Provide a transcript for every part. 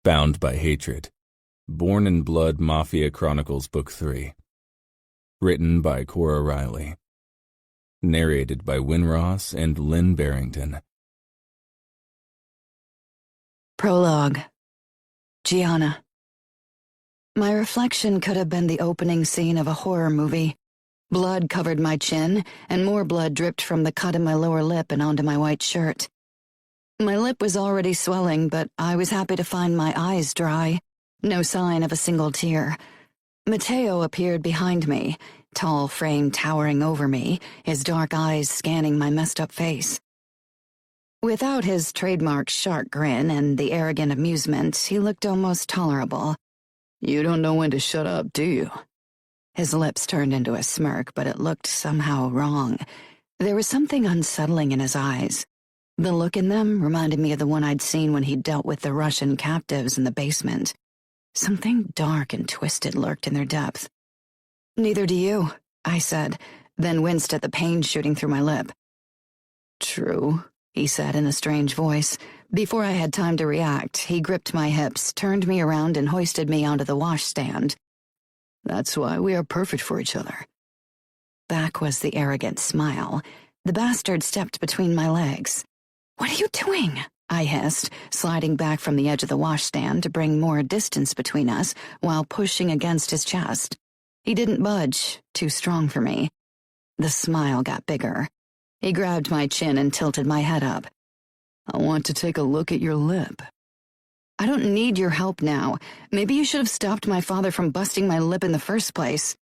Bound by Hatred. Born in Blood Mafia Chronicles Book 3. Written by Cora Reilly. Narrated by Win Ross and Lynn Barrington. Prologue. Gianna. My reflection could have been the opening scene of a horror movie. Blood covered my chin, and more blood dripped from the cut in my lower lip and onto my white shirt. My lip was already swelling, but I was happy to find my eyes dry. No sign of a single tear. Matteo appeared behind me, tall frame towering over me, his dark eyes scanning my messed-up face. Without his trademark shark grin and the arrogant amusement, he looked almost tolerable. "You don't know when to shut up, do you?" His lips turned into a smirk, but it looked somehow wrong. There was something unsettling in his eyes. The look in them reminded me of the one I'd seen when he dealt with the Russian captives in the basement. Something dark and twisted lurked in their depth. "Neither do you," I said, then winced at the pain shooting through my lip. "True," he said in a strange voice. Before I had time to react, he gripped my hips, turned me around, and hoisted me onto the washstand. "That's why we are perfect for each other." Back was the arrogant smile. The bastard stepped between my legs. "What are you doing?" I hissed, sliding back from the edge of the washstand to bring more distance between us while pushing against his chest. He didn't budge, too strong for me. The smile got bigger. He grabbed my chin and tilted my head up. "I want to take a look at your lip." "I don't need your help now. Maybe you should have stopped my father from busting my lip in the first place."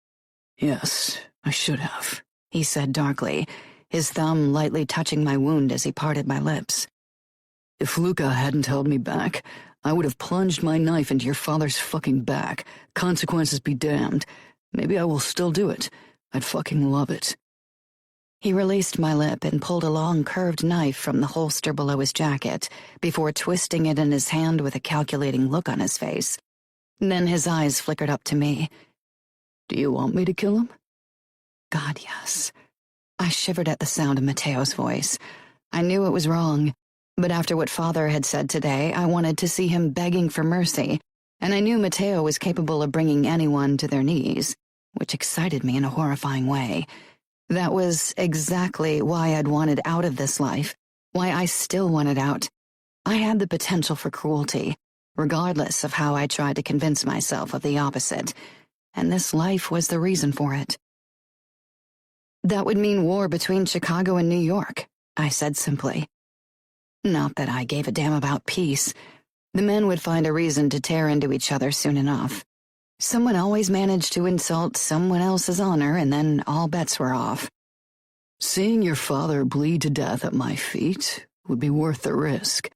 "Yes, I should have," he said darkly, his thumb lightly touching my wound as he parted my lips. "If Luca hadn't held me back, I would have plunged my knife into your father's fucking back. Consequences be damned. Maybe I will still do it. I'd fucking love it." He released my lip and pulled a long curved knife from the holster below his jacket before twisting it in his hand with a calculating look on his face. Then his eyes flickered up to me. "Do you want me to kill him?" God, yes. I shivered at the sound of Matteo's voice. I knew it was wrong, but after what Father had said today, I wanted to see him begging for mercy, and I knew Matteo was capable of bringing anyone to their knees, which excited me in a horrifying way. That was exactly why I'd wanted out of this life, why I still wanted out. I had the potential for cruelty, regardless of how I tried to convince myself of the opposite, and this life was the reason for it. That would mean war between Chicago and New York, I said simply. Not that I gave a damn about peace. The men would find a reason to tear into each other soon enough. Someone always managed to insult someone else's honor, and then all bets were off. "Seeing your father bleed to death at my feet would be worth the risk.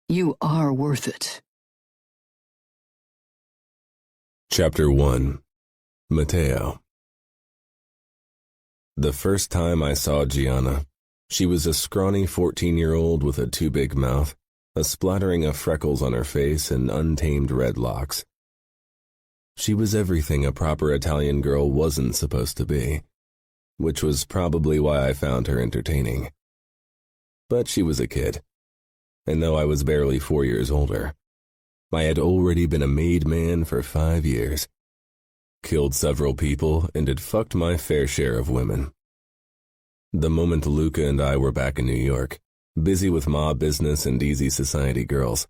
You are worth it." Chapter 1. Matteo. The first time I saw Gianna, she was a scrawny 14-year-old with a too big mouth, a splattering of freckles on her face, and untamed red locks. She was everything a proper Italian girl wasn't supposed to be, which was probably why I found her entertaining. But she was a kid, and though I was barely 4 years older, I had already been a made man for 5 years, killed several people, and had fucked my fair share of women. The moment Luca and I were back in New York, busy with mob business and easy society girls,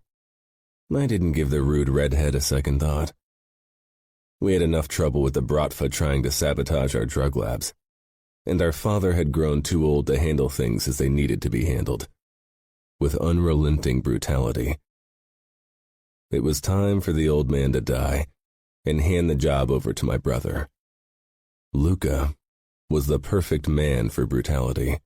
I didn't give the rude redhead a second thought. We had enough trouble with the Bratva trying to sabotage our drug labs, and our father had grown too old to handle things as they needed to be handled, with unrelenting brutality. It was time for the old man to die and hand the job over to my brother. Luca was the perfect man for brutality.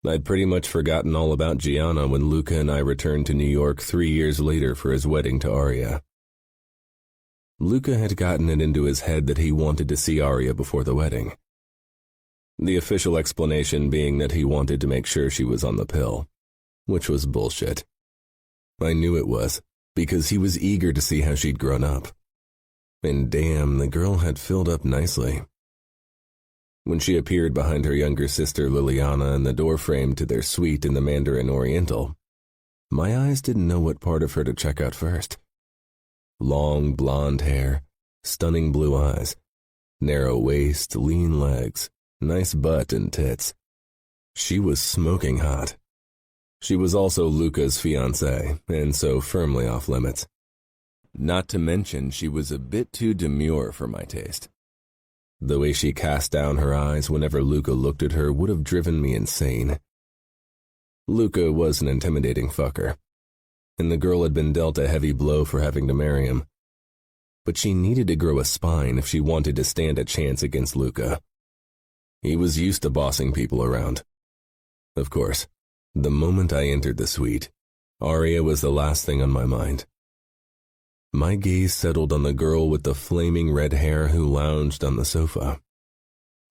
I'd pretty much forgotten all about Gianna when Luca and I returned to New York 3 years later for his wedding to Aria. Luca had gotten it into his head that he wanted to see Aria before the wedding. The official explanation being that he wanted to make sure she was on the pill, which was bullshit. I knew it was, because he was eager to see how she'd grown up. And damn, the girl had filled up nicely. When she appeared behind her younger sister Liliana in the doorframe to their suite in the Mandarin Oriental, My eyes didn't know what part of her to check out first. Long blonde hair, stunning blue eyes, narrow waist, lean legs, nice butt and tits. She was smoking hot. She was also Luca's fiancée, and so firmly off limits. Not to mention she was a bit too demure for my taste. The way she cast down her eyes whenever Luca looked at her would have driven me insane. Luca was an intimidating fucker, and the girl had been dealt a heavy blow for having to marry him. But she needed to grow a spine if she wanted to stand a chance against Luca. He was used to bossing people around. Of course, the moment I entered the suite, Aria was the last thing on my mind. My gaze settled on the girl with the flaming red hair who lounged on the sofa.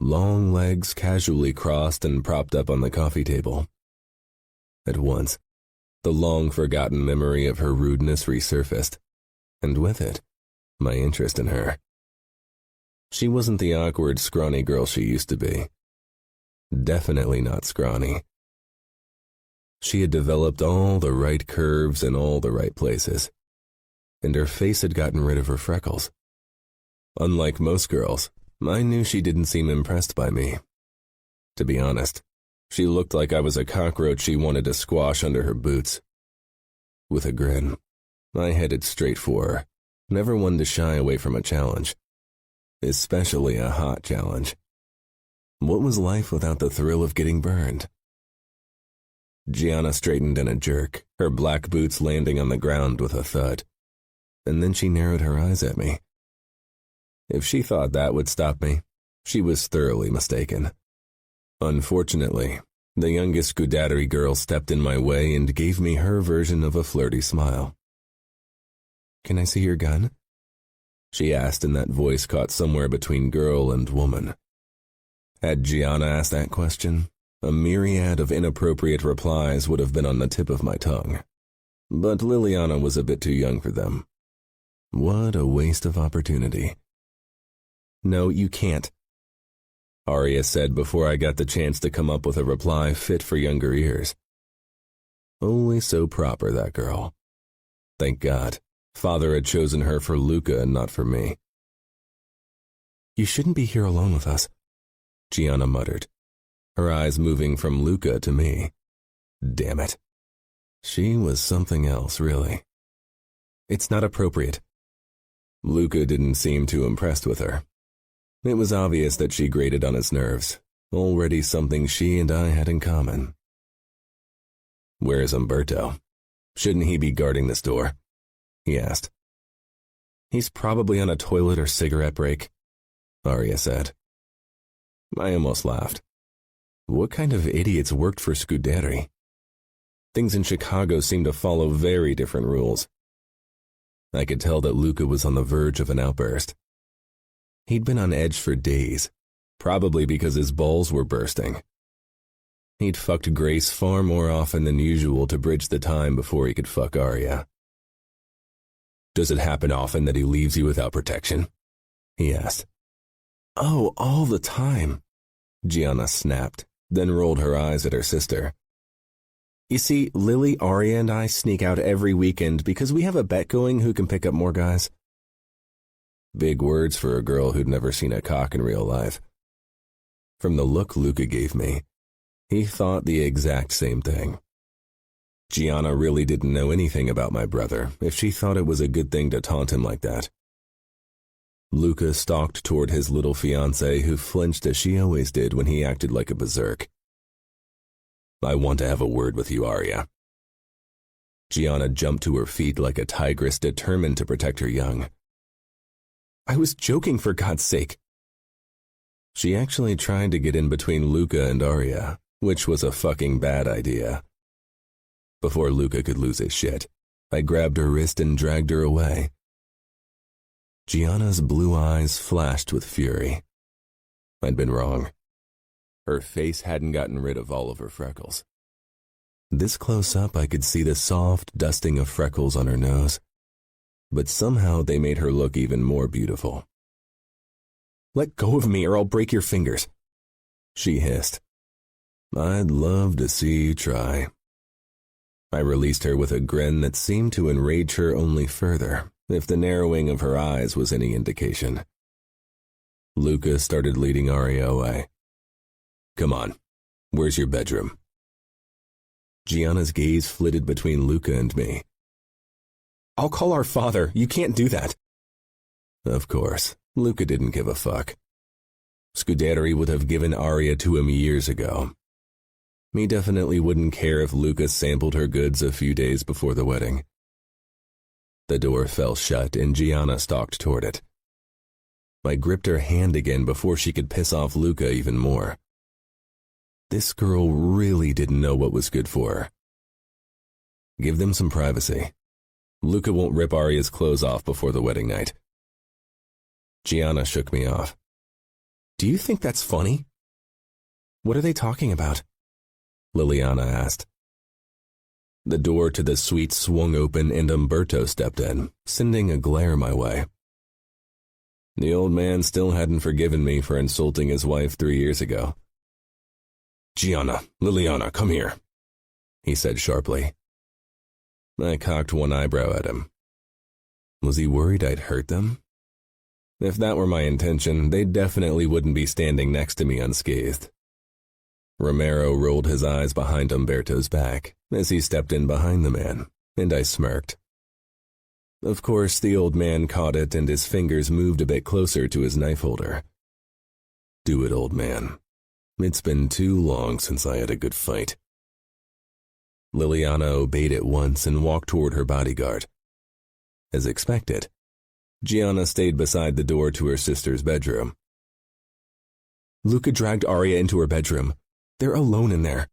Long legs casually crossed and propped up on the coffee table. At once, the long-forgotten memory of her rudeness resurfaced, and with it, my interest in her. She wasn't the awkward, scrawny girl she used to be. Definitely not scrawny. She had developed all the right curves in all the right places, and her face had gotten rid of her freckles. Unlike most girls, I knew she didn't seem impressed by me. To be honest, she looked like I was a cockroach she wanted to squash under her boots. With a grin, I headed straight for her, never one to shy away from a challenge, especially a hot challenge. What was life without the thrill of getting burned? Gianna straightened in a jerk, her black boots landing on the ground with a thud, and then she narrowed her eyes at me. If she thought that would stop me, she was thoroughly mistaken. Unfortunately, the youngest Scudery girl stepped in my way and gave me her version of a flirty smile. "Can I see your gun?" she asked in that voice caught somewhere between girl and woman. Had Gianna asked that question, a myriad of inappropriate replies would have been on the tip of my tongue. But Liliana was a bit too young for them. What a waste of opportunity. "No, you can't," Aria said before I got the chance to come up with a reply fit for younger ears. Only so proper, that girl. Thank God, Father had chosen her for Luca and not for me. "You shouldn't be here alone with us," Gianna muttered, her eyes moving from Luca to me. Damn it. She was something else, really. "It's not appropriate." Luca didn't seem too impressed with her. It was obvious that she grated on his nerves, already something she and I had in common. "Where's Umberto? Shouldn't he be guarding this door?" he asked. "He's probably on a toilet or cigarette break," Aria said. I almost laughed. What kind of idiots worked for Scudery? Things in Chicago seemed to follow very different rules. I could tell that Luca was on the verge of an outburst. He'd been on edge for days, probably because his balls were bursting. He'd fucked Grace far more often than usual to bridge the time before he could fuck Aria. "Does it happen often that he leaves you without protection?" he asked. "Oh, all the time," Gianna snapped, then rolled her eyes at her sister. "You see, Lily, Aria, and I sneak out every weekend because we have a bet going who can pick up more guys." Big words for a girl who'd never seen a cock in real life. From the look Luca gave me, he thought the exact same thing. Gianna really didn't know anything about my brother if she thought it was a good thing to taunt him like that. Luca stalked toward his little fiancée, who flinched as she always did when he acted like a berserk. "I want to have a word with you, Aria." Gianna jumped to her feet like a tigress determined to protect her young. "I was joking, for God's sake." She actually tried to get in between Luca and Aria, which was a fucking bad idea. Before Luca could lose his shit, I grabbed her wrist and dragged her away. Gianna's blue eyes flashed with fury. I'd been wrong. Her face hadn't gotten rid of all of her freckles. This close up, I could see the soft dusting of freckles on her nose, but somehow they made her look even more beautiful. "Let go of me or I'll break your fingers," she hissed. "I'd love to see you try." I released her with a grin that seemed to enrage her only further, if the narrowing of her eyes was any indication. Luca started leading Arya away. "Come on, where's your bedroom?" Gianna's gaze flitted between Luca and me. "I'll call our father. You can't do that." Of course, Luca didn't give a fuck. Scuderi would have given Arya to him years ago. He definitely wouldn't care if Luca sampled her goods a few days before the wedding. The door fell shut and Gianna stalked toward it. I gripped her hand again before she could piss off Luca even more. This girl really didn't know what was good for her. Give them some privacy. Luca won't rip Arya's clothes off before the wedding night. Gianna shook me off. "Do you think that's funny?" "What are they talking about?" Liliana asked. The door to the suite swung open and Umberto stepped in, sending a glare my way. The old man still hadn't forgiven me for insulting his wife 3 years ago. "Gianna, Liliana, come here," he said sharply. I cocked one eyebrow at him. Was he worried I'd hurt them? If that were my intention, they definitely wouldn't be standing next to me unscathed. Romero rolled his eyes behind Umberto's back as he stepped in behind the man, and I smirked. Of course, the old man caught it and his fingers moved a bit closer to his knife holder. "Do it, old man. It's been too long since I had a good fight." Liliana obeyed at once and walked toward her bodyguard. As expected, Gianna stayed beside the door to her sister's bedroom. "Luca dragged Arya into her bedroom. They're alone in there."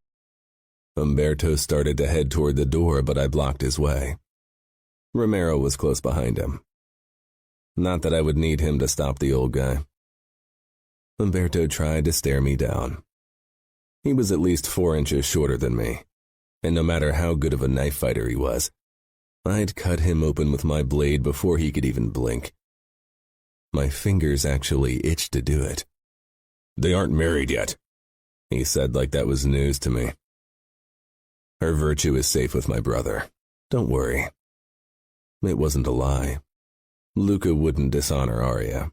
Umberto started to head toward the door, but I blocked his way. Romero was close behind him. Not that I would need him to stop the old guy. Umberto tried to stare me down. He was at least 4 inches shorter than me, and no matter how good of a knife fighter he was, I'd cut him open with my blade before he could even blink. My fingers actually itched to do it. "They aren't married yet," he said like that was news to me. "Her virtue is safe with my brother. Don't worry." It wasn't a lie. Luca wouldn't dishonor Arya.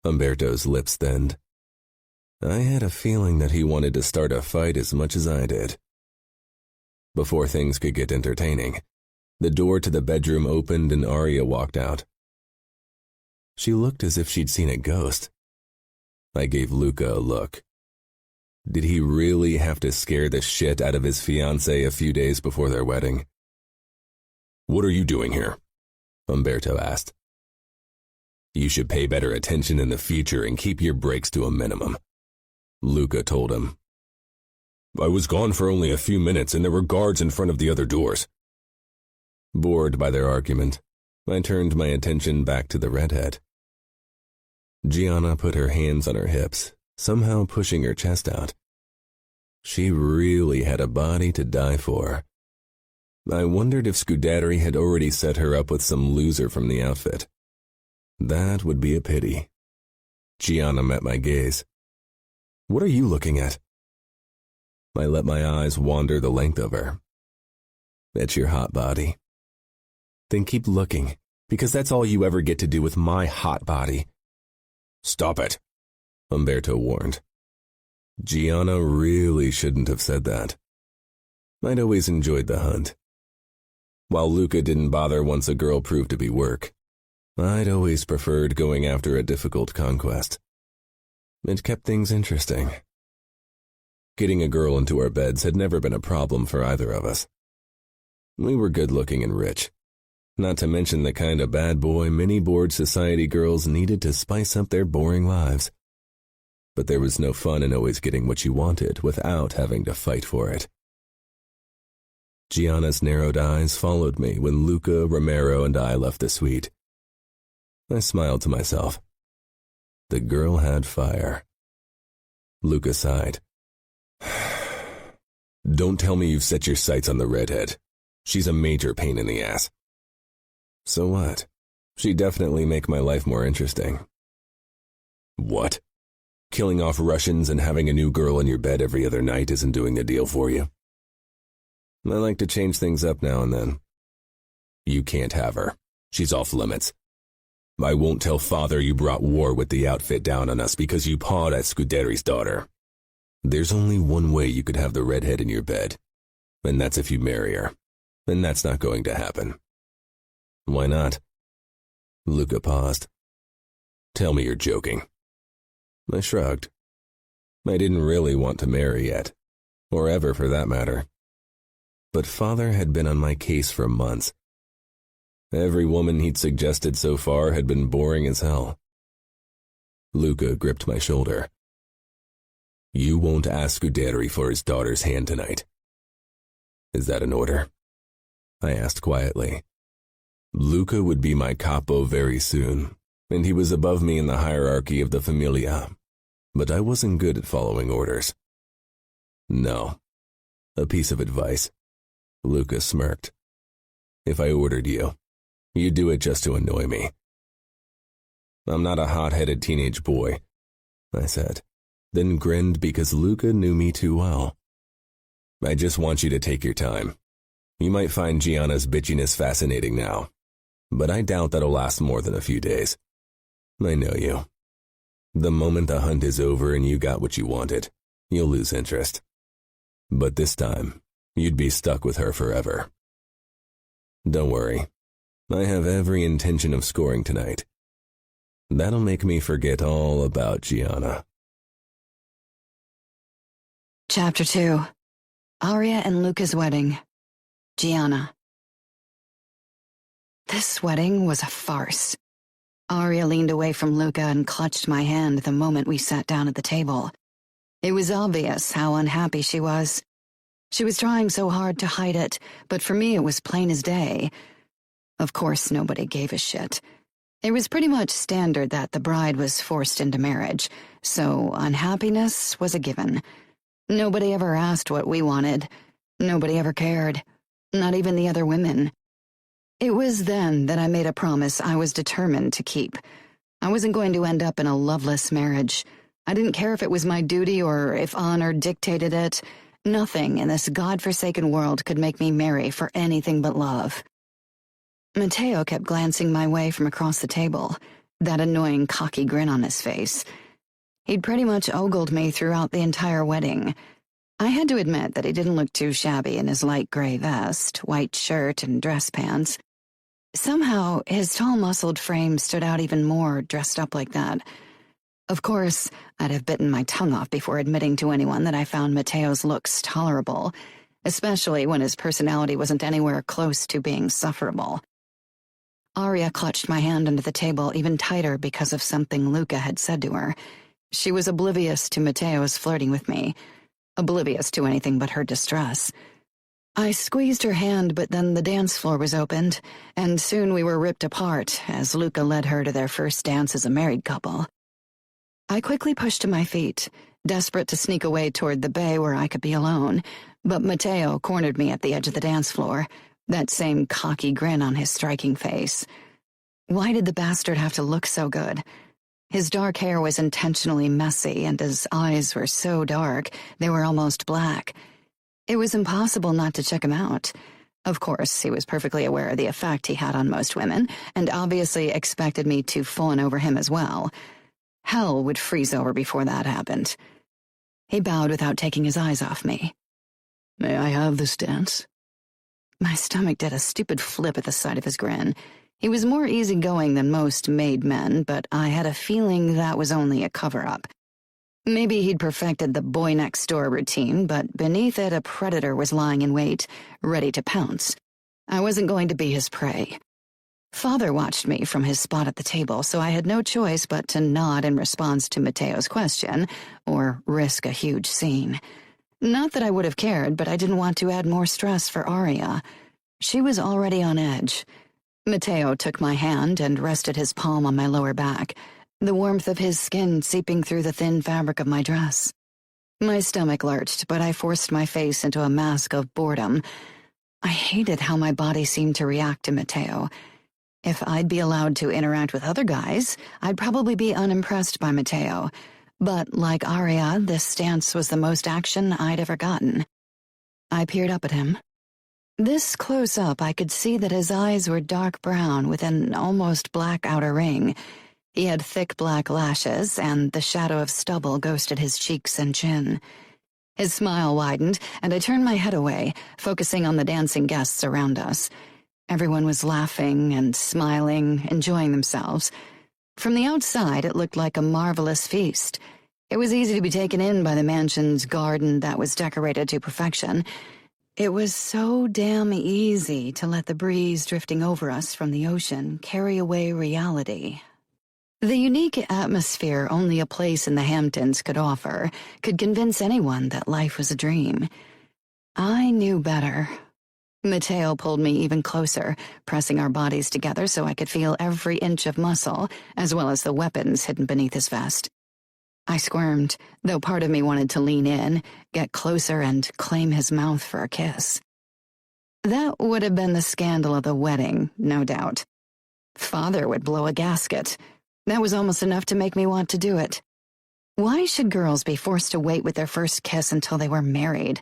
Umberto's lips thinned. I had a feeling that he wanted to start a fight as much as I did. Before things could get entertaining, the door to the bedroom opened and Arya walked out. She looked as if she'd seen a ghost. I gave Luca a look. Did he really have to scare the shit out of his fiancée a few days before their wedding? "What are you doing here?" Umberto asked. "You should pay better attention in the future and keep your breaks to a minimum," Luca told him. "I was gone for only a few minutes and there were guards in front of the other doors." Bored by their argument, I turned my attention back to the redhead. Gianna put her hands on her hips, somehow pushing her chest out. She really had a body to die for. I wondered if Scuderi had already set her up with some loser from the outfit. That would be a pity. Gianna met my gaze. "What are you looking at?" I let my eyes wander the length of her. "It's your hot body." "Then keep looking, because that's all you ever get to do with my hot body." "Stop it," Umberto warned. Gianna really shouldn't have said that. I'd always enjoyed the hunt. While Luca didn't bother once a girl proved to be work, I'd always preferred going after a difficult conquest. It kept things interesting. Getting a girl into our beds had never been a problem for either of us. We were good-looking and rich, not to mention the kind of bad boy many bored society girls needed to spice up their boring lives. But there was no fun in always getting what you wanted without having to fight for it. Gianna's narrowed eyes followed me when Luca, Romero, and I left the suite. I smiled to myself. The girl had fire. Luca sighed. "Don't tell me you've set your sights on the redhead. She's a major pain in the ass." "So what? She'd definitely make my life more interesting." "What? Killing off Russians and having a new girl in your bed every other night isn't doing the deal for you?" I like to change things up now and then. You can't have her. She's off limits. I won't tell Father you brought war with the outfit down on us because you pawed at Scuderi's daughter. There's only one way you could have the redhead in your bed, and that's if you marry her. And that's not going to happen. Why not? Luca paused. Tell me you're joking. I shrugged. I didn't really want to marry yet, or ever for that matter. But Father had been on my case for months. Every woman he'd suggested so far had been boring as hell. Luca gripped my shoulder. You won't ask Scuderi for his daughter's hand tonight. Is that an order? I asked quietly. Luca would be my capo very soon, and he was above me in the hierarchy of the Familia, but I wasn't good at following orders. No. A piece of advice. Luca smirked. If I ordered you, you'd do it just to annoy me. I'm not a hot-headed teenage boy, I said, then grinned because Luca knew me too well. I just want you to take your time. You might find Gianna's bitchiness fascinating now, but I doubt that'll last more than a few days. I know you. The moment the hunt is over and you got what you wanted, you'll lose interest. But this time, you'd be stuck with her forever. Don't worry. I have every intention of scoring tonight. That'll make me forget all about Gianna. Chapter 2. Aria and Luca's wedding. Gianna. This wedding was a farce. Aria leaned away from Luca and clutched my hand the moment we sat down at the table. It was obvious how unhappy she was. She was trying so hard to hide it, but for me it was plain as day. Of course, nobody gave a shit. It was pretty much standard that the bride was forced into marriage, so unhappiness was a given. Nobody ever asked what we wanted. Nobody ever cared. Not even the other women. It was then that I made a promise I was determined to keep. I wasn't going to end up in a loveless marriage. I didn't care if it was my duty or if honor dictated it. Nothing in this godforsaken world could make me marry for anything but love. Matteo kept glancing my way from across the table, that annoying cocky grin on his face. He'd pretty much ogled me throughout the entire wedding. I had to admit that he didn't look too shabby in his light gray vest, white shirt, and dress pants. Somehow, his tall, muscled frame stood out even more dressed up like that. Of course, I'd have bitten my tongue off before admitting to anyone that I found Matteo's looks tolerable, especially when his personality wasn't anywhere close to being sufferable. Aria clutched my hand under the table even tighter because of something Luca had said to her. She was oblivious to Matteo's flirting with me, oblivious to anything but her distress. I squeezed her hand, but then the dance floor was opened, and soon we were ripped apart as Luca led her to their first dance as a married couple. I quickly pushed to my feet, desperate to sneak away toward the bay where I could be alone, but Matteo cornered me at the edge of the dance floor, that same cocky grin on his striking face. Why did the bastard have to look so good? His dark hair was intentionally messy, and his eyes were so dark they were almost black. It was impossible not to check him out. Of course, he was perfectly aware of the effect he had on most women, and obviously expected me to fawn over him as well. Hell would freeze over before that happened. He bowed without taking his eyes off me. "May I have this dance?" My stomach did a stupid flip at the sight of his grin. He was more easygoing than most made men, but I had a feeling that was only a cover-up. Maybe he'd perfected the boy-next-door routine, but beneath it a predator was lying in wait, ready to pounce. I wasn't going to be his prey. Father watched me from his spot at the table, so I had no choice but to nod in response to Matteo's question, or risk a huge scene. Not that I would have cared, but I didn't want to add more stress for Aria. She was already on edge. Matteo took my hand and rested his palm on my lower back, the warmth of his skin seeping through the thin fabric of my dress. My stomach lurched, but I forced my face into a mask of boredom. I hated how my body seemed to react to Matteo. If I'd be allowed to interact with other guys, I'd probably be unimpressed by Matteo. But like Aria, this stance was the most action I'd ever gotten. I peered up at him. This close-up, I could see that his eyes were dark brown with an almost black outer ring. He had thick black lashes, and the shadow of stubble ghosted his cheeks and chin. His smile widened, and I turned my head away, focusing on the dancing guests around us. Everyone was laughing and smiling, enjoying themselves. From the outside, it looked like a marvelous feast. It was easy to be taken in by the mansion's garden that was decorated to perfection. It was so damn easy to let the breeze drifting over us from the ocean carry away reality. The unique atmosphere only a place in the Hamptons could offer could convince anyone that life was a dream. I knew better. Matteo pulled me even closer, pressing our bodies together so I could feel every inch of muscle, as well as the weapons hidden beneath his vest. I squirmed, though part of me wanted to lean in, get closer, and claim his mouth for a kiss. That would have been the scandal of the wedding, no doubt. Father would blow a gasket. That was almost enough to make me want to do it. Why should girls be forced to wait with their first kiss until they were married?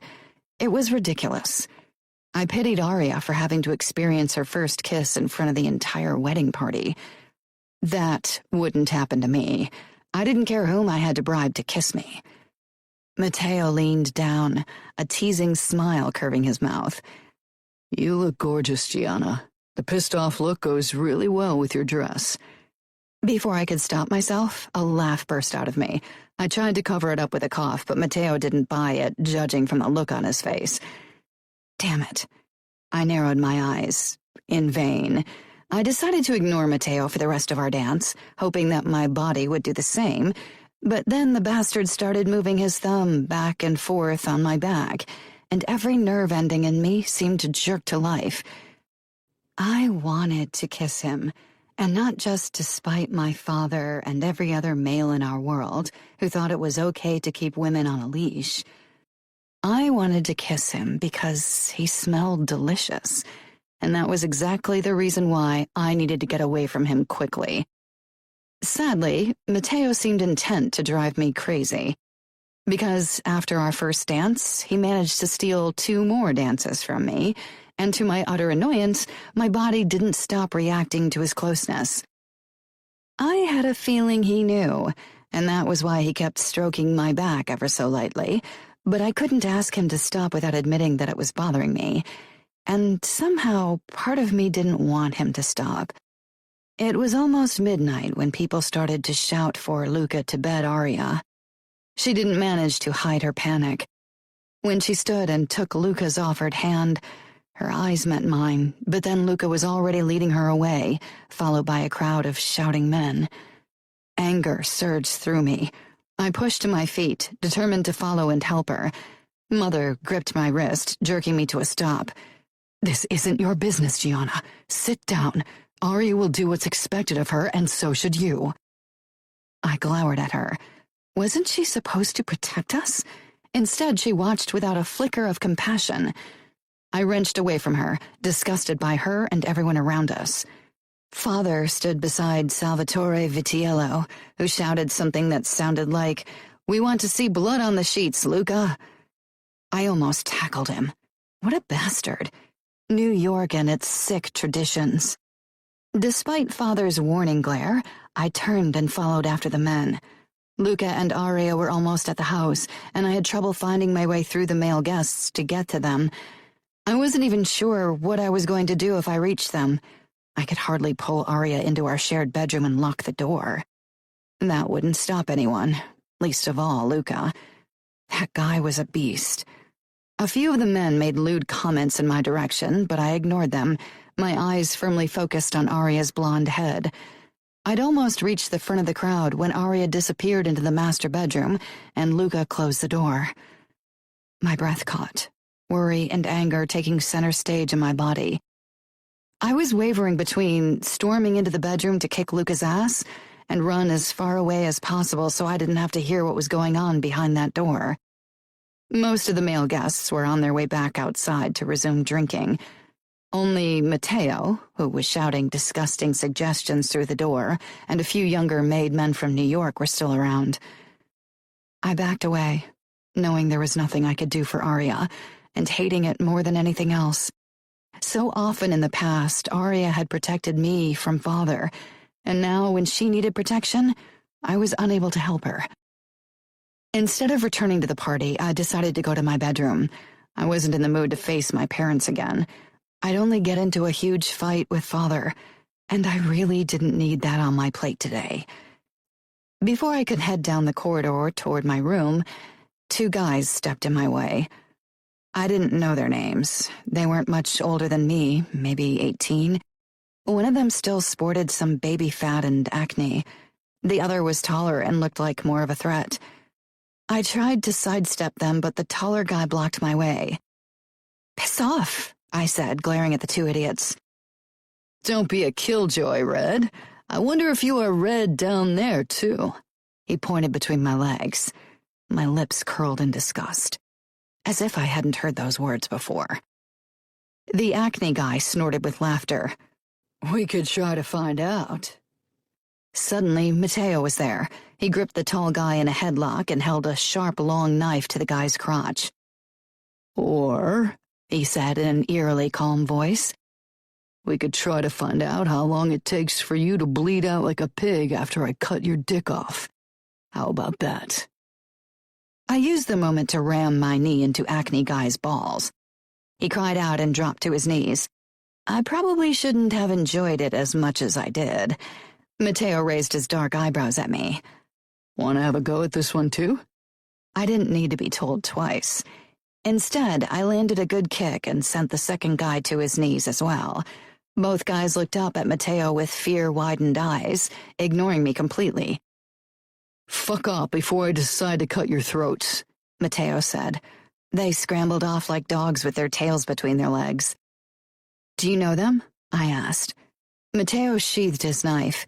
It was ridiculous. I pitied Aria for having to experience her first kiss in front of the entire wedding party. That wouldn't happen to me. I didn't care whom I had to bribe to kiss me. Matteo leaned down, a teasing smile curving his mouth. "You look gorgeous, Gianna. The pissed-off look goes really well with your dress." Before I could stop myself, a laugh burst out of me. I tried to cover it up with a cough, but Matteo didn't buy it, judging from the look on his face. Damn it. I narrowed my eyes. In vain. I decided to ignore Matteo for the rest of our dance, hoping that my body would do the same, but then the bastard started moving his thumb back and forth on my back, and every nerve ending in me seemed to jerk to life. I wanted to kiss him, and not just to spite my father and every other male in our world who thought it was okay to keep women on a leash. I wanted to kiss him because he smelled delicious, and that was exactly the reason why I needed to get away from him quickly. Sadly, Matteo seemed intent to drive me crazy, because after our first dance, he managed to steal 2 more dances from me, and to my utter annoyance, my body didn't stop reacting to his closeness. I had a feeling he knew, and that was why he kept stroking my back ever so lightly, but I couldn't ask him to stop without admitting that it was bothering me. And somehow, part of me didn't want him to stop. It was almost midnight when people started to shout for Luca to bed Aria. She didn't manage to hide her panic. When she stood and took Luca's offered hand, her eyes met mine, but then Luca was already leading her away, followed by a crowd of shouting men. Anger surged through me. I pushed to my feet, determined to follow and help her. Mother gripped my wrist, jerking me to a stop. "This isn't your business, Gianna. Sit down. Aria will do what's expected of her, and so should you." I glowered at her. Wasn't she supposed to protect us? Instead, she watched without a flicker of compassion. I wrenched away from her, disgusted by her and everyone around us. Father stood beside Salvatore Vitiello, who shouted something that sounded like, "We want to see blood on the sheets, Luca." I almost tackled him. What a bastard. New York and its sick traditions. Despite Father's warning glare, I turned and followed after the men. Luca and Aria were almost at the house, and I had trouble finding my way through the male guests to get to them. I wasn't even sure what I was going to do if I reached them. I could hardly pull Aria into our shared bedroom and lock the door. That wouldn't stop anyone, least of all Luca. That guy was a beast. A few of the men made lewd comments in my direction, but I ignored them, my eyes firmly focused on Aria's blonde head. I'd almost reached the front of the crowd when Aria disappeared into the master bedroom, and Luca closed the door. My breath caught, worry and anger taking center stage in my body. I was wavering between storming into the bedroom to kick Luca's ass and run as far away as possible so I didn't have to hear what was going on behind that door. Most of the male guests were on their way back outside to resume drinking. Only Matteo, who was shouting disgusting suggestions through the door, and a few younger made men from New York were still around. I backed away, knowing there was nothing I could do for Aria, and hating it more than anything else. So often in the past, Arya had protected me from Father, and now when she needed protection, I was unable to help her. Instead of returning to the party, I decided to go to my bedroom. I wasn't in the mood to face my parents again. I'd only get into a huge fight with Father, and I really didn't need that on my plate today. Before I could head down the corridor toward my room, two guys stepped in my way. I didn't know their names. They weren't much older than me, maybe 18. One of them still sported some baby fat and acne. The other was taller and looked like more of a threat. I tried to sidestep them, but the taller guy blocked my way. "Piss off," I said, glaring at the two idiots. "Don't be a killjoy, Red. I wonder if you are red down there, too." He pointed between my legs. My lips curled in disgust, as if I hadn't heard those words before. The acne guy snorted with laughter. "We could try to find out." Suddenly, Mateo was there. He gripped the tall guy in a headlock and held a sharp, long knife to the guy's crotch. "Or," he said in an eerily calm voice, "we could try to find out how long it takes for you to bleed out like a pig after I cut your dick off. How about that?" I used the moment to ram my knee into Acne Guy's balls. He cried out and dropped to his knees. I probably shouldn't have enjoyed it as much as I did. Mateo raised his dark eyebrows at me. "Want to have a go at this one too?" I didn't need to be told twice. Instead, I landed a good kick and sent the second guy to his knees as well. Both guys looked up at Mateo with fear-widened eyes, ignoring me completely. "Fuck off before I decide to cut your throats," Mateo said. They scrambled off like dogs with their tails between their legs. "Do you know them?" I asked. Mateo sheathed his knife.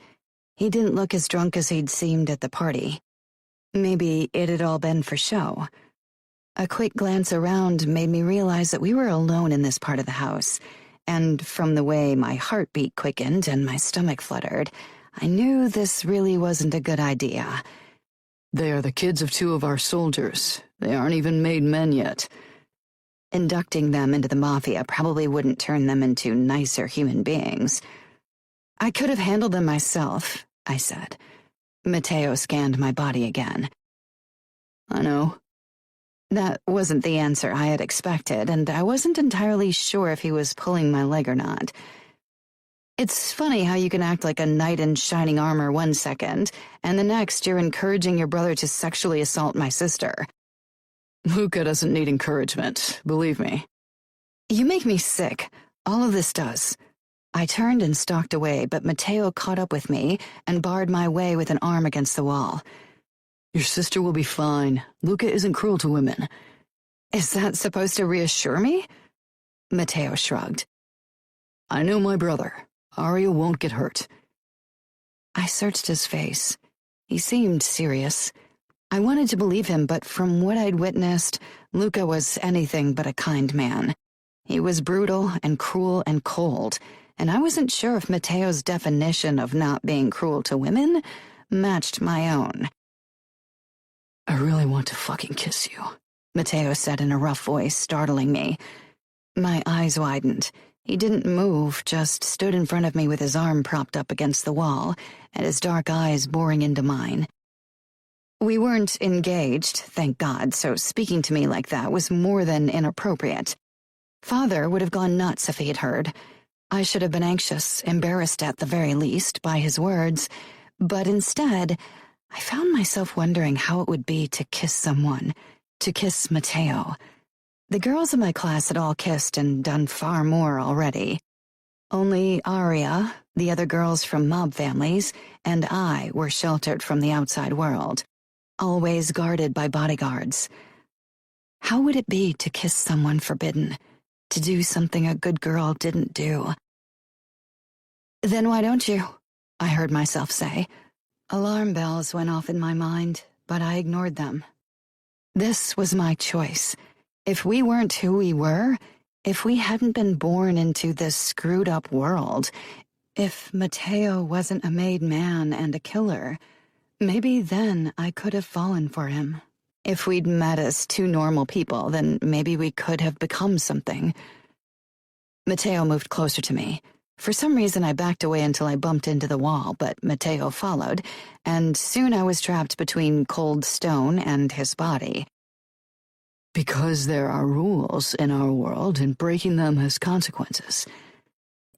He didn't look as drunk as he'd seemed at the party. Maybe it had all been for show. A quick glance around made me realize that we were alone in this part of the house, and from the way my heartbeat quickened and my stomach fluttered, I knew this really wasn't a good idea. "They are the kids of two of our soldiers. They aren't even made men yet." Inducting them into the Mafia probably wouldn't turn them into nicer human beings. "I could have handled them myself," I said. Mateo scanned my body again. "I know." That wasn't the answer I had expected, and I wasn't entirely sure if he was pulling my leg or not. It's funny how you can act like a knight in shining armor one second, and the next you're encouraging your brother to sexually assault my sister. "Luca doesn't need encouragement, believe me." "You make me sick. All of this does." I turned and stalked away, but Mateo caught up with me and barred my way with an arm against the wall. "Your sister will be fine. Luca isn't cruel to women." "Is that supposed to reassure me?" Mateo shrugged. "I know my brother. Arya won't get hurt." I searched his face. He seemed serious. I wanted to believe him, but from what I'd witnessed, Luca was anything but a kind man. He was brutal and cruel and cold, and I wasn't sure if Mateo's definition of not being cruel to women matched my own. "I really want to fucking kiss you," Mateo said in a rough voice, startling me. My eyes widened. He didn't move, just stood in front of me with his arm propped up against the wall, and his dark eyes boring into mine. We weren't engaged, thank God, so speaking to me like that was more than inappropriate. Father would have gone nuts if he had heard. I should have been anxious, embarrassed at the very least, by his words, but instead, I found myself wondering how it would be to kiss someone, to kiss Mateo. The girls in my class had all kissed and done far more already. Only Arya, the other girls from mob families, and I were sheltered from the outside world, always guarded by bodyguards. How would it be to kiss someone forbidden, to do something a good girl didn't do? "Then why don't you?" I heard myself say. Alarm bells went off in my mind, but I ignored them. This was my choice. If we weren't who we were, if we hadn't been born into this screwed-up world, if Mateo wasn't a made man and a killer, maybe then I could have fallen for him. If we'd met as two normal people, then maybe we could have become something. Matteo moved closer to me. For some reason, I backed away until I bumped into the wall, but Matteo followed, and soon I was trapped between cold stone and his body. Because there are rules in our world, and breaking them has consequences.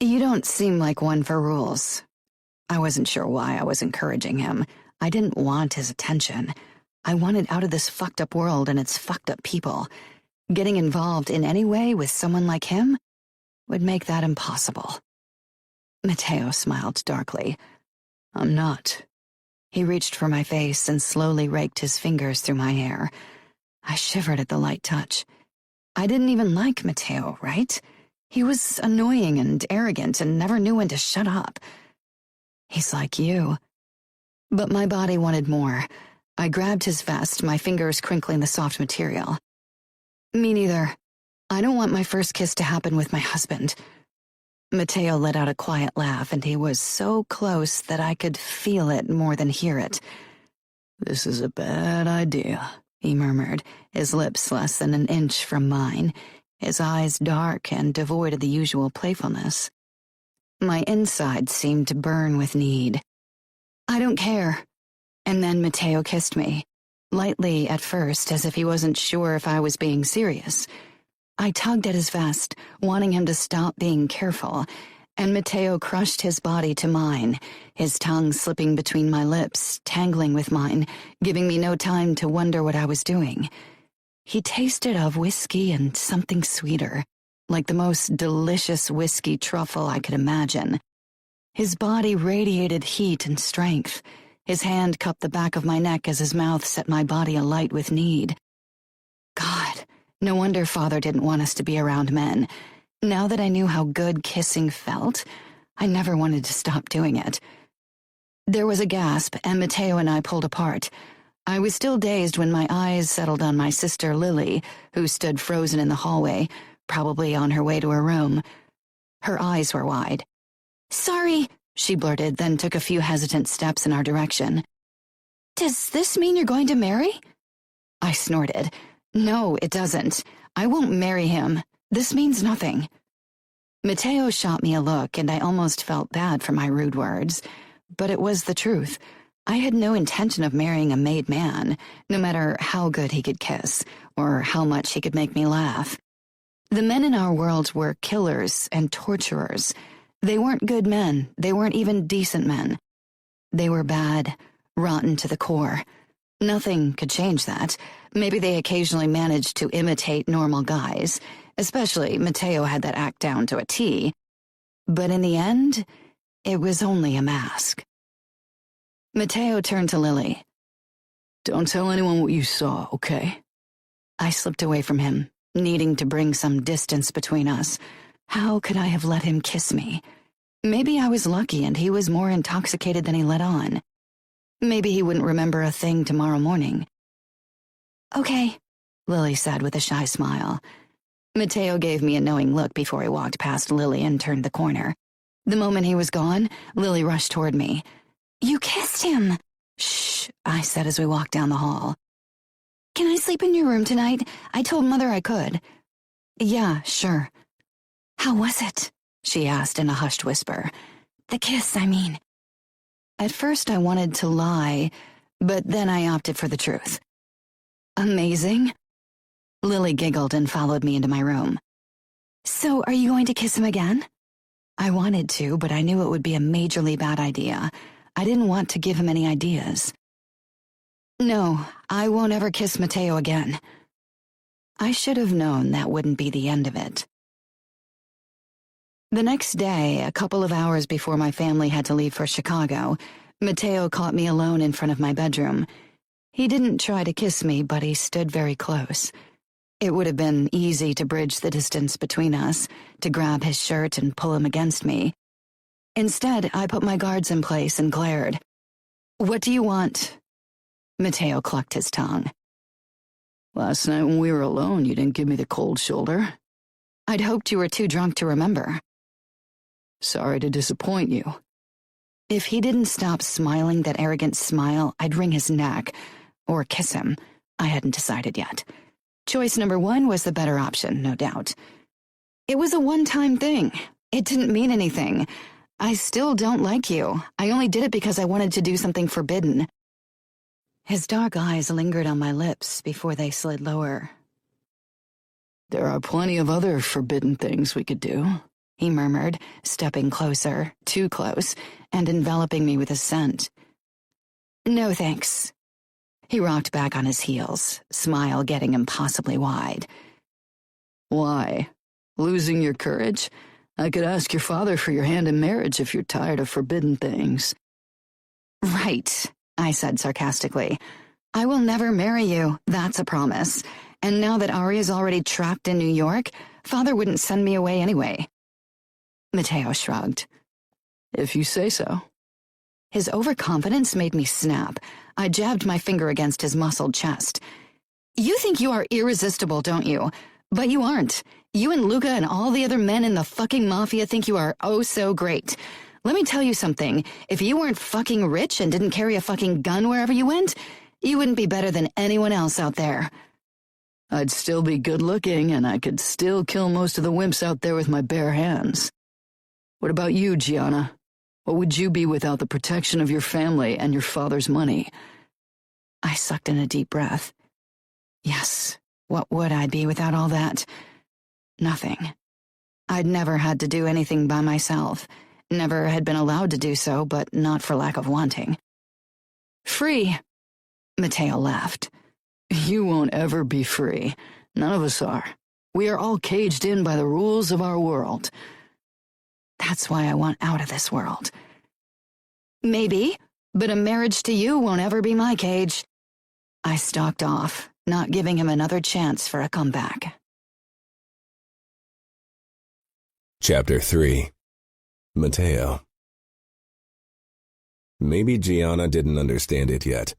You don't seem like one for rules. I wasn't sure why I was encouraging him. I didn't want his attention. I wanted out of this fucked up world and its fucked up people. Getting involved in any way with someone like him would make that impossible. Matteo smiled darkly. I'm not. He reached for my face and slowly raked his fingers through my hair. I shivered at the light touch. I didn't even like Matteo, right? He was annoying and arrogant and never knew when to shut up. He's like you. But my body wanted more. I grabbed his vest, my fingers crinkling the soft material. Me neither. I don't want my first kiss to happen with my husband. Matteo let out a quiet laugh, and he was so close that I could feel it more than hear it. This is a bad idea, he murmured, his lips less than an inch from mine, his eyes dark and devoid of the usual playfulness. My inside seemed to burn with need. I don't care. And then Matteo kissed me, lightly at first, as if he wasn't sure if I was being serious. I tugged at his vest, wanting him to stop being careful, and Matteo crushed his body to mine, his tongue slipping between my lips, tangling with mine, giving me no time to wonder what I was doing. He tasted of whiskey and something sweeter, like the most delicious whiskey truffle I could imagine. His body radiated heat and strength. His hand cupped the back of my neck as his mouth set my body alight with need. God, no wonder Father didn't want us to be around men. Now that I knew how good kissing felt, I never wanted to stop doing it. There was a gasp, and Matteo and I pulled apart. I was still dazed when my eyes settled on my sister Lily, who stood frozen in the hallway, probably on her way to her room. Her eyes were wide. Sorry, she blurted, then took a few hesitant steps in our direction. Does this mean you're going to marry? I snorted. No, it doesn't. I won't marry him. This means nothing. Matteo shot me a look, and I almost felt bad for my rude words. But it was the truth. I had no intention of marrying a made man, no matter how good he could kiss, or how much he could make me laugh. The men in our world were killers and torturers. They weren't good men. They weren't even decent men. They were bad, rotten to the core. Nothing could change that. Maybe they occasionally managed to imitate normal guys. Especially Matteo had that act down to a T. But in the end, it was only a mask. Matteo turned to Lily. Don't tell anyone what you saw, okay? I slipped away from him, needing to bring some distance between us. How could I have let him kiss me? Maybe I was lucky and he was more intoxicated than he let on. Maybe he wouldn't remember a thing tomorrow morning. Okay, Lily said with a shy smile. Matteo gave me a knowing look before he walked past Lily and turned the corner. The moment he was gone, Lily rushed toward me. You kissed him! Shh, I said as we walked down the hall. Can I sleep in your room tonight? I told Mother I could. Yeah, sure. How was it? She asked in a hushed whisper. The kiss, I mean. At first I wanted to lie, but then I opted for the truth. Amazing. Lily giggled and followed me into my room. So are you going to kiss him again? I wanted to, but I knew it would be a majorly bad idea. I didn't want to give him any ideas. No, I won't ever kiss Matteo again. I should have known that wouldn't be the end of it. The next day, a couple of hours before my family had to leave for Chicago, Matteo caught me alone in front of my bedroom. He didn't try to kiss me, but he stood very close. It would have been easy to bridge the distance between us, to grab his shirt and pull him against me. Instead, I put my guards in place and glared. What do you want? Matteo clucked his tongue. Last night when we were alone, you didn't give me the cold shoulder. I'd hoped you were too drunk to remember. Sorry to disappoint you. If he didn't stop smiling that arrogant smile, I'd wring his neck, or kiss him. I hadn't decided yet. Choice number one was the better option, no doubt. It was a one-time thing. It didn't mean anything. I still don't like you. I only did it because I wanted to do something forbidden." His dark eyes lingered on my lips before they slid lower. "There are plenty of other forbidden things we could do," he murmured, stepping closer, too close, and enveloping me with his scent. "No thanks." He rocked back on his heels, smile getting impossibly wide. "Why? Losing your courage? I could ask your father for your hand in marriage if you're tired of forbidden things." "Right," I said sarcastically. "I will never marry you, that's a promise. And now that Aria's already trapped in New York, Father wouldn't send me away anyway." Mateo shrugged. "If you say so." His overconfidence made me snap. I jabbed my finger against his muscled chest. "You think you are irresistible, don't you? But you aren't. You and Luca and all the other men in the fucking Mafia think you are oh so great. Let me tell you something. If you weren't fucking rich and didn't carry a fucking gun wherever you went, you wouldn't be better than anyone else out there." "I'd still be good-looking, and I could still kill most of the wimps out there with my bare hands. What about you, Gianna? What would you be without the protection of your family and your father's money?" I sucked in a deep breath. Yes, what would I be without all that? Nothing. I'd never had to do anything by myself. Never had been allowed to do so, but not for lack of wanting. "Free," Mateo laughed. "You won't ever be free. None of us are. We are all caged in by the rules of our world." "That's why I want out of this world." "Maybe, but a marriage to you won't ever be my cage." I stalked off, not giving him another chance for a comeback. Chapter 3. Mateo. Maybe Gianna didn't understand it yet,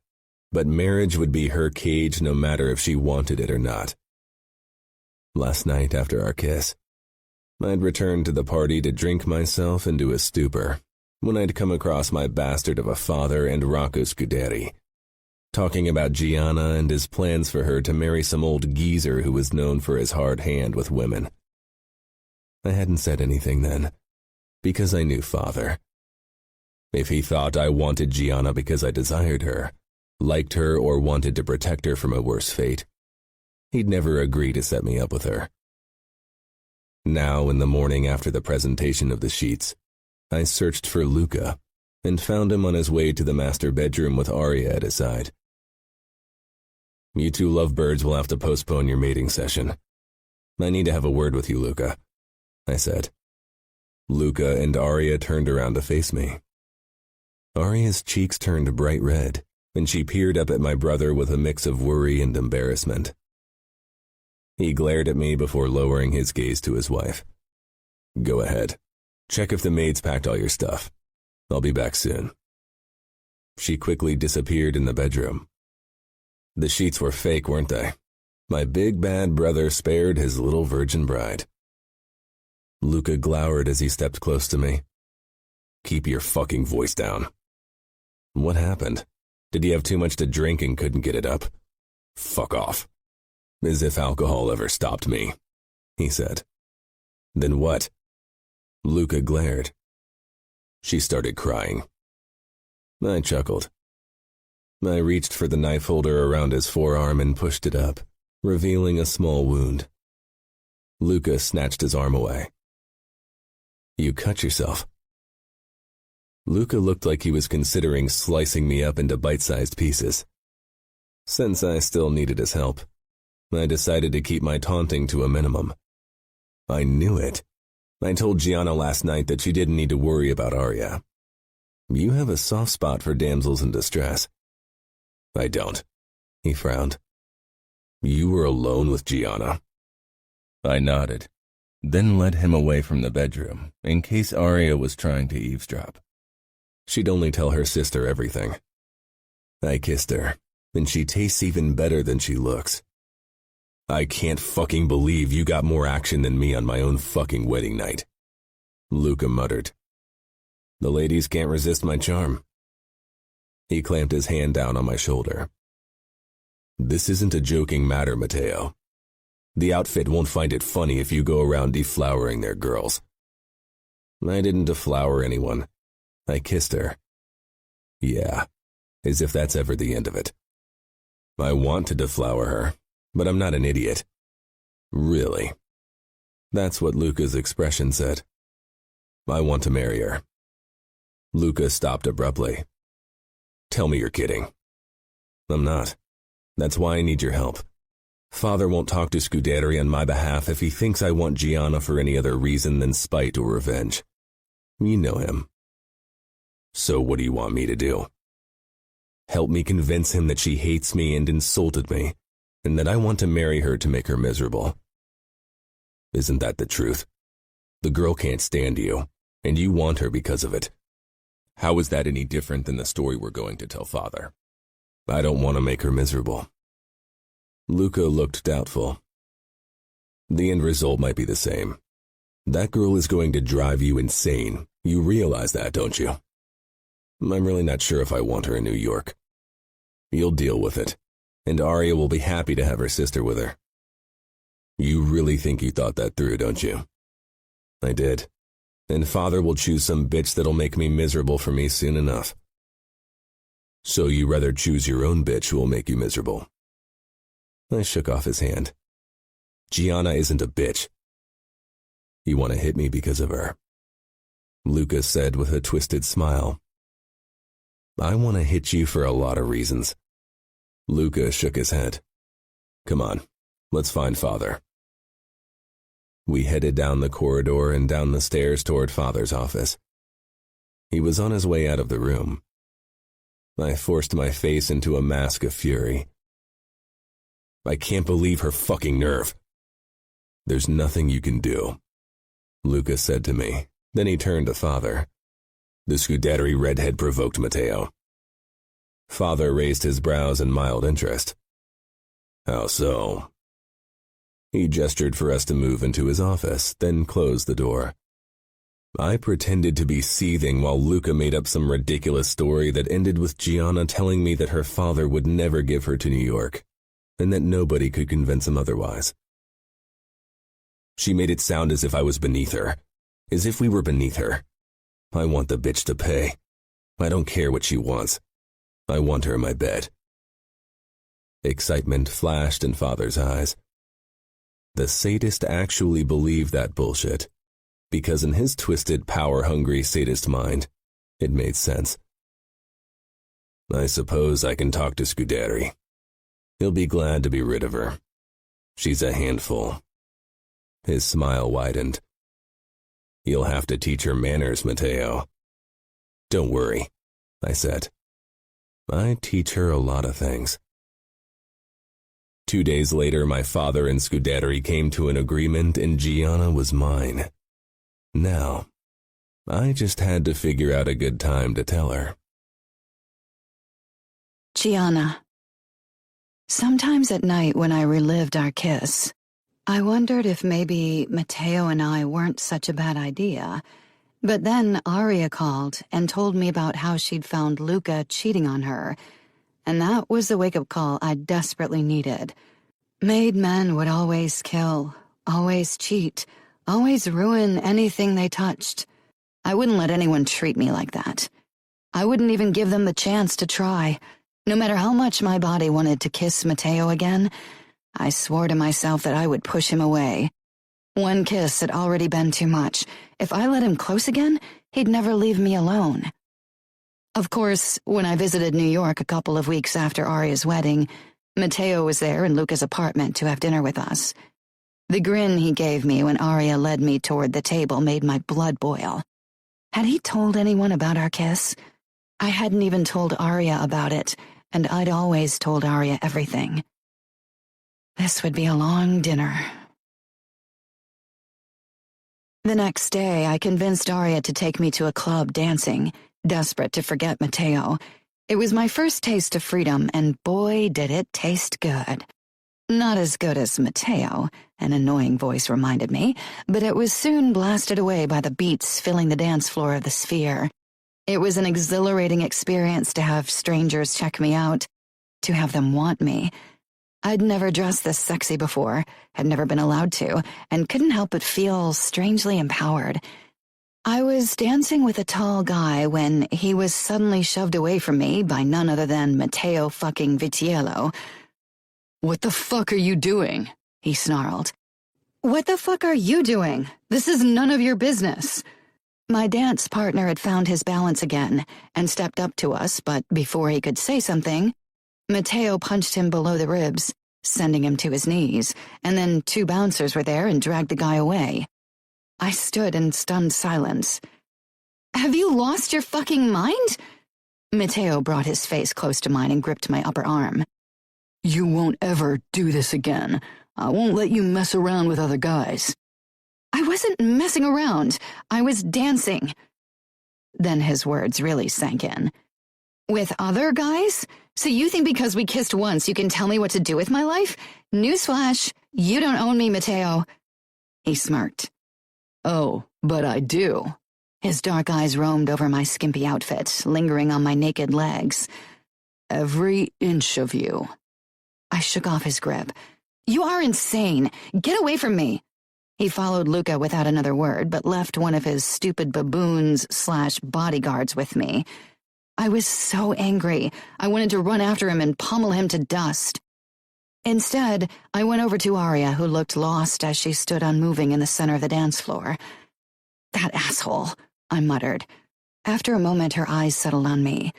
but marriage would be her cage no matter if she wanted it or not. Last night after our kiss, I'd returned to the party to drink myself into a stupor when I'd come across my bastard of a father and Rocco Scuderi, talking about Gianna and his plans for her to marry some old geezer who was known for his hard hand with women. I hadn't said anything then, because I knew Father. If he thought I wanted Gianna because I desired her, liked her, or wanted to protect her from a worse fate, he'd never agree to set me up with her. Now, in the morning after the presentation of the sheets, I searched for Luca and found him on his way to the master bedroom with Aria at his side. "You two lovebirds will have to postpone your mating session. I need to have a word with you, Luca," I said. Luca and Aria turned around to face me. Aria's cheeks turned bright red, and she peered up at my brother with a mix of worry and embarrassment. He glared at me before lowering his gaze to his wife. "Go ahead. Check if the maids packed all your stuff. I'll be back soon." She quickly disappeared in the bedroom. The sheets were fake, weren't they? My big bad brother spared his little virgin bride. Luca glowered as he stepped close to me. "Keep your fucking voice down." "What happened? Did he have too much to drink and couldn't get it up?" "Fuck off." "As if alcohol ever stopped me," he said. "Then what?" Luca glared. She started crying. I chuckled. I reached for the knife holder around his forearm and pushed it up, revealing a small wound. Luca snatched his arm away. "You cut yourself." Luca looked like he was considering slicing me up into bite-sized pieces. Since I still needed his help, I decided to keep my taunting to a minimum. I knew it. I told Gianna last night that she didn't need to worry about Aria. "You have a soft spot for damsels in distress." "I don't," he frowned. "You were alone with Gianna." I nodded, then led him away from the bedroom in case Aria was trying to eavesdrop. She'd only tell her sister everything. I kissed her, and she tastes even better than she looks. "I can't fucking believe you got more action than me on my own fucking wedding night," Luca muttered. "The ladies can't resist my charm." He clamped his hand down on my shoulder. "This isn't a joking matter, Mateo. The outfit won't find it funny if you go around deflowering their girls. I didn't deflower anyone. I kissed her. Yeah, as if that's ever the end of it. I want to deflower her, but I'm not an idiot. Really. That's what Luca's expression said. I want to marry her. Luca stopped abruptly. Tell me you're kidding. I'm not. That's why I need your help. Father won't talk to Scuderi on my behalf if he thinks I want Gianna for any other reason than spite or revenge. You know him. So what do you want me to do? Help me convince him that she hates me and insulted me, and that I want to marry her to make her miserable. Isn't that the truth? The girl can't stand you, and you want her because of it. How is that any different than the story we're going to tell Father? I don't want to make her miserable. Luca looked doubtful. The end result might be the same. That girl is going to drive you insane. You realize that, don't you? I'm really not sure if I want her in New York. You'll deal with it, and Arya will be happy to have her sister with her. You really think you thought that through, don't you? I did. And Father will choose some bitch that'll make me miserable for me soon enough. So you rather choose your own bitch who will make you miserable? I shook off his hand. Gianna isn't a bitch. You want to hit me because of her? Lucas said with a twisted smile. I want to hit you for a lot of reasons. Luca shook his head. Come on, let's find Father. We headed down the corridor and down the stairs toward Father's office. He was on his way out of the room. I forced my face into a mask of fury. I can't believe her fucking nerve. There's nothing you can do, Lucas said to me. Then he turned to Father. The Scuderi redhead provoked Matteo. Father raised his brows in mild interest. How so? He gestured for us to move into his office, then closed the door. I pretended to be seething while Luca made up some ridiculous story that ended with Gianna telling me that her father would never give her to New York, and that nobody could convince him otherwise. She made it sound as if I was beneath her, as if we were beneath her. I want the bitch to pay. I don't care what she wants. I want her in my bed. Excitement flashed in Father's eyes. The sadist actually believed that bullshit, because in his twisted, power-hungry sadist mind, it made sense. I suppose I can talk to Scuderi. He'll be glad to be rid of her. She's a handful. His smile widened. You'll have to teach her manners, Matteo. Don't worry, I said. I teach her a lot of things. 2 days later, my father and Scuderi came to an agreement and Gianna was mine. Now, I just had to figure out a good time to tell her. Gianna. Sometimes at night when I relived our kiss, I wondered if maybe Matteo and I weren't such a bad idea. But then Arya called and told me about how she'd found Luca cheating on her, and that was the wake-up call I desperately needed. Made men would always kill, always cheat, always ruin anything they touched. I wouldn't let anyone treat me like that. I wouldn't even give them the chance to try. No matter how much my body wanted to kiss Matteo again, I swore to myself that I would push him away. One kiss had already been too much. If I let him close again, he'd never leave me alone. Of course, when I visited New York a couple of weeks after Arya's wedding, Matteo was there in Luca's apartment to have dinner with us. The grin he gave me when Arya led me toward the table made my blood boil. Had he told anyone about our kiss? I hadn't even told Arya about it, and I'd always told Arya everything. This would be a long dinner. The next day, I convinced Arya to take me to a club dancing, desperate to forget Matteo. It was my first taste of freedom, and boy, did it taste good. Not as good as Matteo, an annoying voice reminded me, but it was soon blasted away by the beats filling the dance floor of the Sphere. It was an exhilarating experience to have strangers check me out, to have them want me. I'd never dressed this sexy before, had never been allowed to, and couldn't help but feel strangely empowered. I was dancing with a tall guy when he was suddenly shoved away from me by none other than Matteo fucking Vitiello. "What the fuck are you doing?" he snarled. "What the fuck are you doing? This is none of your business." My dance partner had found his balance again and stepped up to us, but before he could say something, Matteo punched him below the ribs, sending him to his knees, and then 2 bouncers were there and dragged the guy away. I stood in stunned silence. "Have you lost your fucking mind?" Matteo brought his face close to mine and gripped my upper arm. "You won't ever do this again. I won't let you mess around with other guys." "I wasn't messing around. I was dancing." Then his words really sank in. "With other guys? So you think because we kissed once you can tell me what to do with my life? Newsflash, you don't own me, Matteo." He smirked. "Oh, but I do." His dark eyes roamed over my skimpy outfit, lingering on my naked legs. "Every inch of you." I shook off his grip. "You are insane. Get away from me." He followed Luca without another word, but left one of his stupid baboons/bodyguards with me. I was so angry. I wanted to run after him and pummel him to dust. Instead, I went over to Aria, who looked lost as she stood unmoving in the center of the dance floor. "That asshole," I muttered. After a moment, her eyes settled on me.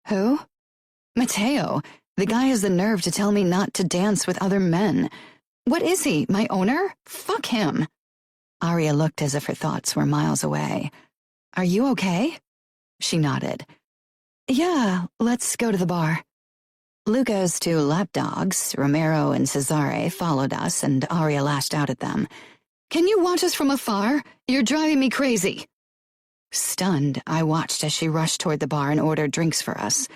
"Who?" "Matteo. The guy has the nerve to tell me not to dance with other men. What is he, my owner? Fuck him." Aria looked as if her thoughts were miles away. "Are you okay?" She nodded. "Yeah, let's go to the bar." Luca's 2 lapdogs, Romero and Cesare, followed us, and Aria lashed out at them. "Can you watch us from afar? You're driving me crazy." Stunned, I watched as she rushed toward the bar and ordered drinks for us.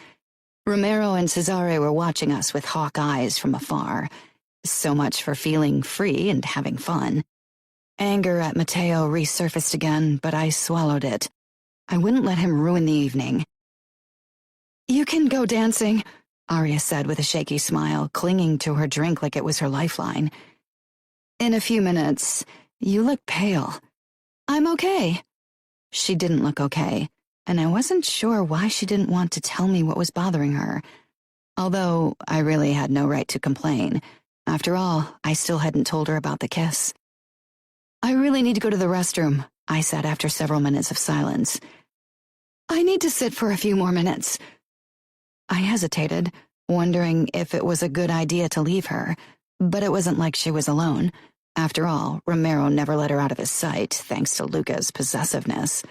Romero and Cesare were watching us with hawk eyes from afar. So much for feeling free and having fun. Anger at Matteo resurfaced again, but I swallowed it. I wouldn't let him ruin the evening. "You can go dancing," Aria said with a shaky smile, clinging to her drink like it was her lifeline. "In a few minutes. You look pale." "I'm okay." She didn't look okay, and I wasn't sure why she didn't want to tell me what was bothering her. Although I really had no right to complain. After all, I still hadn't told her about the kiss. "I really need to go to the restroom," I said after several minutes of silence. "I need to sit for a few more minutes." I hesitated, wondering if it was a good idea to leave her, but it wasn't like she was alone. After all, Romero never let her out of his sight, thanks to Luca's possessiveness.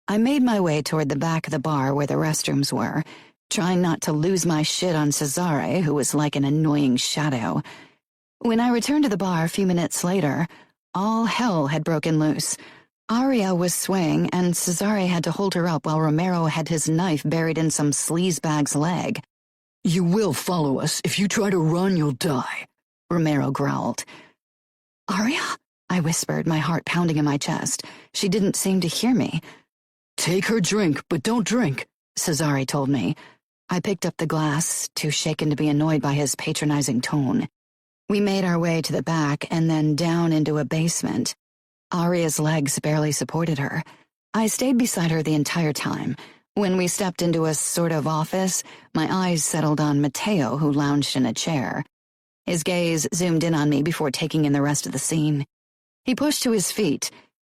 I made my way toward the back of the bar where the restrooms were, trying not to lose my shit on Cesare, who was like an annoying shadow. When I returned to the bar a few minutes later, all hell had broken loose. Aria was swaying, and Cesare had to hold her up while Romero had his knife buried in some sleazebag's leg. "You will follow us. If you try to run, you'll die," Romero growled. "Aria?" I whispered, my heart pounding in my chest. She didn't seem to hear me. "Take her drink, but don't drink," Cesare told me. I picked up the glass, too shaken to be annoyed by his patronizing tone. We made our way to the back and then down into a basement. Aria's legs barely supported her. I stayed beside her the entire time. When we stepped into a sort of office, my eyes settled on Matteo, who lounged in a chair. His gaze zoomed in on me before taking in the rest of the scene. He pushed to his feet.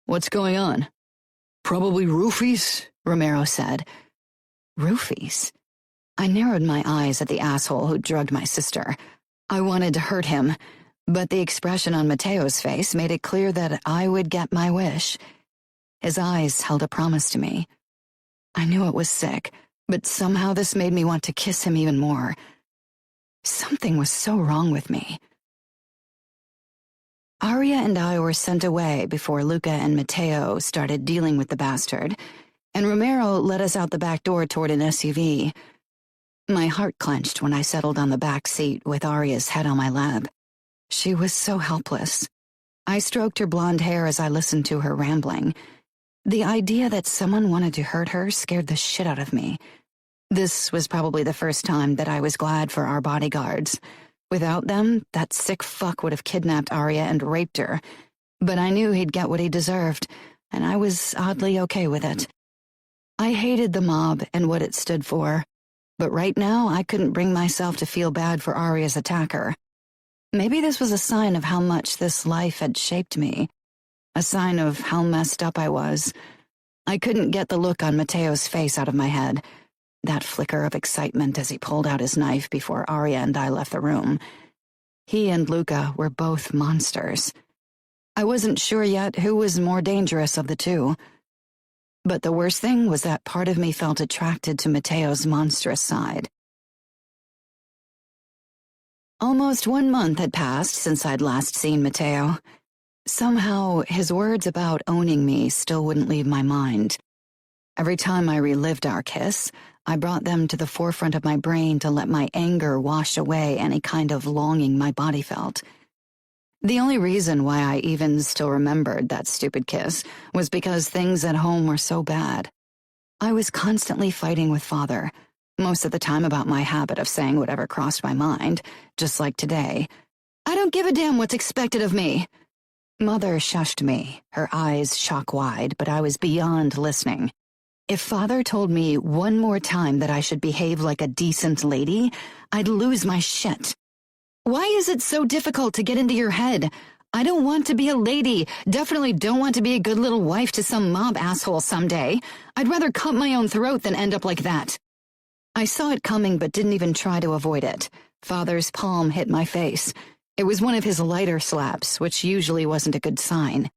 "What's going on?" "Probably roofies," Romero said. Roofies? I narrowed my eyes at the asshole who drugged my sister. I wanted to hurt him, but the expression on Matteo's face made it clear that I would get my wish. His eyes held a promise to me. I knew it was sick, but somehow this made me want to kiss him even more. Something was so wrong with me. Aria and I were sent away before Luca and Matteo started dealing with the bastard, and Romero led us out the back door toward an SUV. My heart clenched when I settled on the back seat with Aria's head on my lap. She was so helpless. I stroked her blonde hair as I listened to her rambling. The idea that someone wanted to hurt her scared the shit out of me. This was probably the first time that I was glad for our bodyguards. Without them, that sick fuck would have kidnapped Arya and raped her. But I knew he'd get what he deserved, and I was oddly okay with it. I hated the mob and what it stood for, but right now I couldn't bring myself to feel bad for Arya's attacker. Maybe this was a sign of how much this life had shaped me, a sign of how messed up I was. I couldn't get the look on Matteo's face out of my head, that flicker of excitement as he pulled out his knife before Arya and I left the room. He and Luca were both monsters. I wasn't sure yet who was more dangerous of the two. But the worst thing was that part of me felt attracted to Matteo's monstrous side. Almost 1 month had passed since I'd last seen Matteo. Somehow, his words about owning me still wouldn't leave my mind. Every time I relived our kiss, I brought them to the forefront of my brain to let my anger wash away any kind of longing my body felt. The only reason why I even still remembered that stupid kiss was because things at home were so bad. I was constantly fighting with Father, most of the time about my habit of saying whatever crossed my mind, just like today. "I don't give a damn what's expected of me." Mother shushed me, her eyes shock-wide, but I was beyond listening. If Father told me one more time that I should behave like a decent lady, I'd lose my shit. Why is it so difficult to get into your head? I don't want to be a lady, definitely don't want to be a good little wife to some mob asshole someday. I'd rather cut my own throat than end up like that. I saw it coming but didn't even try to avoid it. Father's palm hit my face. It was one of his lighter slaps, which usually wasn't a good sign.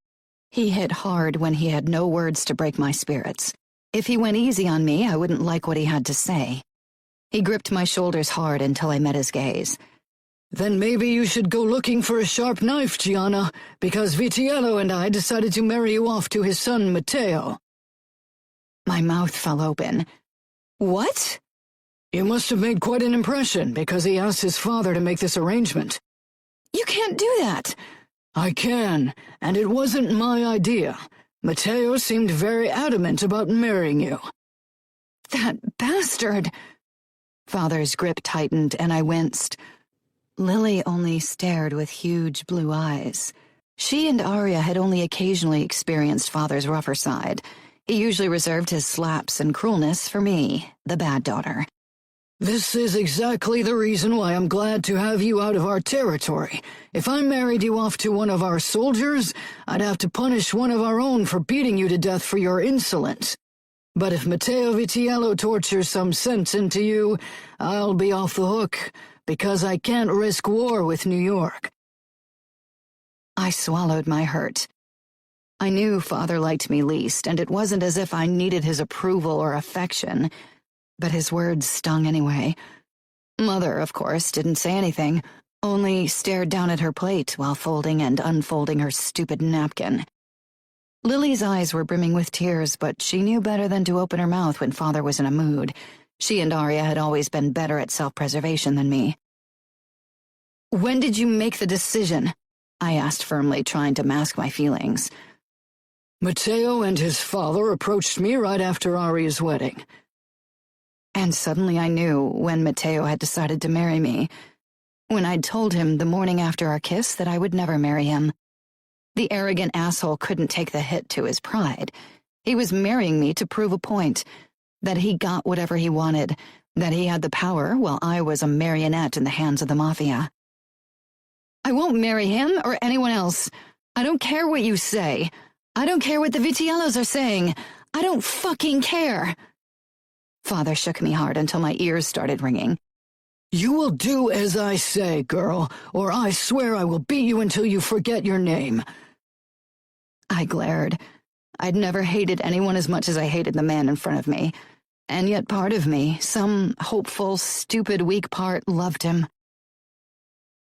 He hit hard when he had no words to break my spirits. If he went easy on me, I wouldn't like what he had to say. He gripped my shoulders hard until I met his gaze. "Then maybe you should go looking for a sharp knife, Gianna, because Vitiello and I decided to marry you off to his son, Matteo." My mouth fell open. "What?" "You must have made quite an impression, because he asked his father to make this arrangement." "You can't do that." "I can, and it wasn't my idea. Matteo seemed very adamant about marrying you." "That bastard." Father's grip tightened and I winced. Lily only stared with huge blue eyes. She and Arya had only occasionally experienced Father's rougher side. He usually reserved his slaps and cruelness for me, the bad daughter. "This is exactly the reason why I'm glad to have you out of our territory. If I married you off to one of our soldiers, I'd have to punish one of our own for beating you to death for your insolence. But if Matteo Vitiello tortures some sense into you, I'll be off the hook, because I can't risk war with New York." I swallowed my hurt. I knew Father liked me least, and it wasn't as if I needed his approval or affection, but his words stung anyway. Mother, of course, didn't say anything, only stared down at her plate while folding and unfolding her stupid napkin. Lily's eyes were brimming with tears, but she knew better than to open her mouth when Father was in a mood. She and Arya had always been better at self-preservation than me. "When did you make the decision?" I asked firmly, trying to mask my feelings. "Matteo and his father approached me right after Arya's wedding." And suddenly I knew when Matteo had decided to marry me. When I'd told him the morning after our kiss that I would never marry him. The arrogant asshole couldn't take the hit to his pride. He was marrying me to prove a point. That he got whatever he wanted. That he had the power while I was a marionette in the hands of the Mafia. "I won't marry him or anyone else. I don't care what you say. I don't care what the Vitiellos are saying. I don't fucking care." Father shook me hard until my ears started ringing. "You will do as I say, girl, or I swear I will beat you until you forget your name." I glared. I'd never hated anyone as much as I hated the man in front of me. And yet part of me, some hopeful, stupid, weak part, loved him.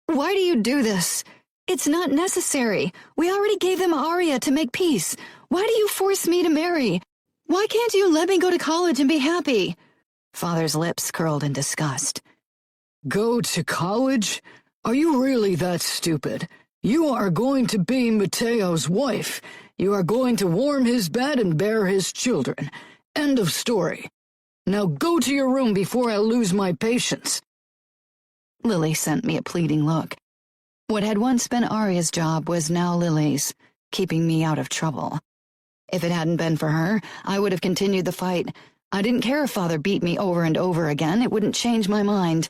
"Why do you do this? It's not necessary. We already gave them Arya to make peace. Why do you force me to marry? Why can't you let me go to college and be happy?" Father's lips curled in disgust. "Go to college? Are you really that stupid? You are going to be Matteo's wife. You are going to warm his bed and bear his children. End of story. Now go to your room before I lose my patience." Lily sent me a pleading look. What had once been Arya's job was now Lily's, keeping me out of trouble. If it hadn't been for her, I would have continued the fight. I didn't care if Father beat me over and over again. It wouldn't change my mind.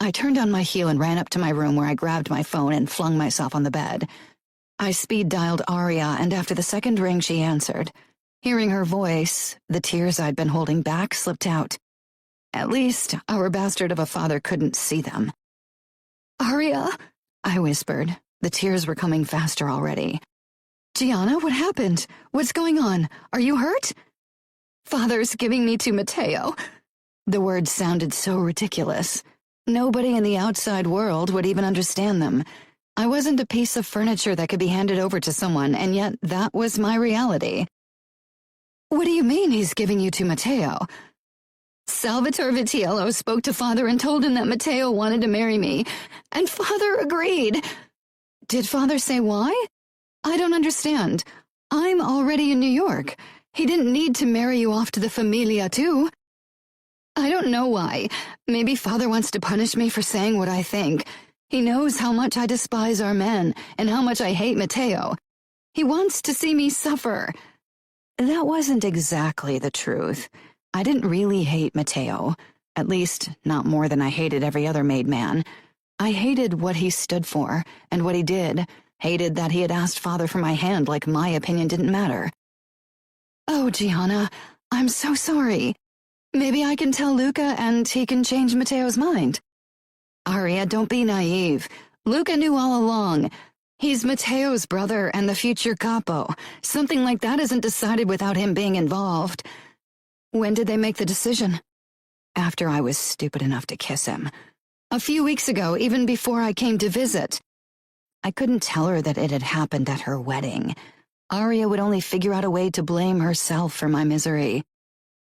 I turned on my heel and ran up to my room where I grabbed my phone and flung myself on the bed. I speed-dialed Arya, and after the second ring she answered. Hearing her voice, the tears I'd been holding back slipped out. At least, our bastard of a father couldn't see them. "Arya," I whispered. The tears were coming faster already. "Gianna, what happened? What's going on? Are you hurt?" "Father's giving me to Matteo." The words sounded so ridiculous. Nobody in the outside world would even understand them. I wasn't a piece of furniture that could be handed over to someone, and yet that was my reality. "What do you mean he's giving you to Matteo?" "Salvatore Vitiello spoke to Father and told him that Matteo wanted to marry me, and Father agreed." "Did Father say why?" "I don't understand. I'm already in New York. He didn't need to marry you off to the Familia, too." "I don't know why. Maybe Father wants to punish me for saying what I think. He knows how much I despise our men and how much I hate Matteo. He wants to see me suffer." That wasn't exactly the truth. I didn't really hate Matteo, at least not more than I hated every other made man. I hated what he stood for and what he did, hated that he had asked Father for my hand like my opinion didn't matter. "Oh, Gianna, I'm so sorry. Maybe I can tell Luca and he can change Matteo's mind." "Arya, don't be naive. Luca knew all along. He's Matteo's brother and the future capo. Something like that isn't decided without him being involved." "When did they make the decision?" "After I was stupid enough to kiss him. A few weeks ago, even before I came to visit." I couldn't tell her that it had happened at her wedding. Arya would only figure out a way to blame herself for my misery.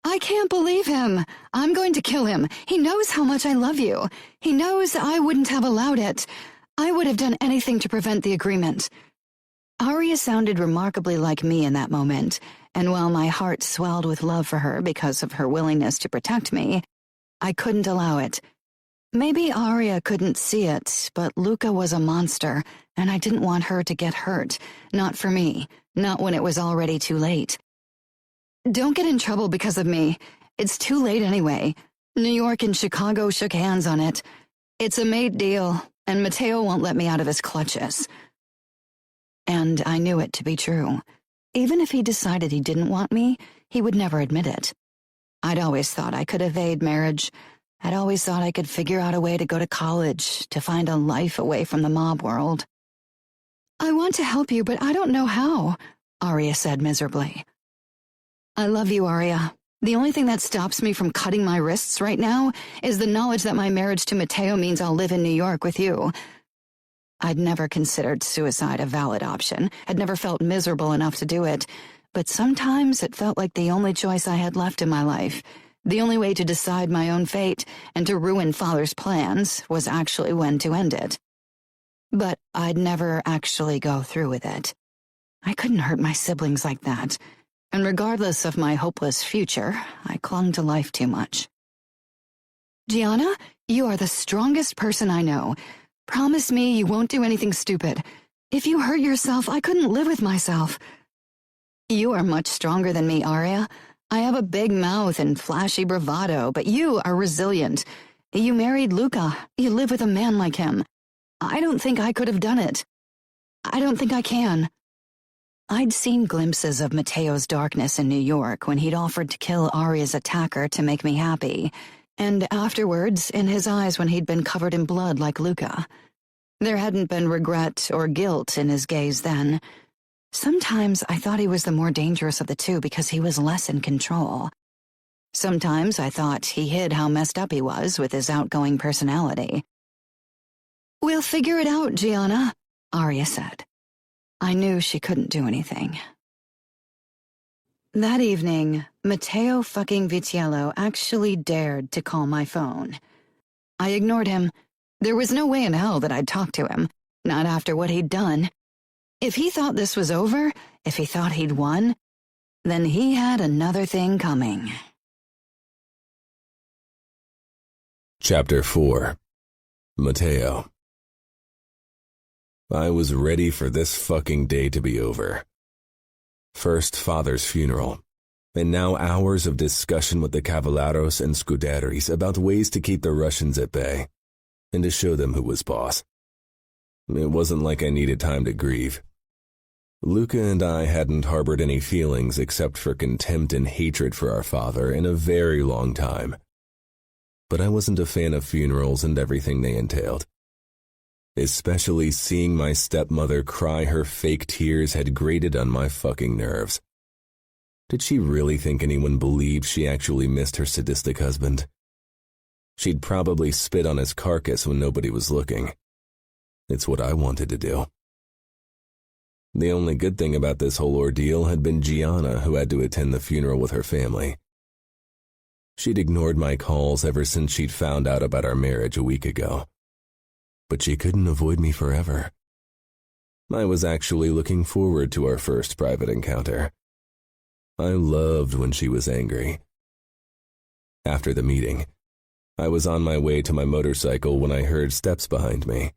"I can't believe him. I'm going to kill him. He knows how much I love you. He knows I wouldn't have allowed it. I would have done anything to prevent the agreement." Arya sounded remarkably like me in that moment, and while my heart swelled with love for her because of her willingness to protect me, I couldn't allow it. Maybe Arya couldn't see it, but Luca was a monster, and I didn't want her to get hurt. Not for me. Not when it was already too late. "Don't get in trouble because of me. It's too late anyway. New York and Chicago shook hands on it. It's a made deal, and Matteo won't let me out of his clutches." And I knew it to be true. Even if he decided he didn't want me, he would never admit it. I'd always thought I could evade marriage. I'd always thought I could figure out a way to go to college, to find a life away from the mob world. "I want to help you, but I don't know how," Arya said miserably. "I love you, Arya. The only thing that stops me from cutting my wrists right now is the knowledge that my marriage to Matteo means I'll live in New York with you." I'd never considered suicide a valid option, had never felt miserable enough to do it, but sometimes it felt like the only choice I had left in my life, the only way to decide my own fate and to ruin Father's plans was actually when to end it. But I'd never actually go through with it. I couldn't hurt my siblings like that, and regardless of my hopeless future, I clung to life too much. "Gianna, you are the strongest person I know. Promise me you won't do anything stupid. If you hurt yourself, I couldn't live with myself." "You are much stronger than me, Arya. I have a big mouth and flashy bravado, but you are resilient. You married Luca. You live with a man like him. I don't think I could have done it. I don't think I can." I'd seen glimpses of Matteo's darkness in New York when he'd offered to kill Arya's attacker to make me happy, and afterwards in his eyes when he'd been covered in blood like Luca. There hadn't been regret or guilt in his gaze then. Sometimes I thought he was the more dangerous of the two because he was less in control. Sometimes I thought he hid how messed up he was with his outgoing personality. "We'll figure it out, Gianna," Arya said. I knew she couldn't do anything. That evening, Matteo fucking Vitiello actually dared to call my phone. I ignored him. There was no way in hell that I'd talk to him, not after what he'd done. If he thought this was over, if he thought he'd won, then he had another thing coming. Chapter 4. Matteo. I was ready for this fucking day to be over. First father's funeral, and now hours of discussion with the Cavalleros and Scuderies about ways to keep the Russians at bay, and to show them who was boss. It wasn't like I needed time to grieve. Luca and I hadn't harbored any feelings except for contempt and hatred for our father in a very long time. But I wasn't a fan of funerals and everything they entailed. Especially seeing my stepmother cry her fake tears had grated on my fucking nerves. Did she really think anyone believed she actually missed her sadistic husband? She'd probably spit on his carcass when nobody was looking. It's what I wanted to do. The only good thing about this whole ordeal had been Gianna, who had to attend the funeral with her family. She'd ignored my calls ever since she'd found out about our marriage a week ago. But she couldn't avoid me forever. I was actually looking forward to our first private encounter. I loved when she was angry. After the meeting, I was on my way to my motorcycle when I heard steps behind me.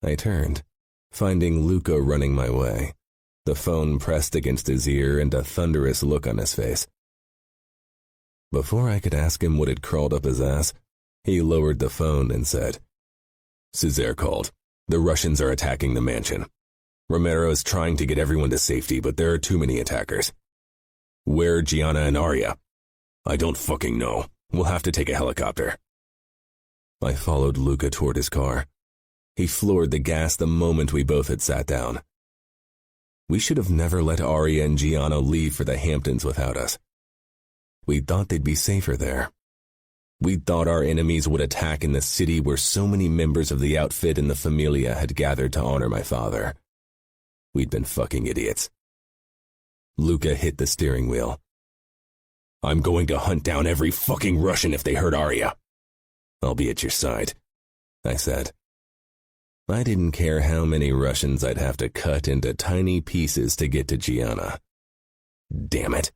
I turned, finding Luca running my way, the phone pressed against his ear and a thunderous look on his face. Before I could ask him what had crawled up his ass, he lowered the phone and said, "Cesare called. The Russians are attacking the mansion. Romero is trying to get everyone to safety, but there are too many attackers. Where are Gianna and Arya? I don't fucking know. We'll have to take a helicopter." I followed Luca toward his car. He floored the gas the moment we both had sat down. We should have never let Arya and Gianna leave for the Hamptons without us. We thought they'd be safer there. We thought our enemies would attack in the city where so many members of the outfit and the Familia had gathered to honor my father. We'd been fucking idiots. Luca hit the steering wheel. "I'm going to hunt down every fucking Russian if they hurt Arya. I'll be at your side," I said. I didn't care how many Russians I'd have to cut into tiny pieces to get to Gianna. Damn it.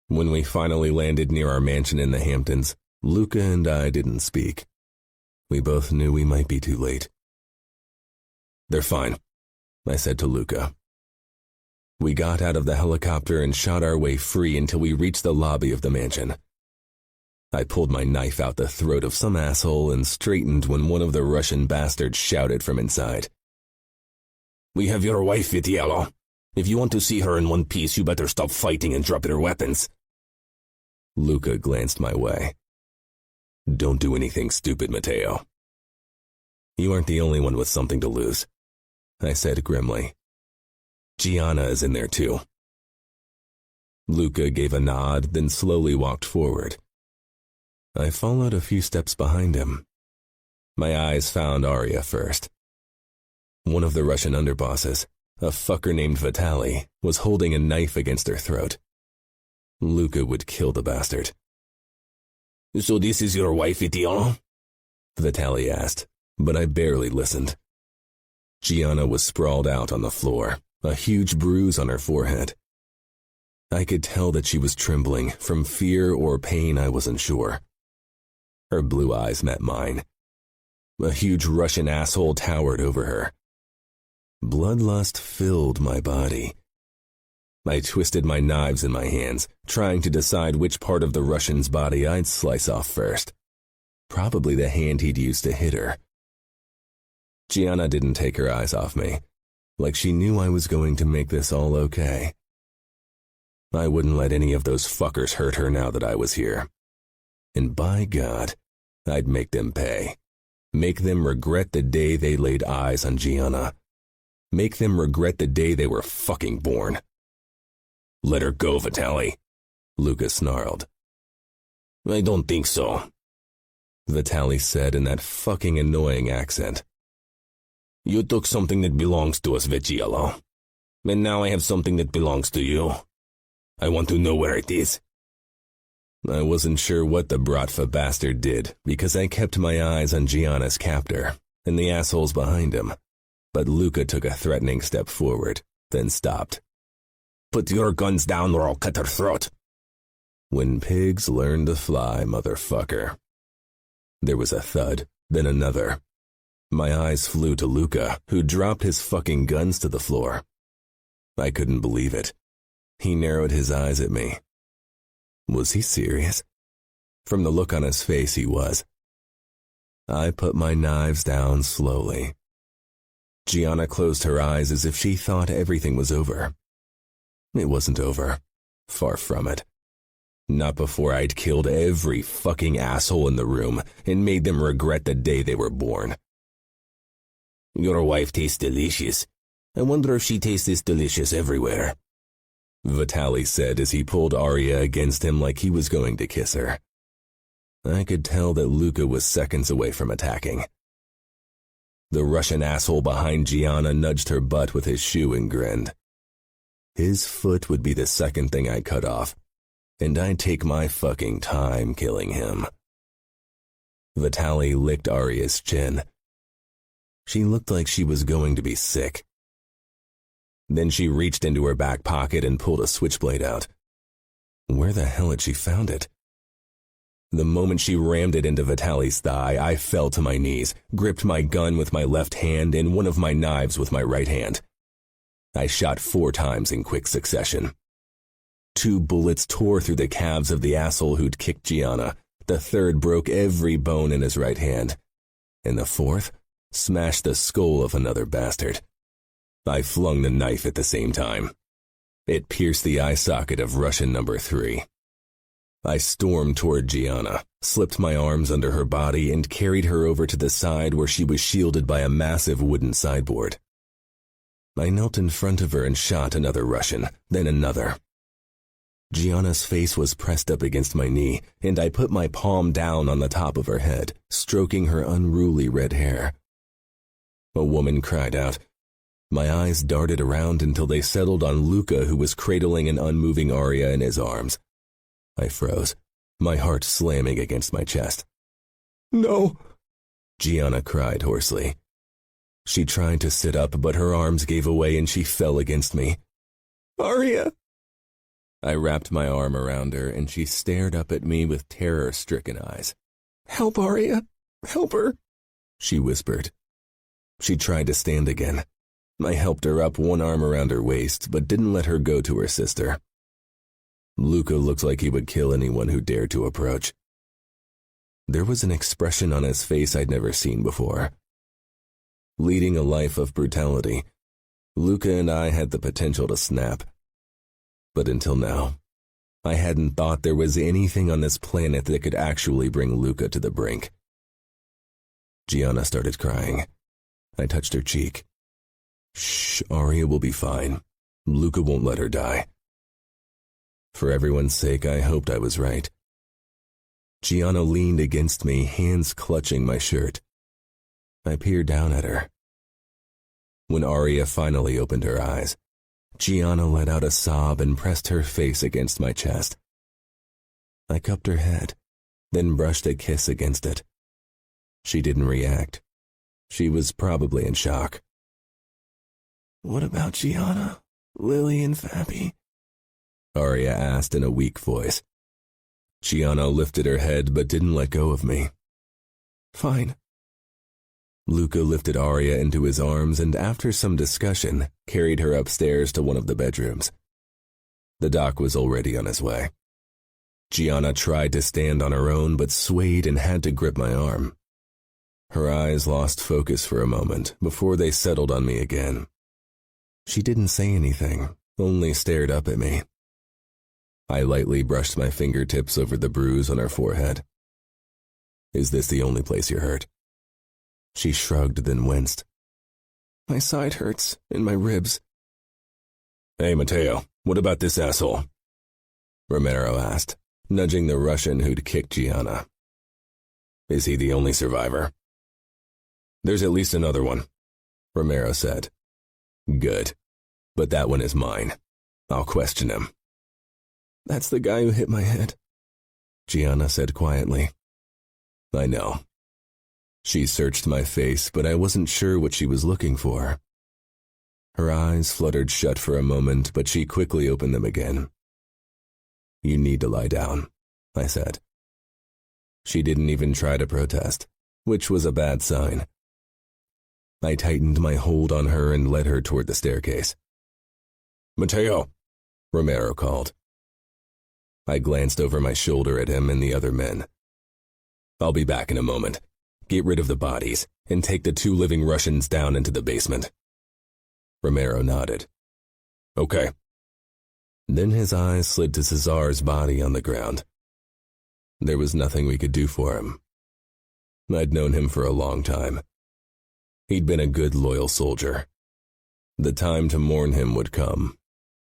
When we finally landed near our mansion in the Hamptons, Luca and I didn't speak. We both knew we might be too late. "They're fine," I said to Luca. We got out of the helicopter and shot our way free until we reached the lobby of the mansion. I pulled my knife out the throat of some asshole and straightened when one of the Russian bastards shouted from inside. "We have your wife, Vitiello. If you want to see her in one piece, you better stop fighting and drop your weapons." Luca glanced my way. "Don't do anything stupid, Matteo." "You aren't the only one with something to lose," I said grimly. "Gianna is in there too." Luca gave a nod, then slowly walked forward. I followed a few steps behind him. My eyes found Arya first. One of the Russian underbosses, a fucker named Vitali, was holding a knife against her throat. Luca would kill the bastard. "So this is your wife, Vitiello?" Vitali asked, but I barely listened. Gianna was sprawled out on the floor, a huge bruise on her forehead. I could tell that she was trembling, from fear or pain, I wasn't sure. Her blue eyes met mine. A huge Russian asshole towered over her. Bloodlust filled my body. I twisted my knives in my hands, trying to decide which part of the Russian's body I'd slice off first. Probably the hand he'd used to hit her. Gianna didn't take her eyes off me, like she knew I was going to make this all okay. I wouldn't let any of those fuckers hurt her now that I was here. And by God, I'd make them pay. Make them regret the day they laid eyes on Gianna. Make them regret the day they were fucking born. "Let her go, Vitali," Luca snarled. "I don't think so," Vitali said in that fucking annoying accent. "You took something that belongs to us, Vitiello. And now I have something that belongs to you. I want to know where it is." I wasn't sure what the Bratva bastard did because I kept my eyes on Gianna's captor and the assholes behind him, but Luca took a threatening step forward, then stopped. "Put your guns down or I'll cut her throat." When pigs learn to fly, motherfucker. There was a thud, then another. My eyes flew to Luca, who dropped his fucking guns to the floor. I couldn't believe it. He narrowed his eyes at me. Was he serious? From the look on his face, he was. I put my knives down slowly. Gianna closed her eyes as if she thought everything was over. It wasn't over. Far from it. Not before I'd killed every fucking asshole in the room and made them regret the day they were born. Your wife tastes delicious. I wonder if she tastes this delicious everywhere, Vitaly said as he pulled Arya against him like he was going to kiss her. I could tell that Luca was seconds away from attacking. The Russian asshole behind Gianna nudged her butt with his shoe and grinned. His foot would be the second thing I cut off, and I'd take my fucking time killing him. Vitaly licked Arya's chin. She looked like she was going to be sick. Then she reached into her back pocket and pulled a switchblade out. Where the hell had she found it? The moment she rammed it into Vitaly's thigh, I fell to my knees, gripped my gun with my left hand and one of my knives with my right hand. I shot 4 times in quick succession. 2 bullets tore through the calves of the asshole who'd kicked Gianna. The third broke every bone in his right hand. And the fourth smashed the skull of another bastard. I flung the knife at the same time. It pierced the eye socket of Russian number 3. I stormed toward Gianna, slipped my arms under her body, and carried her over to the side where she was shielded by a massive wooden sideboard. I knelt in front of her and shot another Russian, then another. Gianna's face was pressed up against my knee, and I put my palm down on the top of her head, stroking her unruly red hair. A woman cried out. My eyes darted around until they settled on Luca, who was cradling an unmoving Arya in his arms. I froze, my heart slamming against my chest. No, Gianna cried hoarsely. She tried to sit up, but her arms gave away and she fell against me. Arya! I wrapped my arm around her and she stared up at me with terror-stricken eyes. Help, Arya! Help her! She whispered. She tried to stand again. I helped her up, one arm around her waist, but didn't let her go to her sister. Luca looked like he would kill anyone who dared to approach. There was an expression on his face I'd never seen before. Leading a life of brutality, Luca and I had the potential to snap. But until now, I hadn't thought there was anything on this planet that could actually bring Luca to the brink. Gianna started crying. I touched her cheek. Shh, Arya will be fine. Luca won't let her die. For everyone's sake, I hoped I was right. Gianna leaned against me, hands clutching my shirt. I peered down at her. When Arya finally opened her eyes, Gianna let out a sob and pressed her face against my chest. I cupped her head, then brushed a kiss against it. She didn't react. She was probably in shock. What about Gianna, Lily, and Fabi? Arya asked in a weak voice. Gianna lifted her head but didn't let go of me. Fine. Luca lifted Arya into his arms and after some discussion, carried her upstairs to one of the bedrooms. The doc was already on his way. Gianna tried to stand on her own but swayed and had to grip my arm. Her eyes lost focus for a moment before they settled on me again. She didn't say anything, only stared up at me. I lightly brushed my fingertips over the bruise on her forehead. Is this the only place you're hurt? She shrugged, then winced. My side hurts, and my ribs. Hey, Mateo, what about this asshole? Romero asked, nudging the Russian who'd kicked Gianna. Is he the only survivor? There's at least another one, Romero said. Good, but that one is mine. I'll question him. That's the guy who hit my head, Gianna said quietly. I know. She searched my face, but I wasn't sure what she was looking for. Her eyes fluttered shut for a moment, but she quickly opened them again. You need to lie down, I said. She didn't even try to protest, which was a bad sign. I tightened my hold on her and led her toward the staircase. Mateo, Romero called. I glanced over my shoulder at him and the other men. I'll be back in a moment. Get rid of the bodies and take the 2 living Russians down into the basement. Romero nodded. Okay. Then his eyes slid to Cesar's body on the ground. There was nothing we could do for him. I'd known him for a long time. He'd been a good, loyal soldier. The time to mourn him would come,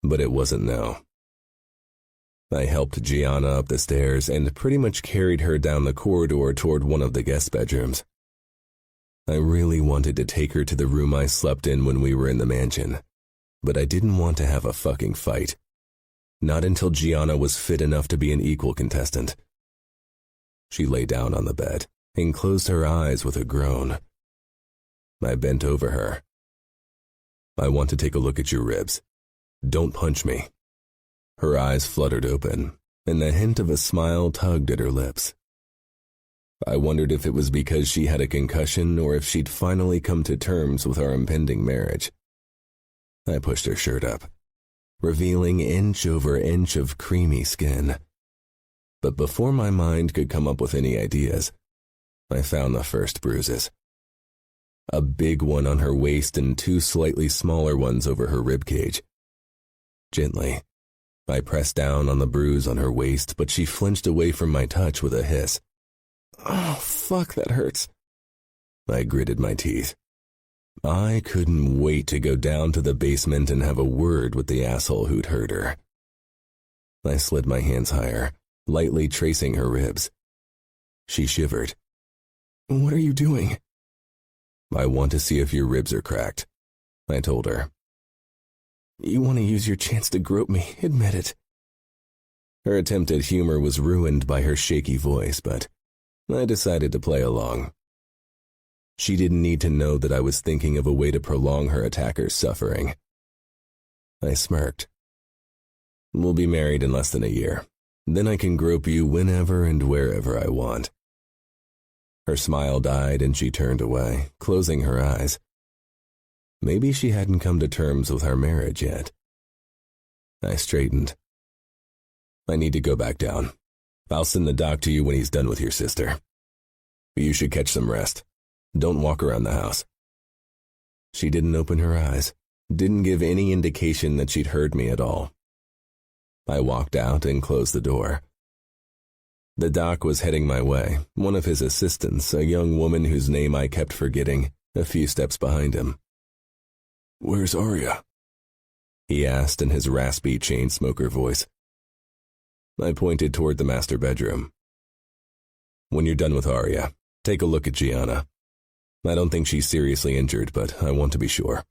but it wasn't now. I helped Gianna up the stairs and pretty much carried her down the corridor toward one of the guest bedrooms. I really wanted to take her to the room I slept in when we were in the mansion, but I didn't want to have a fucking fight. Not until Gianna was fit enough to be an equal contestant. She lay down on the bed and closed her eyes with a groan. I bent over her. I want to take a look at your ribs. Don't punch me. Her eyes fluttered open, and the hint of a smile tugged at her lips. I wondered if it was because she had a concussion or if she'd finally come to terms with our impending marriage. I pushed her shirt up, revealing inch over inch of creamy skin. But before my mind could come up with any ideas, I found the first bruises. A big one on her waist and 2 slightly smaller ones over her ribcage. Gently, I pressed down on the bruise on her waist, but she flinched away from my touch with a hiss. Oh, fuck, that hurts. I gritted my teeth. I couldn't wait to go down to the basement and have a word with the asshole who'd hurt her. I slid my hands higher, lightly tracing her ribs. She shivered. What are you doing? I want to see if your ribs are cracked, I told her. You want to use your chance to grope me, admit it. Her attempt at humor was ruined by her shaky voice, but I decided to play along. She didn't need to know that I was thinking of a way to prolong her attacker's suffering. I smirked. We'll be married in less than a year. Then I can grope you whenever and wherever I want. Her smile died and she turned away, closing her eyes. Maybe she hadn't come to terms with our marriage yet. I straightened. I need to go back down. I'll send the doc to you when he's done with your sister. You should catch some rest. Don't walk around the house. She didn't open her eyes, didn't give any indication that she'd heard me at all. I walked out and closed the door. The doc was heading my way, one of his assistants, a young woman whose name I kept forgetting, a few steps behind him. Where's Arya? He asked in his raspy chain smoker voice. I pointed toward the master bedroom. When you're done with Arya, take a look at Gianna. I don't think she's seriously injured, but I want to be sure.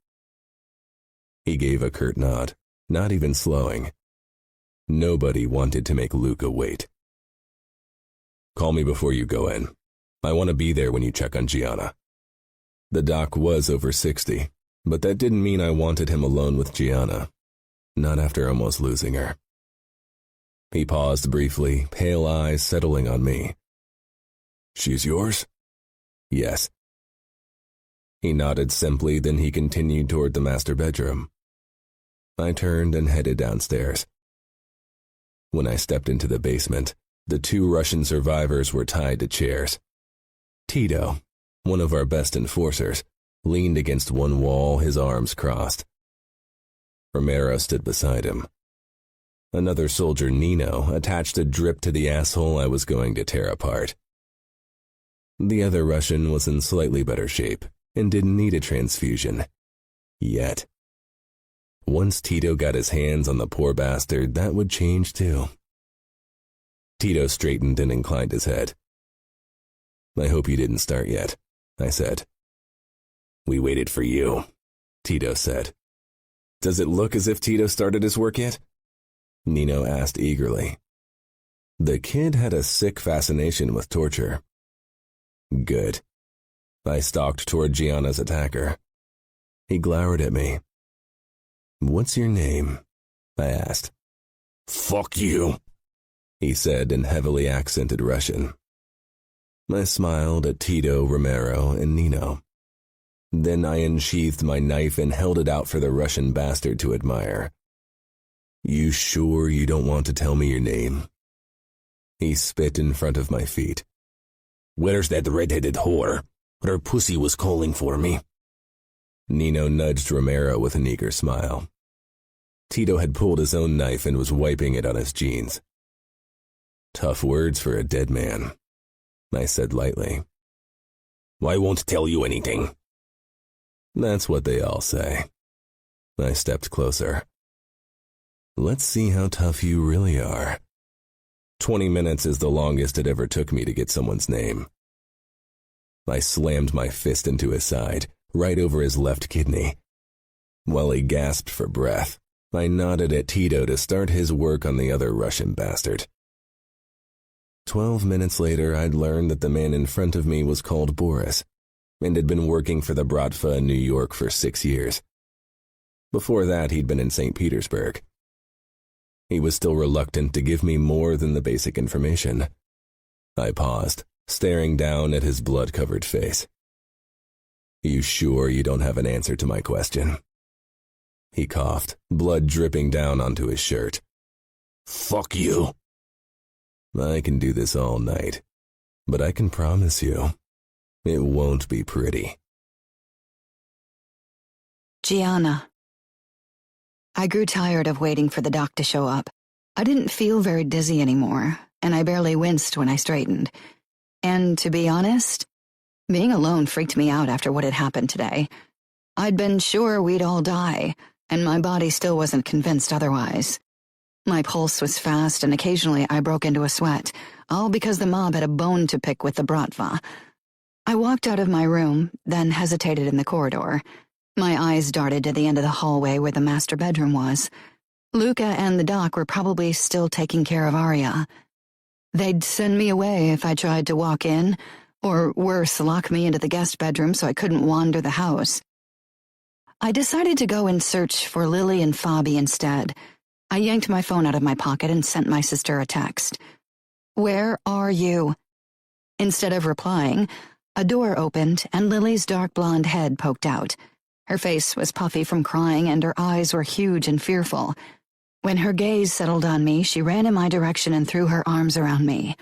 He gave a curt nod, not even slowing. Nobody wanted to make Luca wait. Call me before you go in. I want to be there when you check on Gianna. The doc was over 60, but that didn't mean I wanted him alone with Gianna. Not after almost losing her. He paused briefly, pale eyes settling on me. She's yours? Yes. He nodded simply, then he continued toward the master bedroom. I turned and headed downstairs. When I stepped into the basement, the 2 Russian survivors were tied to chairs. Tito, one of our best enforcers, leaned against one wall, his arms crossed. Romero stood beside him. Another soldier, Nino, attached a drip to the asshole I was going to tear apart. The other Russian was in slightly better shape and didn't need a transfusion. Yet. Once Tito got his hands on the poor bastard, that would change too. Tito straightened and inclined his head. I hope you didn't start yet, I said. We waited for you, Tito said. Does it look as if Tito started his work yet? Nino asked eagerly. The kid had a sick fascination with torture. Good. I stalked toward Gianna's attacker. He glowered at me. What's your name? I asked. Fuck you, he said in heavily accented Russian. I smiled at Tito, Romero, and Nino. Then I unsheathed my knife and held it out for the Russian bastard to admire. You sure you don't want to tell me your name? He spit in front of my feet. Where's that red-headed whore? Her pussy was calling for me. Nino nudged Romero with an eager smile. Tito had pulled his own knife and was wiping it on his jeans. Tough words for a dead man, I said lightly. I won't tell you anything. That's what they all say. I stepped closer. Let's see how tough you really are. 20 minutes is the longest it ever took me to get someone's name. I slammed my fist into his side, right over his left kidney. While he gasped for breath, I nodded at Tito to start his work on the other Russian bastard. 12 minutes later, I'd learned that the man in front of me was called Boris, and had been working for the Bratva in New York for 6 years. Before that, he'd been in St. Petersburg. He was still reluctant to give me more than the basic information. I paused, staring down at his blood-covered face. You sure you don't have an answer to my question? He coughed, blood dripping down onto his shirt. Fuck you. I can do this all night, but I can promise you, it won't be pretty. Gianna. I grew tired of waiting for the doc to show up. I didn't feel very dizzy anymore, and I barely winced when I straightened. And to be honest, being alone freaked me out after what had happened today. I'd been sure we'd all die, and my body still wasn't convinced otherwise. My pulse was fast, and occasionally I broke into a sweat, all because the mob had a bone to pick with the Bratva. I walked out of my room, then hesitated in the corridor. My eyes darted to the end of the hallway where the master bedroom was. Luca and the doc were probably still taking care of Arya. They'd send me away if I tried to walk in, or worse, lock me into the guest bedroom so I couldn't wander the house. I decided to go and search for Lily and Fabi instead. I yanked my phone out of my pocket and sent my sister a text. Where are you? Instead of replying, a door opened and Lily's dark blonde head poked out. Her face was puffy from crying and her eyes were huge and fearful. When her gaze settled on me, she ran in my direction and threw her arms around me.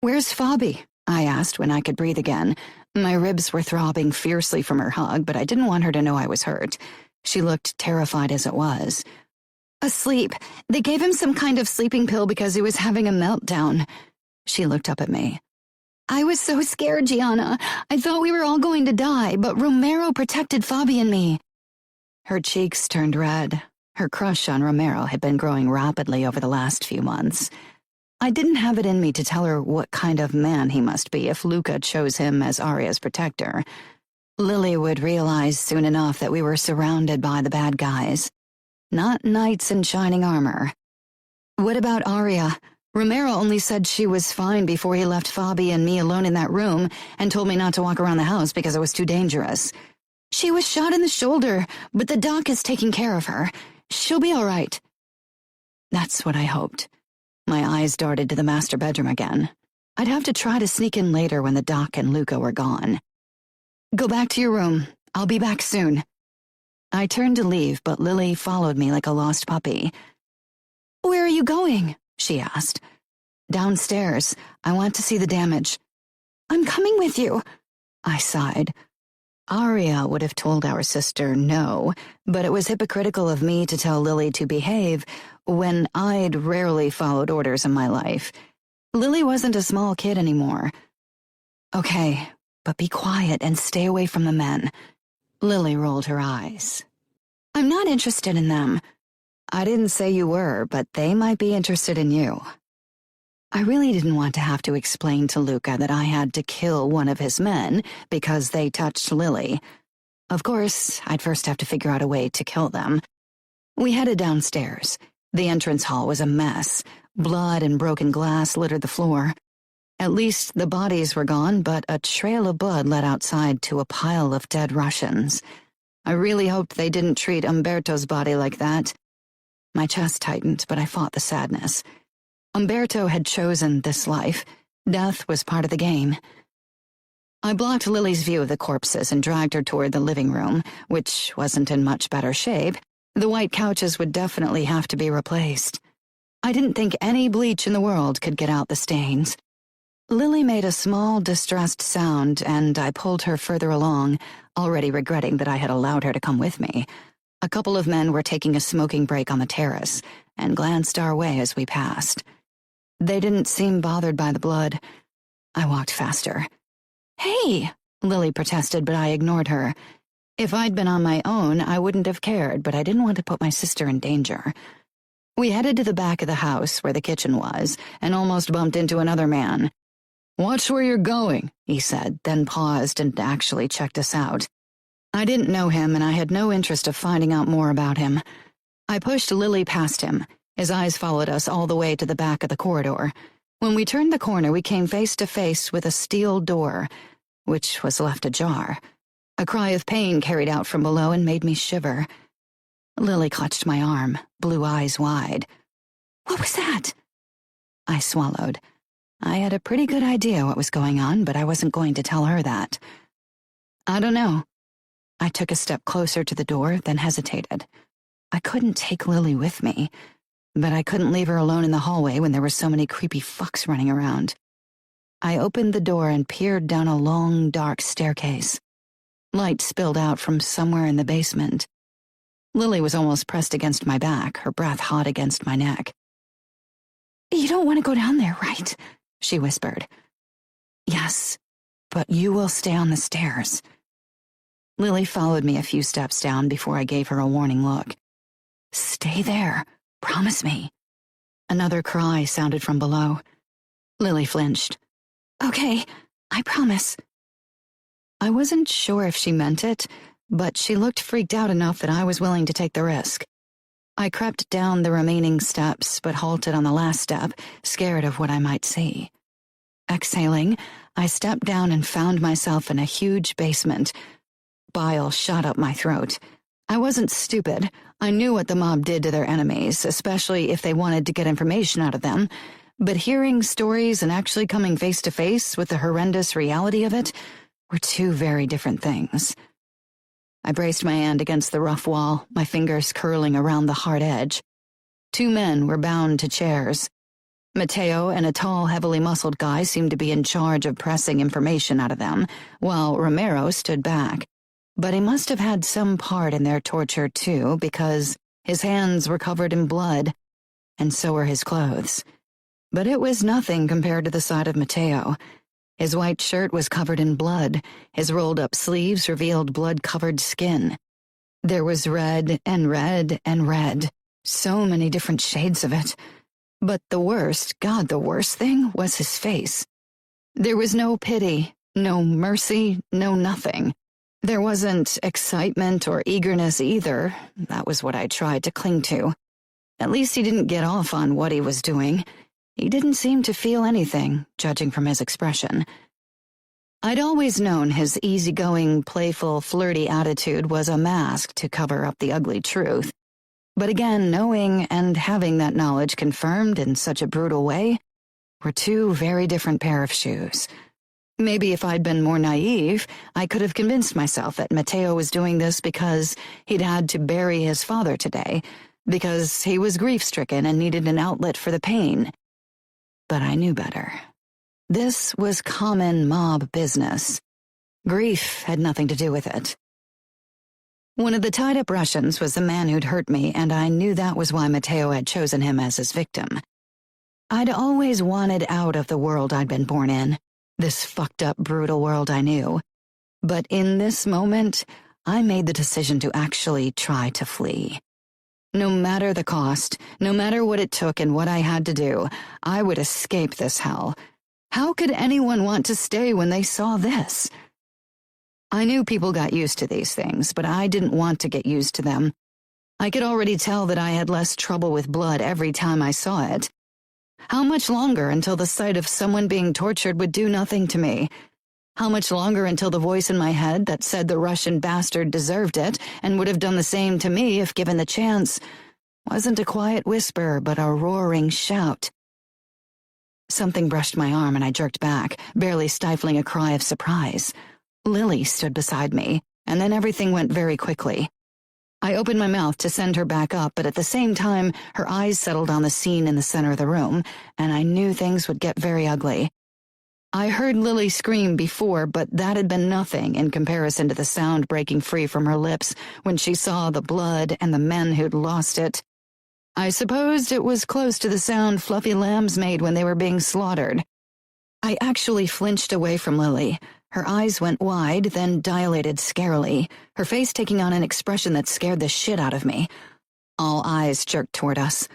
Where's Fabi? I asked when I could breathe again. My ribs were throbbing fiercely from her hug, but I didn't want her to know I was hurt. She looked terrified as it was. Asleep. They gave him some kind of sleeping pill because he was having a meltdown. She looked up at me. I was so scared, Gianna. I thought we were all going to die, but Romero protected Fabi and me. Her cheeks turned red. Her crush on Romero had been growing rapidly over the last few months. I didn't have it in me to tell her what kind of man he must be if Luca chose him as Arya's protector. Lily would realize soon enough that we were surrounded by the bad guys. Not knights in shining armor. What about Arya? Romero only said she was fine before he left Fabi and me alone in that room and told me not to walk around the house because it was too dangerous. She was shot in the shoulder, but the doc is taking care of her. She'll be all right. That's what I hoped. My eyes darted to the master bedroom again. I'd have to try to sneak in later when the doc and Luca were gone. Go back to your room. I'll be back soon. I turned to leave, but Lily followed me like a lost puppy. Where are you going? She asked. Downstairs. I want to see the damage. I'm coming with you. I sighed. Arya would have told our sister no, but it was hypocritical of me to tell Lily to behave when I'd rarely followed orders in my life. Lily wasn't a small kid anymore. Okay, but be quiet and stay away from the men. Lily rolled her eyes. I'm not interested in them. I didn't say you were, but they might be interested in you. I really didn't want to have to explain to Luca that I had to kill one of his men because they touched Lily. Of course, I'd first have to figure out a way to kill them. We headed downstairs. The entrance hall was a mess. Blood and broken glass littered the floor. At least the bodies were gone, but a trail of blood led outside to a pile of dead Russians. I really hoped they didn't treat Umberto's body like that. My chest tightened, but I fought the sadness. Umberto had chosen this life. Death was part of the game. I blocked Lily's view of the corpses and dragged her toward the living room, which wasn't in much better shape. The white couches would definitely have to be replaced. I didn't think any bleach in the world could get out the stains. Lily made a small, distressed sound, and I pulled her further along, already regretting that I had allowed her to come with me. A couple of men were taking a smoking break on the terrace, and glanced our way as we passed. They didn't seem bothered by the blood. I walked faster. "Hey!" Lily protested, but I ignored her. If I'd been on my own, I wouldn't have cared, but I didn't want to put my sister in danger. We headed to the back of the house where the kitchen was, and almost bumped into another man. "Watch where you're going," he said, then paused and actually checked us out. I didn't know him, and I had no interest of finding out more about him. I pushed Lily past him. His eyes followed us all the way to the back of the corridor. When we turned the corner, we came face to face with a steel door, which was left ajar. A cry of pain carried out from below and made me shiver. Lily clutched my arm, blue eyes wide. "What was that?" I swallowed. I had a pretty good idea what was going on, but I wasn't going to tell her that. "I don't know." I took a step closer to the door, then hesitated. I couldn't take Lily with me, but I couldn't leave her alone in the hallway when there were so many creepy fucks running around. I opened the door and peered down a long, dark staircase. Light spilled out from somewhere in the basement. Lily was almost pressed against my back, her breath hot against my neck. "You don't want to go down there, right?" she whispered. "Yes, but you will stay on the stairs." Lily followed me a few steps down before I gave her a warning look. "Stay there. Promise me." Another cry sounded from below. Lily flinched. "Okay, I promise." I wasn't sure if she meant it, but she looked freaked out enough that I was willing to take the risk. I crept down the remaining steps, but halted on the last step, scared of what I might see. Exhaling, I stepped down and found myself in a huge basement. Bile shot up my throat. I wasn't stupid. I knew what the mob did to their enemies, especially if they wanted to get information out of them. But hearing stories and actually coming face to face with the horrendous reality of it were two very different things. I braced my hand against the rough wall, my fingers curling around the hard edge. Two men were bound to chairs. Mateo and a tall, heavily muscled guy seemed to be in charge of pressing information out of them, while Romero stood back. But he must have had some part in their torture, too, because his hands were covered in blood, and so were his clothes. But it was nothing compared to the sight of Mateo. His white shirt was covered in blood. His rolled-up sleeves revealed blood-covered skin. There was red and red and red, so many different shades of it. But the worst thing was his face. There was no pity, no mercy, no nothing. There wasn't excitement or eagerness either. That was what I tried to cling to. At least he didn't get off on what he was doing. He didn't seem to feel anything, judging from his expression. I'd always known his easygoing, playful, flirty attitude was a mask to cover up the ugly truth. But again, knowing and having that knowledge confirmed in such a brutal way were two very different pair of shoes. Maybe if I'd been more naive, I could have convinced myself that Mateo was doing this because he'd had to bury his father today, because he was grief-stricken and needed an outlet for the pain. But I knew better. This was common mob business. Grief had nothing to do with it. One of the tied-up Russians was the man who'd hurt me, and I knew that was why Mateo had chosen him as his victim. I'd always wanted out of the world I'd been born in, this fucked-up, brutal world I knew. But in this moment, I made the decision to actually try to flee. No matter the cost, no matter what it took and what I had to do, I would escape this hell. How could anyone want to stay when they saw this? I knew people got used to these things, but I didn't want to get used to them. I could already tell that I had less trouble with blood every time I saw it. How much longer until the sight of someone being tortured would do nothing to me? How much longer until the voice in my head that said the Russian bastard deserved it and would have done the same to me if given the chance wasn't a quiet whisper but a roaring shout? Something brushed my arm and I jerked back, barely stifling a cry of surprise. Lily stood beside me, and then everything went very quickly. I opened my mouth to send her back up, but at the same time, her eyes settled on the scene in the center of the room, and I knew things would get very ugly. I heard Lily scream before, but that had been nothing in comparison to the sound breaking free from her lips when she saw the blood and the men who'd lost it. I supposed it was close to the sound fluffy lambs made when they were being slaughtered. I actually flinched away from Lily. Her eyes went wide, then dilated scarily, her face taking on an expression that scared the shit out of me. All eyes jerked toward us.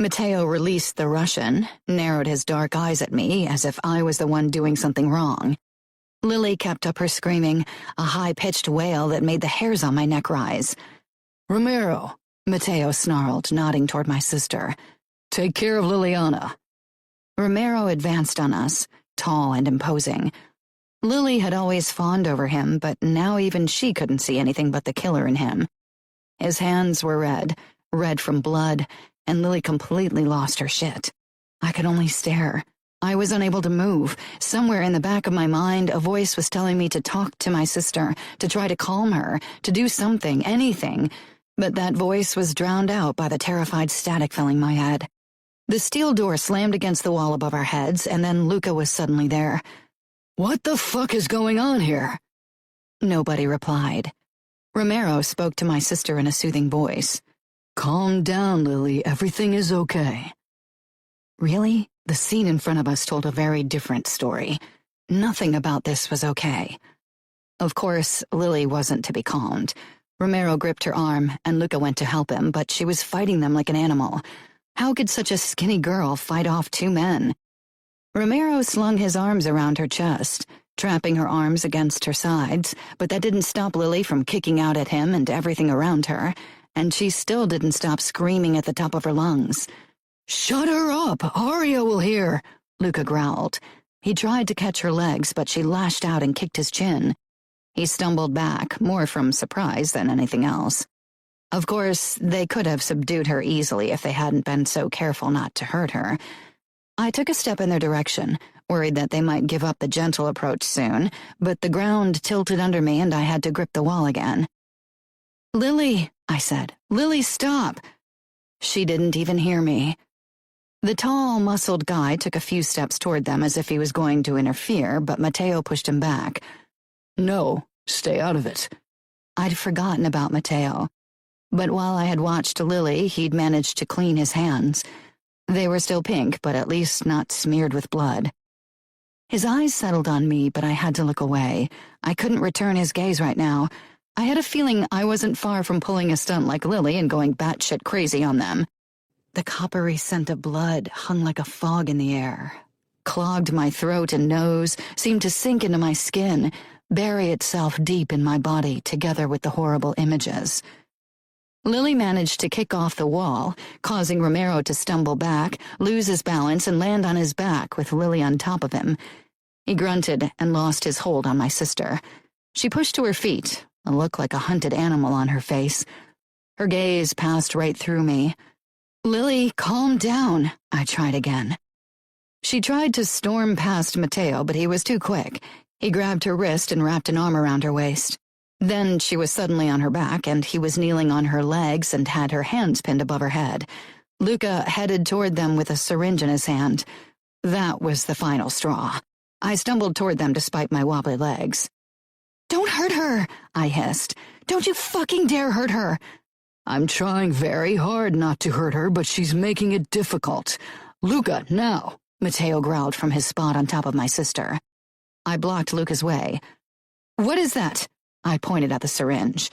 Mateo released the Russian, narrowed his dark eyes at me as if I was the one doing something wrong. Lily kept up her screaming, a high-pitched wail that made the hairs on my neck rise. "Romero," Mateo snarled, nodding toward my sister. "Take care of Liliana." Romero advanced on us, tall and imposing. Lily had always fawned over him, but now even she couldn't see anything but the killer in him. His hands were red from blood, and Lily completely lost her shit. I could only stare. I was unable to move. Somewhere in the back of my mind, a voice was telling me to talk to my sister, to try to calm her, to do something, anything. But that voice was drowned out by the terrified static filling my head. The steel door slammed against the wall above our heads, and then Luca was suddenly there. "What the fuck is going on here?" Nobody replied. Romero spoke to my sister in a soothing voice. "Calm down, Lily. Everything is okay." Really? The scene in front of us told a very different story. Nothing about this was okay. Of course, Lily wasn't to be calmed. Romero gripped her arm, and Luca went to help him, but she was fighting them like an animal. How could such a skinny girl fight off two men? Romero slung his arms around her chest, trapping her arms against her sides, but that didn't stop Lily from kicking out at him and everything around her, and she still didn't stop screaming at the top of her lungs. "Shut her up! Aria will hear!" Luca growled. He tried to catch her legs, but she lashed out and kicked his chin. He stumbled back, more from surprise than anything else. Of course, they could have subdued her easily if they hadn't been so careful not to hurt her. I took a step in their direction, worried that they might give up the gentle approach soon, but the ground tilted under me and I had to grip the wall again. "Lily," I said. "Lily, stop." She didn't even hear me. The tall, muscled guy took a few steps toward them as if he was going to interfere, but Mateo pushed him back. "No, stay out of it." I'd forgotten about Mateo. But while I had watched Lily, he'd managed to clean his hands. They were still pink, but at least not smeared with blood. His eyes settled on me, but I had to look away. I couldn't return his gaze right now. I had a feeling I wasn't far from pulling a stunt like Lily and going batshit crazy on them. The coppery scent of blood hung like a fog in the air, clogged my throat and nose, seemed to sink into my skin, bury itself deep in my body together with the horrible images. Lily managed to kick off the wall, causing Romero to stumble back, lose his balance, and land on his back with Lily on top of him. He grunted and lost his hold on my sister. She pushed to her feet, a look like a hunted animal on her face. Her gaze passed right through me. "Lily, calm down," I tried again. She tried to storm past Mateo, but he was too quick. He grabbed her wrist and wrapped an arm around her waist. Then she was suddenly on her back, and he was kneeling on her legs and had her hands pinned above her head. Luca headed toward them with a syringe in his hand. That was the final straw. I stumbled toward them despite my wobbly legs. "Don't hurt her," I hissed. "Don't you fucking dare hurt her." "I'm trying very hard not to hurt her, but she's making it difficult. Luca, now!" Mateo growled from his spot on top of my sister. I blocked Luca's way. "What is that?" I pointed at the syringe.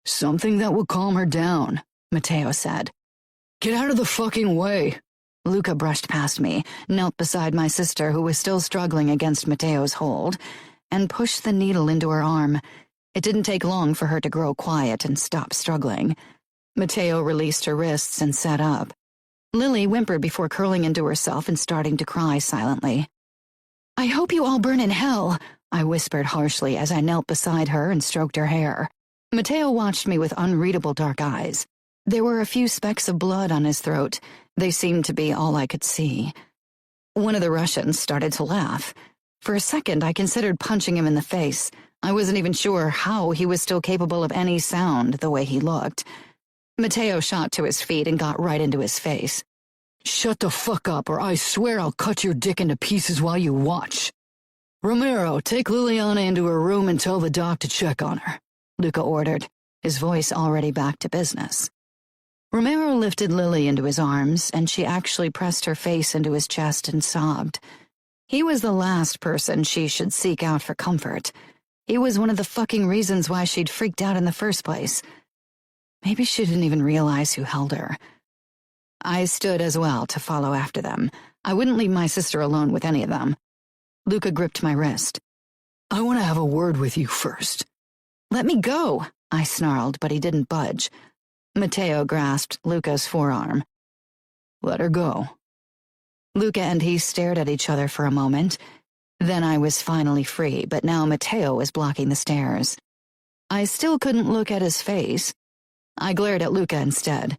"Something that will calm her down," Mateo said. "Get out of the fucking way." Luca brushed past me, knelt beside my sister who was still struggling against Mateo's hold, and pushed the needle into her arm. It didn't take long for her to grow quiet and stop struggling. Mateo released her wrists and sat up. Lily whimpered before curling into herself and starting to cry silently. "I hope you all burn in hell," I whispered harshly as I knelt beside her and stroked her hair. Mateo watched me with unreadable dark eyes. There were a few specks of blood on his throat. They seemed to be all I could see. One of the Russians started to laugh. For a second, I considered punching him in the face. I wasn't even sure how he was still capable of any sound the way he looked. Matteo shot to his feet and got right into his face. Shut the fuck up, or I swear I'll cut your dick into pieces while you watch. Romero, take Liliana into her room and tell the doc to check on her, Luca ordered, his voice already back to business. Romero lifted Lily into his arms, and she actually pressed her face into his chest and sobbed. He was the last person she should seek out for comfort. He was one of the fucking reasons why she'd freaked out in the first place. Maybe she didn't even realize who held her. I stood as well to follow after them. I wouldn't leave my sister alone with any of them. Luca gripped my wrist. I want to have a word with you first. Let me go, I snarled, but he didn't budge. Matteo grasped Luca's forearm. Let her go. Luca and he stared at each other for a moment. Then I was finally free, but now Matteo was blocking the stairs. I still couldn't look at his face. I glared at Luca instead.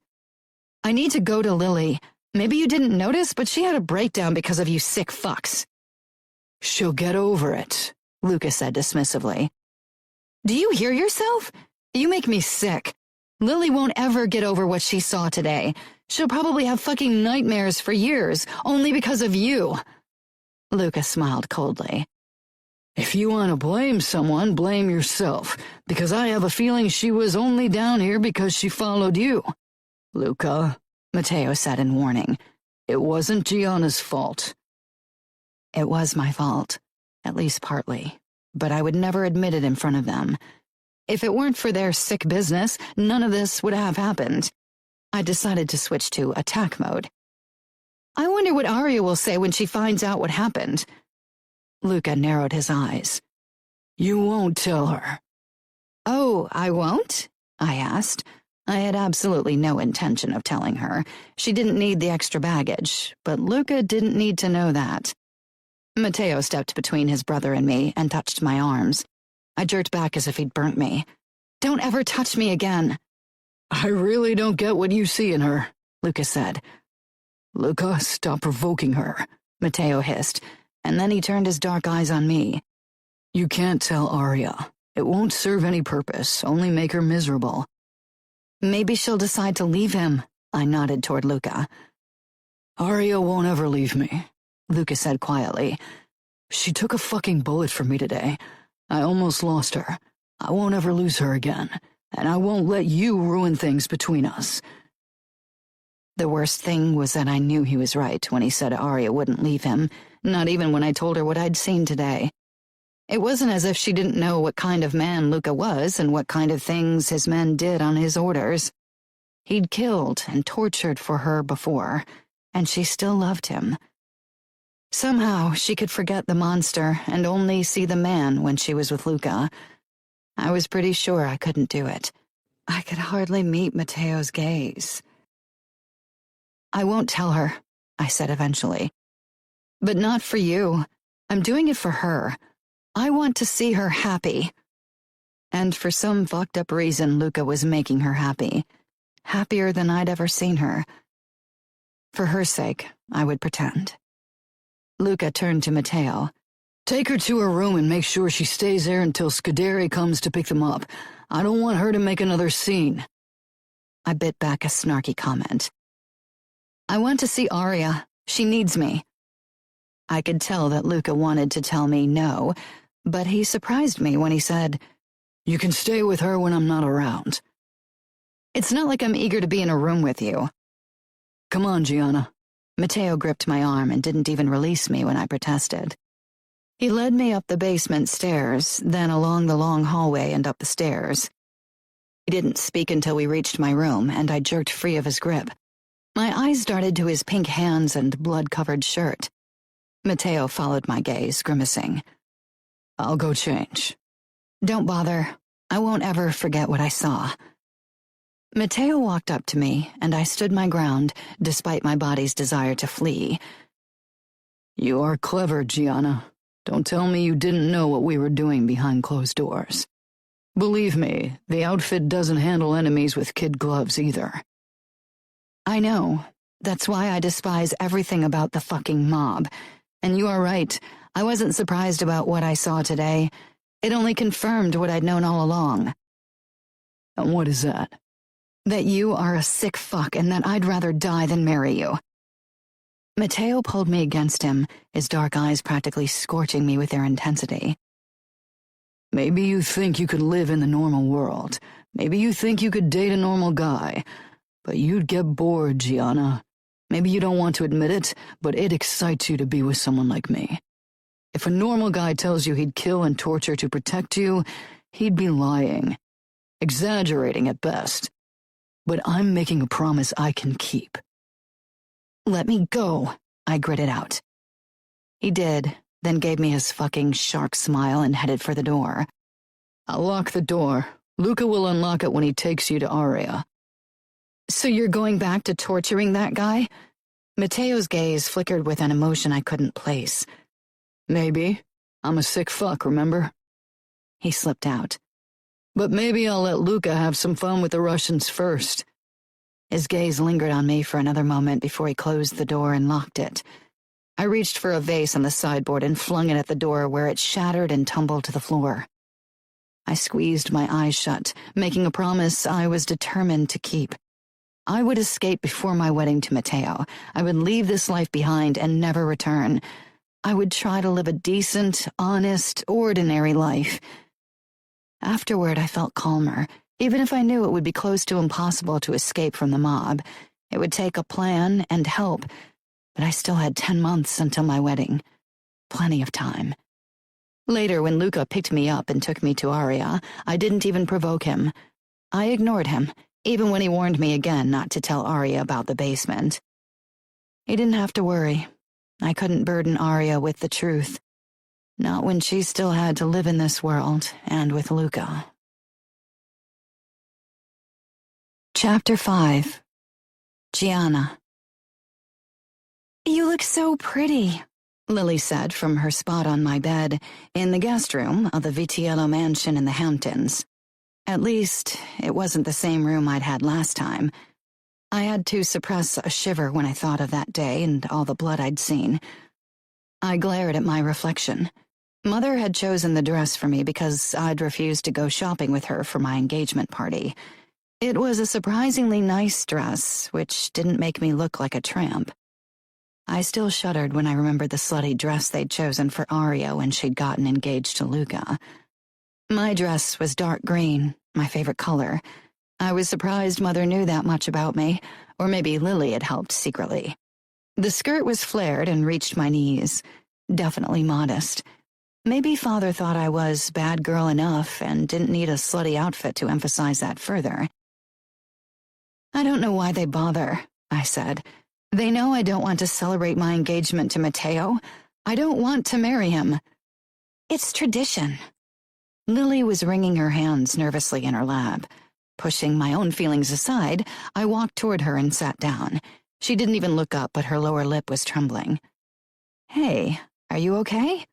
I need to go to Lily. Maybe you didn't notice, but she had a breakdown because of you sick fucks. She'll get over it, Luca said dismissively. Do you hear yourself? You make me sick. Lily won't ever get over what she saw today. She'll probably have fucking nightmares for years, only because of you. Luca smiled coldly. If you want to blame someone, blame yourself, because I have a feeling she was only down here because she followed you. Luca, Matteo said in warning. It wasn't Gianna's fault. It was my fault, at least partly, but I would never admit it in front of them. If it weren't for their sick business, none of this would have happened. I decided to switch to attack mode. I wonder what Arya will say when she finds out what happened. Luca narrowed his eyes. You won't tell her. Oh, I won't? I asked. I had absolutely no intention of telling her. She didn't need the extra baggage, but Luca didn't need to know that. Matteo stepped between his brother and me and touched my arms. I jerked back as if he'd burnt me. Don't ever touch me again. I really don't get what you see in her, Luca said. Luca, stop provoking her, Matteo hissed, and then he turned his dark eyes on me. You can't tell Arya. It won't serve any purpose, only make her miserable. Maybe she'll decide to leave him, I nodded toward Luca. Arya won't ever leave me, Luca said quietly. She took a fucking bullet for me today. I almost lost her. I won't ever lose her again, and I won't let you ruin things between us. The worst thing was that I knew he was right when he said Arya wouldn't leave him, not even when I told her what I'd seen today. It wasn't as if she didn't know what kind of man Luca was and what kind of things his men did on his orders. He'd killed and tortured for her before, and she still loved him. Somehow she could forget the monster and only see the man when she was with Luca. I was pretty sure I couldn't do it. I could hardly meet Matteo's gaze. I won't tell her, I said eventually. But not for you. I'm doing it for her. I want to see her happy. And for some fucked up reason, Luca was making her happy. Happier than I'd ever seen her. For her sake, I would pretend. Luca turned to Matteo. Take her to her room and make sure she stays there until Scuderi comes to pick them up. I don't want her to make another scene. I bit back a snarky comment. I want to see Arya. She needs me. I could tell that Luca wanted to tell me no, but he surprised me when he said, You can stay with her when I'm not around. It's not like I'm eager to be in a room with you. Come on, Gianna. Matteo gripped my arm and didn't even release me when I protested. He led me up the basement stairs, then along the long hallway and up the stairs. He didn't speak until we reached my room, and I jerked free of his grip. My eyes darted to his pink hands and blood-covered shirt. Matteo followed my gaze, grimacing. I'll go change. Don't bother. I won't ever forget what I saw. Matteo walked up to me, and I stood my ground, despite my body's desire to flee. You are clever, Gianna. Don't tell me you didn't know what we were doing behind closed doors. Believe me, the outfit doesn't handle enemies with kid gloves either. I know, That's why I despise everything about the fucking mob. And you are right, I wasn't surprised about what I saw today. It only confirmed what I'd known all along. And what is that? That you are a sick fuck and that I'd rather die than marry you. Mateo pulled me against him, his dark eyes practically scorching me with their intensity. Maybe you think you could live in the normal world. Maybe you think you could date a normal guy. But you'd get bored, Gianna. Maybe you don't want to admit it, but it excites you to be with someone like me. If a normal guy tells you he'd kill and torture to protect you, he'd be lying. Exaggerating at best. But I'm making a promise I can keep. Let me go, I gritted out. He did, then gave me his fucking shark smile and headed for the door. I'll lock the door. Luca will unlock it when he takes you to Aria. So you're going back to torturing that guy? Mateo's gaze flickered with an emotion I couldn't place. Maybe. I'm a sick fuck, remember? He slipped out. But maybe I'll let Luca have some fun with the Russians first. His gaze lingered on me for another moment before he closed the door and locked it. I reached for a vase on the sideboard and flung it at the door where it shattered and tumbled to the floor. I squeezed my eyes shut, making a promise I was determined to keep. I would escape before my wedding to Mateo. I would leave this life behind and never return. I would try to live a decent, honest, ordinary life. Afterward, I felt calmer, even if I knew it would be close to impossible to escape from the mob. It would take a plan and help, but I still had 10 months until my wedding. Plenty of time. Later, when Luca picked me up and took me to Aria, I didn't even provoke him. I ignored him, even when he warned me again not to tell Aria about the basement. He didn't have to worry. I couldn't burden Aria with the truth. Not when she still had to live in this world, and with Luca. Chapter 5. Gianna. You look so pretty, Lily said from her spot on my bed in the guest room of the Vitiello mansion in the Hamptons. At least, it wasn't the same room I'd had last time. I had to suppress a shiver when I thought of that day and all the blood I'd seen. I glared at my reflection. Mother had chosen the dress for me because I'd refused to go shopping with her for my engagement party. It was a surprisingly nice dress, which didn't make me look like a tramp. I still shuddered when I remembered the slutty dress they'd chosen for Aria when she'd gotten engaged to Luca. My dress was dark green, my favorite color. I was surprised Mother knew that much about me, or maybe Lily had helped secretly. The skirt was flared and reached my knees. Definitely modest. Maybe Father thought I was bad girl enough and didn't need a slutty outfit to emphasize that further. I don't know why they bother, I said. They know I don't want to celebrate my engagement to Mateo. I don't want to marry him. It's tradition. Lily was wringing her hands nervously in her lap. Pushing my own feelings aside, I walked toward her and sat down. She didn't even look up, but her lower lip was trembling. Hey, are you okay?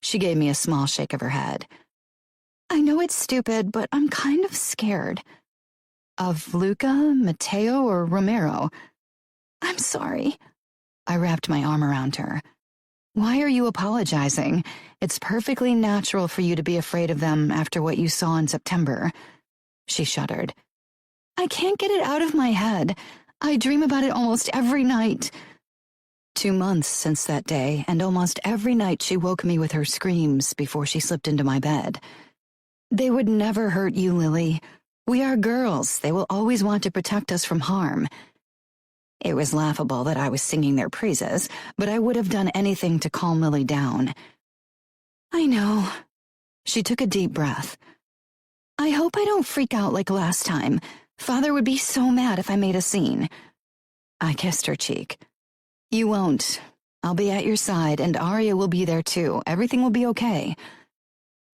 She gave me a small shake of her head. I know it's stupid, but I'm kind of scared. Of Luca, Mateo, or Romero? I'm sorry. I wrapped my arm around her. Why are you apologizing? It's perfectly natural for you to be afraid of them after what you saw in September. She shuddered. I can't get it out of my head. I dream about it almost every night. 2 months since that day, and almost every night she woke me with her screams before she slipped into my bed. They would never hurt you, Lily. We are girls. They will always want to protect us from harm. It was laughable that I was singing their praises, but I would have done anything to calm Lily down. I know. She took a deep breath. I hope I don't freak out like last time. Father would be so mad if I made a scene. I kissed her cheek. You won't. I'll be at your side, and Aria will be there too. Everything will be okay.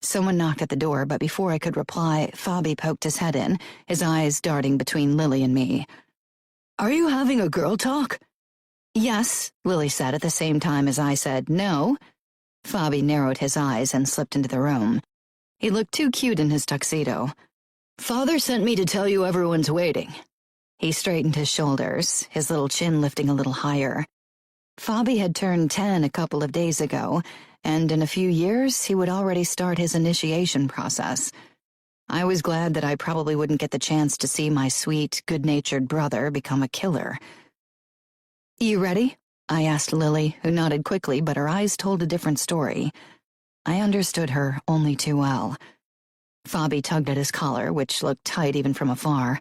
Someone knocked at the door, but before I could reply, Fabi poked his head in, his eyes darting between Lily and me. Are you having a girl talk? Yes, Lily said at the same time as I said no. Fabi narrowed his eyes and slipped into the room. He looked too cute in his tuxedo. Father sent me to tell you everyone's waiting. He straightened his shoulders, his little chin lifting a little higher. Fabi had turned 10 a couple of days ago, and in a few years he would already start his initiation process. I was glad that I probably wouldn't get the chance to see my sweet, good-natured brother become a killer. "You ready?" I asked Lily, who nodded quickly, but her eyes told a different story. I understood her only too well. Fabi tugged at his collar, which looked tight even from afar.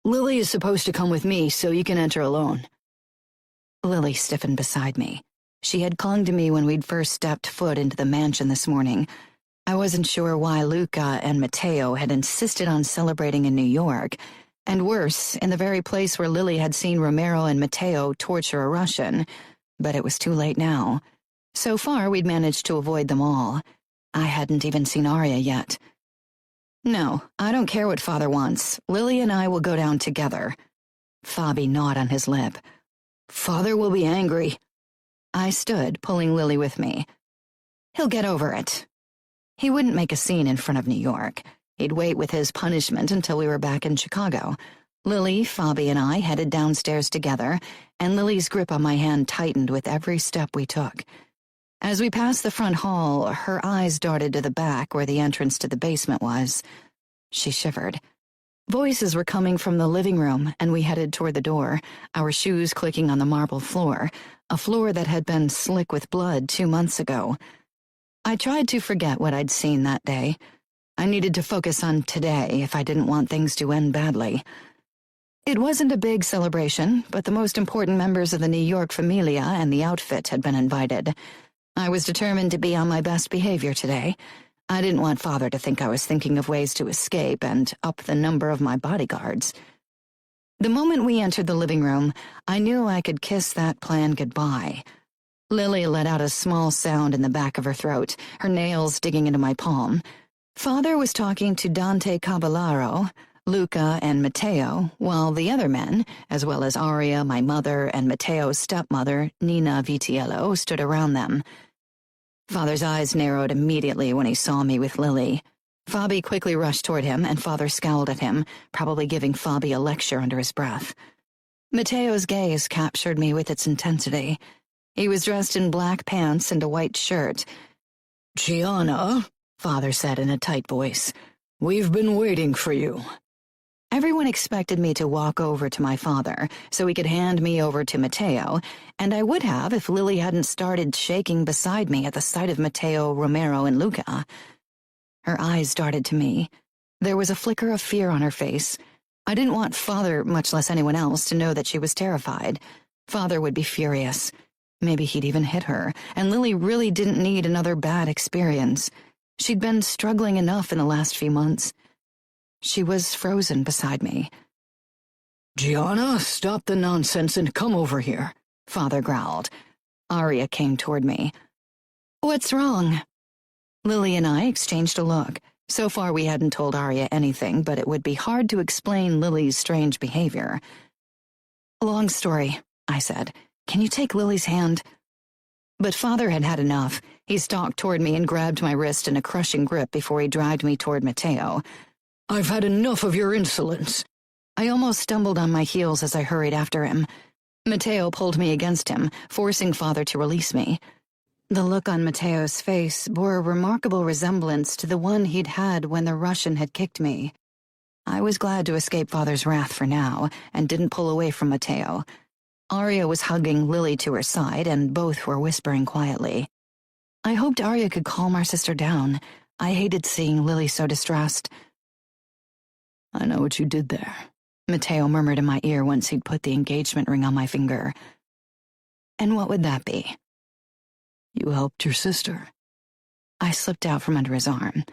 "Lily is supposed to come with me, so you can enter alone." Lily stiffened beside me. She had clung to me when we'd first stepped foot into the mansion this morning. I wasn't sure why Luca and Matteo had insisted on celebrating in New York, and worse, in the very place where Lily had seen Romero and Matteo torture a Russian, but it was too late now. So far, we'd managed to avoid them all. I hadn't even seen Arya yet. "No, I don't care what Father wants. Lily and I will go down together." Fabi gnawed on his lip. "Father will be angry." I stood, pulling Lily with me. "He'll get over it." He wouldn't make a scene in front of New York. He'd wait with his punishment until we were back in Chicago. Lily, Fabi, and I headed downstairs together, and Lily's grip on my hand tightened with every step we took. As we passed the front hall, her eyes darted to the back where the entrance to the basement was. She shivered. Voices were coming from the living room, and we headed toward the door, our shoes clicking on the marble floor, a floor that had been slick with blood 2 months ago. I tried to forget what I'd seen that day. I needed to focus on today if I didn't want things to end badly. It wasn't a big celebration, but the most important members of the New York familia and the outfit had been invited. I was determined to be on my best behavior today. I didn't want Father to think I was thinking of ways to escape and up the number of my bodyguards. The moment we entered the living room, I knew I could kiss that plan goodbye. Lily let out a small sound in the back of her throat, her nails digging into my palm. Father was talking to Dante Caballaro, Luca, and Matteo, while the other men, as well as Arya, my mother, and Matteo's stepmother, Nina Vitiello, stood around them. Father's eyes narrowed immediately when he saw me with Lily. Fabi quickly rushed toward him, and Father scowled at him, probably giving Fabi a lecture under his breath. Matteo's gaze captured me with its intensity. He was dressed in black pants and a white shirt. "Gianna," Father said in a tight voice, "we've been waiting for you." Everyone expected me to walk over to my father so he could hand me over to Matteo, and I would have if Lily hadn't started shaking beside me at the sight of Matteo, Romero, and Luca. Her eyes darted to me. There was a flicker of fear on her face. I didn't want Father, much less anyone else, to know that she was terrified. Father would be furious. Maybe he'd even hit her, and Lily really didn't need another bad experience. She'd been struggling enough in the last few months. She was frozen beside me. "Gianna, stop the nonsense and come over here," Father growled. Arya came toward me. "What's wrong?" Lily and I exchanged a look. So far we hadn't told Arya anything, but it would be hard to explain Lily's strange behavior. "Long story," I said. "Can you take Lily's hand?" But Father had had enough. He stalked toward me and grabbed my wrist in a crushing grip before he dragged me toward Matteo. "I've had enough of your insolence." I almost stumbled on my heels as I hurried after him. Matteo pulled me against him, forcing Father to release me. The look on Matteo's face bore a remarkable resemblance to the one he'd had when the Russian had kicked me. I was glad to escape Father's wrath for now, and didn't pull away from Matteo. Arya was hugging Lily to her side, and both were whispering quietly. I hoped Arya could calm our sister down. I hated seeing Lily so distressed. "I know what you did there," Matteo murmured in my ear once he'd put the engagement ring on my finger. "And what would that be?" "You helped your sister." I slipped out from under his arm.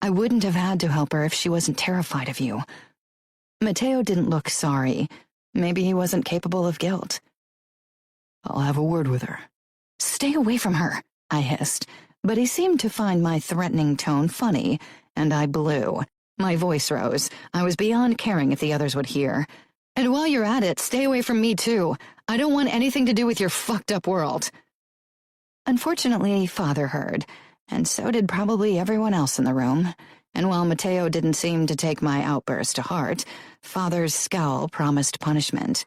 "I wouldn't have had to help her if she wasn't terrified of you." Matteo didn't look sorry. Maybe he wasn't capable of guilt. "I'll have a word with her." "Stay away from her," I hissed, but he seemed to find my threatening tone funny, and I blew. My voice rose. I was beyond caring if the others would hear. "And while you're at it, stay away from me too. I don't want anything to do with your fucked up world." Unfortunately, Father heard, and so did probably everyone else in the room. And while Matteo didn't seem to take my outburst to heart, Father's scowl promised punishment.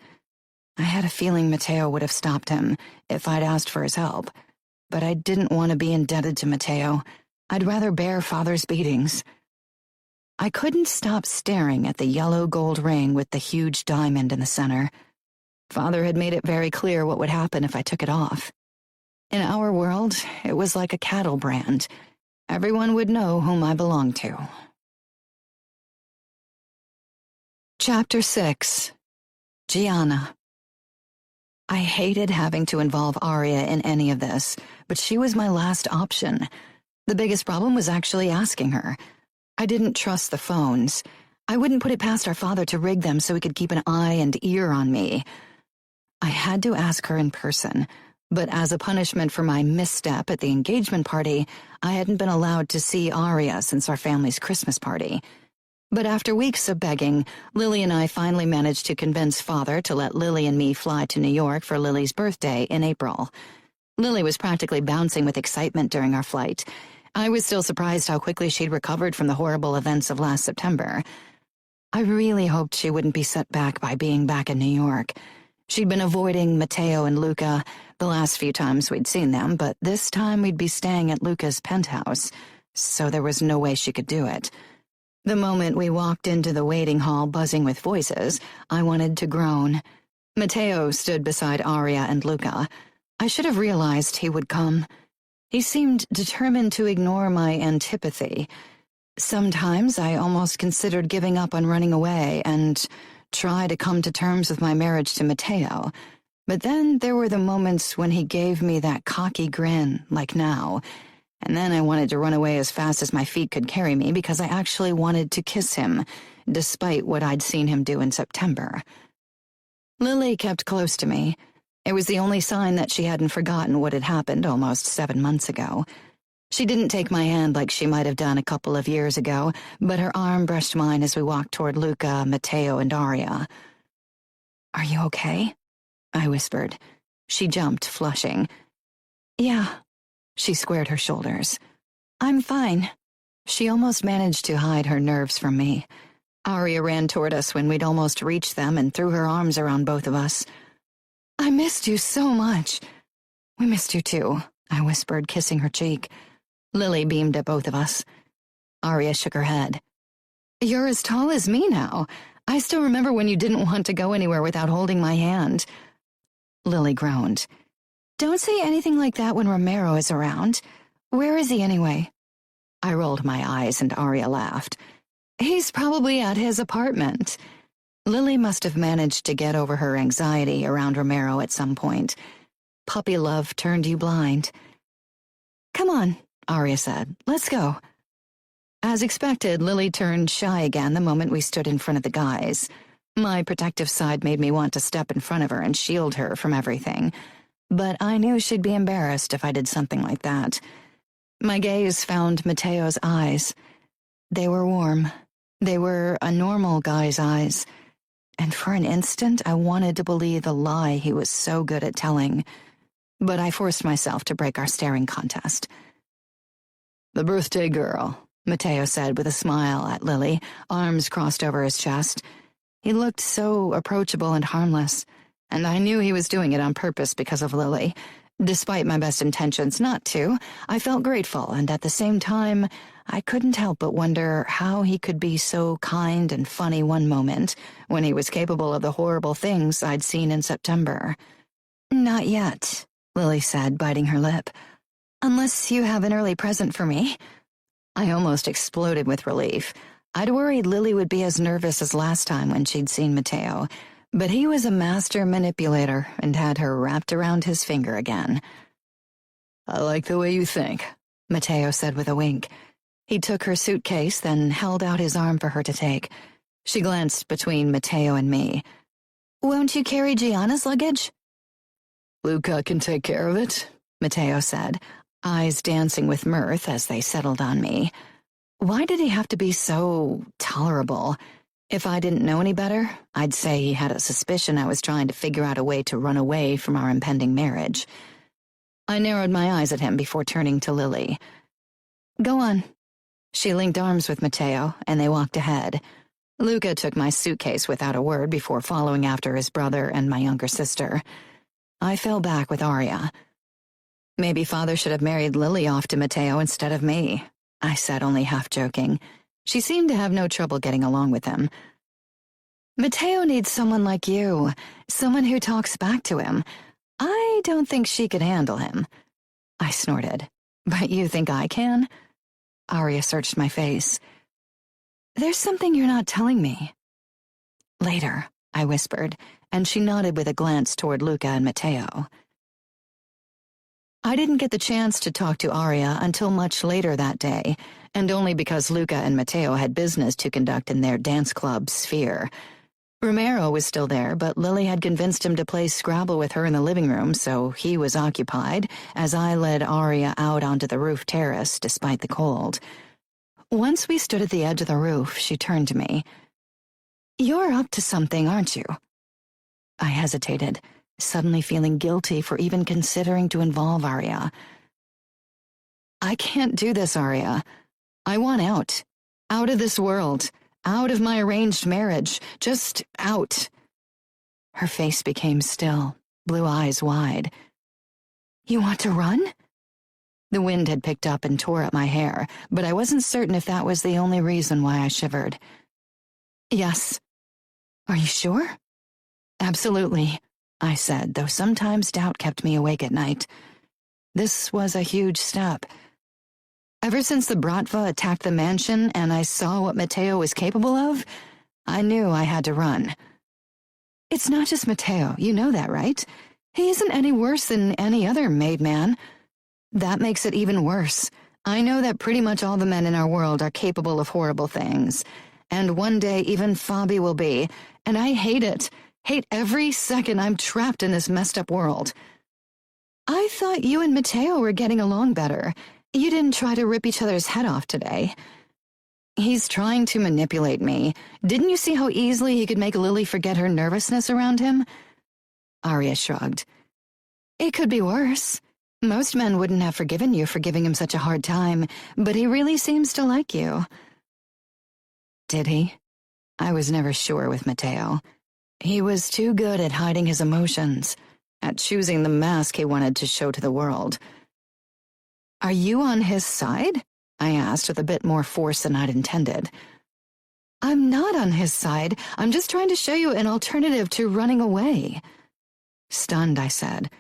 I had a feeling Matteo would have stopped him if I'd asked for his help, but I didn't want to be indebted to Matteo. I'd rather bear Father's beatings. I couldn't stop staring at the yellow gold ring with the huge diamond in the center. Father had made it very clear what would happen if I took it off. In our world, it was like a cattle brand. Everyone would know whom I belonged to. Chapter 6. Gianna. I hated having to involve Aria in any of this, but she was my last option. The biggest problem was actually asking her. I didn't trust the phones. I wouldn't put it past our father to rig them so he could keep an eye and ear on me. I had to ask her in person, but as a punishment for my misstep at the engagement party, I hadn't been allowed to see Aria since our family's Christmas party. But after weeks of begging, Lily and I finally managed to convince Father to let Lily and me fly to New York for Lily's birthday in April. Lily was practically bouncing with excitement during our flight. I was still surprised how quickly she'd recovered from the horrible events of last September. I really hoped she wouldn't be set back by being back in New York. She'd been avoiding Matteo and Luca the last few times we'd seen them, but this time we'd be staying at Luca's penthouse, so there was no way she could do it. The moment we walked into the waiting hall buzzing with voices, I wanted to groan. Matteo stood beside Aria and Luca. I should have realized he would come. He seemed determined to ignore my antipathy. Sometimes I almost considered giving up on running away and try to come to terms with my marriage to Matteo. But then there were the moments when he gave me that cocky grin, like now. And then I wanted to run away as fast as my feet could carry me because I actually wanted to kiss him, despite what I'd seen him do in September. Lily kept close to me. It was the only sign that she hadn't forgotten what had happened almost 7 months ago. She didn't take my hand like she might have done a couple of years ago, but her arm brushed mine as we walked toward Luca, Matteo, and Aria. "Are you okay?" I whispered. She jumped, flushing. "Yeah." She squared her shoulders. "I'm fine." She almost managed to hide her nerves from me. Aria ran toward us when we'd almost reached them and threw her arms around both of us. "I missed you so much." "We missed you too," I whispered, kissing her cheek. Lily beamed at both of us. Aria shook her head. "You're as tall as me now. I still remember when you didn't want to go anywhere without holding my hand." Lily groaned. "Don't say anything like that when Romero is around. Where is he anyway?" I rolled my eyes and Aria laughed. "He's probably at his apartment." Lily must have managed to get over her anxiety around Romero at some point. Puppy love turned you blind. "Come on," Aria said. "Let's go." As expected, Lily turned shy again the moment we stood in front of the guys. My protective side made me want to step in front of her and shield her from everything. But I knew she'd be embarrassed if I did something like that. My gaze found Matteo's eyes. They were warm. They were a normal guy's eyes. And for an instant, I wanted to believe the lie he was so good at telling. But I forced myself to break our staring contest. "The birthday girl," Matteo said with a smile at Lily, arms crossed over his chest. He looked so approachable and harmless, and I knew he was doing it on purpose because of Lily. Despite my best intentions not to, I felt grateful, and at the same time, I couldn't help but wonder how he could be so kind and funny one moment when he was capable of the horrible things I'd seen in September. "Not yet," Lily said, biting her lip. "Unless you have an early present for me." I almost exploded with relief. I'd worried Lily would be as nervous as last time when she'd seen Matteo, but he was a master manipulator and had her wrapped around his finger again. "I like the way you think," Matteo said with a wink. He took her suitcase, then held out his arm for her to take. She glanced between Matteo and me. "Won't you carry Gianna's luggage?" "Luca can take care of it," Matteo said, eyes dancing with mirth as they settled on me. Why did he have to be so tolerable? If I didn't know any better, I'd say he had a suspicion I was trying to figure out a way to run away from our impending marriage. I narrowed my eyes at him before turning to Lily. "Go on." She linked arms with Matteo, and they walked ahead. Luca took my suitcase without a word before following after his brother and my younger sister. I fell back with Aria. Maybe father should have married Lily off to Matteo instead of me, I said, only half joking. She seemed to have no trouble getting along with him. Matteo needs someone like you, someone who talks back to him. I don't think she could handle him. I snorted. But you think I can? Aria searched my face. There's something you're not telling me. Later, I whispered, and she nodded with a glance toward Luca and Matteo. I didn't get the chance to talk to Aria until much later that day, and only because Luca and Matteo had business to conduct in their dance club Sphere. Romero was still there, but Lily had convinced him to play Scrabble with her in the living room, so he was occupied as I led Aria out onto the roof terrace despite the cold. Once we stood at the edge of the roof, she turned to me. You're up to something, aren't you? I hesitated, suddenly feeling guilty for even considering to involve Aria. I can't do this, Aria. I want out. Out of this world. Out of my arranged marriage. Just out. Her face became still, blue eyes wide. You want to run? The wind had picked up and tore at my hair, but I wasn't certain if that was the only reason why I shivered. Yes. Are you sure? Absolutely, I said, though sometimes doubt kept me awake at night. This was a huge step. Ever since the Bratva attacked the mansion and I saw what Matteo was capable of, I knew I had to run. It's not just Matteo, you know that, right? He isn't any worse than any other made man. That makes it even worse. I know that pretty much all the men in our world are capable of horrible things. And one day even Fabi will be, and I hate it. Hate every second I'm trapped in this messed up world. I thought you and Matteo were getting along better. You didn't try to rip each other's head off today. He's trying to manipulate me. Didn't you see how easily he could make Lily forget her nervousness around him? Aria shrugged. It could be worse. Most men wouldn't have forgiven you for giving him such a hard time, but he really seems to like you. Did he? I was never sure with Matteo. He was too good at hiding his emotions, at choosing the mask he wanted to show to the world. Are you on his side? I asked with a bit more force than I'd intended. I'm not on his side. I'm just trying to show you an alternative to running away. Stunned, I said.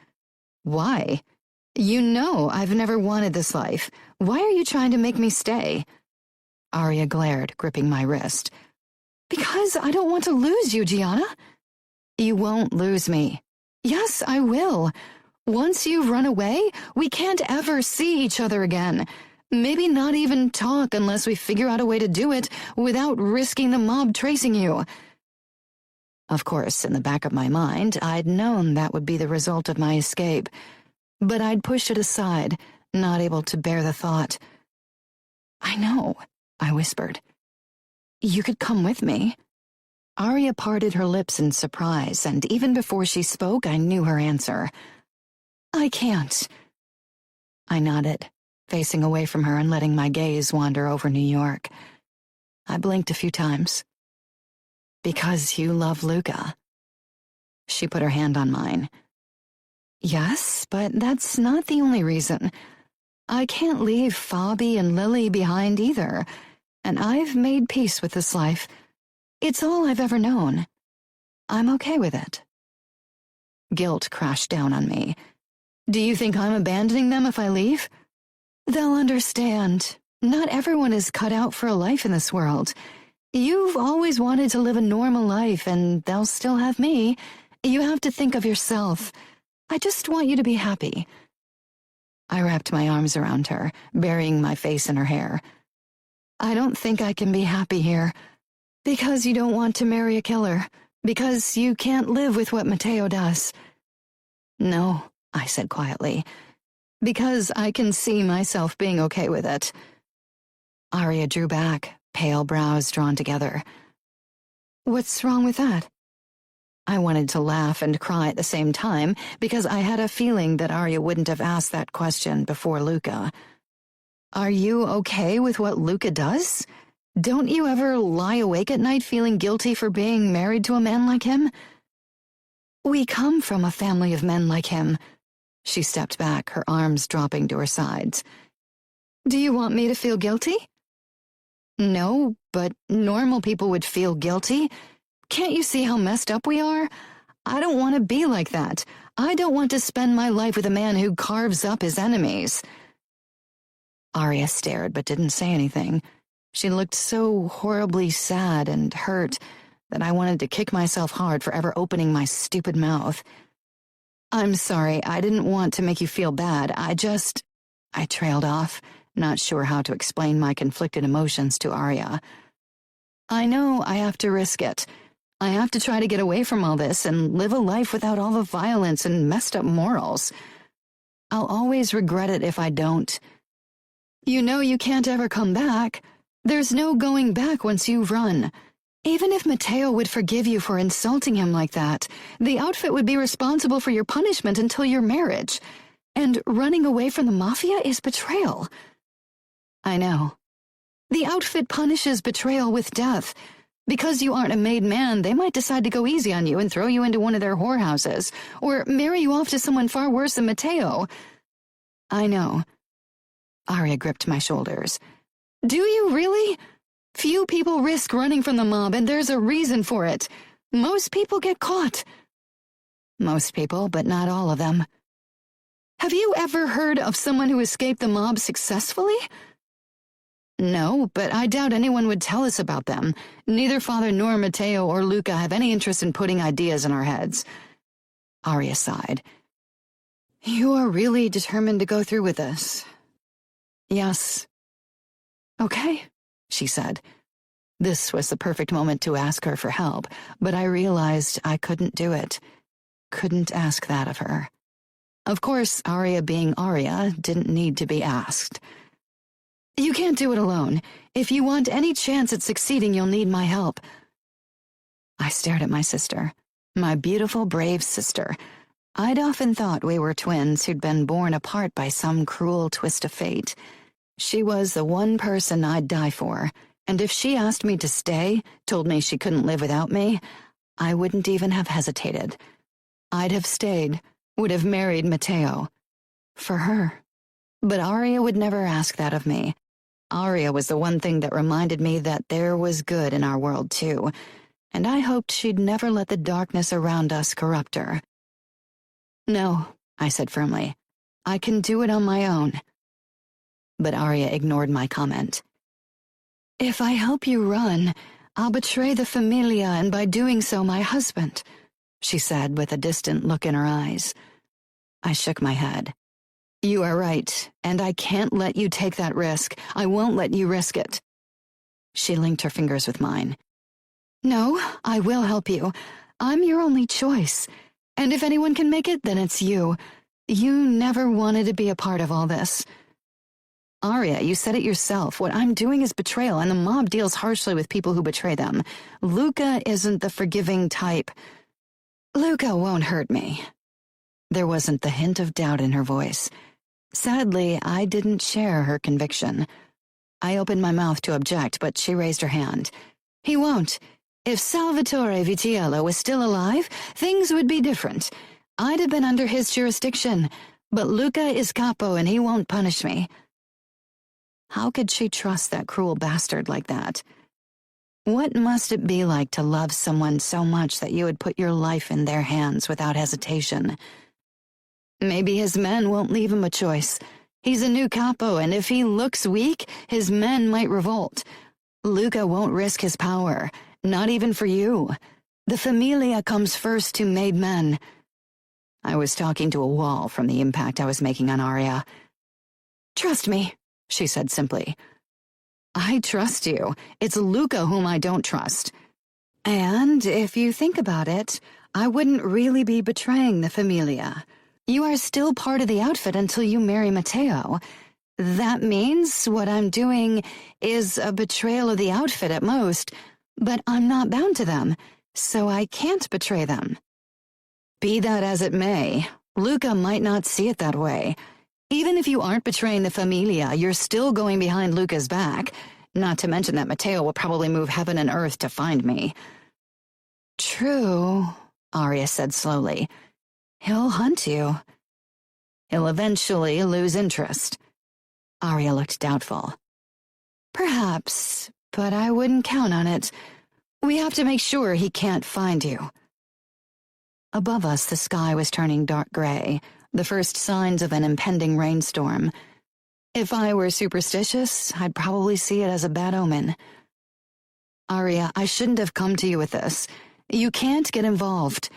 Why? You know I've never wanted this life. Why are you trying to make me stay? Aria glared, gripping my wrist. Because I don't want to lose you, Gianna. You won't lose me. Yes, I will. Once you've run away, we can't ever see each other again. Maybe not even talk unless we figure out a way to do it without risking the mob tracing you. Of course, in the back of my mind, I'd known that would be the result of my escape. But I'd pushed it aside, not able to bear the thought. I know, I whispered. You could come with me. Aria parted her lips in surprise, and even before she spoke, I knew her answer. I can't. I nodded, facing away from her and letting my gaze wander over New York. I blinked a few times. Because you love Luca. She put her hand on mine. Yes, but that's not the only reason. I can't leave Fabi and Lily behind either, and I've made peace with this life. It's all I've ever known. I'm okay with it. Guilt crashed down on me. Do you think I'm abandoning them if I leave? They'll understand. Not everyone is cut out for a life in this world. You've always wanted to live a normal life, and they'll still have me. You have to think of yourself. I just want you to be happy. I wrapped my arms around her, burying my face in her hair. I don't think I can be happy here. Because you don't want to marry a killer. Because you can't live with what Matteo does. No, I said quietly. Because I can see myself being okay with it. Aria drew back, pale brows drawn together. What's wrong with that? I wanted to laugh and cry at the same time because I had a feeling that Aria wouldn't have asked that question before Luca. Are you okay with what Luca does? Don't you ever lie awake at night feeling guilty for being married to a man like him? We come from a family of men like him. She stepped back, her arms dropping to her sides. Do you want me to feel guilty? No, but normal people would feel guilty. Can't you see how messed up we are? I don't want to be like that. I don't want to spend my life with a man who carves up his enemies. Arya stared but didn't say anything. She looked so horribly sad and hurt that I wanted to kick myself hard for ever opening my stupid mouth. I'm sorry, I didn't want to make you feel bad. I trailed off, not sure how to explain my conflicted emotions to Arya. I know I have to risk it. I have to try to get away from all this and live a life without all the violence and messed up morals. I'll always regret it if I don't. You know you can't ever come back. There's no going back once you run. Even if Matteo would forgive you for insulting him like that, the outfit would be responsible for your punishment until your marriage. And running away from the Mafia is betrayal. I know. The outfit punishes betrayal with death. Because you aren't a made man, they might decide to go easy on you and throw you into one of their whorehouses, or marry you off to someone far worse than Matteo. I know. Arya gripped my shoulders. Do you really? Few people risk running from the mob, and there's a reason for it. Most people get caught. Most people, but not all of them. Have you ever heard of someone who escaped the mob successfully? No, but I doubt anyone would tell us about them. Neither Father nor Matteo or Luca have any interest in putting ideas in our heads. Arya sighed. You are really determined to go through with this? Yes. Okay, she said. This was the perfect moment to ask her for help, but I realized I couldn't do it. Couldn't ask that of her. Of course, Arya being Arya didn't need to be asked. You can't do it alone. If you want any chance at succeeding, you'll need my help. I stared at my sister, my beautiful, brave sister. I'd often thought we were twins who'd been born apart by some cruel twist of fate. She was the one person I'd die for, and if she asked me to stay, told me she couldn't live without me, I wouldn't even have hesitated. I'd have stayed, would have married Matteo. For her. But Arya would never ask that of me. Arya was the one thing that reminded me that there was good in our world too, and I hoped she'd never let the darkness around us corrupt her. No, I said firmly. I can do it on my own. But Arya ignored my comment. If I help you run, I'll betray the Familia and by doing so my husband, she said with a distant look in her eyes. I shook my head. You are right, and I can't let you take that risk. I won't let you risk it. She linked her fingers with mine. No, I will help you. I'm your only choice. And if anyone can make it, then it's you. You never wanted to be a part of all this. Arya, you said it yourself. What I'm doing is betrayal, and the mob deals harshly with people who betray them. Luca isn't the forgiving type. Luca won't hurt me. There wasn't the hint of doubt in her voice. Sadly, I didn't share her conviction. I opened my mouth to object, but she raised her hand. He won't. If Salvatore Vitiello was still alive, things would be different. I'd have been under his jurisdiction, but Luca is capo and he won't punish me. How could she trust that cruel bastard like that? What must it be like to love someone so much that you would put your life in their hands without hesitation? Maybe his men won't leave him a choice. He's a new capo, and if he looks weak, his men might revolt. Luca won't risk his power, not even for you. The Familia comes first to made men. I was talking to a wall from the impact I was making on Arya. Trust me, she said simply. I trust you. It's Luca whom I don't trust. And if you think about it, I wouldn't really be betraying the Familia. You are still part of the outfit until you marry Matteo. That means what I'm doing is a betrayal of the outfit at most, but I'm not bound to them, so I can't betray them. Be that as it may, Luca might not see it that way. Even if you aren't betraying the Familia, you're still going behind Luca's back. Not to mention that Matteo will probably move heaven and earth to find me. True, Arya said slowly. He'll hunt you. He'll eventually lose interest. Arya looked doubtful. Perhaps, but I wouldn't count on it. We have to make sure he can't find you. Above us, the sky was turning dark gray, the first signs of an impending rainstorm. If I were superstitious, I'd probably see it as a bad omen. Arya, I shouldn't have come to you with this. You can't get involved.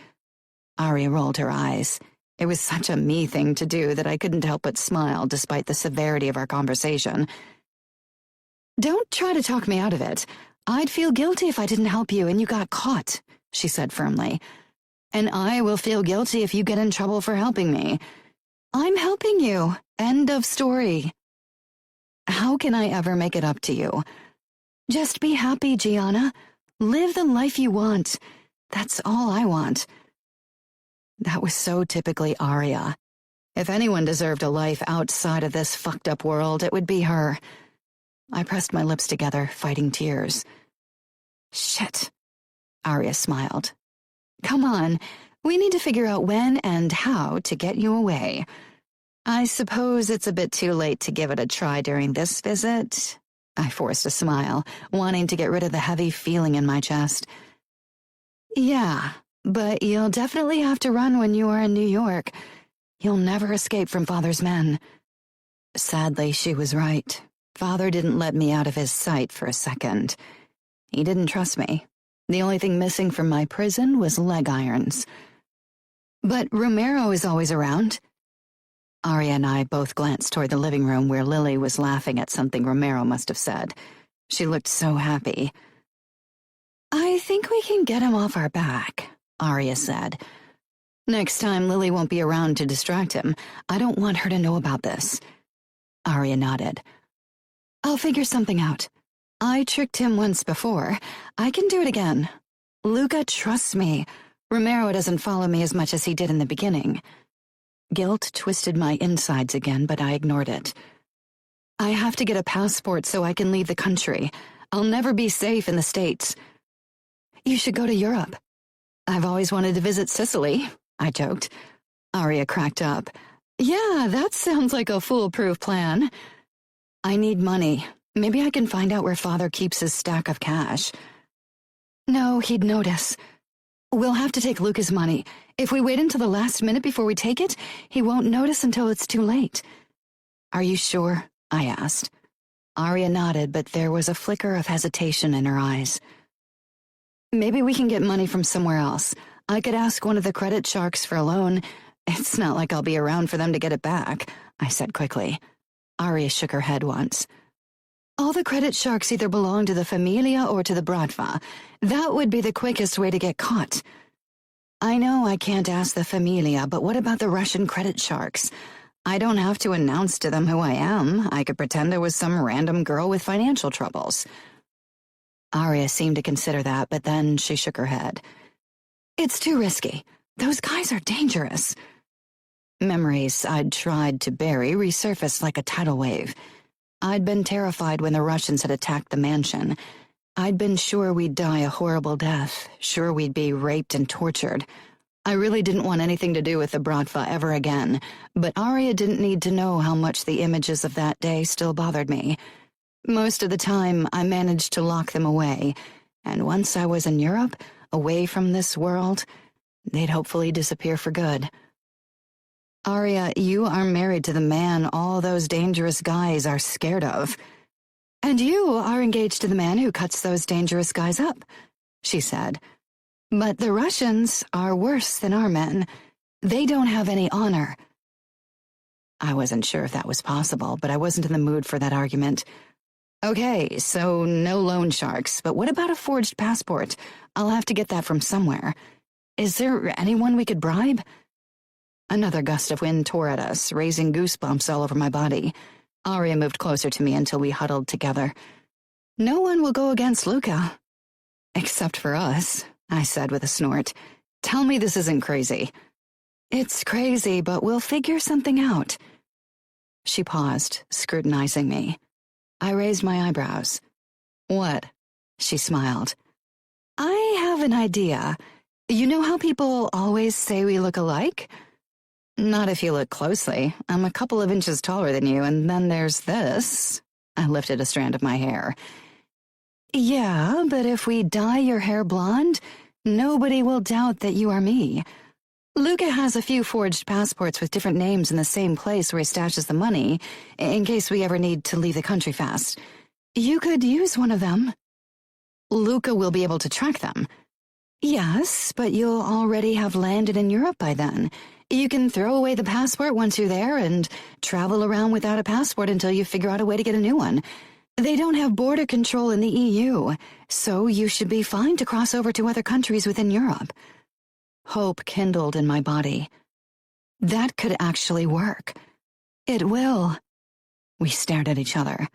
Arya rolled her eyes. It was such a me thing to do that I couldn't help but smile despite the severity of our conversation. Don't try to talk me out of it. I'd feel guilty if I didn't help you and you got caught, she said firmly. And I will feel guilty if you get in trouble for helping me. I'm helping you. End of story. How can I ever make it up to you? Just be happy, Gianna. Live the life you want. That's all I want. That was so typically Arya. If anyone deserved a life outside of this fucked up world, it would be her. I pressed my lips together, fighting tears. Shit. Arya smiled. Come on, we need to figure out when and how to get you away. I suppose it's a bit too late to give it a try during this visit. I forced a smile, wanting to get rid of the heavy feeling in my chest. Yeah, but you'll definitely have to run when you are in New York. You'll never escape from Father's men. Sadly, she was right. Father didn't let me out of his sight for a second. He didn't trust me. The only thing missing from my prison was leg irons. But Romero is always around. Arya and I both glanced toward the living room where Lily was laughing at something Romero must have said. She looked so happy. I think we can get him off our back, Arya said. Next time, Lily won't be around to distract him. I don't want her to know about this. Arya nodded. I'll figure something out. I tricked him once before. I can do it again. Luca trusts me. Romero doesn't follow me as much as he did in the beginning. Guilt twisted my insides again, but I ignored it. I have to get a passport so I can leave the country. I'll never be safe in the States. You should go to Europe. I've always wanted to visit Sicily, I joked. Arya cracked up. Yeah, that sounds like a foolproof plan. I need money. Maybe I can find out where Father keeps his stack of cash. No, he'd notice. We'll have to take Luca's money. If we wait until the last minute before we take it, he won't notice until it's too late. Are you sure? I asked. Arya nodded, but there was a flicker of hesitation in her eyes. Maybe we can get money from somewhere else. I could ask one of the credit sharks for a loan. It's not like I'll be around for them to get it back, I said quickly. Arya shook her head once. All the credit sharks either belong to the Familia or to the Bratva. That would be the quickest way to get caught. I know I can't ask the Familia, but what about the Russian credit sharks? I don't have to announce to them who I am. I could pretend I was some random girl with financial troubles. Arya seemed to consider that, but then she shook her head. It's too risky. Those guys are dangerous. Memories I'd tried to bury resurfaced like a tidal wave. I'd been terrified when the Russians had attacked the mansion. I'd been sure we'd die a horrible death, sure we'd be raped and tortured. I really didn't want anything to do with the Bratva ever again, but Arya didn't need to know how much the images of that day still bothered me. Most of the time, I managed to lock them away, and once I was in Europe, away from this world, they'd hopefully disappear for good. Arya, you are married to the man all those dangerous guys are scared of. And you are engaged to the man who cuts those dangerous guys up, she said. But the Russians are worse than our men. They don't have any honor. I wasn't sure if that was possible, but I wasn't in the mood for that argument. Okay, so no loan sharks, but what about a forged passport? I'll have to get that from somewhere. Is there anyone we could bribe? Another gust of wind tore at us, raising goosebumps all over my body. Arya moved closer to me until we huddled together. No one will go against Luca. Except for us, I said with a snort. Tell me this isn't crazy. It's crazy, but we'll figure something out. She paused, scrutinizing me. I raised my eyebrows. What? She smiled. I have an idea. You know how people always say we look alike? Not if you look closely. I'm a couple of inches taller than you, and then there's this. I lifted a strand of my hair. Yeah, but if we dye your hair blonde, nobody will doubt that you are me. Luca has a few forged passports with different names in the same place where he stashes the money, in case we ever need to leave the country fast. You could use one of them. Luca will be able to track them. Yes, but you'll already have landed in Europe by then. You can throw away the passport once you're there and travel around without a passport until you figure out a way to get a new one. They don't have border control in the EU, so you should be fine to cross over to other countries within Europe. Hope kindled in my body. That could actually work. It will. We stared at each other.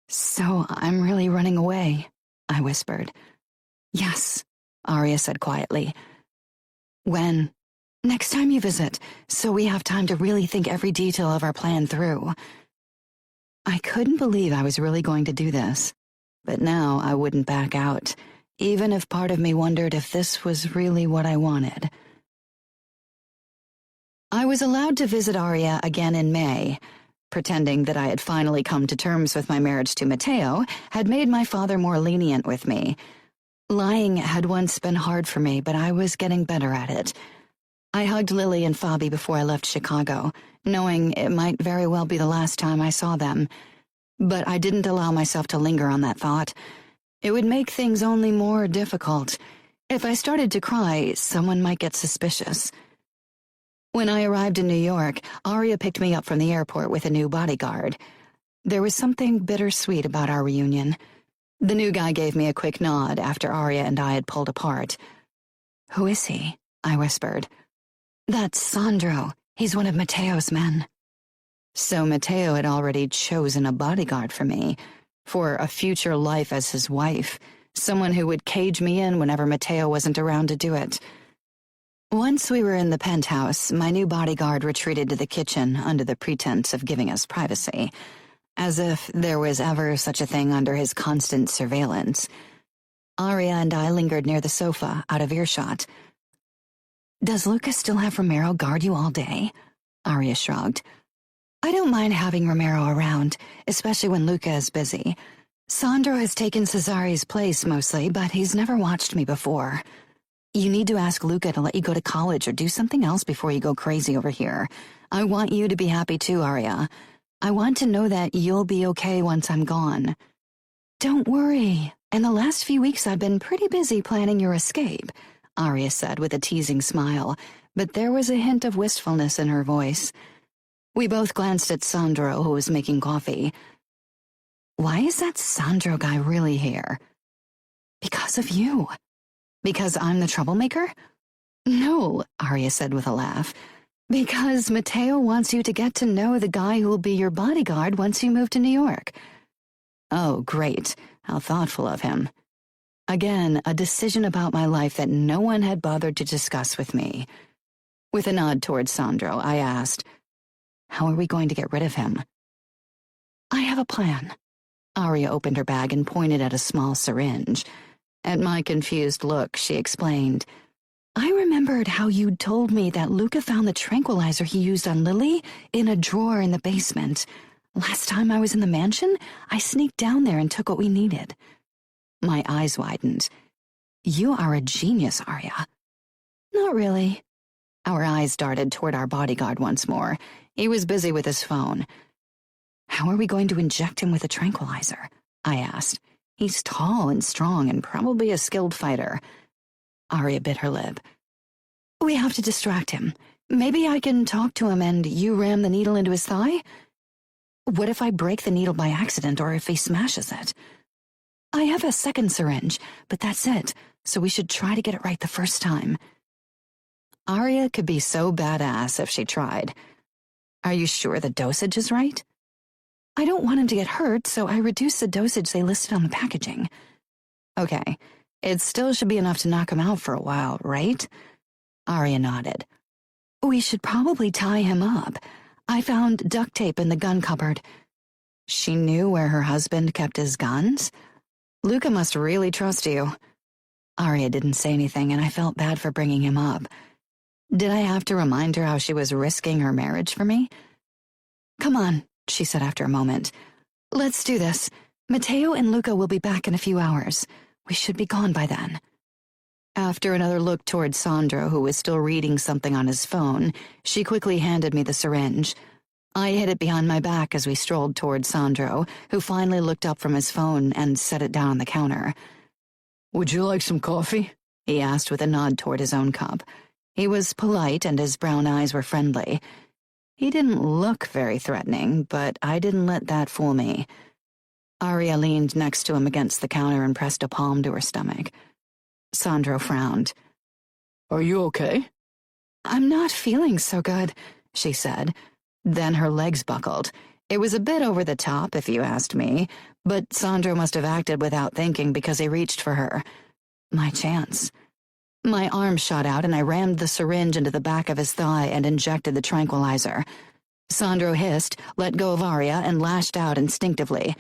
So I'm really running away, I whispered. Yes, Arya said quietly. When? Next time you visit, so we have time to really think every detail of our plan through. I couldn't believe I was really going to do this, but now I wouldn't back out, even if part of me wondered if this was really what I wanted. I was allowed to visit Arya again in May. Pretending that I had finally come to terms with my marriage to Matteo had made my father more lenient with me. Lying had once been hard for me, but I was getting better at it. I hugged Lily and Fabi before I left Chicago, knowing it might very well be the last time I saw them. But I didn't allow myself to linger on that thought. It would make things only more difficult. If I started to cry, someone might get suspicious. When I arrived in New York, Arya picked me up from the airport with a new bodyguard. There was something bittersweet about our reunion. The new guy gave me a quick nod after Arya and I had pulled apart. Who is he? I whispered. That's Sandro. He's one of Matteo's men. So Matteo had already chosen a bodyguard for me, for a future life as his wife, someone who would cage me in whenever Matteo wasn't around to do it. Once we were in the penthouse, my new bodyguard retreated to the kitchen under the pretense of giving us privacy, as if there was ever such a thing under his constant surveillance. Arya and I lingered near the sofa, out of earshot. Does Luca still have Romero guard you all day? Arya shrugged. I don't mind having Romero around, especially when Luca is busy. Sandro has taken Cesari's place mostly, but he's never watched me before. You need to ask Luca to let you go to college or do something else before you go crazy over here. I want you to be happy too, Arya. I want to know that you'll be okay once I'm gone. Don't worry. In the last few weeks I've been pretty busy planning your escape, Arya said with a teasing smile, but there was a hint of wistfulness in her voice. We both glanced at Sandro, who was making coffee. Why is that Sandro guy really here? Because of you. Because I'm the troublemaker? No, Arya said with a laugh. Because Matteo wants you to get to know the guy who will be your bodyguard once you move to New York. Oh, great. How thoughtful of him. Again, a decision about my life that no one had bothered to discuss with me. With a nod towards Sandro, I asked, how are we going to get rid of him? I have a plan. Arya opened her bag and pointed at a small syringe. At my confused look, she explained, I remembered how you'd told me that Luca found the tranquilizer he used on Lily in a drawer in the basement. Last time I was in the mansion, I sneaked down there and took what we needed. My eyes widened. You are a genius, Arya. Not really. Our eyes darted toward our bodyguard once more. He was busy with his phone. How are we going to inject him with a tranquilizer? I asked. He's tall and strong and probably a skilled fighter. Arya bit her lip. We have to distract him. Maybe I can talk to him and you ram the needle into his thigh? What if I break the needle by accident or if he smashes it? I have a second syringe, but that's it, so we should try to get it right the first time. Arya could be so badass if she tried. Are you sure the dosage is right? I don't want him to get hurt, so I reduced the dosage they listed on the packaging. Okay, it still should be enough to knock him out for a while, right? Arya nodded. We should probably tie him up. I found duct tape in the gun cupboard. She knew where her husband kept his guns? Luca must really trust you. Arya didn't say anything, and I felt bad for bringing him up. Did I have to remind her how she was risking her marriage for me? Come on, she said after a moment. Let's do this. Matteo and Luca will be back in a few hours. We should be gone by then. After another look toward Sandro, who was still reading something on his phone, she quickly handed me the syringe. I hid it behind my back as we strolled toward Sandro, who finally looked up from his phone and set it down on the counter. Would you like some coffee? He asked with a nod toward his own cup. He was polite and his brown eyes were friendly. He didn't look very threatening, but I didn't let that fool me. Arya leaned next to him against the counter and pressed a palm to her stomach. Sandro frowned. Are you okay? I'm not feeling so good, she said. Then her legs buckled. It was a bit over the top, if you asked me, but Sandro must have acted without thinking because he reached for her. My chance. My arm shot out and I rammed the syringe into the back of his thigh and injected the tranquilizer. Sandro hissed, let go of Arya, and lashed out instinctively.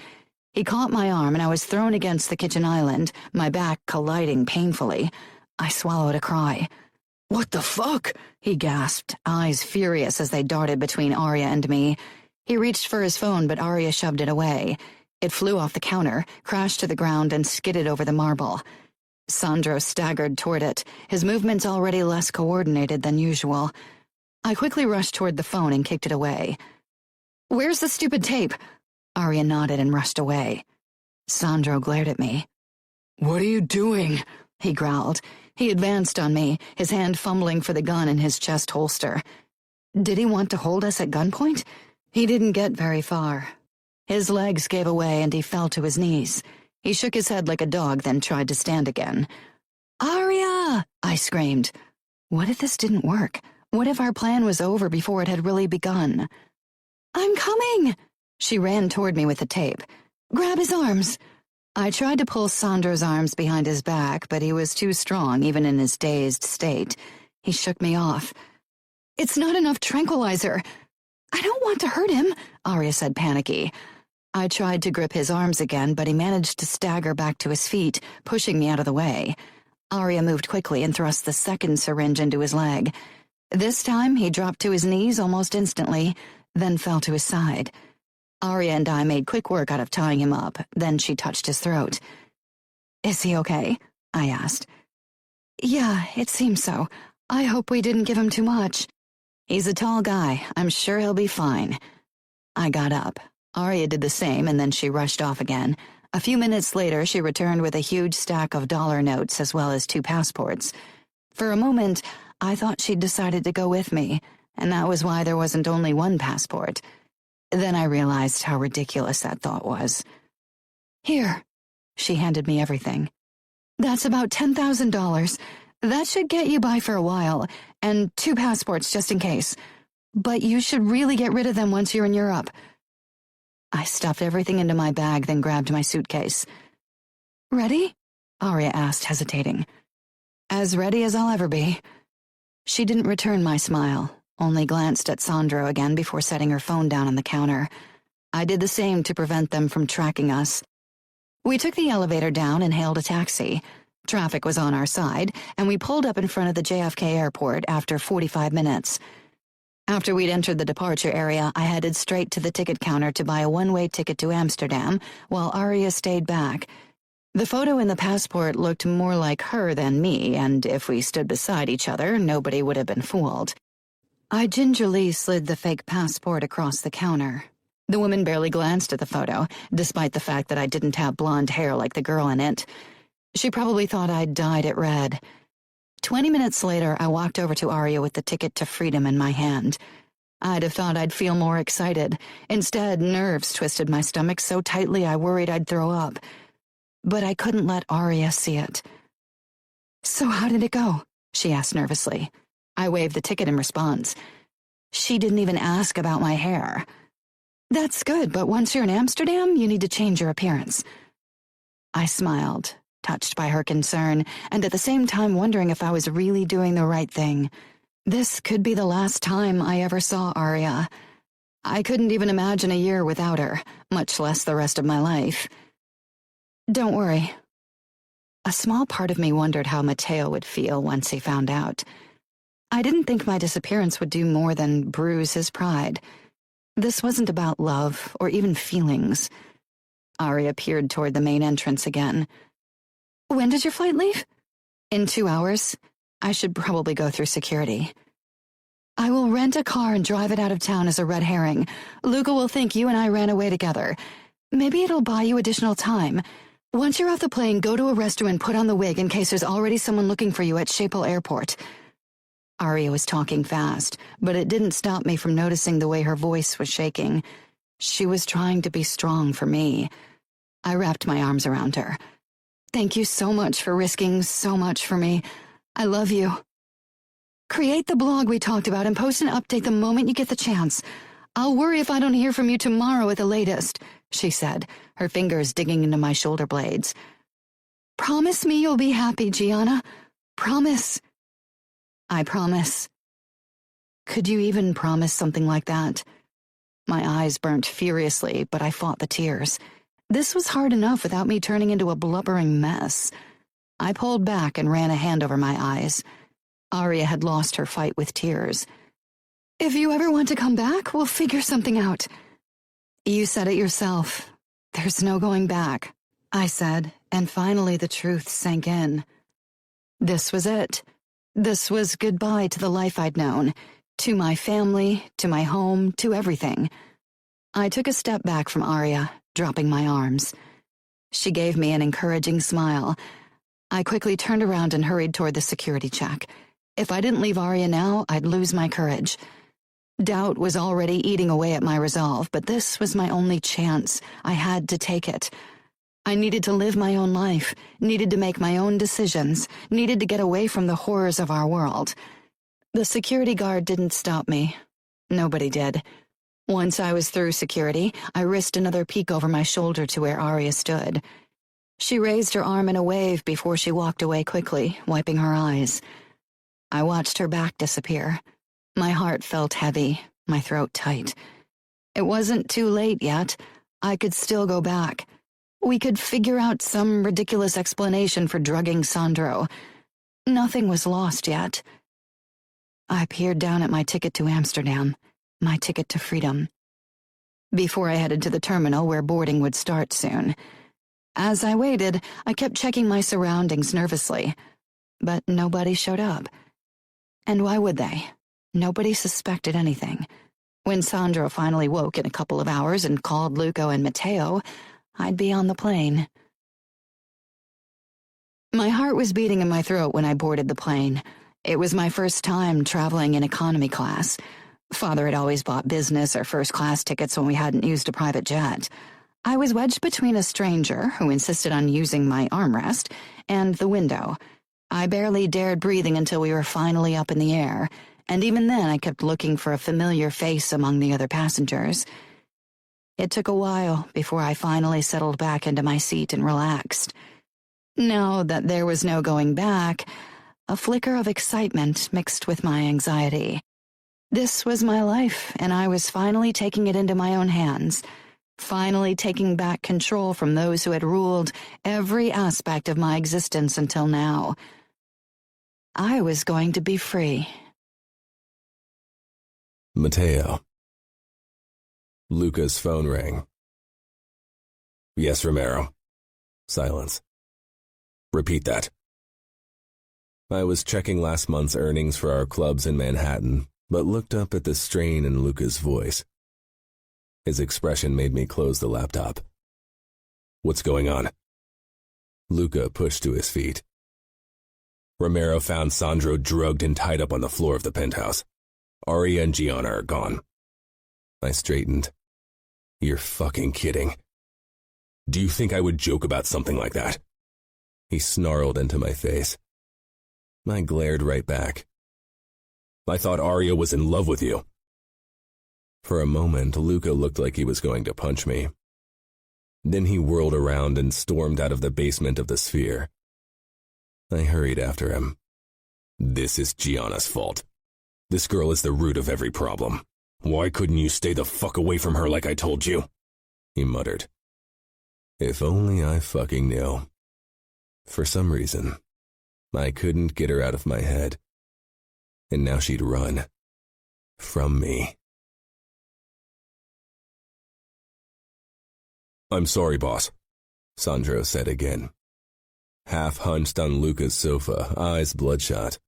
He caught my arm and I was thrown against the kitchen island, my back colliding painfully. I swallowed a cry. What the fuck? He gasped, eyes furious as they darted between Arya and me. He reached for his phone, but Arya shoved it away. It flew off the counter, crashed to the ground, and skidded over the marble. Sandro staggered toward it, his movements already less coordinated than usual. I quickly rushed toward the phone and kicked it away. Where's the stupid tape? Arya nodded and rushed away. Sandro glared at me. What are you doing? He growled. He advanced on me, his hand fumbling for the gun in his chest holster. Did he want to hold us at gunpoint? He didn't get very far. His legs gave away and he fell to his knees. He shook his head like a dog, then tried to stand again. Arya! I screamed. What if this didn't work? What if our plan was over before it had really begun? I'm coming! She ran toward me with the tape. Grab his arms! I tried to pull Sandro's arms behind his back, but he was too strong, even in his dazed state. He shook me off. It's not enough tranquilizer. I don't want to hurt him, Arya said, panicky. I tried to grip his arms again, but he managed to stagger back to his feet, pushing me out of the way. Arya moved quickly and thrust the second syringe into his leg. This time, he dropped to his knees almost instantly, then fell to his side. Arya and I made quick work out of tying him up, then she touched his throat. Is he okay? I asked. Yeah, it seems so. I hope we didn't give him too much. He's a tall guy. I'm sure he'll be fine. I got up. Arya did the same, and then she rushed off again. A few minutes later, she returned with a huge stack of dollar notes as well as 2 passports. For a moment, I thought she'd decided to go with me, and that was why there wasn't only 1 passport. Then I realized how ridiculous that thought was. Here. She handed me everything. That's about $10,000. That should get you by for a while, and 2 passports just in case. But you should really get rid of them once you're in Europe. I stuffed everything into my bag, then grabbed my suitcase. Ready? Arya asked, hesitating. As ready as I'll ever be. She didn't return my smile, only glanced at Sandro again before setting her phone down on the counter. I did the same to prevent them from tracking us. We took the elevator down and hailed a taxi. Traffic was on our side, and we pulled up in front of the JFK airport after 45 minutes. After we'd entered the departure area, I headed straight to the ticket counter to buy a one-way ticket to Amsterdam, while Arya stayed back. The photo in the passport looked more like her than me, and if we stood beside each other, nobody would have been fooled. I gingerly slid the fake passport across the counter. The woman barely glanced at the photo, despite the fact that I didn't have blonde hair like the girl in it. She probably thought I'd dyed it red. 20 minutes later, I walked over to Arya with the ticket to freedom in my hand. I'd have thought I'd feel more excited. Instead, nerves twisted my stomach so tightly I worried I'd throw up. But I couldn't let Arya see it. So how did it go? She asked nervously. I waved the ticket in response. She didn't even ask about my hair. That's good, but once you're in Amsterdam, you need to change your appearance. I smiled, touched by her concern, and at the same time wondering if I was really doing the right thing. This could be the last time I ever saw Arya. I couldn't even imagine a year without her, much less the rest of my life. Don't worry. A small part of me wondered how Matteo would feel once he found out. I didn't think my disappearance would do more than bruise his pride. This wasn't about love or even feelings. Aria peered toward the main entrance again. When did your flight leave? In 2 hours. I should probably go through security. I will rent a car and drive it out of town as a red herring. Luca will think you and I ran away together. Maybe it'll buy you additional time. Once you're off the plane, go to a restroom and put on the wig in case there's already someone looking for you at Schiphol Airport. Aria was talking fast, but it didn't stop me from noticing the way her voice was shaking. She was trying to be strong for me. I wrapped my arms around her. Thank you so much for risking so much for me. I love you. Create the blog we talked about and post an update the moment you get the chance. I'll worry if I don't hear from you tomorrow at the latest, she said, her fingers digging into my shoulder blades. Promise me you'll be happy, Gianna. Promise. I promise. Could you even promise something like that? My eyes burnt furiously, but I fought the tears. This was hard enough without me turning into a blubbering mess. I pulled back and ran a hand over my eyes. Aria had lost her fight with tears. If you ever want to come back, we'll figure something out. You said it yourself. There's no going back, I said, and finally the truth sank in. This was it. This was goodbye to the life I'd known, to my family, to my home, to everything. I took a step back from Aria, dropping my arms. She gave me an encouraging smile. I quickly turned around and hurried toward the security check. If I didn't leave Aria now, I'd lose my courage. Doubt was already eating away at my resolve, but this was my only chance. I had to take it. I needed to live my own life, needed to make my own decisions, needed to get away from the horrors of our world. The security guard didn't stop me. Nobody did. Once I was through security, I risked another peek over my shoulder to where Aria stood. She raised her arm in a wave before she walked away quickly, wiping her eyes. I watched her back disappear. My heart felt heavy, my throat tight. It wasn't too late yet. I could still go back. We could figure out some ridiculous explanation for drugging Sandro. Nothing was lost yet. I peered down at my ticket to Amsterdam, my ticket to freedom. Before I headed to the terminal where boarding would start soon. As I waited, I kept checking my surroundings nervously, but nobody showed up. And why would they? Nobody suspected anything. When Sandro finally woke in a couple of hours and called Luca and Matteo, I'd be on the plane. My heart was beating in my throat when I boarded the plane. It was my first time traveling in economy class. Father had always bought business or first-class tickets when we hadn't used a private jet. I was wedged between a stranger, who insisted on using my armrest, and the window. I barely dared breathing until we were finally up in the air, and even then I kept looking for a familiar face among the other passengers. It took a while before I finally settled back into my seat and relaxed. Now that there was no going back, a flicker of excitement mixed with my anxiety. This was my life, and I was finally taking it into my own hands, finally taking back control from those who had ruled every aspect of my existence until now. I was going to be free. Matteo. Luca's phone rang. Yes, Romero. Silence. Repeat that. I was checking last month's earnings for our clubs in Manhattan, but looked up at the strain in Luca's voice. His expression made me close the laptop. What's going on? Luca pushed to his feet. Romero found Sandro drugged and tied up on the floor of the penthouse. Aria and Gianna are gone. I straightened. You're fucking kidding. Do you think I would joke about something like that? He snarled into my face. I glared right back. I thought Aria was in love with you. For a moment, Luca looked like he was going to punch me. Then he whirled around and stormed out of the basement of the Sphere. I hurried after him. This is Gianna's fault. This girl is the root of every problem. Why couldn't you stay the fuck away from her like I told you? He muttered. If only I fucking knew. For some reason, I couldn't get her out of my head. And now she'd run. From me. I'm sorry, boss, Sandro said again. Half hunched on Luca's sofa, eyes bloodshot.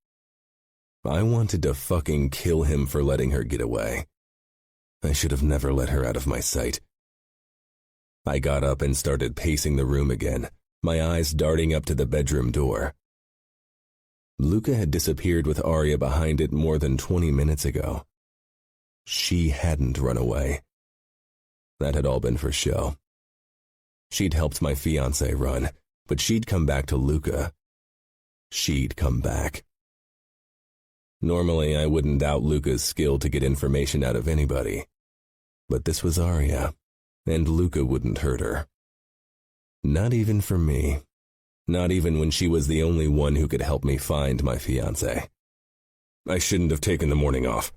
I wanted to fucking kill him for letting her get away. I should have never let her out of my sight. I got up and started pacing the room again, my eyes darting up to the bedroom door. Luca had disappeared with Arya behind it more than 20 minutes ago. She hadn't run away. That had all been for show. She'd helped my fiancé run, but she'd come back to Luca. She'd come back. Normally, I wouldn't doubt Luca's skill to get information out of anybody. But this was Arya, and Luca wouldn't hurt her. Not even for me. Not even when she was the only one who could help me find my fiancé. I shouldn't have taken the morning off,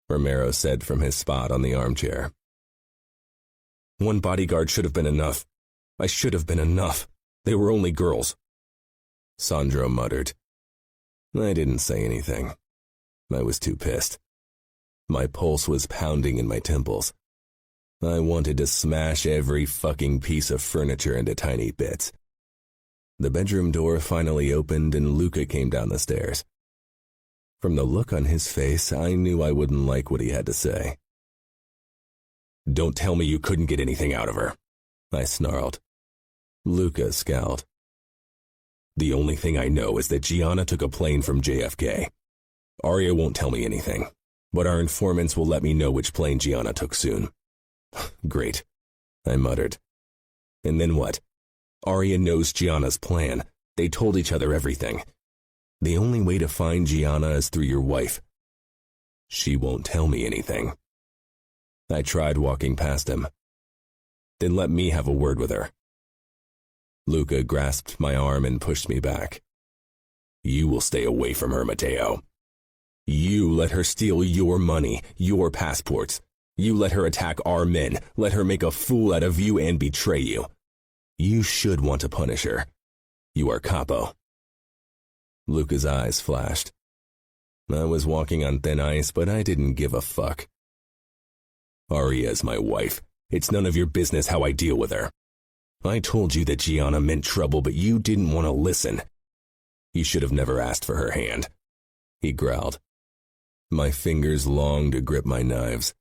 Romero said from his spot on the armchair. One bodyguard should have been enough. I should have been enough. They were only girls. Sandro muttered. I didn't say anything. I was too pissed. My pulse was pounding in my temples. I wanted to smash every fucking piece of furniture into tiny bits. The bedroom door finally opened and Luca came down the stairs. From the look on his face, I knew I wouldn't like what he had to say. Don't tell me you couldn't get anything out of her, I snarled. Luca scowled. The only thing I know is that Gianna took a plane from JFK. Arya won't tell me anything, but our informants will let me know which plane Gianna took soon. Great, I muttered. And then what? Arya knows Gianna's plan. They told each other everything. The only way to find Gianna is through your wife. She won't tell me anything. I tried walking past him. Then let me have a word with her. Luca grasped my arm and pushed me back. You will stay away from her, Matteo. You let her steal your money, your passports. You let her attack our men, let her make a fool out of you and betray you. You should want to punish her. You are capo. Luca's eyes flashed. I was walking on thin ice, but I didn't give a fuck. Arya's my wife. It's none of your business how I deal with her. I told you that Gianna meant trouble, but you didn't want to listen. You should have never asked for her hand, he growled. My fingers longed to grip my knives.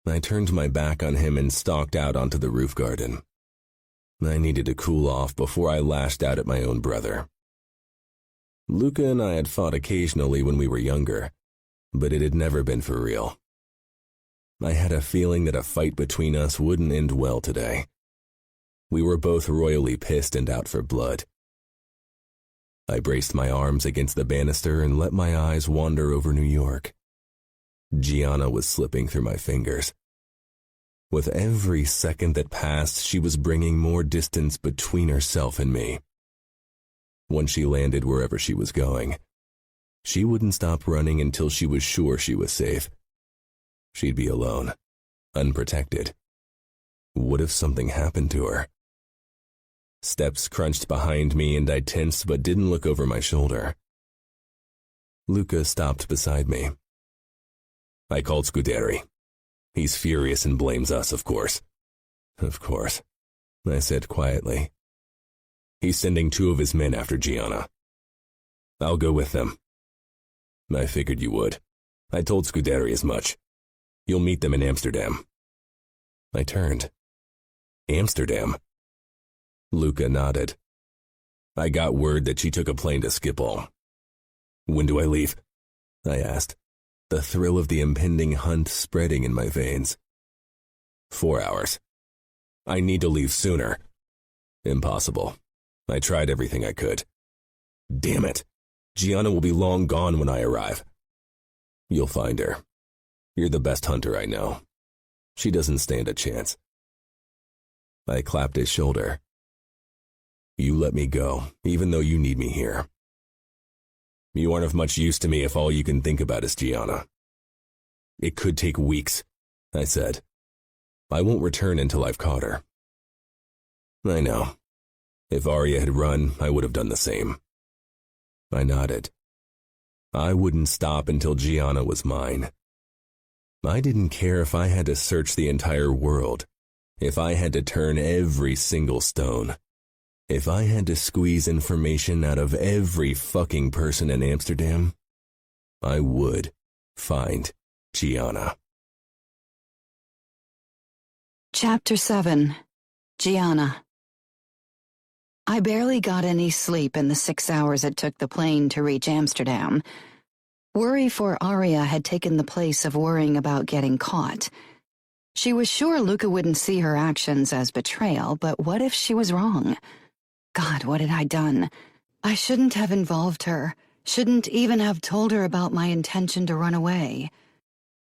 I turned my back on him and stalked out onto the roof garden. I needed to cool off before I lashed out at my own brother. Luca and I had fought occasionally when we were younger, but it had never been for real. I had a feeling that a fight between us wouldn't end well today. We were both royally pissed and out for blood. I braced my arms against the banister and let my eyes wander over New York. Gianna was slipping through my fingers. With every second that passed, she was bringing more distance between herself and me. When she landed wherever she was going, she wouldn't stop running until she was sure she was safe. She'd be alone, unprotected. What if something happened to her? Steps crunched behind me and I tensed but didn't look over my shoulder. Luca stopped beside me. I called Scuderi. He's furious and blames us, of course. Of course, I said quietly. He's sending 2 of his men after Gianna. I'll go with them. I figured you would. I told Scuderi as much. You'll meet them in Amsterdam. I turned. Amsterdam? Luca nodded. I got word that she took a plane to Schiphol. When do I leave? I asked, the thrill of the impending hunt spreading in my veins. 4 hours. I need to leave sooner. Impossible. I tried everything I could. Damn it. Gianna will be long gone when I arrive. You'll find her. You're the best hunter I know. She doesn't stand a chance. I clapped his shoulder. You let me go, even though you need me here. You aren't of much use to me if all you can think about is Gianna. It could take weeks, I said. I won't return until I've caught her. I know. If Arya had run, I would have done the same. I nodded. I wouldn't stop until Gianna was mine. I didn't care if I had to search the entire world, if I had to turn every single stone, if I had to squeeze information out of every fucking person in Amsterdam. I would find Gianna. Chapter 7. Gianna. I barely got any sleep in the 6 hours it took the plane to reach Amsterdam. Worry for Arya had taken the place of worrying about getting caught. She was sure Luca wouldn't see her actions as betrayal, but what if she was wrong? God, what had I done? I shouldn't have involved her, shouldn't even have told her about my intention to run away.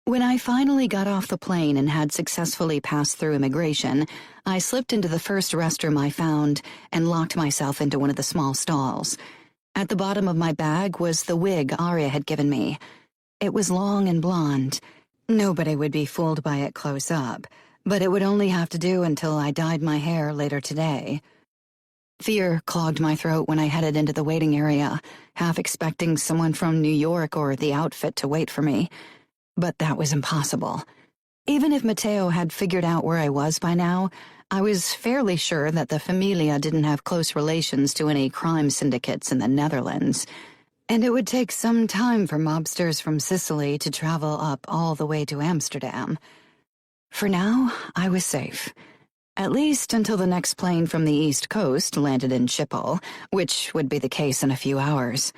When I finally got off the plane and had successfully passed through immigration, I slipped into the first restroom I found and locked myself into one of the small stalls. At the bottom of my bag was the wig Arya had given me. It was long and blonde. Nobody would be fooled by it close up, but it would only have to do until I dyed my hair later today. Fear clogged my throat when I headed into the waiting area, half expecting someone from New York or the outfit to wait for me. But that was impossible. Even if Matteo had figured out where I was by now, I was fairly sure that the Familia didn't have close relations to any crime syndicates in the Netherlands, and it would take some time for mobsters from Sicily to travel up all the way to Amsterdam. For now, I was safe. At least until the next plane from the East Coast landed in Schiphol, which would be the case in a few hours.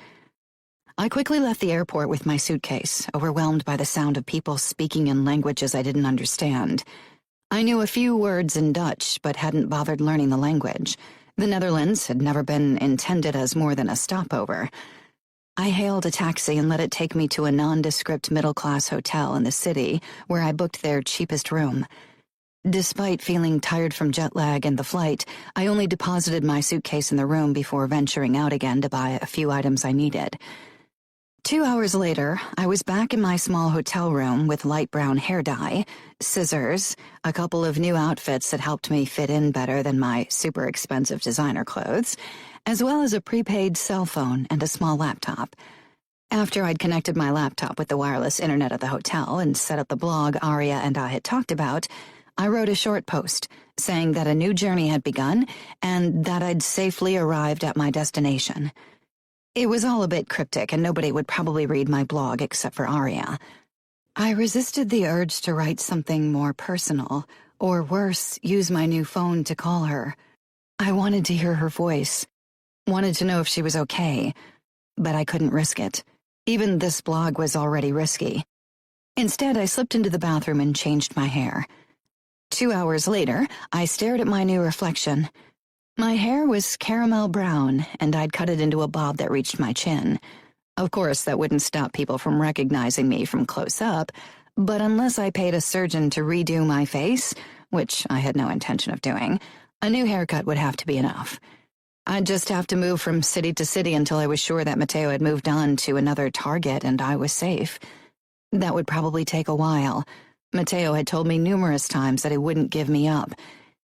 I quickly left the airport with my suitcase, overwhelmed by the sound of people speaking in languages I didn't understand. I knew a few words in Dutch, but hadn't bothered learning the language. The Netherlands had never been intended as more than a stopover. I hailed a taxi and let it take me to a nondescript middle-class hotel in the city, where I booked their cheapest room. Despite feeling tired from jet lag and the flight, I only deposited my suitcase in the room before venturing out again to buy a few items I needed. 2 hours later, I was back in my small hotel room with light brown hair dye, scissors, a couple of new outfits that helped me fit in better than my super expensive designer clothes, as well as a prepaid cell phone and a small laptop. After I'd connected my laptop with the wireless internet at the hotel and set up the blog Arya and I had talked about, I wrote a short post saying that a new journey had begun and that I'd safely arrived at my destination. It was all a bit cryptic, and nobody would probably read my blog except for Arya. I resisted the urge to write something more personal, or worse, use my new phone to call her. I wanted to hear her voice, wanted to know if she was okay, but I couldn't risk it. Even this blog was already risky. Instead, I slipped into the bathroom and changed my hair. 2 hours later, I stared at my new reflection. My hair was caramel brown, and I'd cut it into a bob that reached my chin. Of course, that wouldn't stop people from recognizing me from close up, but unless I paid a surgeon to redo my face, which I had no intention of doing, a new haircut would have to be enough. I'd just have to move from city to city until I was sure that Matteo had moved on to another target and I was safe. That would probably take a while. Matteo had told me numerous times that he wouldn't give me up,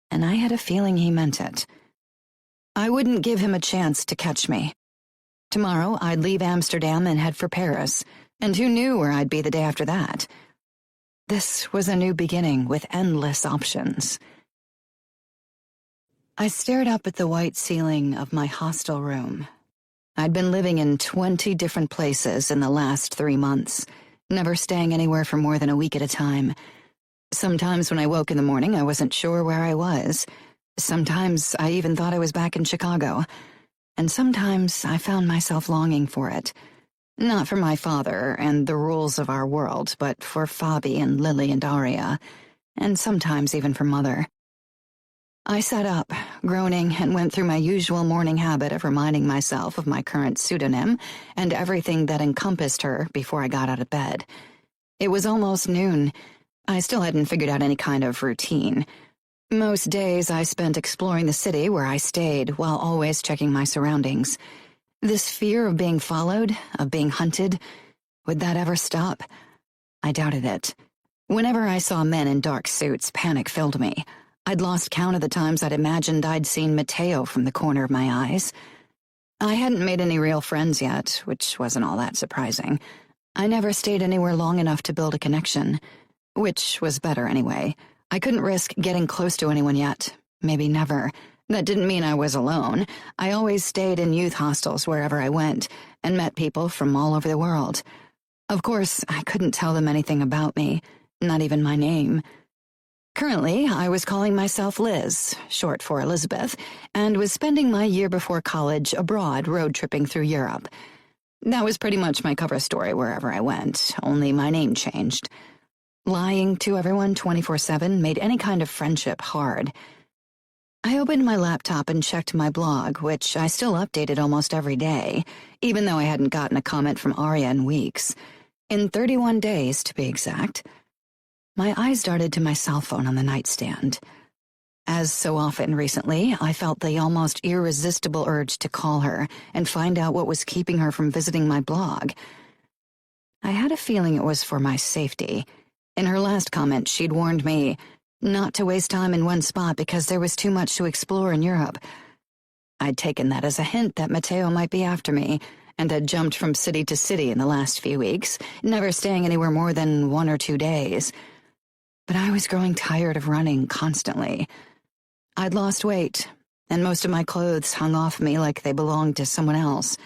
and I had a feeling he meant it. I wouldn't give him a chance to catch me. Tomorrow, I'd leave Amsterdam and head for Paris, and who knew where I'd be the day after that? This was a new beginning with endless options. I stared up at the white ceiling of my hostel room. I'd been living in 20 different places in the last 3 months, never staying anywhere for more than a week at a time. Sometimes when I woke in the morning, I wasn't sure where I was. Sometimes I even thought I was back in Chicago. And sometimes I found myself longing for it. Not for my father and the rules of our world, but for Fabi and Lily and Arya, and sometimes even for Mother. I sat up, groaning, and went through my usual morning habit of reminding myself of my current pseudonym and everything that encompassed her before I got out of bed. It was almost noon. I still hadn't figured out any kind of routine. Most days I spent exploring the city where I stayed while always checking my surroundings. This fear of being followed, of being hunted, would that ever stop? I doubted it. Whenever I saw men in dark suits, panic filled me. I'd lost count of the times I'd imagined I'd seen Mateo from the corner of my eyes. I hadn't made any real friends yet, which wasn't all that surprising. I never stayed anywhere long enough to build a connection, which was better anyway. I couldn't risk getting close to anyone yet. Maybe never. That didn't mean I was alone. I always stayed in youth hostels wherever I went, and met people from all over the world. Of course, I couldn't tell them anything about me, not even my name. Currently, I was calling myself Liz, short for Elizabeth, and was spending my year before college abroad road tripping through Europe. That was pretty much my cover story wherever I went, only my name changed. Lying to everyone 24/7 made any kind of friendship hard. I opened my laptop and checked my blog, which I still updated almost every day, even though I hadn't gotten a comment from Arya in weeks. In 31 days, to be exact. My eyes darted to my cell phone on the nightstand. As so often recently, I felt the almost irresistible urge to call her and find out what was keeping her from visiting my blog. I had a feeling it was for my safety. In her last comment, she'd warned me not to waste time in one spot because there was too much to explore in Europe. I'd taken that as a hint that Mateo might be after me, and had jumped from city to city in the last few weeks, never staying anywhere more than 1 or 2 days. But I was growing tired of running constantly. I'd lost weight, and most of my clothes hung off me like they belonged to someone else.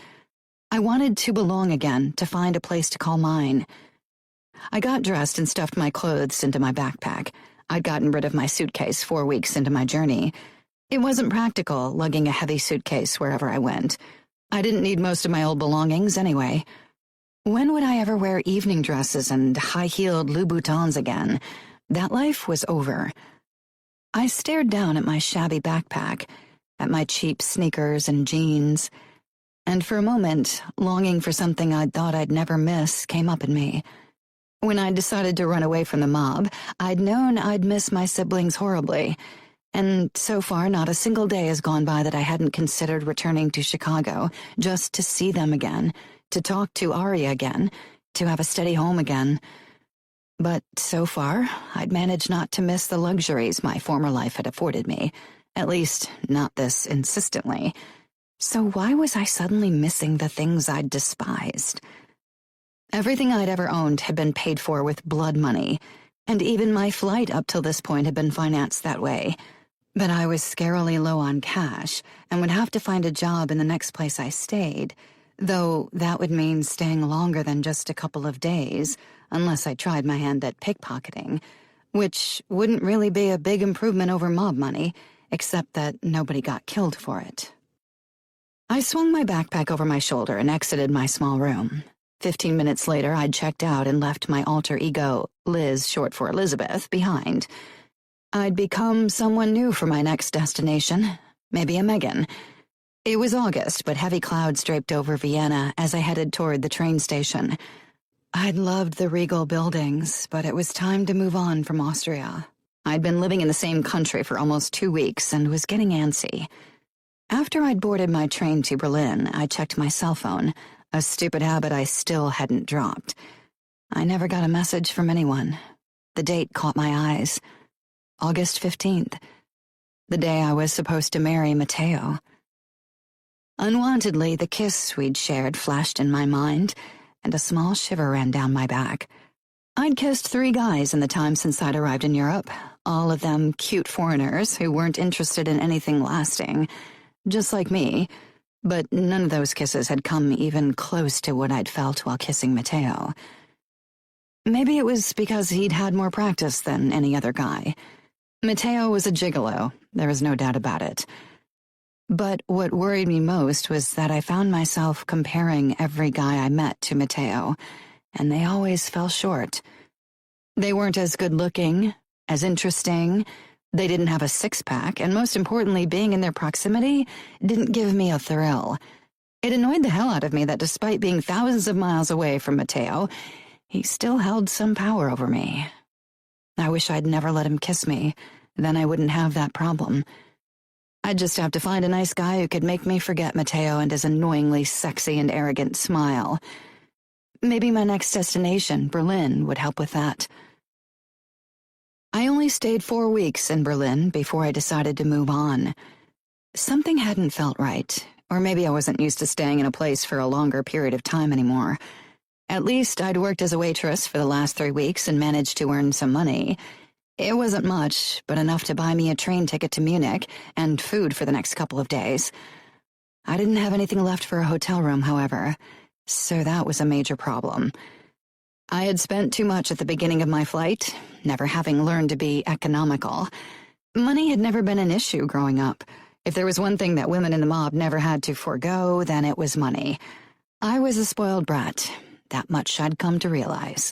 I wanted to belong again, to find a place to call mine. I got dressed and stuffed my clothes into my backpack. I'd gotten rid of my suitcase 4 weeks into my journey. It wasn't practical, lugging a heavy suitcase wherever I went. I didn't need most of my old belongings anyway. When would I ever wear evening dresses and high-heeled Louboutins again? That life was over. I stared down at my shabby backpack, at my cheap sneakers and jeans, and for a moment, longing for something I'd thought I'd never miss came up in me. When I decided to run away from the mob, I'd known I'd miss my siblings horribly, and so far not a single day has gone by that I hadn't considered returning to Chicago just to see them again, to talk to Arya again, to have a steady home again. But so far, I'd managed not to miss the luxuries my former life had afforded me, at least not this insistently. So why was I suddenly missing the things I'd despised? Everything I'd ever owned had been paid for with blood money, and even my flight up till this point had been financed that way. But I was scarily low on cash, and would have to find a job in the next place I stayed, though that would mean staying longer than just a couple of days, unless I tried my hand at pickpocketing, which wouldn't really be a big improvement over mob money, except that nobody got killed for it. I swung my backpack over my shoulder and exited my small room. 15 minutes later, I'd checked out and left my alter ego, Liz, short for Elizabeth, behind. I'd become someone new for my next destination, maybe a Megan. It was August, but heavy clouds draped over Vienna as I headed toward the train station. I'd loved the regal buildings, but it was time to move on from Austria. I'd been living in the same country for almost 2 weeks and was getting antsy. After I'd boarded my train to Berlin, I checked my cell phone, a stupid habit I still hadn't dropped. I never got a message from anyone. The date caught my eyes. August 15th, the day I was supposed to marry Mateo. Unwantedly, the kiss we'd shared flashed in my mind, and a small shiver ran down my back. I'd kissed 3 guys in the time since I'd arrived in Europe, all of them cute foreigners who weren't interested in anything lasting, just like me, but none of those kisses had come even close to what I'd felt while kissing Mateo. Maybe it was because he'd had more practice than any other guy. Mateo was a gigolo, there was no doubt about it. But what worried me most was that I found myself comparing every guy I met to Mateo, and they always fell short. They weren't as good-looking, as interesting, they didn't have a six-pack, and most importantly, being in their proximity didn't give me a thrill. It annoyed the hell out of me that despite being thousands of miles away from Mateo, he still held some power over me. I wish I'd never let him kiss me, then I wouldn't have that problem. I'd just have to find a nice guy who could make me forget Mateo and his annoyingly sexy and arrogant smile. Maybe my next destination, Berlin, would help with that. I only stayed 4 weeks in Berlin before I decided to move on. Something hadn't felt right, or maybe I wasn't used to staying in a place for a longer period of time anymore. At least I'd worked as a waitress for the last 3 weeks and managed to earn some money. It wasn't much, but enough to buy me a train ticket to Munich and food for the next couple of days. I didn't have anything left for a hotel room, however, so that was a major problem. I had spent too much at the beginning of my flight, never having learned to be economical. Money had never been an issue growing up. If there was one thing that women in the mob never had to forego, then it was money. I was a spoiled brat. That much I'd come to realize.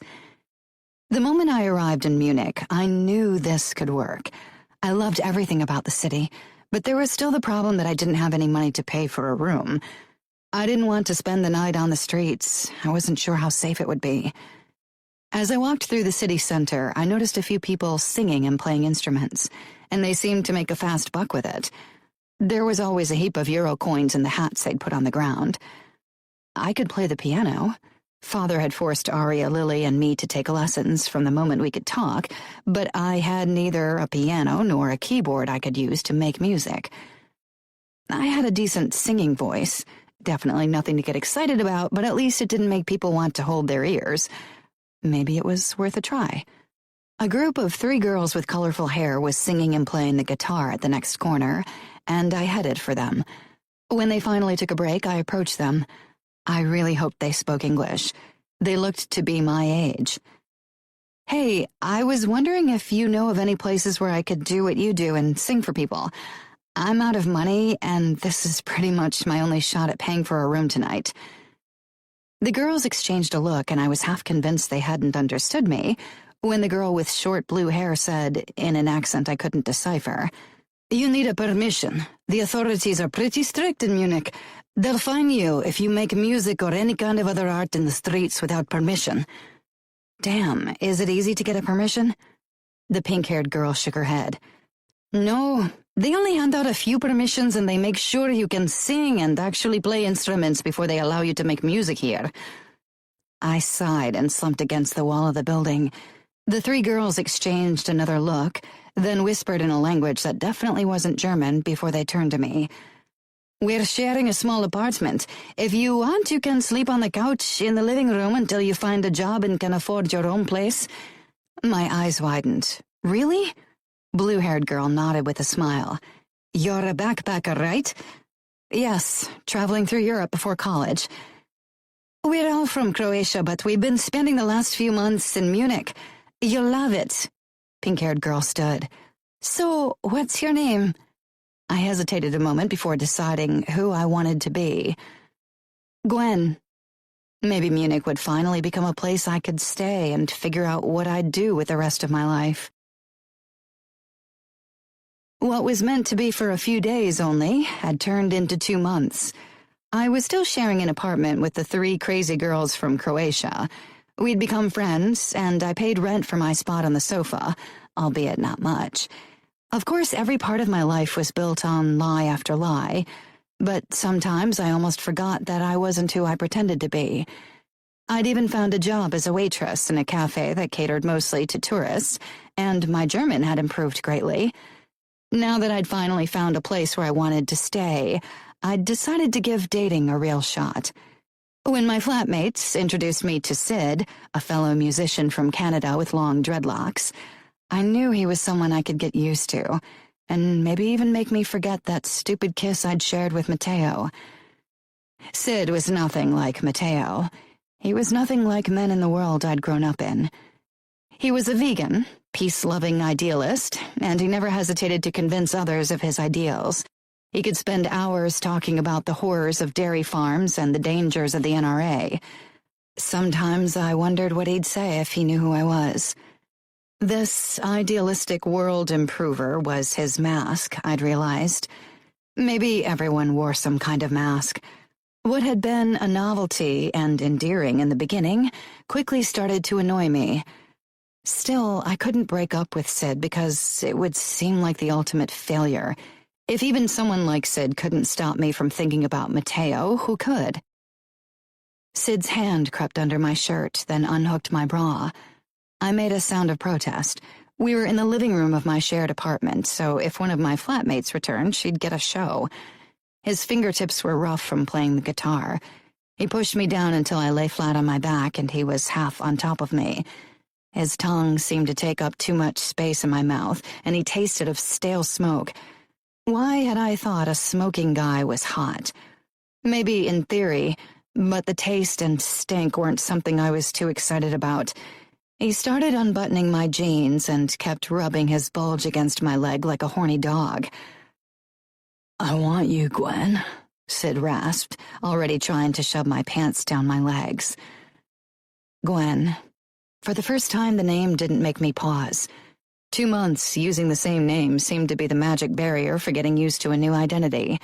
The moment I arrived in Munich, I knew this could work. I loved everything about the city, but there was still the problem that I didn't have any money to pay for a room. I didn't want to spend the night on the streets. I wasn't sure how safe it would be. As I walked through the city center, I noticed a few people singing and playing instruments, and they seemed to make a fast buck with it. There was always a heap of euro coins in the hats they'd put on the ground. I could play the piano. Father had forced Aria, Lily, and me to take lessons from the moment we could talk, but I had neither a piano nor a keyboard I could use to make music. I had a decent singing voice. Definitely nothing to get excited about, but at least it didn't make people want to hold their ears. Maybe it was worth a try. A group of 3 girls with colorful hair was singing and playing the guitar at the next corner, and I headed for them. When they finally took a break, I approached them. I really hoped they spoke English. They looked to be my age. "Hey, I was wondering if you know of any places where I could do what you do and sing for people. I'm out of money, and this is pretty much my only shot at paying for a room tonight." The girls exchanged a look, and I was half convinced they hadn't understood me, when the girl with short blue hair said, in an accent I couldn't decipher, "You need a permission. The authorities are pretty strict in Munich. They'll fine you if you make music or any kind of other art in the streets without permission." Damn, is it easy to get a permission? The pink-haired girl shook her head. "No, they only hand out a few permissions and they make sure you can sing and actually play instruments before they allow you to make music here." I sighed and slumped against the wall of the building. The 3 girls exchanged another look, then whispered in a language that definitely wasn't German before they turned to me. "We're sharing a small apartment. If you want, you can sleep on the couch in the living room until you find a job and can afford your own place." My eyes widened. "Really?" Blue-haired girl nodded with a smile. "You're a backpacker, right?" "Yes, traveling through Europe before college." "We're all from Croatia, but we've been spending the last few months in Munich. You'll love it." Pink-haired girl stood. "So, what's your name?" I hesitated a moment before deciding who I wanted to be. "Gwen." Maybe Munich would finally become a place I could stay and figure out what I'd do with the rest of my life. What was meant to be for a few days only had turned into 2 months. I was still sharing an apartment with the 3 crazy girls from Croatia. We'd become friends, and I paid rent for my spot on the sofa, albeit not much. Of course, every part of my life was built on lie after lie, but sometimes I almost forgot that I wasn't who I pretended to be. I'd even found a job as a waitress in a cafe that catered mostly to tourists, and my German had improved greatly. Now that I'd finally found a place where I wanted to stay, I'd decided to give dating a real shot. When my flatmates introduced me to Sid, a fellow musician from Canada with long dreadlocks, I knew he was someone I could get used to, and maybe even make me forget that stupid kiss I'd shared with Matteo. Sid was nothing like Matteo. He was nothing like men in the world I'd grown up in. He was a vegan, peace-loving idealist, and he never hesitated to convince others of his ideals. He could spend hours talking about the horrors of dairy farms and the dangers of the NRA. Sometimes I wondered what he'd say if he knew who I was. This idealistic world improver was his mask, I'd realized. Maybe everyone wore some kind of mask. What had been a novelty and endearing in the beginning quickly started to annoy me. Still, I couldn't break up with Sid because it would seem like the ultimate failure. If even someone like Sid couldn't stop me from thinking about Matteo, who could? Sid's hand crept under my shirt, then unhooked my bra. I made a sound of protest. We were in the living room of my shared apartment, so if one of my flatmates returned, she'd get a show. His fingertips were rough from playing the guitar. He pushed me down until I lay flat on my back and he was half on top of me. His tongue seemed to take up too much space in my mouth, and he tasted of stale smoke. Why had I thought a smoking guy was hot? Maybe in theory, but the taste and stink weren't something I was too excited about. He started unbuttoning my jeans and kept rubbing his bulge against my leg like a horny dog. "I want you, Gwen," Sid rasped, already trying to shove my pants down my legs. Gwen. For the first time, the name didn't make me pause. 2 months using the same name seemed to be the magic barrier for getting used to a new identity.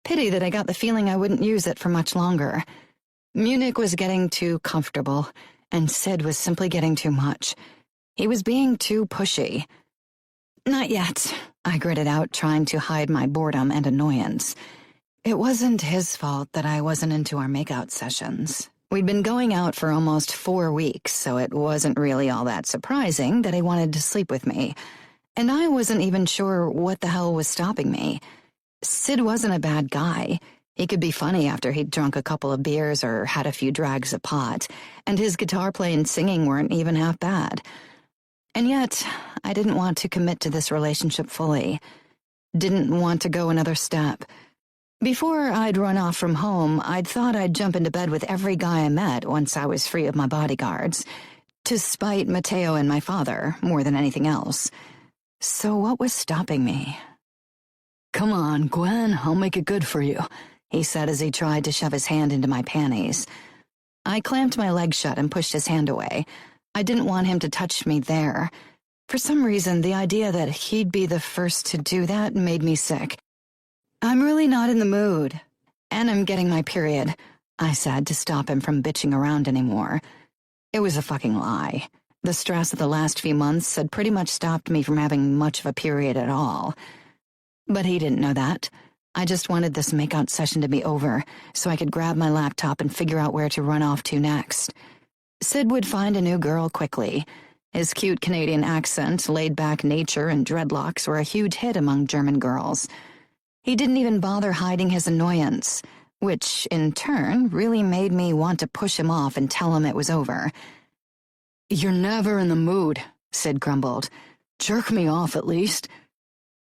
Pity that I got the feeling I wouldn't use it for much longer. Munich was getting too comfortable, and Sid was simply getting too much. He was being too pushy. "Not yet," I gritted out, trying to hide my boredom and annoyance. It wasn't his fault that I wasn't into our makeout sessions. We'd been going out for almost 4 weeks, so it wasn't really all that surprising that he wanted to sleep with me. And I wasn't even sure what the hell was stopping me. Sid wasn't a bad guy. He could be funny after he'd drunk a couple of beers or had a few drags of pot, and his guitar playing and singing weren't even half bad. And yet, I didn't want to commit to this relationship fully. Didn't want to go another step. Before I'd run off from home, I'd thought I'd jump into bed with every guy I met once I was free of my bodyguards, to spite Matteo and my father more than anything else. So what was stopping me? "Come on, Gwen, I'll make it good for you," he said as he tried to shove his hand into my panties. I clamped my leg shut and pushed his hand away. I didn't want him to touch me there. For some reason, the idea that he'd be the first to do that made me sick. "I'm really not in the mood. And I'm getting my period," I said to stop him from bitching around anymore. It was a fucking lie. The stress of the last few months had pretty much stopped me from having much of a period at all. But he didn't know that. I just wanted this makeout session to be over, so I could grab my laptop and figure out where to run off to next. Sid would find a new girl quickly. His cute Canadian accent, laid-back nature, and dreadlocks were a huge hit among German girls. He didn't even bother hiding his annoyance, which, in turn, really made me want to push him off and tell him it was over. "You're never in the mood," Sid grumbled. "Jerk me off, at least."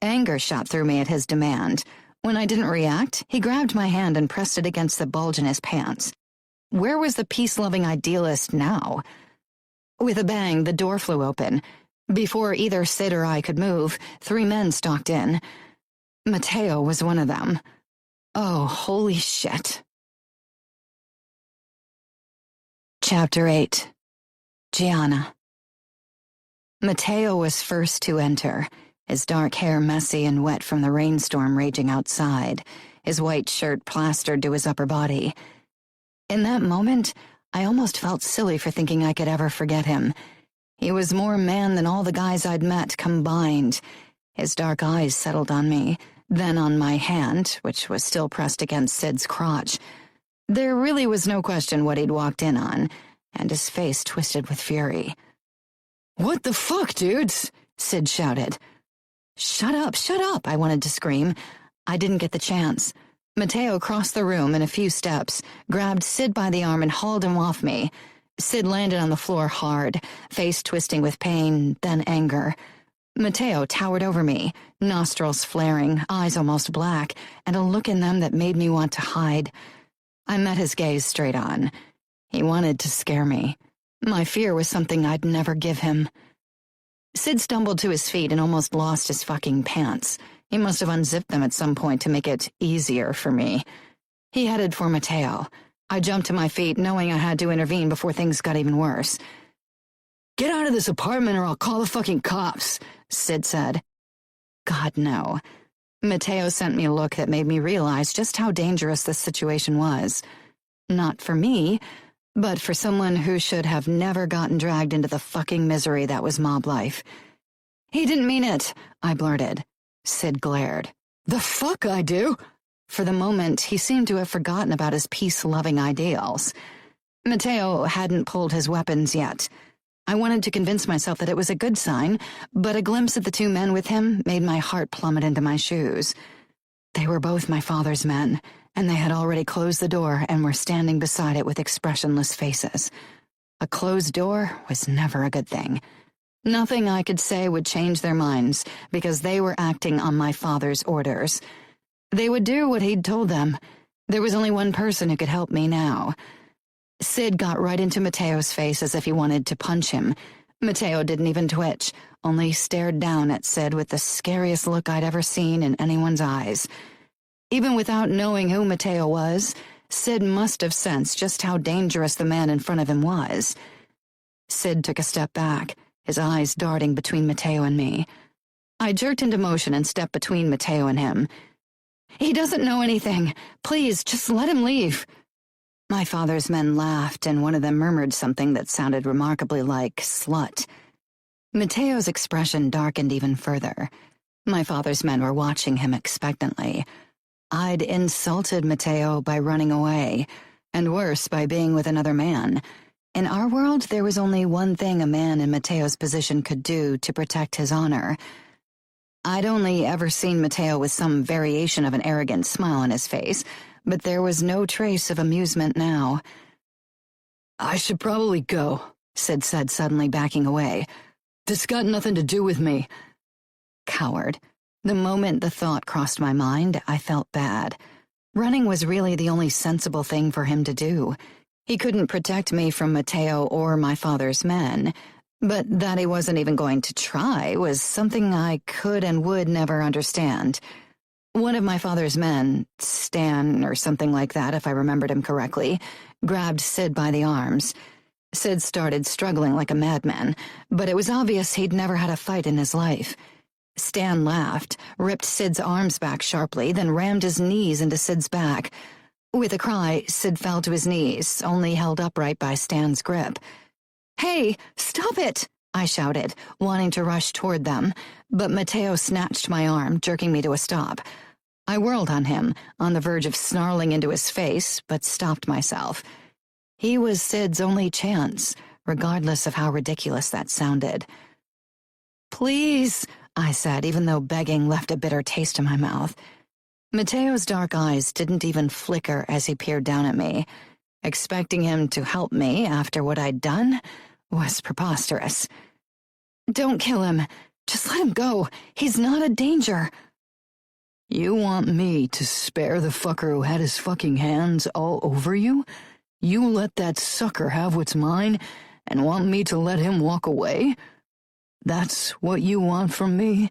Anger shot through me at his demand. When I didn't react, he grabbed my hand and pressed it against the bulge in his pants. Where was the peace-loving idealist now? With a bang, the door flew open. Before either Sid or I could move, 3 men stalked in. Matteo was one of them. Oh, holy shit. Chapter 8. Gianna. Matteo was first to enter, his dark hair messy and wet from the rainstorm raging outside, his white shirt plastered to his upper body. In that moment, I almost felt silly for thinking I could ever forget him. He was more man than all the guys I'd met combined. His dark eyes settled on me, then on my hand, which was still pressed against Sid's crotch. There really was no question what he'd walked in on, and his face twisted with fury. "What the fuck, dudes?" Sid shouted. Shut up, I wanted to scream. I didn't get the chance. Matteo crossed the room in a few steps, grabbed Sid by the arm and hauled him off me. Sid landed on the floor hard, face twisting with pain, then anger. Matteo towered over me, nostrils flaring, eyes almost black, and a look in them that made me want to hide. I met his gaze straight on. He wanted to scare me. My fear was something I'd never give him. Sid stumbled to his feet and almost lost his fucking pants. He must have unzipped them at some point to make it easier for me. He headed for Matteo. I jumped to my feet, knowing I had to intervene before things got even worse. "Get out of this apartment or I'll call the fucking cops," Sid said. God, no. Matteo sent me a look that made me realize just how dangerous this situation was. Not for me, but for someone who should have never gotten dragged into the fucking misery that was mob life. He didn't mean it, I blurted. Sid glared. "The fuck I do?" For the moment, he seemed to have forgotten about his peace-loving ideals. Matteo hadn't pulled his weapons yet. I wanted to convince myself that it was a good sign, but a glimpse at the two men with him made my heart plummet into my shoes. They were both my father's men, and they had already closed the door and were standing beside it with expressionless faces. A closed door was never a good thing. Nothing I could say would change their minds, because they were acting on my father's orders. They would do what he'd told them. There was only one person who could help me now. Sid got right into Matteo's face as if he wanted to punch him. Matteo didn't even twitch, only stared down at Sid with the scariest look I'd ever seen in anyone's eyes. Even without knowing who Matteo was, Sid must have sensed just how dangerous the man in front of him was. Sid took a step back, his eyes darting between Matteo and me. I jerked into motion and stepped between Matteo and him. "He doesn't know anything. Please, just let him leave." My father's men laughed, and one of them murmured something that sounded remarkably like slut. Matteo's expression darkened even further. My father's men were watching him expectantly. I'd insulted Matteo by running away, and worse, by being with another man. In our world, there was only one thing a man in Matteo's position could do to protect his honor. I'd only ever seen Matteo with some variation of an arrogant smile on his face, but there was no trace of amusement now. "I should probably go," Sid said, suddenly backing away. "This got nothing to do with me." Coward. The moment the thought crossed my mind, I felt bad. Running was really the only sensible thing for him to do. He couldn't protect me from Matteo or my father's men, but that he wasn't even going to try was something I could and would never understand. One of my father's men, Stan or something like that if I remembered him correctly, grabbed Sid by the arms. Sid started struggling like a madman, but it was obvious he'd never had a fight in his life. Stan laughed, ripped Sid's arms back sharply, then rammed his knees into Sid's back. With a cry, Sid fell to his knees, only held upright by Stan's grip. "Hey, stop it!" I shouted, wanting to rush toward them, but Matteo snatched my arm, jerking me to a stop. I whirled on him, on the verge of snarling into his face, but stopped myself. He was Sid's only chance, regardless of how ridiculous that sounded. "Please," I said, even though begging left a bitter taste in my mouth. Matteo's dark eyes didn't even flicker as he peered down at me. Expecting him to help me after what I'd done was preposterous. "Don't kill him. Just let him go. He's not a danger." "You want me to spare the fucker who had his fucking hands all over you? You let that sucker have what's mine and want me to let him walk away? That's what you want from me?"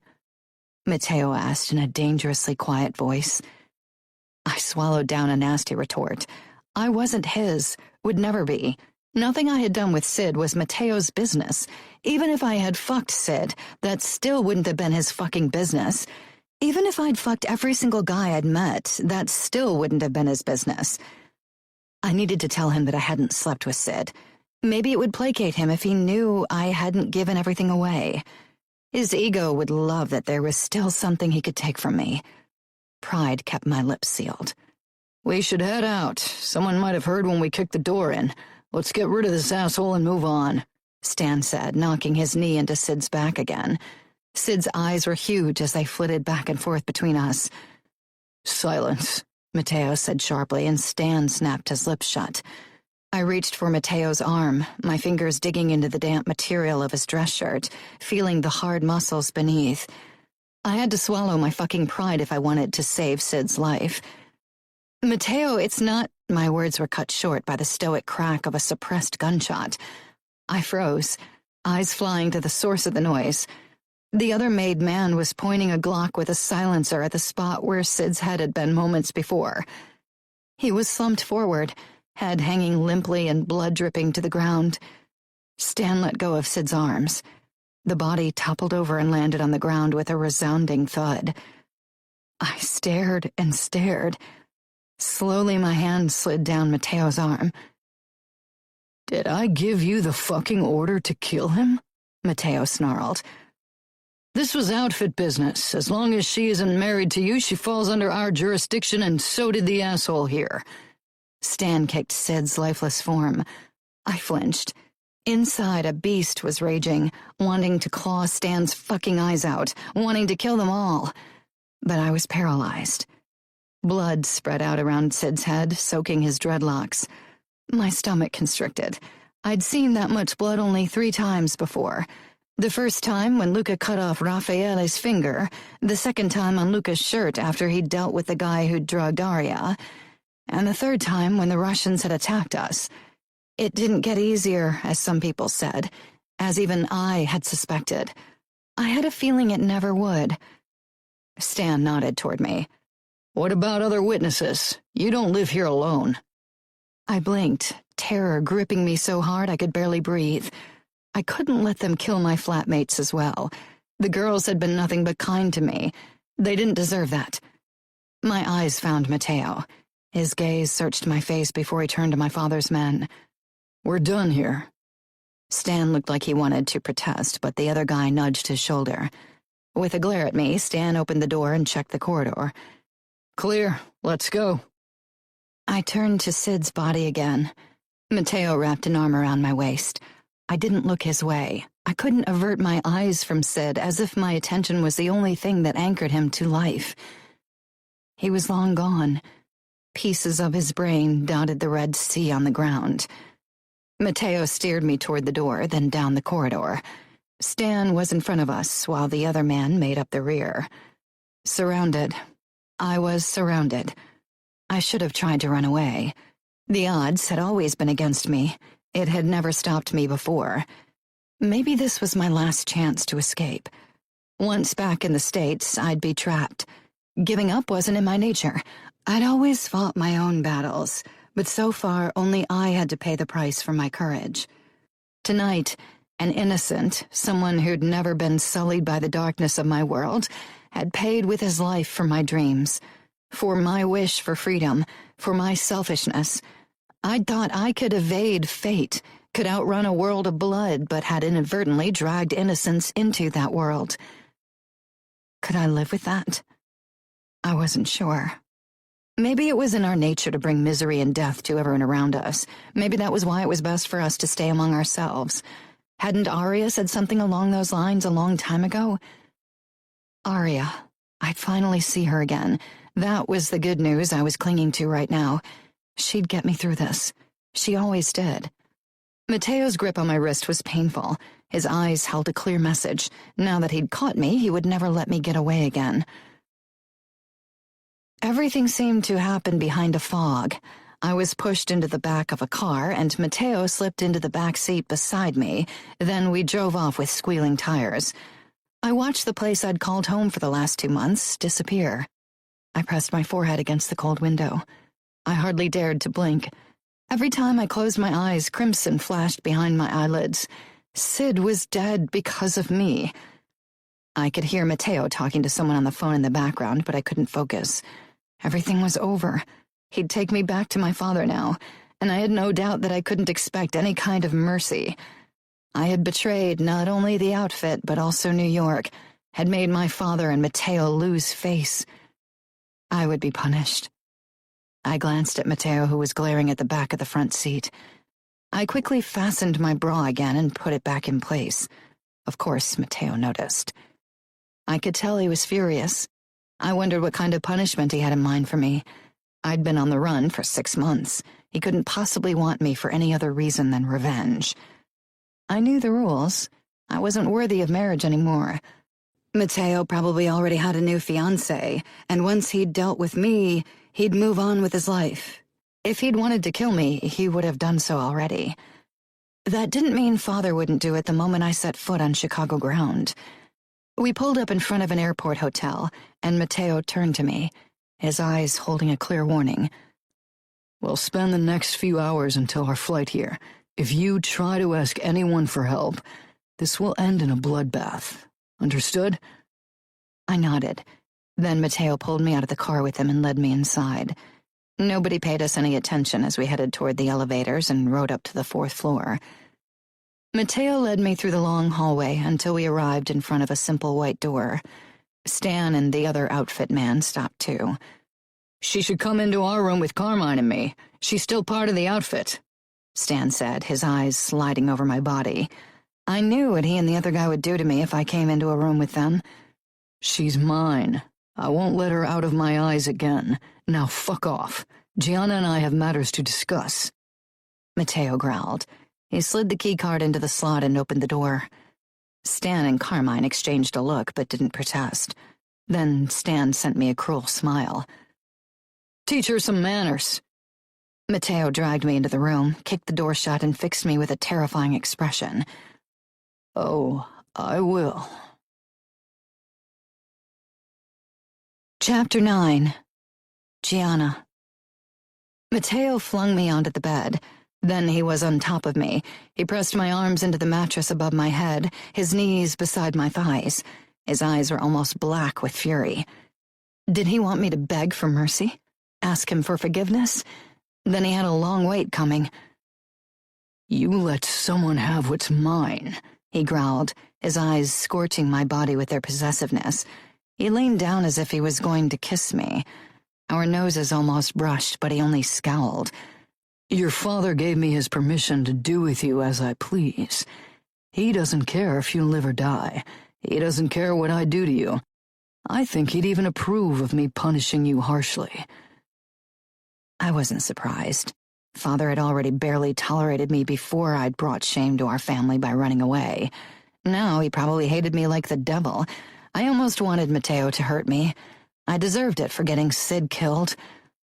Matteo asked in a dangerously quiet voice. I swallowed down a nasty retort. I wasn't his, would never be. Nothing I had done with Sid was Matteo's business. Even if I had fucked Sid, that still wouldn't have been his fucking business. Even if I'd fucked every single guy I'd met, that still wouldn't have been his business. I needed to tell him that I hadn't slept with Sid. Maybe it would placate him if he knew I hadn't given everything away. His ego would love that there was still something he could take from me. Pride kept my lips sealed. "We should head out. Someone might have heard when we kicked the door in. Let's get rid of this asshole and move on," Stan said, knocking his knee into Sid's back again. Sid's eyes were huge as they flitted back and forth between us. "Silence," Matteo said sharply, and Stan snapped his lips shut. I reached for Matteo's arm, my fingers digging into the damp material of his dress shirt, feeling the hard muscles beneath. I had to swallow my fucking pride if I wanted to save Sid's life. "Matteo, it's not—" My words were cut short by the stoic crack of a suppressed gunshot. I froze, eyes flying to the source of the noise. The other made man was pointing a Glock with a silencer at the spot where Sid's head had been moments before. He was slumped forward, head hanging limply and blood dripping to the ground. Stan let go of Sid's arms. The body toppled over and landed on the ground with a resounding thud. I stared and stared. Slowly my hand slid down Matteo's arm. "Did I give you the fucking order to kill him?" Matteo snarled. This was outfit business. As long as she isn't married to you, she falls under our jurisdiction, and so did the asshole here. Stan kicked Sid's lifeless form. I flinched. Inside, a beast was raging, wanting to claw Stan's fucking eyes out, wanting to kill them all. But I was paralyzed. Blood spread out around Sid's head, soaking his dreadlocks. My stomach constricted. I'd seen that much blood only 3 times before. The first time when Luca cut off Raffaele's finger, the second time on Luca's shirt after he'd dealt with the guy who'd drugged Aria, and the third time when the Russians had attacked us. It didn't get easier, as some people said, as even I had suspected. I had a feeling it never would. Stan nodded toward me. What about other witnesses? You don't live here alone. I blinked, terror gripping me so hard I could barely breathe. I couldn't let them kill my flatmates as well. The girls had been nothing but kind to me. They didn't deserve that. My eyes found Matteo. His gaze searched my face before he turned to my father's men. We're done here. Stan looked like he wanted to protest, but the other guy nudged his shoulder. With a glare at me, Stan opened the door and checked the corridor. Clear. Let's go. I turned to Sid's body again. Matteo wrapped an arm around my waist. I didn't look his way. I couldn't avert my eyes from Sid, as if my attention was the only thing that anchored him to life. He was long gone. Pieces of his brain dotted the Red Sea on the ground. Matteo steered me toward the door, then down the corridor. Stan was in front of us, while the other man made up the rear. Surrounded. I was surrounded. I should have tried to run away. The odds had always been against me. It had never stopped me before. Maybe this was my last chance to escape. Once back in the States, I'd be trapped. Giving up wasn't in my nature. I'd always fought my own battles, but so far only I had to pay the price for my courage. Tonight, an innocent, someone who'd never been sullied by the darkness of my world, had paid with his life for my dreams, for my wish for freedom, for my selfishness. I'd thought I could evade fate, could outrun a world of blood, but had inadvertently dragged innocence into that world. Could I live with that? I wasn't sure. Maybe it was in our nature to bring misery and death to everyone around us. Maybe that was why it was best for us to stay among ourselves. Hadn't Aria said something along those lines a long time ago? Aria. I'd finally see her again. That was the good news I was clinging to right now. She'd get me through this. She always did. Matteo's grip on my wrist was painful. His eyes held a clear message. Now that he'd caught me, he would never let me get away again. Everything seemed to happen behind a fog. I was pushed into the back of a car, and Matteo slipped into the back seat beside me. Then we drove off with squealing tires. I watched the place I'd called home for the last 2 months disappear. I pressed my forehead against the cold window. I hardly dared to blink. Every time I closed my eyes, crimson flashed behind my eyelids. Sid was dead because of me. I could hear Matteo talking to someone on the phone in the background, but I couldn't focus. Everything was over. He'd take me back to my father now, and I had no doubt that I couldn't expect any kind of mercy. I had betrayed not only the outfit, but also New York, had made my father and Matteo lose face. I would be punished. I glanced at Matteo, who was glaring at the back of the front seat. I quickly fastened my bra again and put it back in place. Of course, Matteo noticed. I could tell he was furious. I wondered what kind of punishment he had in mind for me. I'd been on the run for 6 months. He couldn't possibly want me for any other reason than revenge. I knew the rules. I wasn't worthy of marriage anymore. Matteo probably already had a new fiancé, and once he'd dealt with me, he'd move on with his life. If he'd wanted to kill me, he would have done so already. That didn't mean Father wouldn't do it the moment I set foot on Chicago ground. We pulled up in front of an airport hotel, and Matteo turned to me, his eyes holding a clear warning. We'll spend the next few hours until our flight here. If you try to ask anyone for help, this will end in a bloodbath. Understood? I nodded. Then Matteo pulled me out of the car with him and led me inside. Nobody paid us any attention as we headed toward the elevators and rode up to the 4th floor. Mateo led me through the long hallway until we arrived in front of a simple white door. Stan and the other outfit man stopped too. "She should come into our room with Carmine and me. She's still part of the outfit," Stan said, his eyes sliding over my body. I knew what he and the other guy would do to me if I came into a room with them. "She's mine. I won't let her out of my eyes again. Now fuck off. Gianna and I have matters to discuss," Mateo growled. He slid the keycard into the slot and opened the door. Stan and Carmine exchanged a look but didn't protest. Then Stan sent me a cruel smile. "Teach her some manners." Mateo dragged me into the room, kicked the door shut, and fixed me with a terrifying expression. "Oh, I will." Chapter 9. Gianna. Mateo flung me onto the bed. Then he was on top of me. He pressed my arms into the mattress above my head, his knees beside my thighs. His eyes were almost black with fury. Did he want me to beg for mercy? Ask him for forgiveness? Then he had a long wait coming. "You let someone have what's mine," he growled, his eyes scorching my body with their possessiveness. He leaned down as if he was going to kiss me. Our noses almost brushed, but he only scowled. "Your father gave me his permission to do with you as I please. He doesn't care if you live or die. He doesn't care what I do to you. I think he'd even approve of me punishing you harshly." I wasn't surprised. Father had already barely tolerated me before I'd brought shame to our family by running away. Now he probably hated me like the devil. I almost wanted Mateo to hurt me. I deserved it for getting Sid killed.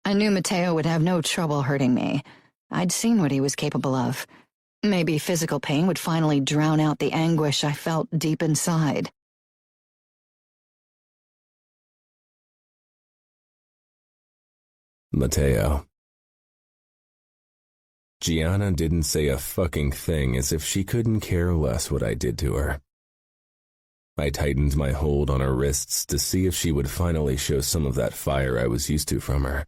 I knew Mateo would have no trouble hurting me. I'd seen what he was capable of. Maybe physical pain would finally drown out the anguish I felt deep inside. Mateo. Gianna didn't say a fucking thing, as if she couldn't care less what I did to her. I tightened my hold on her wrists to see if she would finally show some of that fire I was used to from her.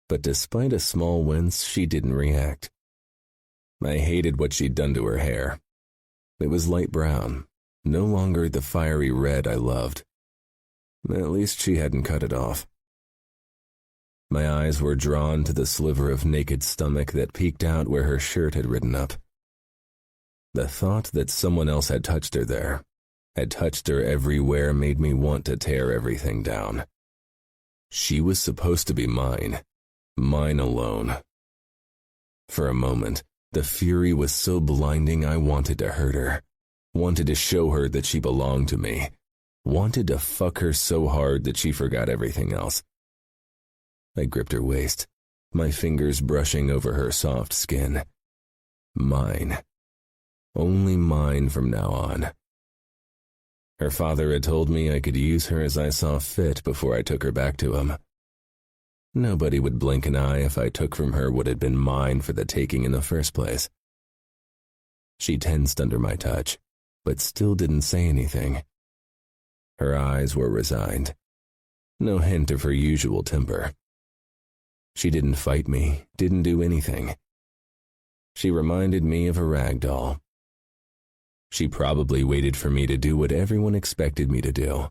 But despite a small wince, she didn't react. I hated what she'd done to her hair. It was light brown, no longer the fiery red I loved. At least she hadn't cut it off. My eyes were drawn to the sliver of naked stomach that peeked out where her shirt had ridden up. The thought that someone else had touched her there, had touched her everywhere, made me want to tear everything down. She was supposed to be mine. Mine alone. For a moment, the fury was so blinding I wanted to hurt her, wanted to show her that she belonged to me, wanted to fuck her so hard that she forgot everything else. I gripped her waist, my fingers brushing over her soft skin. Mine. Only mine from now on. Her father had told me I could use her as I saw fit before I took her back to him. Nobody would blink an eye if I took from her what had been mine for the taking in the first place. She tensed under my touch, but still didn't say anything. Her eyes were resigned. No hint of her usual temper. She didn't fight me, didn't do anything. She reminded me of a rag doll. She probably waited for me to do what everyone expected me to do,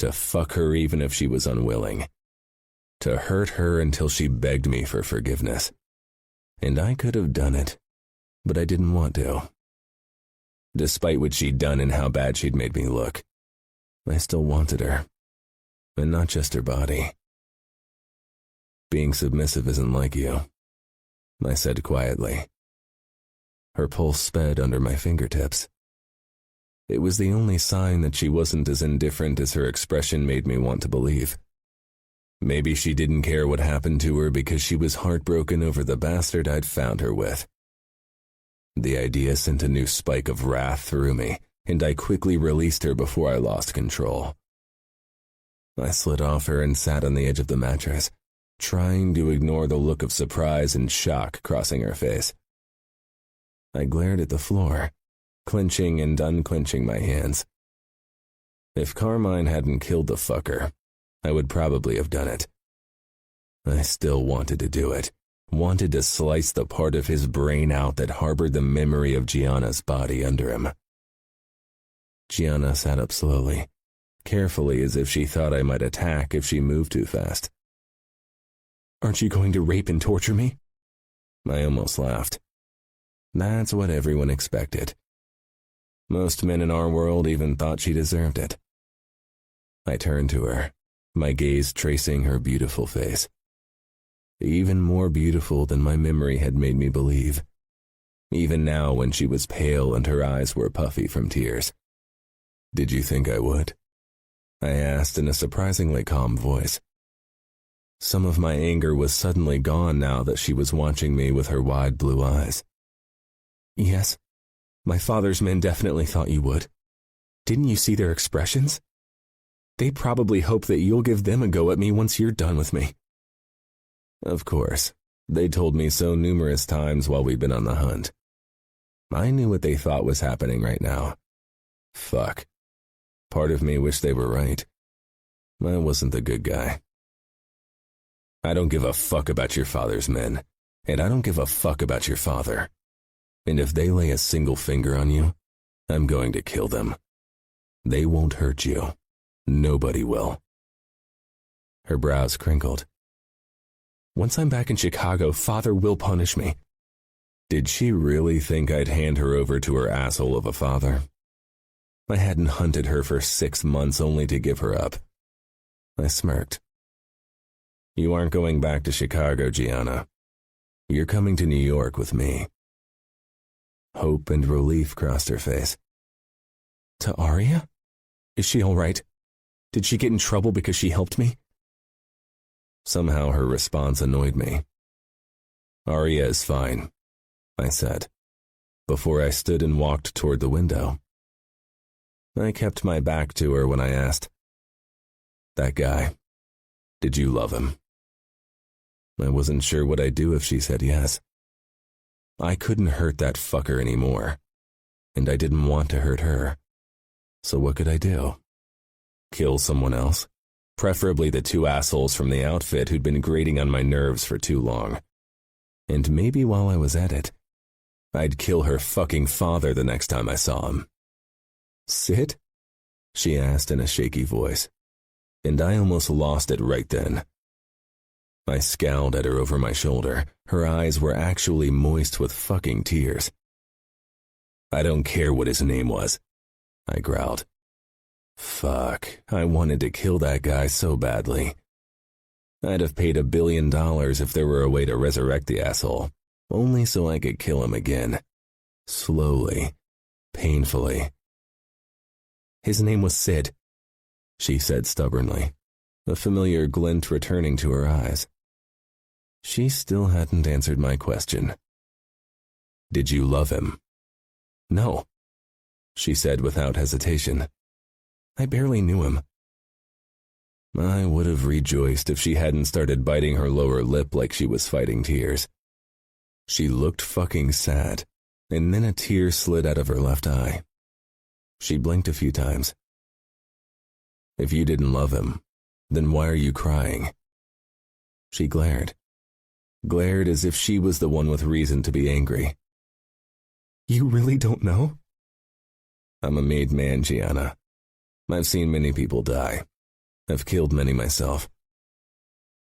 to fuck her even if she was unwilling, to hurt her until she begged me for forgiveness. And I could have done it, but I didn't want to. Despite what she'd done and how bad she'd made me look, I still wanted her, and not just her body. "Being submissive isn't like you," I said quietly. Her pulse sped under my fingertips. It was the only sign that she wasn't as indifferent as her expression made me want to believe. Maybe she didn't care what happened to her because she was heartbroken over the bastard I'd found her with. The idea sent a new spike of wrath through me, and I quickly released her before I lost control. I slid off her and sat on the edge of the mattress, trying to ignore the look of surprise and shock crossing her face. I glared at the floor, clenching and unclenching my hands. If Carmine hadn't killed the fucker, I would probably have done it. I still wanted to do it, wanted to slice the part of his brain out that harbored the memory of Gianna's body under him. Gianna sat up slowly, carefully as if she thought I might attack if she moved too fast. Aren't you going to rape and torture me? I almost laughed. That's what everyone expected. Most men in our world even thought she deserved it. I turned to her, my gaze tracing her beautiful face. Even more beautiful than my memory had made me believe, even now when she was pale and her eyes were puffy from tears. Did you think I would? I asked in a surprisingly calm voice. Some of my anger was suddenly gone now that she was watching me with her wide blue eyes. Yes, my father's men definitely thought you would. Didn't you see their expressions? They probably hope that you'll give them a go at me once you're done with me. Of course, they told me so numerous times while we'd been on the hunt. I knew what they thought was happening right now. Fuck. Part of me wished they were right. I wasn't the good guy. I don't give a fuck about your father's men, and I don't give a fuck about your father. And if they lay a single finger on you, I'm going to kill them. They won't hurt you. Nobody will. Her brows crinkled. Once I'm back in Chicago, Father will punish me. Did she really think I'd hand her over to her asshole of a father? I hadn't hunted her for 6 months only to give her up. I smirked. You aren't going back to Chicago, Gianna. You're coming to New York with me. Hope and relief crossed her face. To Aria? Is she all right? Did she get in trouble because she helped me? Somehow her response annoyed me. Aria is fine, I said, before I stood and walked toward the window. I kept my back to her when I asked, "That guy, did you love him?" I wasn't sure what I'd do if she said yes. I couldn't hurt that fucker anymore, and I didn't want to hurt her. So what could I do? Kill someone else? Preferably the 2 assholes from the outfit who'd been grating on my nerves for too long. And maybe while I was at it, I'd kill her fucking father the next time I saw him. Sid? She asked in a shaky voice, and I almost lost it right then. I scowled at her over my shoulder. Her eyes were actually moist with fucking tears. I don't care what his name was, I growled. Fuck, I wanted to kill that guy so badly. I'd have paid $1 billion if there were a way to resurrect the asshole, only so I could kill him again. Slowly, painfully. His name was Sid, she said stubbornly, a familiar glint returning to her eyes. She still hadn't answered my question. Did you love him? No, she said without hesitation. I barely knew him. I would have rejoiced if she hadn't started biting her lower lip like she was fighting tears. She looked fucking sad, and then a tear slid out of her left eye. She blinked a few times. If you didn't love him, then why are you crying? She glared as if she was the one with reason to be angry. You really don't know? I'm a made man, Gianna. I've seen many people die. I've killed many myself.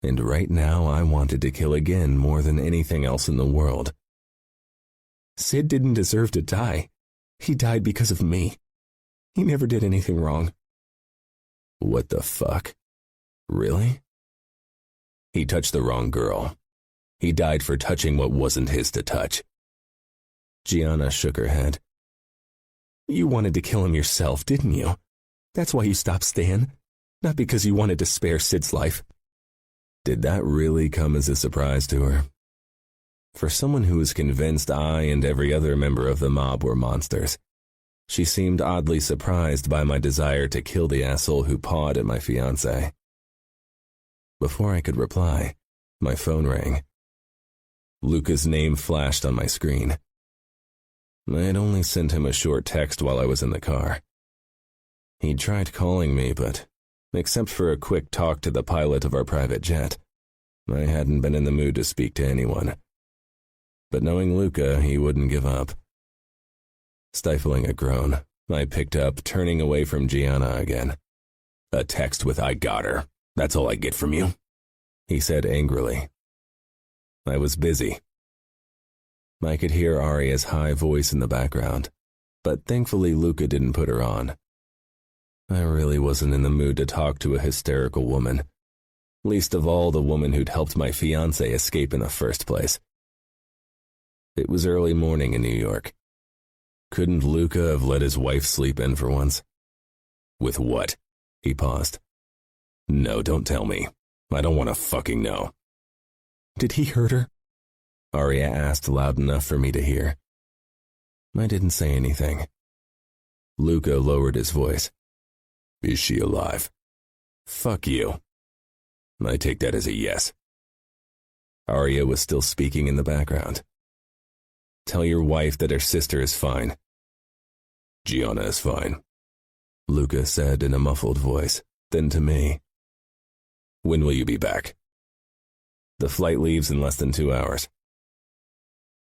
And right now I wanted to kill again more than anything else in the world. Sid didn't deserve to die. He died because of me. He never did anything wrong. What the fuck? Really? He touched the wrong girl. He died for touching what wasn't his to touch. Gianna shook her head. You wanted to kill him yourself, didn't you? That's why you stopped Stan. Not because you wanted to spare Sid's life. Did that really come as a surprise to her? For someone who was convinced I and every other member of the mob were monsters, she seemed oddly surprised by my desire to kill the asshole who pawed at my fiancé. Before I could reply, my phone rang. Luca's name flashed on my screen. I had only sent him a short text while I was in the car. He'd tried calling me, but, except for a quick talk to the pilot of our private jet, I hadn't been in the mood to speak to anyone. But knowing Luca, he wouldn't give up. Stifling a groan, I picked up, turning away from Gianna again. "A text with 'I got her.' That's all I get from you," he said angrily. I was busy. I could hear Aria's high voice in the background, but thankfully Luca didn't put her on. I really wasn't in the mood to talk to a hysterical woman, least of all the woman who'd helped my fiancé escape in the first place. It was early morning in New York. Couldn't Luca have let his wife sleep in for once? "With what?" He paused. "No, don't tell me. I don't want to fucking know." "Did he hurt her?" Aria asked loud enough for me to hear. I didn't say anything. Luca lowered his voice. "Is she alive?" "Fuck you." I take that as a yes. Aria was still speaking in the background. "Tell your wife that her sister is fine." "Gianna is fine," Luca said in a muffled voice, then to me. "When will you be back?" "The flight leaves in less than 2 hours."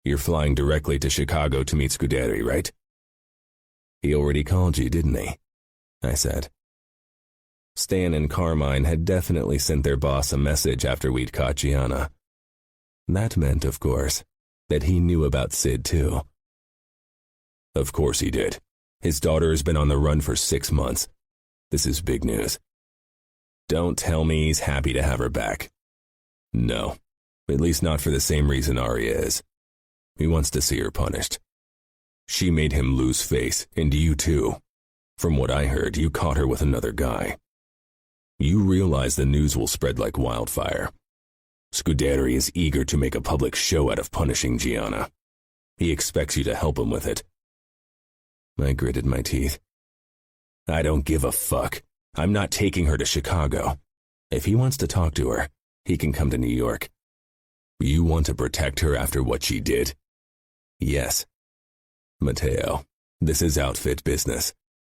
"You're flying directly to Chicago to meet Scuderi, right?" "He already called you, didn't he?" I said. Stan and Carmine had definitely sent their boss a message after we'd caught Gianna. That meant, of course, that he knew about Sid too. "Of course he did. His daughter has been on the run for 6 months. This is big news." "Don't tell me he's happy to have her back." "No, at least not for the same reason Aria is. He wants to see her punished. She made him lose face, and you too. From what I heard, you caught her with another guy. You realize the news will spread like wildfire. Scuderi is eager to make a public show out of punishing Gianna. He expects you to help him with it." I gritted my teeth. "I don't give a fuck. I'm not taking her to Chicago. If he wants to talk to her, he can come to New York. You want to protect her after what she did?" "Yes." "Matteo, this is outfit business.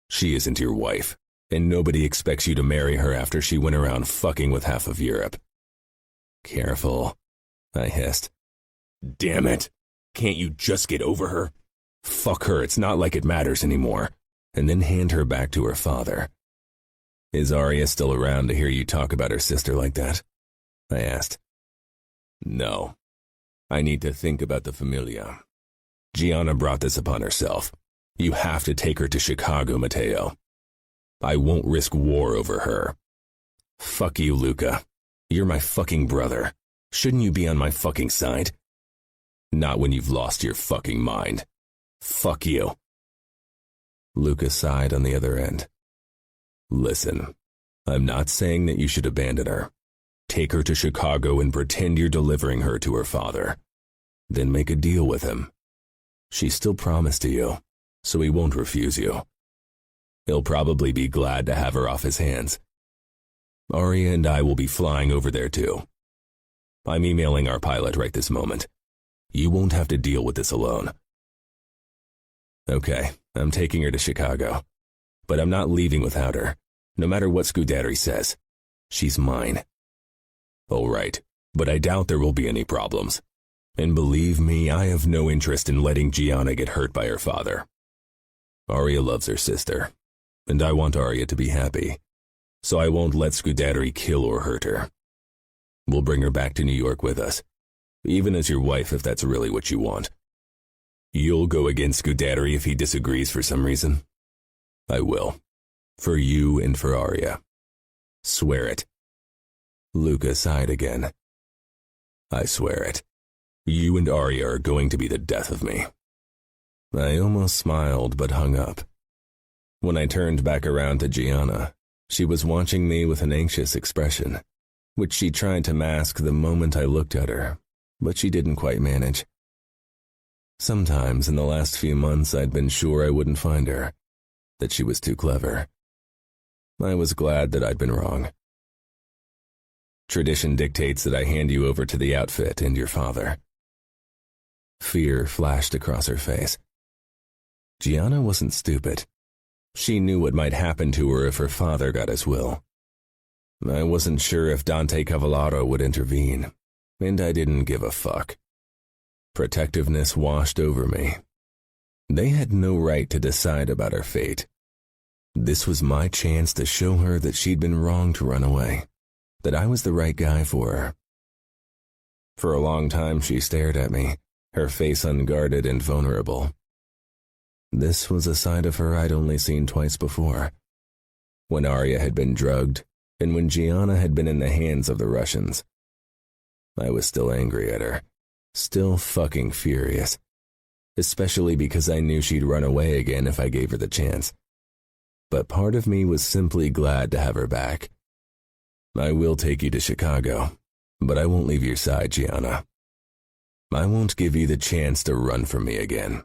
She isn't your wife, and nobody expects you to marry her after she went around fucking with half of Europe." "Careful," I hissed. "Damn it. Can't you just get over her? Fuck her, it's not like it matters anymore. And then hand her back to her father." "Is Aria still around to hear you talk about her sister like that?" I asked. "No. I need to think about the familia. Gianna brought this upon herself. You have to take her to Chicago, Matteo. I won't risk war over her." "Fuck you, Luca. You're my fucking brother. Shouldn't you be on my fucking side?" "Not when you've lost your fucking mind. Fuck you." Luca sighed on the other end. "Listen, I'm not saying that you should abandon her. Take her to Chicago and pretend you're delivering her to her father. Then make a deal with him. She's still promised to you, so he won't refuse you. He'll probably be glad to have her off his hands. Aria and I will be flying over there too. I'm emailing our pilot right this moment. You won't have to deal with this alone." "Okay, I'm taking her to Chicago. But I'm not leaving without her, no matter what Scuderi says. She's mine." "All right, but I doubt there will be any problems. And believe me, I have no interest in letting Gianna get hurt by her father. Aria loves her sister, and I want Aria to be happy, so I won't let Scuderi kill or hurt her. We'll bring her back to New York with us, even as your wife if that's really what you want. You'll go against Scuderi if he disagrees for some reason?" "I will. For you and for Aria. Swear it." Luca sighed again. "I swear it. You and Aria are going to be the death of me." I almost smiled but hung up. When I turned back around to Gianna, she was watching me with an anxious expression, which she tried to mask the moment I looked at her, but she didn't quite manage. Sometimes in the last few months I'd been sure I wouldn't find her, that she was too clever. I was glad that I'd been wrong. Tradition dictates that I hand you over to the outfit and your father. Fear flashed across her face. Gianna wasn't stupid. She knew what might happen to her if her father got his will. I wasn't sure if Dante Cavallaro would intervene, and I didn't give a fuck. Protectiveness washed over me. They had no right to decide about her fate. This was my chance to show her that she'd been wrong to run away, that I was the right guy for her. For a long time she stared at me, her face unguarded and vulnerable. This was a side of her I'd only seen twice before. When Arya had been drugged, and when Gianna had been in the hands of the Russians. I was still angry at her, still fucking furious, especially because I knew she'd run away again if I gave her the chance. But part of me was simply glad to have her back. I will take you to Chicago, but I won't leave your side, Gianna. I won't give you the chance to run from me again.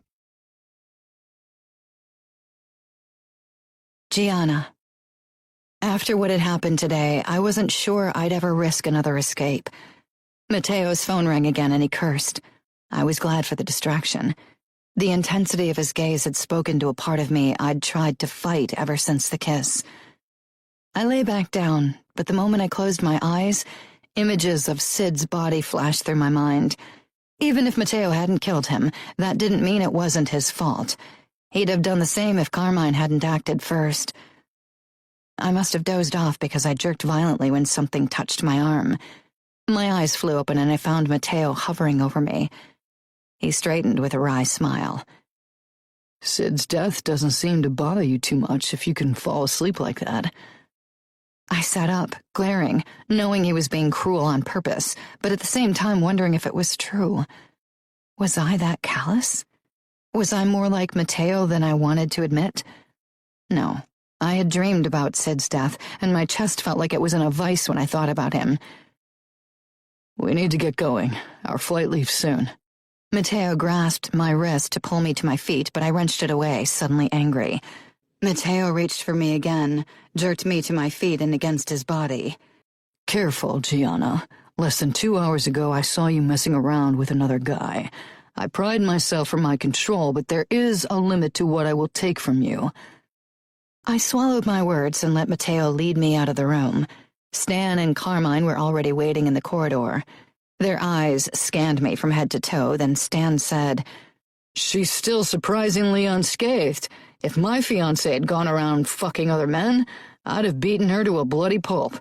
Gianna. After what had happened today, I wasn't sure I'd ever risk another escape. Matteo's phone rang again and he cursed. I was glad for the distraction. The intensity of his gaze had spoken to a part of me I'd tried to fight ever since the kiss. I lay back down, but the moment I closed my eyes, images of Sid's body flashed through my mind. Even if Matteo hadn't killed him, that didn't mean it wasn't his fault. He'd have done the same if Carmine hadn't acted first. I must have dozed off because I jerked violently when something touched my arm. My eyes flew open and I found Matteo hovering over me. He straightened with a wry smile. Sid's death doesn't seem to bother you too much if you can fall asleep like that. I sat up, glaring, knowing he was being cruel on purpose, but at the same time wondering if it was true. Was I that callous? Was I more like Matteo than I wanted to admit? No. I had dreamed about Sid's death, and my chest felt like it was in a vice when I thought about him. We need to get going. Our flight leaves soon. Matteo grasped my wrist to pull me to my feet, but I wrenched it away, suddenly angry. Matteo reached for me again, jerked me to my feet and against his body. Careful, Gianna. Less than 2 hours ago, I saw you messing around with another guy. I pride myself for my control, but there is a limit to what I will take from you. I swallowed my words and let Matteo lead me out of the room. Stan and Carmine were already waiting in the corridor. Their eyes scanned me from head to toe, then Stan said, "She's still surprisingly unscathed. If my fiancé had gone around fucking other men, I'd have beaten her to a bloody pulp."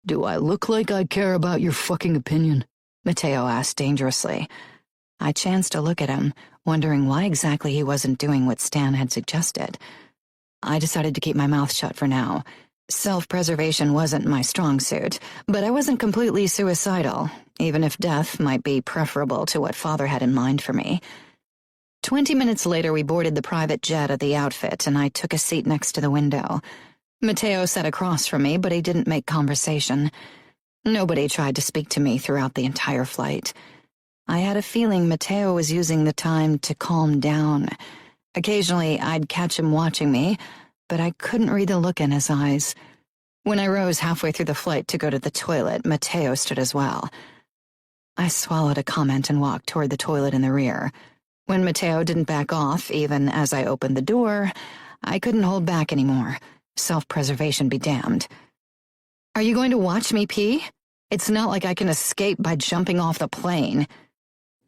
"Do I look like I care about your fucking opinion?" Matteo asked dangerously. I chanced to look at him, wondering why exactly he wasn't doing what Stan had suggested. I decided to keep my mouth shut for now. Self-preservation wasn't my strong suit, but I wasn't completely suicidal, even if death might be preferable to what Father had in mind for me. 20 minutes later, we boarded the private jet of the outfit, and I took a seat next to the window. Matteo sat across from me, but he didn't make conversation. Nobody tried to speak to me throughout the entire flight. I had a feeling Matteo was using the time to calm down. Occasionally, I'd catch him watching me, but I couldn't read the look in his eyes. When I rose halfway through the flight to go to the toilet, Matteo stood as well. I swallowed a comment and walked toward the toilet in the rear. When Matteo didn't back off, even as I opened the door, I couldn't hold back anymore. Self-preservation be damned. "Are you going to watch me pee? It's not like I can escape by jumping off the plane."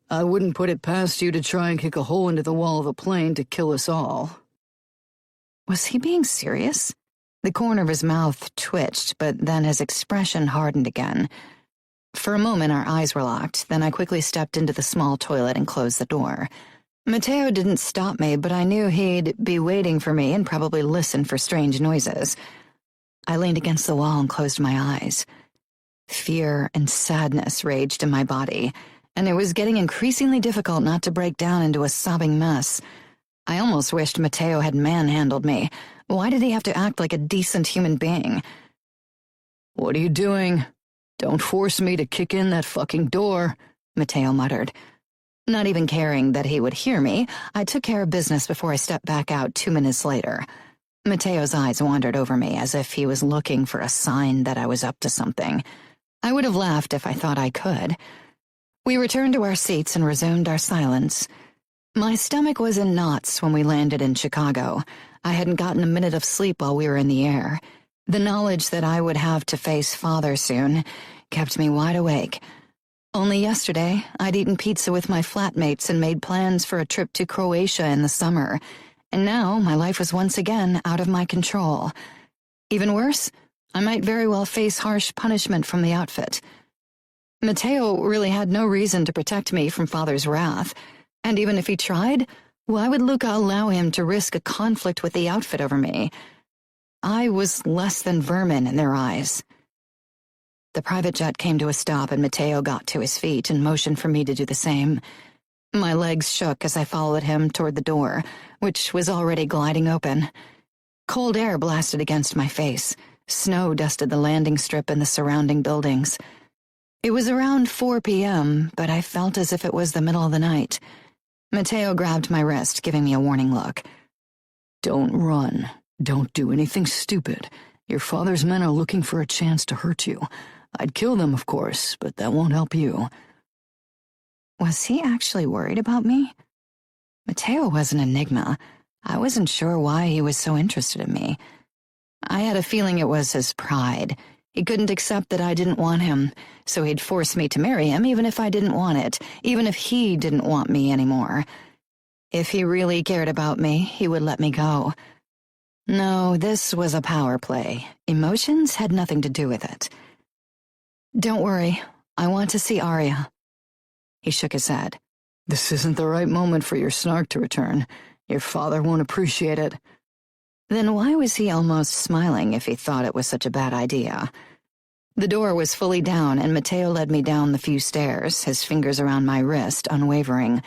"I wouldn't put it past you to try and kick a hole into the wall of a plane to kill us all." Was he being serious? The corner of his mouth twitched, but then his expression hardened again. For a moment, our eyes were locked, then I quickly stepped into the small toilet and closed the door. Matteo didn't stop me, but I knew he'd be waiting for me and probably listen for strange noises. I leaned against the wall and closed my eyes. Fear and sadness raged in my body, and it was getting increasingly difficult not to break down into a sobbing mess. I almost wished Matteo had manhandled me. Why did he have to act like a decent human being? "What are you doing? Don't force me to kick in that fucking door," Matteo muttered. Not even caring that he would hear me, I took care of business before I stepped back out 2 minutes later. Matteo's eyes wandered over me as if he was looking for a sign that I was up to something. I would have laughed if I thought I could. We returned to our seats and resumed our silence. My stomach was in knots when we landed in Chicago. I hadn't gotten a minute of sleep while we were in the air. The knowledge that I would have to face Father soon kept me wide awake. Only yesterday, I'd eaten pizza with my flatmates and made plans for a trip to Croatia in the summer, and now my life was once again out of my control. Even worse, I might very well face harsh punishment from the outfit. Matteo really had no reason to protect me from Father's wrath, and even if he tried, why would Luca allow him to risk a conflict with the outfit over me? I was less than vermin in their eyes. The private jet came to a stop and Matteo got to his feet and motioned for me to do the same. My legs shook as I followed him toward the door, which was already gliding open. Cold air blasted against my face. Snow dusted the landing strip and the surrounding buildings. It was around 4 p.m., but I felt as if it was the middle of the night. Matteo grabbed my wrist, giving me a warning look. Don't run. Don't do anything stupid. Your father's men are looking for a chance to hurt you. I'd kill them, of course, but that won't help you. Was he actually worried about me? Matteo was an enigma. I wasn't sure why he was so interested in me. I had a feeling it was his pride. He couldn't accept that I didn't want him, so he'd force me to marry him even if I didn't want it, even if he didn't want me anymore. If he really cared about me, he would let me go. No, this was a power play. Emotions had nothing to do with it. Don't worry, I want to see Arya. He shook his head. This isn't the right moment for your snark to return. Your father won't appreciate it. Then why was he almost smiling if he thought it was such a bad idea? The door was fully down and Matteo led me down the few stairs, his fingers around my wrist, unwavering.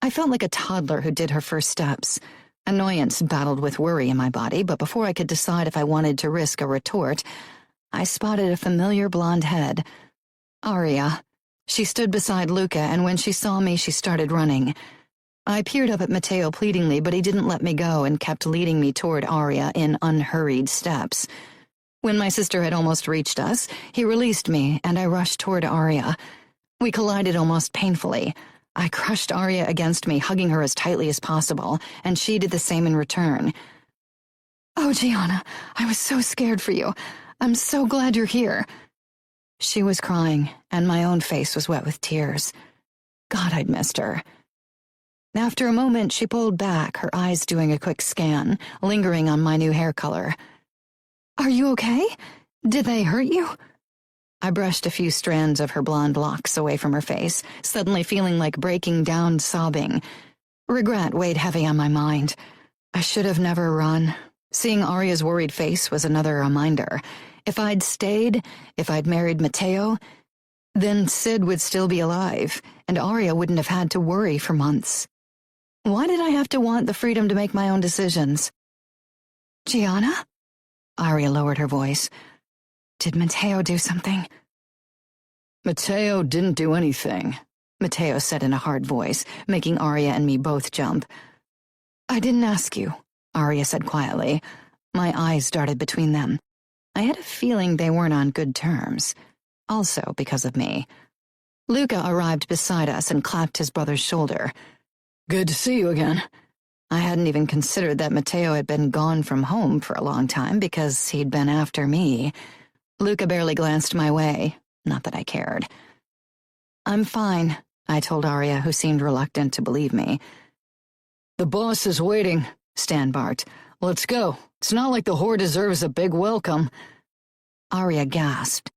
I felt like a toddler who did her first steps. Annoyance battled with worry in my body, but before I could decide if I wanted to risk a retort, I spotted a familiar blonde head. Arya. She stood beside Luca, and when she saw me, she started running. I peered up at Matteo pleadingly, but he didn't let me go and kept leading me toward Arya in unhurried steps. When my sister had almost reached us, he released me, and I rushed toward Arya. We collided almost painfully. I crushed Arya against me, hugging her as tightly as possible, and she did the same in return. "Oh, Gianna, I was so scared for you. I'm so glad you're here." She was crying, and my own face was wet with tears. God, I'd missed her. After a moment, she pulled back, her eyes doing a quick scan, lingering on my new hair color. "Are you okay? Did they hurt you?" I brushed a few strands of her blonde locks away from her face, suddenly feeling like breaking down sobbing. Regret weighed heavy on my mind. I should have never run. Seeing Arya's worried face was another reminder. If I'd stayed, if I'd married Matteo, then Sid would still be alive, and Arya wouldn't have had to worry for months. Why did I have to want the freedom to make my own decisions? "Gianna?" Arya lowered her voice. "Did Matteo do something?" Matteo didn't do anything, Matteo said in a hard voice, making Arya and me both jump. "I didn't ask you," Arya said quietly. My eyes darted between them. I had a feeling they weren't on good terms, also because of me. Luca arrived beside us and clapped his brother's shoulder. "Good to see you again." I hadn't even considered that Matteo had been gone from home for a long time because he'd been after me. Luca barely glanced my way, not that I cared. "I'm fine," I told Arya, who seemed reluctant to believe me. "The boss is waiting," Stan barked. "Let's go. It's not like the whore deserves a big welcome." Arya gasped.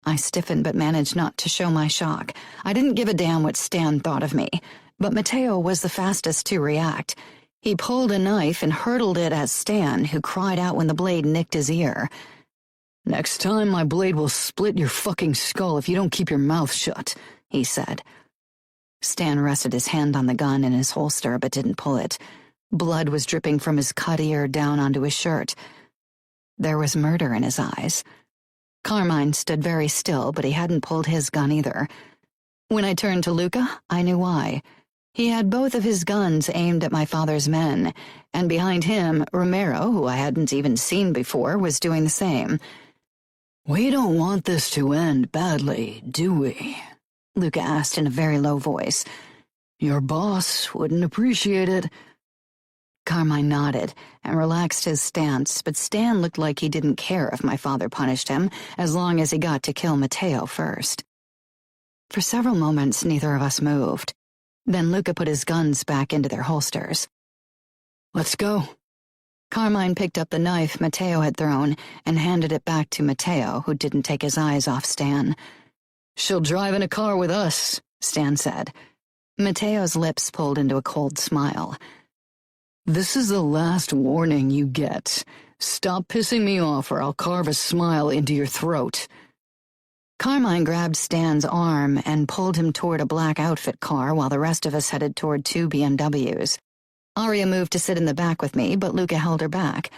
I stiffened but managed not to show my shock. I didn't give a damn what Stan thought of me, but Matteo was the fastest to react. He pulled a knife and hurled it at Stan, who cried out when the blade nicked his ear. "Next time my blade will split your fucking skull if you don't keep your mouth shut," he said. Stan rested his hand on the gun in his holster but didn't pull it. Blood was dripping from his cut ear down onto his shirt. There was murder in his eyes. Carmine stood very still, but he hadn't pulled his gun either. When I turned to Luca, I knew why. He had both of his guns aimed at my father's men, and behind him, Romero, who I hadn't even seen before, was doing the same. "We don't want this to end badly, do we?" Luca asked in a very low voice. "Your boss wouldn't appreciate it." Carmine nodded and relaxed his stance, but Stan looked like he didn't care if my father punished him, as long as he got to kill Matteo first. For several moments, neither of us moved. Then Luca put his guns back into their holsters. Let's go. Carmine picked up the knife Matteo had thrown and handed it back to Matteo, who didn't take his eyes off Stan. She'll drive in a car with us, Stan said. Matteo's lips pulled into a cold smile. This is the last warning you get. Stop pissing me off or I'll carve a smile into your throat. Carmine grabbed Stan's arm and pulled him toward a black outfit car while the rest of us headed toward 2 BMWs. Aria moved to sit in the back with me, but Luca held her back.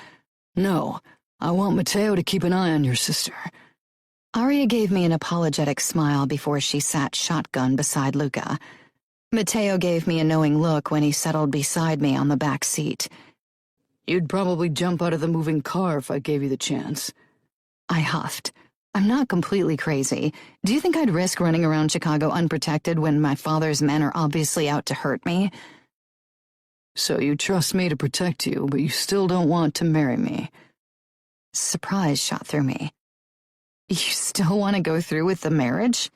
No, I want Matteo to keep an eye on your sister. Aria gave me an apologetic smile before she sat shotgun beside Luca. Matteo gave me a knowing look when he settled beside me on the back seat. You'd probably jump out of the moving car if I gave you the chance. I huffed. I'm not completely crazy. Do you think I'd risk running around Chicago unprotected when my father's men are obviously out to hurt me? So you trust me to protect you, but you still don't want to marry me. Surprise shot through me. You still want to go through with the marriage?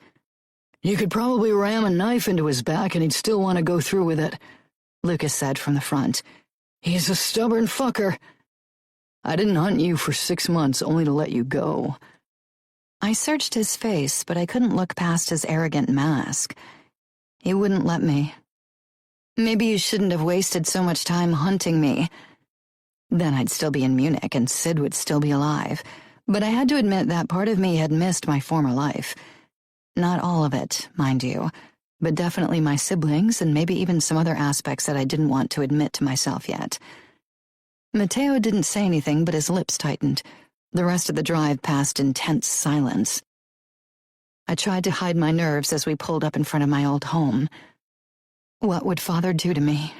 You could probably ram a knife into his back and he'd still want to go through with it, Lucas said from the front. He's a stubborn fucker. I didn't hunt you for 6 months only to let you go. I searched his face, but I couldn't look past his arrogant mask. He wouldn't let me. Maybe you shouldn't have wasted so much time hunting me. Then I'd still be in Munich and Sid would still be alive. But I had to admit that part of me had missed my former life. Not all of it, mind you, but definitely my siblings and maybe even some other aspects that I didn't want to admit to myself yet. Matteo didn't say anything, but his lips tightened. The rest of the drive passed in tense silence. I tried to hide my nerves as we pulled up in front of my old home. What would Father do to me?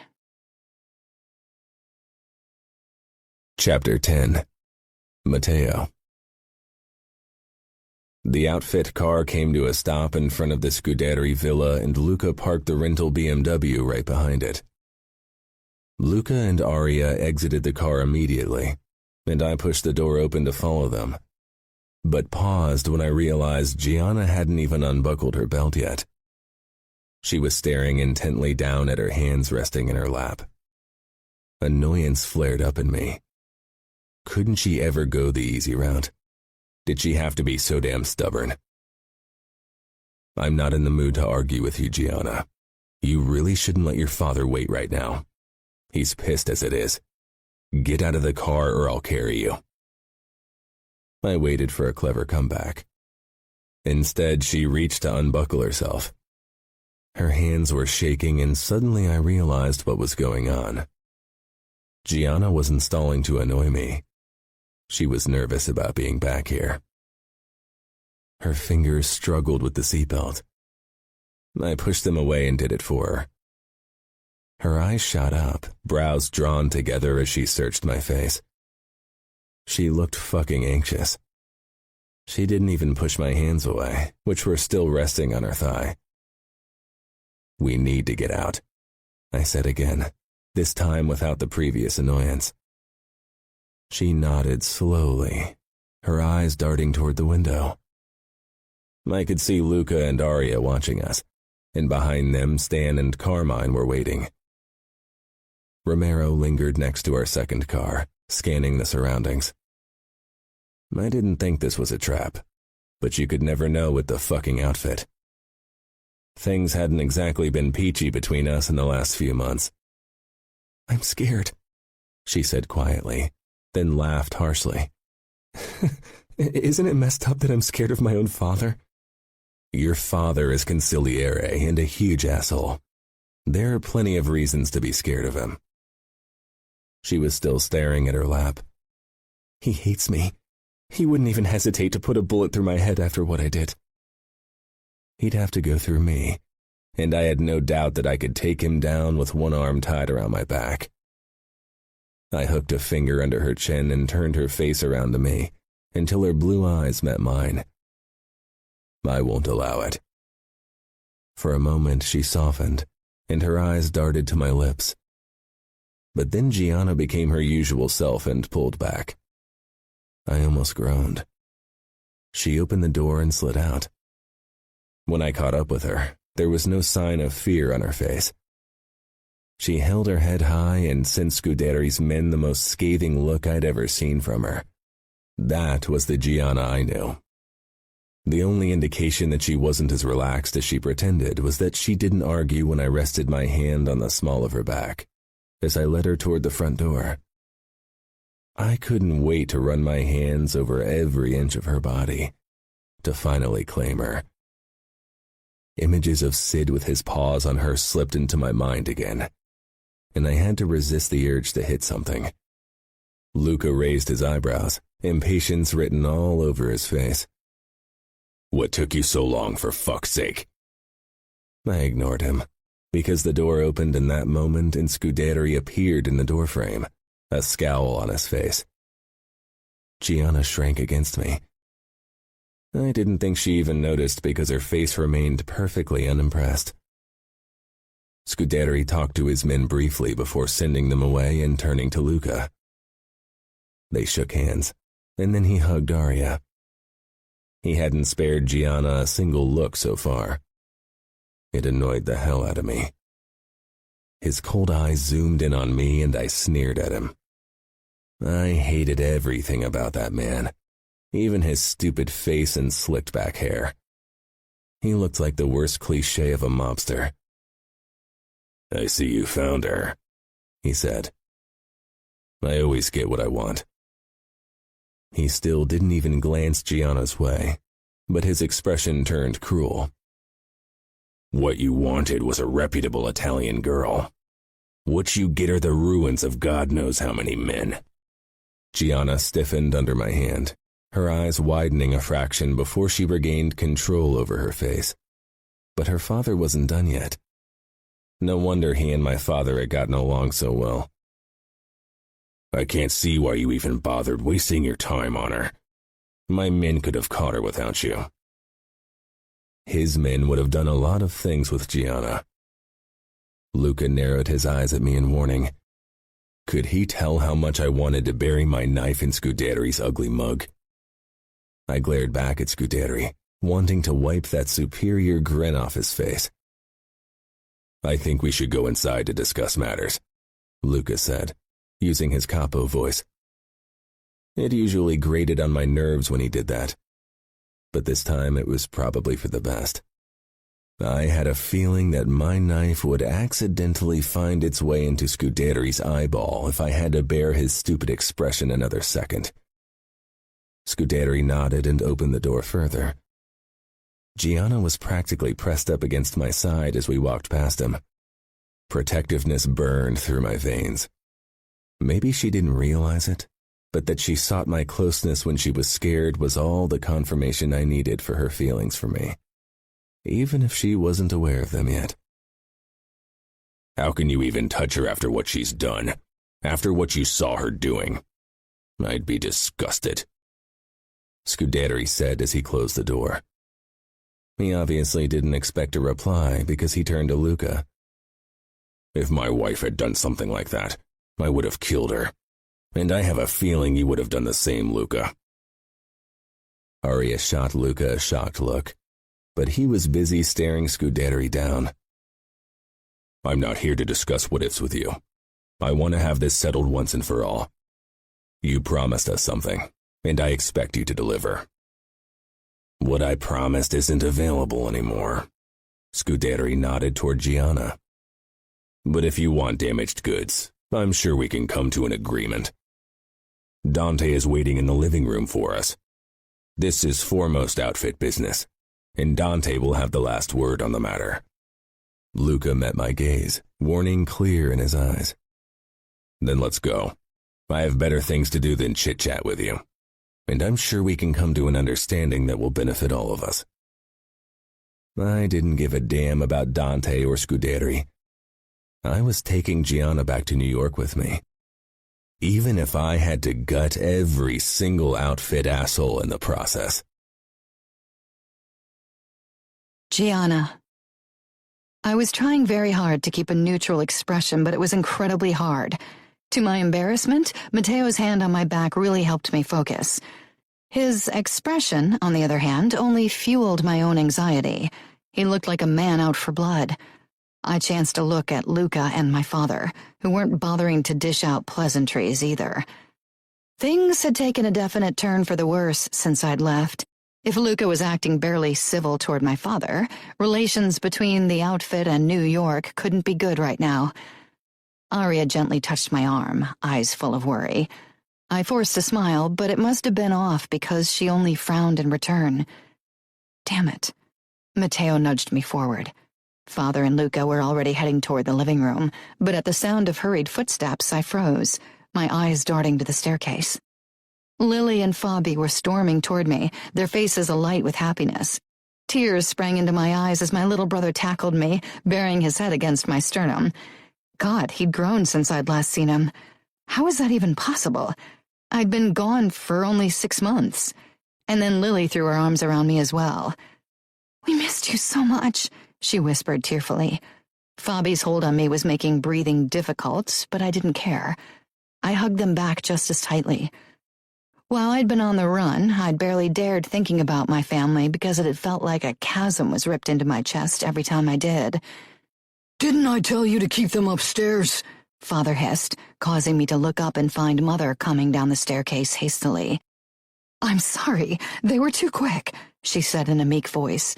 Chapter 10. Matteo. The outfit car came to a stop in front of the Scuderi villa and Luca parked the rental BMW right behind it. Luca and Aria exited the car immediately, and I pushed the door open to follow them, but paused when I realized Gianna hadn't even unbuckled her belt yet. She was staring intently down at her hands resting in her lap. Annoyance flared up in me. Couldn't she ever go the easy route? Did she have to be so damn stubborn? I'm not in the mood to argue with you, Gianna. You really shouldn't let your father wait right now. He's pissed as it is. Get out of the car or I'll carry you. I waited for a clever comeback. Instead, she reached to unbuckle herself. Her hands were shaking and suddenly I realized what was going on. Gianna wasn't stalling to annoy me. She was nervous about being back here. Her fingers struggled with the seatbelt. I pushed them away and did it for her. Her eyes shot up, brows drawn together as she searched my face. She looked fucking anxious. She didn't even push my hands away, which were still resting on her thigh. We need to get out, I said again, this time without the previous annoyance. She nodded slowly, her eyes darting toward the window. I could see Luca and Aria watching us, and behind them Stan and Carmine were waiting. Romero lingered next to our second car, scanning the surroundings. I didn't think this was a trap, but you could never know with the fucking outfit. Things hadn't exactly been peachy between us in the last few months. I'm scared, she said quietly, then laughed harshly. Isn't it messed up that I'm scared of my own father? Your father is consigliere and a huge asshole. There are plenty of reasons to be scared of him. She was still staring at her lap. He hates me. He wouldn't even hesitate to put a bullet through my head after what I did. He'd have to go through me, and I had no doubt that I could take him down with one arm tied around my back. I hooked a finger under her chin and turned her face around to me, until her blue eyes met mine. I won't allow it. For a moment she softened, and her eyes darted to my lips. But then Gianna became her usual self and pulled back. I almost groaned. She opened the door and slid out. When I caught up with her, there was no sign of fear on her face. She held her head high and sent Scuderi's men the most scathing look I'd ever seen from her. That was the Gianna I knew. The only indication that she wasn't as relaxed as she pretended was that she didn't argue when I rested my hand on the small of her back, as I led her toward the front door. I couldn't wait to run my hands over every inch of her body, to finally claim her. Images of Sid with his paws on her slipped into my mind again, and I had to resist the urge to hit something. Luca raised his eyebrows, impatience written all over his face. "What took you so long, for fuck's sake?" I ignored him, because the door opened in that moment and Scuderi appeared in the doorframe, a scowl on his face. Gianna shrank against me. I didn't think she even noticed because her face remained perfectly unimpressed. Scuderi talked to his men briefly before sending them away and turning to Luca. They shook hands, and then he hugged Arya. He hadn't spared Gianna a single look so far. It annoyed the hell out of me. His cold eyes zoomed in on me and I sneered at him. I hated everything about that man, even his stupid face and slicked back hair. He looked like the worst cliché of a mobster. "I see you found her," he said. "I always get what I want." He still didn't even glance Gianna's way, but his expression turned cruel. "What you wanted was a reputable Italian girl. What you get are the ruins of God knows how many men." Gianna stiffened under my hand, her eyes widening a fraction before she regained control over her face. But her father wasn't done yet. No wonder he and my father had gotten along so well. "I can't see why you even bothered wasting your time on her. My men could have caught her without you." His men would have done a lot of things with Gianna. Luca narrowed his eyes at me in warning. Could he tell how much I wanted to bury my knife in Scuderi's ugly mug? I glared back at Scuderi, wanting to wipe that superior grin off his face. "I think we should go inside to discuss matters," Luca said, using his capo voice. It usually grated on my nerves when he did that, but this time it was probably for the best. I had a feeling that my knife would accidentally find its way into Scuderi's eyeball if I had to bear his stupid expression another second. Scuderi nodded and opened the door further. Gianna was practically pressed up against my side as we walked past him. Protectiveness burned through my veins. Maybe she didn't realize it, but that she sought my closeness when she was scared was all the confirmation I needed for her feelings for me, even if she wasn't aware of them yet. "How can you even touch her after what she's done? After what you saw her doing? I'd be disgusted," Scuderi said as he closed the door. He obviously didn't expect a reply because he turned to Luca. "If my wife had done something like that, I would have killed her. And I have a feeling you would have done the same, Luca." Arya shot Luca a shocked look, but he was busy staring Scuderi down. "I'm not here to discuss what-ifs with you. I want to have this settled once and for all. You promised us something, and I expect you to deliver." "What I promised isn't available anymore." Scuderi nodded toward Gianna. "But if you want damaged goods, I'm sure we can come to an agreement. Dante is waiting in the living room for us. This is foremost outfit business, and Dante will have the last word on the matter." Luca met my gaze, warning clear in his eyes. "Then let's go. I have better things to do than chit-chat with you, and I'm sure we can come to an understanding that will benefit all of us." I didn't give a damn about Dante or Scuderi. I was taking Gianna back to New York with me, even if I had to gut every single outfit asshole in the process. Gianna. I was trying very hard to keep a neutral expression, but it was incredibly hard. To my embarrassment, Matteo's hand on my back really helped me focus. His expression, on the other hand, only fueled my own anxiety. He looked like a man out for blood. I chanced to look at Luca and my father, who weren't bothering to dish out pleasantries either. Things had taken a definite turn for the worse since I'd left. If Luca was acting barely civil toward my father, relations between the outfit and New York couldn't be good right now. Aria gently touched my arm, eyes full of worry. I forced a smile, but it must have been off because she only frowned in return. Damn it. Matteo nudged me forward. Father and Luca were already heading toward the living room, but at the sound of hurried footsteps, I froze, my eyes darting to the staircase. Lily and Fabi were storming toward me, their faces alight with happiness. Tears sprang into my eyes as my little brother tackled me, burying his head against my sternum. God, he'd grown since I'd last seen him. How was that even possible? I'd been gone for only 6 months. And then Lily threw her arms around me as well. "We missed you so much," she whispered tearfully. Fabi's hold on me was making breathing difficult, but I didn't care. I hugged them back just as tightly. While I'd been on the run, I'd barely dared thinking about my family because it had felt like a chasm was ripped into my chest every time I did. "Didn't I tell you to keep them upstairs?" Father hissed, causing me to look up and find Mother coming down the staircase hastily. "I'm sorry, they were too quick," she said in a meek voice.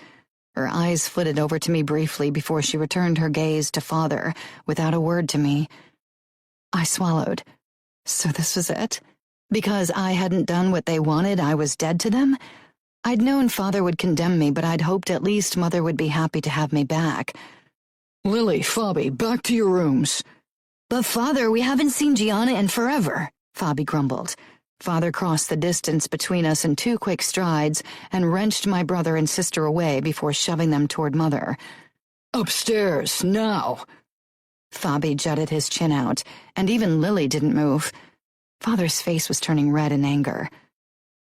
Her eyes flitted over to me briefly before she returned her gaze to Father, without a word to me. I swallowed. So this was it? Because I hadn't done what they wanted, I was dead to them? I'd known Father would condemn me, but I'd hoped at least Mother would be happy to have me back. "Lily, Fabi, back to your rooms." "But Father, we haven't seen Gianna in forever," Fabi grumbled. Father crossed the distance between us in 2 quick strides and wrenched my brother and sister away before shoving them toward Mother. "Upstairs, now." Fabi jutted his chin out, and even Lily didn't move. Father's face was turning red in anger.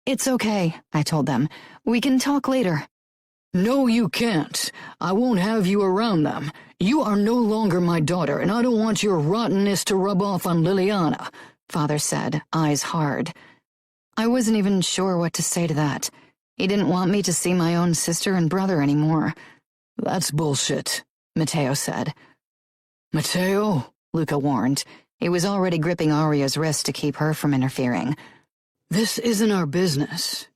"It's okay," I told them. "We can talk later." "No, you can't. I won't have you around them. You are no longer my daughter, and I don't want your rottenness to rub off on Liliana," Father said, eyes hard. I wasn't even sure what to say to that. He didn't want me to see my own sister and brother anymore. "That's bullshit," Matteo said. "Matteo," Luca warned. He was already gripping Aria's wrist to keep her from interfering. "This isn't our business."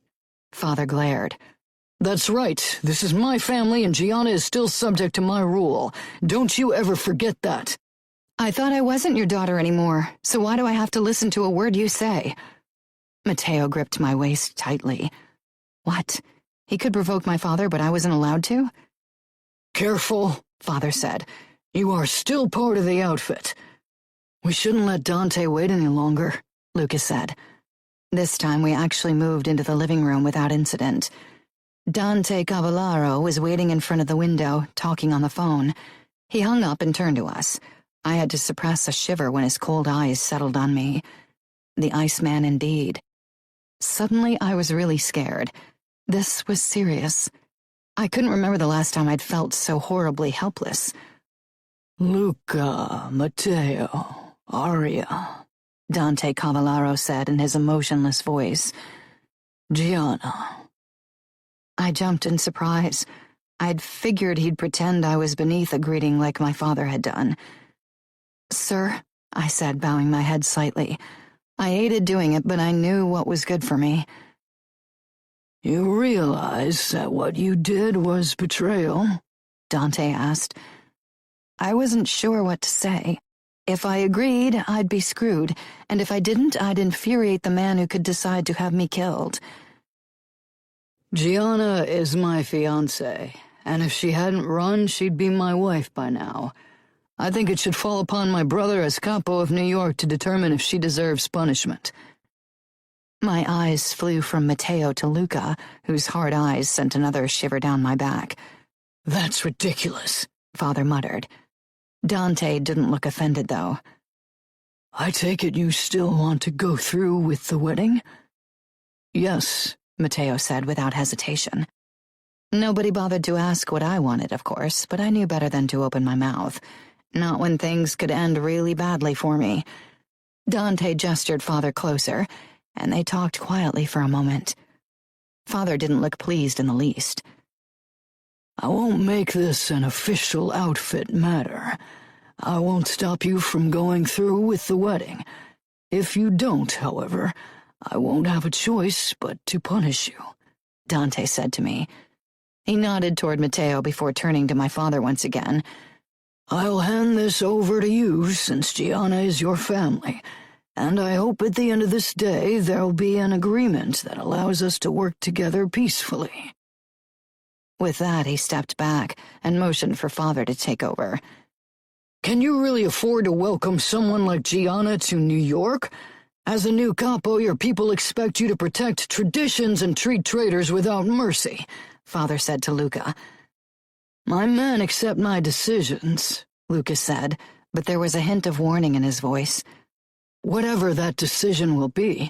Father glared. "That's right. This is my family, and Gianna is still subject to my rule. Don't you ever forget that." "I thought I wasn't your daughter anymore, so why do I have to listen to a word you say?" Matteo gripped my waist tightly. What? He could provoke my father, but I wasn't allowed to? "Careful," Father said. "You are still part of the outfit." "We shouldn't let Dante wait any longer," Lucas said. This time we actually moved into the living room without incident. Dante Cavallaro was waiting in front of the window, talking on the phone. He hung up and turned to us. I had to suppress a shiver when his cold eyes settled on me. The Iceman indeed. Suddenly I was really scared. This was serious. I couldn't remember the last time I'd felt so horribly helpless. "Luca, Matteo, Aria," Dante Cavallaro said in his emotionless voice. "Gianna." I jumped in surprise. I'd figured he'd pretend I was beneath a greeting like my father had done. "Sir," I said, bowing my head slightly. I hated doing it, but I knew what was good for me. "You realize that what you did was betrayal?" Dante asked. I wasn't sure what to say. If I agreed, I'd be screwed, and if I didn't, I'd infuriate the man who could decide to have me killed. "Gianna is my fiancée, and if she hadn't run, she'd be my wife by now. I think it should fall upon my brother as capo of New York to determine if she deserves punishment." My eyes flew from Matteo to Luca, whose hard eyes sent another shiver down my back. "That's ridiculous," Father muttered. Dante didn't look offended, though. "I take it you still want to go through with the wedding?" "Yes," Matteo said without hesitation. Nobody bothered to ask what I wanted, of course, but I knew better than to open my mouth. Not when things could end really badly for me. Dante gestured Father closer, and they talked quietly for a moment. Father didn't look pleased in the least. I won't make this an official outfit matter. I won't stop you from going through with the wedding. If you don't, however, I won't have a choice but to punish you, Dante said to me. He nodded toward Matteo before turning to my father once again. I'll hand this over to you since Gianna is your family, and I hope at the end of this day there'll be an agreement that allows us to work together peacefully. With that, he stepped back and motioned for Father to take over. Can you really afford to welcome someone like Gianna to New York? As a new capo, your people expect you to protect traditions and treat traitors without mercy, Father said to Luca. My men accept my decisions, Luca said, but there was a hint of warning in his voice. Whatever that decision will be.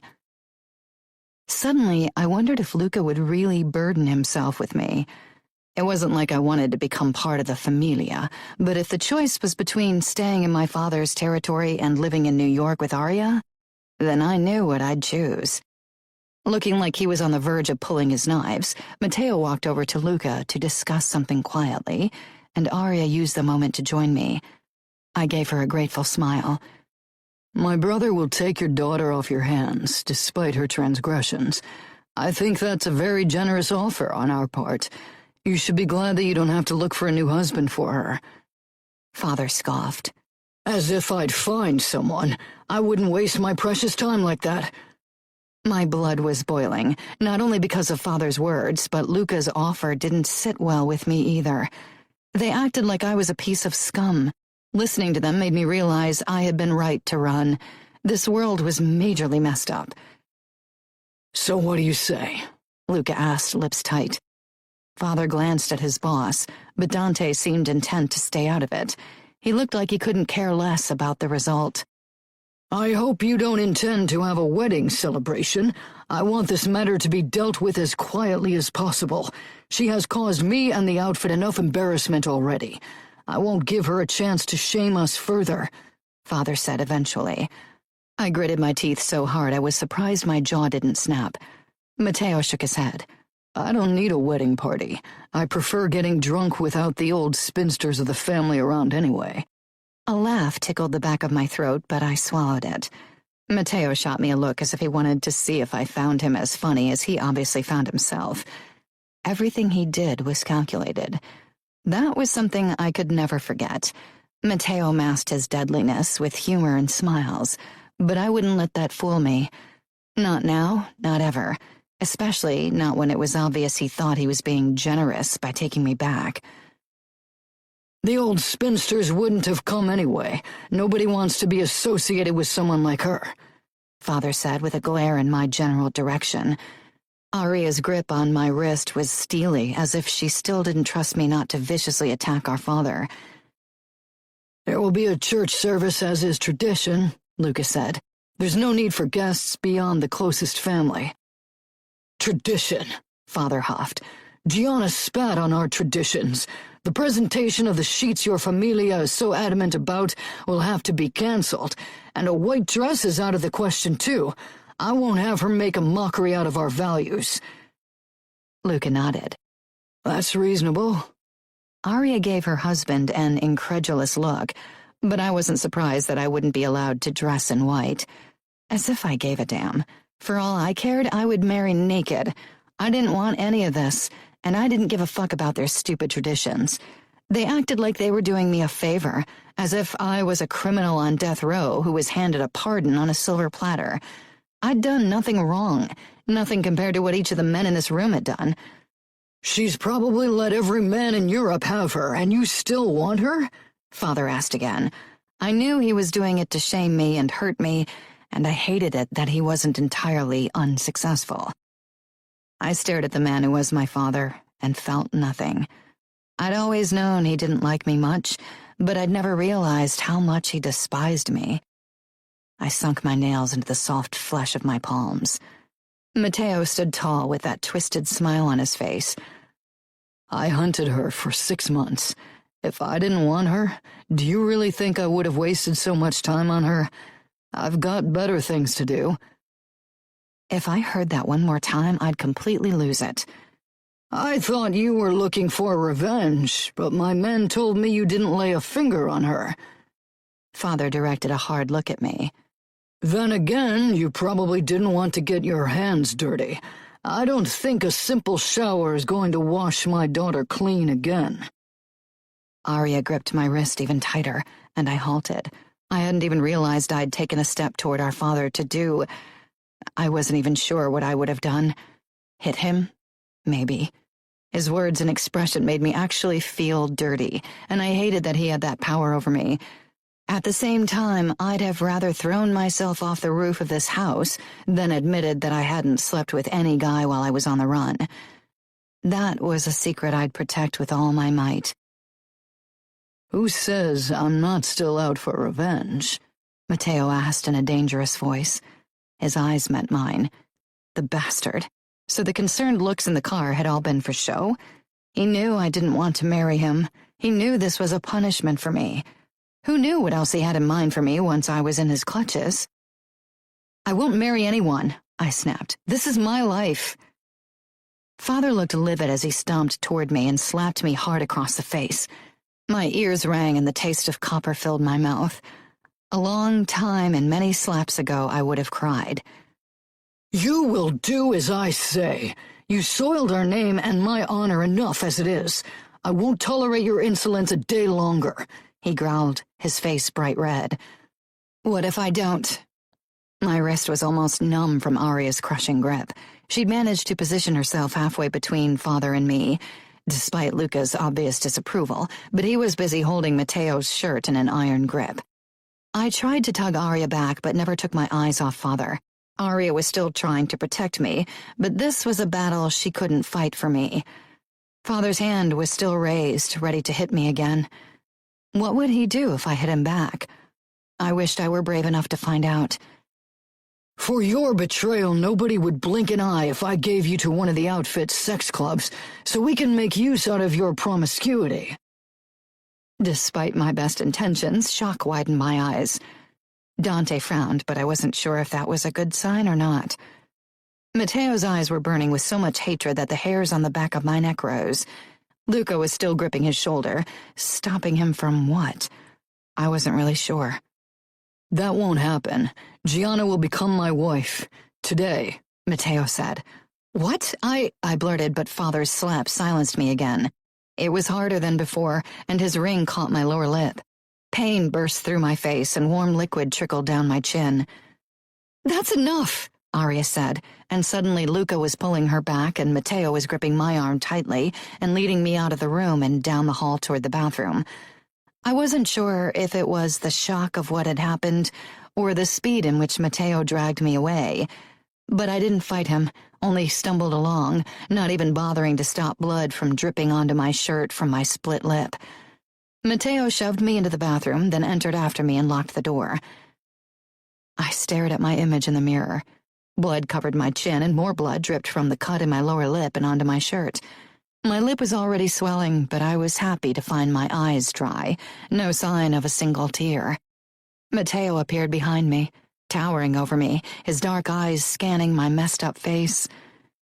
Suddenly, I wondered if Luca would really burden himself with me. It wasn't like I wanted to become part of the familia, but if the choice was between staying in my father's territory and living in New York with Arya, then I knew what I'd choose. Looking like he was on the verge of pulling his knives, Matteo walked over to Luca to discuss something quietly, and Arya used the moment to join me. I gave her a grateful smile. My brother will take your daughter off your hands, despite her transgressions. I think that's a very generous offer on our part. You should be glad that you don't have to look for a new husband for her. Father scoffed. As if I'd find someone. I wouldn't waste my precious time like that. My blood was boiling, not only because of Father's words, but Luca's offer didn't sit well with me either. They acted like I was a piece of scum. Listening to them made me realize I had been right to run. This world was majorly messed up. So what do you say? Luca asked, lips tight. Father glanced at his boss, but Dante seemed intent to stay out of it. He looked like he couldn't care less about the result. I hope you don't intend to have a wedding celebration. I want this matter to be dealt with as quietly as possible. She has caused me and the outfit enough embarrassment already. I won't give her a chance to shame us further, Father said eventually. I gritted my teeth so hard I was surprised my jaw didn't snap. Matteo shook his head. I don't need a wedding party. I prefer getting drunk without the old spinsters of the family around anyway. A laugh tickled the back of my throat, but I swallowed it. Matteo shot me a look as if he wanted to see if I found him as funny as he obviously found himself. Everything he did was calculated. That was something I could never forget. Matteo masked his deadliness with humor and smiles, but I wouldn't let that fool me. Not now, not ever. Especially not when it was obvious he thought he was being generous by taking me back. The old spinsters wouldn't have come anyway. Nobody wants to be associated with someone like her, Father said with a glare in my general direction. Arya's grip on my wrist was steely, as if she still didn't trust me not to viciously attack our father. There will be a church service as is tradition, Lucas said. There's no need for guests beyond the closest family. Tradition, Father huffed. Gianna spat on our traditions. The presentation of the sheets your familia is so adamant about will have to be cancelled, and a white dress is out of the question too. I won't have her make a mockery out of our values. Luca nodded. That's reasonable. Arya gave her husband an incredulous look, but I wasn't surprised that I wouldn't be allowed to dress in white. As if I gave a damn. For all I cared, I would marry naked. I didn't want any of this, and I didn't give a fuck about their stupid traditions. They acted like they were doing me a favor, as if I was a criminal on death row who was handed a pardon on a silver platter. I'd done nothing wrong, nothing compared to what each of the men in this room had done. She's probably let every man in Europe have her, and you still want her? Father asked again. I knew he was doing it to shame me and hurt me, and I hated it that he wasn't entirely unsuccessful. I stared at the man who was my father and felt nothing. I'd always known he didn't like me much, but I'd never realized how much he despised me. I sunk my nails into the soft flesh of my palms. Matteo stood tall with that twisted smile on his face. I hunted her for 6 months. If I didn't want her, do you really think I would have wasted so much time on her? I've got better things to do." If I heard that one more time, I'd completely lose it. "I thought you were looking for revenge, but my men told me you didn't lay a finger on her." Father directed a hard look at me. "Then again, you probably didn't want to get your hands dirty. I don't think a simple shower is going to wash my daughter clean again." Arya gripped my wrist even tighter, and I halted. I hadn't even realized I'd taken a step toward our father to do. I wasn't even sure what I would have done. Hit him? Maybe. His words and expression made me actually feel dirty, and I hated that he had that power over me. At the same time, I'd have rather thrown myself off the roof of this house than admitted that I hadn't slept with any guy while I was on the run. That was a secret I'd protect with all my might. "Who says I'm not still out for revenge?" Matteo asked in a dangerous voice. His eyes met mine. The bastard. So the concerned looks in the car had all been for show? He knew I didn't want to marry him. He knew this was a punishment for me. Who knew what else he had in mind for me once I was in his clutches? "I won't marry anyone," I snapped. "This is my life." Father looked livid as he stomped toward me and slapped me hard across the face. My ears rang and the taste of copper filled my mouth. A long time and many slaps ago, I would have cried. "You will do as I say. You soiled our name and my honor enough as it is. I won't tolerate your insolence a day longer," he growled, his face bright red. "What if I don't?" My wrist was almost numb from Arya's crushing grip. She'd managed to position herself halfway between Father and me, despite Luca's obvious disapproval, but he was busy holding Matteo's shirt in an iron grip. I tried to tug Arya back, but never took my eyes off Father. Arya was still trying to protect me, but this was a battle she couldn't fight for me. Father's hand was still raised, ready to hit me again. What would he do if I hit him back? I wished I were brave enough to find out. "For your betrayal, nobody would blink an eye if I gave you to one of the outfit's sex clubs, so we can make use out of your promiscuity." Despite my best intentions, shock widened my eyes. Dante frowned, but I wasn't sure if that was a good sign or not. Matteo's eyes were burning with so much hatred that the hairs on the back of my neck rose. Luca was still gripping his shoulder, stopping him from what? I wasn't really sure. "That won't happen. Gianna will become my wife. Today," Matteo said. "What?" I blurted, but Father's slap silenced me again. It was harder than before, and his ring caught my lower lip. Pain burst through my face, and warm liquid trickled down my chin. "That's enough," Arya said, and suddenly Luca was pulling her back and Matteo was gripping my arm tightly and leading me out of the room and down the hall toward the bathroom. I wasn't sure if it was the shock of what had happened or the speed in which Matteo dragged me away, but I didn't fight him, only stumbled along, not even bothering to stop blood from dripping onto my shirt from my split lip. Matteo shoved me into the bathroom, then entered after me and locked the door. I stared at my image in the mirror. Blood covered my chin and more blood dripped from the cut in my lower lip and onto my shirt. My lip was already swelling, but I was happy to find my eyes dry, no sign of a single tear. Matteo appeared behind me, towering over me, his dark eyes scanning my messed-up face.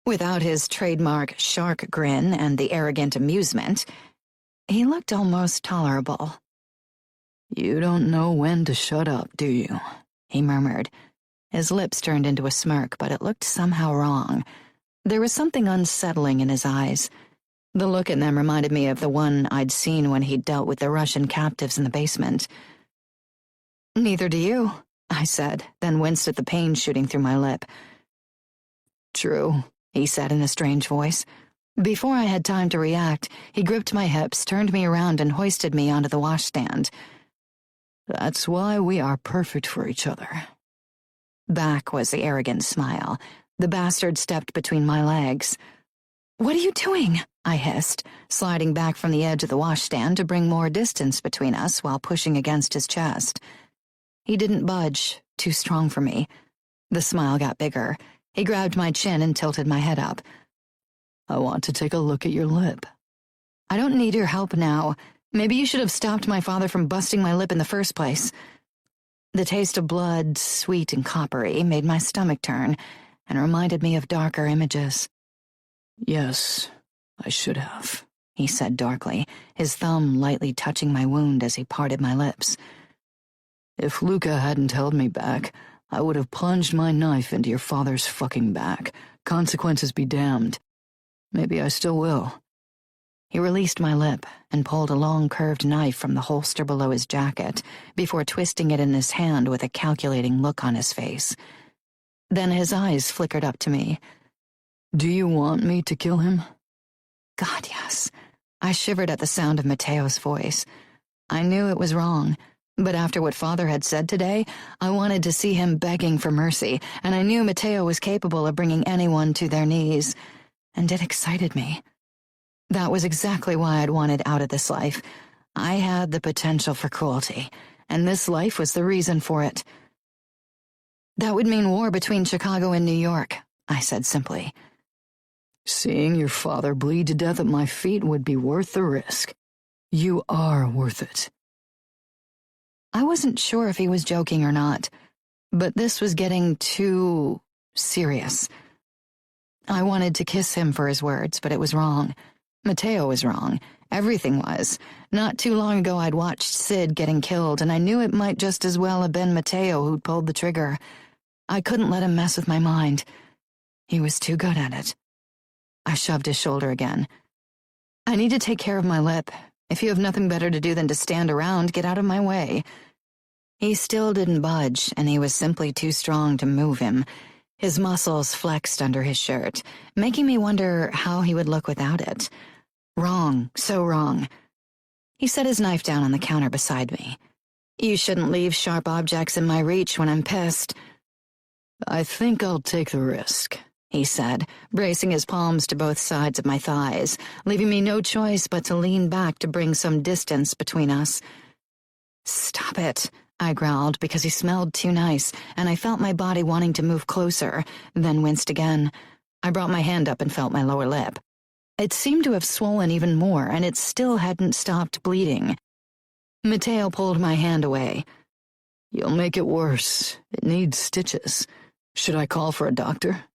Without his trademark shark grin and the arrogant amusement, he looked almost tolerable. "You don't know when to shut up, do you?" he murmured. His lips turned into a smirk, but it looked somehow wrong. There was something unsettling in his eyes. The look in them reminded me of the one I'd seen when he'd dealt with the Russian captives in the basement. "Neither do you," I said, then winced at the pain shooting through my lip. "True," he said in a strange voice. Before I had time to react, he gripped my hips, turned me around, and hoisted me onto the washstand. "That's why we are perfect for each other." Back was the arrogant smile. The bastard stepped between my legs. "What are you doing?" I hissed, sliding back from the edge of the washstand to bring more distance between us while pushing against his chest. He didn't budge, too strong for me. The smile got bigger. He grabbed my chin and tilted my head up. "I want to take a look at your lip." "I don't need your help now. Maybe you should have stopped my father from busting my lip in the first place." The taste of blood, sweet and coppery, made my stomach turn and reminded me of darker images. Yes, I should have, he said darkly, his thumb lightly touching my wound as he parted my lips. If Luca hadn't held me back, I would have plunged my knife into your father's fucking back. Consequences be damned. Maybe I still will. He released my lip and pulled a long curved knife from the holster below his jacket before twisting it in his hand with a calculating look on his face. Then his eyes flickered up to me. Do you want me to kill him? God, yes. I shivered at the sound of Matteo's voice. I knew it was wrong, but after what Father had said today, I wanted to see him begging for mercy, and I knew Matteo was capable of bringing anyone to their knees, and it excited me. That was exactly why I'd wanted out of this life. I had the potential for cruelty, and this life was the reason for it. That would mean war between Chicago and New York, I said simply. Seeing your father bleed to death at my feet would be worth the risk. You are worth it. I wasn't sure if he was joking or not, but this was getting too serious. I wanted to kiss him for his words, but it was wrong. Matteo was wrong. Everything was. Not too long ago I'd watched Sid getting killed, and I knew it might just as well have been Matteo who'd pulled the trigger. I couldn't let him mess with my mind. He was too good at it. I shoved his shoulder again. I need to take care of my lip. If you have nothing better to do than to stand around, get out of my way. He still didn't budge, and he was simply too strong to move him. His muscles flexed under his shirt, making me wonder how he would look without it. Wrong, so wrong. He set his knife down on the counter beside me. You shouldn't leave sharp objects in my reach when I'm pissed. I think I'll take the risk, he said, bracing his palms to both sides of my thighs, leaving me no choice but to lean back to bring some distance between us. Stop it, I growled because he smelled too nice, and I felt my body wanting to move closer, then winced again. I brought my hand up and felt my lower lip. It seemed to have swollen even more, and it still hadn't stopped bleeding. Matteo pulled my hand away. You'll make it worse. It needs stitches. Should I call for a doctor?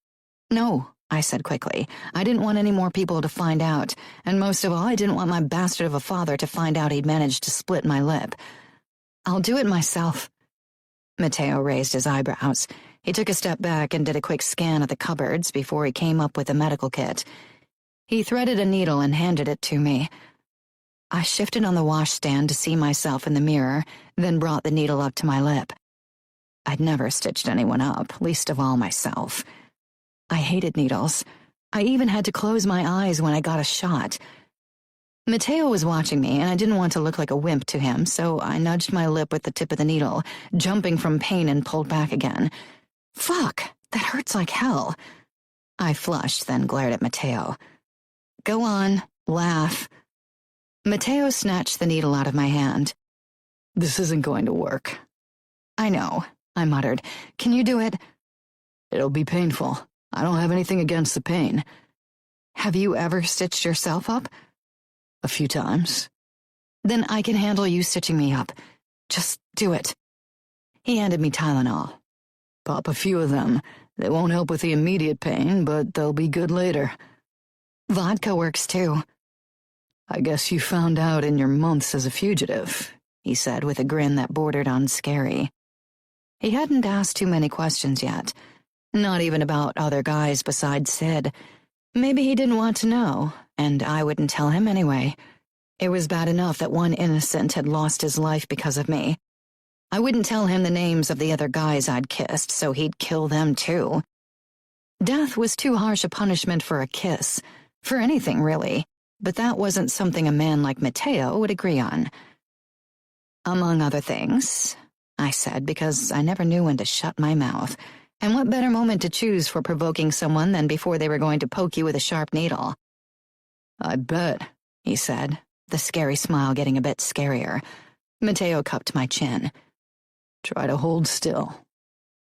No, I said quickly. I didn't want any more people to find out, and most of all, I didn't want my bastard of a father to find out he'd managed to split my lip. I'll do it myself. Matteo raised his eyebrows. He took a step back and did a quick scan of the cupboards before he came up with a medical kit. He threaded a needle and handed it to me. I shifted on the washstand to see myself in the mirror, then brought the needle up to my lip. I'd never stitched anyone up, least of all myself. I hated needles. I even had to close my eyes when I got a shot. Matteo was watching me, and I didn't want to look like a wimp to him, so I nudged my lip with the tip of the needle, jumping from pain and pulled back again. Fuck, that hurts like hell. I flushed, then glared at Matteo. Go on, laugh. Matteo snatched the needle out of my hand. This isn't going to work. I know, I muttered. Can you do it? It'll be painful. I don't have anything against the pain. Have you ever stitched yourself up? A few times. Then I can handle you stitching me up. Just do it. He handed me Tylenol. Pop a few of them. They won't help with the immediate pain, but they'll be good later. Vodka works too. I guess you found out in your months as a fugitive, he said with a grin that bordered on scary. He hadn't asked too many questions yet. Not even about other guys besides Sid. Maybe he didn't want to know, and I wouldn't tell him anyway. It was bad enough that one innocent had lost his life because of me. I wouldn't tell him the names of the other guys I'd kissed, so he'd kill them too. Death was too harsh a punishment for a kiss. For anything, really. But that wasn't something a man like Matteo would agree on. Among other things, I said, because I never knew when to shut my mouth. And what better moment to choose for provoking someone than before they were going to poke you with a sharp needle? I bet, he said, the scary smile getting a bit scarier. Matteo cupped my chin. Try to hold still.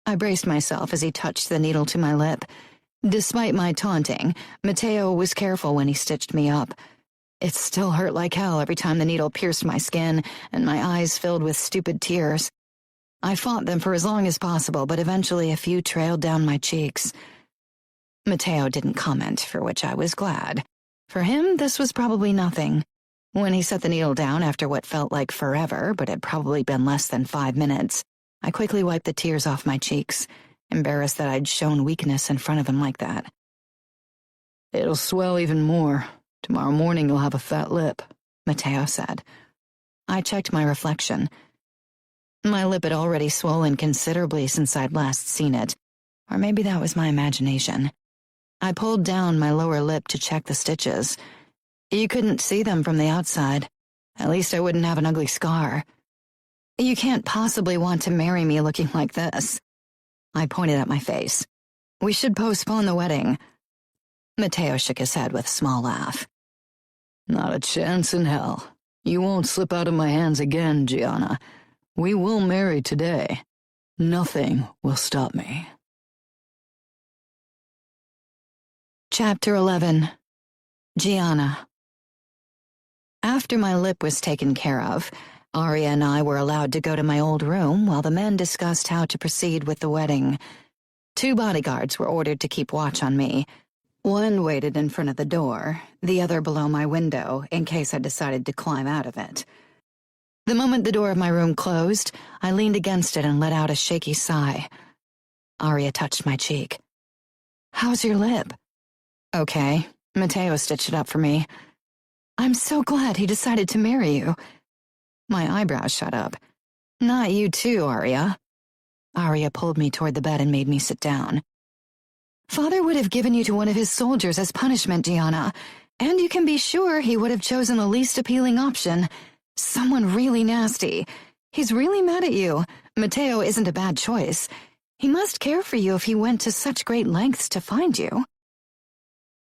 I braced myself as he touched the needle to my lip. Despite my taunting, Matteo was careful when he stitched me up. It still hurt like hell every time the needle pierced my skin, and my eyes filled with stupid tears. I fought them for as long as possible, but eventually a few trailed down my cheeks. Matteo didn't comment, for which I was glad. For him, this was probably nothing. When he set the needle down after what felt like forever, but had probably been less than 5 minutes, I quickly wiped the tears off my cheeks, embarrassed that I'd shown weakness in front of him like that. It'll swell even more. Tomorrow morning you'll have a fat lip, Matteo said. I checked my reflection. My lip had already swollen considerably since I'd last seen it, or maybe that was my imagination. I pulled down my lower lip to check the stitches. You couldn't see them from the outside. At least I wouldn't have an ugly scar. You can't possibly want to marry me looking like this. I pointed at my face. We should postpone the wedding. Matteo shook his head with a small laugh. Not a chance in hell. You won't slip out of my hands again, Gianna. We will marry today. Nothing will stop me. Chapter 11. Gianna. After my lip was taken care of, Aria and I were allowed to go to my old room while the men discussed how to proceed with the wedding. 2 bodyguards were ordered to keep watch on me. One waited in front of the door, the other below my window in case I decided to climb out of it. The moment the door of my room closed, I leaned against it and let out a shaky sigh. Aria touched my cheek. "How's your lip?" "Okay." Matteo stitched it up for me. "I'm so glad he decided to marry you." My eyebrows shot up. "Not you too, Aria." Aria pulled me toward the bed and made me sit down. "Father would have given you to one of his soldiers as punishment, Gianna, and you can be sure he would have chosen the least appealing option. Someone really nasty. He's really mad at you. Matteo isn't a bad choice. He must care for you if he went to such great lengths to find you."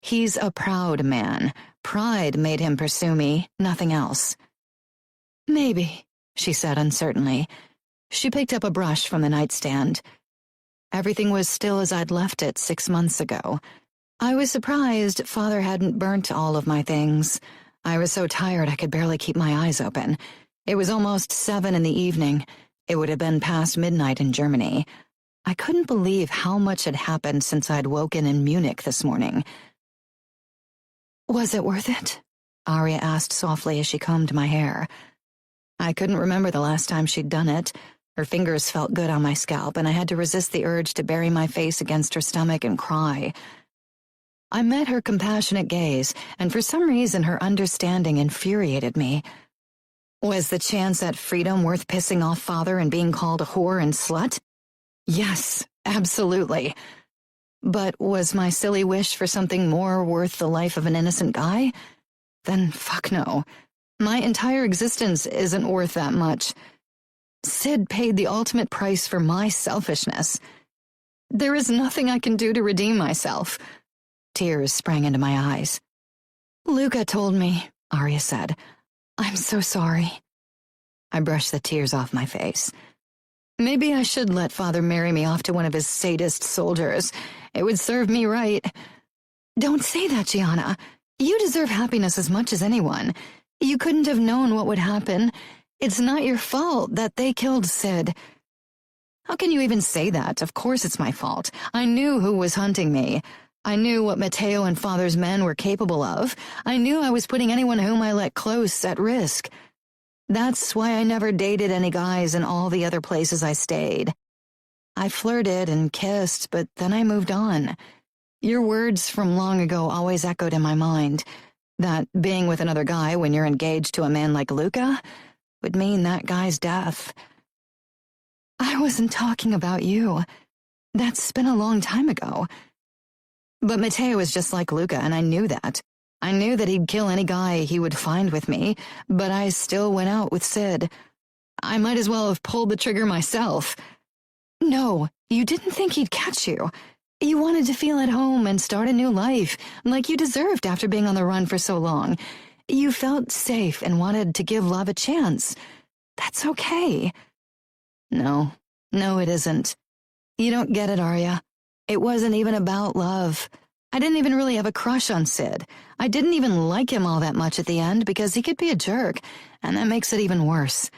"He's a proud man. Pride made him pursue me, nothing else." "Maybe," she said uncertainly. She picked up a brush from the nightstand. Everything was still as I'd left it 6 months ago. I was surprised Father hadn't burnt all of my things. I was so tired I could barely keep my eyes open. It was almost 7 in the evening. It would have been past midnight in Germany. I couldn't believe how much had happened since I'd woken in Munich this morning. "Was it worth it?" Aria asked softly as she combed my hair. I couldn't remember the last time she'd done it. Her fingers felt good on my scalp, and I had to resist the urge to bury my face against her stomach and cry. I met her compassionate gaze, and for some reason her understanding infuriated me. Was the chance at freedom worth pissing off Father and being called a whore and slut? Yes, absolutely. But was my silly wish for something more worth the life of an innocent guy? Then fuck no. My entire existence isn't worth that much. Sid paid the ultimate price for my selfishness. There is nothing I can do to redeem myself. Tears sprang into my eyes. "Luca told me," Aria said. "I'm so sorry." I brushed the tears off my face. Maybe I should let Father marry me off to one of his sadist soldiers. It would serve me right. "Don't say that, Gianna. You deserve happiness as much as anyone. You couldn't have known what would happen. It's not your fault that they killed Sid." "How can you even say that? Of course it's my fault. I knew who was hunting me. I knew what Matteo and Father's men were capable of. I knew I was putting anyone whom I let close at risk. That's why I never dated any guys in all the other places I stayed. I flirted and kissed, but then I moved on. Your words from long ago always echoed in my mind, that being with another guy when you're engaged to a man like Luca would mean that guy's death. I wasn't talking about you. That's been a long time ago. But Matteo is just like Luca, and I knew that. I knew that he'd kill any guy he would find with me, but I still went out with Sid. I might as well have pulled the trigger myself. No, you didn't think he'd catch you. You wanted to feel at home and start a new life, like you deserved after being on the run for so long. You felt safe and wanted to give love a chance. That's okay. No, it isn't. You don't get it, Arya. It wasn't even about love. I didn't even really have a crush on Sid. I didn't even like him all that much at the end because he could be a jerk, and that makes it even worse.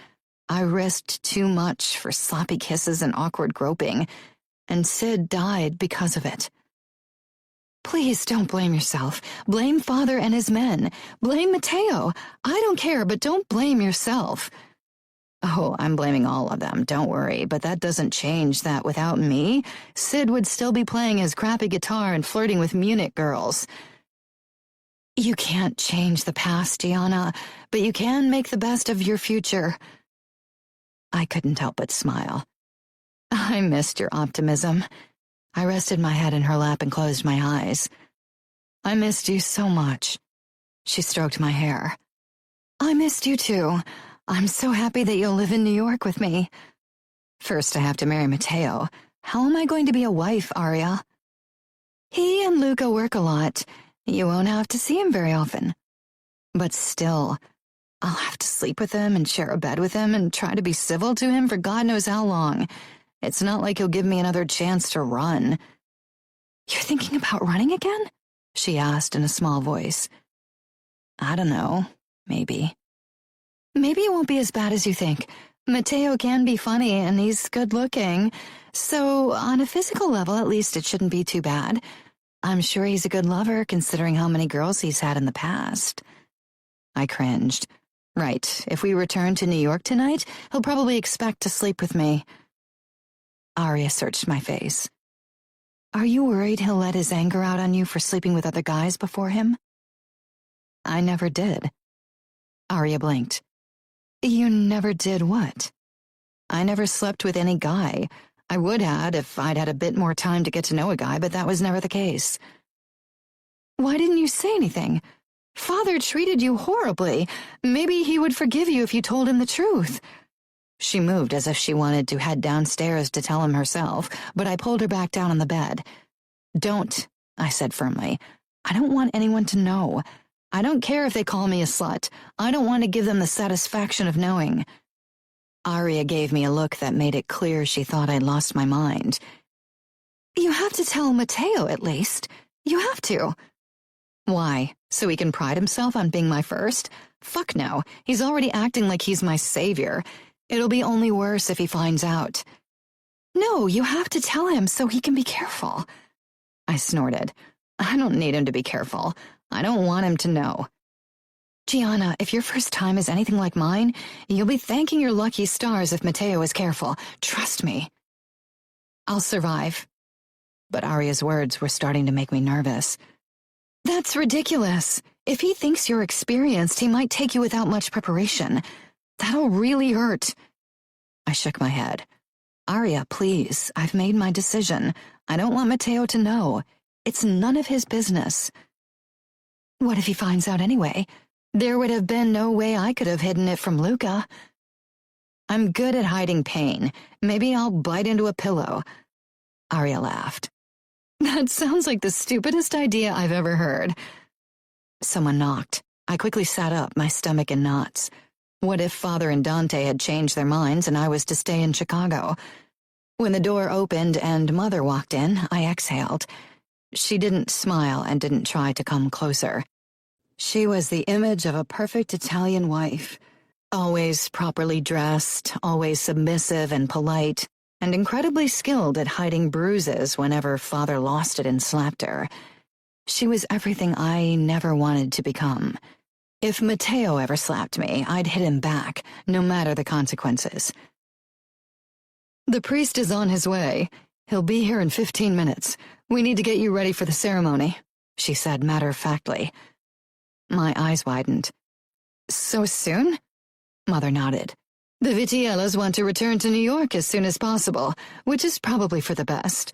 I risked too much for sloppy kisses and awkward groping, and Sid died because of it. Please don't blame yourself. Blame Father and his men. Blame Mateo. I don't care, but don't blame yourself. Oh, I'm blaming all of them, don't worry, but that doesn't change that without me, Sid would still be playing his crappy guitar and flirting with Munich girls. You can't change the past, Gianna, but you can make the best of your future. I couldn't help but smile. I missed your optimism. I rested my head in her lap and closed my eyes. I missed you so much. She stroked my hair. I missed you too. I'm so happy that you'll live in New York with me. First, I have to marry Mateo. How am I going to be a wife, Aria? He and Luca work a lot. You won't have to see him very often. But still, I'll have to sleep with him and share a bed with him and try to be civil to him for God knows how long. It's not like he'll give me another chance to run. You're thinking about running again? She asked in a small voice. I don't know. Maybe. Maybe it won't be as bad as you think. Mateo can be funny and he's good-looking. So, on a physical level, at least it shouldn't be too bad. I'm sure he's a good lover, considering how many girls he's had in the past. I cringed. Right, if we return to New York tonight, he'll probably expect to sleep with me. Aria searched my face. Are you worried he'll let his anger out on you for sleeping with other guys before him? I never did. Aria blinked. You never did what? I never slept with any guy. I would have if I'd had a bit more time to get to know a guy, but that was never the case. Why didn't you say anything? Father treated you horribly. Maybe he would forgive you if you told him the truth. She moved as if she wanted to head downstairs to tell him herself, but I pulled her back down on the bed. Don't, I said firmly. I don't want anyone to know. I don't care if they call me a slut. I don't want to give them the satisfaction of knowing. Aria gave me a look that made it clear she thought I'd lost my mind. You have to tell Mateo, at least. You have to. Why? So he can pride himself on being my first? Fuck no. He's already acting like he's my savior. It'll be only worse if he finds out. No, you have to tell him so he can be careful. I snorted. I don't need him to be careful. I don't want him to know. Gianna, if your first time is anything like mine, you'll be thanking your lucky stars if Mateo is careful. Trust me. I'll survive. But Aria's words were starting to make me nervous. That's ridiculous. If he thinks you're experienced, he might take you without much preparation. That'll really hurt. I shook my head. Aria, please, I've made my decision. I don't want Mateo to know. It's none of his business. What if he finds out anyway? There would have been no way I could have hidden it from Luca. I'm good at hiding pain. Maybe I'll bite into a pillow. Aria laughed. That sounds like the stupidest idea I've ever heard. Someone knocked. I quickly sat up, my stomach in knots. What if Father and Dante had changed their minds and I was to stay in Chicago? When the door opened and Mother walked in, I exhaled. She didn't smile and didn't try to come closer. She was the image of a perfect Italian wife. Always properly dressed, always submissive and polite, and incredibly skilled at hiding bruises whenever Father lost it and slapped her. She was everything I never wanted to become. If Mateo ever slapped me, I'd hit him back, no matter the consequences. The priest is on his way. He'll be here in 15 minutes. We need to get you ready for the ceremony, she said matter-of-factly. My eyes widened. So soon? Mother nodded. The Vitiellas want to return to New York as soon as possible, which is probably for the best.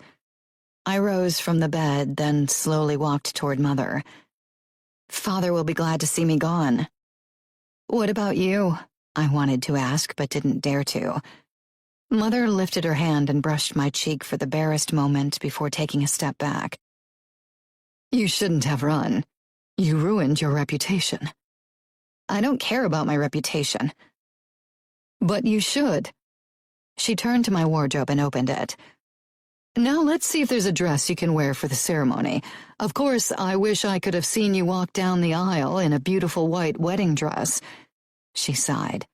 I rose from the bed, then slowly walked toward Mother. Father will be glad to see me gone. What about you? I wanted to ask, but didn't dare to. Mother lifted her hand and brushed my cheek for the barest moment before taking a step back. You shouldn't have run. You ruined your reputation. I don't care about my reputation. But you should. She turned to my wardrobe and opened it. Now let's see if there's a dress you can wear for the ceremony. Of course, I wish I could have seen you walk down the aisle in a beautiful white wedding dress. She sighed.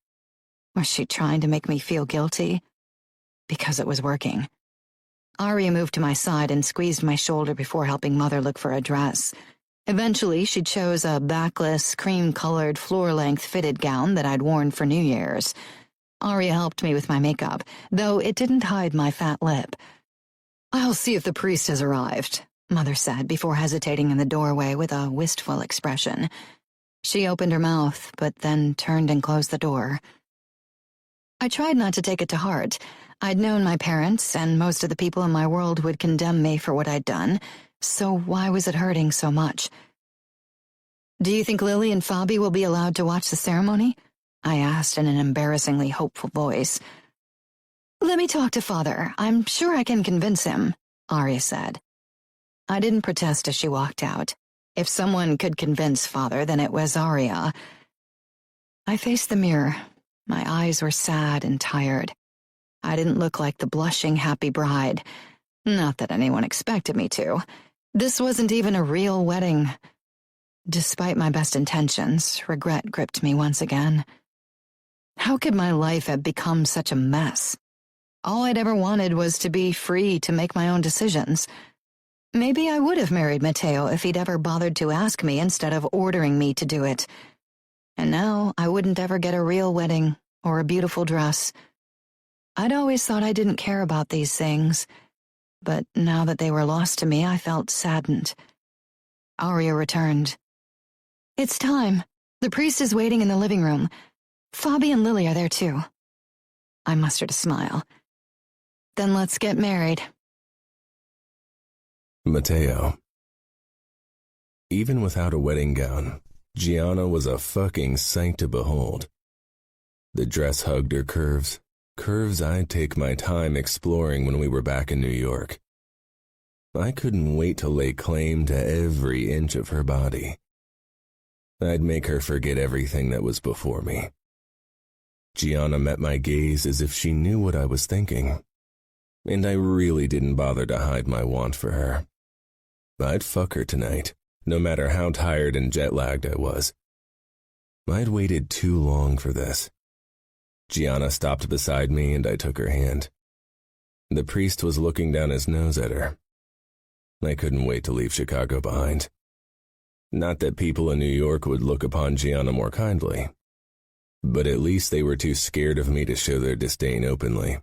Was she trying to make me feel guilty? Because it was working. Arya moved to my side and squeezed my shoulder before helping Mother look for a dress. Eventually, she chose a backless, cream-colored, floor-length fitted gown that I'd worn for New Year's. Arya helped me with my makeup, though it didn't hide my fat lip. "I'll see if the priest has arrived," Mother said before hesitating in the doorway with a wistful expression. She opened her mouth, but then turned and closed the door. I tried not to take it to heart. I'd known my parents, and most of the people in my world would condemn me for what I'd done, so why was it hurting so much? "Do you think Lily and Fabi will be allowed to watch the ceremony?" I asked in an embarrassingly hopeful voice. "Let me talk to Father. I'm sure I can convince him," Arya said. I didn't protest as she walked out. If someone could convince Father, then it was Arya. I faced the mirror. My eyes were sad and tired. I didn't look like the blushing, happy bride. Not that anyone expected me to. This wasn't even a real wedding. Despite my best intentions, regret gripped me once again. How could my life have become such a mess? All I'd ever wanted was to be free to make my own decisions. Maybe I would have married Matteo if he'd ever bothered to ask me instead of ordering me to do it. And now I wouldn't ever get a real wedding or a beautiful dress. I'd always thought I didn't care about these things, but now that they were lost to me, I felt saddened. Arya returned. "It's time. The priest is waiting in the living room. Fabi and Lily are there too." I mustered a smile. "Then let's get married." Matteo. Even without a wedding gown, Gianna was a fucking sight to behold. The dress hugged her curves I'd take my time exploring when we were back in New York. I couldn't wait to lay claim to every inch of her body. I'd make her forget everything that was before me. Gianna met my gaze as if she knew what I was thinking, and I really didn't bother to hide my want for her. I'd fuck her tonight, no matter how tired and jet-lagged I was. I'd waited too long for this. Gianna stopped beside me and I took her hand. The priest was looking down his nose at her. I couldn't wait to leave Chicago behind. Not that people in New York would look upon Gianna more kindly, but at least they were too scared of me to show their disdain openly.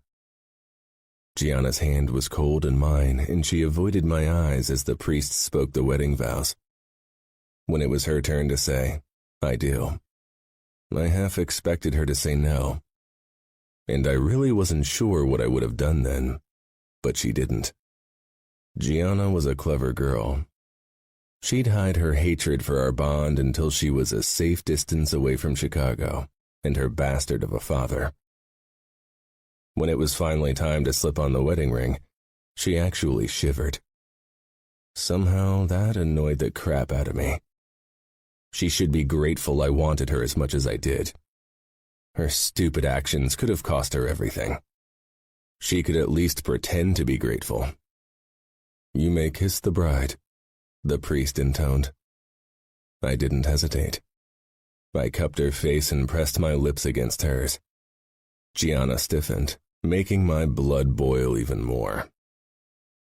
Gianna's hand was cold in mine, and she avoided my eyes as the priest spoke the wedding vows. When it was her turn to say, "I do," I half expected her to say no. And I really wasn't sure what I would have done then, but she didn't. Gianna was a clever girl. She'd hide her hatred for our bond until she was a safe distance away from Chicago and her bastard of a father. When it was finally time to slip on the wedding ring, she actually shivered. Somehow that annoyed the crap out of me. She should be grateful I wanted her as much as I did. Her stupid actions could have cost her everything. She could at least pretend to be grateful. "You may kiss the bride," the priest intoned. I didn't hesitate. I cupped her face and pressed my lips against hers. Gianna stiffened, making my blood boil even more.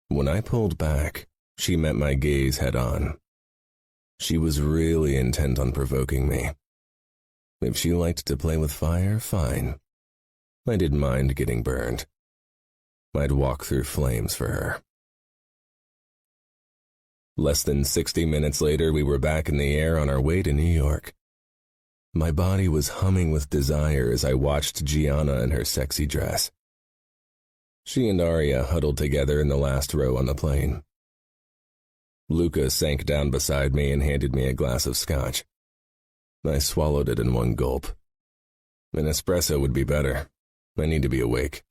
When I pulled back, she met my gaze head-on. She was really intent on provoking me. If she liked to play with fire, fine. I didn't mind getting burned. I'd walk through flames for her. Less than 60 minutes later, we were back in the air on our way to New York. My body was humming with desire as I watched Gianna in her sexy dress. She and Arya huddled together in the last row on the plane. Luca sank down beside me and handed me a glass of scotch. I swallowed it in one gulp. An espresso would be better. I need to be awake.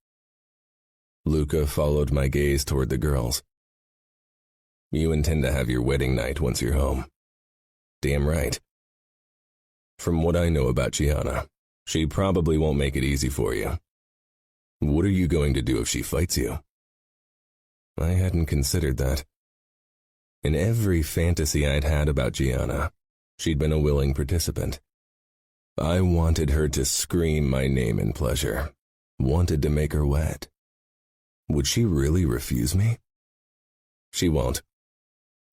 Luca followed my gaze toward the girls. "You intend to have your wedding night once you're home." "Damn right. From what I know about Gianna, she probably won't make it easy for you. What are you going to do if she fights you?" I hadn't considered that. In every fantasy I'd had about Gianna, she'd been a willing participant. I wanted her to scream my name in pleasure, wanted to make her wet. Would she really refuse me? She won't,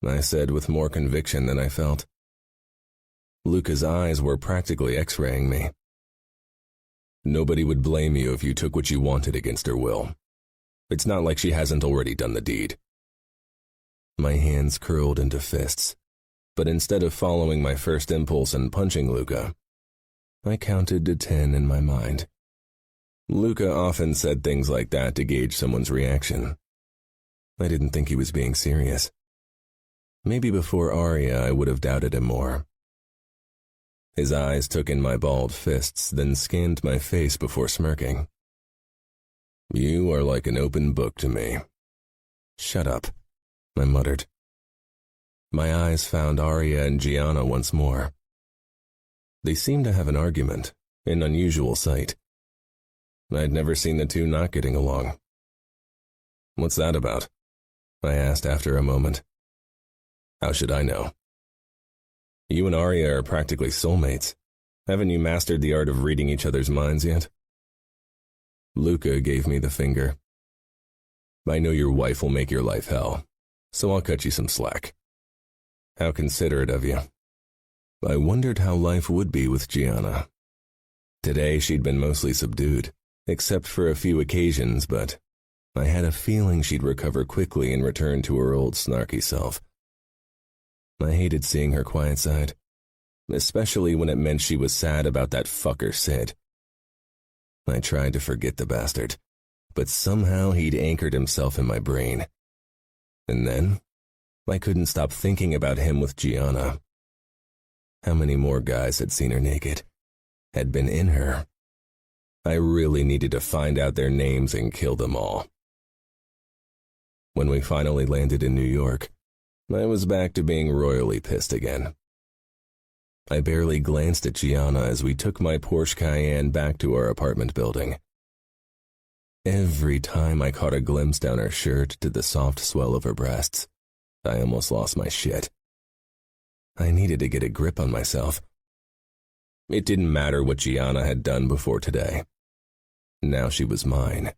I said with more conviction than I felt. Luca's eyes were practically x-raying me. Nobody would blame you if you took what you wanted against her will. It's not like she hasn't already done the deed. My hands curled into fists, but instead of following my first impulse and punching Luca, I counted to 10 in my mind. Luca often said things like that to gauge someone's reaction. I didn't think he was being serious. Maybe before Arya I would have doubted him more. His eyes took in my balled fists, then scanned my face before smirking. You are like an open book to me. Shut up, I muttered. My eyes found Arya and Gianna once more. They seemed to have an argument, an unusual sight. I'd never seen the two not getting along. What's that about? I asked after a moment. How should I know? You and Arya are practically soulmates. Haven't you mastered the art of reading each other's minds yet? Luca gave me the finger. I know your wife will make your life hell, so I'll cut you some slack. How considerate of you. I wondered how life would be with Gianna. Today she'd been mostly subdued, except for a few occasions, but I had a feeling she'd recover quickly and return to her old snarky self. I hated seeing her quiet side, especially when it meant she was sad about that fucker Sid. I tried to forget the bastard, but somehow he'd anchored himself in my brain. And then, I couldn't stop thinking about him with Gianna. How many more guys had seen her naked, had been in her? I really needed to find out their names and kill them all. When we finally landed in New York, I was back to being royally pissed again. I barely glanced at Gianna as we took my Porsche Cayenne back to our apartment building. Every time I caught a glimpse down her shirt to the soft swell of her breasts, I almost lost my shit. I needed to get a grip on myself. It didn't matter what Gianna had done before today. Now she was mine.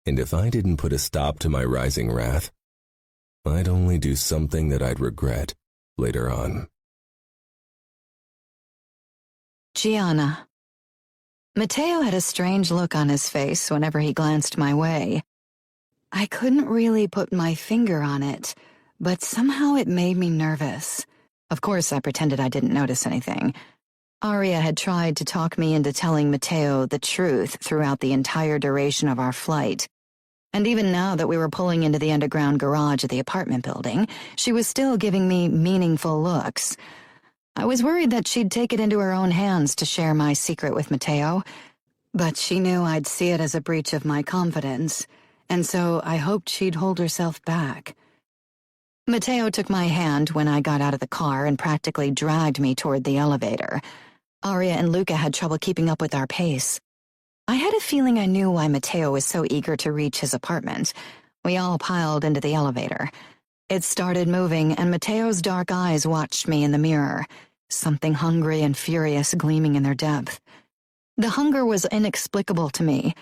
And if I didn't put a stop to my rising wrath, I'd only do something that I'd regret later on. Gianna. Matteo had a strange look on his face whenever he glanced my way. I couldn't really put my finger on it, but somehow it made me nervous. Of course, I pretended I didn't notice anything. Arya had tried to talk me into telling Matteo the truth throughout the entire duration of our flight. And even now that we were pulling into the underground garage of the apartment building, she was still giving me meaningful looks. I was worried that she'd take it into her own hands to share my secret with Matteo, but she knew I'd see it as a breach of my confidence, and so I hoped she'd hold herself back. Matteo took my hand when I got out of the car and practically dragged me toward the elevator. Arya and Luca had trouble keeping up with our pace. I had a feeling I knew why Matteo was so eager to reach his apartment. We all piled into the elevator. It started moving, and Matteo's dark eyes watched me in the mirror, something hungry and furious gleaming in their depth. The hunger was inexplicable to me.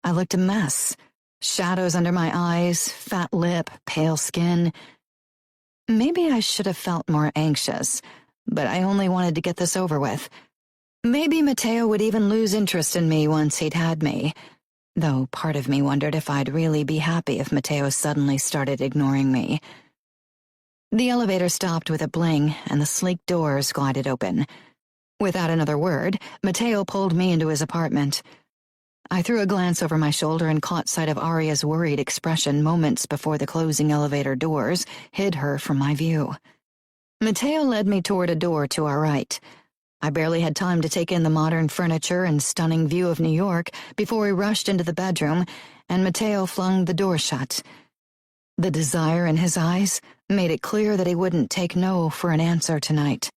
I looked a mess. Shadows under my eyes, fat lip, pale skin. Maybe I should have felt more anxious, but I only wanted to get this over with. Maybe Matteo would even lose interest in me once he'd had me, though part of me wondered if I'd really be happy if Matteo suddenly started ignoring me. The elevator stopped with a bling, and the sleek doors glided open. Without another word, Matteo pulled me into his apartment. I threw a glance over my shoulder and caught sight of Arya's worried expression moments before the closing elevator doors hid her from my view. Matteo led me toward a door to our right. I barely had time to take in the modern furniture and stunning view of New York before we rushed into the bedroom, and Matteo flung the door shut. The desire in his eyes made it clear that he wouldn't take no for an answer tonight.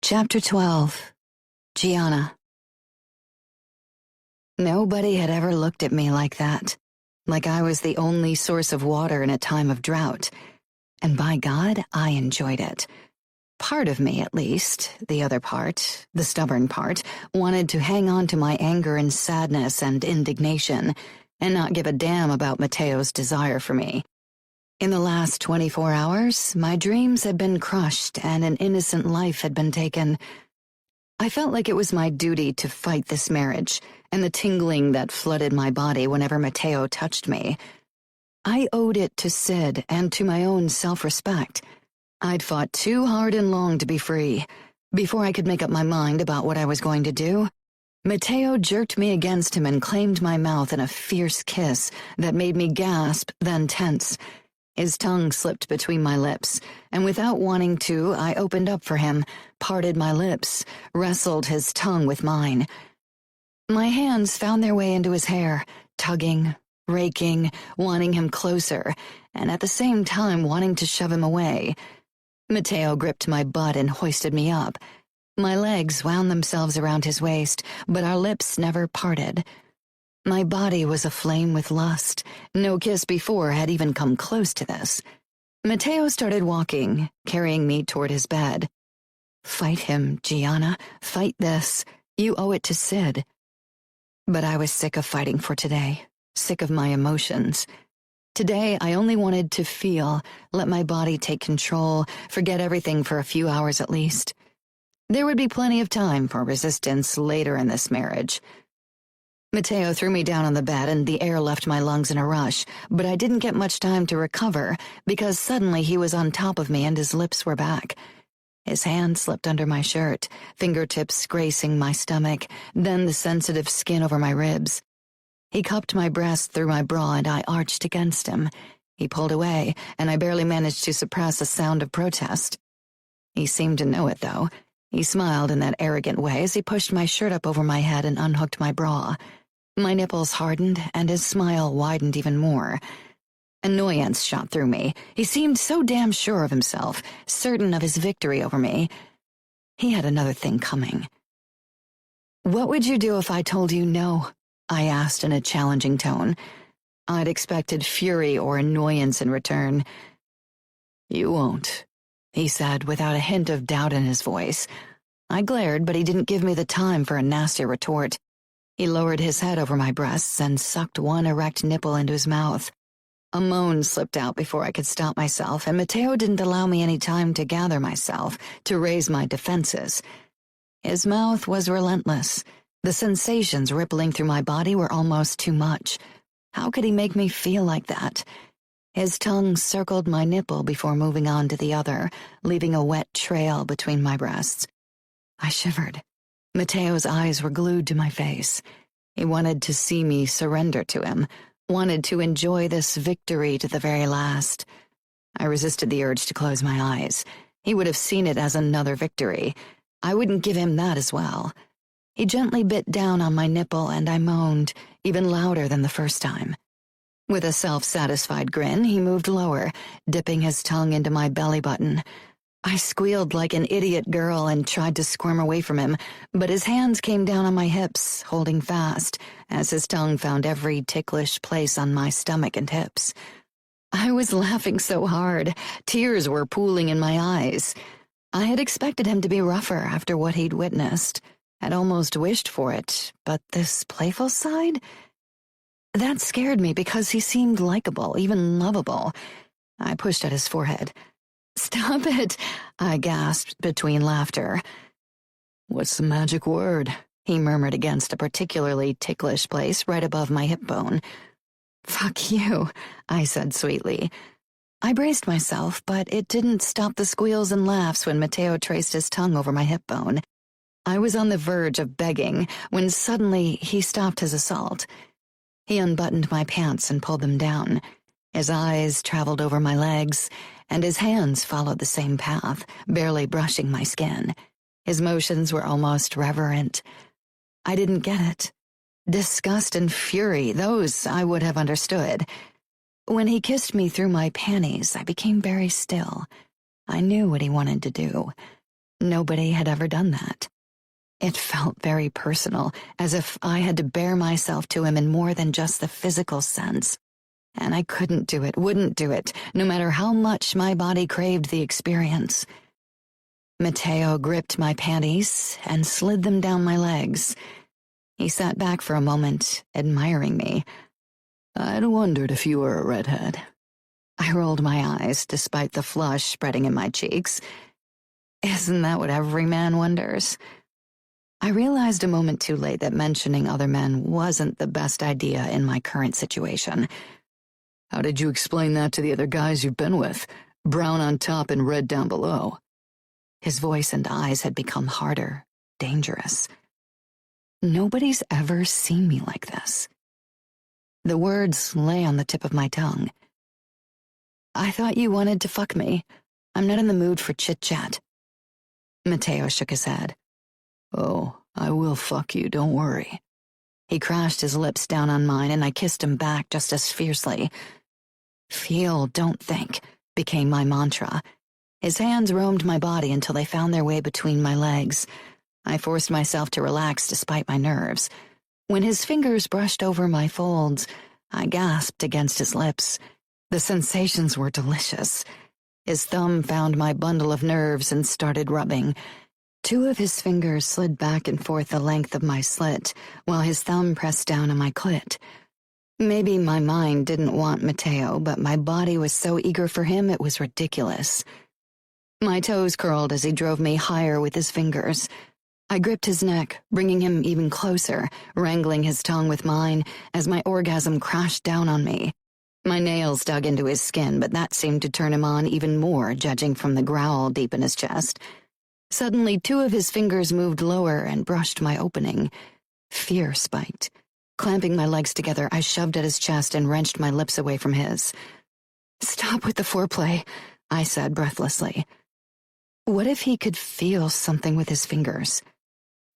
Chapter 12. Gianna. Nobody had ever looked at me like that, like I was the only source of water in a time of drought. And by God, I enjoyed it. Part of me, at least, the other part, the stubborn part, wanted to hang on to my anger and sadness and indignation, and not give a damn about Mateo's desire for me. In the last 24 hours, my dreams had been crushed and an innocent life had been taken. I felt like it was my duty to fight this marriage, and the tingling that flooded my body whenever Mateo touched me. I owed it to Sid and to my own self-respect. I'd fought too hard and long to be free. Before I could make up my mind about what I was going to do, Mateo jerked me against him and claimed my mouth in a fierce kiss that made me gasp, then tense. His tongue slipped between my lips, and without wanting to, I opened up for him, parted my lips, wrestled his tongue with mine. My hands found their way into his hair, tugging, raking, wanting him closer, and at the same time wanting to shove him away. Mateo gripped my butt and hoisted me up. My legs wound themselves around his waist, but our lips never parted. My body was aflame with lust. No kiss before had even come close to this. Mateo started walking, carrying me toward his bed. Fight him, Gianna. Fight this. You owe it to Sid. But I was sick of fighting for today, sick of my emotions. Today, I only wanted to feel, let my body take control, forget everything for a few hours at least. There would be plenty of time for resistance later in this marriage. Mateo threw me down on the bed and the air left my lungs in a rush, but I didn't get much time to recover because suddenly he was on top of me and his lips were back. His hand slipped under my shirt, fingertips gracing my stomach, then the sensitive skin over my ribs. He cupped my breast through my bra and I arched against him. He pulled away, and I barely managed to suppress a sound of protest. He seemed to know it, though. He smiled in that arrogant way as he pushed my shirt up over my head and unhooked my bra. My nipples hardened, and his smile widened even more. Annoyance shot through me. He seemed so damn sure of himself, certain of his victory over me. He had another thing coming. "What would you do if I told you no?" I asked in a challenging tone. I'd expected fury or annoyance in return. "You won't," he said without a hint of doubt in his voice. I glared, but he didn't give me the time for a nasty retort. He lowered his head over my breasts and sucked one erect nipple into his mouth. A moan slipped out before I could stop myself, and Mateo didn't allow me any time to gather myself, to raise my defenses. His mouth was relentless. The sensations rippling through my body were almost too much. How could he make me feel like that? His tongue circled my nipple before moving on to the other, leaving a wet trail between my breasts. I shivered. Mateo's eyes were glued to my face. He wanted to see me surrender to him, wanted to enjoy this victory to the very last. I resisted the urge to close my eyes. He would have seen it as another victory. I wouldn't give him that as well. He gently bit down on my nipple and I moaned, even louder than the first time. With a self-satisfied grin, he moved lower, dipping his tongue into my belly button. I squealed like an idiot girl and tried to squirm away from him, but his hands came down on my hips, holding fast, as his tongue found every ticklish place on my stomach and hips. I was laughing so hard, tears were pooling in my eyes. I had expected him to be rougher after what he'd witnessed. Had almost wished for it, but this playful side? That scared me because he seemed likable, even lovable. I pushed at his forehead. "Stop it," I gasped between laughter. "What's the magic word?" he murmured against a particularly ticklish place right above my hip bone. "Fuck you," I said sweetly. I braced myself, but it didn't stop the squeals and laughs when Mateo traced his tongue over my hip bone. I was on the verge of begging when suddenly he stopped his assault. He unbuttoned my pants and pulled them down. His eyes traveled over my legs, and his hands followed the same path, barely brushing my skin. His motions were almost reverent. I didn't get it. Disgust and fury, those I would have understood. When he kissed me through my panties, I became very still. I knew what he wanted to do. Nobody had ever done that. It felt very personal, as if I had to bare myself to him in more than just the physical sense. And I couldn't do it, wouldn't do it, no matter how much my body craved the experience. Matteo gripped my panties and slid them down my legs. He sat back for a moment, admiring me. I'd wondered if you were a redhead. I rolled my eyes, despite the flush spreading in my cheeks. Isn't that what every man wonders? I realized a moment too late that mentioning other men wasn't the best idea in my current situation. How did you explain that to the other guys you've been with? Brown on top and red down below. His voice and eyes had become harder, dangerous. Nobody's ever seen me like this. The words lay on the tip of my tongue. I thought you wanted to fuck me. I'm not in the mood for chit-chat. Matteo shook his head. Oh, I will fuck you, don't worry. He crashed his lips down on mine, and I kissed him back just as fiercely. Feel, don't think, became my mantra. His hands roamed my body until they found their way between my legs. I forced myself to relax despite my nerves. When his fingers brushed over my folds, I gasped against his lips. The sensations were delicious. His thumb found my bundle of nerves and started rubbing. Two of his fingers slid back and forth the length of my slit, while his thumb pressed down on my clit. Maybe my mind didn't want Matteo, but my body was so eager for him it was ridiculous. My toes curled as he drove me higher with his fingers. I gripped his neck, bringing him even closer, wrangling his tongue with mine as my orgasm crashed down on me. My nails dug into his skin, but that seemed to turn him on even more, judging from the growl deep in his chest. Suddenly, two of his fingers moved lower and brushed my opening. Fear spiked. Clamping my legs together, I shoved at his chest and wrenched my lips away from his. "Stop with the foreplay," I said breathlessly. What if he could feel something with his fingers?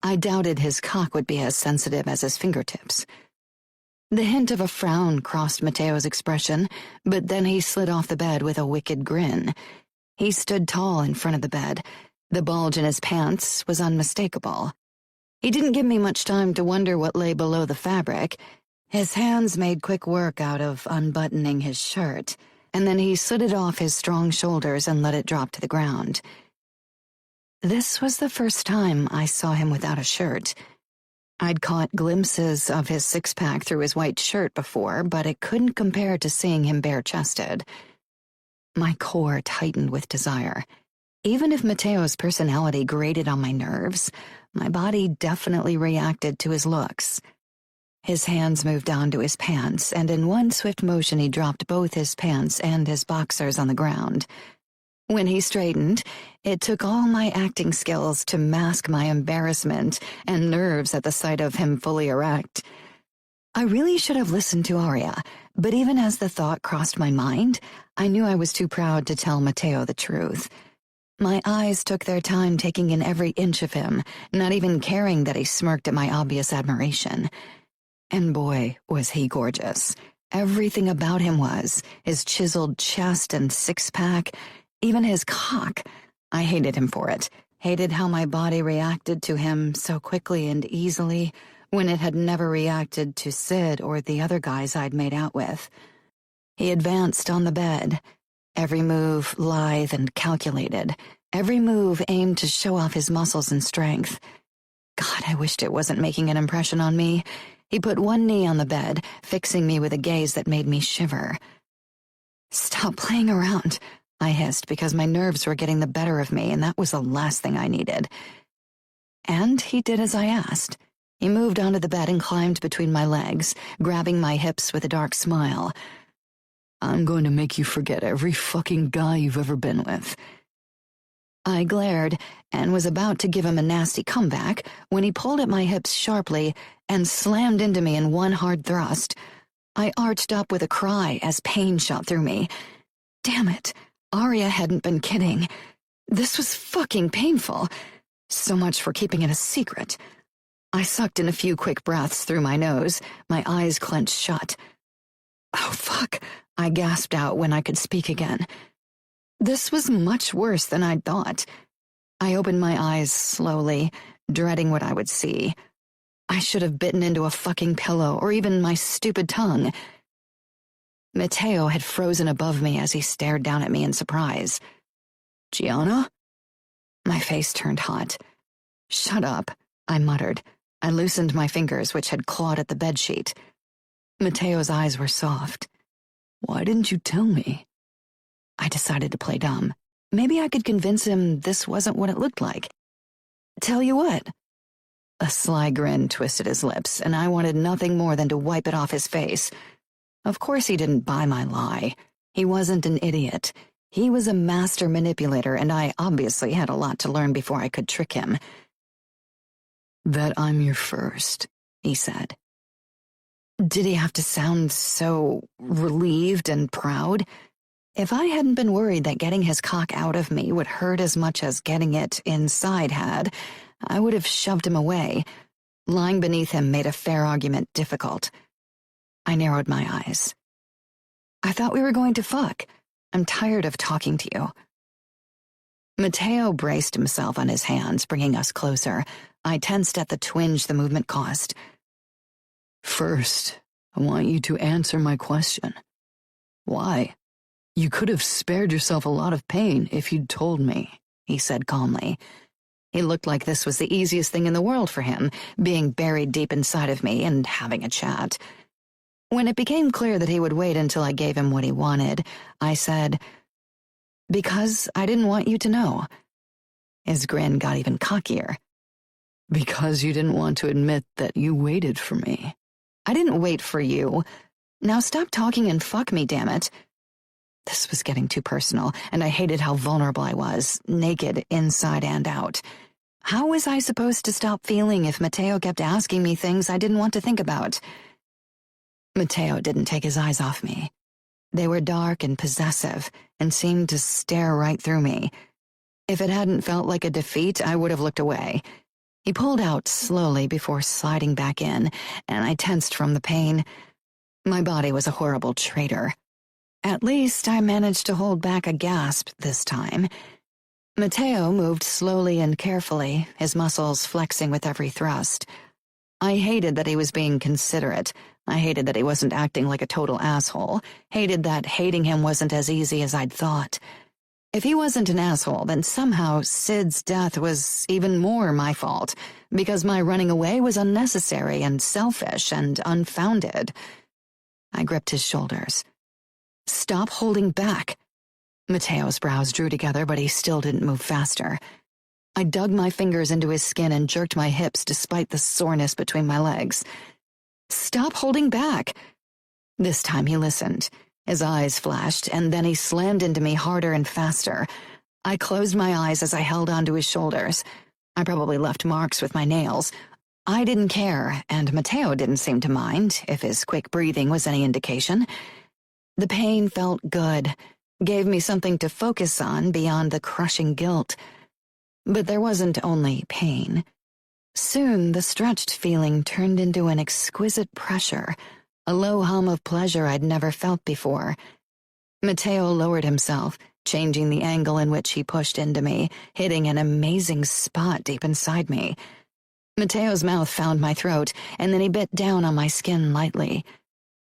I doubted his cock would be as sensitive as his fingertips. The hint of a frown crossed Matteo's expression, but then he slid off the bed with a wicked grin. He stood tall in front of the bed. The bulge in his pants was unmistakable. He didn't give me much time to wonder what lay below the fabric. His hands made quick work out of unbuttoning his shirt, and then he slid it off his strong shoulders and let it drop to the ground. This was the first time I saw him without a shirt. I'd caught glimpses of his six-pack through his white shirt before, but it couldn't compare to seeing him bare-chested. My core tightened with desire. Even if Matteo's personality grated on my nerves, my body definitely reacted to his looks. His hands moved down to his pants, and in one swift motion he dropped both his pants and his boxers on the ground. When he straightened, it took all my acting skills to mask my embarrassment and nerves at the sight of him fully erect. I really should have listened to Aria, but even as the thought crossed my mind, I knew I was too proud to tell Matteo the truth. My eyes took their time taking in every inch of him, not even caring that he smirked at my obvious admiration. And boy, was he gorgeous. Everything about him was, his chiseled chest and six-pack, even his cock. I hated him for it, hated how my body reacted to him so quickly and easily when it had never reacted to Sid or the other guys I'd made out with. He advanced on the bed, every move lithe and calculated, every move aimed to show off his muscles and strength. God, I wished it wasn't making an impression on me. He put one knee on the bed, fixing me with a gaze that made me shiver. "Stop playing around," I hissed, because my nerves were getting the better of me, and that was the last thing I needed. And he did as I asked. He moved onto the bed and climbed between my legs, grabbing my hips with a dark smile. "I'm going to make you forget every fucking guy you've ever been with." I glared and was about to give him a nasty comeback when he pulled at my hips sharply and slammed into me in one hard thrust. I arched up with a cry as pain shot through me. Damn it, Aria hadn't been kidding. This was fucking painful. So much for keeping it a secret. I sucked in a few quick breaths through my nose, my eyes clenched shut. "Oh, fuck," I gasped out when I could speak again. This was much worse than I'd thought. I opened my eyes slowly, dreading what I would see. I should have bitten into a fucking pillow or even my stupid tongue. Matteo had frozen above me as he stared down at me in surprise. "Gianna?" My face turned hot. "Shut up," I muttered. I loosened my fingers, which had clawed at the bedsheet. Mateo's eyes were soft. "Why didn't you tell me?" I decided to play dumb. Maybe I could convince him this wasn't what it looked like. "Tell you what?" A sly grin twisted his lips, and I wanted nothing more than to wipe it off his face. Of course he didn't buy my lie. He wasn't an idiot. He was a master manipulator, and I obviously had a lot to learn before I could trick him. "That I'm your first," he said. Did he have to sound so relieved and proud? If I hadn't been worried that getting his cock out of me would hurt as much as getting it inside had, I would have shoved him away. Lying beneath him made a fair argument difficult. I narrowed my eyes. "I thought we were going to fuck. I'm tired of talking to you." Mateo braced himself on his hands, bringing us closer. I tensed at the twinge the movement caused. "First, I want you to answer my question. Why? You could have spared yourself a lot of pain if you'd told me," he said calmly. He looked like this was the easiest thing in the world for him, being buried deep inside of me and having a chat. When it became clear that he would wait until I gave him what he wanted, I said, "Because I didn't want you to know." His grin got even cockier. "Because you didn't want to admit that you waited for me." "I didn't wait for you. Now stop talking and fuck me, damn it." This was getting too personal, and I hated how vulnerable I was, naked inside and out. How was I supposed to stop feeling if Mateo kept asking me things I didn't want to think about? Mateo didn't take his eyes off me. They were dark and possessive, and seemed to stare right through me. If it hadn't felt like a defeat, I would have looked away. He pulled out slowly before sliding back in, and I tensed from the pain. My body was a horrible traitor. At least I managed to hold back a gasp this time. Mateo moved slowly and carefully, his muscles flexing with every thrust. I hated that he was being considerate. I hated that he wasn't acting like a total asshole. Hated that hating him wasn't as easy as I'd thought. If he wasn't an asshole, then somehow Sid's death was even more my fault, because my running away was unnecessary and selfish and unfounded. I gripped his shoulders. "Stop holding back." Mateo's brows drew together, but he still didn't move faster. I dug my fingers into his skin and jerked my hips despite the soreness between my legs. "Stop holding back." This time he listened. His eyes flashed, and then he slammed into me harder and faster. I closed my eyes as I held onto his shoulders. I probably left marks with my nails. I didn't care, and Mateo didn't seem to mind, if his quick breathing was any indication. The pain felt good, gave me something to focus on beyond the crushing guilt. But there wasn't only pain. Soon the stretched feeling turned into an exquisite pressure, a low hum of pleasure I'd never felt before. Mateo lowered himself, changing the angle in which he pushed into me, hitting an amazing spot deep inside me. Mateo's mouth found my throat, and then he bit down on my skin lightly.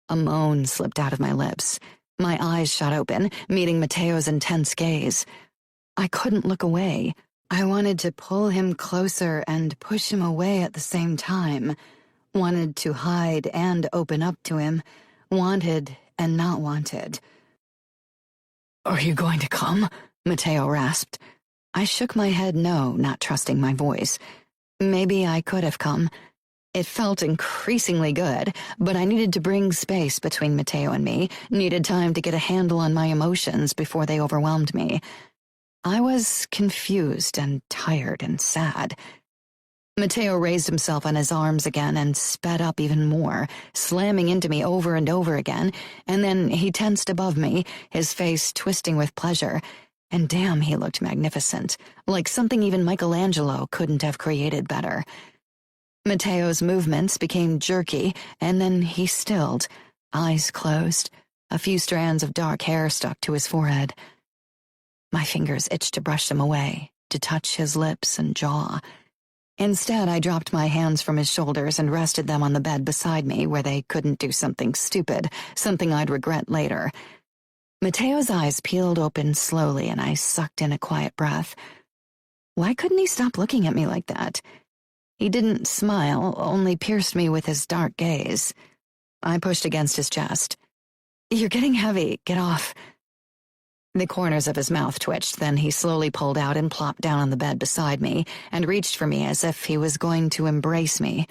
A moan slipped out of my lips. My eyes shot open, meeting Mateo's intense gaze. I couldn't look away. I wanted to pull him closer and push him away at the same time. Wanted to hide and open up to him. Wanted and not wanted. "Are you going to come?" Mateo rasped. I shook my head no, not trusting my voice. Maybe I could have come. It felt increasingly good, but I needed to bring space between Mateo and me, needed time to get a handle on my emotions before they overwhelmed me. I was confused and tired and sad. Mateo raised himself on his arms again and sped up even more, slamming into me over and over again, and then he tensed above me, his face twisting with pleasure, and damn, he looked magnificent, like something even Michelangelo couldn't have created better. Mateo's movements became jerky, and then he stilled, eyes closed, a few strands of dark hair stuck to his forehead. My fingers itched to brush them away, to touch his lips and jaw. Instead, I dropped my hands from his shoulders and rested them on the bed beside me where they couldn't do something stupid, something I'd regret later. Mateo's eyes peeled open slowly and I sucked in a quiet breath. Why couldn't he stop looking at me like that? He didn't smile, only pierced me with his dark gaze. I pushed against his chest. You're getting heavy. Get off. The corners of his mouth twitched, then he slowly pulled out and plopped down on the bed beside me and reached for me as if he was going to embrace me.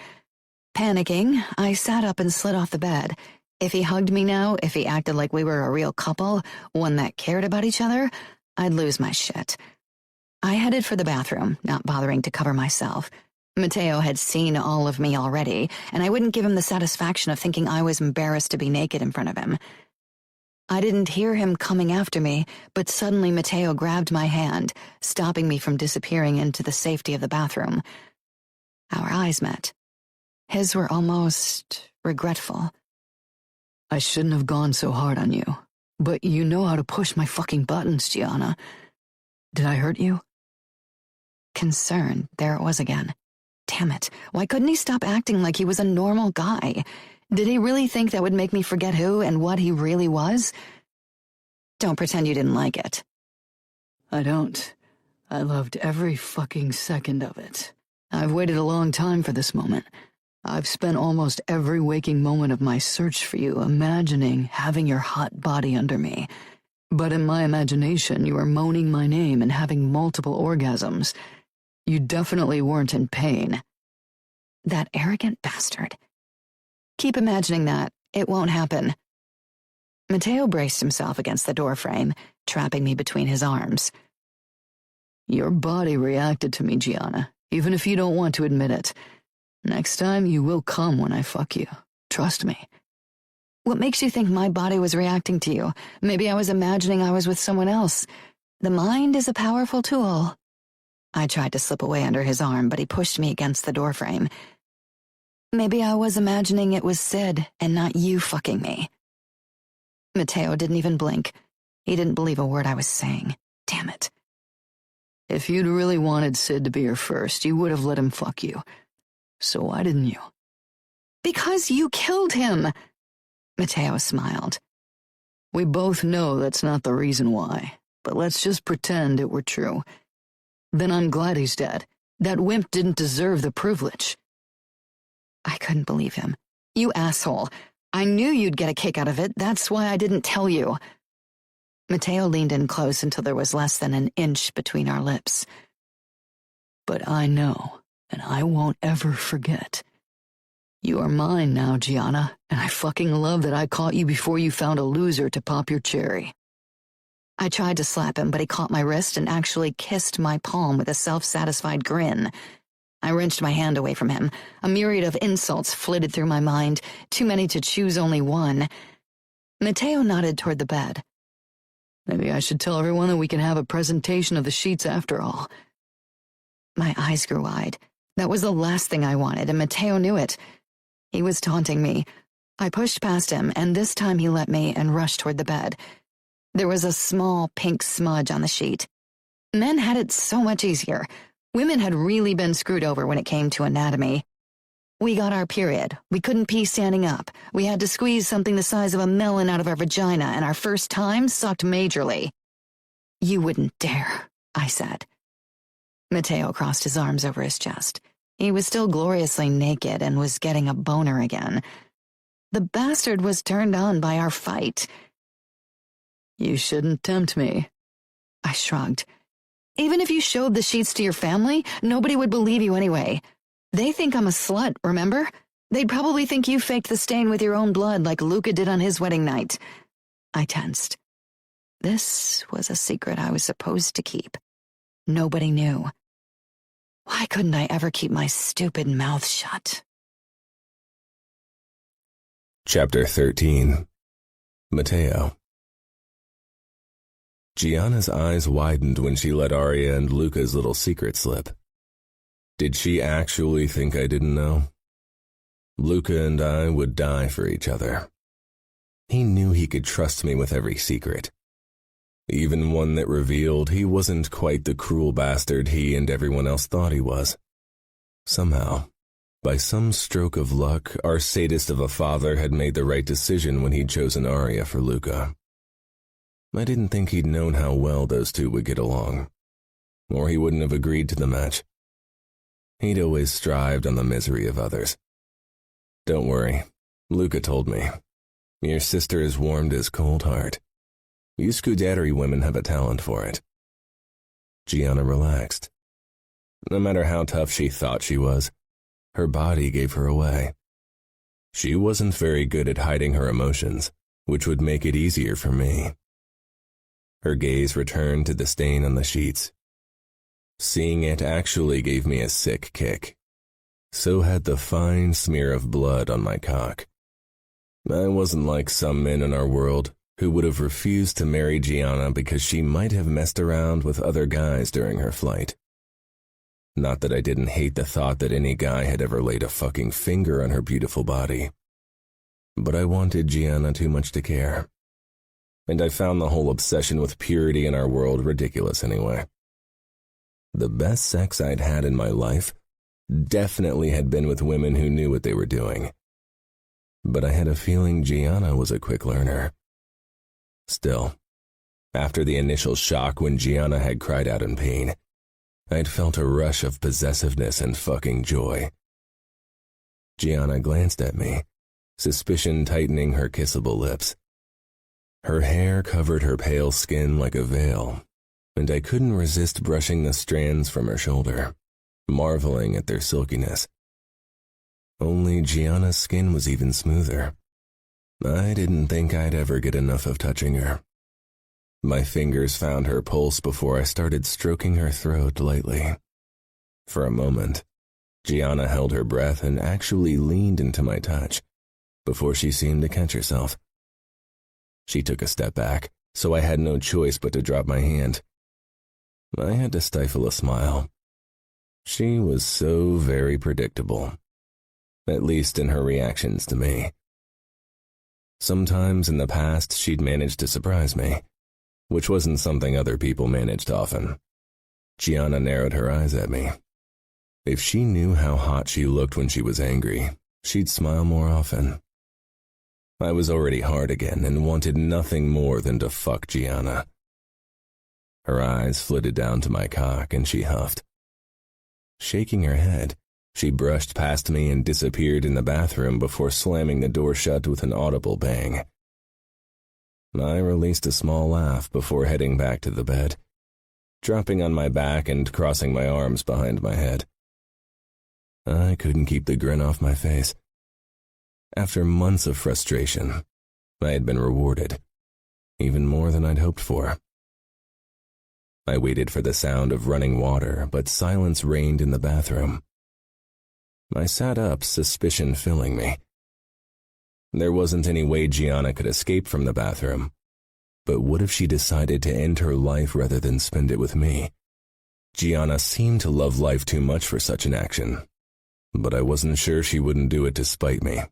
Panicking, I sat up and slid off the bed. If he hugged me now, if he acted like we were a real couple, one that cared about each other, I'd lose my shit. I headed for the bathroom, not bothering to cover myself. Mateo had seen all of me already, and I wouldn't give him the satisfaction of thinking I was embarrassed to be naked in front of him. I didn't hear him coming after me, but suddenly Mateo grabbed my hand, stopping me from disappearing into the safety of the bathroom. Our eyes met. His were almost regretful. I shouldn't have gone so hard on you, but you know how to push my fucking buttons, Gianna. Did I hurt you? Concern, there it was again. Damn it, why couldn't he stop acting like he was a normal guy? Did he really think that would make me forget who and what he really was? Don't pretend you didn't like it. I don't. I loved every fucking second of it. I've waited a long time for this moment. I've spent almost every waking moment of my search for you imagining having your hot body under me. But in my imagination, you were moaning my name and having multiple orgasms. You definitely weren't in pain. That arrogant bastard. Keep imagining that. It won't happen. Mateo braced himself against the doorframe, trapping me between his arms. Your body reacted to me, Gianna, even if you don't want to admit it. Next time, you will come when I fuck you. Trust me. What makes you think my body was reacting to you? Maybe I was imagining I was with someone else. The mind is a powerful tool. I tried to slip away under his arm, but he pushed me against the doorframe. Maybe I was imagining it was Sid and not you fucking me. Mateo didn't even blink. He didn't believe a word I was saying. Damn it. If you'd really wanted Sid to be your first, you would have let him fuck you. So why didn't you? Because you killed him. Mateo smiled. We both know that's not the reason why, but let's just pretend it were true. Then I'm glad he's dead. That wimp didn't deserve the privilege. I couldn't believe him. You asshole. I knew you'd get a kick out of it. That's why I didn't tell you. Mateo leaned in close until there was less than an inch between our lips. But I know, and I won't ever forget. You are mine now, Gianna, and I fucking love that I caught you before you found a loser to pop your cherry. I tried to slap him, but he caught my wrist and actually kissed my palm with a self-satisfied grin. I wrenched my hand away from him. A myriad of insults flitted through my mind, too many to choose only one. Mateo nodded toward the bed. Maybe I should tell everyone that we can have a presentation of the sheets after all. My eyes grew wide. That was the last thing I wanted, and Mateo knew it. He was taunting me. I pushed past him, and this time he let me and rushed toward the bed. There was a small pink smudge on the sheet. Men had it so much easier. Women had really been screwed over when it came to anatomy. We got our period. We couldn't pee standing up. We had to squeeze something the size of a melon out of our vagina, and our first time sucked majorly. You wouldn't dare, I said. Mateo crossed his arms over his chest. He was still gloriously naked and was getting a boner again. The bastard was turned on by our fight. You shouldn't tempt me. I shrugged. Even if you showed the sheets to your family, nobody would believe you anyway. They think I'm a slut, remember? They'd probably think you faked the stain with your own blood like Luca did on his wedding night. I tensed. This was a secret I was supposed to keep. Nobody knew. Why couldn't I ever keep my stupid mouth shut? Chapter 13. Mateo. Gianna's eyes widened when she let Arya and Luca's little secret slip. Did she actually think I didn't know? Luca and I would die for each other. He knew he could trust me with every secret. Even one that revealed he wasn't quite the cruel bastard he and everyone else thought he was. Somehow, by some stroke of luck, our sadist of a father had made the right decision when he'd chosen Arya for Luca. I didn't think he'd known how well those two would get along. or he wouldn't have agreed to the match. He'd always strived on the misery of others. Don't worry, Luca told me. Your sister is warmed his cold heart. You Scuderi women have a talent for it. Gianna relaxed. No matter how tough she thought she was, her body gave her away. She wasn't very good at hiding her emotions, which would make it easier for me. Her gaze returned to the stain on the sheets. Seeing it actually gave me a sick kick. So had the fine smear of blood on my cock. I wasn't like some men in our world who would have refused to marry Gianna because she might have messed around with other guys during her flight. Not that I didn't hate the thought that any guy had ever laid a fucking finger on her beautiful body. But I wanted Gianna too much to care. And I found the whole obsession with purity in our world ridiculous anyway. The best sex I'd had in my life definitely had been with women who knew what they were doing. But I had a feeling Gianna was a quick learner. Still, after the initial shock when Gianna had cried out in pain, I'd felt a rush of possessiveness and fucking joy. Gianna glanced at me, suspicion tightening her kissable lips. Her hair covered her pale skin like a veil, and I couldn't resist brushing the strands from her shoulder, marveling at their silkiness. Only Gianna's skin was even smoother. I didn't think I'd ever get enough of touching her. My fingers found her pulse before I started stroking her throat lightly. For a moment, Gianna held her breath and actually leaned into my touch, before she seemed to catch herself. She took a step back, so I had no choice but to drop my hand. I had to stifle a smile. She was so very predictable, at least in her reactions to me. Sometimes in the past she'd managed to surprise me, which wasn't something other people managed often. Gianna narrowed her eyes at me. If she knew how hot she looked when she was angry, she'd smile more often. I was already hard again and wanted nothing more than to fuck Gianna. Her eyes flitted down to my cock and she huffed. Shaking her head, she brushed past me and disappeared in the bathroom before slamming the door shut with an audible bang. I released a small laugh before heading back to the bed, dropping on my back and crossing my arms behind my head. I couldn't keep the grin off my face. After months of frustration, I had been rewarded, even more than I'd hoped for. I waited for the sound of running water, but silence reigned in the bathroom. I sat up, suspicion filling me. There wasn't any way Gianna could escape from the bathroom. But what if she decided to end her life rather than spend it with me? Gianna seemed to love life too much for such an action, but I wasn't sure she wouldn't do it to spite me.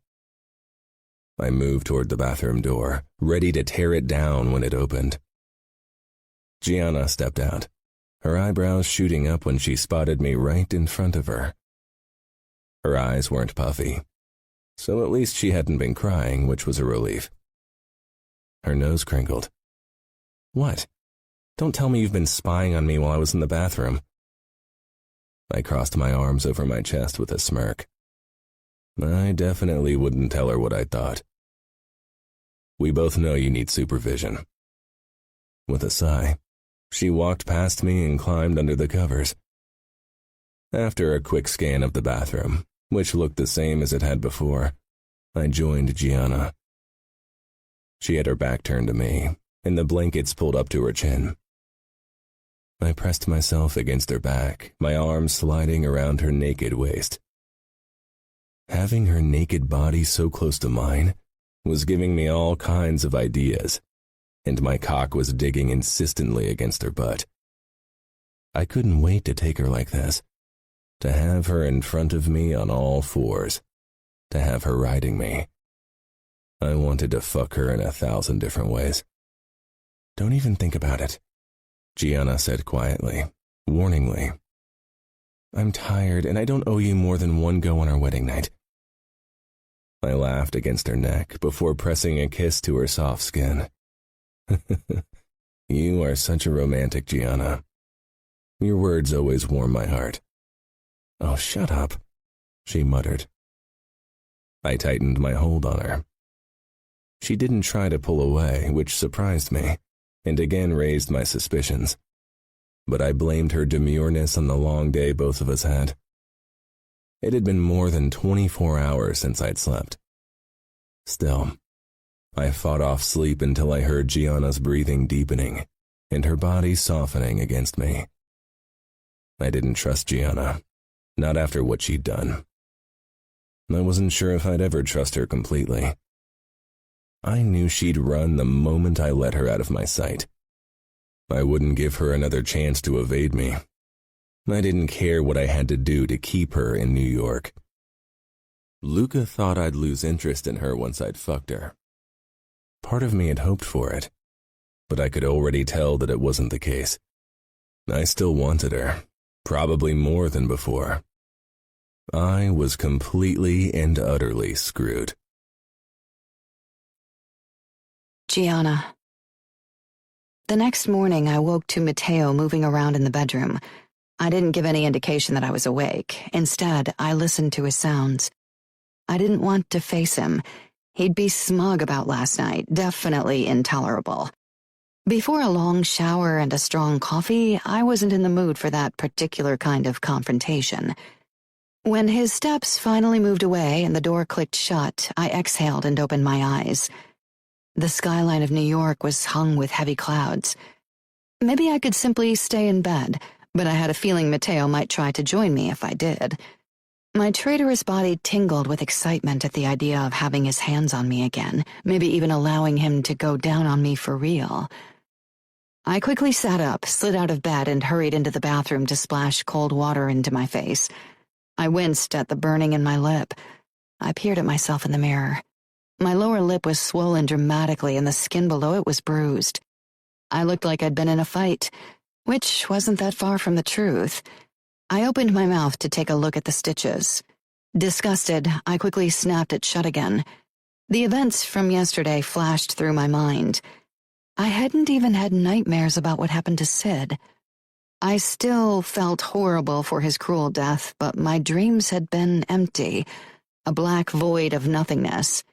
I moved toward the bathroom door, ready to tear it down when it opened. Gianna stepped out, her eyebrows shooting up when she spotted me right in front of her. Her eyes weren't puffy, so at least she hadn't been crying, which was a relief. Her nose crinkled. What? Don't tell me you've been spying on me while I was in the bathroom. I crossed my arms over my chest with a smirk. I definitely wouldn't tell her what I thought. We both know you need supervision. With a sigh, she walked past me and climbed under the covers. After a quick scan of the bathroom, which looked the same as it had before, I joined Gianna. She had her back turned to me, and the blankets pulled up to her chin. I pressed myself against her back, my arms sliding around her naked waist. Having her naked body so close to mine was giving me all kinds of ideas, and my cock was digging insistently against her butt. I couldn't wait to take her like this, to have her in front of me on all fours, to have her riding me. I wanted to fuck her in 1,000 different ways. Don't even think about it, Gianna said quietly, warningly. I'm tired and I don't owe you more than one go on our wedding night. I laughed against her neck before pressing a kiss to her soft skin. You are such a romantic, Gianna. Your words always warm my heart." "Oh, shut up," she muttered. I tightened my hold on her. She didn't try to pull away, which surprised me, and again raised my suspicions. But I blamed her demureness on the long day both of us had. It had been more than 24 hours since I'd slept. Still, I fought off sleep until I heard Gianna's breathing deepening and her body softening against me. I didn't trust Gianna, not after what she'd done. I wasn't sure if I'd ever trust her completely. I knew she'd run the moment I let her out of my sight. I wouldn't give her another chance to evade me. I didn't care what I had to do to keep her in New York. Luca thought I'd lose interest in her once I'd fucked her. Part of me had hoped for it, but I could already tell that it wasn't the case. I still wanted her, probably more than before. I was completely and utterly screwed. Gianna. The next morning, I woke to Matteo moving around in the bedroom. I didn't give any indication that I was awake. Instead, I listened to his sounds. I didn't want to face him. He'd be smug about last night, definitely intolerable. Before a long shower and a strong coffee, I wasn't in the mood for that particular kind of confrontation. When his steps finally moved away and the door clicked shut, I exhaled and opened my eyes. The skyline of New York was hung with heavy clouds. Maybe I could simply stay in bed, but I had a feeling Matteo might try to join me if I did. My traitorous body tingled with excitement at the idea of having his hands on me again, maybe even allowing him to go down on me for real. I quickly sat up, slid out of bed, and hurried into the bathroom to splash cold water into my face. I winced at the burning in my lip. I peered at myself in the mirror. My lower lip was swollen dramatically and the skin below it was bruised. I looked like I'd been in a fight, which wasn't that far from the truth. I opened my mouth to take a look at the stitches. Disgusted, I quickly snapped it shut again. The events from yesterday flashed through my mind. I hadn't even had nightmares about what happened to Sid. I still felt horrible for his cruel death, but my dreams had been empty, a black void of nothingness.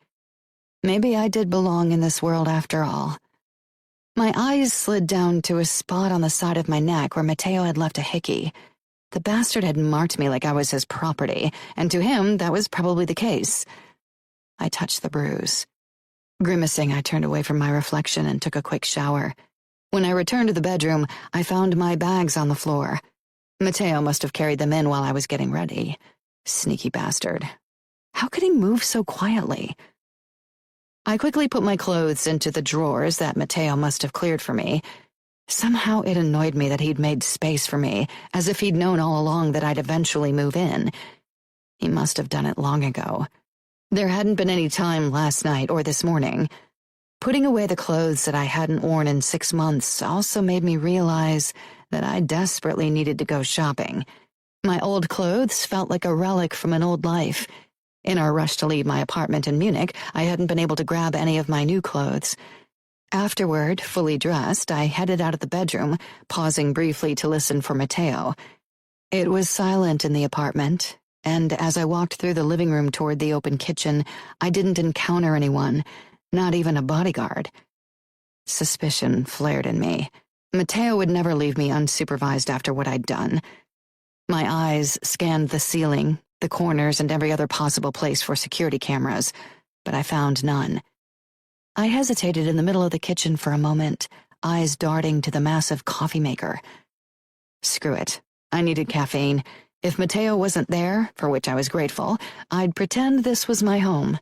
Maybe I did belong in this world after all. My eyes slid down to a spot on the side of my neck where Matteo had left a hickey. The bastard had marked me like I was his property, and to him that was probably the case. I touched the bruise. Grimacing, I turned away from my reflection and took a quick shower. When I returned to the bedroom, I found my bags on the floor. Matteo must have carried them in while I was getting ready. Sneaky bastard. How could he move so quietly? I quickly put my clothes into the drawers that Matteo must have cleared for me. Somehow it annoyed me that he'd made space for me, as if he'd known all along that I'd eventually move in. He must have done it long ago. There hadn't been any time last night or this morning. Putting away the clothes that I hadn't worn in 6 months also made me realize that I desperately needed to go shopping. My old clothes felt like a relic from an old life. In our rush to leave my apartment in Munich, I hadn't been able to grab any of my new clothes. Afterward, fully dressed, I headed out of the bedroom, pausing briefly to listen for Matteo. It was silent in the apartment, and as I walked through the living room toward the open kitchen, I didn't encounter anyone, not even a bodyguard. Suspicion flared in me. Matteo would never leave me unsupervised after what I'd done. My eyes scanned the ceiling, the corners, and every other possible place for security cameras, but I found none. I hesitated in the middle of the kitchen for a moment, eyes darting to the massive coffee maker. Screw it. I needed caffeine. If Matteo wasn't there, for which I was grateful, I'd pretend this was my home.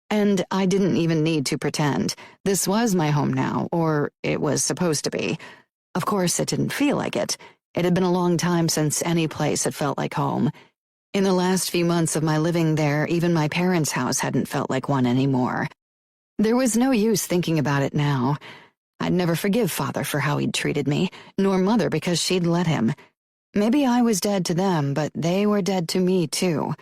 And I didn't even need to pretend. This was my home now, or it was supposed to be. Of course, it didn't feel like it. It had been a long time since any place had felt like home. In the last few months of my living there, even my parents' house hadn't felt like one anymore. There was no use thinking about it now. I'd never forgive Father for how he'd treated me, nor Mother because she'd let him. Maybe I was dead to them, but they were dead to me, too.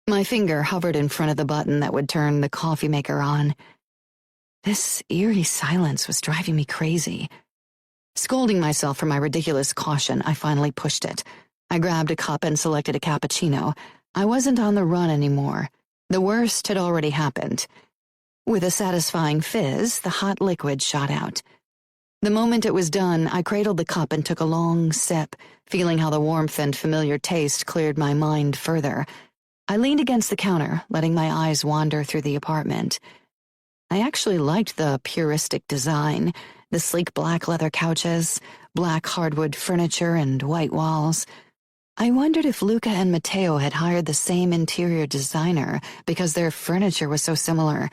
My finger hovered in front of the button that would turn the coffee maker on. This eerie silence was driving me crazy. Scolding myself for my ridiculous caution, I finally pushed it. I grabbed a cup and selected a cappuccino. I wasn't on the run anymore. The worst had already happened. With a satisfying fizz, the hot liquid shot out. The moment it was done, I cradled the cup and took a long sip, feeling how the warmth and familiar taste cleared my mind further. I leaned against the counter, letting my eyes wander through the apartment. I actually liked the puristic design, the sleek black leather couches, black hardwood furniture, and white walls. I wondered if Luca and Matteo had hired the same interior designer because their furniture was so similar.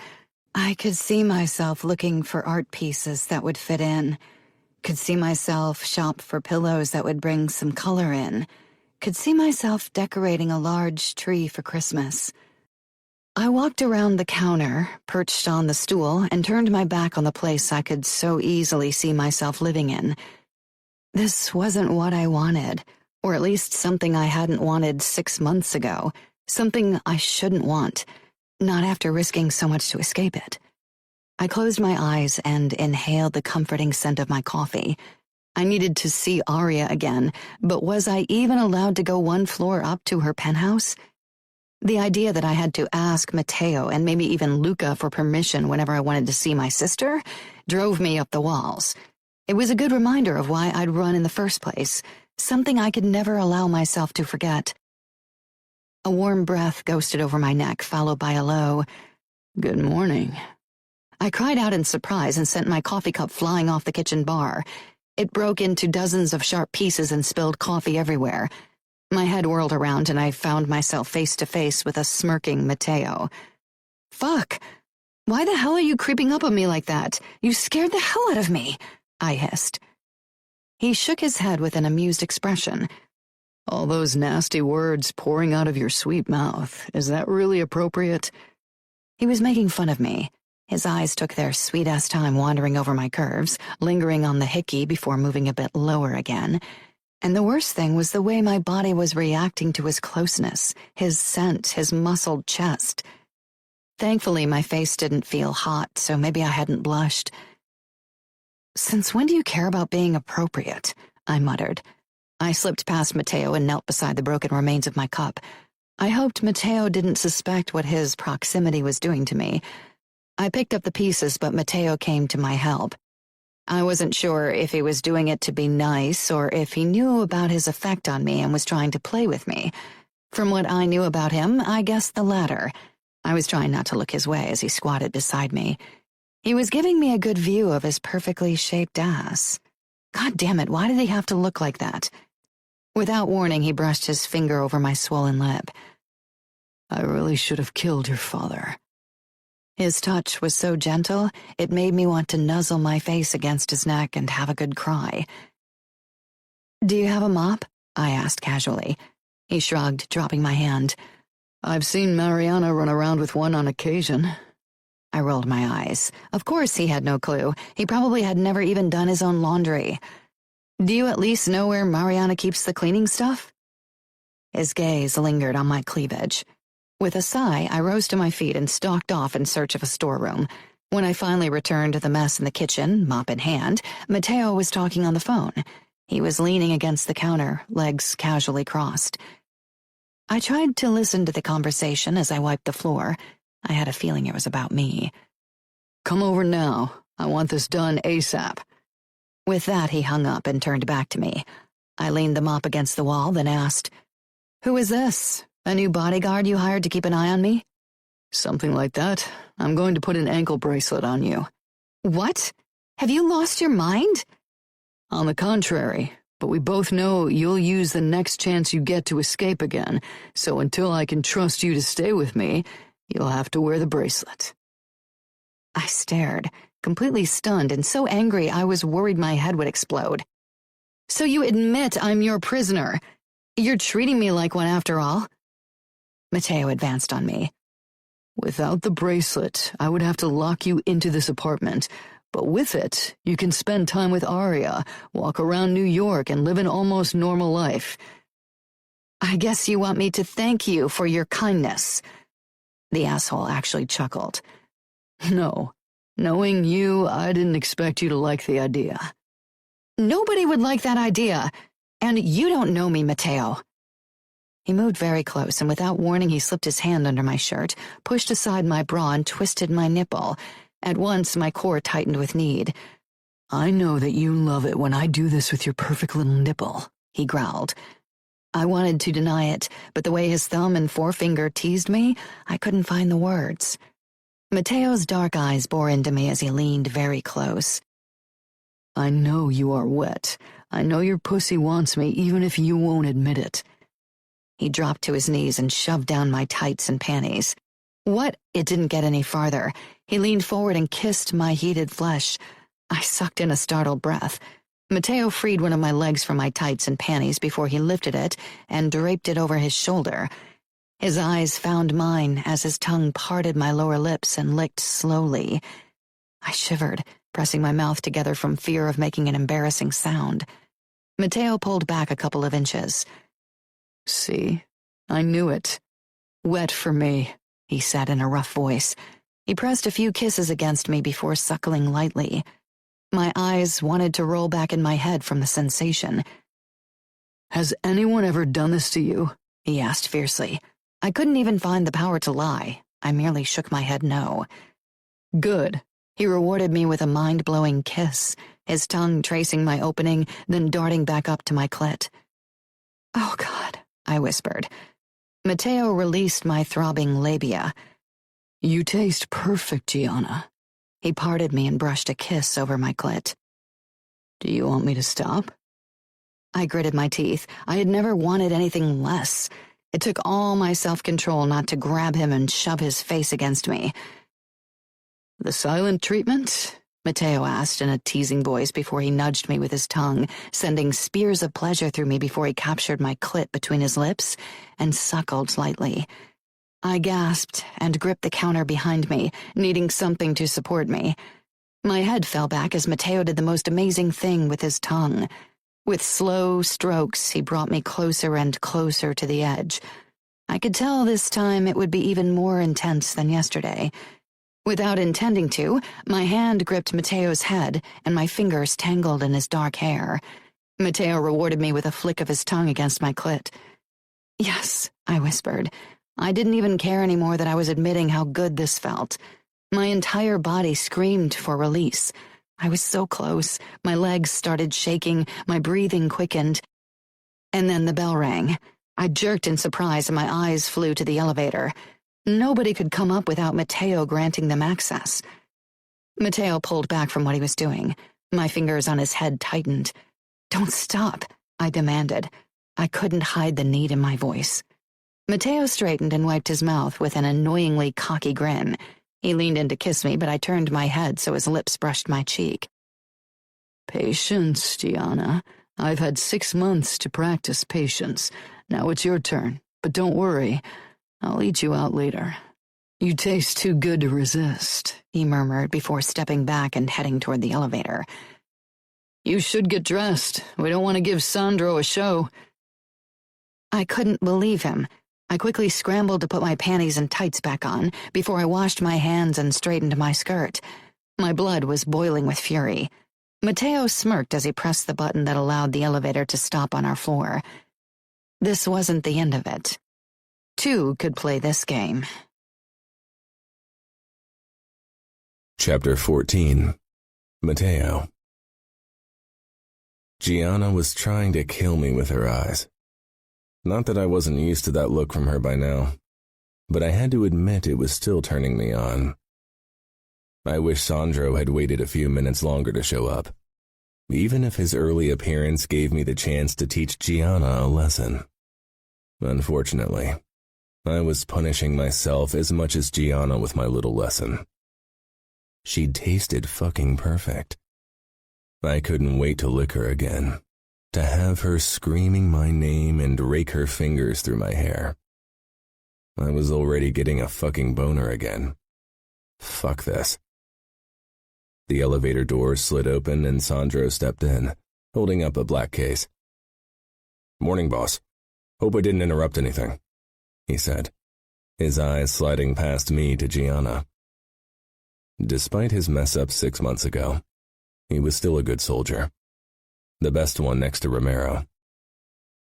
I could see myself looking for art pieces that would fit in. Could see myself shop for pillows that would bring some color in. Could see myself decorating a large tree for Christmas. I walked around the counter, perched on the stool, and turned my back on the place I could so easily see myself living in. This wasn't what I wanted, or at least something I hadn't wanted 6 months ago, something I shouldn't want, not after risking so much to escape it. I closed my eyes and inhaled the comforting scent of my coffee. I needed to see Aria again, but was I even allowed to go one floor up to her penthouse? The idea that I had to ask Matteo and maybe even Luca for permission whenever I wanted to see my sister drove me up the walls. It was a good reminder of why I'd run in the first place, something I could never allow myself to forget. A warm breath ghosted over my neck, followed by a low, "Good morning." I cried out in surprise and sent my coffee cup flying off the kitchen bar. It broke into dozens of sharp pieces and spilled coffee everywhere. My head whirled around and I found myself face to face with a smirking Matteo. "Fuck! Why the hell are you creeping up on me like that? You scared the hell out of me," I hissed. He shook his head with an amused expression. All those nasty words pouring out of your sweet mouth, is that really appropriate? He was making fun of me. His eyes took their sweet-ass time wandering over my curves, lingering on the hickey before moving a bit lower again. And the worst thing was the way my body was reacting to his closeness, his scent, his muscled chest. Thankfully, my face didn't feel hot, so maybe I hadn't blushed. "Since when do you care about being appropriate?" I muttered. I slipped past Matteo and knelt beside the broken remains of my cup. I hoped Matteo didn't suspect what his proximity was doing to me. I picked up the pieces, but Matteo came to my help. I wasn't sure if he was doing it to be nice or if he knew about his effect on me and was trying to play with me. From what I knew about him, I guessed the latter. I was trying not to look his way as he squatted beside me. He was giving me a good view of his perfectly shaped ass. God damn it, why did he have to look like that? Without warning, he brushed his finger over my swollen lip. "I really should have killed your father." His touch was so gentle, it made me want to nuzzle my face against his neck and have a good cry. "Do you have a mop?" I asked casually. He shrugged, dropping my hand. "I've seen Mariana run around with one on occasion." I rolled my eyes. Of course he had no clue. He probably had never even done his own laundry. "Do you at least know where Mariana keeps the cleaning stuff?" His gaze lingered on my cleavage. With a sigh, I rose to my feet and stalked off in search of a storeroom. When I finally returned to the mess in the kitchen, mop in hand, Matteo was talking on the phone. He was leaning against the counter, legs casually crossed. I tried to listen to the conversation as I wiped the floor. I had a feeling it was about me. "Come over now. I want this done ASAP." With that, he hung up and turned back to me. I leaned the mop against the wall, then asked, "Who is this? A new bodyguard you hired to keep an eye on me?" "Something like that. I'm going to put an ankle bracelet on you." "What? Have you lost your mind?" "On the contrary, but we both know you'll use the next chance you get to escape again, so until I can trust you to stay with me, you'll have to wear the bracelet." I stared, completely stunned and so angry I was worried my head would explode. "So you admit I'm your prisoner? You're treating me like one after all?" Matteo advanced on me. "Without the bracelet, I would have to lock you into this apartment, but with it, you can spend time with Aria, walk around New York, and live an almost normal life." "I guess you want me to thank you for your kindness." The asshole actually chuckled. "No. Knowing you, I didn't expect you to like the idea." Nobody would like that idea. And you don't know me, Matteo. He moved very close, and without warning he slipped his hand under my shirt, pushed aside my bra, and twisted my nipple. At once my core tightened with need. I know that you love it when I do this with your perfect little nipple, he growled. I wanted to deny it, but the way his thumb and forefinger teased me, I couldn't find the words. Matteo's dark eyes bore into me as he leaned very close. I know you are wet. I know your pussy wants me, even if you won't admit it. He dropped to his knees and shoved down my tights and panties. What? It didn't get any farther. He leaned forward and kissed my heated flesh. I sucked in a startled breath. Matteo freed one of my legs from my tights and panties before he lifted it and draped it over his shoulder. His eyes found mine as his tongue parted my lower lips and licked slowly. I shivered, pressing my mouth together from fear of making an embarrassing sound. Matteo pulled back a couple of inches. See, I knew it. Wet for me, he said in a rough voice. He pressed a few kisses against me before suckling lightly. My eyes wanted to roll back in my head from the sensation. Has anyone ever done this to you? He asked fiercely. I couldn't even find the power to lie. I merely shook my head no. Good. He rewarded me with a mind-blowing kiss, his tongue tracing my opening, then darting back up to my clit. Oh, God, I whispered. Matteo released my throbbing labia. You taste perfect, Gianna. He parted me and brushed a kiss over my clit. Do you want me to stop? I gritted my teeth. I had never wanted anything less. It took all my self-control not to grab him and shove his face against me. The silent treatment? Matteo asked in a teasing voice before he nudged me with his tongue, sending spears of pleasure through me before he captured my clit between his lips and suckled slightly. I gasped and gripped the counter behind me, needing something to support me. My head fell back as Matteo did the most amazing thing with his tongue. With slow strokes, he brought me closer and closer to the edge. I could tell this time it would be even more intense than yesterday. Without intending to, my hand gripped Matteo's head, and my fingers tangled in his dark hair. Matteo rewarded me with a flick of his tongue against my clit. Yes, I whispered. I didn't even care anymore that I was admitting how good this felt. My entire body screamed for release. I was so close. My legs started shaking, my breathing quickened. And then the bell rang. I jerked in surprise and my eyes flew to the elevator. Nobody could come up without Matteo granting them access. Matteo pulled back from what he was doing. My fingers on his head tightened. Don't stop, I demanded. I couldn't hide the need in my voice. Matteo straightened and wiped his mouth with an annoyingly cocky grin. He leaned in to kiss me, but I turned my head so his lips brushed my cheek. Patience, Gianna. I've had 6 months to practice patience. Now it's your turn, but don't worry. I'll eat you out later. You taste too good to resist, he murmured before stepping back and heading toward the elevator. You should get dressed. We don't want to give Sandro a show. I couldn't believe him. I quickly scrambled to put my panties and tights back on before I washed my hands and straightened my skirt. My blood was boiling with fury. Matteo smirked as he pressed the button that allowed the elevator to stop on our floor. This wasn't the end of it. 2 could play this game. Chapter 14. Matteo. Gianna was trying to kill me with her eyes. Not that I wasn't used to that look from her by now, but I had to admit it was still turning me on. I wish Sandro had waited a few minutes longer to show up, even if his early appearance gave me the chance to teach Gianna a lesson. Unfortunately, I was punishing myself as much as Gianna with my little lesson. She'd tasted fucking perfect. I couldn't wait to lick her again, to have her screaming my name and rake her fingers through my hair. I was already getting a fucking boner again. Fuck this. The elevator doors slid open and Sandro stepped in, holding up a black case. "Morning, boss. Hope I didn't interrupt anything," he said, his eyes sliding past me to Gianna. Despite his mess-up 6 months ago, he was still a good soldier. the best one next to Romero.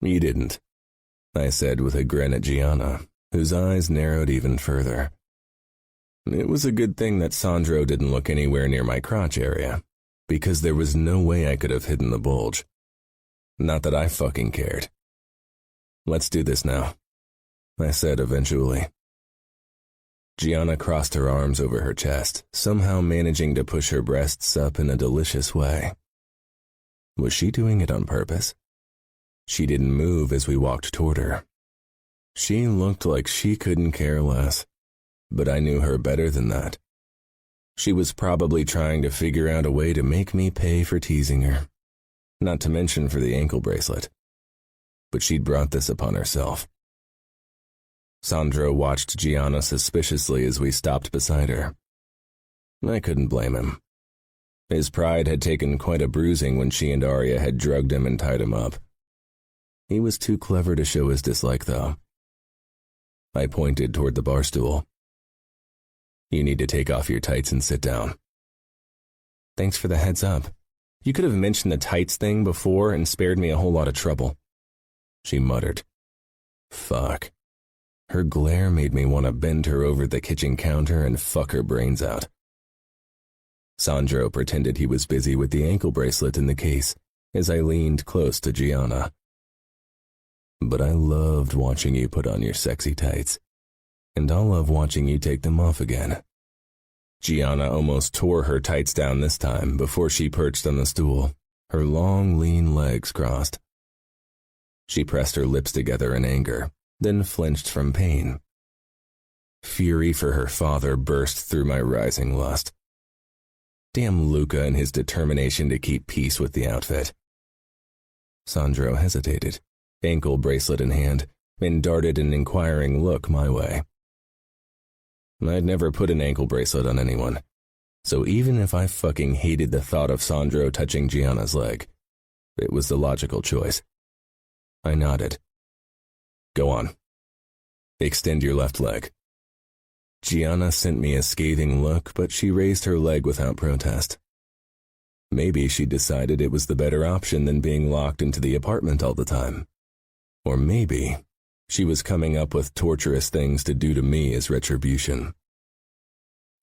You didn't, I said with a grin at Gianna, whose eyes narrowed even further. It was a good thing that Sandro didn't look anywhere near my crotch area, because there was no way I could have hidden the bulge. Not that I fucking cared. Let's do this now, I said eventually. Gianna crossed her arms over her chest, somehow managing to push her breasts up in a delicious way. Was she doing it on purpose? She didn't move as we walked toward her. She looked like she couldn't care less, but I knew her better than that. She was probably trying to figure out a way to make me pay for teasing her, not to mention for the ankle bracelet. But she'd brought this upon herself. Sandro watched Gianna suspiciously as we stopped beside her. I couldn't blame him. His pride had taken quite a bruising when she and Arya had drugged him and tied him up. He was too clever to show his dislike, though. I pointed toward the bar stool. You need to take off your tights and sit down. Thanks for the heads up. You could have mentioned the tights thing before and spared me a whole lot of trouble, she muttered. Fuck. Her glare made me want to bend her over the kitchen counter and fuck her brains out. Sandro pretended he was busy with the ankle bracelet in the case as I leaned close to Gianna. But I loved watching you put on your sexy tights, and I'll love watching you take them off again. Gianna almost tore her tights down this time before she perched on the stool, her long, lean legs crossed. She pressed her lips together in anger, then flinched from pain. Fury for her father burst through my rising lust. Damn Luca and his determination to keep peace with the outfit. Sandro hesitated, ankle bracelet in hand, and darted an inquiring look my way. I'd never put an ankle bracelet on anyone, so even if I fucking hated the thought of Sandro touching Gianna's leg, it was the logical choice. I nodded. Go on. Extend your left leg. Gianna sent me a scathing look, but she raised her leg without protest. Maybe she decided it was the better option than being locked into the apartment all the time. Or maybe she was coming up with torturous things to do to me as retribution.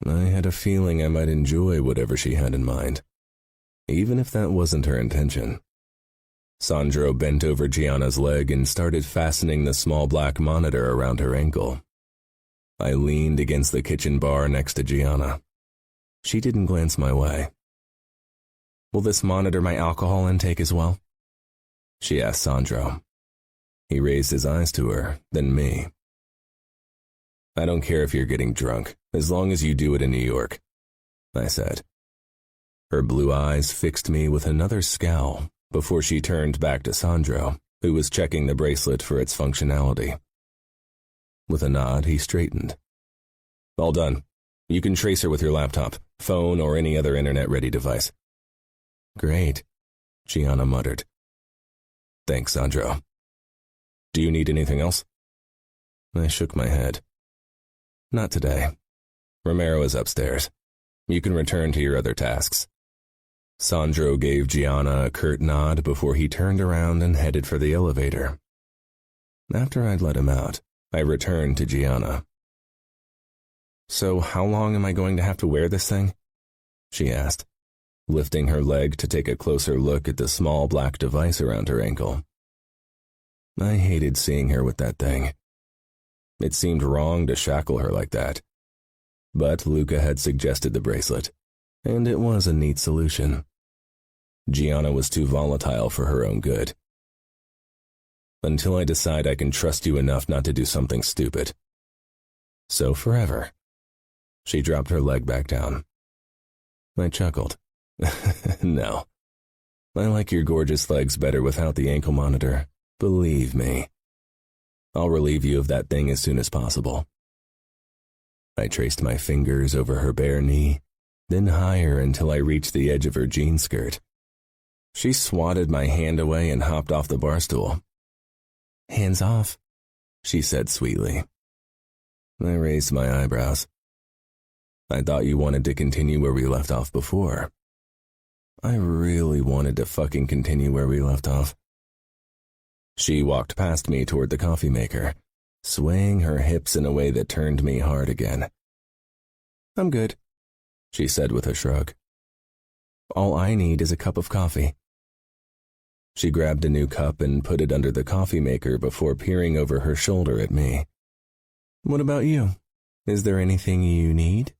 I had a feeling I might enjoy whatever she had in mind, even if that wasn't her intention. Sandro bent over Gianna's leg and started fastening the small black monitor around her ankle. I leaned against the kitchen bar next to Gianna. She didn't glance my way. Will this monitor my alcohol intake as well? She asked Sandro. He raised his eyes to her, then me. I don't care if you're getting drunk, as long as you do it in New York, I said. Her blue eyes fixed me with another scowl before she turned back to Sandro, who was checking the bracelet for its functionality. With a nod, he straightened. All done. You can trace her with your laptop, phone, or any other internet-ready device. Great, Gianna muttered. Thanks, Sandro. Do you need anything else? I shook my head. Not today. Romero is upstairs. You can return to your other tasks. Sandro gave Gianna a curt nod before he turned around and headed for the elevator. After I'd let him out, I returned to Gianna. So how long am I going to have to wear this thing? She asked, lifting her leg to take a closer look at the small black device around her ankle. I hated seeing her with that thing. It seemed wrong to shackle her like that. But Luca had suggested the bracelet, and it was a neat solution. Gianna was too volatile for her own good. Until I decide I can trust you enough not to do something stupid. So forever. She dropped her leg back down. I chuckled. No. I like your gorgeous legs better without the ankle monitor. Believe me. I'll relieve you of that thing as soon as possible. I traced my fingers over her bare knee, then higher until I reached the edge of her jean skirt. She swatted my hand away and hopped off the bar stool. Hands off, she said sweetly. I raised my eyebrows. I thought you wanted to continue where we left off before. I really wanted to fucking continue where we left off. She walked past me toward the coffee maker, swaying her hips in a way that turned me hard again. "I'm good," she said with a shrug. "All I need is a cup of coffee." She grabbed a new cup and put it under the coffee maker before peering over her shoulder at me. "What about you? Is there anything you need?"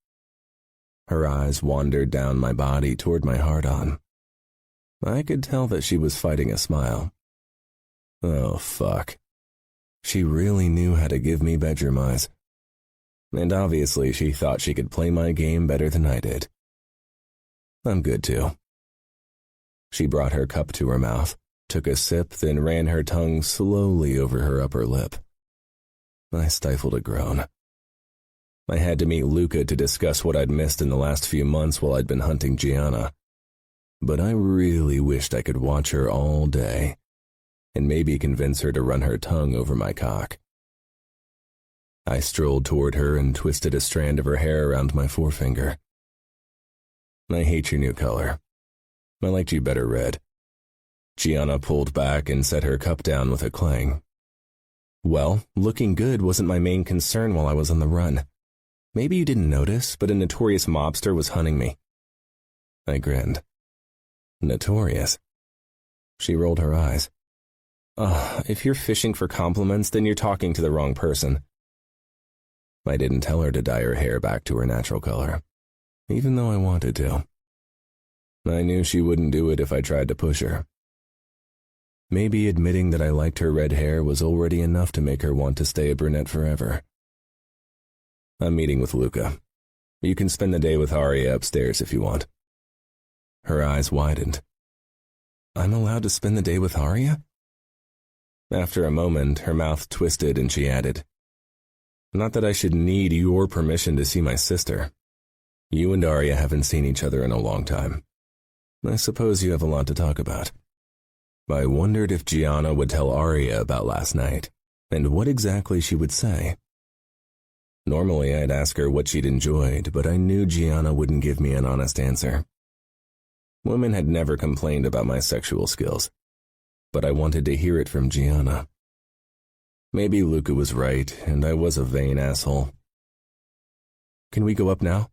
Her eyes wandered down my body toward my hard-on. I could tell that she was fighting a smile. Oh, fuck. She really knew how to give me bedroom eyes. And obviously she thought she could play my game better than I did. I'm good too. She brought her cup to her mouth, took a sip, then ran her tongue slowly over her upper lip. I stifled a groan. I had to meet Luca to discuss what I'd missed in the last few months while I'd been hunting Gianna. But I really wished I could watch her all day, and maybe convince her to run her tongue over my cock. I strolled toward her and twisted a strand of her hair around my forefinger. "I hate your new color. I liked you better red." Gianna pulled back and set her cup down with a clang. "Well, looking good wasn't my main concern while I was on the run. Maybe you didn't notice, but a notorious mobster was hunting me." I grinned. "Notorious?" She rolled her eyes. If you're fishing for compliments, then you're talking to the wrong person." I didn't tell her to dye her hair back to her natural color, even though I wanted to. I knew she wouldn't do it if I tried to push her. Maybe admitting that I liked her red hair was already enough to make her want to stay a brunette forever. "I'm meeting with Luca. You can spend the day with Arya upstairs if you want." Her eyes widened. "I'm allowed to spend the day with Arya?" After a moment, her mouth twisted and she added, "Not that I should need your permission to see my sister. You and Arya haven't seen each other in a long time. I suppose you have a lot to talk about." I wondered if Gianna would tell Arya about last night, and what exactly she would say. Normally I'd ask her what she'd enjoyed, but I knew Gianna wouldn't give me an honest answer. Women had never complained about my sexual skills, but I wanted to hear it from Gianna. Maybe Luca was right, and I was a vain asshole. "Can we go up now?"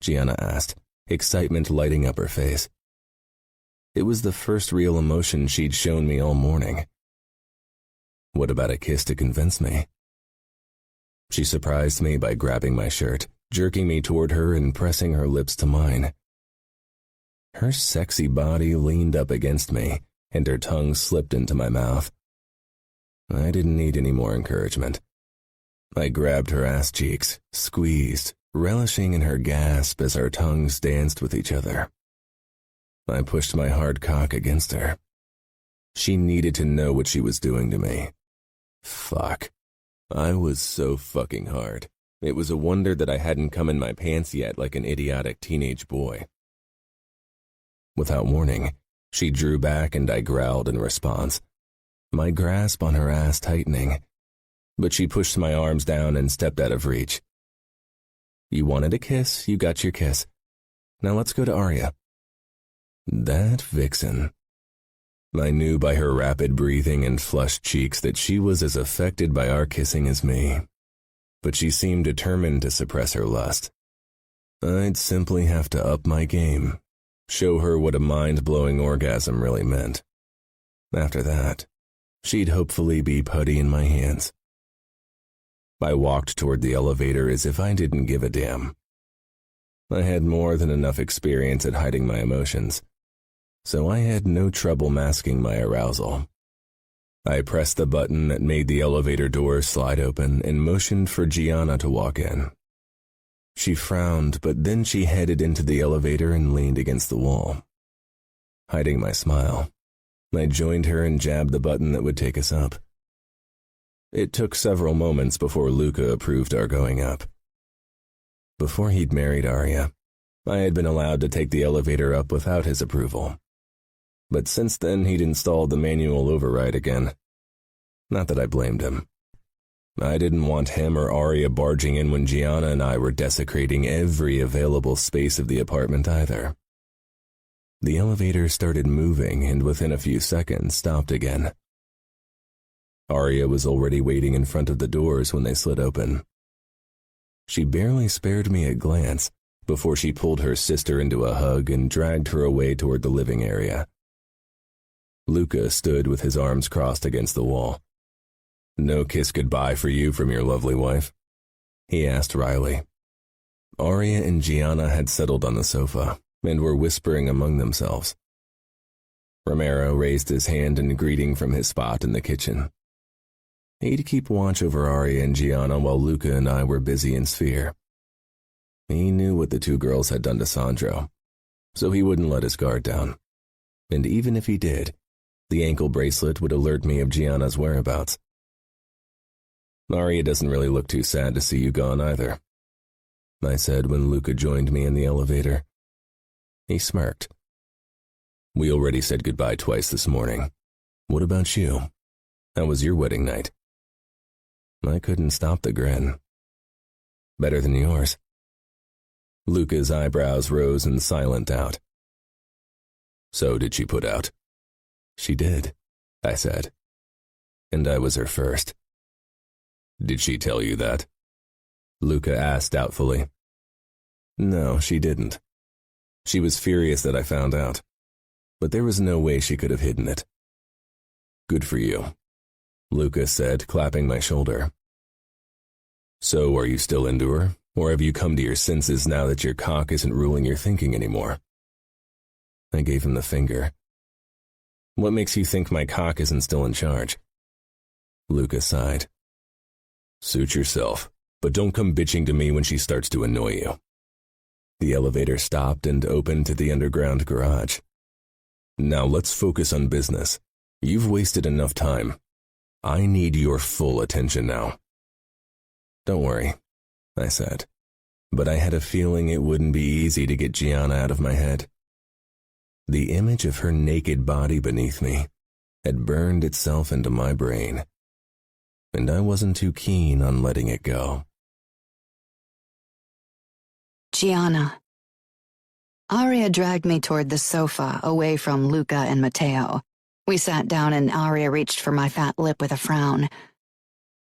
Gianna asked, excitement lighting up her face. It was the first real emotion she'd shown me all morning. What about a kiss to convince me? She surprised me by grabbing my shirt, jerking me toward her and pressing her lips to mine. Her sexy body leaned up against me, and her tongue slipped into my mouth. I didn't need any more encouragement. I grabbed her ass cheeks, squeezed, relishing in her gasp as our tongues danced with each other. I pushed my hard cock against her. She needed to know what she was doing to me. Fuck. I was so fucking hard. It was a wonder that I hadn't come in my pants yet like an idiotic teenage boy. Without warning, she drew back and I growled in response, my grasp on her ass tightening, but she pushed my arms down and stepped out of reach. "You wanted a kiss, you got your kiss. Now let's go to Arya." That vixen. I knew by her rapid breathing and flushed cheeks that she was as affected by our kissing as me, but she seemed determined to suppress her lust. I'd simply have to up my game, show her what a mind-blowing orgasm really meant. After that, she'd hopefully be putty in my hands. I walked toward the elevator as if I didn't give a damn. I had more than enough experience at hiding my emotions, so I had no trouble masking my arousal. I pressed the button that made the elevator door slide open and motioned for Gianna to walk in. She frowned, but then she headed into the elevator and leaned against the wall. Hiding my smile, I joined her and jabbed the button that would take us up. It took several moments before Luca approved our going up. Before he'd married Arya, I had been allowed to take the elevator up without his approval. But since then he'd installed the manual override again. Not that I blamed him. I didn't want him or Arya barging in when Gianna and I were desecrating every available space of the apartment either. The elevator started moving and within a few seconds stopped again. Arya was already waiting in front of the doors when they slid open. She barely spared me a glance before she pulled her sister into a hug and dragged her away toward the living area. Luca stood with his arms crossed against the wall. "No kiss goodbye for you from your lovely wife?" he asked Reilly. Arya and Gianna had settled on the sofa and were whispering among themselves. Romero raised his hand in greeting from his spot in the kitchen. He'd keep watch over Arya and Gianna while Luca and I were busy in Sphere. He knew what the two girls had done to Sandro, so he wouldn't let his guard down. And even if he did, the ankle bracelet would alert me of Gianna's whereabouts. "Arya doesn't really look too sad to see you gone either," I said when Luca joined me in the elevator. He smirked. "We already said goodbye twice this morning. What about you? How was your wedding night?" I couldn't stop the grin. "Better than yours." Luca's eyebrows rose in silent doubt. "So did she put out?" "She did," I said. "And I was her first." "Did she tell you that?" Luca asked doubtfully. "No, she didn't. She was furious that I found out, but there was no way she could have hidden it." "Good for you," Luca said, clapping my shoulder. "So are you still into her, or have you come to your senses now that your cock isn't ruling your thinking anymore?" I gave him the finger. "What makes you think my cock isn't still in charge?" Luca sighed. "Suit yourself, but don't come bitching to me when she starts to annoy you." The elevator stopped and opened to the underground garage. "Now let's focus on business. You've wasted enough time. I need your full attention now." "Don't worry," I said, but I had a feeling it wouldn't be easy to get Gianna out of my head. The image of her naked body beneath me had burned itself into my brain, and I wasn't too keen on letting it go. Gianna. Arya dragged me toward the sofa, away from Luca and Matteo. We sat down and Arya reached for my fat lip with a frown.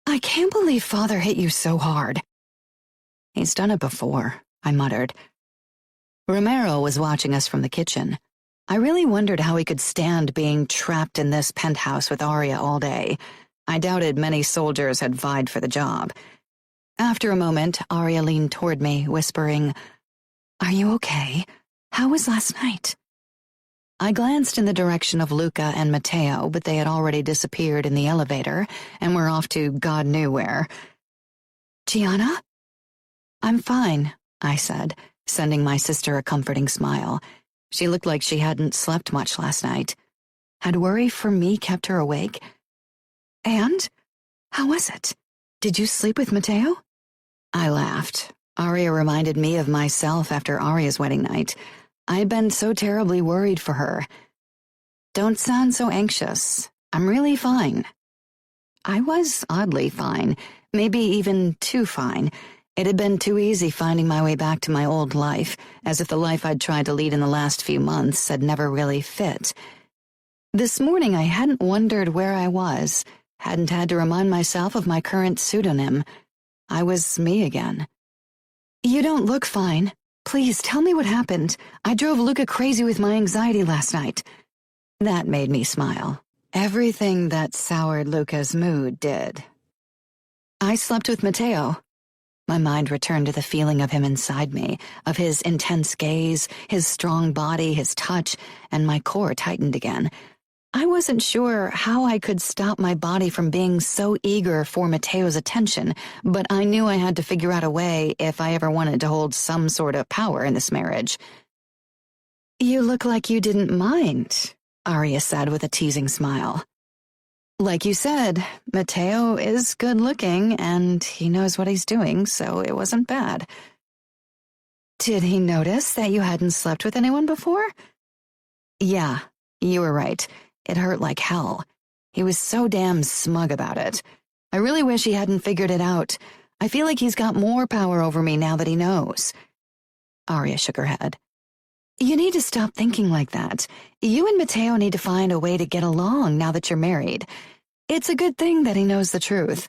"I can't believe Father hit you so hard." "He's done it before," I muttered. Romero was watching us from the kitchen. I really wondered how he could stand being trapped in this penthouse with Arya all day. I doubted many soldiers had vied for the job. After a moment, Arya leaned toward me, whispering, "Are you okay? How was last night?" I glanced in the direction of Luca and Matteo, but they had already disappeared in the elevator and were off to God knew where. "Gianna?" "I'm fine," I said, sending my sister a comforting smile. She looked like she hadn't slept much last night. Had worry for me kept her awake? "And? How was it? Did you sleep with Matteo?" I laughed. Arya reminded me of myself after Arya's wedding night. I'd been so terribly worried for her. "Don't sound so anxious. I'm really fine." I was oddly fine, maybe even too fine. It had been too easy finding my way back to my old life, as if the life I'd tried to lead in the last few months had never really fit. This morning I hadn't wondered where I was, hadn't had to remind myself of my current pseudonym. I was me again. "You don't look fine. Please tell me what happened. I drove Luca crazy with my anxiety last night." That made me smile. Everything that soured Luca's mood did. "I slept with Matteo." My mind returned to the feeling of him inside me, of his intense gaze, his strong body, his touch, and my core tightened again. I wasn't sure how I could stop my body from being so eager for Matteo's attention, but I knew I had to figure out a way if I ever wanted to hold some sort of power in this marriage. "You look like you didn't mind," Arya said with a teasing smile. "Like you said, Matteo is good-looking, and he knows what he's doing, so it wasn't bad." "Did he notice that you hadn't slept with anyone before?" "Yeah, you were right. It hurt like hell. He was so damn smug about it. I really wish he hadn't figured it out. I feel like he's got more power over me now that he knows." Arya shook her head. You need to stop thinking like that. You and Matteo need to find a way to get along now that you're married. It's a good thing that he knows the truth.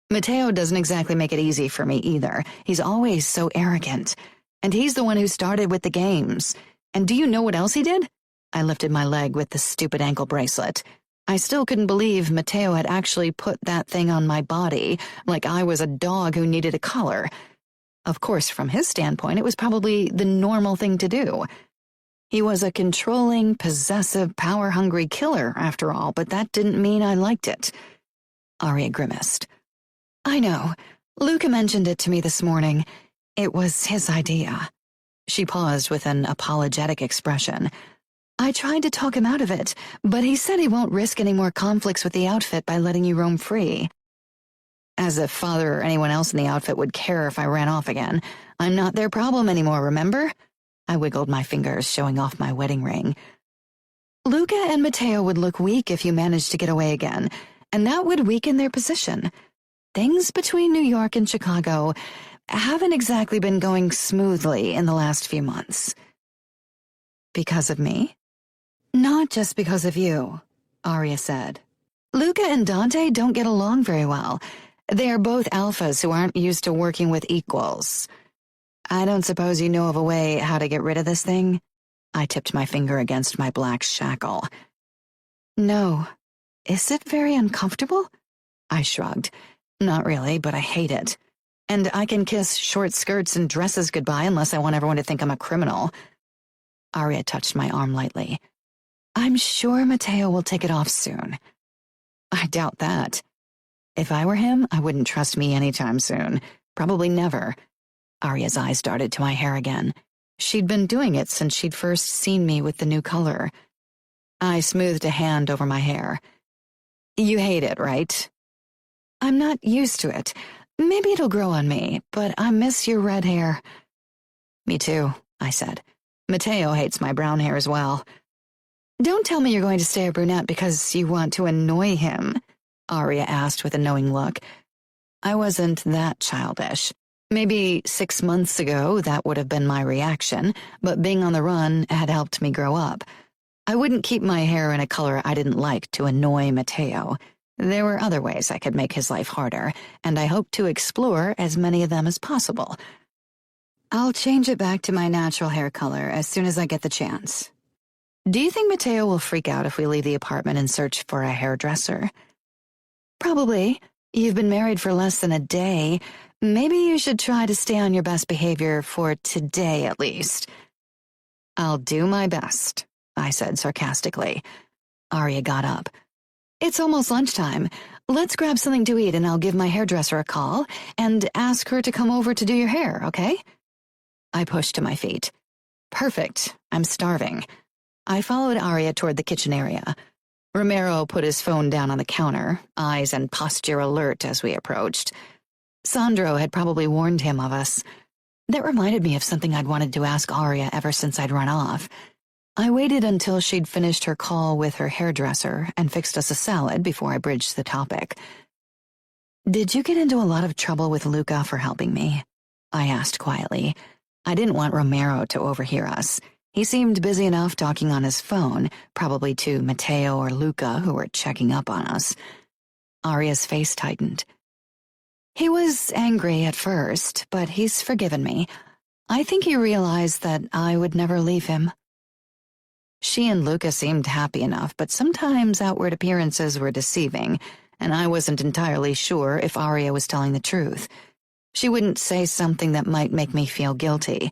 Matteo doesn't exactly make it easy for me either. He's always so arrogant. And he's the one who started with the games. And do you know what else he did? I lifted my leg with the stupid ankle bracelet. I still couldn't believe Matteo had actually put that thing on my body, like I was a dog who needed a collar. Of course, from his standpoint, it was probably the normal thing to do. He was a controlling, possessive, power-hungry killer, after all, but that didn't mean I liked it. Arya grimaced. I know. Luca mentioned it to me this morning. It was his idea. She paused with an apologetic expression. I tried to talk him out of it, but he said he won't risk any more conflicts with the outfit by letting you roam free. As if Father or anyone else in the outfit would care if I ran off again. I'm not their problem anymore, remember? I wiggled my fingers, showing off my wedding ring. Luca and Matteo would look weak if you managed to get away again, and that would weaken their position. Things between New York and Chicago haven't exactly been going smoothly in the last few months. Because of me? Not just because of you, Arya said. Luca and Dante don't get along very well. They are both alphas who aren't used to working with equals. I don't suppose you know of a way how to get rid of this thing? I tipped my finger against my black shackle. No. Is it very uncomfortable? I shrugged. Not really, but I hate it. And I can kiss short skirts and dresses goodbye unless I want everyone to think I'm a criminal. Arya touched my arm lightly. I'm sure Matteo will take it off soon. I doubt that. If I were him, I wouldn't trust me anytime soon. Probably never. Arya's eyes darted to my hair again. She'd been doing it since she'd first seen me with the new color. I smoothed a hand over my hair. You hate it, right? I'm not used to it. Maybe it'll grow on me, but I miss your red hair. Me too, I said. Matteo hates my brown hair as well. Don't tell me you're going to stay a brunette because you want to annoy him, Arya asked with a knowing look. I wasn't that childish. Maybe 6 months ago that would have been my reaction, but being on the run had helped me grow up. I wouldn't keep my hair in a color I didn't like to annoy Matteo. There were other ways I could make his life harder, and I hoped to explore as many of them as possible. I'll change it back to my natural hair color as soon as I get the chance. Do you think Matteo will freak out if we leave the apartment and search for a hairdresser? Probably. You've been married for less than a day. Maybe you should try to stay on your best behavior for today at least. I'll do my best, I said sarcastically. Arya got up. It's almost lunchtime. Let's grab something to eat and I'll give my hairdresser a call and ask her to come over to do your hair, okay? I pushed to my feet. Perfect. I'm starving. I followed Arya toward the kitchen area. Romero put his phone down on the counter, eyes and posture alert as we approached. Sandro had probably warned him of us. That reminded me of something I'd wanted to ask Arya ever since I'd run off. I waited until she'd finished her call with her hairdresser and fixed us a salad before I bridged the topic. Did you get into a lot of trouble with Luca for helping me? I asked quietly. I didn't want Romero to overhear us. He seemed busy enough talking on his phone, probably to Matteo or Luca, who were checking up on us. Arya's face tightened. He was angry at first, but he's forgiven me. I think he realized that I would never leave him. She and Luca seemed happy enough, but sometimes outward appearances were deceiving, and I wasn't entirely sure if Arya was telling the truth. She wouldn't say something that might make me feel guilty.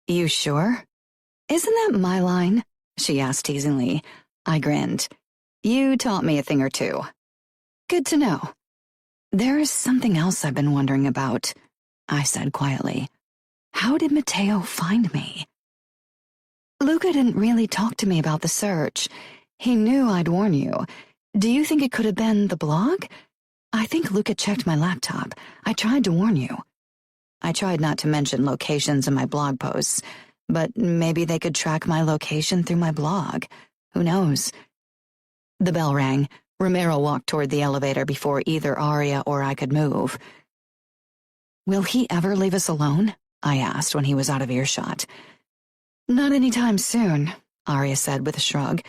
You sure? Isn't that my line? She asked teasingly. I grinned. You taught me a thing or two. Good to know. There's something else I've been wondering about, I said quietly. How did Matteo find me? Luca didn't really talk to me about the search. He knew I'd warn you. Do you think it could have been the blog? I think Luca checked my laptop. I tried to warn you. I tried not to mention locations in my blog posts, but maybe they could track my location through my blog. Who knows? The bell rang. Romero walked toward the elevator before either Arya or I could move. Will he ever leave us alone? I asked when he was out of earshot. Not anytime soon, Arya said with a shrug.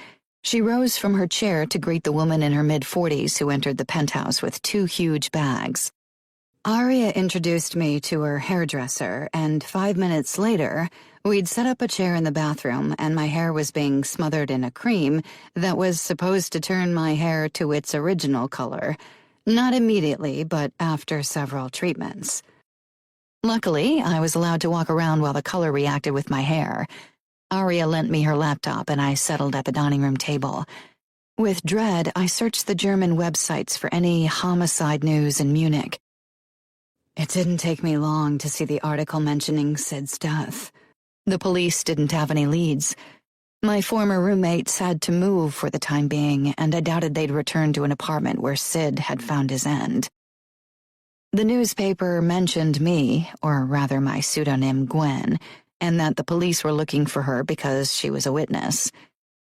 She rose from her chair to greet the woman in her mid-40s who entered the penthouse with 2 huge bags. Arya introduced me to her hairdresser, and 5 minutes later, we'd set up a chair in the bathroom and my hair was being smothered in a cream that was supposed to turn my hair to its original color. Not immediately, but after several treatments. Luckily, I was allowed to walk around while the color reacted with my hair. Arya lent me her laptop and I settled at the dining room table. With dread, I searched the German websites for any homicide news in Munich. It didn't take me long to see the article mentioning Sid's death. The police didn't have any leads. My former roommates had to move for the time being, and I doubted they'd return to an apartment where Sid had found his end. The newspaper mentioned me, or rather my pseudonym Gwen, and that the police were looking for her because she was a witness.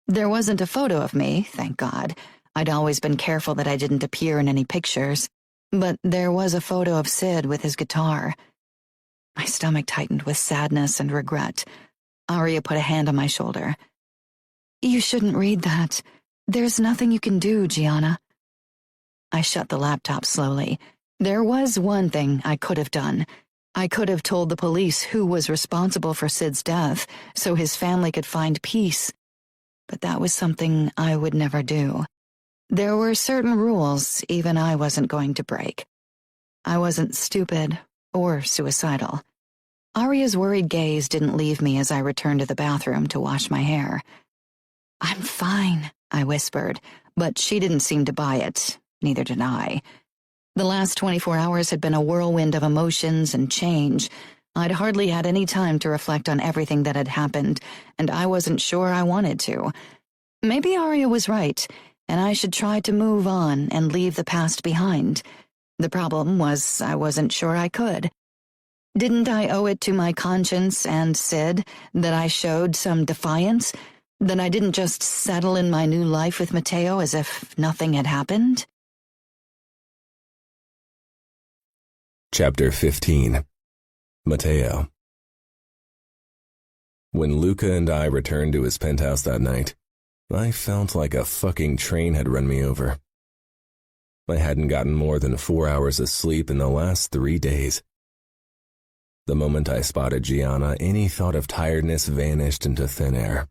There wasn't a photo of me, thank God. I'd always been careful that I didn't appear in any pictures. But there was a photo of Sid with his guitar. My stomach tightened with sadness and regret. Arya put a hand on my shoulder. You shouldn't read that. There's nothing you can do, Gianna. I shut the laptop slowly. There was one thing I could have done. I could have told the police who was responsible for Sid's death so his family could find peace. But that was something I would never do. There were certain rules even I wasn't going to break. I wasn't stupid or suicidal. Arya's worried gaze didn't leave me as I returned to the bathroom to wash my hair. I'm fine, I whispered, but she didn't seem to buy it. Neither did I. The last 24 hours had been a whirlwind of emotions and change. I'd hardly had any time to reflect on everything that had happened, and I wasn't sure I wanted to. Maybe Arya was right, and I should try to move on and leave the past behind. The problem was I wasn't sure I could. Didn't I owe it to my conscience and Sid that I showed some defiance? That I didn't just settle in my new life with Matteo as if nothing had happened? Chapter 15. Matteo. When Luca and I returned to his penthouse that night, I felt like a fucking train had run me over. I hadn't gotten more than 4 hours of sleep in the last 3 days. The moment I spotted Gianna, any thought of tiredness vanished into thin air.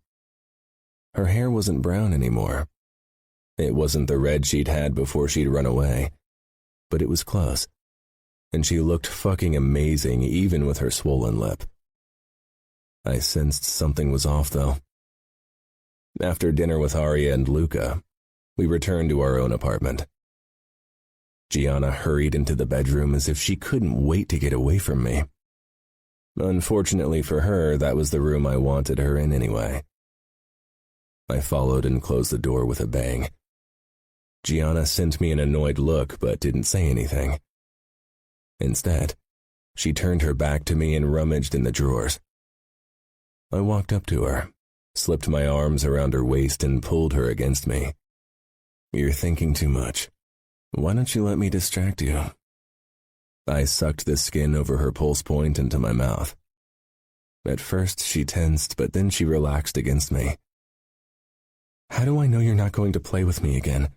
Her hair wasn't brown anymore. It wasn't the red she'd had before she'd run away, but it was close. And she looked fucking amazing even with her swollen lip. I sensed something was off, though. After dinner with Arya and Luca, we returned to our own apartment. Gianna hurried into the bedroom as if she couldn't wait to get away from me. Unfortunately for her, that was the room I wanted her in anyway. I followed and closed the door with a bang. Gianna sent me an annoyed look but didn't say anything. Instead, she turned her back to me and rummaged in the drawers. I walked up to her, slipped my arms around her waist and pulled her against me. You're thinking too much. Why don't you let me distract you? I sucked the skin over her pulse point into my mouth. At first she tensed, but then she relaxed against me. How do I know you're not going to play with me again?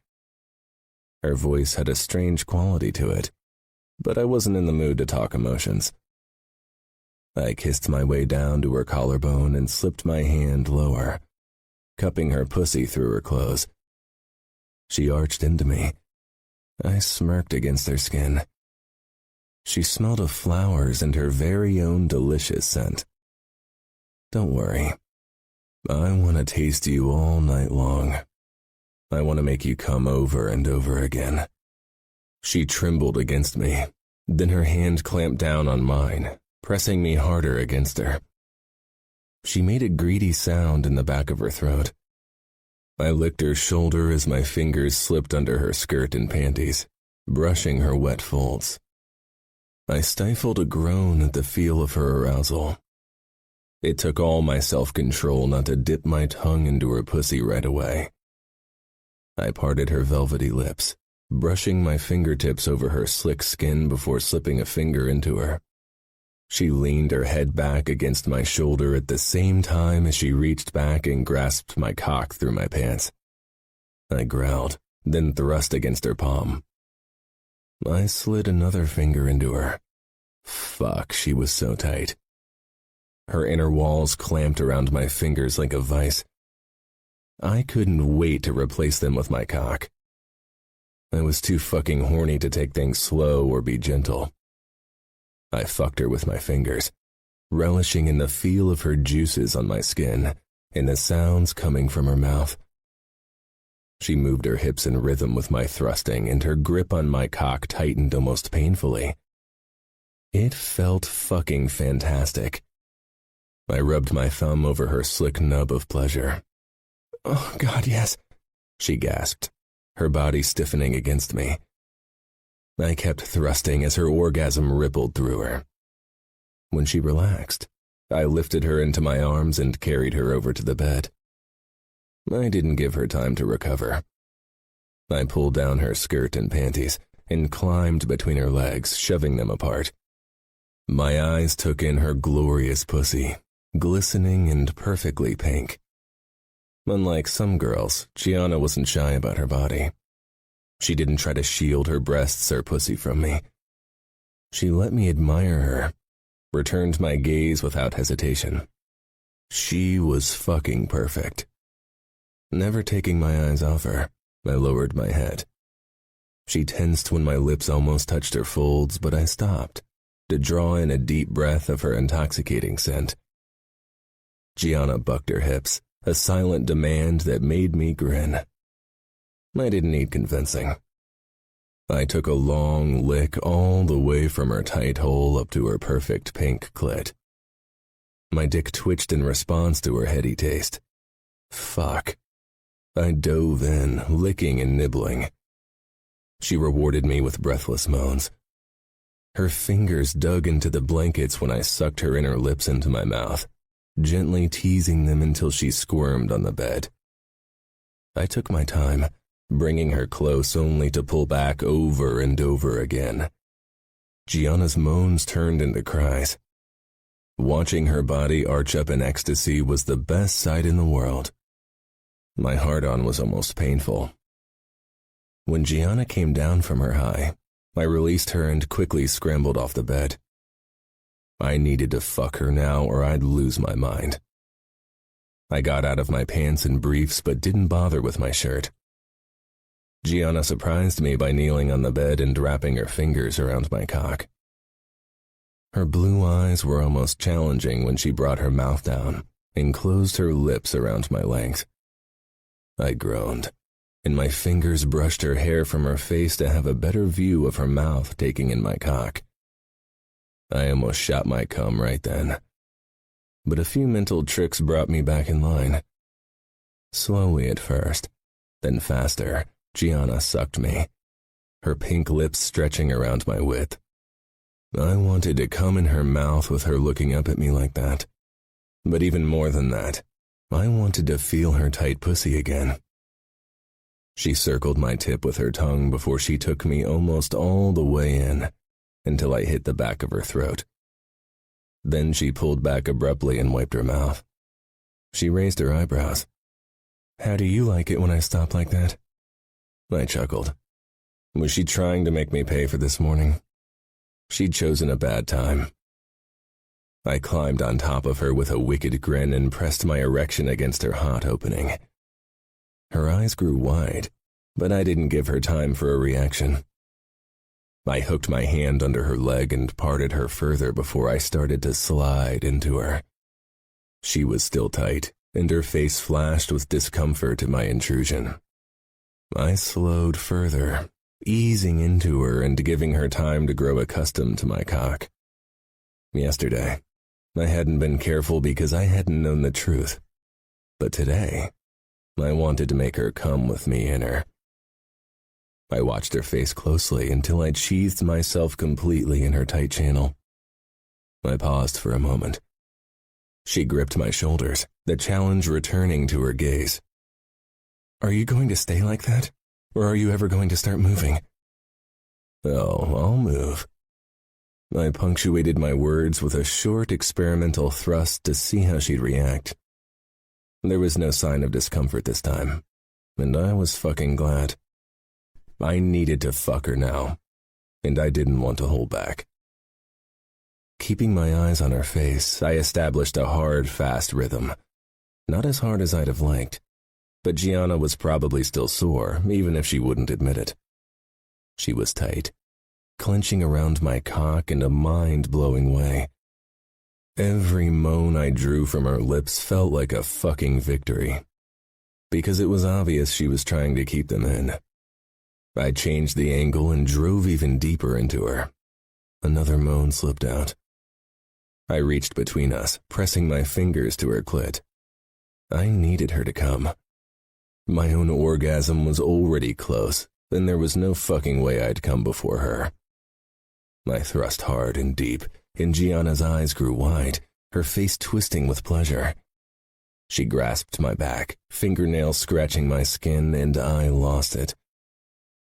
Her voice had a strange quality to it, but I wasn't in the mood to talk emotions. I kissed my way down to her collarbone and slipped my hand lower, cupping her pussy through her clothes. She arched into me. I smirked against her skin. She smelled of flowers and her very own delicious scent. Don't worry. I want to taste you all night long. I want to make you come over and over again. She trembled against me. Then her hand clamped down on mine, pressing me harder against her. She made a greedy sound in the back of her throat. I licked her shoulder as my fingers slipped under her skirt and panties, brushing her wet folds. I stifled a groan at the feel of her arousal. It took all my self-control not to dip my tongue into her pussy right away. I parted her velvety lips, brushing my fingertips over her slick skin before slipping a finger into her. She leaned her head back against my shoulder at the same time as she reached back and grasped my cock through my pants. I growled, then thrust against her palm. I slid another finger into her. Fuck, she was so tight. Her inner walls clamped around my fingers like a vice. I couldn't wait to replace them with my cock. I was too fucking horny to take things slow or be gentle. I fucked her with my fingers, relishing in the feel of her juices on my skin and the sounds coming from her mouth. She moved her hips in rhythm with my thrusting, and her grip on my cock tightened almost painfully. It felt fucking fantastic. I rubbed my thumb over her slick nub of pleasure. "Oh, God, yes," she gasped, her body stiffening against me. I kept thrusting as her orgasm rippled through her. When she relaxed, I lifted her into my arms and carried her over to the bed. I didn't give her time to recover. I pulled down her skirt and panties and climbed between her legs, shoving them apart. My eyes took in her glorious pussy, glistening and perfectly pink. Unlike some girls, Gianna wasn't shy about her body. She didn't try to shield her breasts or pussy from me. She let me admire her, returned my gaze without hesitation. She was fucking perfect. Never taking my eyes off her, I lowered my head. She tensed when my lips almost touched her folds, but I stopped to draw in a deep breath of her intoxicating scent. Gianna bucked her hips, a silent demand that made me grin. I didn't need convincing. I took a long lick all the way from her tight hole up to her perfect pink clit. My dick twitched in response to her heady taste. Fuck. I dove in, licking and nibbling. She rewarded me with breathless moans. Her fingers dug into the blankets when I sucked her inner lips into my mouth, gently teasing them until she squirmed on the bed. I took my time, bringing her close only to pull back over and over again. Gianna's moans turned into cries. Watching her body arch up in ecstasy was the best sight in the world. My hard-on was almost painful. When Gianna came down from her high, I released her and quickly scrambled off the bed. I needed to fuck her now or I'd lose my mind. I got out of my pants and briefs but didn't bother with my shirt. Gianna surprised me by kneeling on the bed and wrapping her fingers around my cock. Her blue eyes were almost challenging when she brought her mouth down and closed her lips around my length. I groaned, and my fingers brushed her hair from her face to have a better view of her mouth taking in my cock. I almost shot my cum right then, but a few mental tricks brought me back in line. Slowly at first, then faster, Gianna sucked me, her pink lips stretching around my width. I wanted to come in her mouth with her looking up at me like that, but even more than that, I wanted to feel her tight pussy again. She circled my tip with her tongue before she took me almost all the way in, until I hit the back of her throat. Then she pulled back abruptly and wiped her mouth. She raised her eyebrows. "How do you like it when I stop like that?" I chuckled. Was she trying to make me pay for this morning? She'd chosen a bad time. I climbed on top of her with a wicked grin and pressed my erection against her hot opening. Her eyes grew wide, but I didn't give her time for a reaction. I hooked my hand under her leg and parted her further before I started to slide into her. She was still tight, and her face flashed with discomfort at my intrusion. I slowed further, easing into her and giving her time to grow accustomed to my cock. Yesterday, I hadn't been careful because I hadn't known the truth, but today, I wanted to make her come with me in her. I watched her face closely until I'd sheathed myself completely in her tight channel. I paused for a moment. She gripped my shoulders, the challenge returning to her gaze. "Are you going to stay like that, or are you ever going to start moving?" "Oh, I'll move." I punctuated my words with a short experimental thrust to see how she'd react. There was no sign of discomfort this time, and I was fucking glad. I needed to fuck her now, and I didn't want to hold back. Keeping my eyes on her face, I established a hard, fast rhythm. Not as hard as I'd have liked, but Gianna was probably still sore, even if she wouldn't admit it. She was tight, clenching around my cock in a mind-blowing way. Every moan I drew from her lips felt like a fucking victory, because it was obvious she was trying to keep them in. I changed the angle and drove even deeper into her. Another moan slipped out. I reached between us, pressing my fingers to her clit. I needed her to come. My own orgasm was already close, and there was no fucking way I'd come before her. I thrust hard and deep, and Gianna's eyes grew wide, her face twisting with pleasure. She grasped my back, fingernails scratching my skin, and I lost it.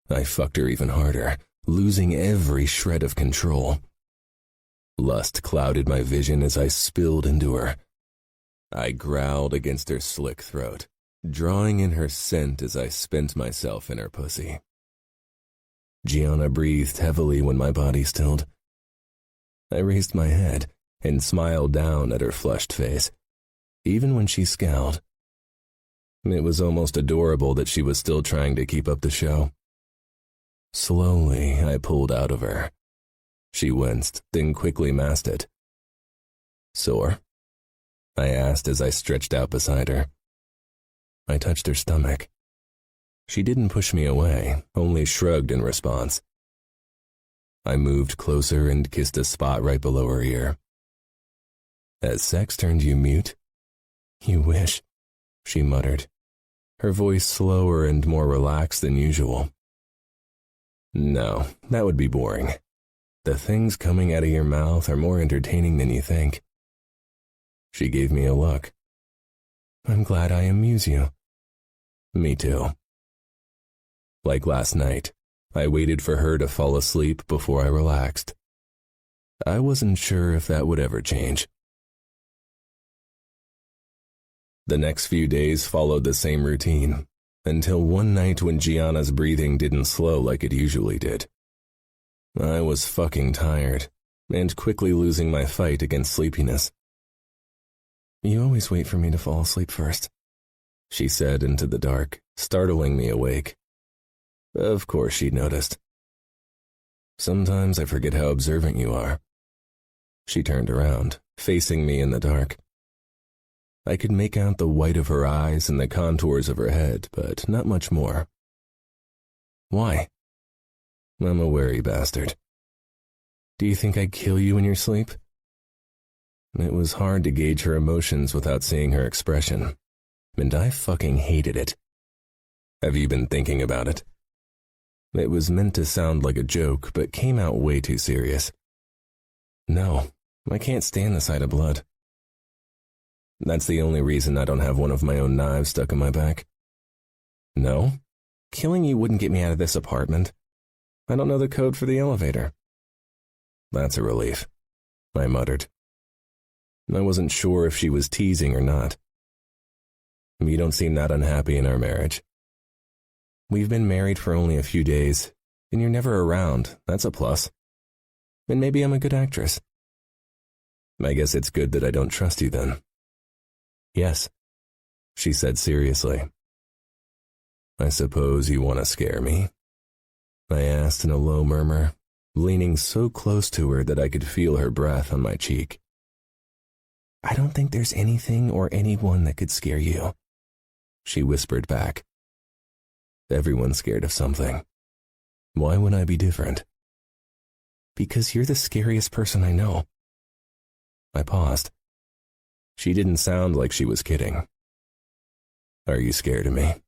I fucked her even harder, losing every shred of control. Lust clouded my vision as I spilled into her. I growled against her slick throat, drawing in her scent as I spent myself in her pussy. Gianna breathed heavily when my body stilled. I raised my head and smiled down at her flushed face, even when she scowled. It was almost adorable that she was still trying to keep up the show. Slowly, I pulled out of her. She winced, then quickly masked it. "Sore?" I asked as I stretched out beside her. I touched her stomach. She didn't push me away, only shrugged in response. I moved closer and kissed a spot right below her ear. "Has sex turned you mute?" "You wish," she muttered, her voice slower and more relaxed than usual. "No, that would be boring. The things coming out of your mouth are more entertaining than you think." She gave me a look. "I'm glad I amuse you." "Me too." Like last night, I waited for her to fall asleep before I relaxed. I wasn't sure if that would ever change. The next few days followed the same routine, until one night when Gianna's breathing didn't slow like it usually did. I was fucking tired, and quickly losing my fight against sleepiness. "You always wait for me to fall asleep first," she said into the dark, startling me awake. Of course she'd noticed. "Sometimes I forget how observant you are." She turned around, facing me in the dark. I could make out the white of her eyes and the contours of her head, but not much more. "Why?" "I'm a wary bastard." "Do you think I'd kill you in your sleep?" It was hard to gauge her emotions without seeing her expression, and I fucking hated it. "Have you been thinking about it?" It was meant to sound like a joke, but came out way too serious. "No, I can't stand the sight of blood." "That's the only reason I don't have one of my own knives stuck in my back." "No? Killing you wouldn't get me out of this apartment. I don't know the code for the elevator." "That's a relief," I muttered. I wasn't sure if she was teasing or not. "You don't seem that unhappy in our marriage." "We've been married for only a few days, and you're never around. That's a plus. And maybe I'm a good actress." "I guess it's good that I don't trust you then." "Yes," she said seriously. "I suppose you want to scare me?" I asked in a low murmur, leaning so close to her that I could feel her breath on my cheek. "I don't think there's anything or anyone that could scare you," she whispered back. "Everyone's scared of something. Why would I be different?" "Because you're the scariest person I know." I paused. She didn't sound like she was kidding. "Are you scared of me?"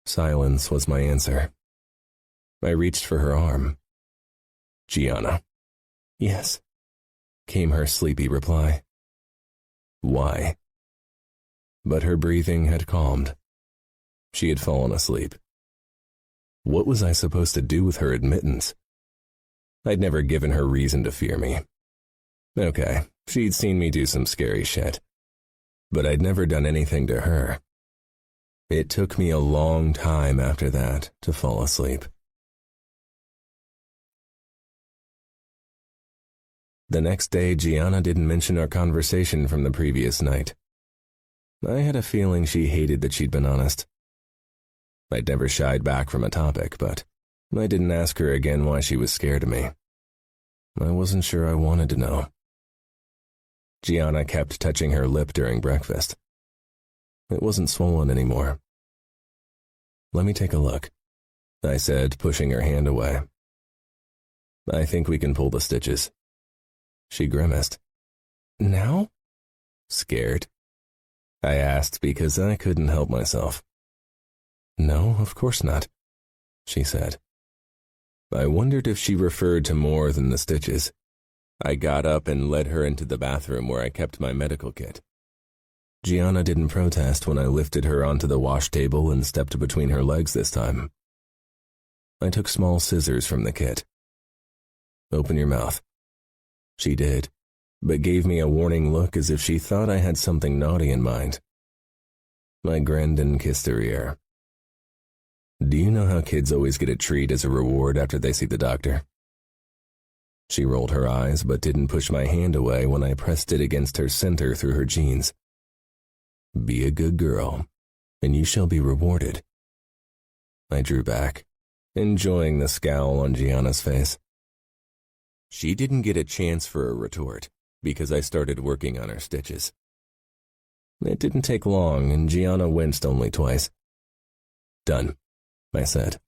Silence was my answer. I reached for her arm. "Gianna." "Yes," came her sleepy reply. "Why?" But her breathing had calmed. She had fallen asleep. What was I supposed to do with her admittance? I'd never given her reason to fear me. Okay, she'd seen me do some scary shit. But I'd never done anything to her. It took me a long time after that to fall asleep. The next day, Gianna didn't mention our conversation from the previous night. I had a feeling she hated that she'd been honest. I'd never shied back from a topic, but I didn't ask her again why she was scared of me. I wasn't sure I wanted to know. Gianna kept touching her lip during breakfast. It wasn't swollen anymore. Let me take a look, I said, pushing her hand away. I think we can pull the stitches. She grimaced. Now? Scared? I asked because I couldn't help myself. No, of course not, she said. I wondered if she referred to more than the stitches. I got up and led her into the bathroom where I kept my medical kit. Gianna didn't protest when I lifted her onto the wash table and stepped between her legs this time. I took small scissors from the kit. Open your mouth. She did, but gave me a warning look as if she thought I had something naughty in mind. I grinned and kissed her ear. Do you know how kids always get a treat as a reward after they see the doctor? She rolled her eyes but didn't push my hand away when I pressed it against her center through her jeans. Be a good girl, and you shall be rewarded. I drew back, enjoying the scowl on Gianna's face. She didn't get a chance for a retort, because I started working on her stitches. It didn't take long, and Gianna winced only twice. Done, I said,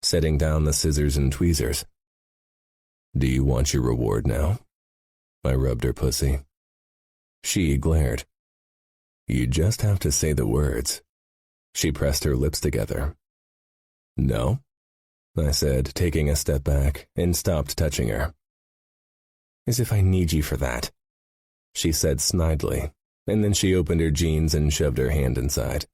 setting down the scissors and tweezers. Do you want your reward now? I rubbed her pussy. She glared. You just have to say the words. She pressed her lips together. No, I said, taking a step back, and stopped touching her. As if I need you for that, she said snidely, and then she opened her jeans and shoved her hand inside.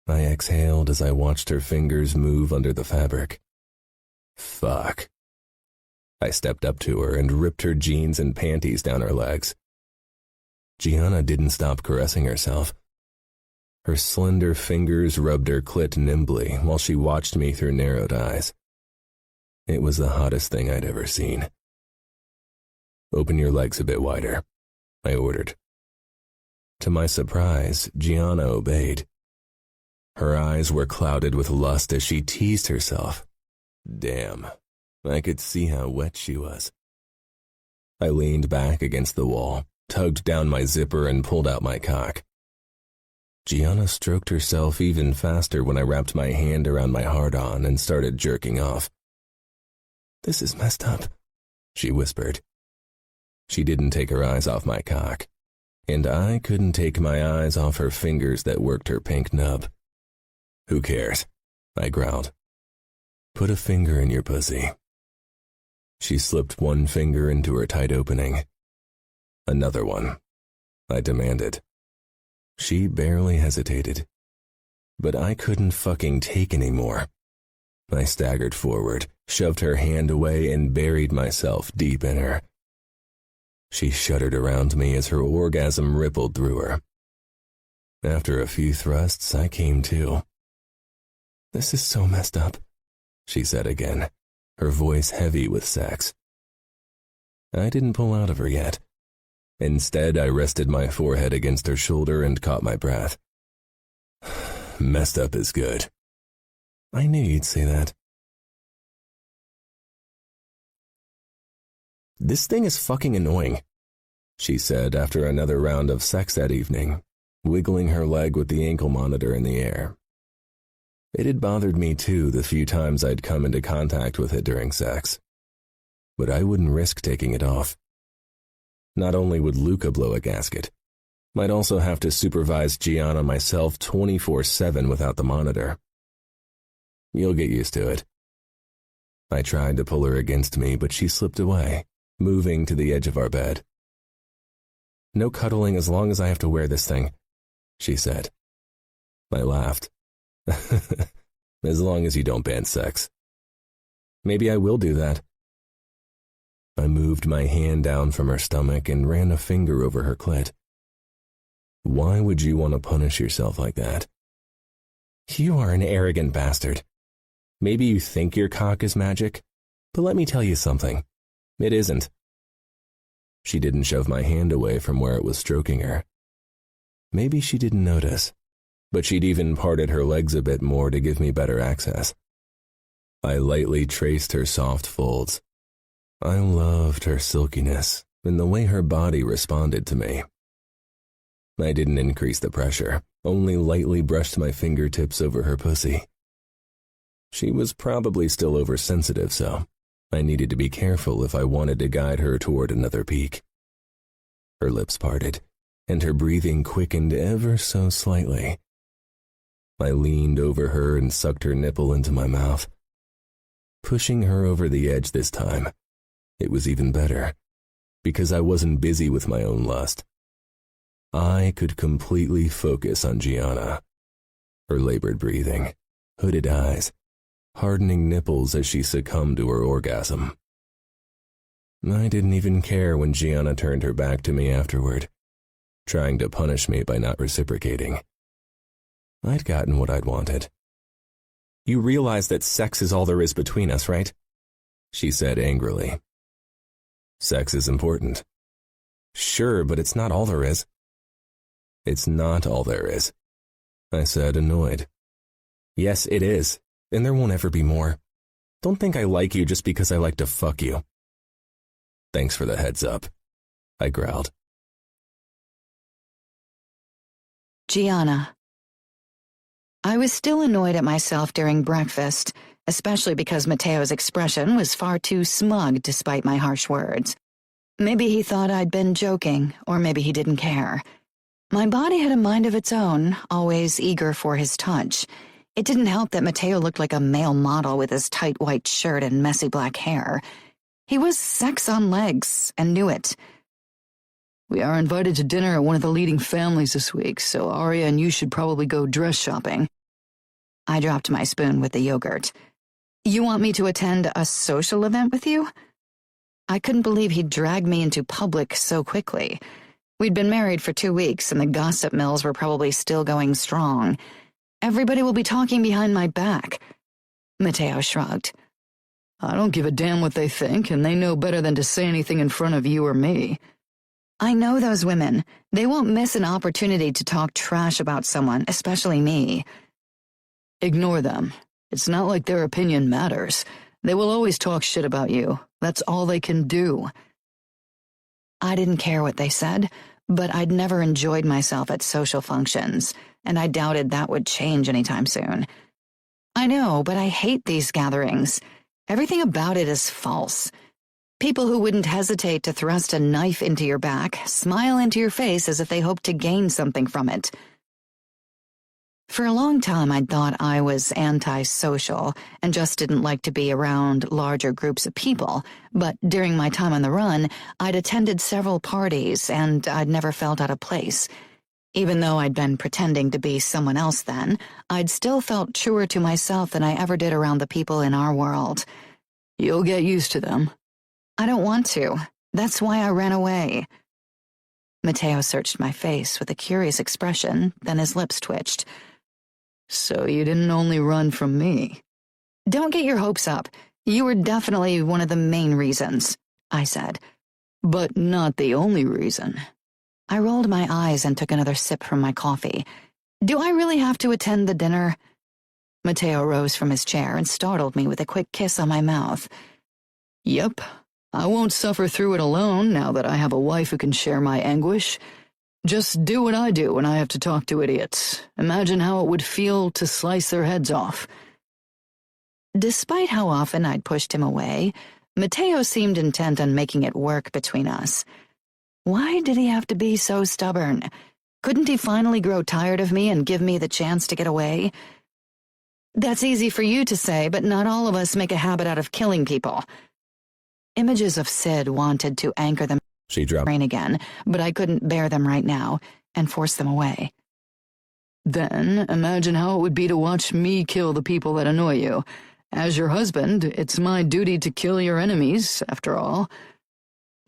I exhaled as I watched her fingers move under the fabric. Fuck. I stepped up to her and ripped her jeans and panties down her legs. Gianna didn't stop caressing herself. Her slender fingers rubbed her clit nimbly while she watched me through narrowed eyes. It was the hottest thing I'd ever seen. Open your legs a bit wider, I ordered. To my surprise, Gianna obeyed. Her eyes were clouded with lust as she teased herself. Damn, I could see how wet she was. I leaned back against the wall, tugged down my zipper, and pulled out my cock. Gianna stroked herself even faster when I wrapped my hand around my hard-on and started jerking off. This is messed up, she whispered. She didn't take her eyes off my cock, and I couldn't take my eyes off her fingers that worked her pink nub. Who cares? I growled. Put a finger in your pussy. She slipped one finger into her tight opening. Another one, I demanded. She barely hesitated, but I couldn't fucking take any more. I staggered forward, shoved her hand away, and buried myself deep in her. She shuddered around me as her orgasm rippled through her. After a few thrusts, I came to. This is so messed up, she said again, her voice heavy with sex. I didn't pull out of her yet. Instead, I rested my forehead against her shoulder and caught my breath. Messed up is good. I knew you'd say that. This thing is fucking annoying, she said after another round of sex that evening, wiggling her leg with the ankle monitor in the air. It had bothered me too the few times I'd come into contact with it during sex, but I wouldn't risk taking it off. Not only would Luca blow a gasket, I'd also have to supervise Gianna myself 24/7 without the monitor. You'll get used to it. I tried to pull her against me, but she slipped away, moving to the edge of our bed. No cuddling as long as I have to wear this thing, she said. I laughed. As long as you don't ban sex. Maybe I will do that, I moved my hand down from her stomach and ran a finger over her clit. Why would you want to punish yourself like that? You are an arrogant bastard. Maybe you think your cock is magic, but let me tell you something. It isn't. She didn't shove my hand away from where it was stroking her. Maybe she didn't notice, but she'd even parted her legs a bit more to give me better access. I lightly traced her soft folds. I loved her silkiness and the way her body responded to me. I didn't increase the pressure, only lightly brushed my fingertips over her pussy. She was probably still oversensitive, so I needed to be careful if I wanted to guide her toward another peak. Her lips parted, and her breathing quickened ever so slightly. I leaned over her and sucked her nipple into my mouth. Pushing her over the edge this time, it was even better, because I wasn't busy with my own lust. I could completely focus on Gianna. Her labored breathing, hooded eyes, hardening nipples as she succumbed to her orgasm. I didn't even care when Gianna turned her back to me afterward, trying to punish me by not reciprocating. I'd gotten what I'd wanted. You realize that sex is all there is between us, right? She said angrily. Sex is important. Sure, but it's not all there is. It's not all there is, I said, annoyed. Yes, it is, and there won't ever be more. Don't think I like you just because I like to fuck you. Thanks for the heads up, I growled. Gianna. I was still annoyed at myself during breakfast, especially because Mateo's expression was far too smug despite my harsh words. Maybe he thought I'd been joking, or maybe he didn't care. My body had a mind of its own, always eager for his touch. It didn't help that Mateo looked like a male model with his tight white shirt and messy black hair. He was sex on legs, and knew it. We are invited to dinner at one of the leading families this week, so Arya and you should probably go dress shopping. I dropped my spoon with the yogurt. You want me to attend a social event with you? I couldn't believe he'd dragged me into public so quickly. We'd been married for 2 weeks, and the gossip mills were probably still going strong. Everybody will be talking behind my back. Mateo shrugged. I don't give a damn what they think, and they know better than to say anything in front of you or me. I know those women. They won't miss an opportunity to talk trash about someone, especially me. Ignore them. It's not like their opinion matters. They will always talk shit about you. That's all they can do. I didn't care what they said, but I'd never enjoyed myself at social functions, and I doubted that would change anytime soon. I know, but I hate these gatherings. Everything about it is false. People who wouldn't hesitate to thrust a knife into your back, smile into your face as if they hoped to gain something from it. For a long time, I'd thought I was antisocial and just didn't like to be around larger groups of people, but during my time on the run, I'd attended several parties and I'd never felt out of place. Even though I'd been pretending to be someone else then, I'd still felt truer to myself than I ever did around the people in our world. You'll get used to them. I don't want to. That's why I ran away. Mateo searched my face with a curious expression, then his lips twitched. So you didn't only run from me. Don't get your hopes up. You were definitely one of the main reasons, I said. But not the only reason. I rolled my eyes and took another sip from my coffee. Do I really have to attend the dinner? Mateo rose from his chair and startled me with a quick kiss on my mouth. Yep. I won't suffer through it alone now that I have a wife who can share my anguish. Just do what I do when I have to talk to idiots. Imagine how it would feel to slice their heads off. Despite how often I'd pushed him away, Mateo seemed intent on making it work between us. Why did he have to be so stubborn? Couldn't he finally grow tired of me and give me the chance to get away? That's easy for you to say, but not all of us make a habit out of killing people. Images of Sid wanted to anchor them in my brain again, but I couldn't bear them right now and force them away. Then imagine how it would be to watch me kill the people that annoy you. As your husband, it's my duty to kill your enemies, after all.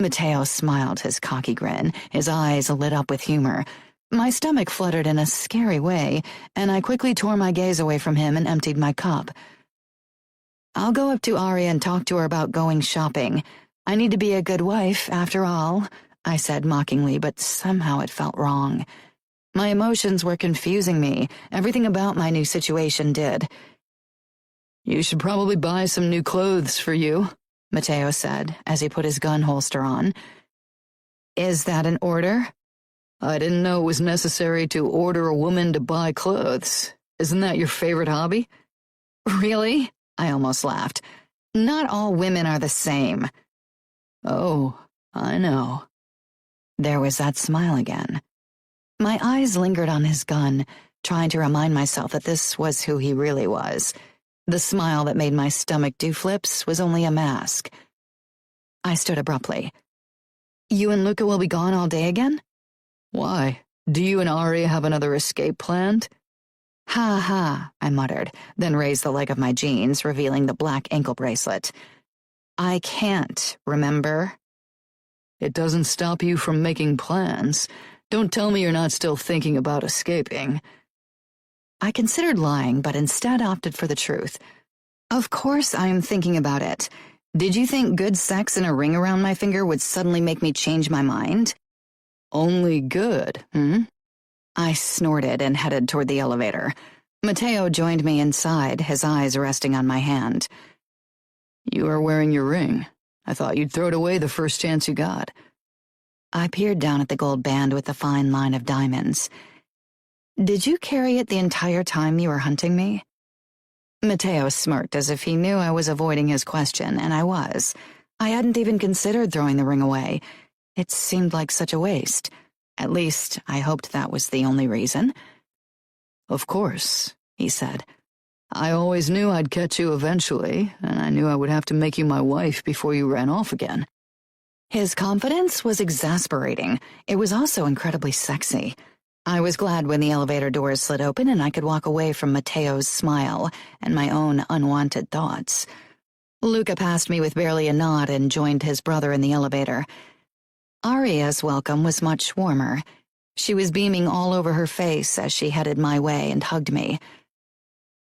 Matteo smiled his cocky grin, his eyes lit up with humor. My stomach fluttered in a scary way, and I quickly tore my gaze away from him and emptied my cup. I'll go up to Aria and talk to her about going shopping. I need to be a good wife, after all, I said mockingly, but somehow it felt wrong. My emotions were confusing me. Everything about my new situation did. You should probably buy some new clothes for you, Matteo said as he put his gun holster on. Is that an order? I didn't know it was necessary to order a woman to buy clothes. Isn't that your favorite hobby? Really? I almost laughed. Not all women are the same. Oh, I know. There was that smile again. My eyes lingered on his gun, trying to remind myself that this was who he really was. The smile that made my stomach do flips was only a mask. I stood abruptly. You and Luca will be gone all day again? Why? Do you and Aria have another escape planned? Ha ha, I muttered, then raised the leg of my jeans, revealing the black ankle bracelet. I can't, remember? It doesn't stop you from making plans. Don't tell me you're not still thinking about escaping. I considered lying, but instead opted for the truth. Of course I'm thinking about it. Did you think good sex and a ring around my finger would suddenly make me change my mind? Only good, hmm? I snorted and headed toward the elevator. Matteo joined me inside, his eyes resting on my hand. You are wearing your ring. I thought you'd throw it away the first chance you got. I peered down at the gold band with the fine line of diamonds. Did you carry it the entire time you were hunting me? Matteo smirked as if he knew I was avoiding his question, and I was. I hadn't even considered throwing the ring away. It seemed like such a waste. At least, I hoped that was the only reason. Of course, he said. I always knew I'd catch you eventually, and I knew I would have to make you my wife before you ran off again. His confidence was exasperating. It was also incredibly sexy. I was glad when the elevator doors slid open and I could walk away from Matteo's smile and my own unwanted thoughts. Luca passed me with barely a nod and joined his brother in the elevator. Aria's welcome was much warmer. She was beaming all over her face as she headed my way and hugged me.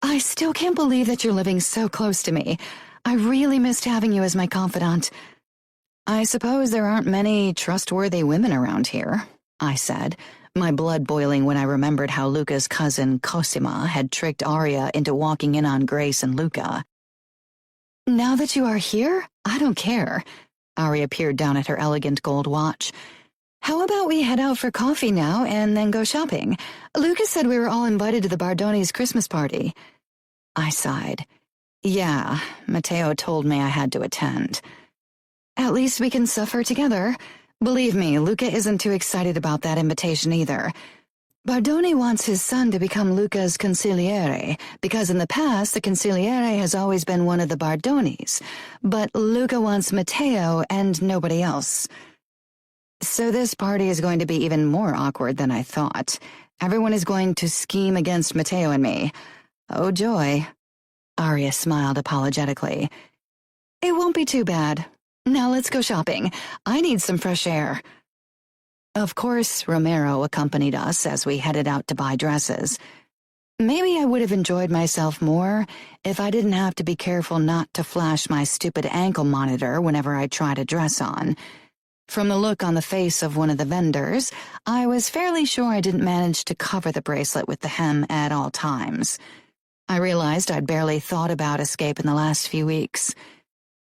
I still can't believe that you're living so close to me. I really missed having you as my confidant. I suppose there aren't many trustworthy women around here, I said, my blood boiling when I remembered how Luca's cousin Cosima had tricked Aria into walking in on Grace and Luca. Now that you are here, I don't care. Aria peered down at her elegant gold watch. How about we head out for coffee now and then go shopping? Lucas said we were all invited to the Bardoni's Christmas party. I sighed. Yeah, Matteo told me I had to attend. At least we can suffer together. Believe me, Luca isn't too excited about that invitation either. Bardoni wants his son to become Luca's consigliere, because in the past the consigliere has always been one of the Bardonis, but Luca wants Matteo and nobody else. So this party is going to be even more awkward than I thought. Everyone is going to scheme against Matteo and me. Oh joy. Aria smiled apologetically. It won't be too bad. Now let's go shopping. I need some fresh air. Of course, Romero accompanied us as we headed out to buy dresses. Maybe I would have enjoyed myself more if I didn't have to be careful not to flash my stupid ankle monitor whenever I tried a dress on. From the look on the face of one of the vendors, I was fairly sure I didn't manage to cover the bracelet with the hem at all times. I realized I'd barely thought about escape in the last few weeks.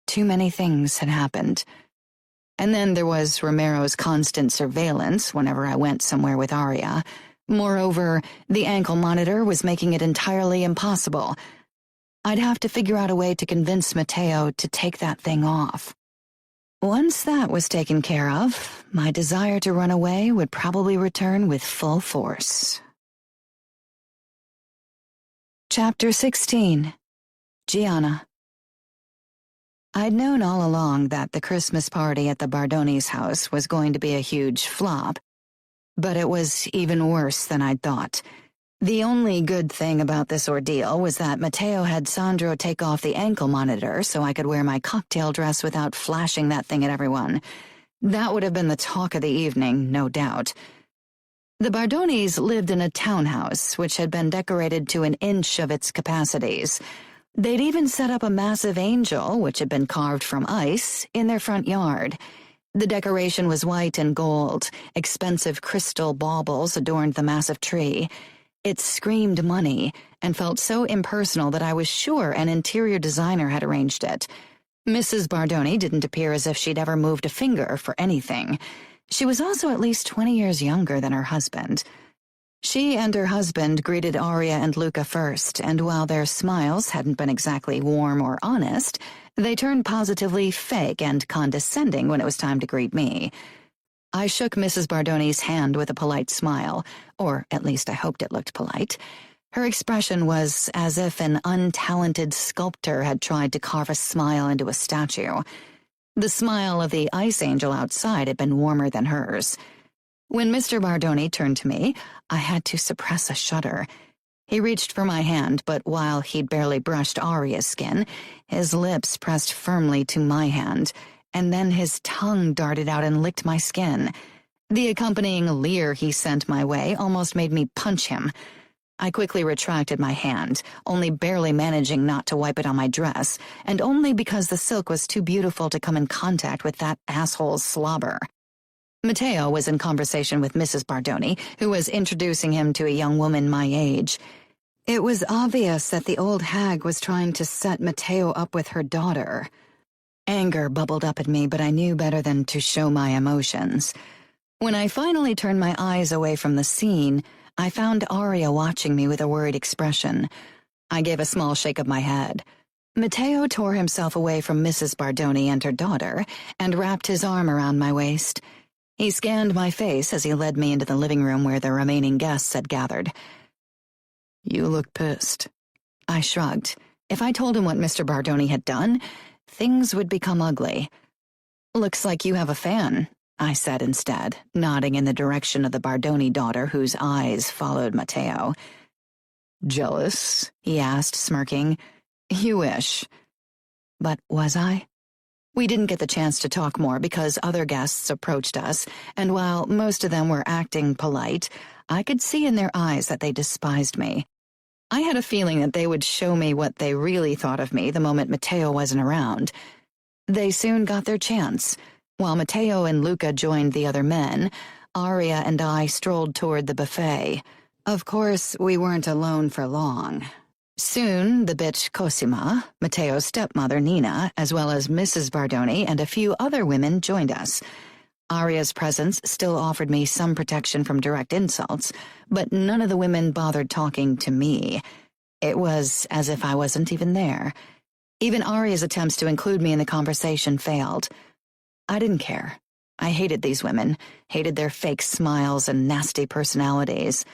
Too many things had happened. And then there was Romero's constant surveillance whenever I went somewhere with Aria. Moreover, the ankle monitor was making it entirely impossible. I'd have to figure out a way to convince Matteo to take that thing off. Once that was taken care of, my desire to run away would probably return with full force. Chapter 16. Gianna. I'd known all along that the Christmas party at the Bardoni's house was going to be a huge flop, but it was even worse than I'd thought. The only good thing about this ordeal was that Matteo had Sandro take off the ankle monitor so I could wear my cocktail dress without flashing that thing at everyone. That would have been the talk of the evening, no doubt. The Bardonis lived in a townhouse which had been decorated to an inch of its capacities. They'd even set up a massive angel, which had been carved from ice, in their front yard. The decoration was white and gold. Expensive crystal baubles adorned the massive tree. It screamed money and felt so impersonal that I was sure an interior designer had arranged it. Mrs. Bardoni didn't appear as if she'd ever moved a finger for anything. She was also at least 20 years younger than her husband. She and her husband greeted Aria and Luca first, and while their smiles hadn't been exactly warm or honest, they turned positively fake and condescending when it was time to greet me. I shook Mrs. Bardoni's hand with a polite smile, or at least I hoped it looked polite. Her expression was as if an untalented sculptor had tried to carve a smile into a statue. The smile of the ice angel outside had been warmer than hers. When Mr. Bardoni turned to me, I had to suppress a shudder. He reached for my hand, but while he'd barely brushed Aria's skin, his lips pressed firmly to my hand, and then his tongue darted out and licked my skin. The accompanying leer he sent my way almost made me punch him. I quickly retracted my hand, only barely managing not to wipe it on my dress, and only because the silk was too beautiful to come in contact with that asshole's slobber. Matteo was in conversation with Mrs. Bardoni, who was introducing him to a young woman my age. It was obvious that the old hag was trying to set Matteo up with her daughter. Anger bubbled up at me, but I knew better than to show my emotions. When I finally turned my eyes away from the scene, I found Aria watching me with a worried expression. I gave a small shake of my head. Matteo tore himself away from Mrs. Bardoni and her daughter and wrapped his arm around my waist. He scanned my face as he led me into the living room where the remaining guests had gathered. You look pissed. I shrugged. If I told him what Mr. Bardoni had done, things would become ugly. Looks like you have a fan, I said instead, nodding in the direction of the Bardoni daughter whose eyes followed Matteo. Jealous? He asked, smirking. You wish. But was I? We didn't get the chance to talk more because other guests approached us, and while most of them were acting polite, I could see in their eyes that they despised me. I had a feeling that they would show me what they really thought of me the moment Matteo wasn't around. They soon got their chance. While Matteo and Luca joined the other men, Aria and I strolled toward the buffet. Of course, we weren't alone for long. Soon, the bitch Cosima, Matteo's stepmother Nina, as well as Mrs. Bardoni and a few other women joined us. Aria's presence still offered me some protection from direct insults, but none of the women bothered talking to me. It was as if I wasn't even there. Even Aria's attempts to include me in the conversation failed. I didn't care. I hated these women, hated their fake smiles and nasty personalities.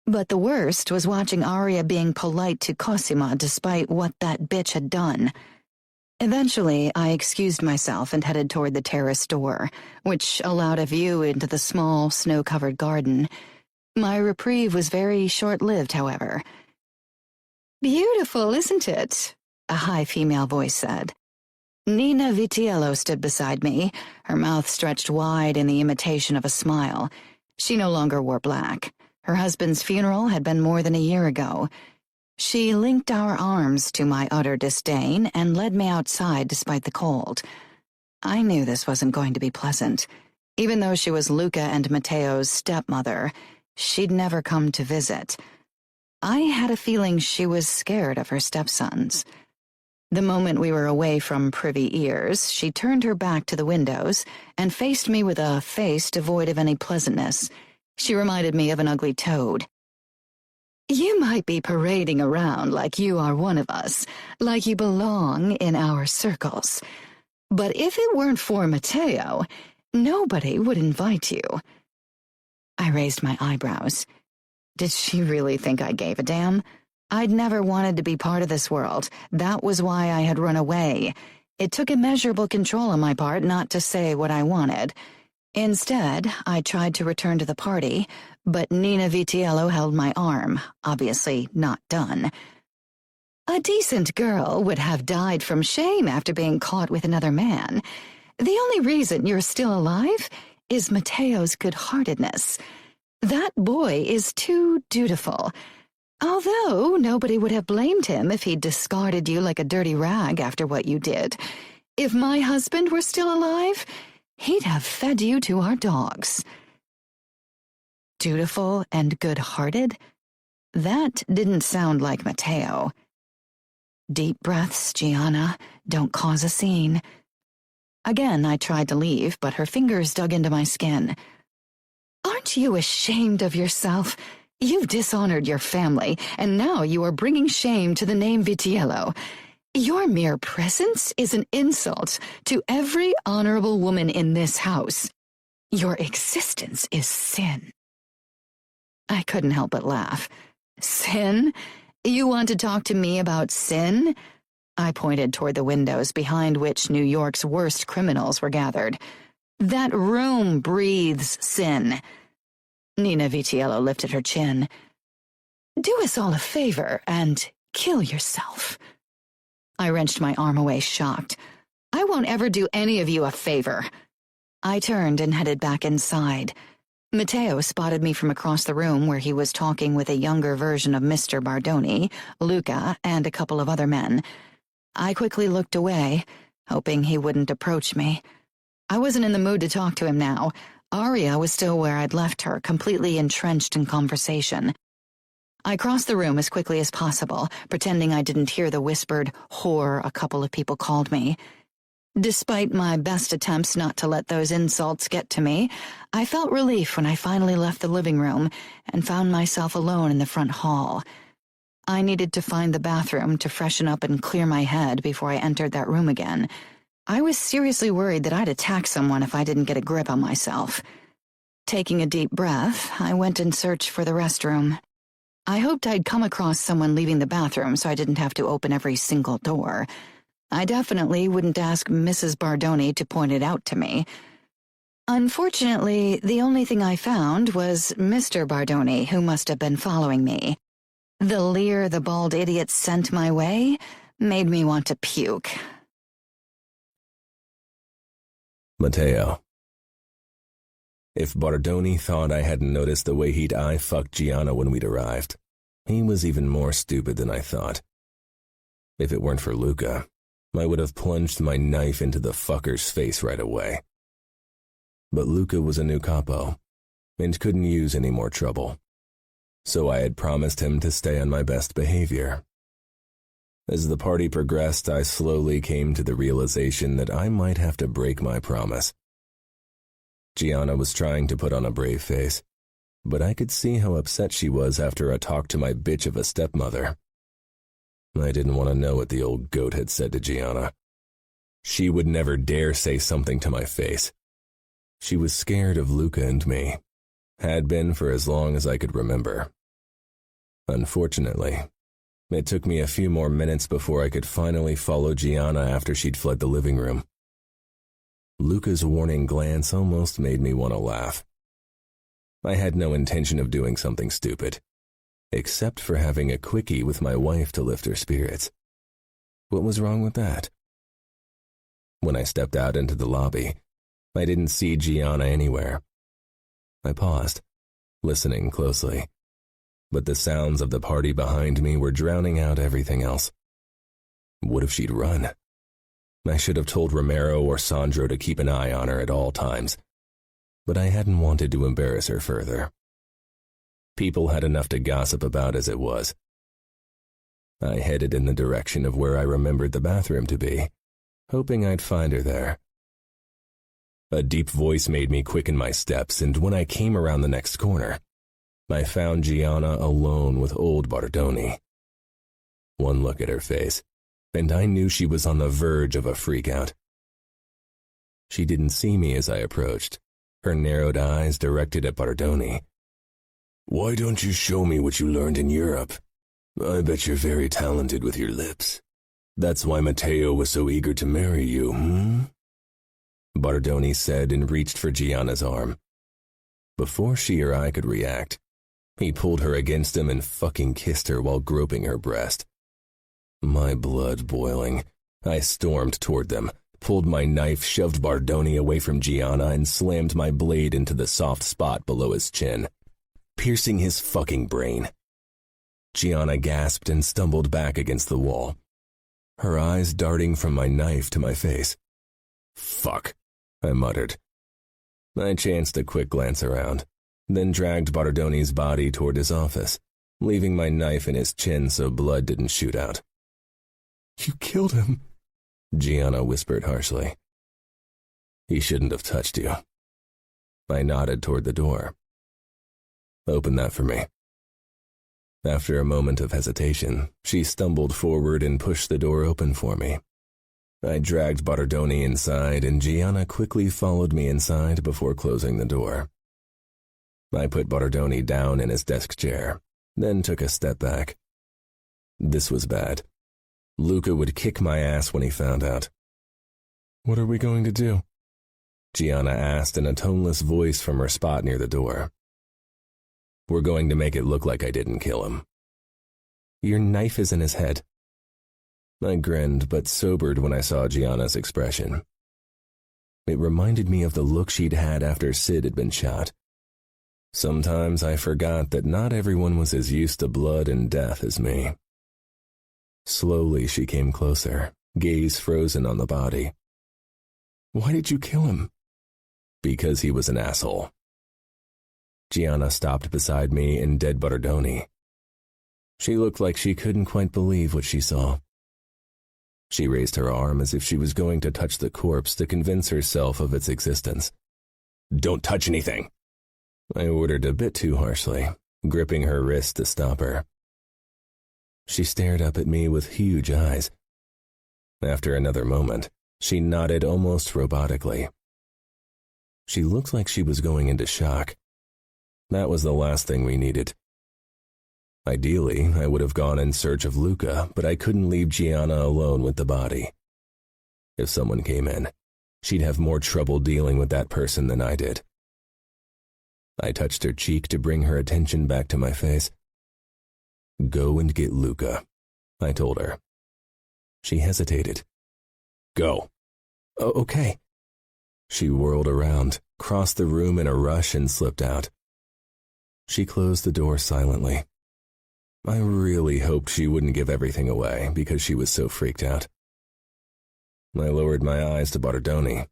But the worst was watching Aria being polite to Cosima despite what that bitch had done. Eventually, I excused myself and headed toward the terrace door, which allowed a view into the small, snow-covered garden. My reprieve was very short-lived, however. "Beautiful, isn't it?" a high female voice said. Nina Vitiello stood beside me, her mouth stretched wide in the imitation of a smile. She no longer wore black. Her husband's funeral had been more than a year ago. She linked our arms to my utter disdain and led me outside despite the cold. I knew this wasn't going to be pleasant. Even though she was Luca and Matteo's stepmother, she'd never come to visit. I had a feeling she was scared of her stepsons. The moment we were away from privy ears, she turned her back to the windows and faced me with a face devoid of any pleasantness. She reminded me of an ugly toad. "You might be parading around like you are one of us, like you belong in our circles. But if it weren't for Matteo, nobody would invite you." I raised my eyebrows. Did she really think I gave a damn? I'd never wanted to be part of this world. That was why I had run away. It took immeasurable control on my part not to say what I wanted. Instead, I tried to return to the party, but Nina Vitiello held my arm, obviously not done. "A decent girl would have died from shame after being caught with another man. The only reason you're still alive is Mateo's good-heartedness. That boy is too dutiful. Although nobody would have blamed him if he'd discarded you like a dirty rag after what you did. If my husband were still alive, he'd have fed you to our dogs. Dutiful and good-hearted? That didn't sound like Mateo. Deep breaths, Gianna. Don't cause a scene. Again, I tried to leave, but her fingers dug into my skin. Aren't you ashamed of yourself? You've dishonored your family, and now you are bringing shame to the name Vitiello. Your mere presence is an insult to every honorable woman in this house. Your existence is sin. I couldn't help but laugh. Sin? You want to talk to me about sin? I pointed toward the windows behind which New York's worst criminals were gathered. That room breathes sin. Nina Vitiello lifted her chin. Do us all a favor and kill yourself. I wrenched my arm away, shocked. I won't ever do any of you a favor. I turned and headed back inside. Mateo spotted me from across the room where he was talking with a younger version of Mr. Bardoni, Luca, and a couple of other men. I quickly looked away, hoping he wouldn't approach me. I wasn't in the mood to talk to him now. Aria was still where I'd left her, completely entrenched in conversation. I crossed the room as quickly as possible, pretending I didn't hear the whispered whore a couple of people called me. Despite my best attempts not to let those insults get to me, I felt relief when I finally left the living room and found myself alone in the front hall. I needed to find the bathroom to freshen up and clear my head before I entered that room again. I was seriously worried that I'd attack someone if I didn't get a grip on myself. Taking a deep breath, I went in search for the restroom. I hoped I'd come across someone leaving the bathroom so I didn't have to open every single door. I definitely wouldn't ask Mrs. Bardoni to point it out to me. Unfortunately, the only thing I found was Mr. Bardoni, who must have been following me. The leer the bald idiot sent my way made me want to puke. Mateo. If Bardoni thought I hadn't noticed the way he'd eye-fucked Gianna when we'd arrived, he was even more stupid than I thought. If it weren't for Luca, I would have plunged my knife into the fucker's face right away. But Luca was a new capo, and couldn't use any more trouble, so I had promised him to stay on my best behavior. As the party progressed, I slowly came to the realization that I might have to break my promise. Gianna was trying to put on a brave face, but I could see how upset she was after a talk to my bitch of a stepmother. I didn't want to know what the old goat had said to Gianna. She would never dare say something to my face. She was scared of Luca and me, had been for as long as I could remember. Unfortunately, it took me a few more minutes before I could finally follow Gianna after she'd fled the living room. Luca's warning glance almost made me want to laugh. I had no intention of doing something stupid, except for having a quickie with my wife to lift her spirits. What was wrong with that? When I stepped out into the lobby, I didn't see Gianna anywhere. I paused, listening closely, but the sounds of the party behind me were drowning out everything else. What if she'd run? I should have told Romero or Sandro to keep an eye on her at all times, but I hadn't wanted to embarrass her further. People had enough to gossip about as it was. I headed in the direction of where I remembered the bathroom to be, hoping I'd find her there. A deep voice made me quicken my steps, and when I came around the next corner, I found Gianna alone with old Bardoni. One look at her face, and I knew she was on the verge of a freak-out. She didn't see me as I approached, her narrowed eyes directed at Bardoni. "Why don't you show me what you learned in Europe? I bet you're very talented with your lips. That's why Mateo was so eager to marry you, Bardoni said and reached for Gianna's arm. Before she or I could react, he pulled her against him and fucking kissed her while groping her breast. My blood boiling, I stormed toward them, pulled my knife, shoved Bardoni away from Gianna, and slammed my blade into the soft spot below his chin, piercing his fucking brain. Gianna gasped and stumbled back against the wall, her eyes darting from my knife to my face. "Fuck," I muttered. I chanced a quick glance around, then dragged Bardoni's body toward his office, leaving my knife in his chin so blood didn't shoot out. "You killed him," Gianna whispered harshly. "He shouldn't have touched you." I nodded toward the door. "Open that for me." After a moment of hesitation, she stumbled forward and pushed the door open for me. I dragged Bardoni inside, and Gianna quickly followed me inside before closing the door. I put Bardoni down in his desk chair, then took a step back. This was bad. Luca would kick my ass when he found out. "What are we going to do?" Gianna asked in a toneless voice from her spot near the door. "We're going to make it look like I didn't kill him." "Your knife is in his head." I grinned but sobered when I saw Gianna's expression. It reminded me of the look she'd had after Sid had been shot. Sometimes I forgot that not everyone was as used to blood and death as me. Slowly she came closer, gaze frozen on the body. "Why did you kill him?" "Because he was an asshole." Gianna stopped beside me and dead Bardoni. She looked like she couldn't quite believe what she saw. She raised her arm as if she was going to touch the corpse to convince herself of its existence. "Don't touch anything," I ordered a bit too harshly, gripping her wrist to stop her. She stared up at me with huge eyes. After another moment, she nodded almost robotically. She looked like she was going into shock. That was the last thing we needed. Ideally, I would have gone in search of Luca, but I couldn't leave Gianna alone with the body. If someone came in, she'd have more trouble dealing with that person than I did. I touched her cheek to bring her attention back to my face. "Go and get Luca," I told her. She hesitated. "Go." Okay." She whirled around, crossed the room in a rush, and slipped out. She closed the door silently. I really hoped she wouldn't give everything away because she was so freaked out. I lowered my eyes to Bardoni.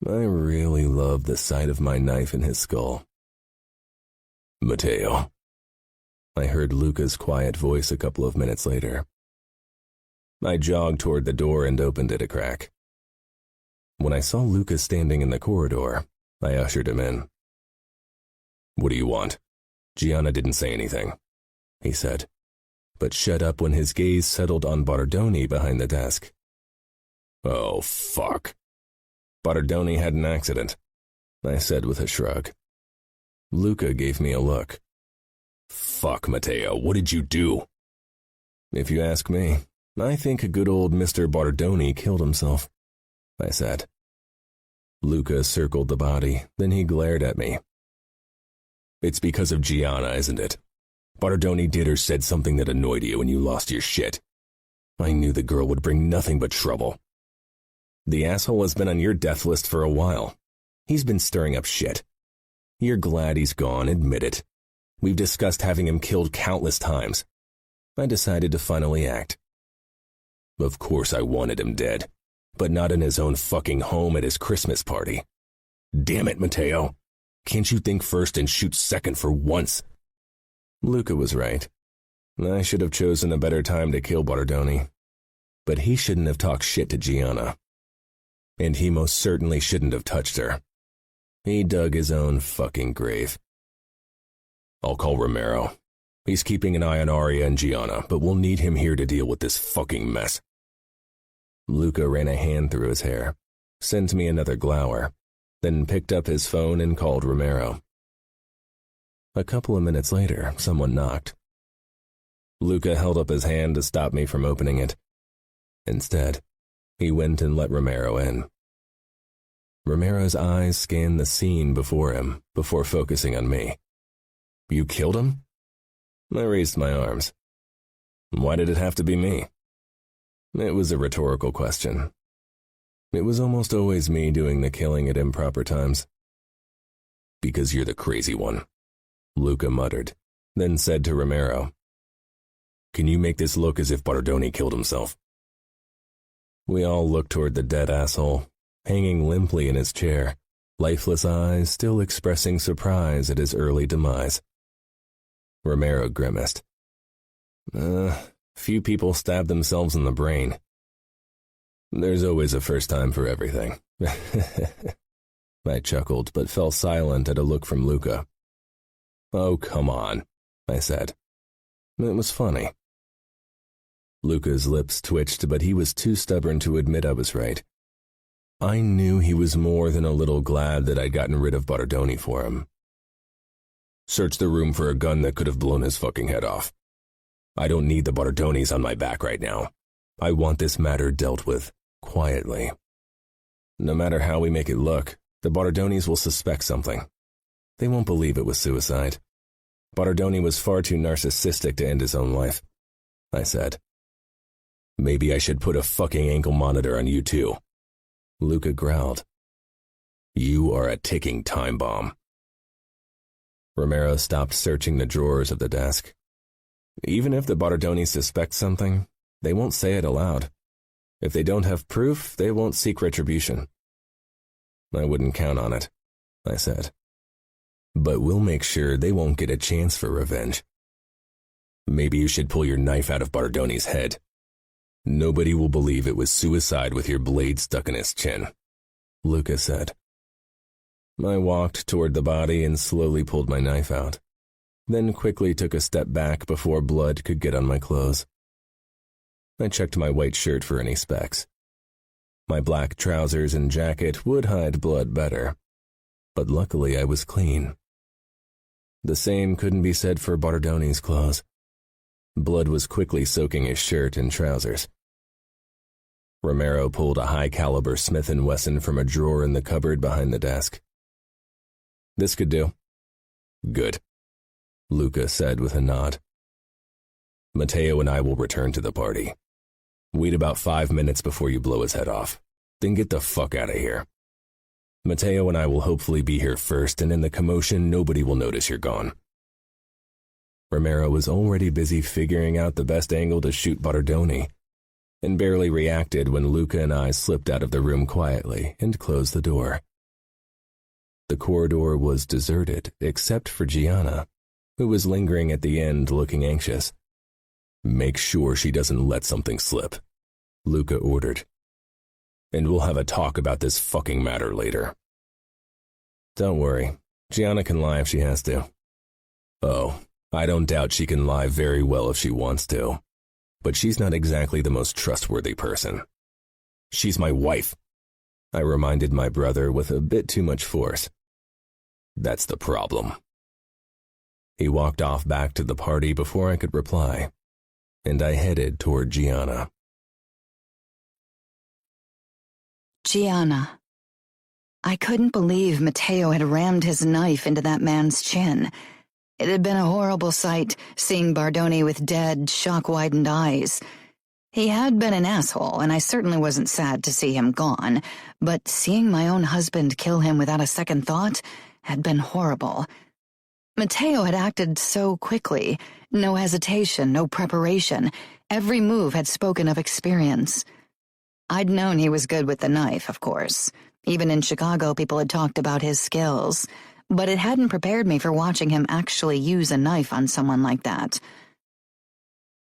I really loved the sight of my knife in his skull. "Matteo," I heard Luca's quiet voice a couple of minutes later. I jogged toward the door and opened it a crack. When I saw Luca standing in the corridor, I ushered him in. "What do you want?" "Gianna didn't say anything," he said, but shut up when his gaze settled on Bardoni behind the desk. "Oh, fuck." "Bardoni had an accident," I said with a shrug. Luca gave me a look. "Fuck, Matteo, what did you do?" "If you ask me, I think good old Mr. Bardoni killed himself," I said. Luca circled the body, then he glared at me. "It's because of Gianna, isn't it? Bardoni did or said something that annoyed you and you lost your shit. I knew the girl would bring nothing but trouble. The asshole has been on your death list for a while. He's been stirring up shit. You're glad he's gone, admit it. We've discussed having him killed countless times. I decided to finally act. Of course I wanted him dead, but not in his own fucking home at his Christmas party. Damn it, Matteo. Can't you think first and shoot second for once?" Luca was right. I should have chosen a better time to kill Bardoni. But he shouldn't have talked shit to Gianna. And he most certainly shouldn't have touched her. He dug his own fucking grave. "I'll call Romero. He's keeping an eye on Arya and Gianna, but we'll need him here to deal with this fucking mess." Luca ran a hand through his hair, sent me another glower, then picked up his phone and called Romero. A couple of minutes later, someone knocked. Luca held up his hand to stop me from opening it. Instead, he went and let Romero in. Romero's eyes scanned the scene before him, before focusing on me. "You killed him?" I raised my arms. "Why did it have to be me?" It was a rhetorical question. It was almost always me doing the killing at improper times. Because you're the crazy one, Luca muttered, then said to Romero, "Can you make this look as if Bardoni killed himself?" We all looked toward the dead asshole, hanging limply in his chair, lifeless eyes still expressing surprise at his early demise. Romero grimaced. Few people stab themselves in the brain. There's always a first time for everything. I chuckled, but fell silent at a look from Luca. "Oh, come on," I said. It was funny. Luca's lips twitched, but he was too stubborn to admit I was right. I knew he was more than a little glad that I'd gotten rid of Bardoni for him. "Search the room for a gun that could have blown his fucking head off. I don't need the Bardonis on my back right now. I want this matter dealt with quietly. No matter how we make it look, the Bardonis will suspect something. They won't believe it was suicide. Bardoni was far too narcissistic to end his own life," I said. "Maybe I should put a fucking ankle monitor on you too," Luca growled. "You are a ticking time bomb." Romero stopped searching the drawers of the desk. "Even if the Bardonis suspect something, they won't say it aloud. If they don't have proof, they won't seek retribution." "I wouldn't count on it," I said. "But we'll make sure they won't get a chance for revenge. Maybe you should pull your knife out of Bardoni's head. Nobody will believe it was suicide with your blade stuck in his chin," Luca said. I walked toward the body and slowly pulled my knife out, then quickly took a step back before blood could get on my clothes. I checked my white shirt for any specks. My black trousers and jacket would hide blood better, but luckily I was clean. The same couldn't be said for Bardoni's clothes. Blood was quickly soaking his shirt and trousers. Romero pulled a high-caliber Smith & Wesson from a drawer in the cupboard behind the desk. "This could do." "Good," Luca said with a nod. "Matteo and I will return to the party. Wait about 5 minutes before you blow his head off, then get the fuck out of here. Matteo and I will hopefully be here first, and in the commotion nobody will notice you're gone." Romero was already busy figuring out the best angle to shoot Bardoni, and barely reacted when Luca and I slipped out of the room quietly and closed the door. The corridor was deserted except for Gianna, who was lingering at the end looking anxious. "Make sure she doesn't let something slip," Luca ordered. "And we'll have a talk about this fucking matter later." "Don't worry, Gianna can lie if she has to." "Oh, I don't doubt she can lie very well if she wants to, but she's not exactly the most trustworthy person. She's my wife," I reminded my brother with a bit too much force. "That's the problem." He walked off back to the party before I could reply, and I headed toward Gianna. Gianna. I couldn't believe Matteo had rammed his knife into that man's chin. It had been a horrible sight, seeing Bardoni with dead, shock-widened eyes. He had been an asshole, and I certainly wasn't sad to see him gone, but seeing my own husband kill him without a second thought had been horrible. Matteo had acted so quickly, no hesitation, no preparation. Every move had spoken of experience. I'd known he was good with the knife, of course. Even in Chicago, people had talked about his skills, but it hadn't prepared me for watching him actually use a knife on someone like that.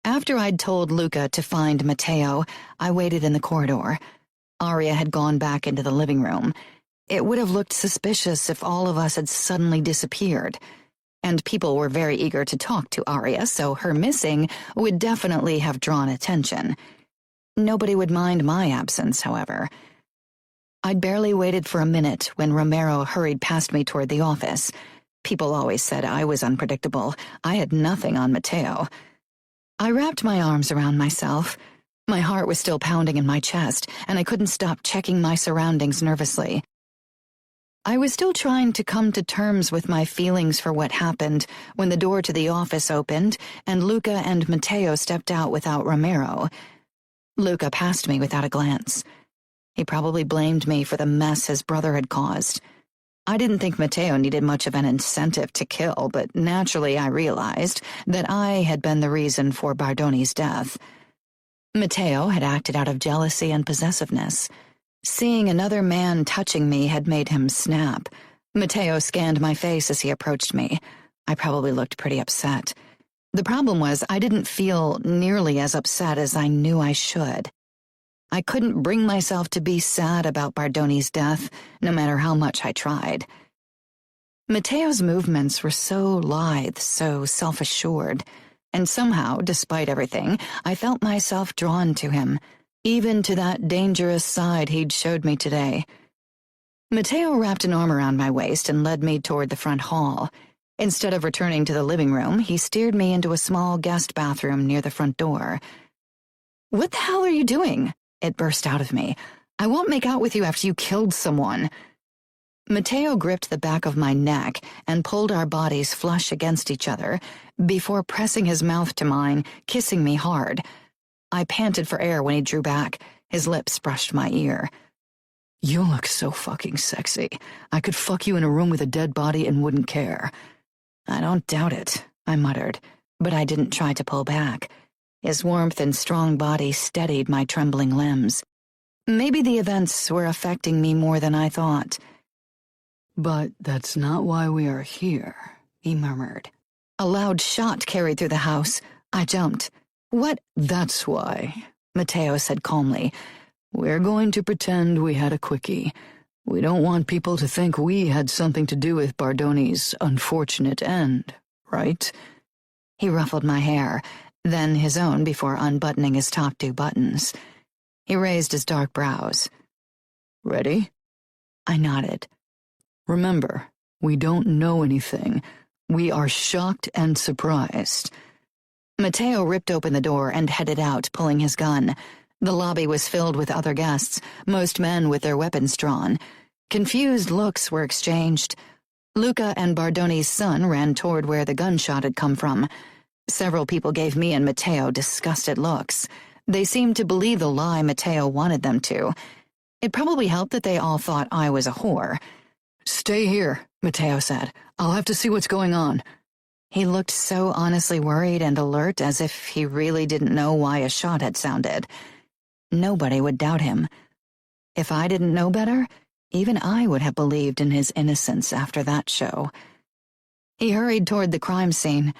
After I'd told Luca to find Matteo, I waited in the corridor. Aria had gone back into the living room. It would have looked suspicious if all of us had suddenly disappeared. And people were very eager to talk to Aria, so her missing would definitely have drawn attention. Nobody would mind my absence, however. I'd barely waited for a minute when Romero hurried past me toward the office. People always said I was unpredictable. I had nothing on Matteo. I wrapped my arms around myself. My heart was still pounding in my chest, and I couldn't stop checking my surroundings nervously. I was still trying to come to terms with my feelings for what happened when the door to the office opened and Luca and Matteo stepped out without Romero. Luca passed me without a glance. He probably blamed me for the mess his brother had caused. I didn't think Matteo needed much of an incentive to kill, but naturally I realized that I had been the reason for Bardoni's death. Matteo had acted out of jealousy and possessiveness. Seeing another man touching me had made him snap. Matteo scanned my face as he approached me. I probably looked pretty upset. The problem was I didn't feel nearly as upset as I knew I should. I couldn't bring myself to be sad about Bardoni's death, no matter how much I tried. Matteo's movements were so lithe, so self-assured, and somehow, despite everything, I felt myself drawn to him, even to that dangerous side he'd showed me today. Matteo wrapped an arm around my waist and led me toward the front hall. Instead of returning to the living room, he steered me into a small guest bathroom near the front door. "What the hell are you doing?" It burst out of me. "I won't make out with you after you killed someone." Matteo gripped the back of my neck and pulled our bodies flush against each other before pressing his mouth to mine, kissing me hard. I panted for air when he drew back. His lips brushed my ear. "You look so fucking sexy. I could fuck you in a room with a dead body and wouldn't care." "I don't doubt it," I muttered, but I didn't try to pull back. His warmth and strong body steadied my trembling limbs. Maybe the events were affecting me more than I thought. "But that's not why we are here," he murmured. A loud shot carried through the house. I jumped. "What?" "That's why," Matteo said calmly. "We're going to pretend we had a quickie. We don't want people to think we had something to do with Bardoni's unfortunate end, right?" He ruffled my hair, then his own before unbuttoning his top 2 buttons. He raised his dark brows. "Ready?" I nodded. "Remember, we don't know anything. We are shocked and surprised." Matteo ripped open the door and headed out, pulling his gun. The lobby was filled with other guests, most men with their weapons drawn. Confused looks were exchanged. Luca and Bardoni's son ran toward where the gunshot had come from. Several people gave me and Matteo disgusted looks. They seemed to believe the lie Matteo wanted them to. It probably helped that they all thought I was a whore. "Stay here," Matteo said. "I'll have to see what's going on." He looked so honestly worried and alert, as if he really didn't know why a shot had sounded. Nobody would doubt him. If I didn't know better, even I would have believed in his innocence after that show. He hurried toward the crime scene.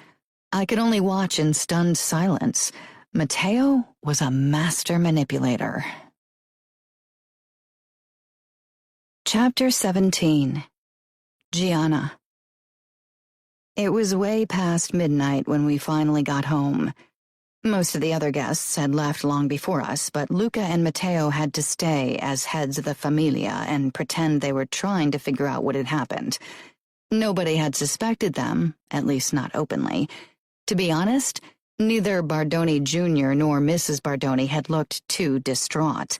I could only watch in stunned silence. Matteo was a master manipulator. Chapter 17. Gianna. It was way past midnight when we finally got home. Most of the other guests had left long before us, but Luca and Matteo had to stay as heads of the familia and pretend they were trying to figure out what had happened. Nobody had suspected them, at least not openly. To be honest, neither Bardoni Jr. nor Mrs. Bardoni had looked too distraught.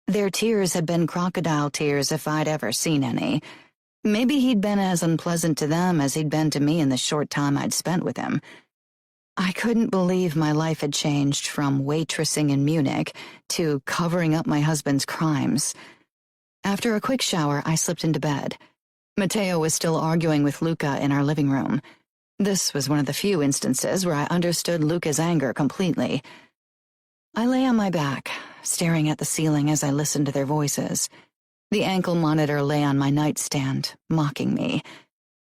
Their tears had been crocodile tears if I'd ever seen any. Maybe he'd been as unpleasant to them as he'd been to me in the short time I'd spent with him. I couldn't believe my life had changed from waitressing in Munich to covering up my husband's crimes. After a quick shower, I slipped into bed. Matteo was still arguing with Luca in our living room. This was one of the few instances where I understood Luca's anger completely. I lay on my back, staring at the ceiling as I listened to their voices. The ankle monitor lay on my nightstand, mocking me.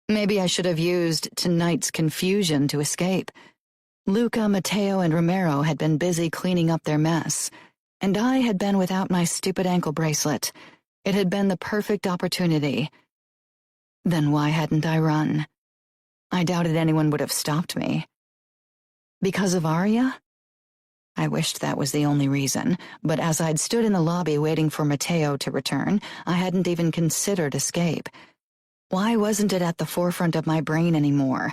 Maybe I should have used tonight's confusion to escape. Luca, Matteo, and Romero had been busy cleaning up their mess, and I had been without my stupid ankle bracelet. It had been the perfect opportunity. Then why hadn't I run? I doubted anyone would have stopped me. Because of Arya? I wished that was the only reason, but as I'd stood in the lobby waiting for Matteo to return, I hadn't even considered escape. Why wasn't it at the forefront of my brain anymore?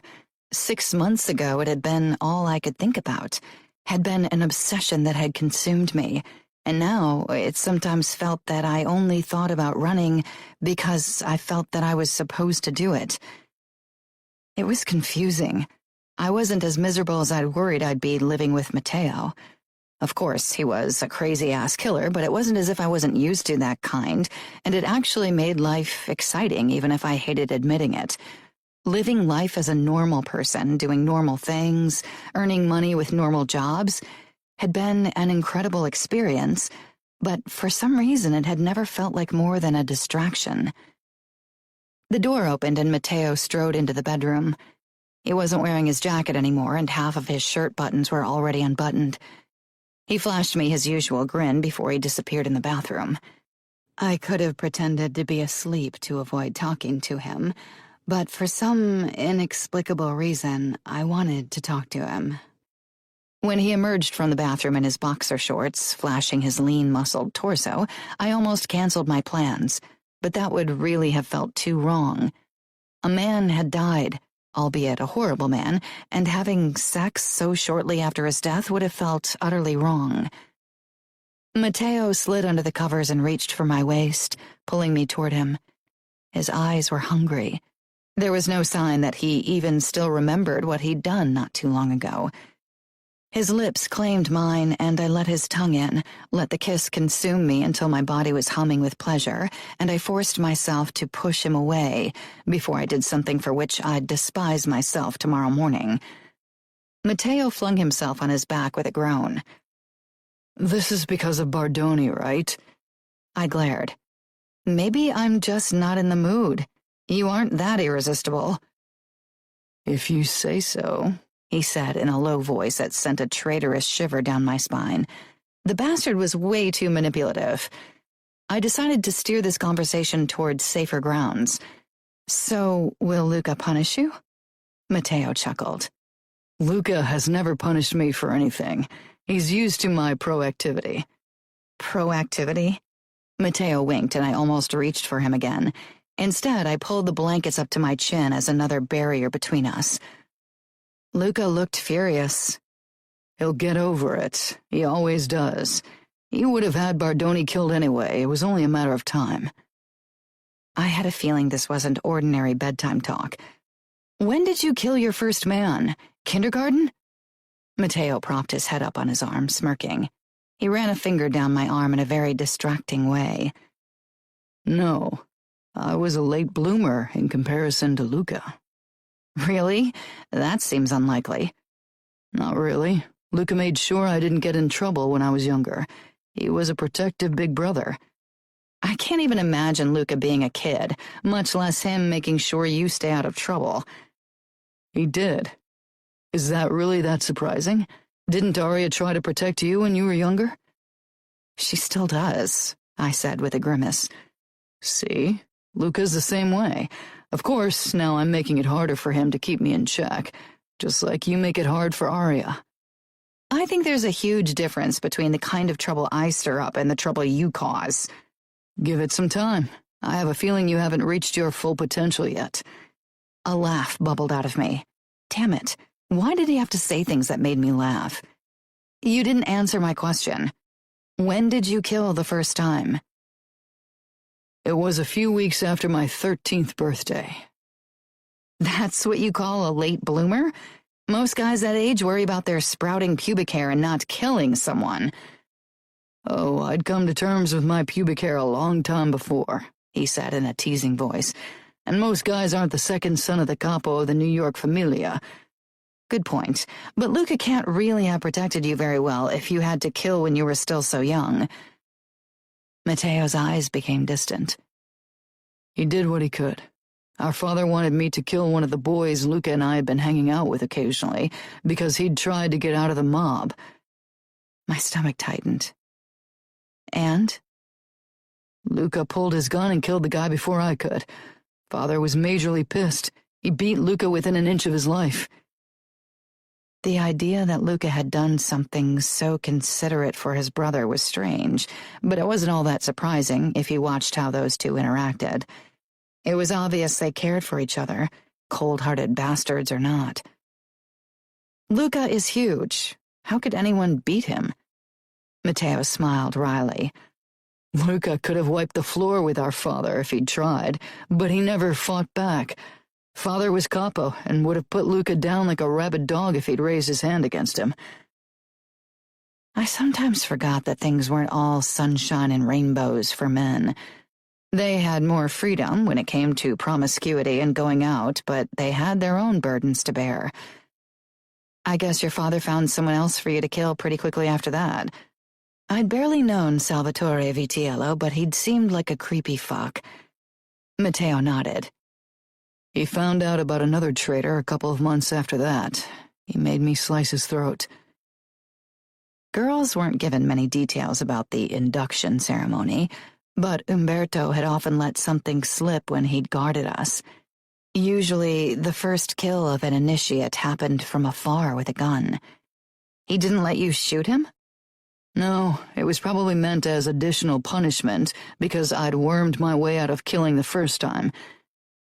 6 months ago it had been all I could think about, had been an obsession that had consumed me, and now it sometimes felt that I only thought about running because I felt that I was supposed to do it. It was confusing. I wasn't as miserable as I'd worried I'd be living with Matteo. Of course, he was a crazy-ass killer, but it wasn't as if I wasn't used to that kind, and it actually made life exciting, even if I hated admitting it. Living life as a normal person, doing normal things, earning money with normal jobs, had been an incredible experience, but for some reason it had never felt like more than a distraction. The door opened and Matteo strode into the bedroom. He wasn't wearing his jacket anymore, and half of his shirt buttons were already unbuttoned. He flashed me his usual grin before he disappeared in the bathroom. I could have pretended to be asleep to avoid talking to him, but for some inexplicable reason, I wanted to talk to him. When he emerged from the bathroom in his boxer shorts, flashing his lean, muscled torso, I almost canceled my plans, but that would really have felt too wrong. A man had died, albeit a horrible man, and having sex so shortly after his death would have felt utterly wrong. Matteo slid under the covers and reached for my waist, pulling me toward him. His eyes were hungry. There was no sign that he even still remembered what he'd done not too long ago. His lips claimed mine, and I let his tongue in, let the kiss consume me until my body was humming with pleasure, and I forced myself to push him away before I did something for which I'd despise myself tomorrow morning. Matteo flung himself on his back with a groan. "This is because of Bardoni, right?" I glared. Maybe I'm just not in the mood. You aren't that irresistible. "If you say so," he said in a low voice that sent a traitorous shiver down my spine. The bastard was way too manipulative. I decided to steer this conversation towards safer grounds. So, will Luca punish you? Matteo chuckled. "Luca has never punished me for anything. He's used to my proactivity." Proactivity? Matteo winked and I almost reached for him again. Instead, I pulled the blankets up to my chin as another barrier between us. Luca looked furious. "He'll get over it. He always does. He would have had Bardoni killed anyway. It was only a matter of time." I had a feeling this wasn't ordinary bedtime talk. When did you kill your first man? Kindergarten? Matteo propped his head up on his arm, smirking. He ran a finger down my arm in a very distracting way. "No, I was a late bloomer in comparison to Luca." Really? That seems unlikely. "Not really. Luca made sure I didn't get in trouble when I was younger. He was a protective big brother." I can't even imagine Luca being a kid, much less him making sure you stay out of trouble. "He did. Is that really that surprising? Didn't Arya try to protect you when you were younger?" "She still does," I said with a grimace. "See? Luca's the same way. Of course, now I'm making it harder for him to keep me in check, just like you make it hard for Arya." I think there's a huge difference between the kind of trouble I stir up and the trouble you cause. "Give it some time. I have a feeling you haven't reached your full potential yet." A laugh bubbled out of me. Damn it. Why did he have to say things that made me laugh? You didn't answer my question. When did you kill the first time? "It was a few weeks after my 13th birthday." That's what you call a late bloomer? Most guys that age worry about their sprouting pubic hair and not killing someone. "Oh, I'd come to terms with my pubic hair a long time before," he said in a teasing voice. "And most guys aren't the second son of the capo of the New York Familia." Good point, but Luca can't really have protected you very well if you had to kill when you were still so young. Matteo's eyes became distant. "He did what he could. Our father wanted me to kill one of the boys Luca and I had been hanging out with occasionally, because he'd tried to get out of the mob." My stomach tightened. And? "Luca pulled his gun and killed the guy before I could. Father was majorly pissed. He beat Luca within an inch of his life." The idea that Luca had done something so considerate for his brother was strange, but it wasn't all that surprising if you watched how those two interacted. It was obvious they cared for each other, cold-hearted bastards or not. Luca is huge. How could anyone beat him? Matteo smiled wryly. "Luca could have wiped the floor with our father if he'd tried, but he never fought back. Father was capo and would have put Luca down like a rabid dog if he'd raised his hand against him." I sometimes forgot that things weren't all sunshine and rainbows for men. They had more freedom when it came to promiscuity and going out, but they had their own burdens to bear. I guess your father found someone else for you to kill pretty quickly after that. I'd barely known Salvatore Vitiello, but he'd seemed like a creepy fuck. Matteo nodded. He found out about another traitor a couple of months after that. He made me slice his throat. Girls weren't given many details about the induction ceremony, but Umberto had often let something slip when he'd guarded us. Usually, the first kill of an initiate happened from afar with a gun. He didn't let you shoot him? No, it was probably meant as additional punishment because I'd wormed my way out of killing the first time.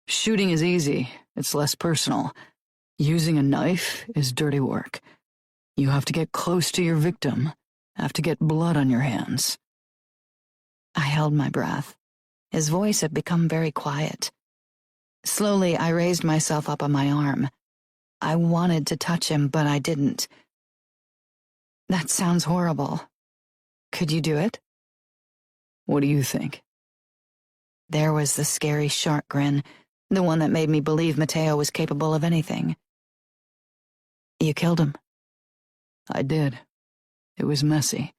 Shooting is easy, it's less personal. Using a knife is dirty work. You have to get close to your victim, have to get blood on your hands. I held my breath. His voice had become very quiet. Slowly, I raised myself up on my arm. I wanted to touch him, but I didn't. That sounds horrible. Could you do it? What do you think? There was the scary shark grin, the one that made me believe Matteo was capable of anything. You killed him. I did. It was messy.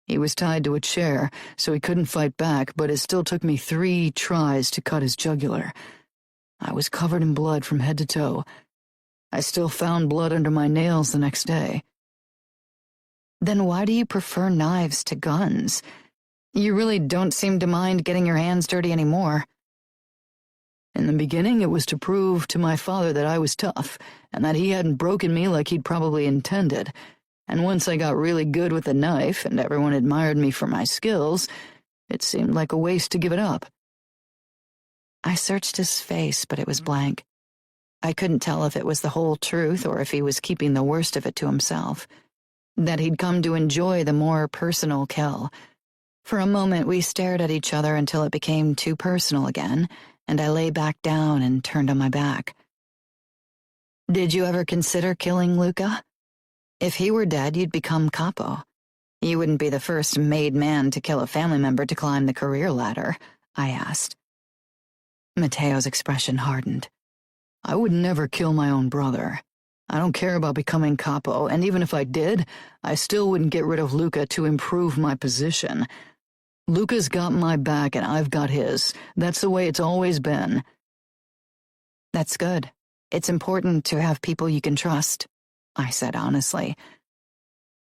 He was tied to a chair, so he couldn't fight back, but it still took me 3 tries to cut his jugular. I was covered in blood from head to toe. I still found blood under my nails the next day. Then why do you prefer knives to guns? You really don't seem to mind getting your hands dirty anymore. In the beginning, it was to prove to my father that I was tough, and that he hadn't broken me like he'd probably intended. And once I got really good with the knife, and everyone admired me for my skills, it seemed like a waste to give it up. I searched his face, but it was blank. I couldn't tell if it was the whole truth or if he was keeping the worst of it to himself. That he'd come to enjoy the more personal kill. For a moment, we stared at each other until it became too personal again, and I lay back down and turned on my back. Did you ever consider killing Luca? If he were dead, you'd become capo. You wouldn't be the first made man to kill a family member to climb the career ladder, I asked. Matteo's expression hardened. I would never kill my own brother. I don't care about becoming capo, and even if I did, I still wouldn't get rid of Luca to improve my position. Luca's got my back and I've got his. That's the way it's always been. That's good. It's important to have people you can trust, I said honestly.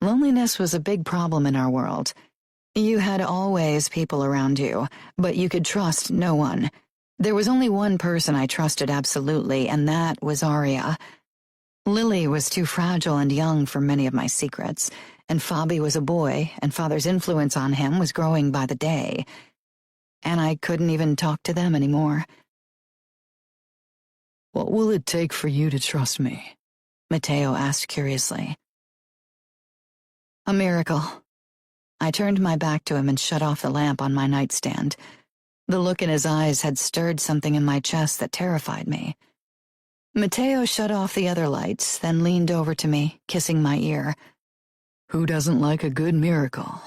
Loneliness was a big problem in our world. You had always people around you, but you could trust no one. There was only one person I trusted absolutely, and that was Aria. Lily was too fragile and young for many of my secrets, and Fabi was a boy, and Father's influence on him was growing by the day. And I couldn't even talk to them anymore. What will it take for you to trust me? Matteo asked curiously. A miracle. I turned my back to him and shut off the lamp on my nightstand. The look in his eyes had stirred something in my chest that terrified me. Matteo shut off the other lights, then leaned over to me, kissing my ear. Who doesn't like a good miracle?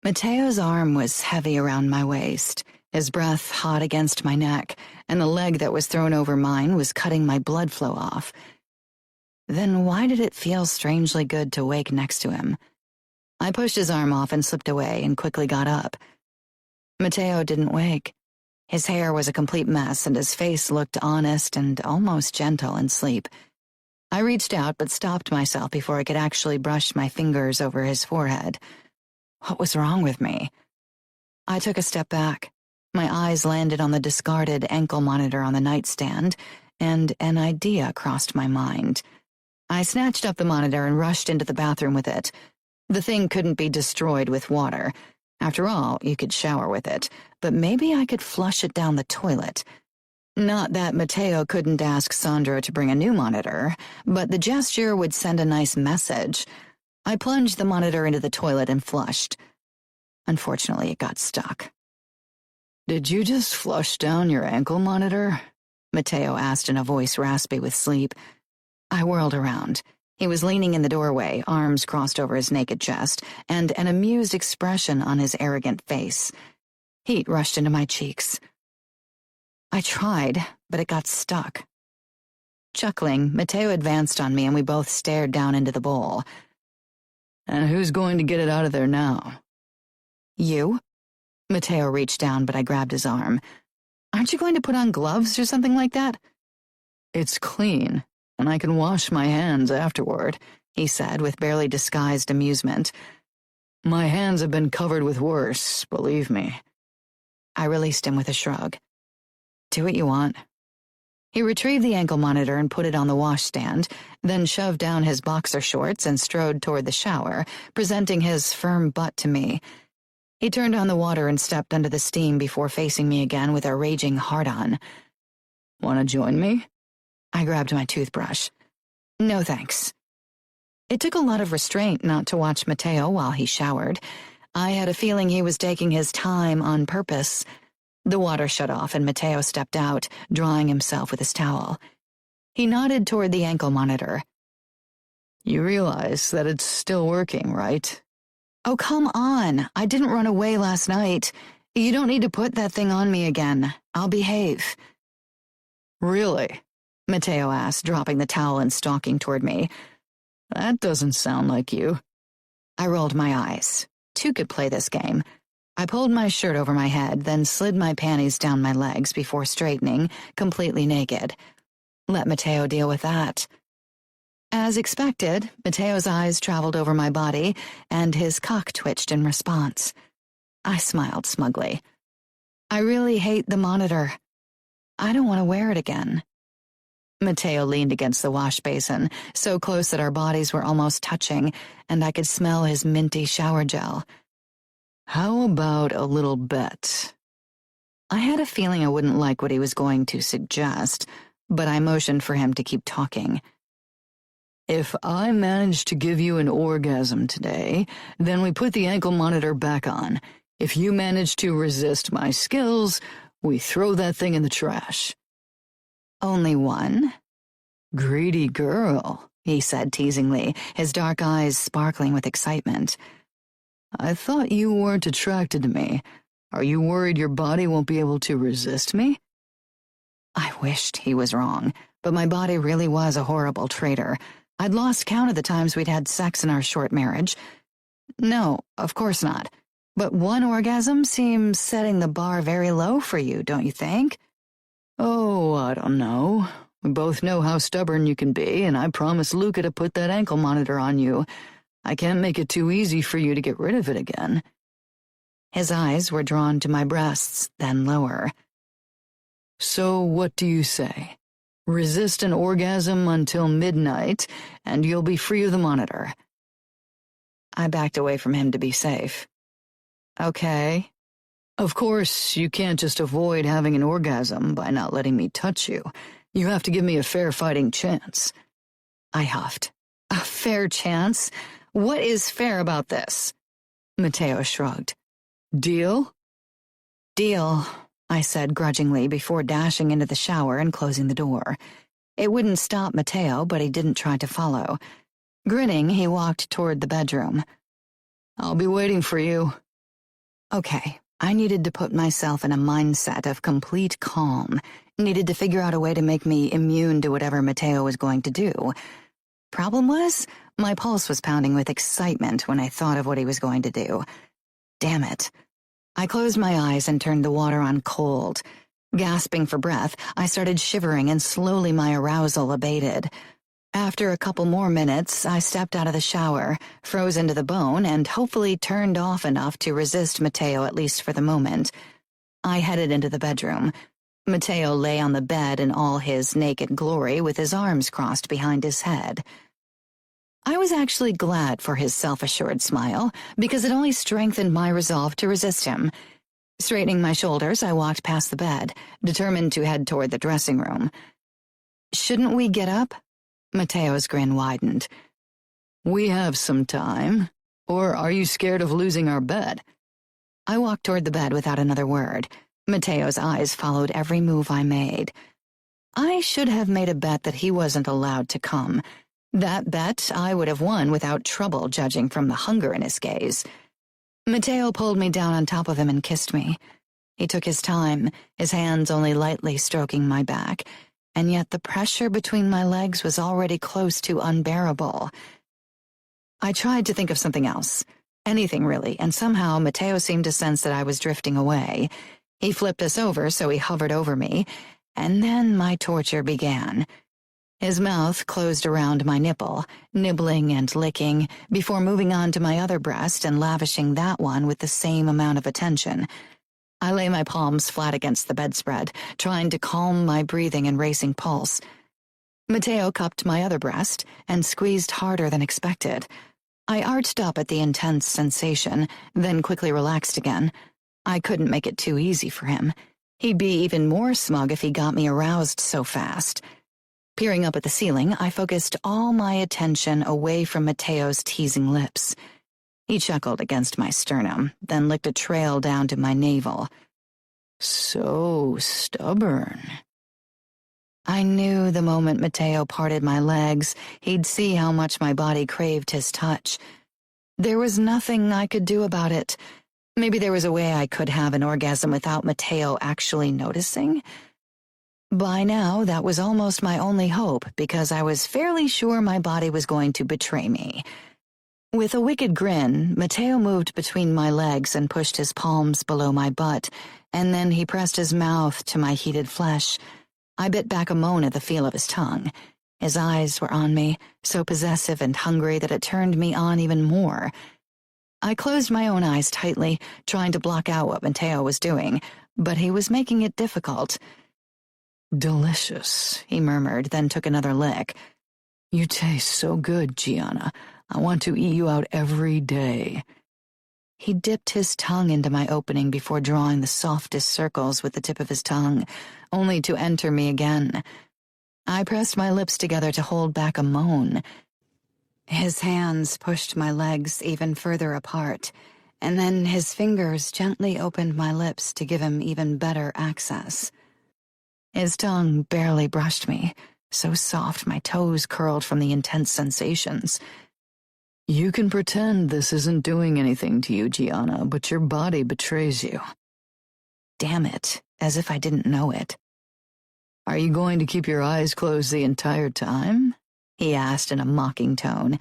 Matteo's arm was heavy around my waist, his breath hot against my neck, and the leg that was thrown over mine was cutting my blood flow off. Then why did it feel strangely good to wake next to him? I pushed his arm off and slipped away and quickly got up. Matteo didn't wake. His hair was a complete mess, and his face looked honest and almost gentle in sleep. I reached out but stopped myself before I could actually brush my fingers over his forehead. What was wrong with me? I took a step back. My eyes landed on the discarded ankle monitor on the nightstand, and an idea crossed my mind. I snatched up the monitor and rushed into the bathroom with it. The thing couldn't be destroyed with water. After all, you could shower with it, but maybe I could flush it down the toilet. Not that Matteo couldn't ask Sandro to bring a new monitor, but the gesture would send a nice message. I plunged the monitor into the toilet and flushed. Unfortunately, it got stuck. Did you just flush down your ankle monitor? Matteo asked in a voice raspy with sleep. I whirled around. He was leaning in the doorway, arms crossed over his naked chest, and an amused expression on his arrogant face. Heat rushed into my cheeks. I tried, but it got stuck. Chuckling, Matteo advanced on me and we both stared down into the bowl. And who's going to get it out of there now? You? Matteo reached down, but I grabbed his arm. Aren't you going to put on gloves or something like that? It's clean, and I can wash my hands afterward, he said with barely disguised amusement. My hands have been covered with worse, believe me. I released him with a shrug. Do what you want. He retrieved the ankle monitor and put it on the washstand, then shoved down his boxer shorts and strode toward the shower, presenting his firm butt to me. He turned on the water and stepped under the steam before facing me again with a raging hard-on. Want to join me? I grabbed my toothbrush. No thanks. It took a lot of restraint not to watch Matteo while he showered. I had a feeling he was taking his time on purpose. The water shut off and Matteo stepped out, drying himself with his towel. He nodded toward the ankle monitor. You realize that it's still working, right? Oh, come on. I didn't run away last night. You don't need to put that thing on me again. I'll behave. Really? Matteo asked, dropping the towel and stalking toward me. That doesn't sound like you. I rolled my eyes. Two could play this game. I pulled my shirt over my head, then slid my panties down my legs before straightening, completely naked. Let Matteo deal with that. As expected, Matteo's eyes traveled over my body, and his cock twitched in response. I smiled smugly. I really hate the monitor. I don't want to wear it again. Matteo leaned against the wash basin, so close that our bodies were almost touching, and I could smell his minty shower gel. How about a little bet? I had a feeling I wouldn't like what he was going to suggest, but I motioned for him to keep talking. If I manage to give you an orgasm today, then we put the ankle monitor back on. If you manage to resist my skills, we throw that thing in the trash. Only one? Greedy girl, he said teasingly, his dark eyes sparkling with excitement. I thought you weren't attracted to me. Are you worried your body won't be able to resist me? I wished he was wrong, but my body really was a horrible traitor. I'd lost count of the times we'd had sex in our short marriage. No, of course not. But one orgasm seems setting the bar very low for you, don't you think? Oh, I don't know. We both know how stubborn you can be, and I promised Luca to put that ankle monitor on you. I can't make it too easy for you to get rid of it again. His eyes were drawn to my breasts, then lower. So what do you say? Resist an orgasm until midnight, and you'll be free of the monitor. I backed away from him to be safe. Okay. Of course, you can't just avoid having an orgasm by not letting me touch you. You have to give me a fair fighting chance. I huffed. A fair chance? What is fair about this? Matteo shrugged. Deal? Deal, I said grudgingly before dashing into the shower and closing the door. It wouldn't stop Matteo, but he didn't try to follow. Grinning, he walked toward the bedroom. I'll be waiting for you. Okay, I needed to put myself in a mindset of complete calm, needed to figure out a way to make me immune to whatever Matteo was going to do. Problem was, my pulse was pounding with excitement when I thought of what he was going to do. Damn it. I closed my eyes and turned the water on cold. Gasping for breath, I started shivering and slowly my arousal abated. After a couple more minutes, I stepped out of the shower, frozen to the bone, and hopefully turned off enough to resist Matteo at least for the moment. I headed into the bedroom. Matteo lay on the bed in all his naked glory with his arms crossed behind his head. I was actually glad for his self-assured smile, because it only strengthened my resolve to resist him. Straightening my shoulders, I walked past the bed, determined to head toward the dressing room. Shouldn't we get up? Matteo's grin widened. We have some time. Or are you scared of losing our bed? I walked toward the bed without another word. Matteo's eyes followed every move I made. I should have made a bet that he wasn't allowed to come. That bet I would have won without trouble, judging from the hunger in his gaze. Matteo pulled me down on top of him and kissed me. He took his time, his hands only lightly stroking my back, and yet the pressure between my legs was already close to unbearable. I tried to think of something else, anything really, and somehow Matteo seemed to sense that I was drifting away. He flipped us over, so he hovered over me, and then my torture began. His mouth closed around my nipple, nibbling and licking, before moving on to my other breast and lavishing that one with the same amount of attention. I lay my palms flat against the bedspread, trying to calm my breathing and racing pulse. Matteo cupped my other breast and squeezed harder than expected. I arched up at the intense sensation, then quickly relaxed again. I couldn't make it too easy for him. He'd be even more smug if he got me aroused so fast. Peering up at the ceiling, I focused all my attention away from Matteo's teasing lips. He chuckled against my sternum, then licked a trail down to my navel. So stubborn. I knew the moment Matteo parted my legs, he'd see how much my body craved his touch. There was nothing I could do about it. Maybe there was a way I could have an orgasm without Matteo actually noticing. By now, that was almost my only hope, because I was fairly sure my body was going to betray me. With a wicked grin, Matteo moved between my legs and pushed his palms below my butt, and then he pressed his mouth to my heated flesh. I bit back a moan at the feel of his tongue. His eyes were on me, so possessive and hungry that it turned me on even more. I closed my own eyes tightly, trying to block out what Matteo was doing, but he was making it difficult. Delicious, he murmured, then took another lick. You taste so good, Gianna. I want to eat you out every day. He dipped his tongue into my opening before drawing the softest circles with the tip of his tongue, only to enter me again. I pressed my lips together to hold back a moan. His hands pushed my legs even further apart, and then his fingers gently opened my lips to give him even better access. His tongue barely brushed me, so soft my toes curled from the intense sensations. You can pretend this isn't doing anything to you, Gianna, but your body betrays you. Damn it, as if I didn't know it. Are you going to keep your eyes closed the entire time? He asked in a mocking tone.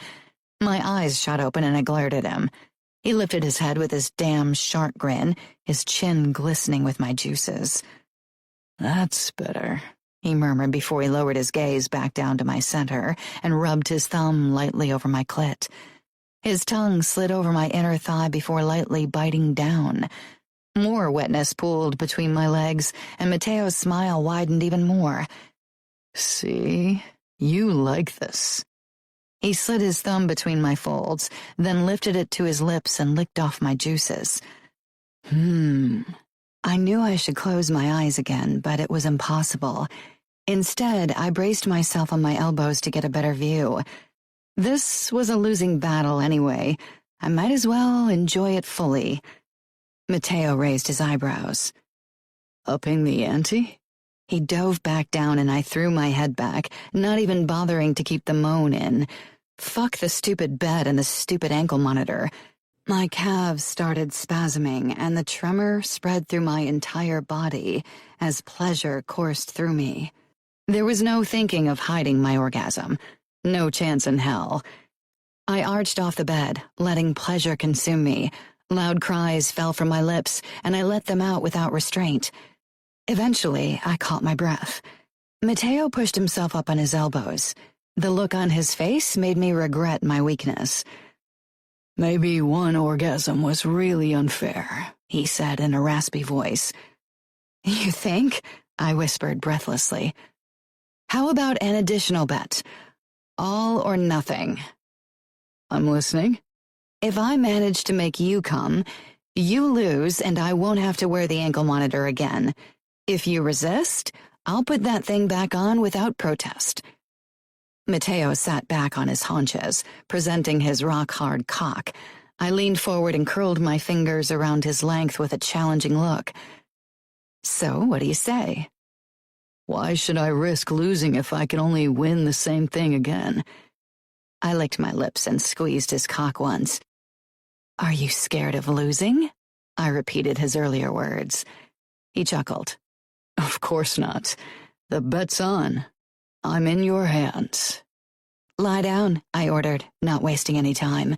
My eyes shot open and I glared at him. He lifted his head with his damn shark grin, his chin glistening with my juices. That's better, he murmured before he lowered his gaze back down to my center and rubbed his thumb lightly over my clit. His tongue slid over my inner thigh before lightly biting down. More wetness pooled between my legs, and Matteo's smile widened even more. See? You like this. He slid his thumb between my folds, then lifted it to his lips and licked off my juices. I knew I should close my eyes again, but it was impossible. Instead, I braced myself on my elbows to get a better view. This was a losing battle anyway. I might as well enjoy it fully. Matteo raised his eyebrows. Upping the ante? He dove back down and I threw my head back, not even bothering to keep the moan in. Fuck the stupid bed and the stupid ankle monitor. My calves started spasming, and the tremor spread through my entire body as pleasure coursed through me. There was no thinking of hiding my orgasm. No chance in hell. I arched off the bed, letting pleasure consume me. Loud cries fell from my lips, and I let them out without restraint. Eventually, I caught my breath. Matteo pushed himself up on his elbows. The look on his face made me regret my weakness. Maybe one orgasm was really unfair, he said in a raspy voice. You think? I whispered breathlessly. How about an additional bet? All or nothing. I'm listening. If I manage to make you come, you lose and I won't have to wear the ankle monitor again. If you resist, I'll put that thing back on without protest. Matteo sat back on his haunches, presenting his rock-hard cock. I leaned forward and curled my fingers around his length with a challenging look. So, what do you say? Why should I risk losing if I can only win the same thing again? I licked my lips and squeezed his cock once. "Are you scared of losing?" I repeated his earlier words. He chuckled. Of course not. The bet's on. I'm in your hands. "Lie down," I ordered, not wasting any time.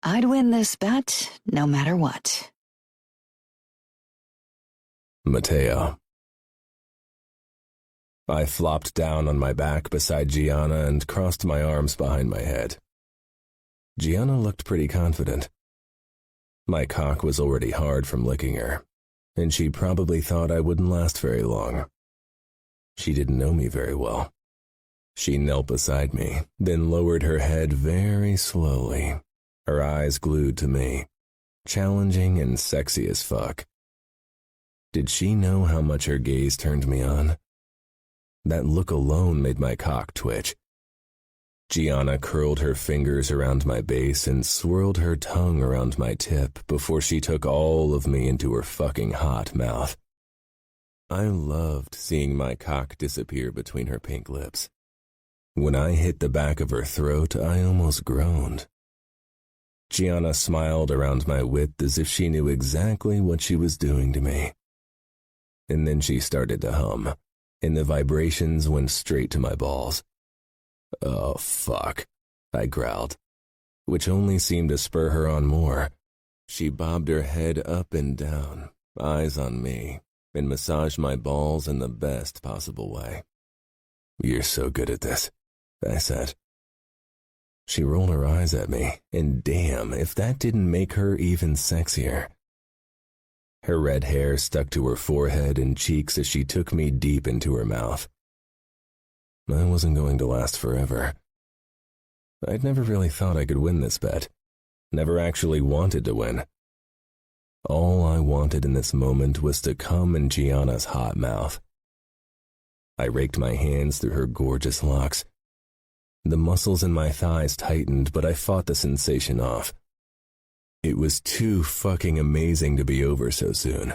I'd win this bet no matter what. Mateo. I flopped down on my back beside Gianna and crossed my arms behind my head. Gianna looked pretty confident. My cock was already hard from licking her, and she probably thought I wouldn't last very long. She didn't know me very well. She knelt beside me, then lowered her head very slowly, her eyes glued to me, challenging and sexy as fuck. Did she know how much her gaze turned me on? That look alone made my cock twitch. Gianna curled her fingers around my base and swirled her tongue around my tip before she took all of me into her fucking hot mouth. I loved seeing my cock disappear between her pink lips. When I hit the back of her throat, I almost groaned. Gianna smiled around my width as if she knew exactly what she was doing to me. And then she started to hum, and the vibrations went straight to my balls. "Oh, fuck," I growled, which only seemed to spur her on more. She bobbed her head up and down, eyes on me, and massaged my balls in the best possible way. "You're so good at this," I said. She rolled her eyes at me, and damn if that didn't make her even sexier. Her red hair stuck to her forehead and cheeks as she took me deep into her mouth. I wasn't going to last forever. I'd never really thought I could win this bet. Never actually wanted to win. All I wanted in this moment was to come in Gianna's hot mouth. I raked my hands through her gorgeous locks. The muscles in my thighs tightened, but I fought the sensation off. It was too fucking amazing to be over so soon.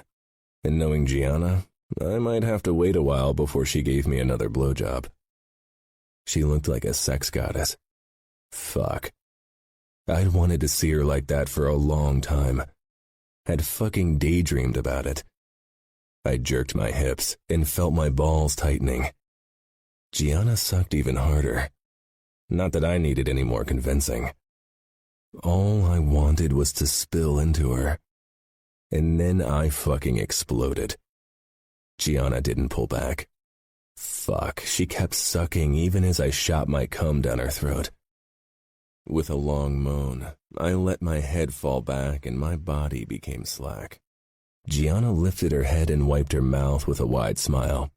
And knowing Gianna, I might have to wait a while before she gave me another blowjob. She looked like a sex goddess. Fuck. I'd wanted to see her like that for a long time. Had fucking daydreamed about it. I jerked my hips and felt my balls tightening. Gianna sucked even harder. Not that I needed any more convincing. All I wanted was to spill into her. And then I fucking exploded. Gianna didn't pull back. Fuck, she kept sucking even as I shot my cum down her throat. With a long moan, I let my head fall back and my body became slack. Gianna lifted her head and wiped her mouth with a wide smile.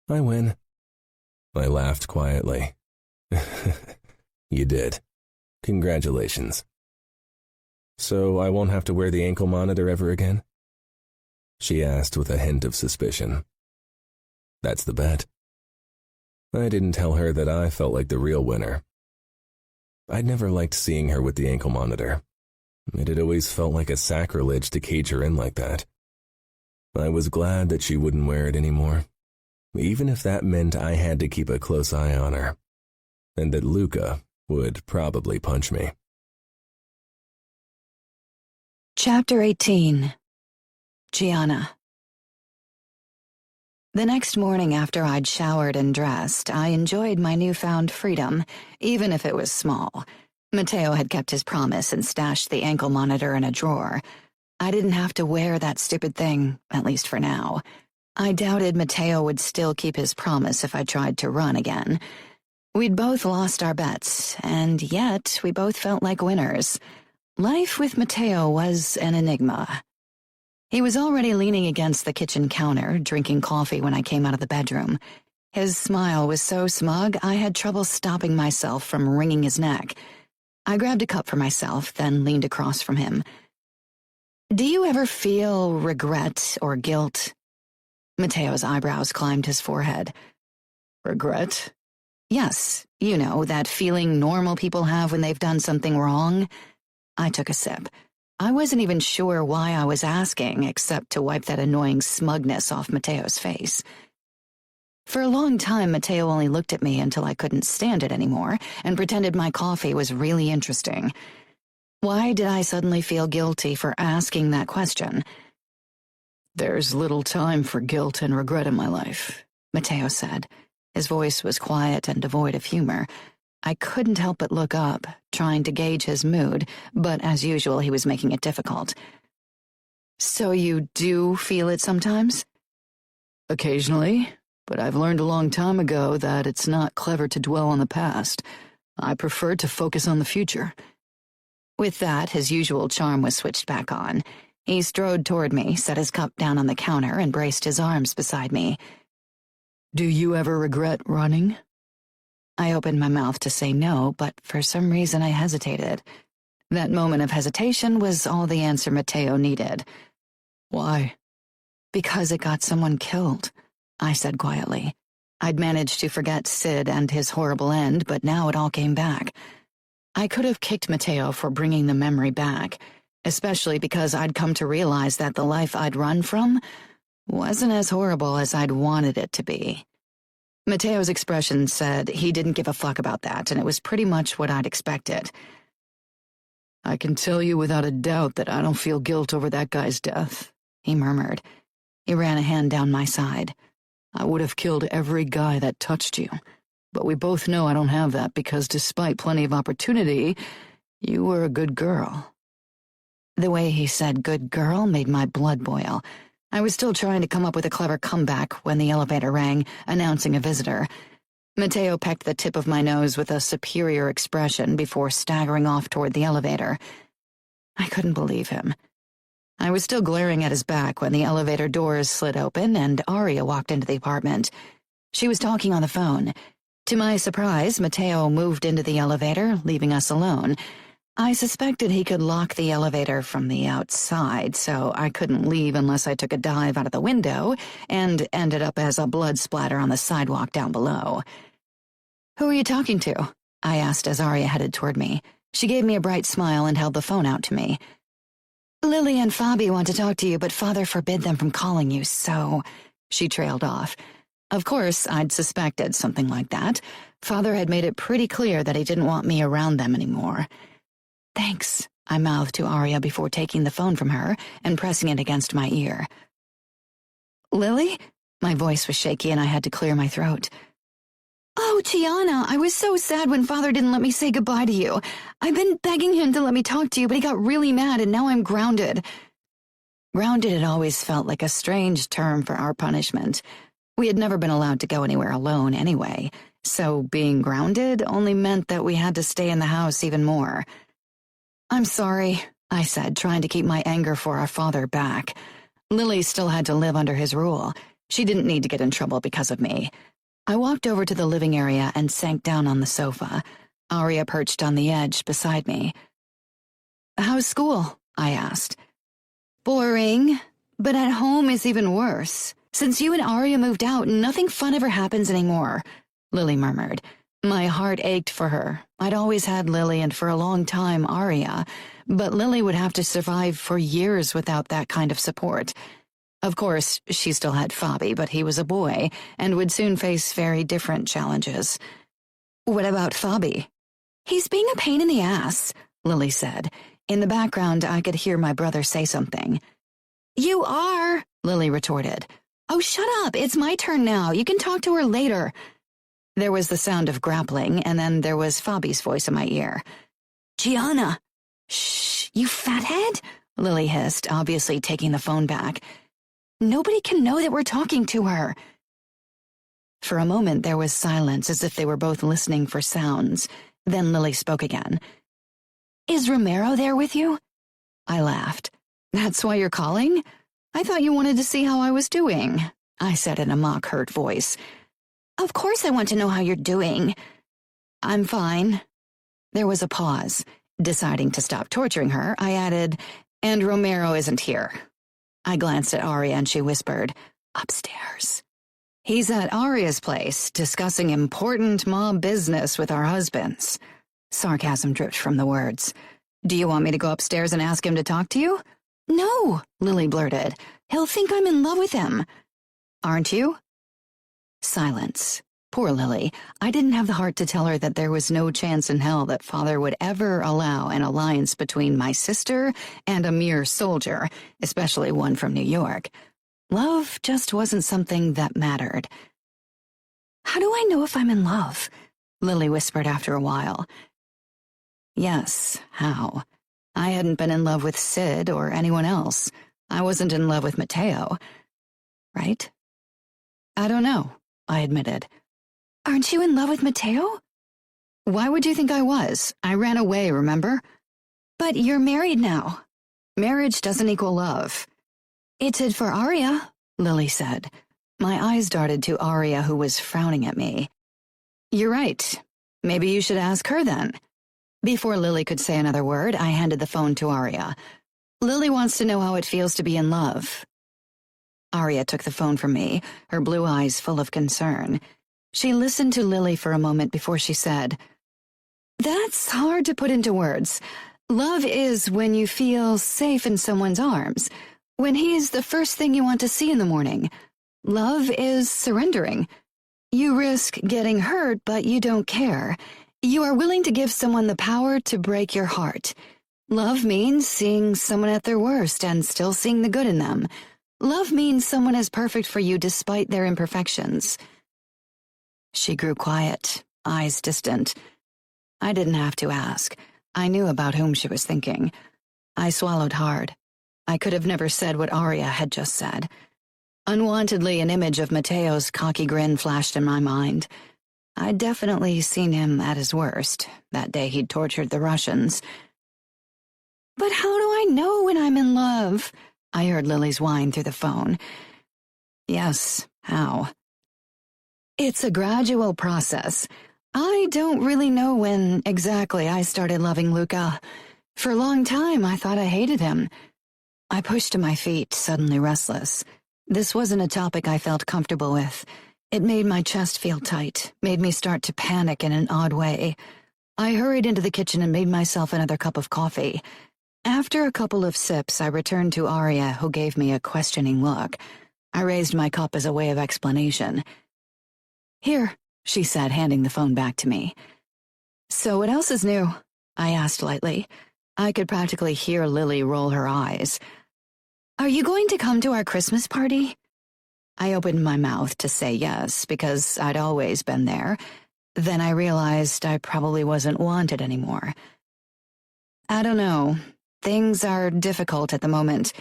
"I win." I laughed quietly. "You did. Congratulations. So I won't have to wear the ankle monitor ever again?" she asked with a hint of suspicion. That's the bet. I didn't tell her that I felt like the real winner. I'd never liked seeing her with the ankle monitor. It had always felt like a sacrilege to cage her in like that. I was glad that she wouldn't wear it anymore, even if that meant I had to keep a close eye on her, and that Luca would probably punch me. Chapter 18. Gianna. The next morning after I'd showered and dressed, I enjoyed my newfound freedom, even if it was small. Mateo had kept his promise and stashed the ankle monitor in a drawer. I didn't have to wear that stupid thing, at least for now. I doubted Mateo would still keep his promise if I tried to run again. We'd both lost our bets, and yet we both felt like winners. Life with Mateo was an enigma. He was already leaning against the kitchen counter, drinking coffee when I came out of the bedroom. His smile was so smug, I had trouble stopping myself from wringing his neck. I grabbed a cup for myself, then leaned across from him. "Do you ever feel regret or guilt?" Mateo's eyebrows climbed his forehead. Regret? "Yes, you know, that feeling normal people have when they've done something wrong." I took a sip. I wasn't even sure why I was asking, except to wipe that annoying smugness off Mateo's face. For a long time, Mateo only looked at me until I couldn't stand it anymore and pretended my coffee was really interesting. Why did I suddenly feel guilty for asking that question? "There's little time for guilt and regret in my life," Mateo said. His voice was quiet and devoid of humor. I couldn't help but look up, trying to gauge his mood, but as usual, he was making it difficult. "So you do feel it sometimes?" "Occasionally, but I've learned a long time ago that it's not clever to dwell on the past. I prefer to focus on the future." With that, his usual charm was switched back on. He strode toward me, set his cup down on the counter, and braced his arms beside me. "Do you ever regret running?" I opened my mouth to say no, but for some reason I hesitated. That moment of hesitation was all the answer Mateo needed. "Why?" "Because it got someone killed," I said quietly. I'd managed to forget Sid and his horrible end, but now it all came back. I could have kicked Mateo for bringing the memory back, especially because I'd come to realize that the life I'd run from wasn't as horrible as I'd wanted it to be. Mateo's expression said he didn't give a fuck about that, and it was pretty much what I'd expected. "I can tell you without a doubt that I don't feel guilt over that guy's death," he murmured. He ran a hand down my side. "I would have killed every guy that touched you, but we both know I don't have that because despite plenty of opportunity, you were a good girl." The way he said good girl made my blood boil. I was still trying to come up with a clever comeback when the elevator rang, announcing a visitor. Mateo pecked the tip of my nose with a superior expression before staggering off toward the elevator. I couldn't believe him. I was still glaring at his back when the elevator doors slid open and Aria walked into the apartment. She was talking on the phone. To my surprise, Mateo moved into the elevator, leaving us alone. I suspected he could lock the elevator from the outside, so I couldn't leave unless I took a dive out of the window and ended up as a blood splatter on the sidewalk down below. "Who are you talking to?" I asked as Aria headed toward me. She gave me a bright smile and held the phone out to me. "Lily and Fabi want to talk to you, but Father forbid them from calling you, so—" She trailed off. Of course, I'd suspected something like that. Father had made it pretty clear that he didn't want me around them anymore. "Thanks," I mouthed to Aria before taking the phone from her and pressing it against my ear. "Lily?" My voice was shaky and I had to clear my throat. "Oh, Gianna, I was so sad when Father didn't let me say goodbye to you. I've been begging him to let me talk to you, but he got really mad and now I'm grounded." Grounded had always felt like a strange term for our punishment. We had never been allowed to go anywhere alone anyway, so being grounded only meant that we had to stay in the house even more. "I'm sorry," I said, trying to keep my anger for our father back. Lily still had to live under his rule. She didn't need to get in trouble because of me. I walked over to the living area and sank down on the sofa. Aria perched on the edge beside me. "How's school?" I asked. "Boring, but at home is even worse. Since you and Aria moved out, nothing fun ever happens anymore," Lily murmured. My heart ached for her. I'd always had Lily and for a long time Aria, but Lily would have to survive for years without that kind of support. Of course, she still had Fabi, but he was a boy and would soon face very different challenges. "What about Fabi?" "He's being a pain in the ass," Lily said. In the background, I could hear my brother say something. "You are," Lily retorted. "Oh, shut up. It's my turn now. You can talk to her later." There was the sound of grappling, and then there was Fabi's voice in my ear. "Gianna!" "Shh, you fathead," Lily hissed, obviously taking the phone back. "Nobody can know that we're talking to her." For a moment there was silence, as if they were both listening for sounds. Then Lily spoke again. "Is Romero there with you?" I laughed. "That's why you're calling? I thought you wanted to see how I was doing," I said in a mock-hurt voice. "Of course I want to know how you're doing." "I'm fine." There was a pause. Deciding to stop torturing her, I added, "And Romero isn't here." I glanced at Aria and she whispered, "Upstairs." "He's at Aria's place, discussing important mob business with our husbands." Sarcasm dripped from the words. "Do you want me to go upstairs and ask him to talk to you?" "No," Lily blurted. "He'll think I'm in love with him." "Aren't you?" Silence. Poor Lily. I didn't have the heart to tell her that there was no chance in hell that Father would ever allow an alliance between my sister and a mere soldier, especially one from New York. Love just wasn't something that mattered. "How do I know if I'm in love?" Lily whispered after a while. Yes, how? I hadn't been in love with Sid or anyone else. I wasn't in love with Mateo. Right? I don't know, I admitted. "Aren't you in love with Mateo?" "Why would you think I was? I ran away, remember?" "But you're married now." "Marriage doesn't equal love." "It did for Arya," Lily said. My eyes darted to Arya, who was frowning at me. "You're right. Maybe you should ask her then." Before Lily could say another word, I handed the phone to Arya. "Lily wants to know how it feels to be in love." Arya took the phone from me, her blue eyes full of concern. She listened to Lily for a moment before she said, "That's hard to put into words. Love is when you feel safe in someone's arms, when he's the first thing you want to see in the morning. Love is surrendering. You risk getting hurt, but you don't care. You are willing to give someone the power to break your heart. Love means seeing someone at their worst and still seeing the good in them. Love means someone is perfect for you despite their imperfections." She grew quiet, eyes distant. I didn't have to ask. I knew about whom she was thinking. I swallowed hard. I could have never said what Arya had just said. Unwantedly, an image of Mateo's cocky grin flashed in my mind. I'd definitely seen him at his worst, that day he'd tortured the Russians. "But how do I know when I'm in love?" I heard Lily's whine through the phone. Yes, how? "It's a gradual process. I don't really know when exactly I started loving Luca. For a long time, I thought I hated him." I pushed to my feet, suddenly restless. This wasn't a topic I felt comfortable with. It made my chest feel tight, made me start to panic in an odd way. I hurried into the kitchen and made myself another cup of coffee. After a couple of sips, I returned to Arya, who gave me a questioning look. I raised my cup as a way of explanation. "Here," she said, handing the phone back to me. "So what else is new?" I asked lightly. I could practically hear Lily roll her eyes. "Are you going to come to our Christmas party?" I opened my mouth to say yes, because I'd always been there. Then I realized I probably wasn't wanted anymore. "I don't know. Things are difficult at the moment."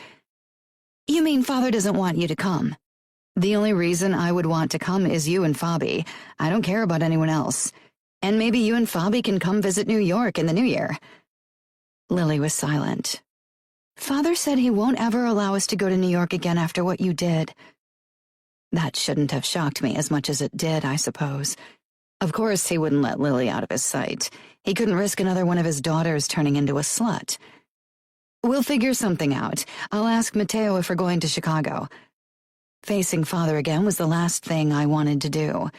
"You mean Father doesn't want you to come?" "The only reason I would want to come is you and Fabi. I don't care about anyone else. And maybe you and Fabi can come visit New York in the new year." Lily was silent. "Father said he won't ever allow us to go to New York again after what you did." That shouldn't have shocked me as much as it did, I suppose. Of course he wouldn't let Lily out of his sight. He couldn't risk another one of his daughters turning into a slut. "We'll figure something out. I'll ask Mateo if we're going to Chicago." Facing Father again was the last thing I wanted to do.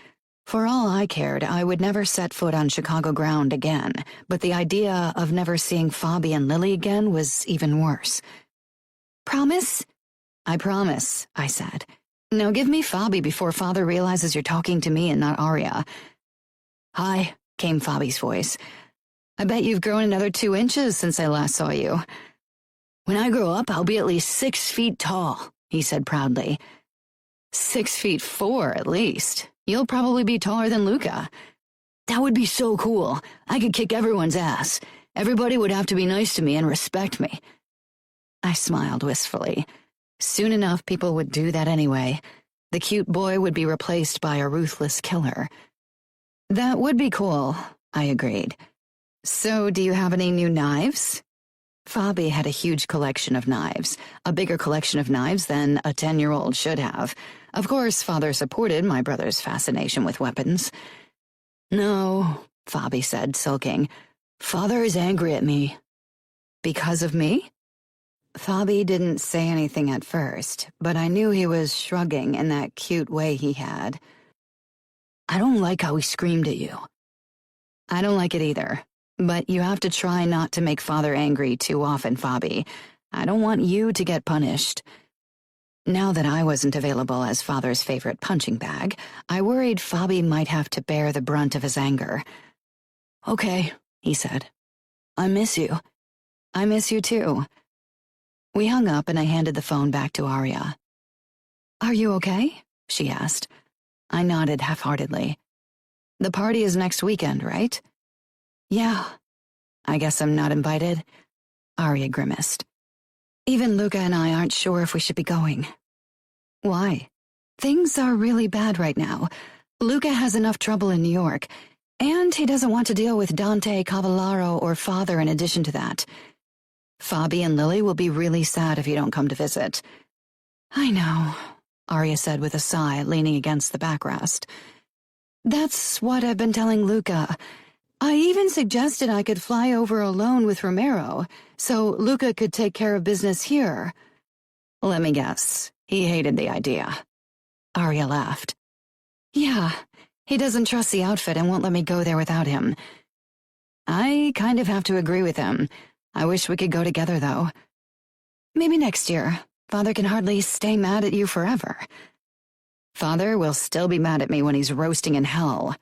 For all I cared, I would never set foot on Chicago ground again, but the idea of never seeing Fabi and Lily again was even worse. "Promise?" "I promise," I said. "Now give me Fabi before Father realizes you're talking to me and not Arya." "Hi," came Fabi's voice. "I bet you've grown another 2 inches since I last saw you." "When I grow up, I'll be at least 6 feet tall," he said proudly. 6'4" at least. You'll probably be taller than Luca. "That would be so cool. I could kick everyone's ass. Everybody would have to be nice to me and respect me." I smiled wistfully. Soon enough, people would do that anyway. The cute boy would be replaced by a ruthless killer. "That would be cool," I agreed. "So, do you have any new knives?" Fabi had a huge collection of knives, a bigger collection of knives than a 10-year-old should have. Of course, Father supported my brother's fascination with weapons. "No," Fabi said, sulking. "Father is angry at me." "Because of me?" Fabi didn't say anything at first, but I knew he was shrugging in that cute way he had. "I don't like how he screamed at you." "I don't like it either. But you have to try not to make Father angry too often, Fabi. I don't want you to get punished." Now that I wasn't available as Father's favorite punching bag, I worried Fabi might have to bear the brunt of his anger. Okay, he said. I miss you. I miss you too. We hung up and I handed the phone back to Arya. Are you okay? She asked. I nodded half-heartedly. The party is next weekend, right? Yeah. I guess I'm not invited. Arya grimaced. Even Luca and I aren't sure if we should be going. Why? Things are really bad right now. Luca has enough trouble in New York, and he doesn't want to deal with Dante, Cavallaro, or Father in addition to that. Fabi and Lily will be really sad if you don't come to visit. I know, Arya said with a sigh, leaning against the backrest. That's what I've been telling Luca. I even suggested I could fly over alone with Romero, so Luca could take care of business here. Let me guess, he hated the idea. Arya laughed. Yeah, he doesn't trust the outfit and won't let me go there without him. I kind of have to agree with him. I wish we could go together, though. Maybe next year. Father can hardly stay mad at you forever. Father will still be mad at me when he's roasting in hell.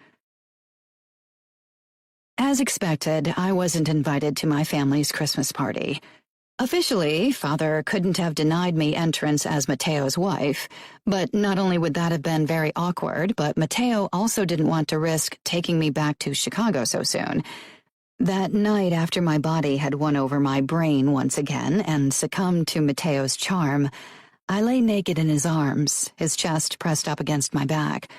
As expected, I wasn't invited to my family's Christmas party. Officially, Father couldn't have denied me entrance as Matteo's wife, but not only would that have been very awkward, but Matteo also didn't want to risk taking me back to Chicago so soon. That night, after my body had won over my brain once again and succumbed to Matteo's charm, I lay naked in his arms, his chest pressed up against my back.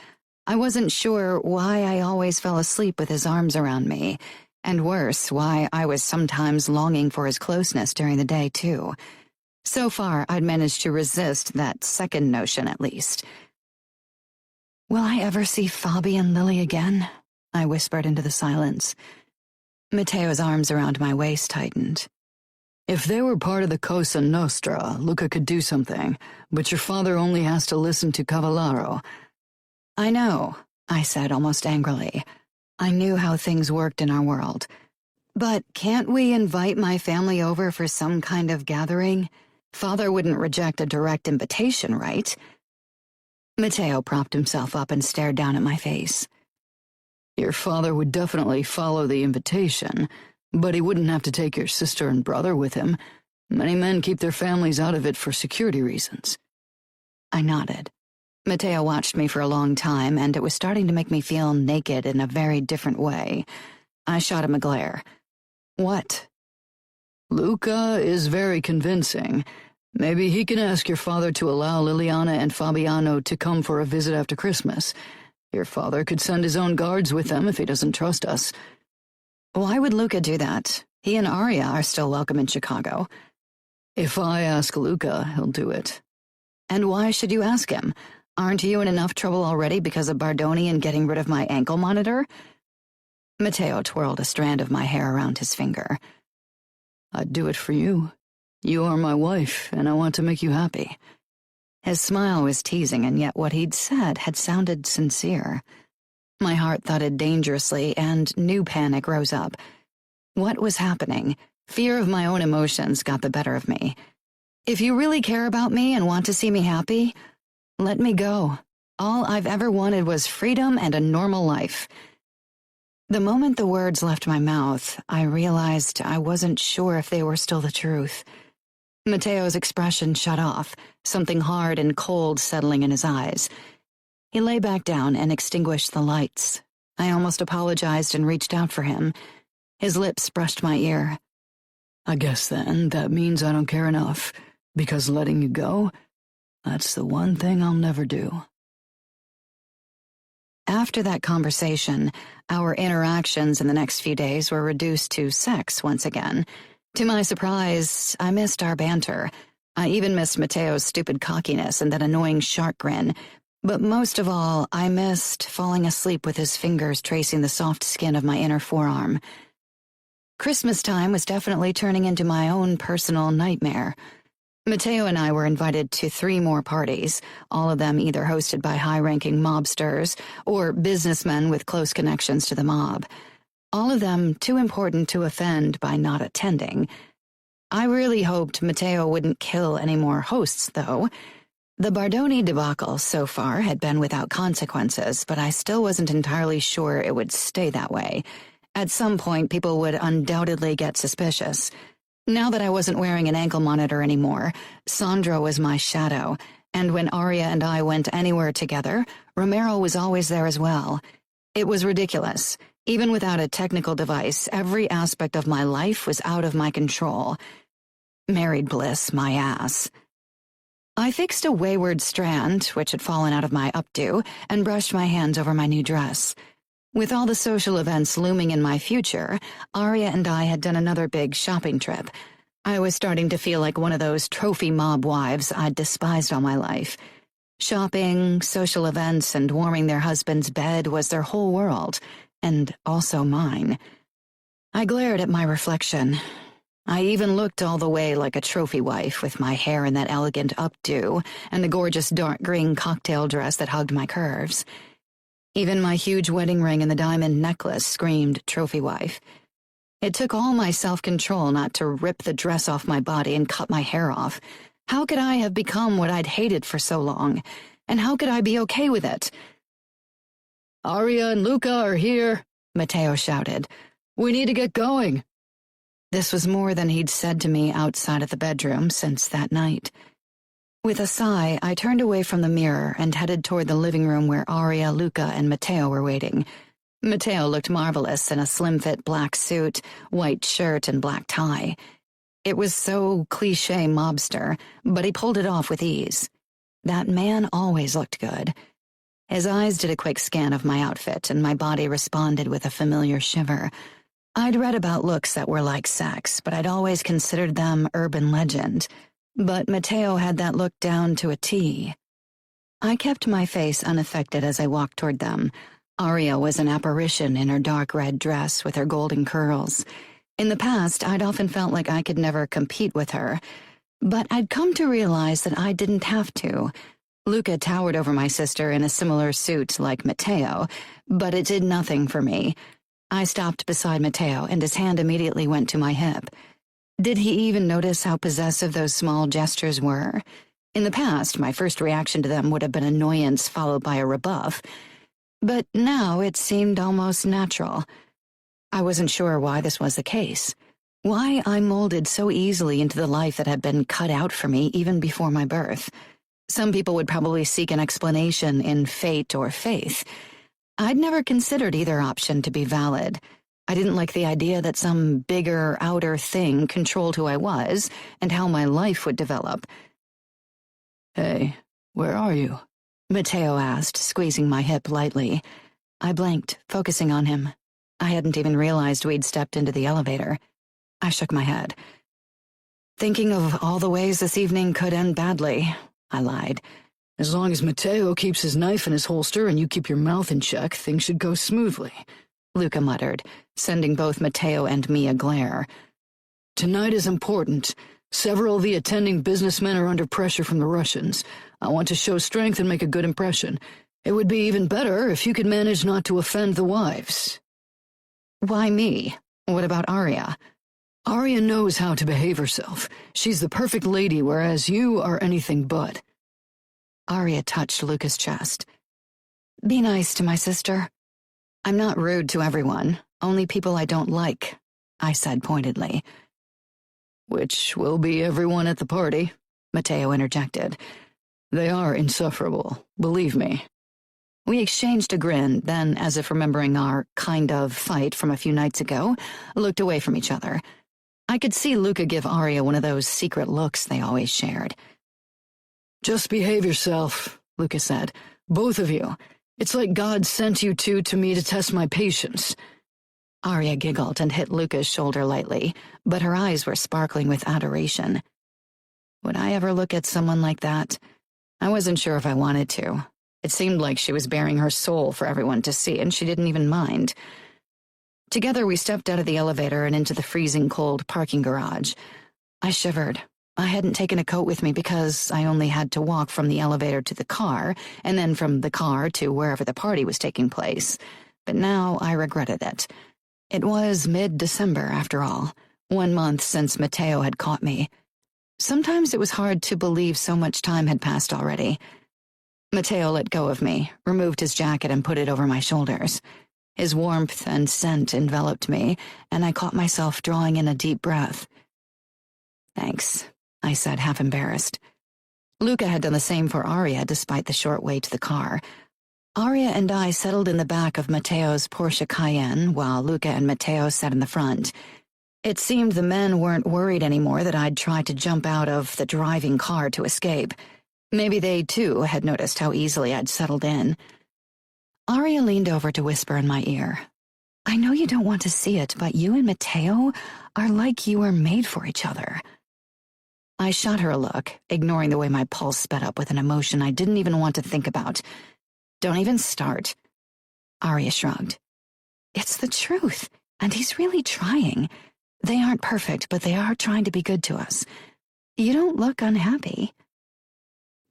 I wasn't sure why I always fell asleep with his arms around me, and worse, why I was sometimes longing for his closeness during the day, too. So far, I'd managed to resist that second notion, at least. Will I ever see Fabi and Lily again? I whispered into the silence. Matteo's arms around my waist tightened. If they were part of the Cosa Nostra, Luca could do something, but your father only has to listen to Cavallaro. I know, I said almost angrily. I knew how things worked in our world. But can't we invite my family over for some kind of gathering? Father wouldn't reject a direct invitation, right? Matteo propped himself up and stared down at my face. Your father would definitely follow the invitation, but he wouldn't have to take your sister and brother with him. Many men keep their families out of it for security reasons. I nodded. Matteo watched me for a long time, and it was starting to make me feel naked in a very different way. I shot him a glare. What? Luca is very convincing. Maybe he can ask your father to allow Liliana and Fabiano to come for a visit after Christmas. Your father could send his own guards with them if he doesn't trust us. Why would Luca do that? He and Arya are still welcome in Chicago. If I ask Luca, he'll do it. And why should you ask him? Aren't you in enough trouble already because of Bardoni and getting rid of my ankle monitor? Matteo twirled a strand of my hair around his finger. I'd do it for you. You are my wife, and I want to make you happy. His smile was teasing, and yet what he'd said had sounded sincere. My heart thudded dangerously, and new panic rose up. What was happening? Fear of my own emotions got the better of me. If you really care about me and want to see me happy, let me go. All I've ever wanted was freedom and a normal life. The moment the words left my mouth, I realized I wasn't sure if they were still the truth. Matteo's expression shut off, something hard and cold settling in his eyes. He lay back down and extinguished the lights. I almost apologized and reached out for him. His lips brushed my ear. I guess then that means I don't care enough, because letting you go, that's the one thing I'll never do. After that conversation, our interactions in the next few days were reduced to sex once again. To my surprise, I missed our banter. I even missed Matteo's stupid cockiness and that annoying shark grin. But most of all, I missed falling asleep with his fingers tracing the soft skin of my inner forearm. Christmas time was definitely turning into my own personal nightmare. Matteo and I were invited to 3 more parties, all of them either hosted by high-ranking mobsters or businessmen with close connections to the mob. All of them too important to offend by not attending. I really hoped Matteo wouldn't kill any more hosts, though. The Bardoni debacle so far had been without consequences, but I still wasn't entirely sure it would stay that way. At some point, people would undoubtedly get suspicious. Now that I wasn't wearing an ankle monitor anymore, Sandra was my shadow, and when Aria and I went anywhere together, Romero was always there as well. It was ridiculous. Even without a technical device, every aspect of my life was out of my control. Married bliss, my ass. I fixed a wayward strand, which had fallen out of my updo, and brushed my hands over my new dress. With all the social events looming in my future, Aria and I had done another big shopping trip. I was starting to feel like one of those trophy mob wives I'd despised all my life. Shopping, social events, and warming their husband's bed was their whole world, and also mine. I glared at my reflection. I even looked all the way like a trophy wife with my hair in that elegant updo and the gorgeous dark green cocktail dress that hugged my curves. Even my huge wedding ring and the diamond necklace screamed trophy wife. It took all my self-control not to rip the dress off my body and cut my hair off. How could I have become what I'd hated for so long? And how could I be okay with it? Aria and Luca are here, Matteo shouted. We need to get going. This was more than he'd said to me outside of the bedroom since that night. With a sigh, I turned away from the mirror and headed toward the living room where Aria, Luca, and Matteo were waiting. Matteo looked marvelous in a slim-fit black suit, white shirt, and black tie. It was so cliché mobster, but he pulled it off with ease. That man always looked good. His eyes did a quick scan of my outfit, and my body responded with a familiar shiver. I'd read about looks that were like sex, but I'd always considered them urban legend. But Matteo had that look down to a T. I kept my face unaffected as I walked toward them. Aria was an apparition in her dark red dress with her golden curls. In the past, I'd often felt like I could never compete with her, but I'd come to realize that I didn't have to. Luca towered over my sister in a similar suit like Matteo, but it did nothing for me. I stopped beside Matteo, and his hand immediately went to my hip. Did he even notice how possessive those small gestures were? In the past, my first reaction to them would have been annoyance followed by a rebuff. But now it seemed almost natural. I wasn't sure why this was the case. Why I molded so easily into the life that had been cut out for me even before my birth. Some people would probably seek an explanation in fate or faith. I'd never considered either option to be valid. I didn't like the idea that some bigger, outer thing controlled who I was and how my life would develop. Hey, where are you? Matteo asked, squeezing my hip lightly. I blinked, focusing on him. I hadn't even realized we'd stepped into the elevator. I shook my head. Thinking of all the ways this evening could end badly, I lied. As long as Matteo keeps his knife in his holster and you keep your mouth in check, things should go smoothly, Luca muttered, sending both Matteo and me a glare. Tonight is important. Several of the attending businessmen are under pressure from the Russians. I want to show strength and make a good impression. It would be even better if you could manage not to offend the wives. Why me? What about Aria? Aria knows how to behave herself. She's the perfect lady, whereas you are anything but. Aria touched Luca's chest. Be nice to my sister. I'm not rude to everyone, only people I don't like, I said pointedly. Which will be everyone at the party, Matteo interjected. They are insufferable, believe me. We exchanged a grin, then, as if remembering our kind of fight from a few nights ago, looked away from each other. I could see Luca give Aria one of those secret looks they always shared. Just behave yourself, Luca said. Both of you. It's like God sent you two to me to test my patience. Aria giggled and hit Luca's shoulder lightly, but her eyes were sparkling with adoration. Would I ever look at someone like that? I wasn't sure if I wanted to. It seemed like she was bearing her soul for everyone to see, and she didn't even mind. Together we stepped out of the elevator and into the freezing cold parking garage. I shivered. I hadn't taken a coat with me because I only had to walk from the elevator to the car, and then from the car to wherever the party was taking place. But now I regretted it. It was mid-December, after all, 1 month since Matteo had caught me. Sometimes it was hard to believe so much time had passed already. Matteo let go of me, removed his jacket and put it over my shoulders. His warmth and scent enveloped me, and I caught myself drawing in a deep breath. "Thanks," I said, half embarrassed. Luca had done the same for Aria despite the short way to the car. Aria and I settled in the back of Matteo's Porsche Cayenne while Luca and Matteo sat in the front. It seemed the men weren't worried anymore that I'd tried to jump out of the driving car to escape. Maybe they, too, had noticed how easily I'd settled in. Aria leaned over to whisper in my ear, "I know you don't want to see it, but you and Matteo are like you were made for each other." I shot her a look, ignoring the way my pulse sped up with an emotion I didn't even want to think about. "Don't even start." Aria shrugged. "It's the truth, and he's really trying. They aren't perfect, but they are trying to be good to us. You don't look unhappy."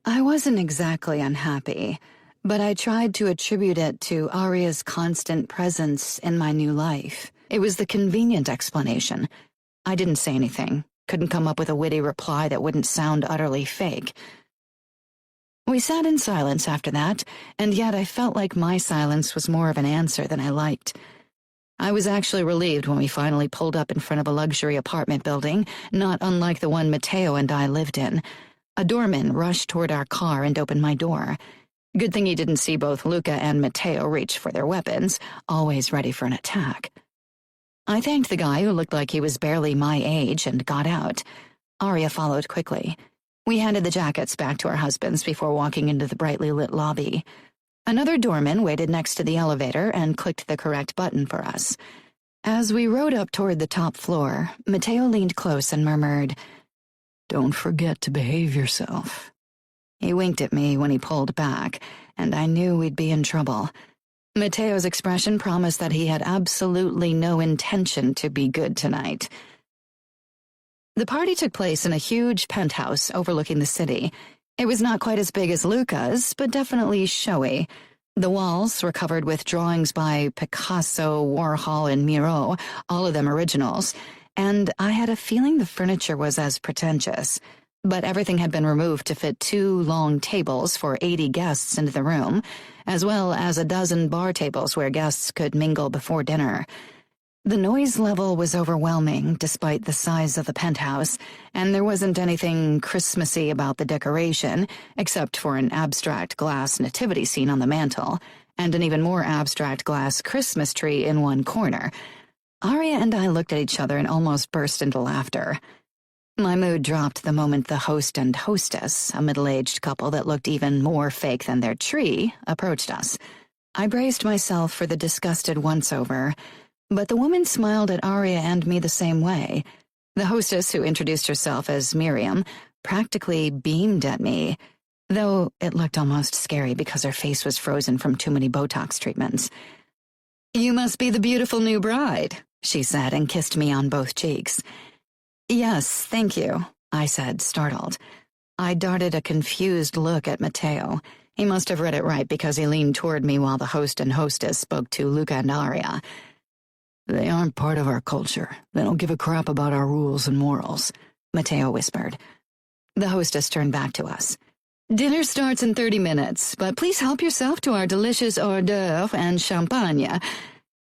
I wasn't exactly unhappy, but I tried to attribute it to Aria's constant presence in my new life. It was the convenient explanation. I didn't say anything, couldn't come up with a witty reply that wouldn't sound utterly fake. We sat in silence after that, and yet I felt like my silence was more of an answer than I liked. I was actually relieved when we finally pulled up in front of a luxury apartment building, not unlike the one Matteo and I lived in. A doorman rushed toward our car and opened my door. Good thing he didn't see both Luca and Matteo reach for their weapons, always ready for an attack. I thanked the guy who looked like he was barely my age and got out. Aria followed quickly. We handed the jackets back to our husbands before walking into the brightly lit lobby. Another doorman waited next to the elevator and clicked the correct button for us. As we rode up toward the top floor, Matteo leaned close and murmured, "Don't forget to behave yourself." He winked at me when he pulled back, and I knew we'd be in trouble. Matteo's expression promised that he had absolutely no intention to be good tonight. The party took place in a huge penthouse overlooking the city. It was not quite as big as Luca's, but definitely showy. The walls were covered with drawings by Picasso, Warhol, and Miro, all of them originals, and I had a feeling the furniture was as pretentious. But everything had been removed to fit 2 long tables for 80 guests into the room, as well as a dozen bar tables where guests could mingle before dinner. The noise level was overwhelming, despite the size of the penthouse, and there wasn't anything Christmassy about the decoration, except for an abstract glass nativity scene on the mantel, and an even more abstract glass Christmas tree in one corner. Aria and I looked at each other and almost burst into laughter. My mood dropped the moment the host and hostess, a middle-aged couple that looked even more fake than their tree, approached us. I braced myself for the disgusted once-over, but the woman smiled at Aria and me the same way. The hostess, who introduced herself as Miriam, practically beamed at me, though it looked almost scary because her face was frozen from too many Botox treatments. "You must be the beautiful new bride," she said and kissed me on both cheeks. "Yes, thank you," I said, startled. I darted a confused look at Matteo. He must have read it right because he leaned toward me while the host and hostess spoke to Luca and Aria. "They aren't part of our culture. They don't give a crap about our rules and morals," Matteo whispered. The hostess turned back to us. "Dinner starts in 30 minutes, but please help yourself to our delicious hors d'oeuvre and champagne."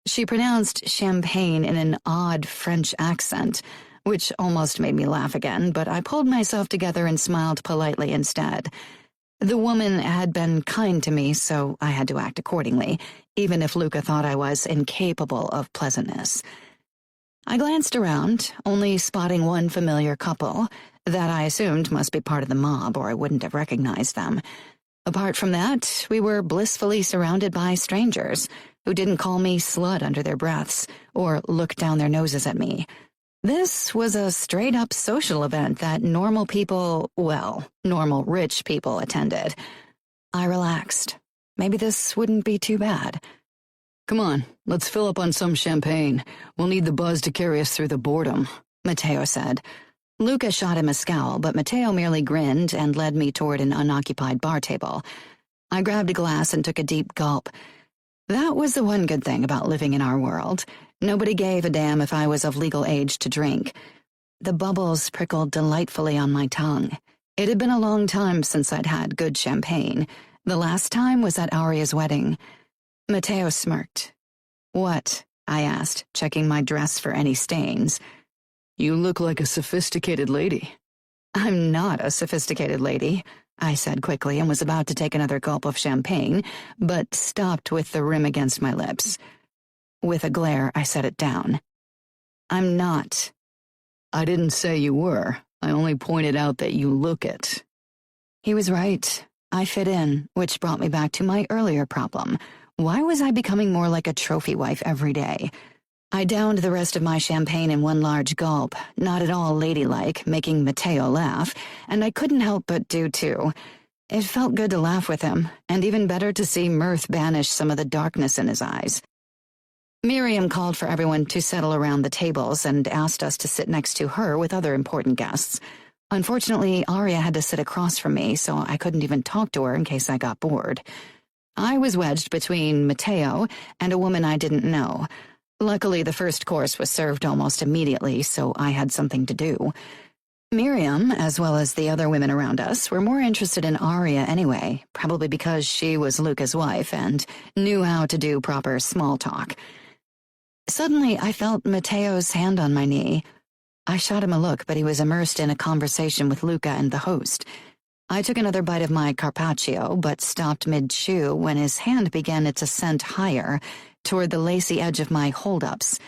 She pronounced champagne in an odd French accent, which almost made me laugh again, but I pulled myself together and smiled politely instead. The woman had been kind to me, so I had to act accordingly, even if Luca thought I was incapable of pleasantness. I glanced around, only spotting one familiar couple that I assumed must be part of the mob, or I wouldn't have recognized them. Apart from that, we were blissfully surrounded by strangers who didn't call me slut under their breaths or look down their noses at me. This was a straight-up social event that normal people, well, normal rich people attended. I relaxed. Maybe this wouldn't be too bad. "Come on, let's fill up on some champagne. We'll need the buzz to carry us through the boredom," Matteo said. Luca shot him a scowl, but Matteo merely grinned and led me toward an unoccupied bar table. I grabbed a glass and took a deep gulp. That was the one good thing about living in our world. Nobody gave a damn if I was of legal age to drink. The bubbles prickled delightfully on my tongue. It had been a long time since I'd had good champagne. The last time was at Aria's wedding. Matteo smirked. "What?" I asked, checking my dress for any stains. "You look like a sophisticated lady." "I'm not a sophisticated lady," I said quickly and was about to take another gulp of champagne, but stopped with the rim against my lips. With a glare, I set it down. "I'm not." "I didn't say you were. I only pointed out that you look it." He was right. I fit in, which brought me back to my earlier problem. Why was I becoming more like a trophy wife every day? I downed the rest of my champagne in one large gulp, not at all ladylike, making Matteo laugh, and I couldn't help but do too. It felt good to laugh with him, and even better to see mirth banish some of the darkness in his eyes. Miriam called for everyone to settle around the tables and asked us to sit next to her with other important guests. Unfortunately, Aria had to sit across from me, so I couldn't even talk to her in case I got bored. I was wedged between Matteo and a woman I didn't know. Luckily, the first course was served almost immediately, so I had something to do. Miriam, as well as the other women around us, were more interested in Aria anyway, probably because she was Luca's wife and knew how to do proper small talk. Suddenly, I felt Matteo's hand on my knee. I shot him a look, but he was immersed in a conversation with Luca and the host. I took another bite of my carpaccio, but stopped mid-chew when his hand began its ascent higher, toward the lacy edge of my hold-ups.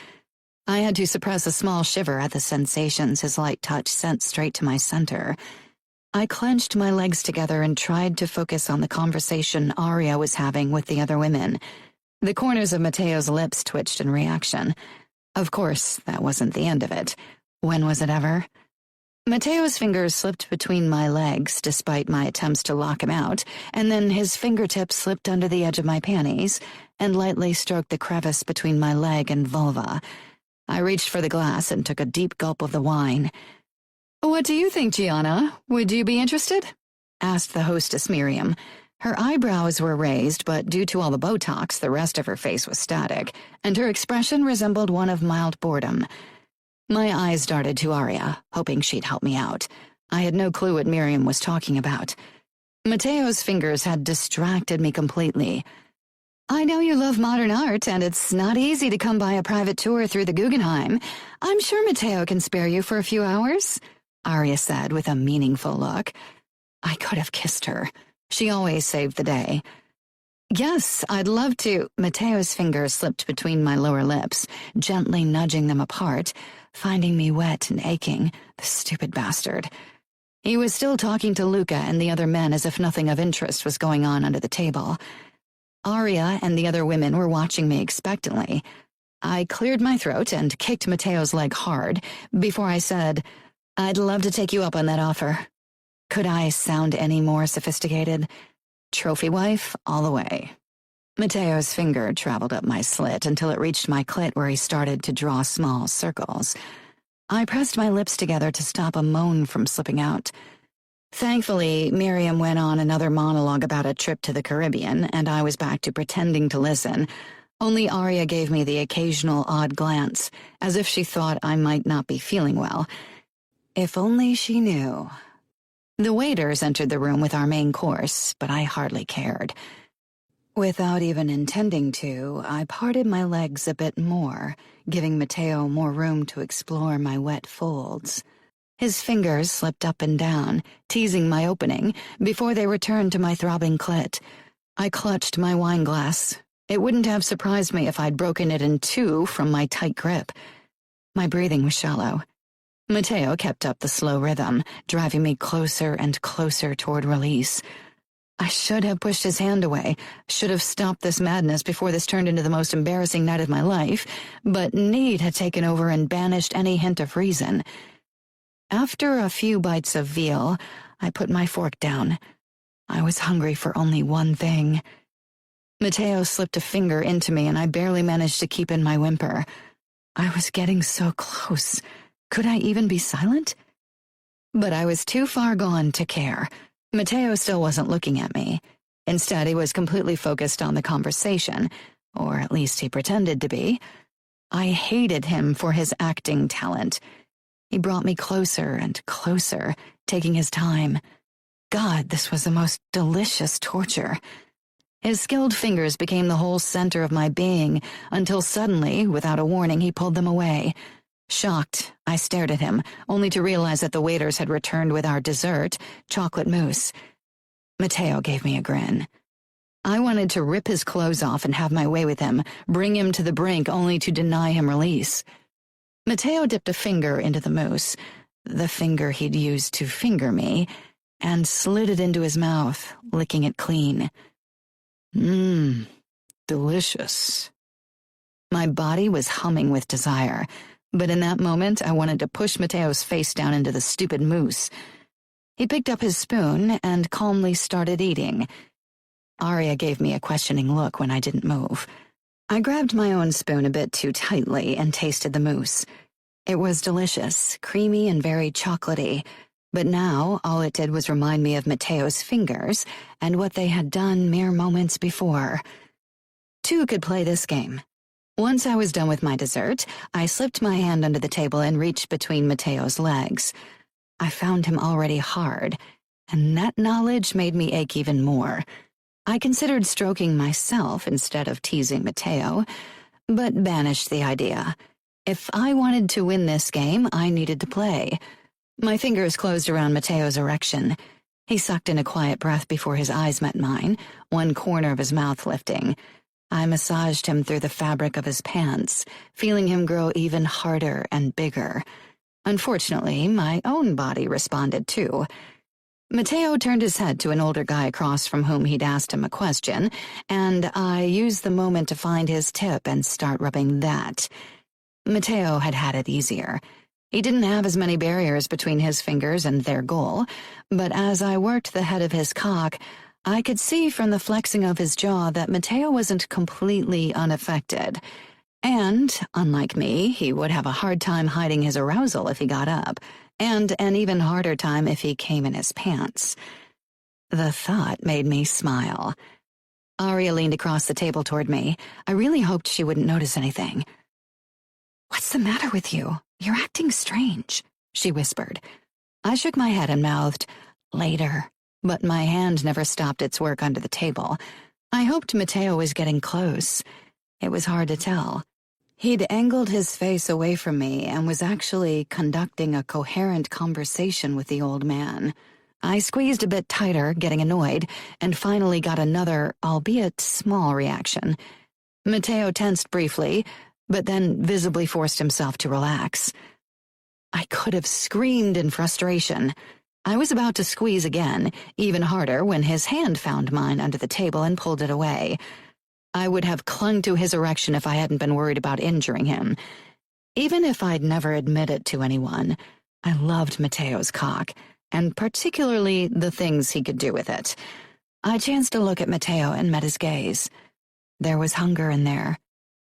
I had to suppress a small shiver at the sensations his light touch sent straight to my center. I clenched my legs together and tried to focus on the conversation Aria was having with the other women. The corners of Matteo's lips twitched in reaction. Of course, that wasn't the end of it. When was it ever? Matteo's fingers slipped between my legs, despite my attempts to lock him out, and then his fingertips slipped under the edge of my panties and lightly stroked the crevice between my leg and vulva. I reached for the glass and took a deep gulp of the wine. "What do you think, Gianna? Would you be interested?" asked the hostess Miriam. Her eyebrows were raised, but due to all the Botox, the rest of her face was static, and her expression resembled one of mild boredom. My eyes darted to Aria, hoping she'd help me out. I had no clue what Miriam was talking about. Matteo's fingers had distracted me completely. "I know you love modern art, and it's not easy to come by a private tour through the Guggenheim. I'm sure Matteo can spare you for a few hours," Aria said with a meaningful look. I could have kissed her. She always saved the day. "Yes, I'd love to." Matteo's fingers slipped between my lower lips, gently nudging them apart, finding me wet and aching, the stupid bastard. He was still talking to Luca and the other men as if nothing of interest was going on under the table. Aria and the other women were watching me expectantly. I cleared my throat and kicked Matteo's leg hard before I said, "I'd love to take you up on that offer." Could I sound any more sophisticated? Trophy wife all the way. Matteo's finger traveled up my slit until it reached my clit where he started to draw small circles. I pressed my lips together to stop a moan from slipping out. Thankfully, Miriam went on another monologue about a trip to the Caribbean, and I was back to pretending to listen. Only Aria gave me the occasional odd glance, as if she thought I might not be feeling well. If only she knew. The waiters entered the room with our main course, but I hardly cared. Without even intending to, I parted my legs a bit more, giving Matteo more room to explore my wet folds. His fingers slipped up and down, teasing my opening, before they returned to my throbbing clit. I clutched my wine glass. It wouldn't have surprised me if I'd broken it in two from my tight grip. My breathing was shallow. Matteo kept up the slow rhythm, driving me closer and closer toward release. I should have pushed his hand away, should have stopped this madness before this turned into the most embarrassing night of my life, but need had taken over and banished any hint of reason. After a few bites of veal, I put my fork down. I was hungry for only one thing. Matteo slipped a finger into me and I barely managed to keep in my whimper. I was getting so close. Could I even be silent? But I was too far gone to care. Matteo still wasn't looking at me. Instead, he was completely focused on the conversation, or at least he pretended to be. I hated him for his acting talent. He brought me closer and closer, taking his time. God, this was the most delicious torture. His skilled fingers became the whole center of my being, until suddenly, without a warning, he pulled them away. Shocked, I stared at him, only to realize that the waiters had returned with our dessert, chocolate mousse. Matteo gave me a grin. I wanted to rip his clothes off and have my way with him, bring him to the brink only to deny him release. Matteo dipped a finger into the mousse, the finger he'd used to finger me, and slid it into his mouth, licking it clean. Delicious. My body was humming with desire, but in that moment I wanted to push Matteo's face down into the stupid mousse. He picked up his spoon and calmly started eating. Aria gave me a questioning look when I didn't move. I grabbed my own spoon a bit too tightly and tasted the mousse. It was delicious, creamy and very chocolatey, but now all it did was remind me of Matteo's fingers and what they had done mere moments before. Two could play this game. Once I was done with my dessert, I slipped my hand under the table and reached between Matteo's legs. I found him already hard, and that knowledge made me ache even more. I considered stroking myself instead of teasing Matteo, but banished the idea. If I wanted to win this game, I needed to play. My fingers closed around Matteo's erection. He sucked in a quiet breath before his eyes met mine, one corner of his mouth lifting. I massaged him through the fabric of his pants, feeling him grow even harder and bigger. Unfortunately, my own body responded too. Matteo turned his head to an older guy across from whom he'd asked him a question, and I used the moment to find his tip and start rubbing that. Matteo had had it easier. He didn't have as many barriers between his fingers and their goal, but as I worked the head of his cock, I could see from the flexing of his jaw that Matteo wasn't completely unaffected. And, unlike me, he would have a hard time hiding his arousal if he got up, and an even harder time if he came in his pants. The thought made me smile. Aria leaned across the table toward me. I really hoped she wouldn't notice anything. "What's the matter with you? You're acting strange," she whispered. I shook my head and mouthed, "Later," but my hand never stopped its work under the table. I hoped Matteo was getting close. It was hard to tell. He'd angled his face away from me and was actually conducting a coherent conversation with the old man. I squeezed a bit tighter, getting annoyed, and finally got another, albeit small, reaction. Matteo tensed briefly, but then visibly forced himself to relax. I could have screamed in frustration. I was about to squeeze again, even harder, when his hand found mine under the table and pulled it away. I would have clung to his erection if I hadn't been worried about injuring him. Even if I'd never admitted to anyone, I loved Matteo's cock, and particularly the things he could do with it. I chanced to look at Matteo and met his gaze. There was hunger in there,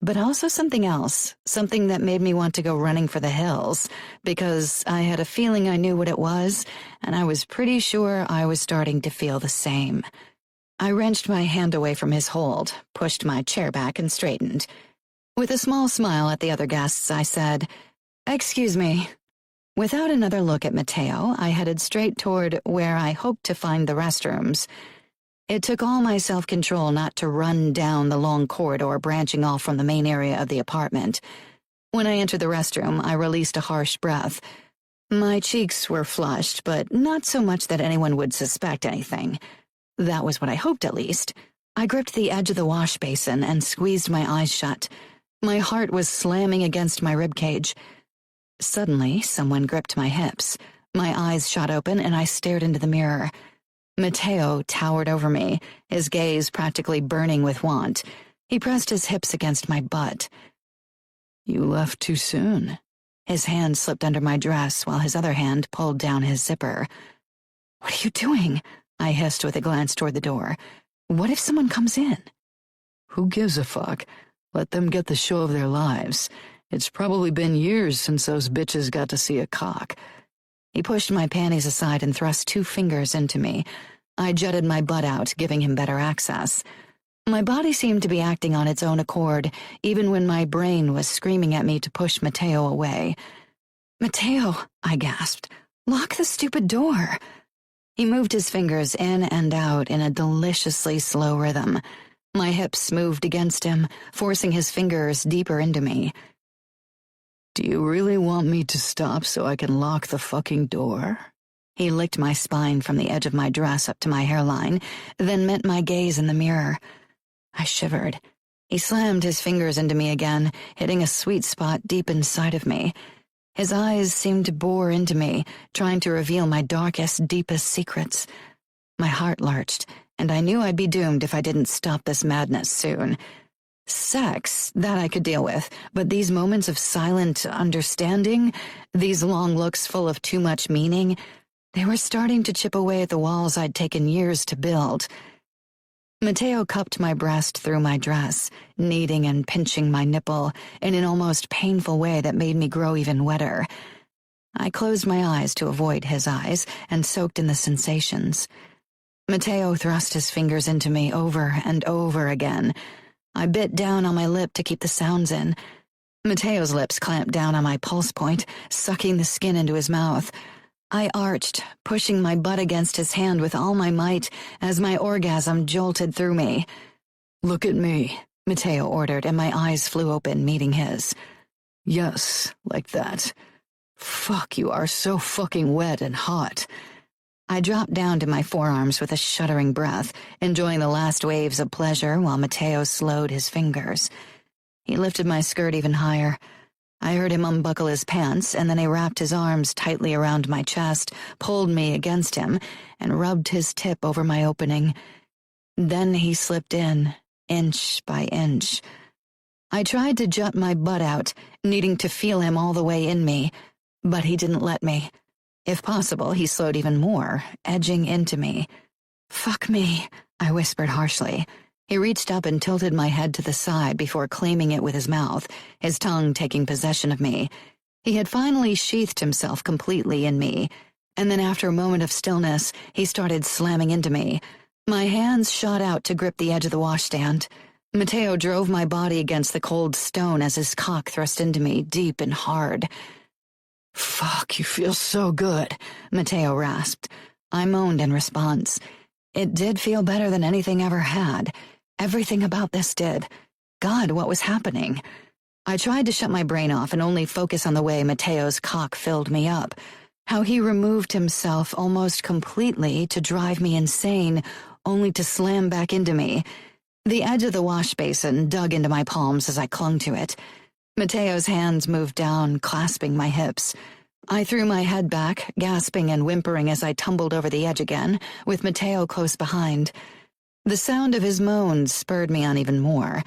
but also something else, something that made me want to go running for the hills, because I had a feeling I knew what it was, and I was pretty sure I was starting to feel the same. I wrenched my hand away from his hold, pushed my chair back, and straightened. With a small smile at the other guests, I said, "Excuse me." Without another look at Matteo, I headed straight toward where I hoped to find the restrooms. It took all my self-control not to run down the long corridor branching off from the main area of the apartment. When I entered the restroom, I released a harsh breath. My cheeks were flushed, but not so much that anyone would suspect anything. That was what I hoped, at least. I gripped the edge of the wash basin and squeezed my eyes shut. My heart was slamming against my ribcage. Suddenly, someone gripped my hips. My eyes shot open and I stared into the mirror. Matteo towered over me, his gaze practically burning with want. He pressed his hips against my butt. "You left too soon." His hand slipped under my dress while his other hand pulled down his zipper. "What are you doing?" I hissed with a glance toward the door. "What if someone comes in?" "Who gives a fuck? Let them get the show of their lives. It's probably been years since those bitches got to see a cock." He pushed my panties aside and thrust 2 fingers into me. I jutted my butt out, giving him better access. My body seemed to be acting on its own accord, even when my brain was screaming at me to push Matteo away. Mateo, I gasped. Lock the stupid door. He moved his fingers in and out in a deliciously slow rhythm. My hips moved against him, forcing his fingers deeper into me. Do you really want me to stop so I can lock the fucking door? He licked my spine from the edge of my dress up to my hairline, then met my gaze in the mirror. I shivered. He slammed his fingers into me again, hitting a sweet spot deep inside of me. His eyes seemed to bore into me, trying to reveal my darkest, deepest secrets. My heart lurched, and I knew I'd be doomed if I didn't stop this madness soon. Sex, that I could deal with, but these moments of silent understanding, these long looks full of too much meaning, they were starting to chip away at the walls I'd taken years to build. Mateo cupped my breast through my dress, kneading and pinching my nipple in an almost painful way that made me grow even wetter. I closed my eyes to avoid his eyes and soaked in the sensations. Mateo thrust his fingers into me over and over again. I bit down on my lip to keep the sounds in. Mateo's lips clamped down on my pulse point, sucking the skin into his mouth. I arched, pushing my butt against his hand with all my might as my orgasm jolted through me. Look at me, Mateo ordered, and my eyes flew open, meeting his. Yes, like that. Fuck, you are so fucking wet and hot. I dropped down to my forearms with a shuddering breath, enjoying the last waves of pleasure while Mateo slowed his fingers. He lifted my skirt even higher. I heard him unbuckle his pants, and then he wrapped his arms tightly around my chest, pulled me against him, and rubbed his tip over my opening. Then he slipped in, inch by inch. I tried to jut my butt out, needing to feel him all the way in me, but he didn't let me. If possible, he slowed even more, edging into me. "Fuck me," I whispered harshly. He reached up and tilted my head to the side before claiming it with his mouth, his tongue taking possession of me. He had finally sheathed himself completely in me, and then after a moment of stillness, he started slamming into me. My hands shot out to grip the edge of the washstand. Mateo drove my body against the cold stone as his cock thrust into me, deep and hard. "Fuck, you feel so good," Mateo rasped. I moaned in response. It did feel better than anything ever had. Everything about this did. God, what was happening? I tried to shut my brain off and only focus on the way Mateo's cock filled me up. How he removed himself almost completely to drive me insane, only to slam back into me. The edge of the wash basin dug into my palms as I clung to it. Mateo's hands moved down, clasping my hips. I threw my head back, gasping and whimpering as I tumbled over the edge again, with Mateo close behind. The sound of his moans spurred me on even more.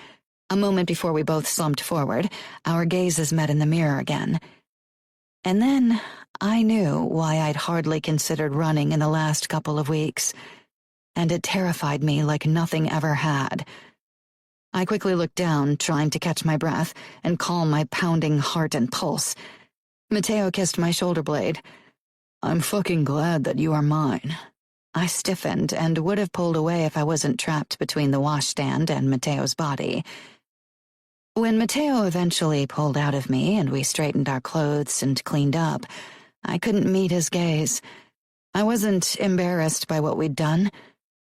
A moment before we both slumped forward, our gazes met in the mirror again. And then I knew why I'd hardly considered running in the last couple of weeks, and it terrified me like nothing ever had. I quickly looked down, trying to catch my breath and calm my pounding heart and pulse. Mateo kissed my shoulder blade. "I'm fucking glad that you are mine." I stiffened and would have pulled away if I wasn't trapped between the washstand and Mateo's body. When Mateo eventually pulled out of me and we straightened our clothes and cleaned up, I couldn't meet his gaze. I wasn't embarrassed by what we'd done.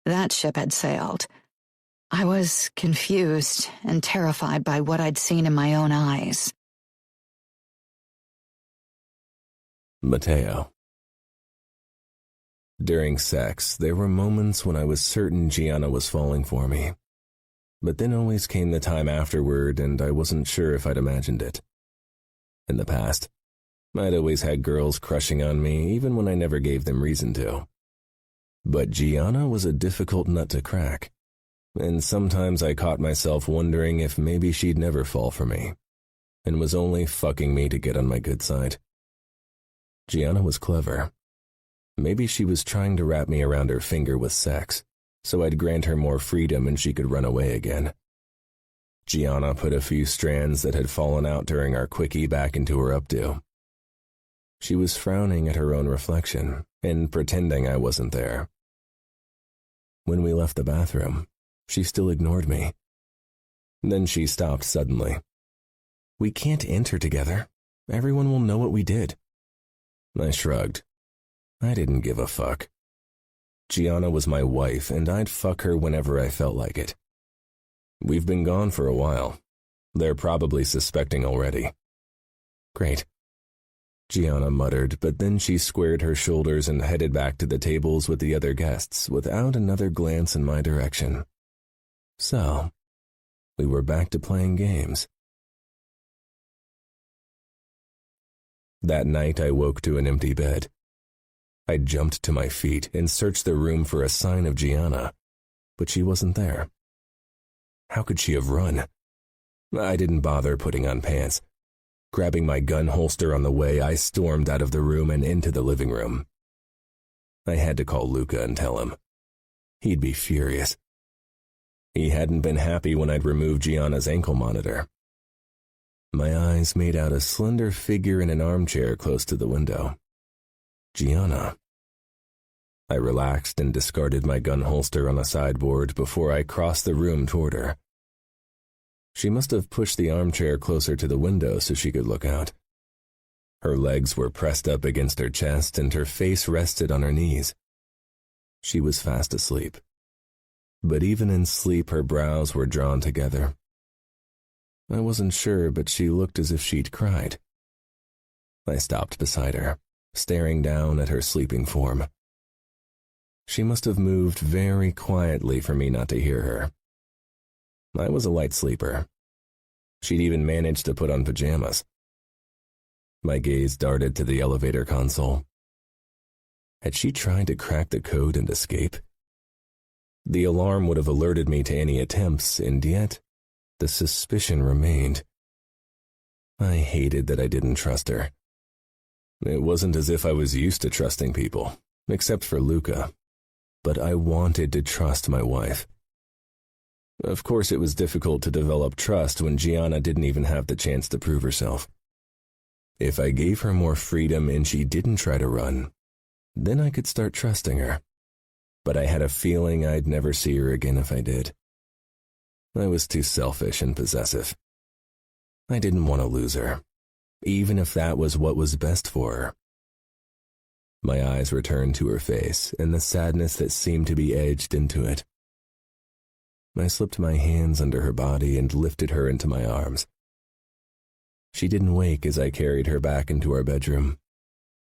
That ship had sailed. I was confused and terrified by what I'd seen in my own eyes. Mateo. During sex, there were moments when I was certain Gianna was falling for me. But then always came the time afterward, and I wasn't sure if I'd imagined it. In the past, I'd always had girls crushing on me, even when I never gave them reason to. But Gianna was a difficult nut to crack, and sometimes I caught myself wondering if maybe she'd never fall for me, and was only fucking me to get on my good side. Gianna was clever. Maybe she was trying to wrap me around her finger with sex, so I'd grant her more freedom and she could run away again. Gianna put a few strands that had fallen out during our quickie back into her updo. She was frowning at her own reflection and pretending I wasn't there. When we left the bathroom, she still ignored me. Then she stopped suddenly. "We can't enter together. Everyone will know what we did. I shrugged. I didn't give a fuck. Gianna was my wife, and I'd fuck her whenever I felt like it. We've been gone for a while. They're probably suspecting already. Great. Gianna muttered, but then she squared her shoulders and headed back to the tables with the other guests without another glance in my direction. So, we were back to playing games. That night I woke to an empty bed. I jumped to my feet and searched the room for a sign of Gianna, but she wasn't there. How could she have run? I didn't bother putting on pants. Grabbing my gun holster on the way, I stormed out of the room and into the living room. I had to call Luca and tell him. He'd be furious. He hadn't been happy when I'd removed Gianna's ankle monitor. My eyes made out a slender figure in an armchair close to the window. Gianna. I relaxed and discarded my gun holster on a sideboard before I crossed the room toward her. She must have pushed the armchair closer to the window so she could look out. Her legs were pressed up against her chest and her face rested on her knees. She was fast asleep. But even in sleep her brows were drawn together. I wasn't sure, but she looked as if she'd cried. I stopped beside her, staring down at her sleeping form. She must have moved very quietly for me not to hear her. I was a light sleeper. She'd even managed to put on pajamas. My gaze darted to the elevator console. Had she tried to crack the code and escape? The alarm would have alerted me to any attempts, and yet the suspicion remained. I hated that I didn't trust her. It wasn't as if I was used to trusting people, except for Luca, but I wanted to trust my wife. Of course, it was difficult to develop trust when Gianna didn't even have the chance to prove herself. If I gave her more freedom and she didn't try to run, then I could start trusting her. But I had a feeling I'd never see her again if I did. I was too selfish and possessive. I didn't want to lose her, even if that was what was best for her. My eyes returned to her face and the sadness that seemed to be edged into it. I slipped my hands under her body and lifted her into my arms. She didn't wake as I carried her back into our bedroom,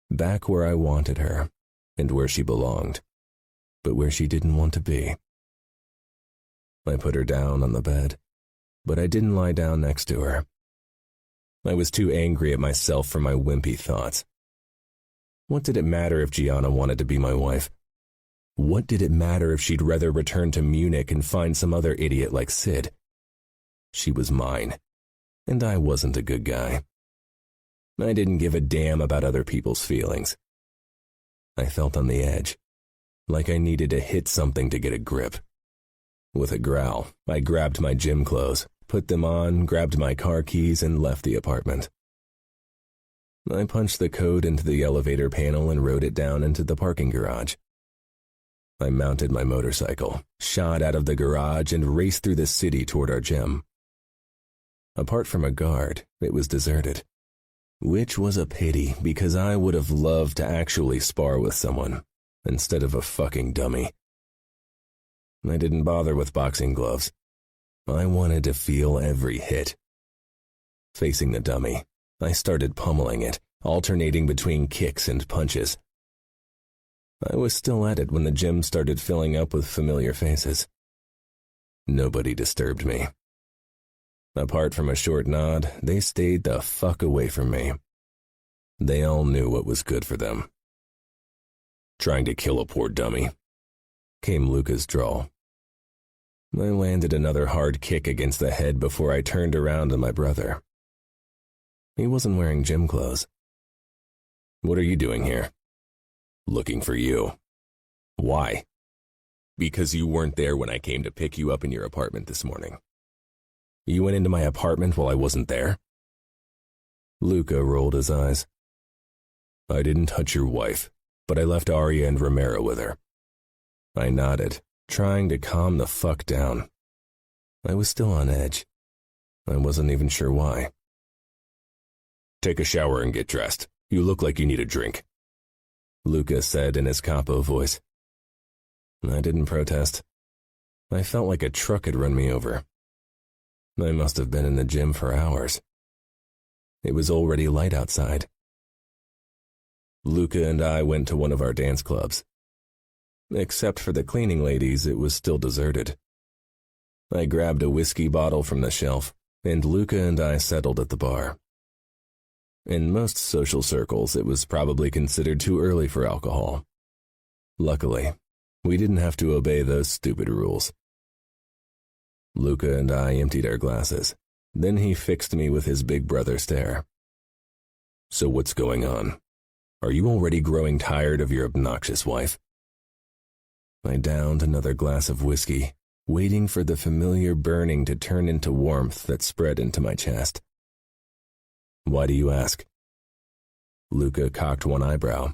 back where I wanted her and where she belonged, but where she didn't want to be. I put her down on the bed, but I didn't lie down next to her. I was too angry at myself for my wimpy thoughts. What did it matter if Gianna wanted to be my wife? What did it matter if she'd rather return to Munich and find some other idiot like Sid? She was mine, and I wasn't a good guy. I didn't give a damn about other people's feelings. I felt on the edge, like I needed to hit something to get a grip. With a growl, I grabbed my gym clothes, put them on, grabbed my car keys, and left the apartment. I punched the code into the elevator panel and rode it down into the parking garage. I mounted my motorcycle, shot out of the garage, and raced through the city toward our gym. Apart from a guard, it was deserted, which was a pity because I would have loved to actually spar with someone instead of a fucking dummy. I didn't bother with boxing gloves. I wanted to feel every hit. Facing the dummy, I started pummeling it, alternating between kicks and punches. I was still at it when the gym started filling up with familiar faces. Nobody disturbed me. Apart from a short nod, they stayed the fuck away from me. They all knew what was good for them. Trying to kill a poor dummy, came Luca's drawl. I landed another hard kick against the head before I turned around on my brother. He wasn't wearing gym clothes. What are you doing here? Looking for you. Why? Because you weren't there when I came to pick you up in your apartment this morning. You went into my apartment while I wasn't there? Luca rolled his eyes. I didn't touch your wife, but I left Arya and Romero with her. I nodded, trying to calm the fuck down. I was still on edge. I wasn't even sure why. Take a shower and get dressed. You look like you need a drink. Luca said in his capo voice. I didn't protest. I felt like a truck had run me over. I must have been in the gym for hours. It was already light outside. Luca and I went to one of our dance clubs. Except for the cleaning ladies, it was still deserted. I grabbed a whiskey bottle from the shelf, and Luca and I settled at the bar. In most social circles, it was probably considered too early for alcohol. Luckily, we didn't have to obey those stupid rules. Luca and I emptied our glasses. Then he fixed me with his big brother stare. So what's going on? Are you already growing tired of your obnoxious wife? I downed another glass of whiskey, waiting for the familiar burning to turn into warmth that spread into my chest. Why do you ask? Luca cocked one eyebrow.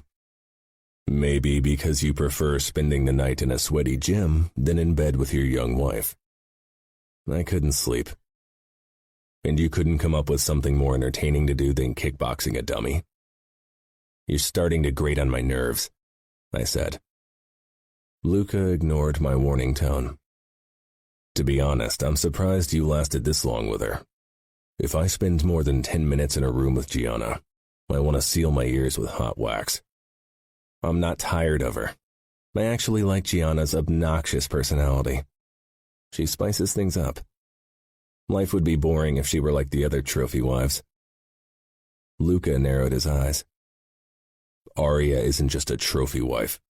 Maybe because you prefer spending the night in a sweaty gym than in bed with your young wife. I couldn't sleep. And you couldn't come up with something more entertaining to do than kickboxing a dummy? You're starting to grate on my nerves, I said. Luca ignored my warning tone. To be honest, I'm surprised you lasted this long with her. If I spend more than 10 minutes in a room with Gianna, I want to seal my ears with hot wax. I'm not tired of her. I actually like Gianna's obnoxious personality. She spices things up. Life would be boring if she were like the other trophy wives. Luca narrowed his eyes. Arya isn't just a trophy wife.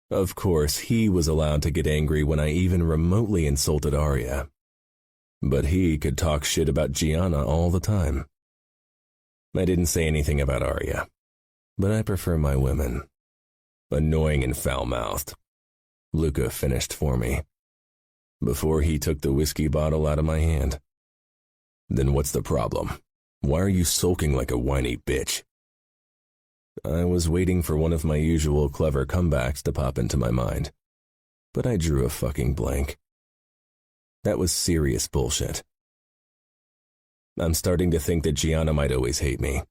Of course, he was allowed to get angry when I even remotely insulted Arya. But he could talk shit about Gianna all the time. I didn't say anything about Arya, but I prefer my women. Annoying and foul-mouthed. Luca finished for me, before he took the whiskey bottle out of my hand. Then what's the problem? Why are you sulking like a whiny bitch? I was waiting for one of my usual clever comebacks to pop into my mind, but I drew a fucking blank. That was serious bullshit. I'm starting to think that Gianna might always hate me.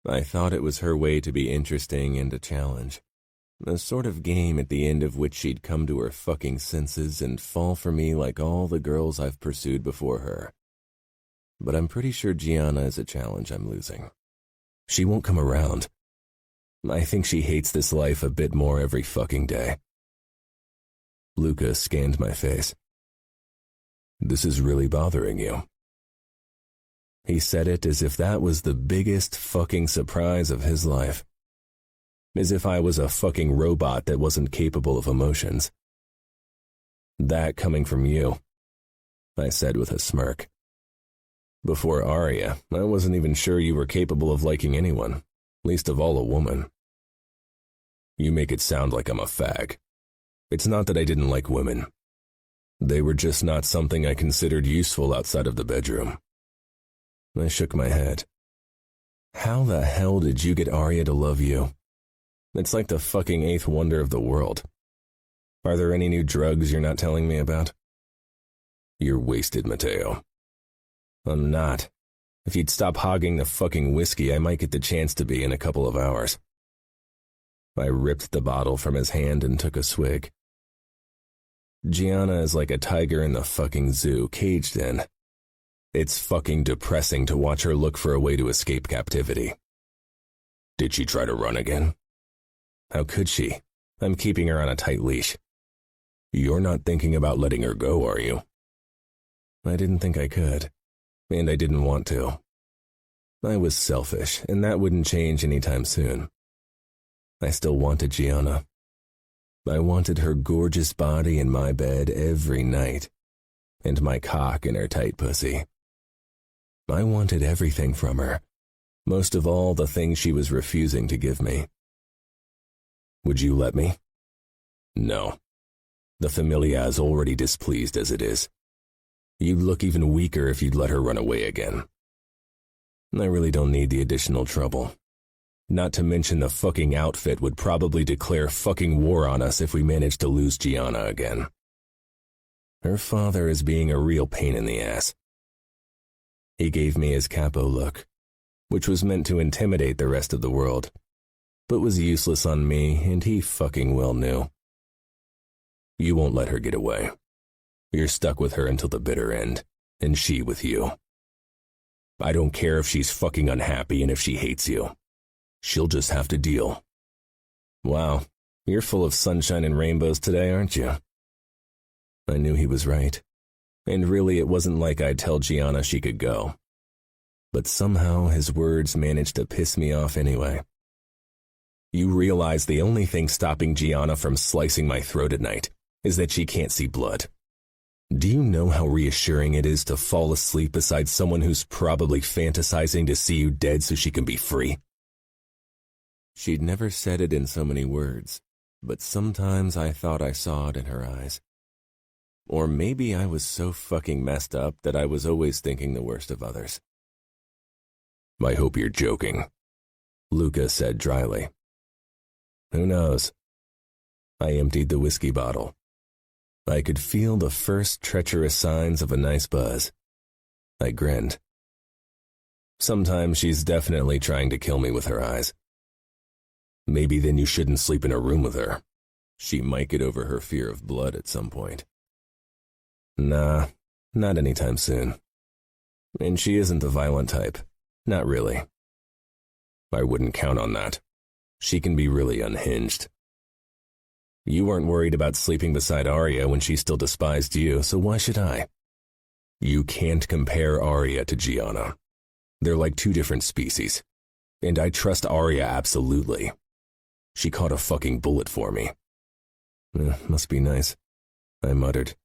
I thought it was her way to be interesting and a challenge. A sort of game at the end of which she'd come to her fucking senses and fall for me like all the girls I've pursued before her. But I'm pretty sure Gianna is a challenge I'm losing. She won't come around. I think she hates this life a bit more every fucking day. Luca scanned my face. This is really bothering you. He said it as if that was the biggest fucking surprise of his life. As if I was a fucking robot that wasn't capable of emotions. That coming from you, I said with a smirk. Before Arya, I wasn't even sure you were capable of liking anyone, least of all a woman. You make it sound like I'm a fag. It's not that I didn't like women. They were just not something I considered useful outside of the bedroom. I shook my head. How the hell did you get Arya to love you? It's like the fucking eighth wonder of the world. Are there any new drugs you're not telling me about? You're wasted, Matteo. I'm not. If you'd stop hogging the fucking whiskey, I might get the chance to be in a couple of hours. I ripped the bottle from his hand and took a swig. Gianna is like a tiger in the fucking zoo, caged in. It's fucking depressing to watch her look for a way to escape captivity. Did she try to run again? How could she? I'm keeping her on a tight leash. You're not thinking about letting her go, are you? I didn't think I could, and I didn't want to. I was selfish, and that wouldn't change anytime soon. I still wanted Gianna. I wanted her gorgeous body in my bed every night, and my cock in her tight pussy. I wanted everything from her, most of all the things she was refusing to give me. Would you let me? No. The familia is already displeased as it is. You'd look even weaker if you'd let her run away again. I really don't need the additional trouble. Not to mention the fucking outfit would probably declare fucking war on us if we managed to lose Gianna again. Her father is being a real pain in the ass. He gave me his capo look, which was meant to intimidate the rest of the world. but was useless on me, and he fucking well knew. You won't let her get away. You're stuck with her until the bitter end, and she with you. I don't care if she's fucking unhappy and if she hates you. She'll just have to deal. Wow, you're full of sunshine and rainbows today, aren't you? I knew he was right, and really it wasn't like I'd tell Gianna she could go. But somehow his words managed to piss me off anyway. You realize the only thing stopping Gianna from slicing my throat at night is that she can't see blood. Do you know how reassuring it is to fall asleep beside someone who's probably fantasizing to see you dead so she can be free? She'd never said it in so many words, but sometimes I thought I saw it in her eyes. Or maybe I was so fucking messed up that I was always thinking the worst of others. I hope you're joking, Luca said dryly. Who knows? I emptied the whiskey bottle. I could feel the first treacherous signs of a nice buzz. I grinned. Sometimes she's definitely trying to kill me with her eyes. Maybe then you shouldn't sleep in a room with her. She might get over her fear of blood at some point. Nah, not anytime soon. And she isn't the violent type. Not really. I wouldn't count on that. She can be really unhinged. You weren't worried about sleeping beside Arya when she still despised you, so why should I? You can't compare Arya to Gianna. They're like two different species. And I trust Arya absolutely. She caught a fucking bullet for me. Must be nice, I muttered.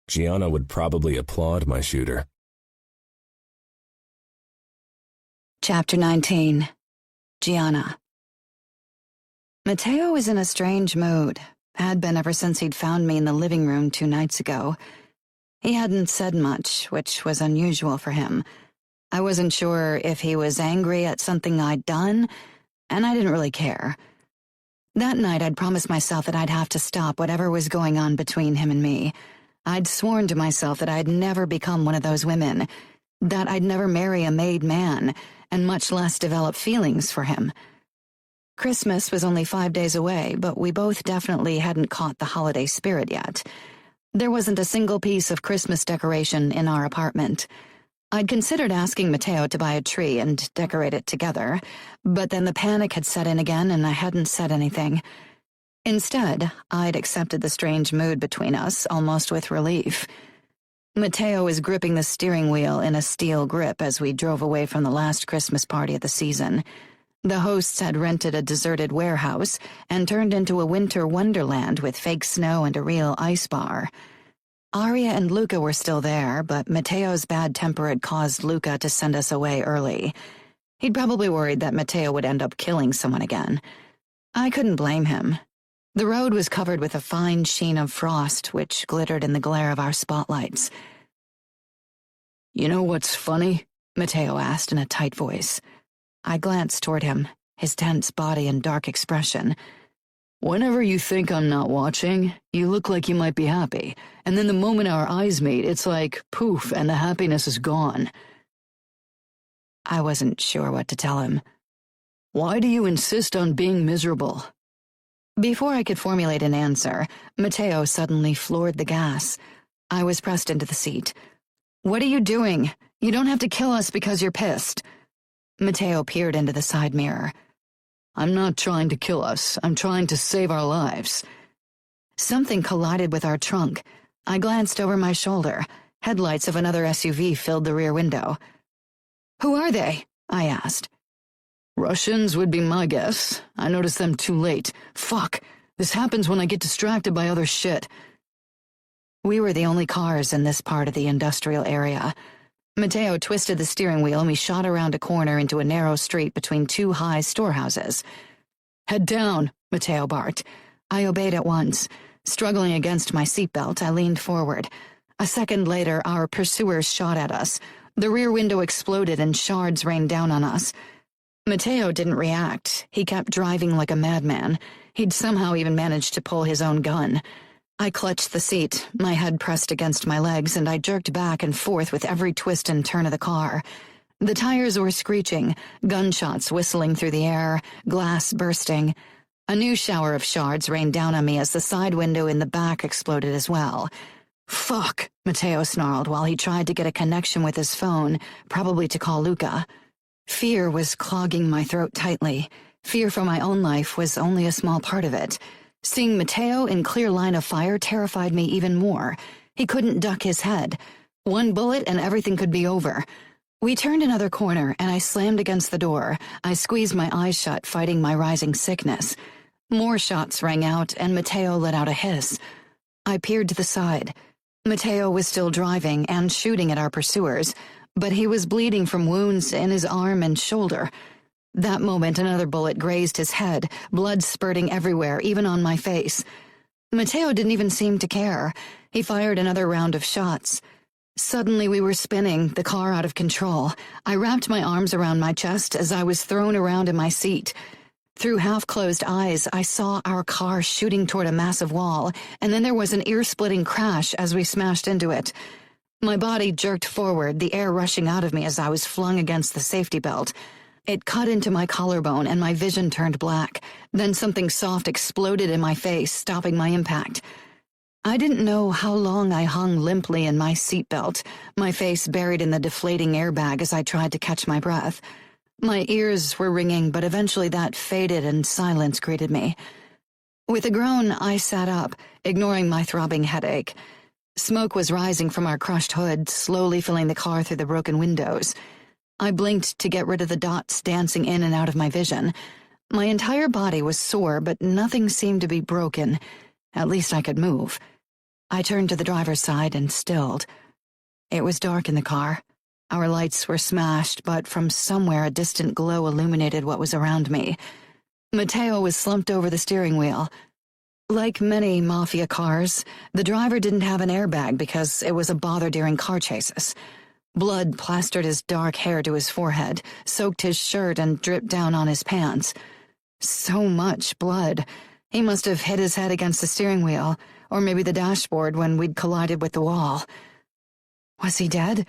Gianna would probably applaud my shooter. Chapter 19. Gianna. Matteo was in a strange mood, had been ever since he'd found me in the living room 2 nights ago. He hadn't said much, which was unusual for him. I wasn't sure if he was angry at something I'd done, and I didn't really care. That night I'd promised myself that I'd have to stop whatever was going on between him and me. I'd sworn to myself that I'd never become one of those women, that I'd never marry a made man, and much less develop feelings for him. Christmas was only 5 days away, but we both definitely hadn't caught the holiday spirit yet. There wasn't a single piece of Christmas decoration in our apartment. I'd considered asking Matteo to buy a tree and decorate it together, but then the panic had set in again and I hadn't said anything. Instead, I'd accepted the strange mood between us almost with relief. Matteo was gripping the steering wheel in a steel grip as we drove away from the last Christmas party of the season. The hosts had rented a deserted warehouse and turned into a winter wonderland with fake snow and a real ice bar. Arya and Luca were still there, but Matteo's bad temper had caused Luca to send us away early. He'd probably worried that Matteo would end up killing someone again. I couldn't blame him. The road was covered with a fine sheen of frost, which glittered in the glare of our spotlights. You know what's funny? Matteo asked in a tight voice. I glanced toward him, his tense body and dark expression. Whenever you think I'm not watching, you look like you might be happy, and then the moment our eyes meet, it's like, poof, and the happiness is gone. I wasn't sure what to tell him. Why do you insist on being miserable? Before I could formulate an answer, Matteo suddenly floored the gas. I was pressed into the seat. What are you doing? You don't have to kill us because you're pissed. Matteo peered into the side mirror. I'm not trying to kill us. I'm trying to save our lives. Something collided with our trunk. I glanced over my shoulder. Headlights of another SUV filled the rear window. Who are they? I asked. Russians would be my guess. I noticed them too late. Fuck. This happens when I get distracted by other shit. We were the only cars in this part of the industrial area. Matteo twisted the steering wheel and we shot around a corner into a narrow street between 2 high storehouses. Head down, Matteo barked. I obeyed at once. Struggling against my seatbelt, I leaned forward. A second later, our pursuers shot at us. The rear window exploded and shards rained down on us. Matteo didn't react. He kept driving like a madman. He'd somehow even managed to pull his own gun. I clutched the seat, my head pressed against my legs, and I jerked back and forth with every twist and turn of the car. The tires were screeching, gunshots whistling through the air, glass bursting. A new shower of shards rained down on me as the side window in the back exploded as well. "Fuck," Matteo snarled while he tried to get a connection with his phone, probably to call Luca. Fear was clogging my throat tightly. Fear for my own life was only a small part of it. Seeing Matteo in clear line of fire terrified me even more. He couldn't duck his head. One bullet and everything could be over. We turned another corner and I slammed against the door. I squeezed my eyes shut, fighting my rising sickness. More shots rang out and Matteo let out a hiss. I peered to the side. Matteo was still driving and shooting at our pursuers, but he was bleeding from wounds in his arm and shoulder. That moment, another bullet grazed his head, blood spurting everywhere, even on my face. Matteo didn't even seem to care. He fired another round of shots. Suddenly we were spinning, the car out of control. I wrapped my arms around my chest as I was thrown around in my seat. Through half-closed eyes, I saw our car shooting toward a massive wall, and then there was an ear-splitting crash as we smashed into it. My body jerked forward, the air rushing out of me as I was flung against the safety belt. It cut into my collarbone and my vision turned black. Then something soft exploded in my face, stopping my impact. I didn't know how long I hung limply in my seatbelt, my face buried in the deflating airbag as I tried to catch my breath. My ears were ringing, but eventually that faded and silence greeted me. With a groan, I sat up, ignoring my throbbing headache. Smoke was rising from our crushed hood, slowly filling the car through the broken windows. I blinked to get rid of the dots dancing in and out of my vision. My entire body was sore, but nothing seemed to be broken. At least I could move. I turned to the driver's side and stilled. It was dark in the car. Our lights were smashed, but from somewhere a distant glow illuminated what was around me. Matteo was slumped over the steering wheel. Like many Mafia cars, the driver didn't have an airbag because it was a bother during car chases. Blood plastered his dark hair to his forehead, soaked his shirt, and dripped down on his pants. So much blood. He must have hit his head against the steering wheel, or maybe the dashboard when we'd collided with the wall. Was he dead?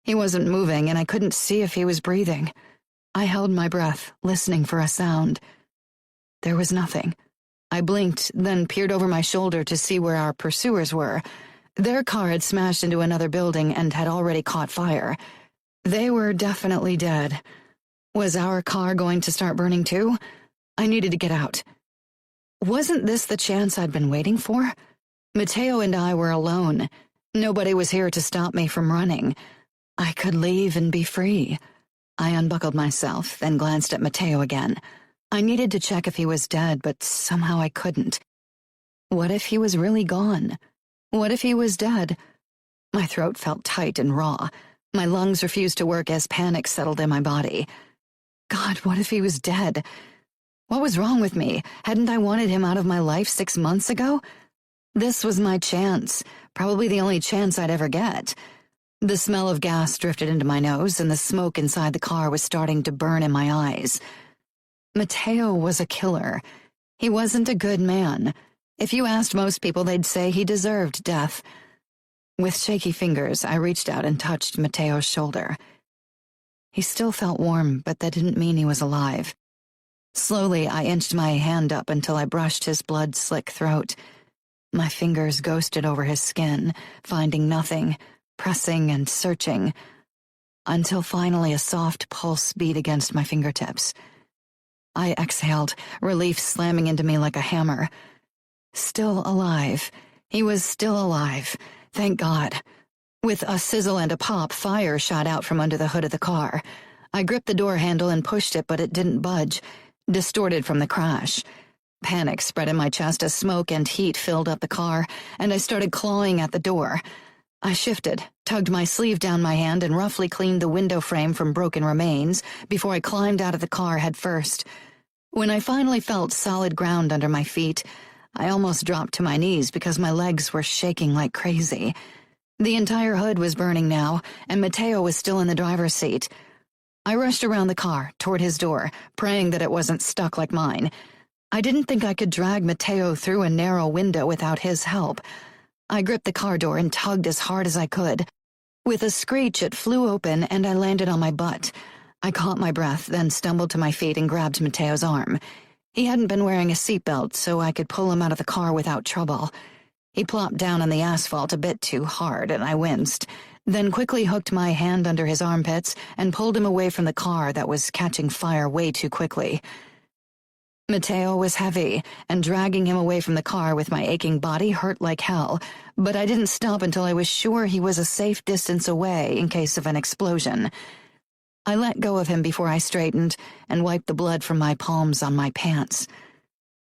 He wasn't moving, and I couldn't see if he was breathing. I held my breath, listening for a sound. There was nothing. I blinked, then peered over my shoulder to see where our pursuers were. Their car had smashed into another building and had already caught fire. They were definitely dead. Was our car going to start burning too? I needed to get out. Wasn't this the chance I'd been waiting for? Matteo and I were alone. Nobody was here to stop me from running. I could leave and be free. I unbuckled myself, then glanced at Matteo again. I needed to check if he was dead, but somehow I couldn't. What if he was really gone? What if he was dead? My throat felt tight and raw. My lungs refused to work as panic settled in my body. God, what if he was dead? What was wrong with me? Hadn't I wanted him out of my life 6 months ago? This was my chance, probably the only chance I'd ever get. The smell of gas drifted into my nose, and the smoke inside the car was starting to burn in my eyes. Matteo was a killer. He wasn't a good man. If you asked most people, they'd say he deserved death. With shaky fingers, I reached out and touched Matteo's shoulder. He still felt warm, but that didn't mean he was alive. Slowly, I inched my hand up until I brushed his blood-slick throat. My fingers ghosted over his skin, finding nothing, pressing and searching, until finally a soft pulse beat against my fingertips. I exhaled, relief slamming into me like a hammer. Still alive. He was still alive. Thank God. With a sizzle and a pop, fire shot out from under the hood of the car. I gripped the door handle and pushed it, but it didn't budge, distorted from the crash. Panic spread in my chest as smoke and heat filled up the car, and I started clawing at the door. I shifted, tugged my sleeve down my hand, and roughly cleaned the window frame from broken remains before I climbed out of the car head first. When I finally felt solid ground under my feet, I almost dropped to my knees because my legs were shaking like crazy. The entire hood was burning now, and Matteo was still in the driver's seat. I rushed around the car, toward his door, praying that it wasn't stuck like mine. I didn't think I could drag Matteo through a narrow window without his help. I gripped the car door and tugged as hard as I could. With a screech, it flew open and I landed on my butt. I caught my breath, then stumbled to my feet and grabbed Mateo's arm. He hadn't been wearing a seatbelt, so I could pull him out of the car without trouble. He plopped down on the asphalt a bit too hard, and I winced, then quickly hooked my hand under his armpits and pulled him away from the car that was catching fire way too quickly. Mateo was heavy, and dragging him away from the car with my aching body hurt like hell, but I didn't stop until I was sure he was a safe distance away in case of an explosion. I let go of him before I straightened and wiped the blood from my palms on my pants.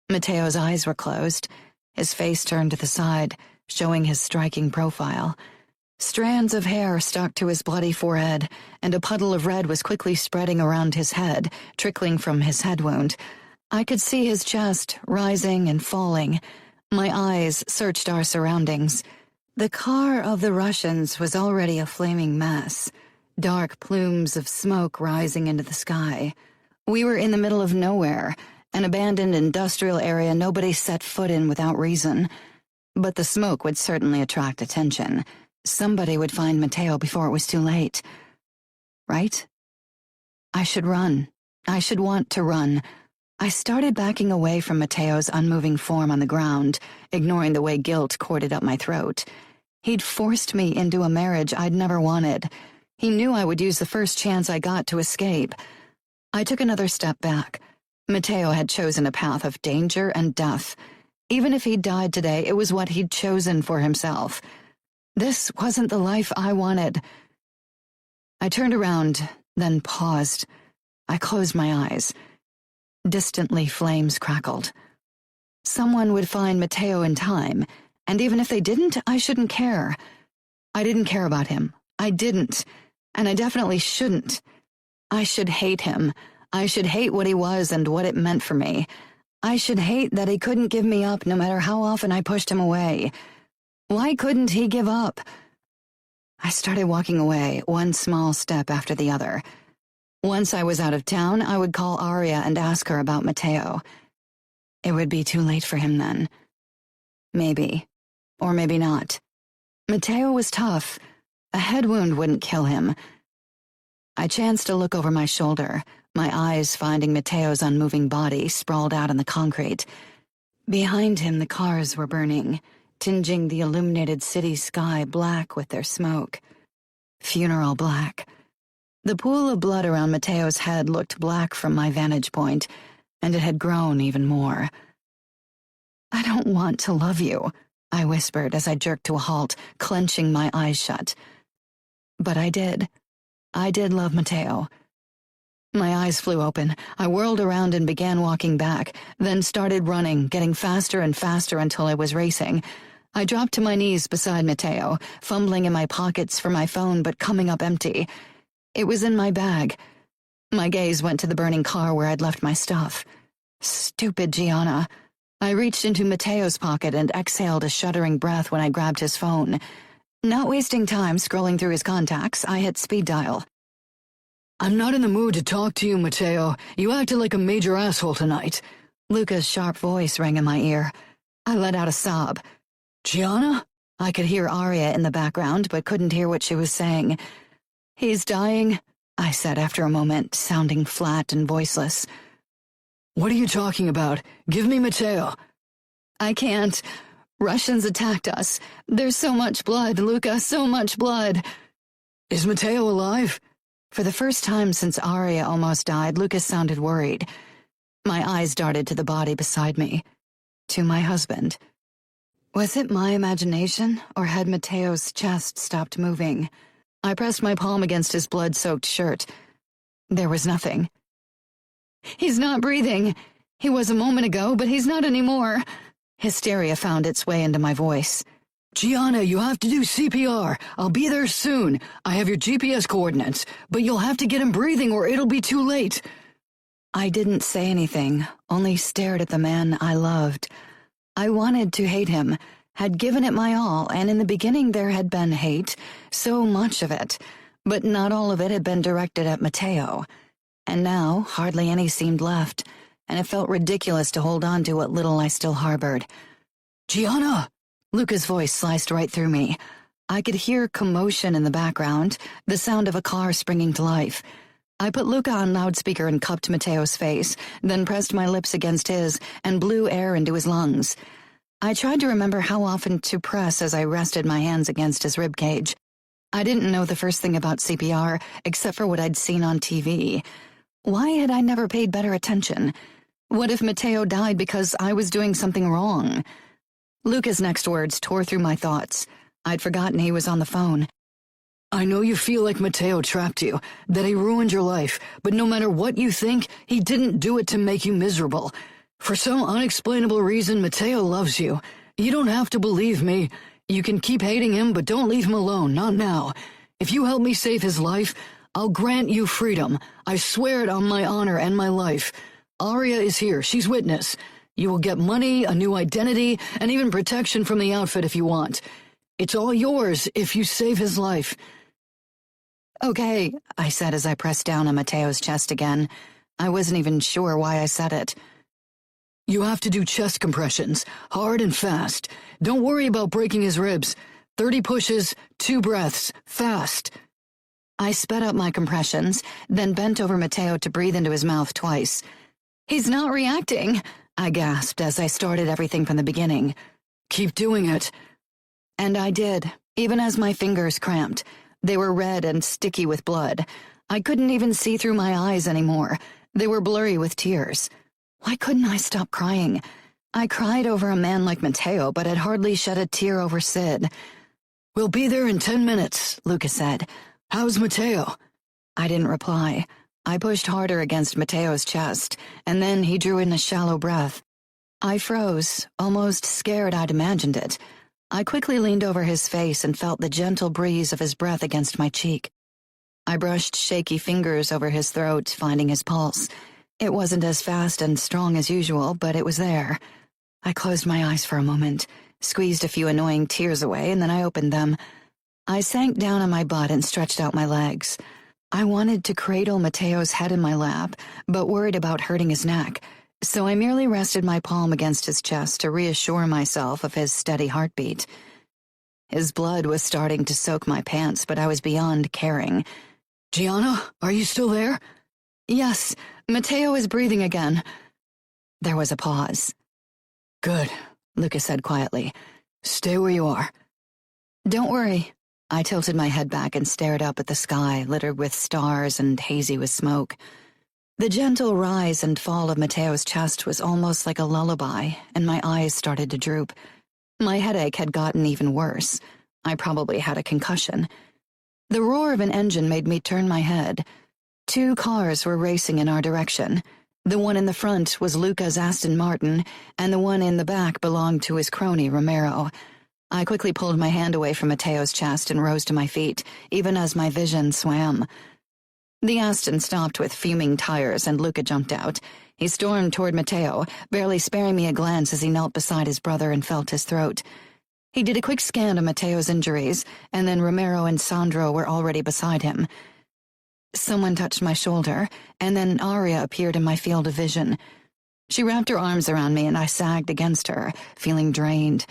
Mateo's eyes were closed, his face turned to the side, showing his striking profile. Strands of hair stuck to his bloody forehead, and a puddle of red was quickly spreading around his head, trickling from his head wound. I could see his chest rising and falling. My eyes searched our surroundings. The car of the Russians was already a flaming mess, dark plumes of smoke rising into the sky. We were in the middle of nowhere, an abandoned industrial area nobody set foot in without reason. But the smoke would certainly attract attention. Somebody would find Mateo before it was too late. Right? I should run. I should want to run. I started backing away from Mateo's unmoving form on the ground, ignoring the way guilt corded up my throat. He'd forced me into a marriage I'd never wanted. He knew I would use the first chance I got to escape. I took another step back. Mateo had chosen a path of danger and death. Even if he'd died today, it was what he'd chosen for himself. This wasn't the life I wanted. I turned around, then paused. I closed my eyes. Distantly, flames crackled. Someone would find Mateo in time, and even if they didn't, I shouldn't care. I didn't care about him. I didn't, and I definitely shouldn't. I should hate him. I should hate what he was and what it meant for me. I should hate that he couldn't give me up no matter how often I pushed him away. Why couldn't he give up? I started walking away, one small step after the other. Once I was out of town, I would call Aria and ask her about Mateo. It would be too late for him then. Maybe. Or maybe not. Mateo was tough. A head wound wouldn't kill him. I chanced to look over my shoulder, my eyes finding Mateo's unmoving body sprawled out on the concrete. Behind him, the cars were burning, tinging the illuminated city sky black with their smoke. Funeral black. The pool of blood around Mateo's head looked black from my vantage point, and it had grown even more. "I don't want to love you," I whispered as I jerked to a halt, clenching my eyes shut. But I did. I did love Mateo. My eyes flew open. I whirled around and began walking back, then started running, getting faster and faster until I was racing. I dropped to my knees beside Mateo, fumbling in my pockets for my phone but coming up empty. It was in my bag. My gaze went to the burning car where I'd left my stuff. Stupid Gianna. I reached into Mateo's pocket and exhaled a shuddering breath when I grabbed his phone. Not wasting time scrolling through his contacts, I hit speed dial. "I'm not in the mood to talk to you, Mateo. You acted like a major asshole tonight." Luca's sharp voice rang in my ear. I let out a sob. "Gianna?" I could hear Aria in the background, but couldn't hear what she was saying. "He's dying," I said after a moment, sounding flat and voiceless. "What are you talking about? Give me Mateo." "I can't. Russians attacked us. There's so much blood, Luca, so much blood." "Is Mateo alive?" For the first time since Aria almost died, Lucas sounded worried. My eyes darted to the body beside me, to my husband. Was it my imagination, or had Mateo's chest stopped moving? I pressed my palm against his blood-soaked shirt. There was nothing. "He's not breathing. He was a moment ago, but he's not anymore." Hysteria found its way into my voice. "Gianna, you have to do CPR. I'll be there soon. I have your GPS coordinates, but you'll have to get him breathing or it'll be too late." I didn't say anything, only stared at the man I loved. I wanted to hate him, had given it my all, and in the beginning there had been hate, so much of it, but not all of it had been directed at Mateo. And now, hardly any seemed left, and it felt ridiculous to hold on to what little I still harbored. "Gianna!" Luca's voice sliced right through me. I could hear commotion in the background, the sound of a car springing to life. I put Luca on loudspeaker and cupped Matteo's face, then pressed my lips against his and blew air into his lungs. I tried to remember how often to press as I rested my hands against his ribcage. I didn't know the first thing about CPR, except for what I'd seen on TV. Why had I never paid better attention? What if Matteo died because I was doing something wrong? Luca's next words tore through my thoughts. I'd forgotten he was on the phone. I know you feel like Matteo trapped you, that he ruined your life, but no matter what you think, he didn't do it to make you miserable. For some unexplainable reason, Matteo loves you. You don't have to believe me. You can keep hating him, but don't leave him alone, not now. If you help me save his life, I'll grant you freedom. I swear it on my honor and my life. Aria is here, she's witness. You will get money, a new identity, and even protection from the outfit if you want. It's all yours if you save his life. Okay, I said as I pressed down on Matteo's chest again. I wasn't even sure why I said it. You have to do chest compressions, hard and fast. Don't worry about breaking his ribs. 30 pushes, 2 breaths, fast. I sped up my compressions, then bent over Matteo to breathe into his mouth twice. He's not reacting, I gasped as I started everything from the beginning. Keep doing it. And I did, even as my fingers cramped. They were red and sticky with blood. I couldn't even see through my eyes anymore. They were blurry with tears. Why couldn't I stop crying? I cried over a man like Matteo, but had hardly shed a tear over Sid. We'll be there in 10 minutes, Luca said. How's Matteo? I didn't reply. I pushed harder against Matteo's chest, and then he drew in a shallow breath. I froze, almost scared I'd imagined it. I quickly leaned over his face and felt the gentle breeze of his breath against my cheek. I brushed shaky fingers over his throat, finding his pulse. It wasn't as fast and strong as usual, but it was there. I closed my eyes for a moment, squeezed a few annoying tears away, and then I opened them. I sank down on my butt and stretched out my legs. I wanted to cradle Matteo's head in my lap, but worried about hurting his neck, so I merely rested my palm against his chest to reassure myself of his steady heartbeat. His blood was starting to soak my pants, but I was beyond caring. Gianna, are you still there? Yes, Matteo is breathing again. There was a pause. Good, Luca said quietly. Stay where you are. Don't worry. I tilted my head back and stared up at the sky, littered with stars and hazy with smoke. The gentle rise and fall of Matteo's chest was almost like a lullaby, and my eyes started to droop. My headache had gotten even worse. I probably had a concussion. The roar of an engine made me turn my head. 2 cars were racing in our direction. The one in the front was Luca's Aston Martin, and the one in the back belonged to his crony, Romero. I quickly pulled my hand away from Matteo's chest and rose to my feet, even as my vision swam. The Aston stopped with fuming tires, and Luca jumped out. He stormed toward Matteo, barely sparing me a glance as he knelt beside his brother and felt his throat. He did a quick scan of Matteo's injuries, and then Romero and Sandro were already beside him. Someone touched my shoulder, and then Aria appeared in my field of vision. She wrapped her arms around me, and I sagged against her, feeling drained.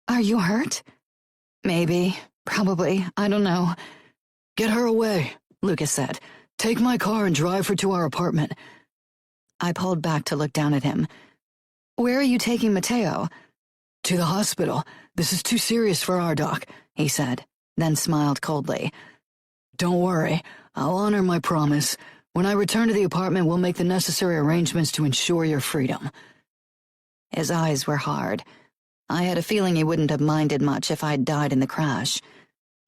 Are you hurt? Maybe. Probably. I don't know. Get her away, Luca said. Take my car and drive her to our apartment. I pulled back to look down at him. Where are you taking Matteo? To the hospital. This is too serious for our doc, he said, then smiled coldly. Don't worry. I'll honor my promise. When I return to the apartment, we'll make the necessary arrangements to ensure your freedom. His eyes were hard. I had a feeling he wouldn't have minded much if I'd died in the crash.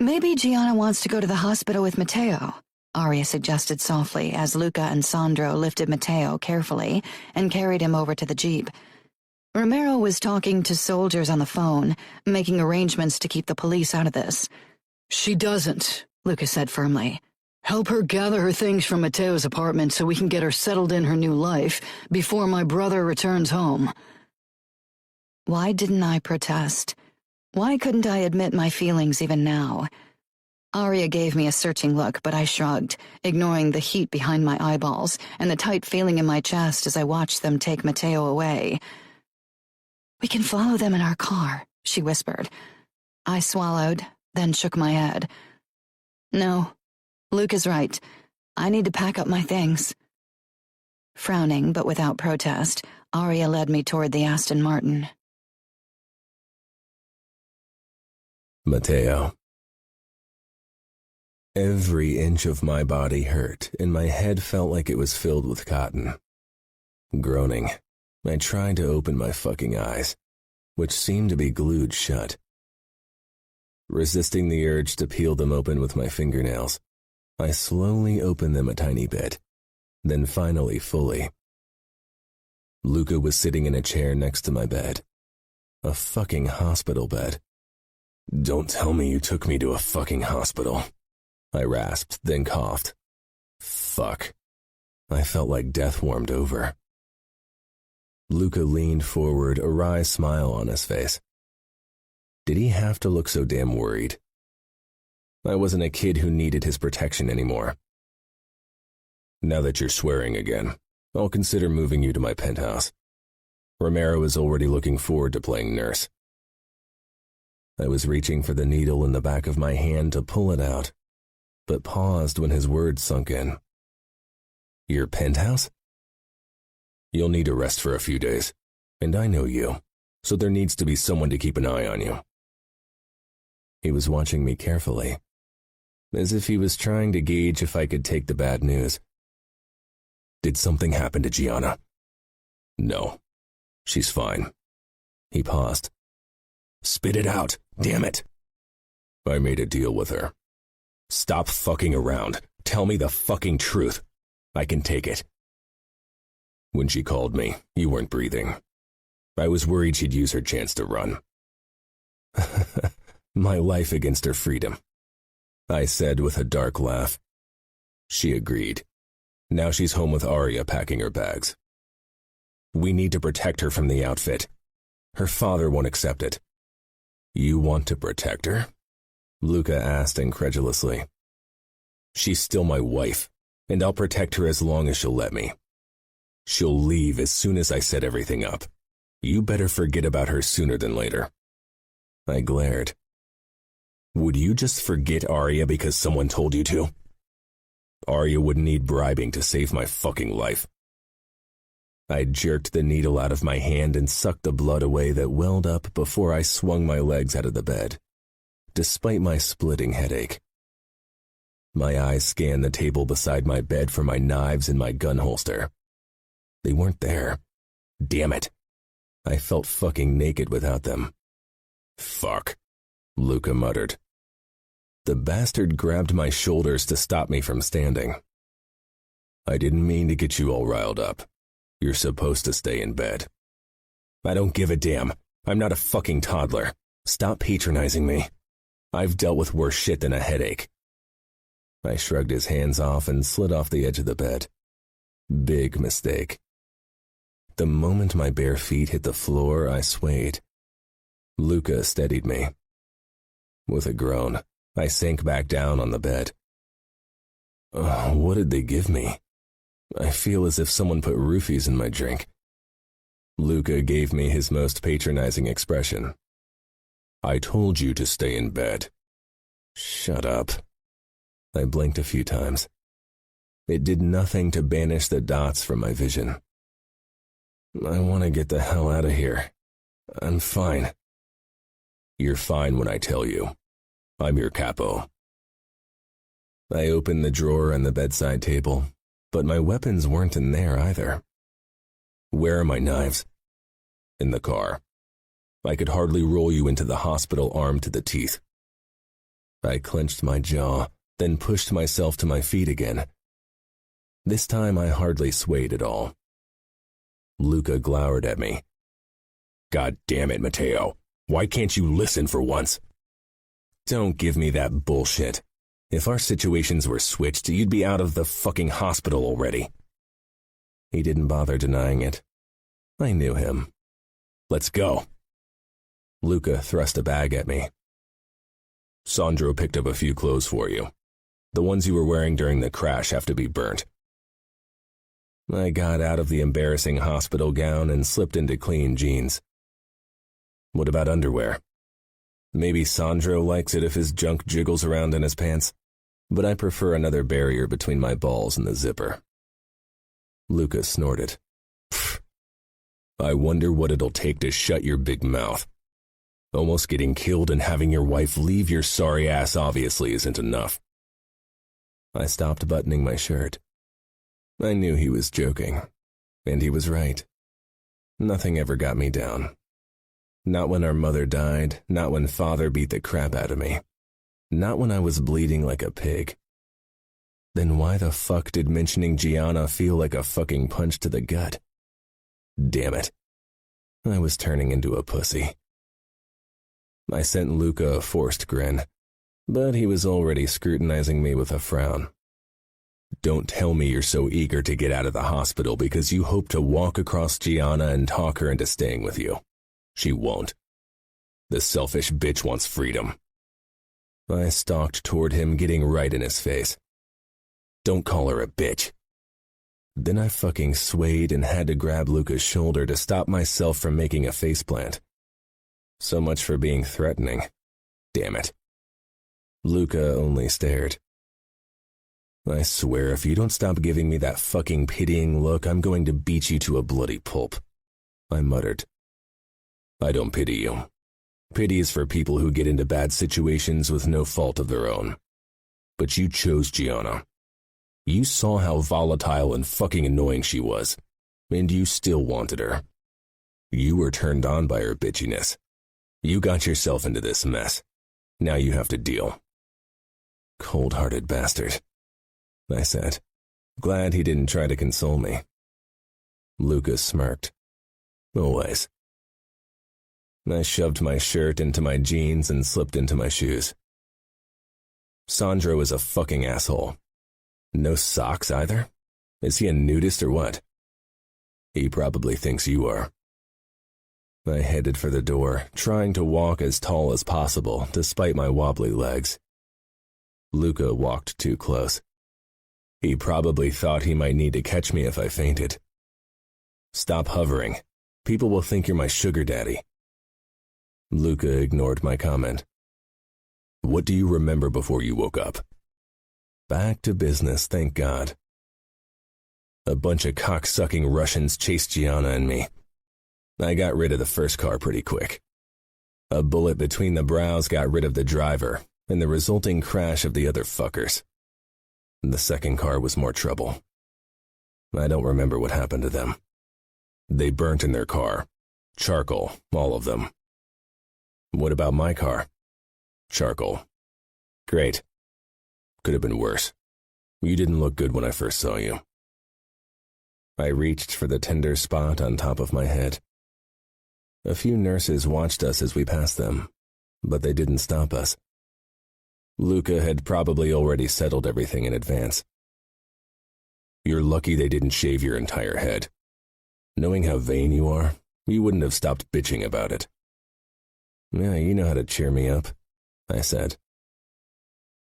Maybe Gianna wants to go to the hospital with Matteo, Aria suggested softly as Luca and Sandro lifted Matteo carefully and carried him over to the jeep. Romero was talking to soldiers on the phone, making arrangements to keep the police out of this. She doesn't, Luca said firmly. Help her gather her things from Matteo's apartment so we can get her settled in her new life before my brother returns home. Why didn't I protest? Why couldn't I admit my feelings even now? Aria gave me a searching look, but I shrugged, ignoring the heat behind my eyeballs and the tight feeling in my chest as I watched them take Matteo away. We can follow them in our car, she whispered. I swallowed, then shook my head. No, Luke is right. I need to pack up my things. Frowning, but without protest, Arya led me toward the Aston Martin. Matteo. Every inch of my body hurt, and my head felt like it was filled with cotton. Groaning, I tried to open my fucking eyes, which seemed to be glued shut. Resisting the urge to peel them open with my fingernails, I slowly opened them a tiny bit, then finally fully. Luca was sitting in a chair next to my bed. A fucking hospital bed. Don't tell me you took me to a fucking hospital. I rasped, then coughed. Fuck. I felt like death warmed over. Luca leaned forward, a wry smile on his face. Did he have to look so damn worried? I wasn't a kid who needed his protection anymore. Now that you're swearing again, I'll consider moving you to my penthouse. Romero is already looking forward to playing nurse. I was reaching for the needle in the back of my hand to pull it out, but paused when his words sunk in. Your penthouse? You'll need to rest for a few days, and I know you, so there needs to be someone to keep an eye on you. He was watching me carefully, as if he was trying to gauge if I could take the bad news. Did something happen to Gianna? No, she's fine. He paused. Spit it out, damn it. I made a deal with her. Stop fucking around. Tell me the fucking truth. I can take it. When she called me, you weren't breathing. I was worried she'd use her chance to run. My life against her freedom, I said with a dark laugh. She agreed. Now she's home with Arya packing her bags. We need to protect her from the outfit. Her father won't accept it. You want to protect her? Luca asked incredulously. She's still my wife, and I'll protect her as long as she'll let me. She'll leave as soon as I set everything up. You better forget about her sooner than later. I glared. Would you just forget Arya because someone told you to? Arya would need bribing to save my fucking life. I jerked the needle out of my hand and sucked the blood away that welled up before I swung my legs out of the bed, despite my splitting headache. My eyes scanned the table beside my bed for my knives and my gun holster. They weren't there. Damn it. I felt fucking naked without them. Fuck, Luca muttered. The bastard grabbed my shoulders to stop me from standing. I didn't mean to get you all riled up. You're supposed to stay in bed. I don't give a damn. I'm not a fucking toddler. Stop patronizing me. I've dealt with worse shit than a headache. I shrugged his hands off and slid off the edge of the bed. Big mistake. The moment my bare feet hit the floor, I swayed. Luca steadied me. With a groan, I sank back down on the bed. What did they give me? I feel as if someone put roofies in my drink. Luca gave me his most patronizing expression. I told you to stay in bed. Shut up. I blinked a few times. It did nothing to banish the dots from my vision. I want to get the hell out of here. I'm fine. You're fine when I tell you. I'm your capo. I opened the drawer on the bedside table, but my weapons weren't in there either. Where are my knives? In the car. I could hardly roll you into the hospital armed to the teeth. I clenched my jaw, then pushed myself to my feet again. This time I hardly swayed at all. Luca glowered at me. God damn it, Matteo. Why can't you listen for once? Don't give me that bullshit. If our situations were switched, you'd be out of the fucking hospital already. He didn't bother denying it. I knew him. Let's go. Luca thrust a bag at me. Sandro picked up a few clothes for you. The ones you were wearing during the crash have to be burnt. I got out of the embarrassing hospital gown and slipped into clean jeans. What about underwear? Maybe Sandro likes it if his junk jiggles around in his pants, but I prefer another barrier between my balls and the zipper. Luca snorted. Pfft. I wonder what it'll take to shut your big mouth. Almost getting killed and having your wife leave your sorry ass obviously isn't enough. I stopped buttoning my shirt. I knew he was joking, and he was right. Nothing ever got me down. Not when our mother died, not when father beat the crap out of me, not when I was bleeding like a pig. Then why the fuck did mentioning Gianna feel like a fucking punch to the gut? Damn it. I was turning into a pussy. I sent Luca a forced grin, but he was already scrutinizing me with a frown. Don't tell me you're so eager to get out of the hospital because you hope to walk across Gianna and talk her into staying with you. She won't. The selfish bitch wants freedom. I stalked toward him, getting right in his face. Don't call her a bitch. Then I fucking swayed and had to grab Luca's shoulder to stop myself from making a faceplant. So much for being threatening. Damn it. Luca only stared. I swear if you don't stop giving me that fucking pitying look, I'm going to beat you to a bloody pulp, I muttered. I don't pity you. Pity is for people who get into bad situations with no fault of their own. But you chose Gianna. You saw how volatile and fucking annoying she was, and you still wanted her. You were turned on by her bitchiness. You got yourself into this mess. Now you have to deal. Cold-hearted bastard, I said, glad he didn't try to console me. Lucas smirked. Always. I shoved my shirt into my jeans and slipped into my shoes. Sandro is a fucking asshole. No socks either? Is he a nudist or what? He probably thinks you are. I headed for the door, trying to walk as tall as possible, despite my wobbly legs. Luca walked too close. He probably thought he might need to catch me if I fainted. Stop hovering. People will think you're my sugar daddy. Luca ignored my comment. What do you remember before you woke up? Back to business, thank God. A bunch of cock-sucking Russians chased Gianna and me. I got rid of the first car pretty quick. A bullet between the brows got rid of the driver, and the resulting crash of the other fuckers. The second car was more trouble. I don't remember what happened to them. They burnt in their car. Charcoal, all of them. What about my car? Charcoal. Great. Could have been worse. You didn't look good when I first saw you. I reached for the tender spot on top of my head. A few nurses watched us as we passed them, but they didn't stop us. Luca had probably already settled everything in advance. You're lucky they didn't shave your entire head. Knowing how vain you are, you wouldn't have stopped bitching about it. Yeah, you know how to cheer me up, I said.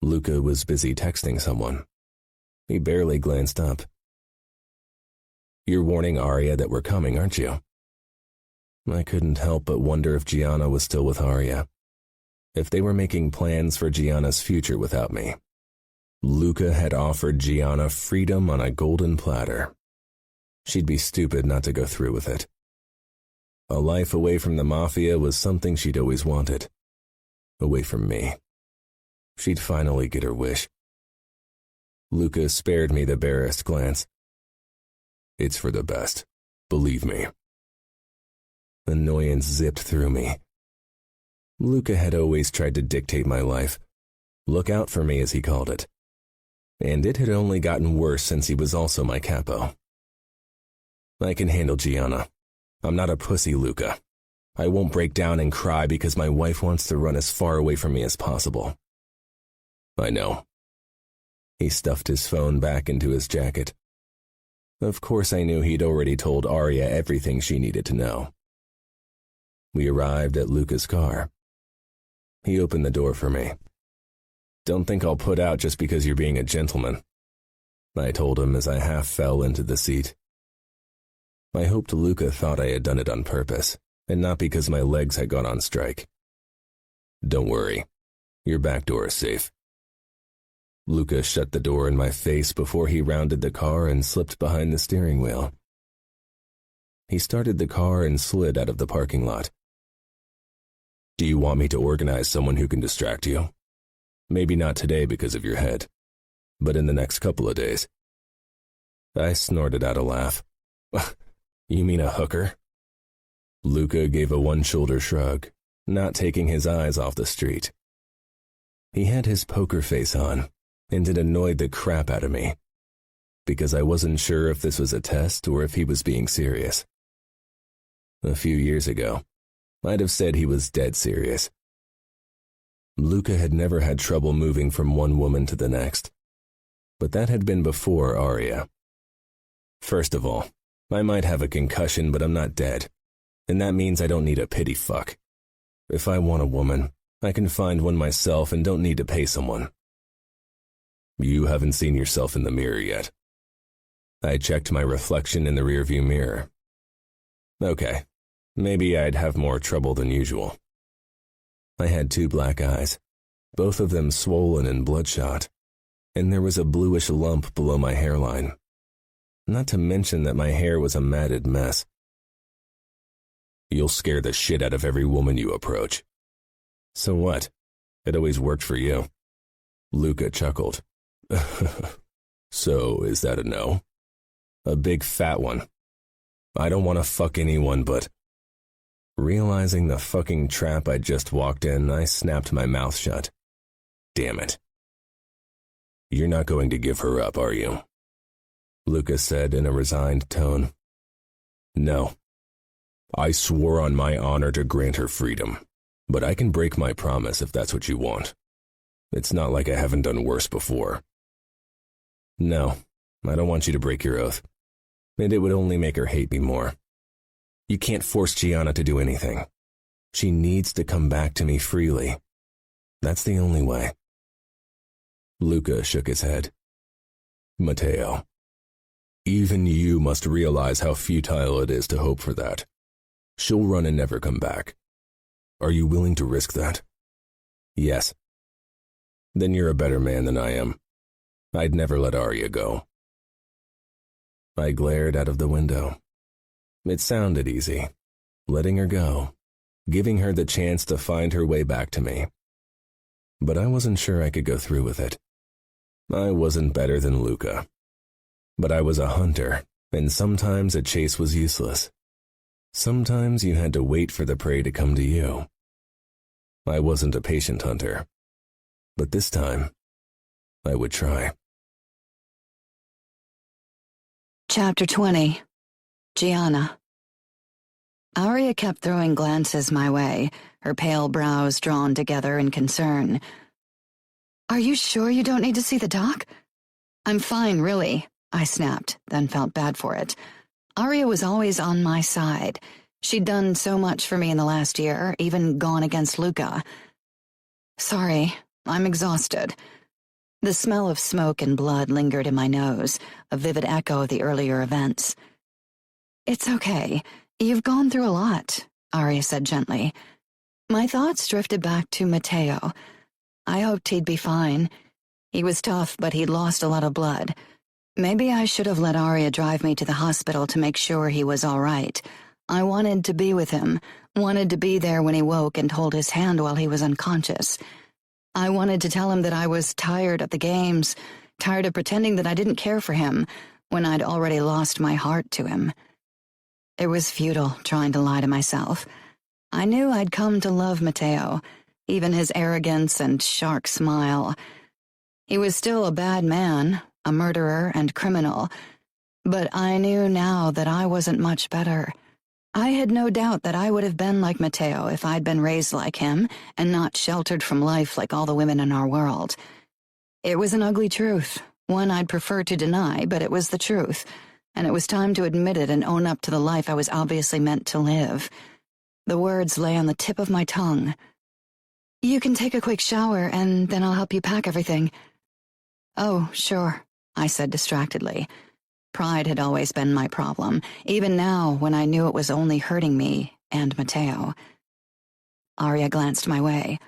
Luca was busy texting someone. He barely glanced up. You're warning Arya that we're coming, aren't you? I couldn't help but wonder if Gianna was still with Arya. If they were making plans for Gianna's future without me. Luca had offered Gianna freedom on a golden platter. She'd be stupid not to go through with it. A life away from the Mafia was something she'd always wanted. Away from me. She'd finally get her wish. Luca spared me the barest glance. It's for the best. Believe me. Annoyance zipped through me. Luca had always tried to dictate my life. Look out for me, as he called it. And it had only gotten worse since he was also my capo. I can handle Gianna. I'm not a pussy, Luca. I won't break down and cry because my wife wants to run as far away from me as possible. I know. He stuffed his phone back into his jacket. Of course I knew he'd already told Arya everything she needed to know. We arrived at Luca's car. He opened the door for me. Don't think I'll put out just because you're being a gentleman, I told him as I half fell into the seat. I hoped Luca thought I had done it on purpose, and not because my legs had gone on strike. Don't worry. Your back door is safe. Luca shut the door in my face before he rounded the car and slipped behind the steering wheel. He started the car and slid out of the parking lot. Do you want me to organize someone who can distract you? Maybe not today because of your head, but in the next couple of days. I snorted out a laugh. You mean a hooker? Luca gave a one-shoulder shrug, not taking his eyes off the street. He had his poker face on, and it annoyed the crap out of me, because I wasn't sure if this was a test or if he was being serious. A few years ago, I'd have said he was dead serious. Luca had never had trouble moving from one woman to the next, but that had been before Aria. First of all, I might have a concussion, but I'm not dead, and that means I don't need a pity fuck. If I want a woman, I can find one myself and don't need to pay someone. You haven't seen yourself in the mirror yet. I checked my reflection in the rearview mirror. Okay, maybe I'd have more trouble than usual. I had 2 black eyes, both of them swollen and bloodshot, and there was a bluish lump below my hairline. Not to mention that my hair was a matted mess. You'll scare the shit out of every woman you approach. So what? It always worked for you. Luca chuckled. So, is that a no? A big fat one. I don't want to fuck anyone, but... Realizing the fucking trap I just walked in, I snapped my mouth shut. Damn it. You're not going to give her up, are you? Luca said in a resigned tone. No. I swore on my honor to grant her freedom, but I can break my promise if that's what you want. It's not like I haven't done worse before. No, I don't want you to break your oath, and it would only make her hate me more. You can't force Gianna to do anything. She needs to come back to me freely. That's the only way. Luca shook his head. Matteo, even you must realize how futile it is to hope for that. She'll run and never come back. Are you willing to risk that? Yes. Then you're a better man than I am. I'd never let Arya go. I glared out of the window. It sounded easy. Letting her go, giving her the chance to find her way back to me. But I wasn't sure I could go through with it. I wasn't better than Luca. But I was a hunter, and sometimes a chase was useless. Sometimes you had to wait for the prey to come to you. I wasn't a patient hunter. But this time, I would try. Chapter 20. Gianna. Arya kept throwing glances my way, her pale brows drawn together in concern. Are you sure you don't need to see the doc? I'm fine, really, I snapped, then felt bad for it. Arya was always on my side. She'd done so much for me in the last year, even gone against Luca. Sorry, I'm exhausted. The smell of smoke and blood lingered in my nose, a vivid echo of the earlier events. It's okay. You've gone through a lot, Arya said gently. My thoughts drifted back to Matteo. I hoped he'd be fine. He was tough, but he'd lost a lot of blood. Maybe I should have let Arya drive me to the hospital to make sure he was all right. I wanted to be with him, wanted to be there when he woke and hold his hand while he was unconscious. I wanted to tell him that I was tired of the games, tired of pretending that I didn't care for him when I'd already lost my heart to him. It was futile trying to lie to myself. I knew I'd come to love Matteo, even his arrogance and shark smile. He was still a bad man, a murderer and criminal, but I knew now that I wasn't much better. I had no doubt that I would have been like Matteo if I'd been raised like him and not sheltered from life like all the women in our world. It was an ugly truth, one I'd prefer to deny, but it was the truth, and it was time to admit it and own up to the life I was obviously meant to live. The words lay on the tip of my tongue. You can take a quick shower, and then I'll help you pack everything. Oh, sure, I said distractedly. Pride had always been my problem, even now when I knew it was only hurting me and Matteo. Arya glanced my way.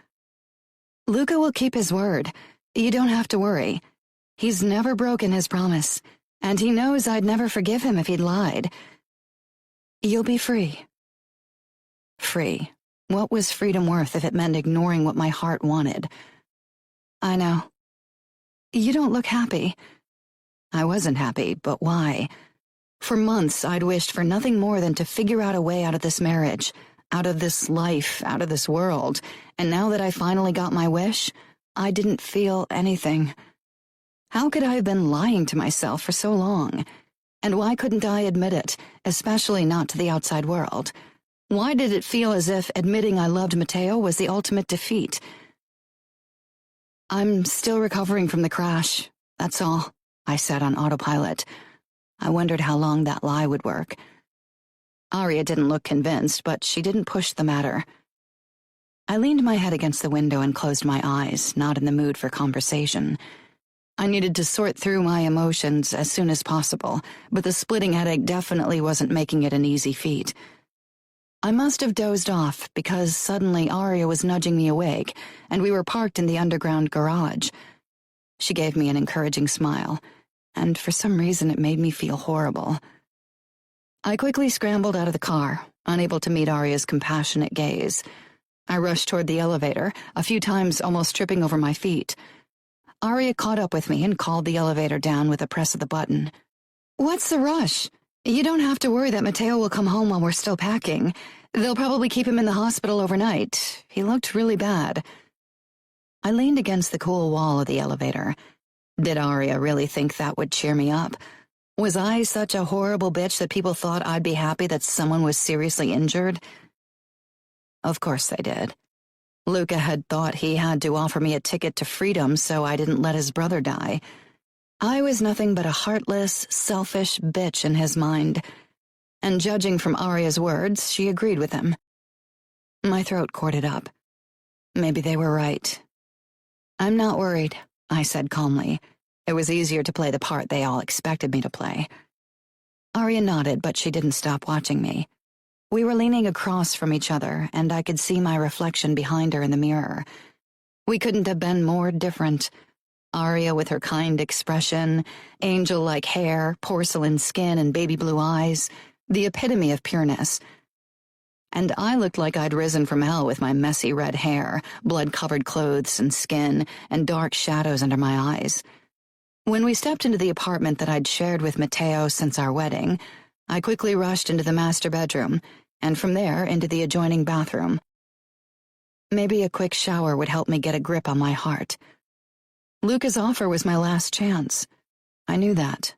Luca will keep his word. You don't have to worry. He's never broken his promise, and he knows I'd never forgive him if he'd lied. You'll be free. Free. What was freedom worth if it meant ignoring what my heart wanted? I know. You don't look happy. I wasn't happy, but why? For months, I'd wished for nothing more than to figure out a way out of this marriage, out of this life, out of this world, and now that I finally got my wish, I didn't feel anything. How could I have been lying to myself for so long? And why couldn't I admit it, especially not to the outside world? Why did it feel as if admitting I loved Matteo was the ultimate defeat? I'm still recovering from the crash, that's all, I said on autopilot. I wondered how long that lie would work. Aria didn't look convinced, but she didn't push the matter. I leaned my head against the window and closed my eyes, not in the mood for conversation. I needed to sort through my emotions as soon as possible, but the splitting headache definitely wasn't making it an easy feat. I must have dozed off because suddenly Aria was nudging me awake, and we were parked in the underground garage. She gave me an encouraging smile, and for some reason it made me feel horrible. I quickly scrambled out of the car, unable to meet Aria's compassionate gaze. I rushed toward the elevator, a few times almost tripping over my feet. Aria caught up with me and called the elevator down with a press of the button. "What's the rush? You don't have to worry that Matteo will come home while we're still packing. They'll probably keep him in the hospital overnight. He looked really bad." I leaned against the cool wall of the elevator. Did Aria really think that would cheer me up? Was I such a horrible bitch that people thought I'd be happy that someone was seriously injured? Of course they did. Luca had thought he had to offer me a ticket to freedom so I didn't let his brother die. I was nothing but a heartless, selfish bitch in his mind. And judging from Aria's words, she agreed with him. My throat corded up. Maybe they were right. "I'm not worried," I said calmly. It was easier to play the part they all expected me to play. Aria nodded, but she didn't stop watching me. We were leaning across from each other, and I could see my reflection behind her in the mirror. We couldn't have been more different. Aria with her kind expression, angel-like hair, porcelain skin, and baby blue eyes, the epitome of pureness. And I looked like I'd risen from hell with my messy red hair, blood-covered clothes and skin, and dark shadows under my eyes. When we stepped into the apartment that I'd shared with Matteo since our wedding, I quickly rushed into the master bedroom, and from there into the adjoining bathroom. Maybe a quick shower would help me get a grip on my heart. Luca's offer was my last chance. I knew that.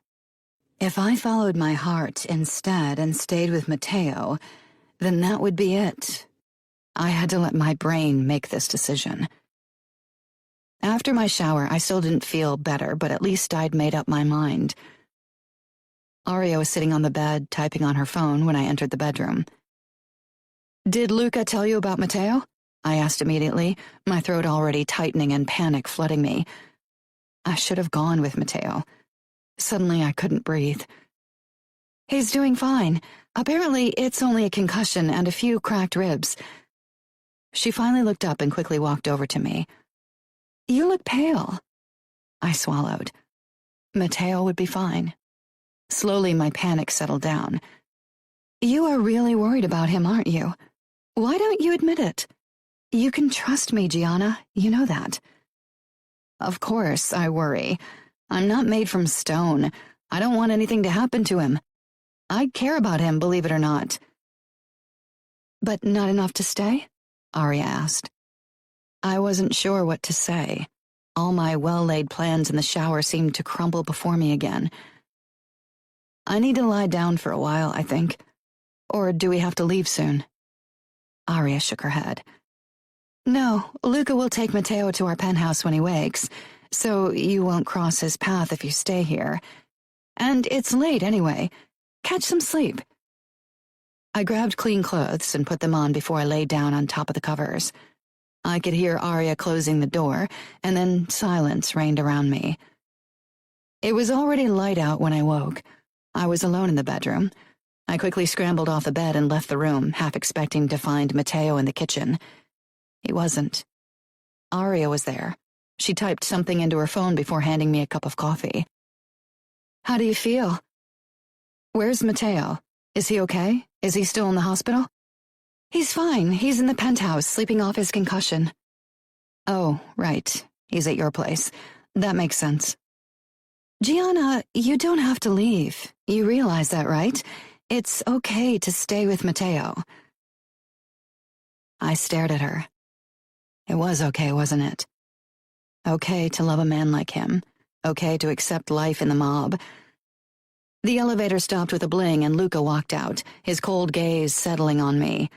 If I followed my heart instead and stayed with Matteo, then that would be it. I had to let my brain make this decision. After my shower, I still didn't feel better, but at least I'd made up my mind. Aria was sitting on the bed, typing on her phone when I entered the bedroom. "Did Luca tell you about Matteo?" I asked immediately, my throat already tightening and panic flooding me. I should have gone with Matteo. Suddenly I couldn't breathe. "He's doing fine. Apparently it's only a concussion and a few cracked ribs." She finally looked up and quickly walked over to me. "You look pale." I swallowed. Matteo would be fine. Slowly my panic settled down. "You are really worried about him, aren't you? Why don't you admit it? You can trust me, Gianna. You know that." "Of course I worry. I'm not made from stone. I don't want anything to happen to him. I care about him, believe it or not." "But not enough to stay?" Aria asked. I wasn't sure what to say. All my well-laid plans in the shower seemed to crumble before me again. "I need to lie down for a while, I think. Or do we have to leave soon?" Aria shook her head. "No, Luca will take Matteo to our penthouse when he wakes, so you won't cross his path if you stay here. And it's late anyway. Catch some sleep." I grabbed clean clothes and put them on before I lay down on top of the covers. I could hear Aria closing the door, and then silence reigned around me. It was already light out when I woke. I was alone in the bedroom. I quickly scrambled off the bed and left the room, half expecting to find Matteo in the kitchen. He wasn't. Aria was there. She typed something into her phone before handing me a cup of coffee. "How do you feel?" "Where's Mateo? Is he okay? Is he still in the hospital?" "He's fine. He's in the penthouse, sleeping off his concussion." "Oh, right. He's at your place. That makes sense." "Gianna, you don't have to leave. You realize that, right? It's okay to stay with Mateo." I stared at her. It was okay, wasn't it? Okay to love a man like him. Okay to accept life in the mob. The elevator stopped with a bling and Luca walked out, his cold gaze settling on me.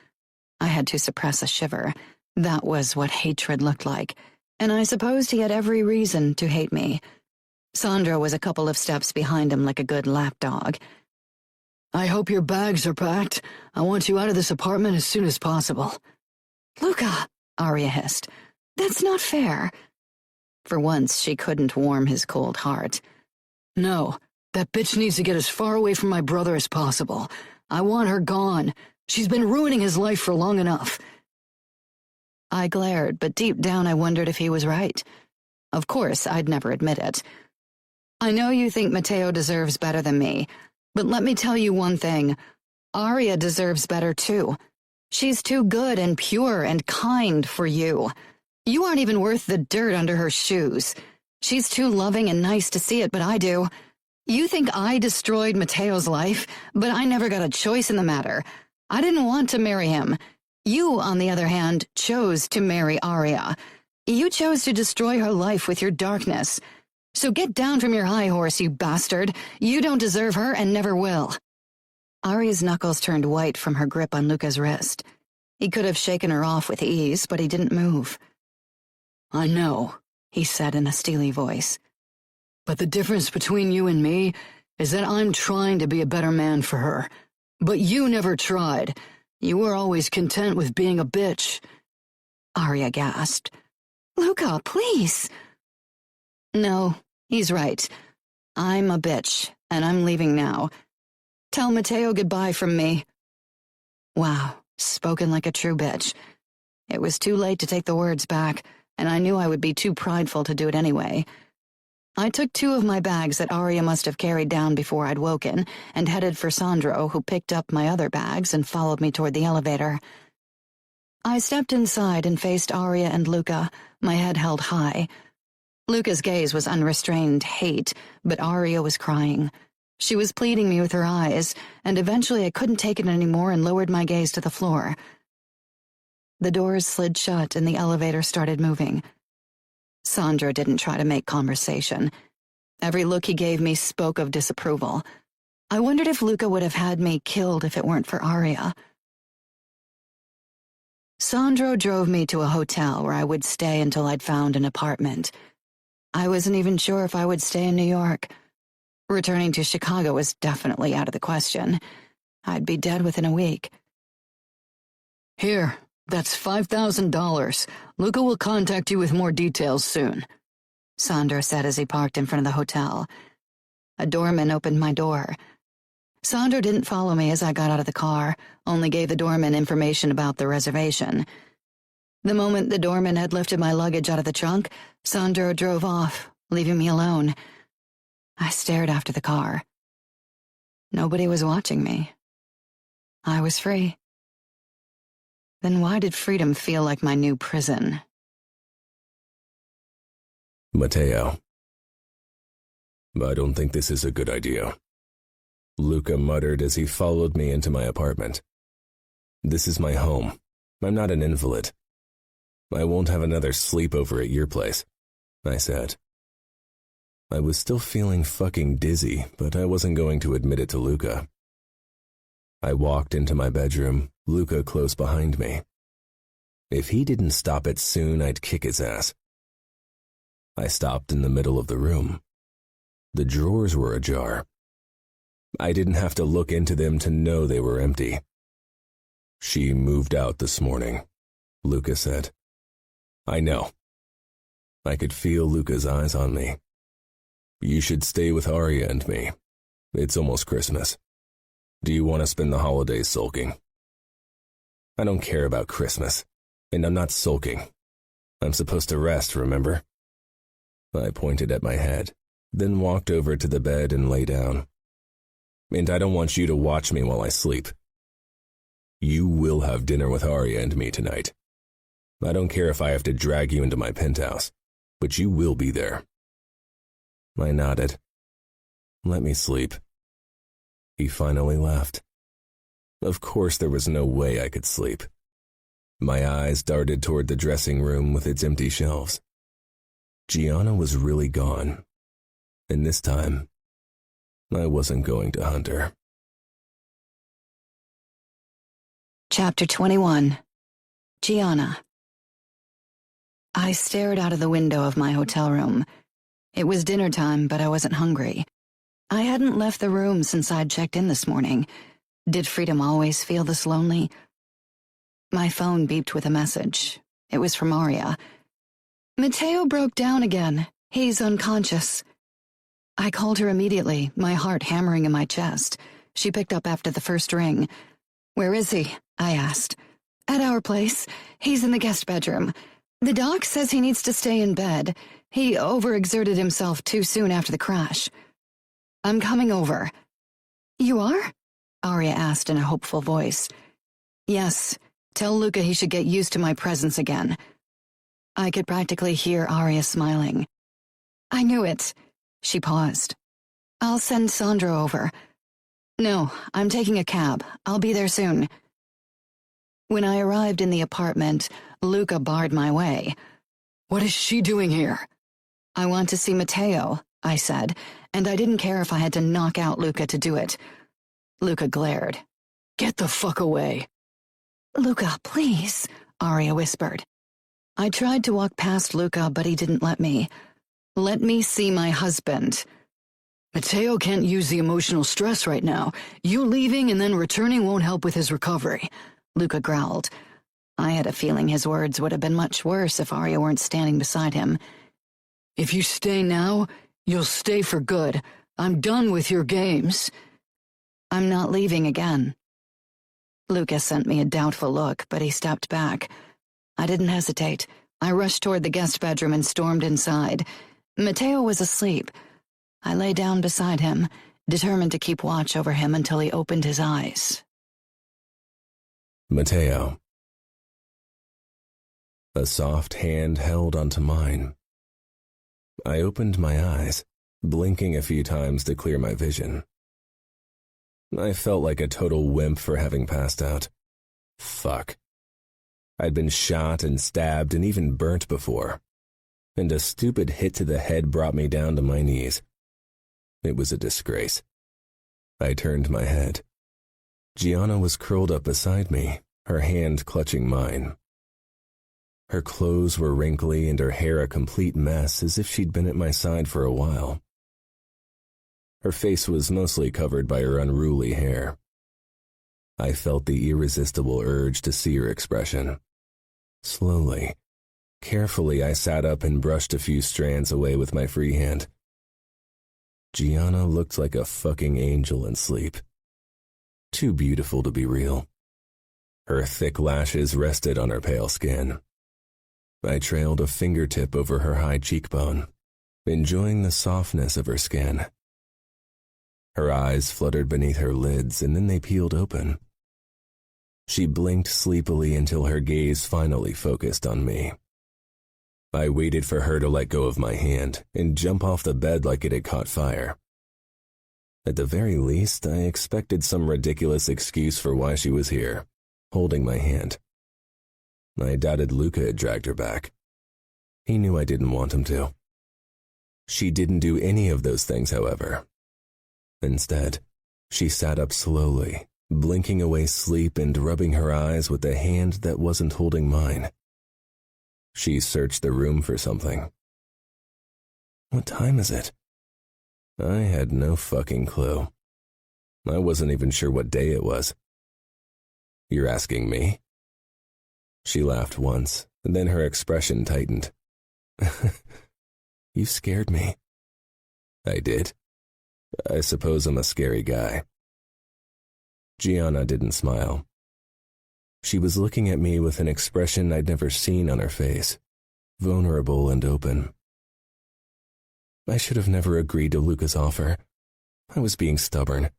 I had to suppress a shiver. That was what hatred looked like, and I supposed he had every reason to hate me. Sandra was a couple of steps behind him like a good lapdog. "I hope your bags are packed. I want you out of this apartment as soon as possible." "Luca," Aria hissed, "that's not fair." For once, she couldn't warm his cold heart. "No, that bitch needs to get as far away from my brother as possible. I want her gone. She's been ruining his life for long enough." I glared, but deep down I wondered if he was right. Of course, I'd never admit it. "I know you think Mateo deserves better than me, but let me tell you one thing. Aria deserves better too. She's too good and pure and kind for you. You aren't even worth the dirt under her shoes. She's too loving and nice to see it, but I do. You think I destroyed Mateo's life, but I never got a choice in the matter. I didn't want to marry him. You, on the other hand, chose to marry Aria. You chose to destroy her life with your darkness. So get down from your high horse, you bastard. You don't deserve her and never will." Aria's knuckles turned white from her grip on Luca's wrist. He could have shaken her off with ease, but he didn't move. "I know," he said in a steely voice. "But the difference between you and me is that I'm trying to be a better man for her. But you never tried. You were always content with being a bitch." Aria gasped. "Luca, please." "No, he's right. I'm a bitch, and I'm leaving now. Tell Mateo goodbye from me." Wow, spoken like a true bitch. It was too late to take the words back, and I knew I would be too prideful to do it anyway. I took 2 of my bags that Aria must have carried down before I'd woken, and headed for Sandro, who picked up my other bags and followed me toward the elevator. I stepped inside and faced Aria and Luca, my head held high. Luca's gaze was unrestrained hate, but Aria was crying. She was pleading me with her eyes, and eventually I couldn't take it anymore and lowered my gaze to the floor. The doors slid shut and the elevator started moving. Sandro didn't try to make conversation. Every look he gave me spoke of disapproval. I wondered if Luca would have had me killed if it weren't for Aria. Sandro drove me to a hotel where I would stay until I'd found an apartment. I wasn't even sure if I would stay in New York. Returning to Chicago was definitely out of the question. I'd be dead within a week. "Here, that's $5,000. Luca will contact you with more details soon," Sandro said as he parked in front of the hotel. A doorman opened my door. Sandro didn't follow me as I got out of the car, only gave the doorman information about the reservation. The moment the doorman had lifted my luggage out of the trunk, Sandro drove off, leaving me alone. I stared after the car. Nobody was watching me. I was free. Then why did freedom feel like my new prison? Mateo. "I don't think this is a good idea," Luca muttered as he followed me into my apartment. "This is my home. I'm not an invalid. I won't have another sleepover at your place," I said. I was still feeling fucking dizzy, but I wasn't going to admit it to Luca. I walked into my bedroom, Luca close behind me. If he didn't stop it soon, I'd kick his ass. I stopped in the middle of the room. The drawers were ajar. I didn't have to look into them to know they were empty. "She moved out this morning," Luca said. I know. I could feel Luca's eyes on me. "You should stay with Aria and me. It's almost Christmas. Do you want to spend the holidays sulking?" "I don't care about Christmas, and I'm not sulking. I'm supposed to rest, remember? I pointed at my head, then walked over to the bed and lay down. And I don't want you to watch me while I sleep. You will have dinner with Arya and me tonight. I don't care if I have to drag you into my penthouse, but you will be there. I nodded. Let me sleep. He finally left. Of course there was no way I could sleep. My eyes darted toward the dressing room with its empty shelves. Gianna was really gone, and this time, I wasn't going to hunt her. Chapter 21. Gianna. I stared out of the window of my hotel room. It was dinner time, but I wasn't hungry. I hadn't left the room since I'd checked in this morning. Did Freedom always feel this lonely? My phone beeped with a message. It was from Arya. Matteo broke down again. He's unconscious. I called her immediately, my heart hammering in my chest. She picked up after the first ring. Where is he? I asked. At our place. He's in the guest bedroom. The doc says he needs to stay in bed. He overexerted himself too soon after the crash. I'm coming over. You are? Arya asked in a hopeful voice. Yes. Tell Luca he should get used to my presence again. I could practically hear Arya smiling. I knew it. She paused. I'll send Sandro over. No, I'm taking a cab. I'll be there soon. When I arrived in the apartment, Luca barred my way. What is she doing here? I want to see Matteo, I said, and I didn't care if I had to knock out Luca to do it. Luca glared. Get the fuck away. Luca, please, Arya whispered. I tried to walk past Luca, but he didn't let me. Let me see my husband. Matteo can't use the emotional stress right now. You leaving and then returning won't help with his recovery, Luca growled. I had a feeling his words would have been much worse if Arya weren't standing beside him. If you stay now, you'll stay for good. I'm done with your games. I'm not leaving again. Luca sent me a doubtful look, but he stepped back. I didn't hesitate. I rushed toward the guest bedroom and stormed inside. Matteo was asleep. I lay down beside him, determined to keep watch over him until he opened his eyes. Matteo. A soft hand held onto mine. I opened my eyes, blinking a few times to clear my vision. I felt like a total wimp for having passed out. Fuck. I'd been shot and stabbed and even burnt before, and a stupid hit to the head brought me down to my knees. It was a disgrace. I turned my head. Gianna was curled up beside me, her hand clutching mine. Her clothes were wrinkly and her hair a complete mess, as if she'd been at my side for a while. Her face was mostly covered by her unruly hair. I felt the irresistible urge to see her expression. Slowly, carefully, I sat up and brushed a few strands away with my free hand. Gianna looked like a fucking angel in sleep. Too beautiful to be real. Her thick lashes rested on her pale skin. I trailed a fingertip over her high cheekbone, enjoying the softness of her skin. Her eyes fluttered beneath her lids, and then they peeled open. She blinked sleepily until her gaze finally focused on me. I waited for her to let go of my hand and jump off the bed like it had caught fire. At the very least, I expected some ridiculous excuse for why she was here, holding my hand. I doubted Luca had dragged her back. He knew I didn't want him to. She didn't do any of those things, however. Instead, she sat up slowly, blinking away sleep and rubbing her eyes with the hand that wasn't holding mine. She searched the room for something. What time is it? I had no fucking clue. I wasn't even sure what day it was. You're asking me? She laughed once, and then her expression tightened. You scared me. I did. I suppose I'm a scary guy. Gianna didn't smile. She was looking at me with an expression I'd never seen on her face, vulnerable and open. I should have never agreed to Luca's offer. I was being stubborn.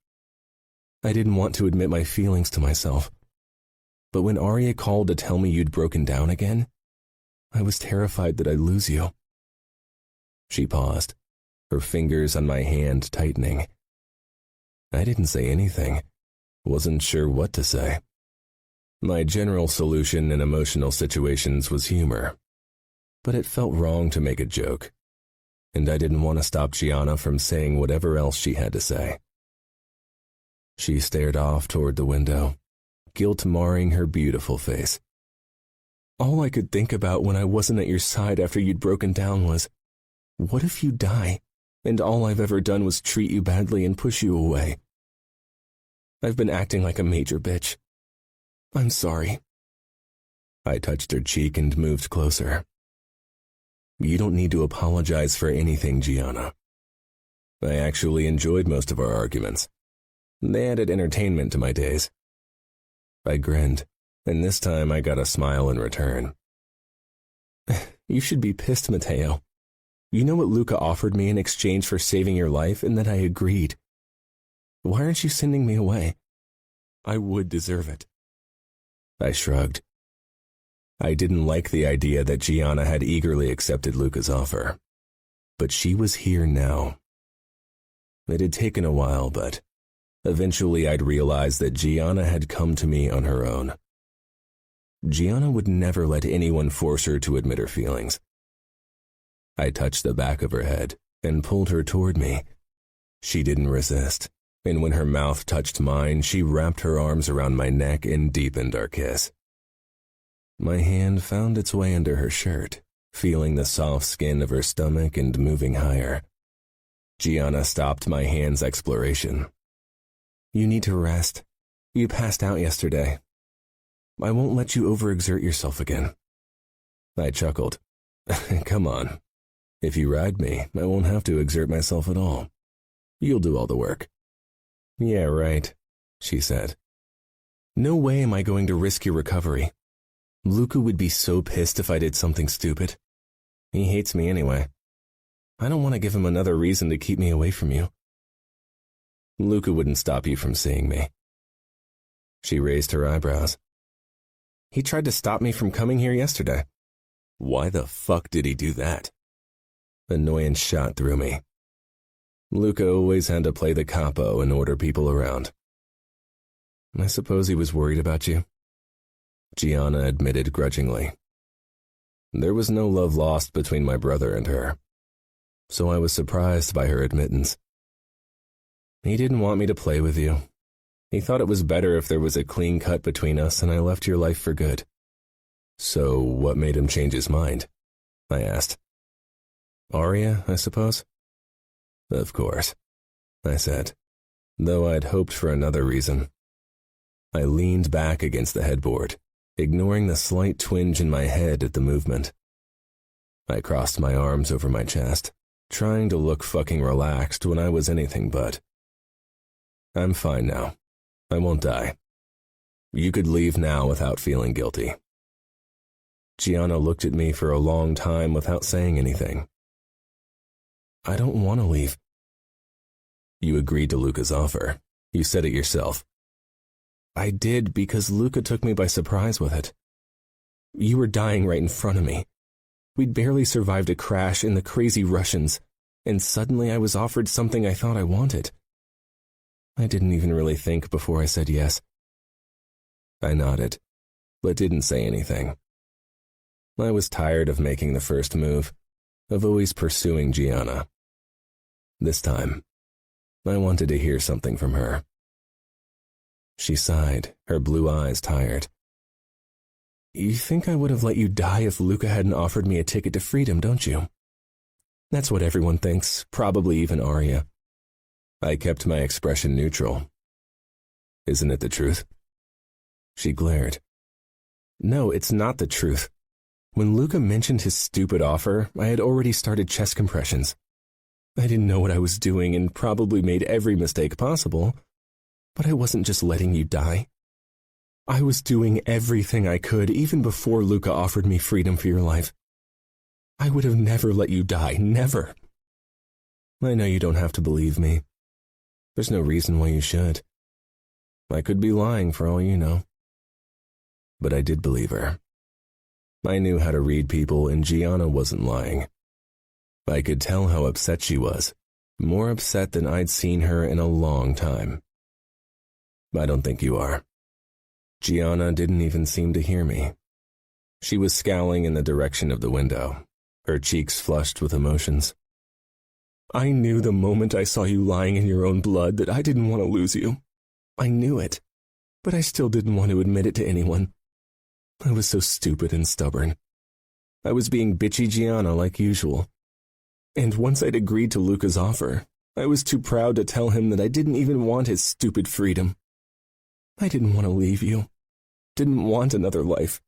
I didn't want to admit my feelings to myself. But when Arya called to tell me you'd broken down again, I was terrified that I'd lose you. She paused, her fingers on my hand tightening. I didn't say anything. Wasn't sure what to say. My general solution in emotional situations was humor, but it felt wrong to make a joke, and I didn't want to stop Gianna from saying whatever else she had to say. She stared off toward the window, guilt marring her beautiful face. All I could think about when I wasn't at your side after you'd broken down was, what if you die, and all I've ever done was treat you badly and push you away? I've been acting like a major bitch. I'm sorry. I touched her cheek and moved closer. You don't need to apologize for anything, Gianna. I actually enjoyed most of our arguments. They added entertainment to my days. I grinned, and this time I got a smile in return. You should be pissed, Matteo. You know what Luca offered me in exchange for saving your life, and that I agreed. Why aren't you sending me away? I would deserve it. I shrugged. I didn't like the idea that Gianna had eagerly accepted Luca's offer, but she was here now. It had taken a while, but eventually I'd realized that Gianna had come to me on her own. Gianna would never let anyone force her to admit her feelings. I touched the back of her head and pulled her toward me. She didn't resist, and when her mouth touched mine, she wrapped her arms around my neck and deepened our kiss. My hand found its way under her shirt, feeling the soft skin of her stomach and moving higher. Gianna stopped my hand's exploration. You need to rest. You passed out yesterday. I won't let you overexert yourself again. I chuckled. Come on. If you ride me, I won't have to exert myself at all. You'll do all the work. Yeah, right, she said. No way am I going to risk your recovery. Luca would be so pissed if I did something stupid. He hates me anyway. I don't want to give him another reason to keep me away from you. Luca wouldn't stop you from seeing me. She raised her eyebrows. He tried to stop me from coming here yesterday. Why the fuck did he do that? Annoyance shot through me. Luca always had to play the capo and order people around. I suppose he was worried about you. Gianna admitted grudgingly. There was no love lost between my brother and her, so I was surprised by her admittance. He didn't want me to play with you. He thought it was better if there was a clean cut between us and I left your life for good. So what made him change his mind? I asked. Arya, I suppose? Of course, I said, though I'd hoped for another reason. I leaned back against the headboard, ignoring the slight twinge in my head at the movement. I crossed my arms over my chest, trying to look fucking relaxed when I was anything but. I'm fine now. I won't die. You could leave now without feeling guilty. Gianna looked at me for a long time without saying anything. I don't want to leave. You agreed to Luca's offer. You said it yourself. I did because Luca took me by surprise with it. You were dying right in front of me. We'd barely survived a crash in the crazy Russians, and suddenly I was offered something I thought I wanted. I didn't even really think before I said yes. I nodded, but didn't say anything. I was tired of making the first move, of always pursuing Gianna. This time, I wanted to hear something from her. She sighed, her blue eyes tired. You think I would have let you die if Luca hadn't offered me a ticket to freedom, don't you? That's what everyone thinks, probably even Arya. I kept my expression neutral. Isn't it the truth? She glared. No, it's not the truth. When Luca mentioned his stupid offer, I had already started chest compressions. I didn't know what I was doing and probably made every mistake possible, but I wasn't just letting you die. I was doing everything I could even before Luca offered me freedom for your life. I would have never let you die, never. I know you don't have to believe me. There's no reason why you should. I could be lying for all you know. But I did believe her. I knew how to read people, and Gianna wasn't lying. I could tell how upset she was, more upset than I'd seen her in a long time. I don't think you are. Gianna didn't even seem to hear me. She was scowling in the direction of the window, her cheeks flushed with emotions. I knew the moment I saw you lying in your own blood that I didn't want to lose you. I knew it, but I still didn't want to admit it to anyone. I was so stupid and stubborn. I was being bitchy Gianna like usual. And once I'd agreed to Luca's offer, I was too proud to tell him that I didn't even want his stupid freedom. I didn't want to leave you. Didn't want another life.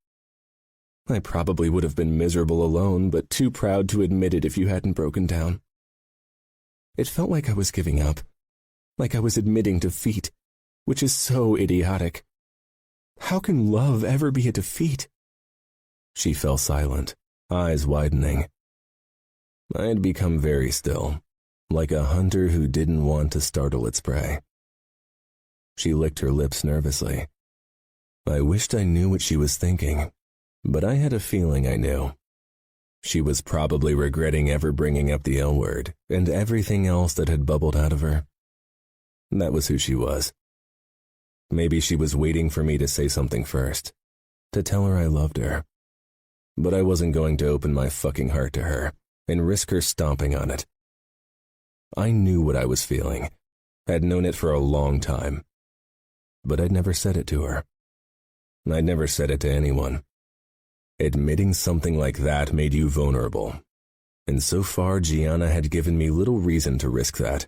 I probably would have been miserable alone, but too proud to admit it if you hadn't broken down. It felt like I was giving up, like I was admitting defeat, which is so idiotic. How can love ever be a defeat? She fell silent, eyes widening. I had become very still, like a hunter who didn't want to startle its prey. She licked her lips nervously. I wished I knew what she was thinking, but I had a feeling I knew. She was probably regretting ever bringing up the L word and everything else that had bubbled out of her. That was who she was. Maybe she was waiting for me to say something first, to tell her I loved her. But I wasn't going to open my fucking heart to her and risk her stomping on it. I knew what I was feeling, had known it for a long time. But I'd never said it to her. I'd never said it to anyone. Admitting something like that made you vulnerable, and so far Gianna had given me little reason to risk that.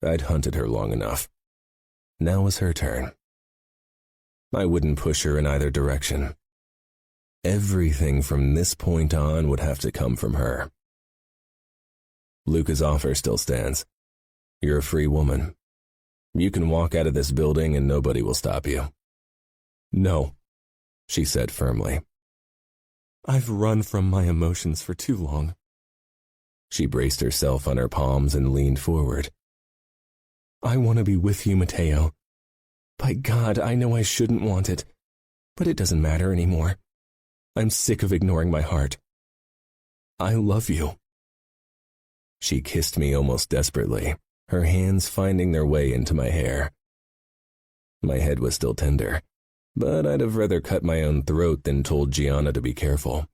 I'd hunted her long enough. Now was her turn. I wouldn't push her in either direction. Everything from this point on would have to come from her. Luca's offer still stands. You're a free woman. You can walk out of this building and nobody will stop you. No, she said firmly. I've run from my emotions for too long. She braced herself on her palms and leaned forward. I want to be with you, Matteo. By God, I know I shouldn't want it, but it doesn't matter anymore. I'm sick of ignoring my heart. I love you. She kissed me almost desperately, her hands finding their way into my hair. My head was still tender, but I'd have rather cut my own throat than told Gianna to be careful.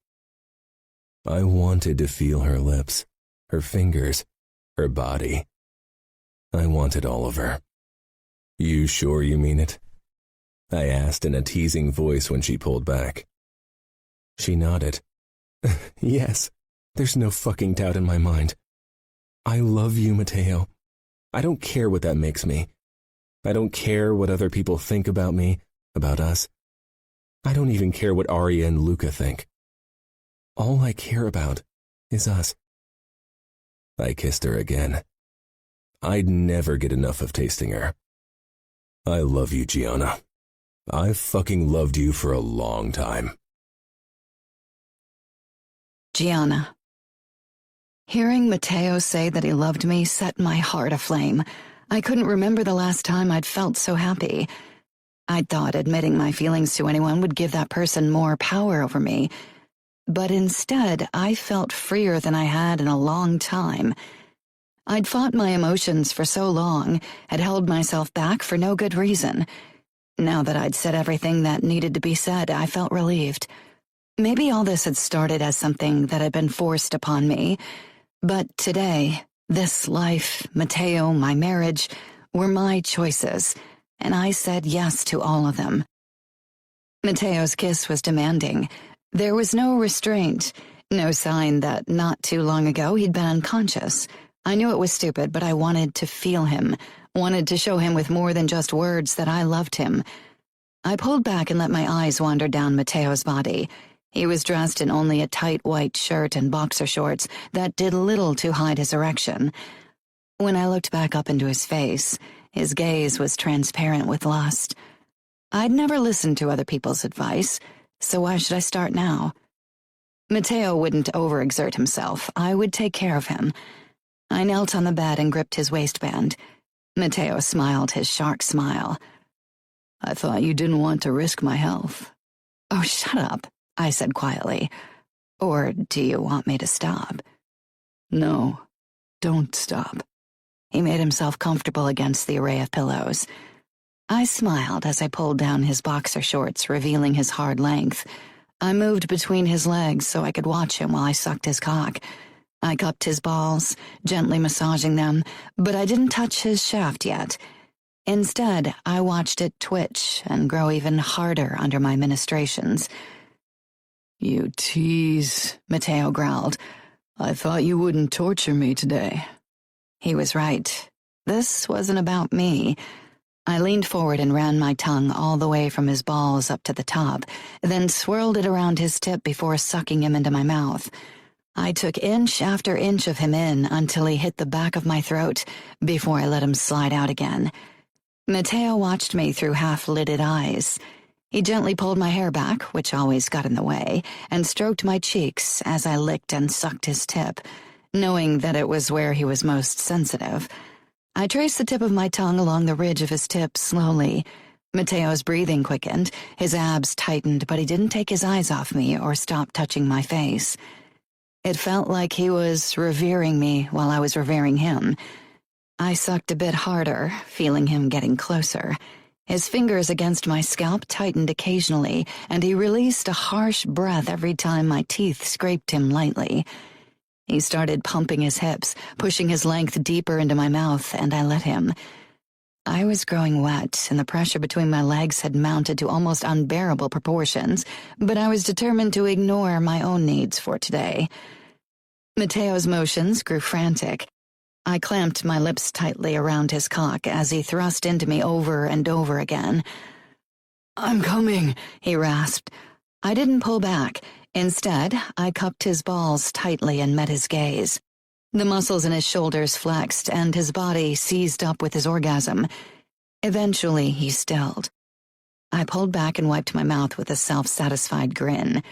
I wanted to feel her lips, her fingers, her body. I wanted all of her. You sure you mean it? I asked in a teasing voice when she pulled back. She nodded. Yes, there's no fucking doubt in my mind. I love you, Matteo. I don't care what that makes me. I don't care what other people think about me, about us. I don't even care what Arya and Luca think. All I care about is us. I kissed her again. I'd never get enough of tasting her. I love you, Gianna. I've fucking loved you for a long time. Gianna. Hearing Matteo say that he loved me set my heart aflame. I couldn't remember the last time I'd felt so happy. I'd thought admitting my feelings to anyone would give that person more power over me. But instead, I felt freer than I had in a long time. I'd fought my emotions for so long, had held myself back for no good reason. Now that I'd said everything that needed to be said, I felt relieved. Maybe all this had started as something that had been forced upon me. But today, this life, Matteo, my marriage, were my choices, and I said yes to all of them. Matteo's kiss was demanding. There was no restraint, no sign that not too long ago he'd been unconscious. I knew it was stupid, but I wanted to feel him, wanted to show him with more than just words that I loved him. I pulled back and let my eyes wander down Matteo's body. He was dressed in only a tight white shirt and boxer shorts that did little to hide his erection. When I looked back up into his face, his gaze was transparent with lust. I'd never listened to other people's advice, so why should I start now? Mateo wouldn't overexert himself. I would take care of him. I knelt on the bed and gripped his waistband. Mateo smiled his shark smile. I thought you didn't want to risk my health. Oh, shut up, I said quietly. Or do you want me to stop? No, don't stop. He made himself comfortable against the array of pillows. I smiled as I pulled down his boxer shorts, revealing his hard length. I moved between his legs so I could watch him while I sucked his cock. I cupped his balls, gently massaging them, but I didn't touch his shaft yet. Instead, I watched it twitch and grow even harder under my ministrations. You tease, Mateo growled. I thought you wouldn't torture me today. He was right. This wasn't about me. I leaned forward and ran my tongue all the way from his balls up to the top, then swirled it around his tip before sucking him into my mouth. I took inch after inch of him in until he hit the back of my throat before I let him slide out again. Mateo watched me through half-lidded eyes. He gently pulled my hair back, which always got in the way, and stroked my cheeks as I licked and sucked his tip, knowing that it was where he was most sensitive. I traced the tip of my tongue along the ridge of his tip slowly. Mateo's breathing quickened, his abs tightened, but he didn't take his eyes off me or stop touching my face. It felt like he was revering me while I was revering him. I sucked a bit harder, feeling him getting closer. His fingers against my scalp tightened occasionally, and he released a harsh breath every time my teeth scraped him lightly. He started pumping his hips, pushing his length deeper into my mouth, and I let him. I was growing wet, and the pressure between my legs had mounted to almost unbearable proportions, but I was determined to ignore my own needs for today. Mateo's motions grew frantic. I clamped my lips tightly around his cock as he thrust into me over and over again. I'm coming, he rasped. I didn't pull back. Instead, I cupped his balls tightly and met his gaze. The muscles in his shoulders flexed, and his body seized up with his orgasm. Eventually, he stilled. I pulled back and wiped my mouth with a self-satisfied grin.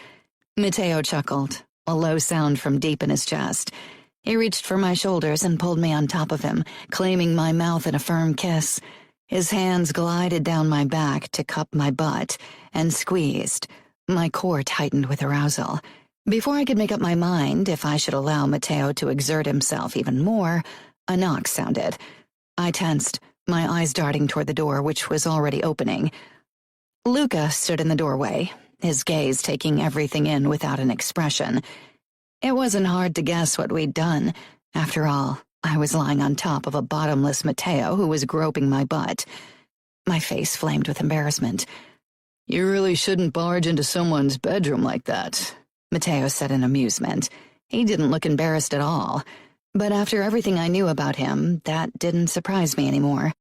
Mateo chuckled, a low sound from deep in his chest. He reached for my shoulders and pulled me on top of him, claiming my mouth in a firm kiss. His hands glided down my back to cup my butt and squeezed. My core tightened with arousal. Before I could make up my mind if I should allow Mateo to exert himself even more, a knock sounded. I tensed, my eyes darting toward the door, which was already opening. Luca stood in the doorway, his gaze taking everything in without an expression. It wasn't hard to guess what we'd done. After all, I was lying on top of a bottomless Mateo who was groping my butt. My face flamed with embarrassment. You really shouldn't barge into someone's bedroom like that, Mateo said in amusement. He didn't look embarrassed at all. But after everything I knew about him, that didn't surprise me anymore.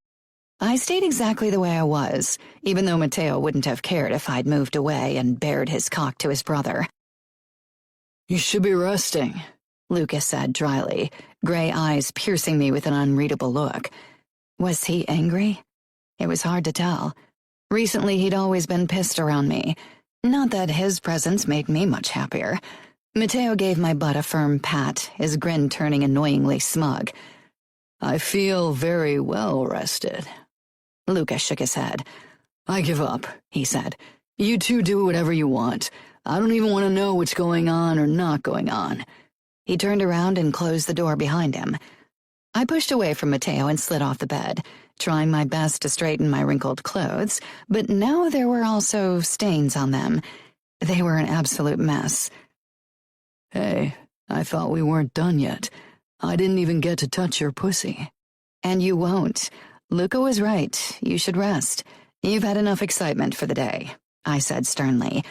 I stayed exactly the way I was, even though Mateo wouldn't have cared if I'd moved away and bared his cock to his brother. You should be resting, Lucas said dryly, gray eyes piercing me with an unreadable look. Was he angry? It was hard to tell. Recently, he'd always been pissed around me. Not that his presence made me much happier. Mateo gave my butt a firm pat, his grin turning annoyingly smug. I feel very well rested. Lucas shook his head. I give up, he said. You two do whatever you want. I don't even want to know what's going on or not going on. He turned around and closed the door behind him. I pushed away from Mateo and slid off the bed, trying my best to straighten my wrinkled clothes, but now there were also stains on them. They were an absolute mess. Hey, I thought we weren't done yet. I didn't even get to touch your pussy. And you won't. Luca was right. You should rest. You've had enough excitement for the day, I said sternly.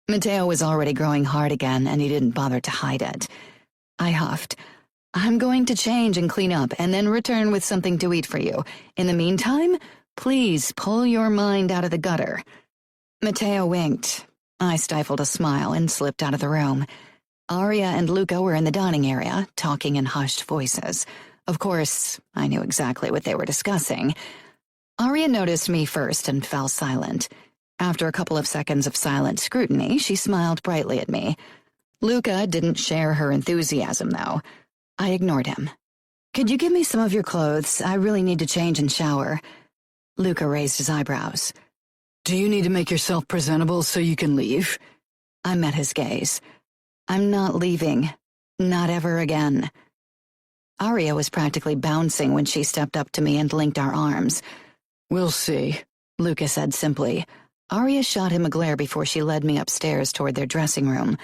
Mateo was already growing hard again, and he didn't bother to hide it. I huffed. I'm going to change and clean up, and then return with something to eat for you. In the meantime, please pull your mind out of the gutter. Mateo winked. I stifled a smile and slipped out of the room. Aria and Luca were in the dining area, talking in hushed voices. Of course, I knew exactly what they were discussing. Aria noticed me first and fell silent. After a couple of seconds of silent scrutiny, she smiled brightly at me. Luca didn't share her enthusiasm, though. I ignored him. "Could you give me some of your clothes? I really need to change and shower." Luca raised his eyebrows. Do you need to make yourself presentable so you can leave? I met his gaze. "I'm not leaving. Not ever again." Arya was practically bouncing when she stepped up to me and linked our arms. We'll see, Luca said simply. Arya shot him a glare before she led me upstairs toward their dressing room.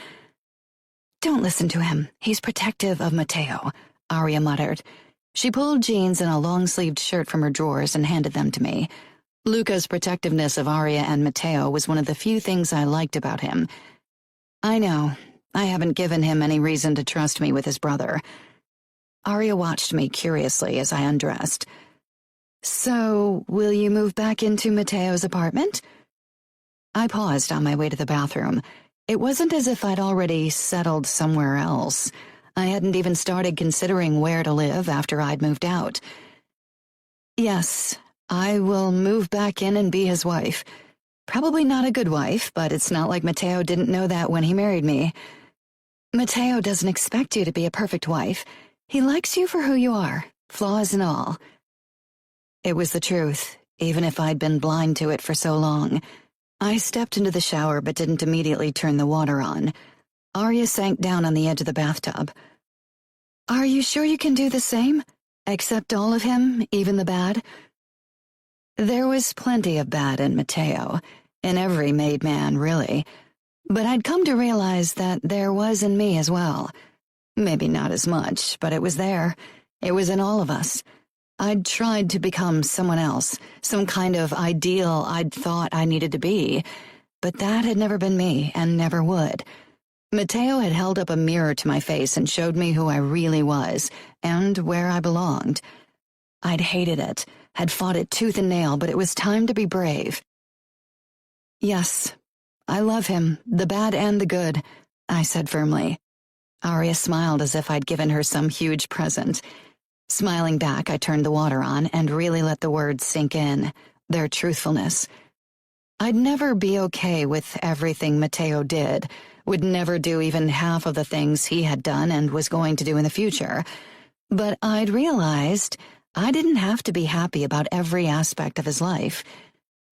"Don't listen to him. He's protective of Matteo," Arya muttered. She pulled jeans and a long-sleeved shirt from her drawers and handed them to me. Luca's protectiveness of Arya and Matteo was one of the few things I liked about him. I know, I haven't given him any reason to trust me with his brother. Arya watched me curiously as I undressed. "So, will you move back into Matteo's apartment?" I paused on my way to the bathroom. It wasn't as if I'd already settled somewhere else. I hadn't even started considering where to live after I'd moved out. "Yes, I will move back in and be his wife. Probably not a good wife, but it's not like Matteo didn't know that when he married me. Matteo doesn't expect you to be a perfect wife. He likes you for who you are, flaws and all." It was the truth, even if I'd been blind to it for so long. I stepped into the shower but didn't immediately turn the water on. Arya sank down on the edge of the bathtub. "Are you sure you can do the same? Accept all of him, even the bad?" There was plenty of bad in Matteo, in every made man, really. But I'd come to realize that there was in me as well. Maybe not as much, but it was there. It was in all of us. I'd tried to become someone else, some kind of ideal I'd thought I needed to be, but that had never been me and never would. Matteo had held up a mirror to my face and showed me who I really was and where I belonged. I'd hated it, had fought it tooth and nail, but it was time to be brave. "Yes, I love him, the bad and the good," I said firmly. Arya smiled as if I'd given her some huge present. Smiling back, I turned the water on and really let the words sink in, their truthfulness. I'd never be okay with everything Matteo did, would never do even half of the things he had done and was going to do in the future. But I'd realized I didn't have to be happy about every aspect of his life.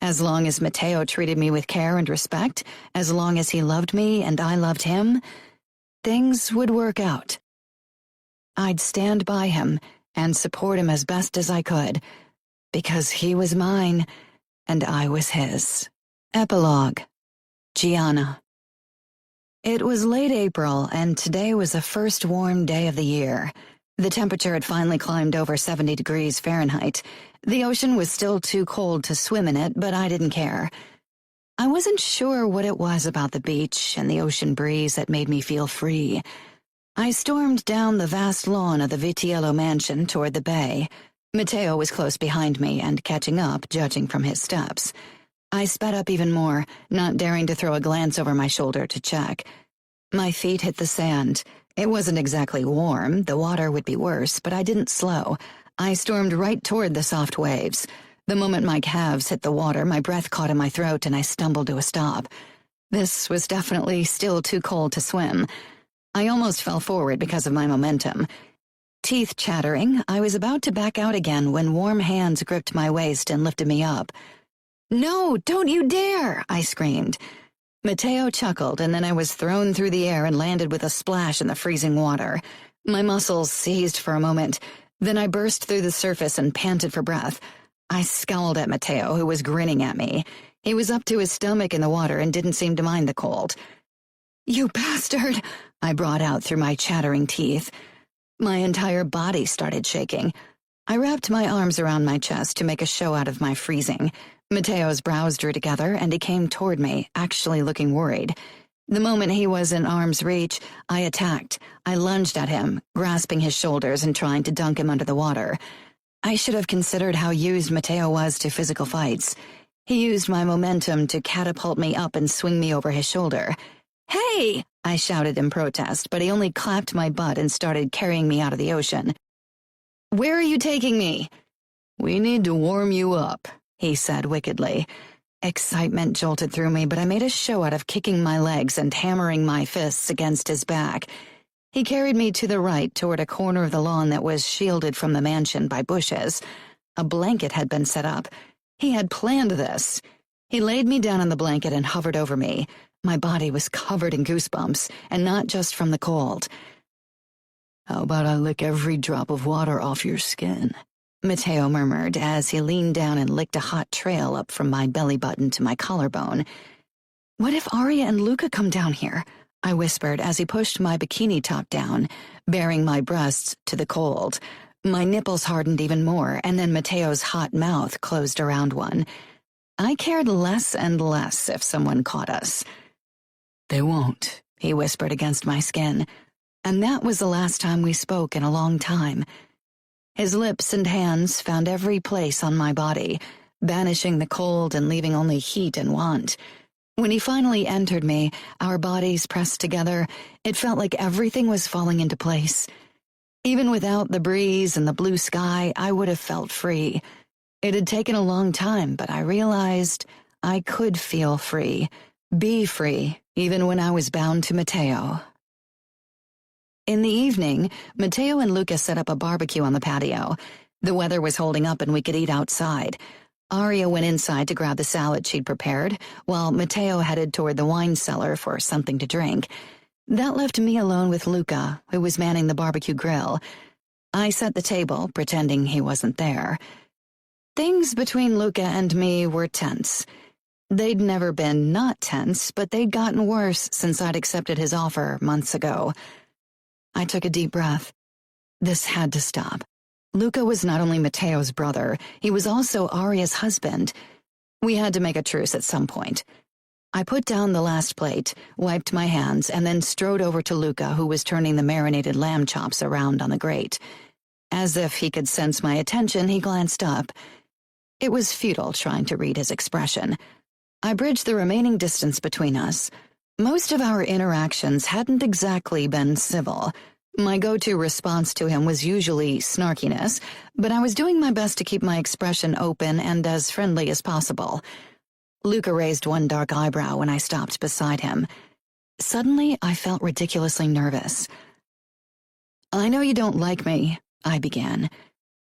As long as Matteo treated me with care and respect, as long as he loved me and I loved him, things would work out. I'd stand by him and support him as best as I could, because he was mine and I was his. Epilogue. Gianna. It was late April, and today was the first warm day of the year. The temperature had finally climbed over 70 degrees Fahrenheit. The ocean was still too cold to swim in it, but I didn't care. I wasn't sure what it was about the beach and the ocean breeze that made me feel free. I stormed down the vast lawn of the Vitiello mansion toward the bay. Matteo was close behind me and catching up, judging from his steps. I sped up even more, not daring to throw a glance over my shoulder to check. My feet hit the sand. It wasn't exactly warm, the water would be worse, but I didn't slow. I stormed right toward the soft waves. The moment my calves hit the water, my breath caught in my throat and I stumbled to a stop. This was definitely still too cold to swim. I almost fell forward because of my momentum. Teeth chattering, I was about to back out again when warm hands gripped my waist and lifted me up. "No, don't you dare!" I screamed. Matteo chuckled, and then I was thrown through the air and landed with a splash in the freezing water. My muscles seized for a moment. Then I burst through the surface and panted for breath. I scowled at Matteo, who was grinning at me. He was up to his stomach in the water and didn't seem to mind the cold. "You bastard!" I brought out through my chattering teeth. My entire body started shaking. I wrapped my arms around my chest to make a show out of my freezing. Matteo's brows drew together, and he came toward me, actually looking worried. The moment he was in arm's reach, I attacked. I lunged at him, grasping his shoulders and trying to dunk him under the water. I should have considered how used Matteo was to physical fights. He used my momentum to catapult me up and swing me over his shoulder. "Hey!" I shouted in protest, but he only clapped my butt and started carrying me out of the ocean. "Where are you taking me?" "We need to warm you up," he said wickedly. Excitement jolted through me, but I made a show out of kicking my legs and hammering my fists against his back. He carried me to the right toward a corner of the lawn that was shielded from the mansion by bushes. A blanket had been set up. He had planned this. He laid me down on the blanket and hovered over me. My body was covered in goosebumps, and not just from the cold. "How about I lick every drop of water off your skin?" Matteo murmured as he leaned down and licked a hot trail up from my belly button to my collarbone. "What if Arya and Luca come down here?" I whispered as he pushed my bikini top down, baring my breasts to the cold. My nipples hardened even more, and then Matteo's hot mouth closed around one. I cared less and less if someone caught us. "They won't," he whispered against my skin, and that was the last time we spoke in a long time. His lips and hands found every place on my body, banishing the cold and leaving only heat and want. When he finally entered me, our bodies pressed together, it felt like everything was falling into place. Even without the breeze and the blue sky, I would have felt free. It had taken a long time, but I realized I could feel free, be free, even when I was bound to Matteo. In the evening, Matteo and Luca set up a barbecue on the patio. The weather was holding up and we could eat outside. Arya went inside to grab the salad she'd prepared, while Matteo headed toward the wine cellar for something to drink. That left me alone with Luca, who was manning the barbecue grill. I set the table, pretending he wasn't there. Things between Luca and me were tense. They'd never been not tense, but they'd gotten worse since I'd accepted his offer months ago. I took a deep breath. This had to stop. Luca was not only Matteo's brother, he was also Arya's husband. We had to make a truce at some point. I put down the last plate, wiped my hands, and then strode over to Luca, who was turning the marinated lamb chops around on the grate. As if he could sense my attention, he glanced up. It was futile trying to read his expression. I bridged the remaining distance between us. Most of our interactions hadn't exactly been civil. My go-to response to him was usually snarkiness, but I was doing my best to keep my expression open and as friendly as possible. Luca raised one dark eyebrow when I stopped beside him. Suddenly, I felt ridiculously nervous. "I know you don't like me," I began,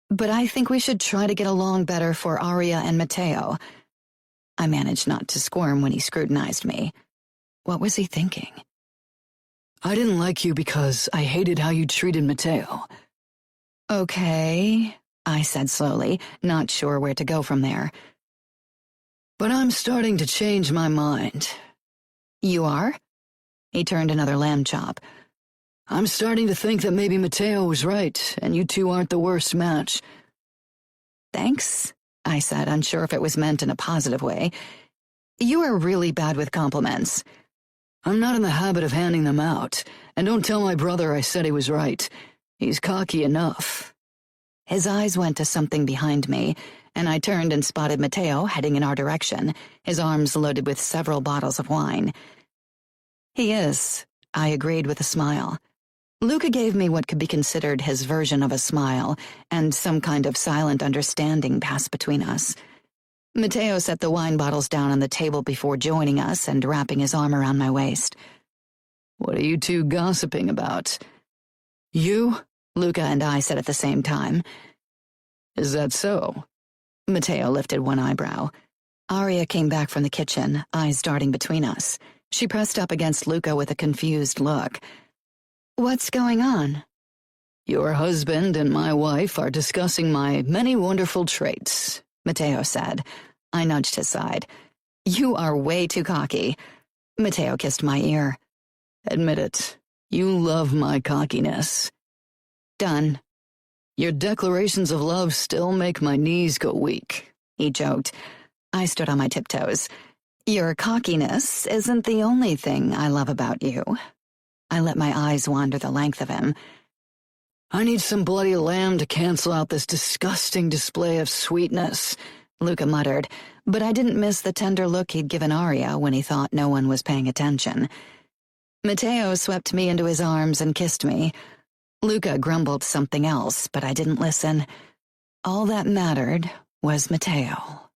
"but I think we should try to get along better for Arya and Matteo." I managed not to squirm when he scrutinized me. What was he thinking? "I didn't like you because I hated how you treated Matteo." "Okay," I said slowly, not sure where to go from there. "But I'm starting to change my mind." "You are?" He turned another lamb chop. "I'm starting to think that maybe Matteo was right, and you two aren't the worst match." "Thanks," I said, unsure if it was meant in a positive way. "You are really bad with compliments." "I'm not in the habit of handing them out, and don't tell my brother I said he was right. He's cocky enough." His eyes went to something behind me, and I turned and spotted Matteo heading in our direction, his arms loaded with several bottles of wine. "He is," I agreed with a smile. Luca gave me what could be considered his version of a smile, and some kind of silent understanding passed between us. Matteo set the wine bottles down on the table before joining us and wrapping his arm around my waist. "What are you two gossiping about?" "You?" Luca and I said at the same time. "Is that so?" Matteo lifted one eyebrow. Arya came back from the kitchen, eyes darting between us. She pressed up against Luca with a confused look. "What's going on?" "Your husband and my wife are discussing my many wonderful traits," Matteo said. I nudged his side. "You are way too cocky." Matteo kissed my ear. "Admit it. You love my cockiness." "Done." "Your declarations of love still make my knees go weak," he joked. I stood on my tiptoes. "Your cockiness isn't the only thing I love about you." I let my eyes wander the length of him. "I need some bloody lamb to cancel out this disgusting display of sweetness," Luca muttered, but I didn't miss the tender look he'd given Arya when he thought no one was paying attention. Matteo swept me into his arms and kissed me. Luca grumbled something else, but I didn't listen. All that mattered was Matteo.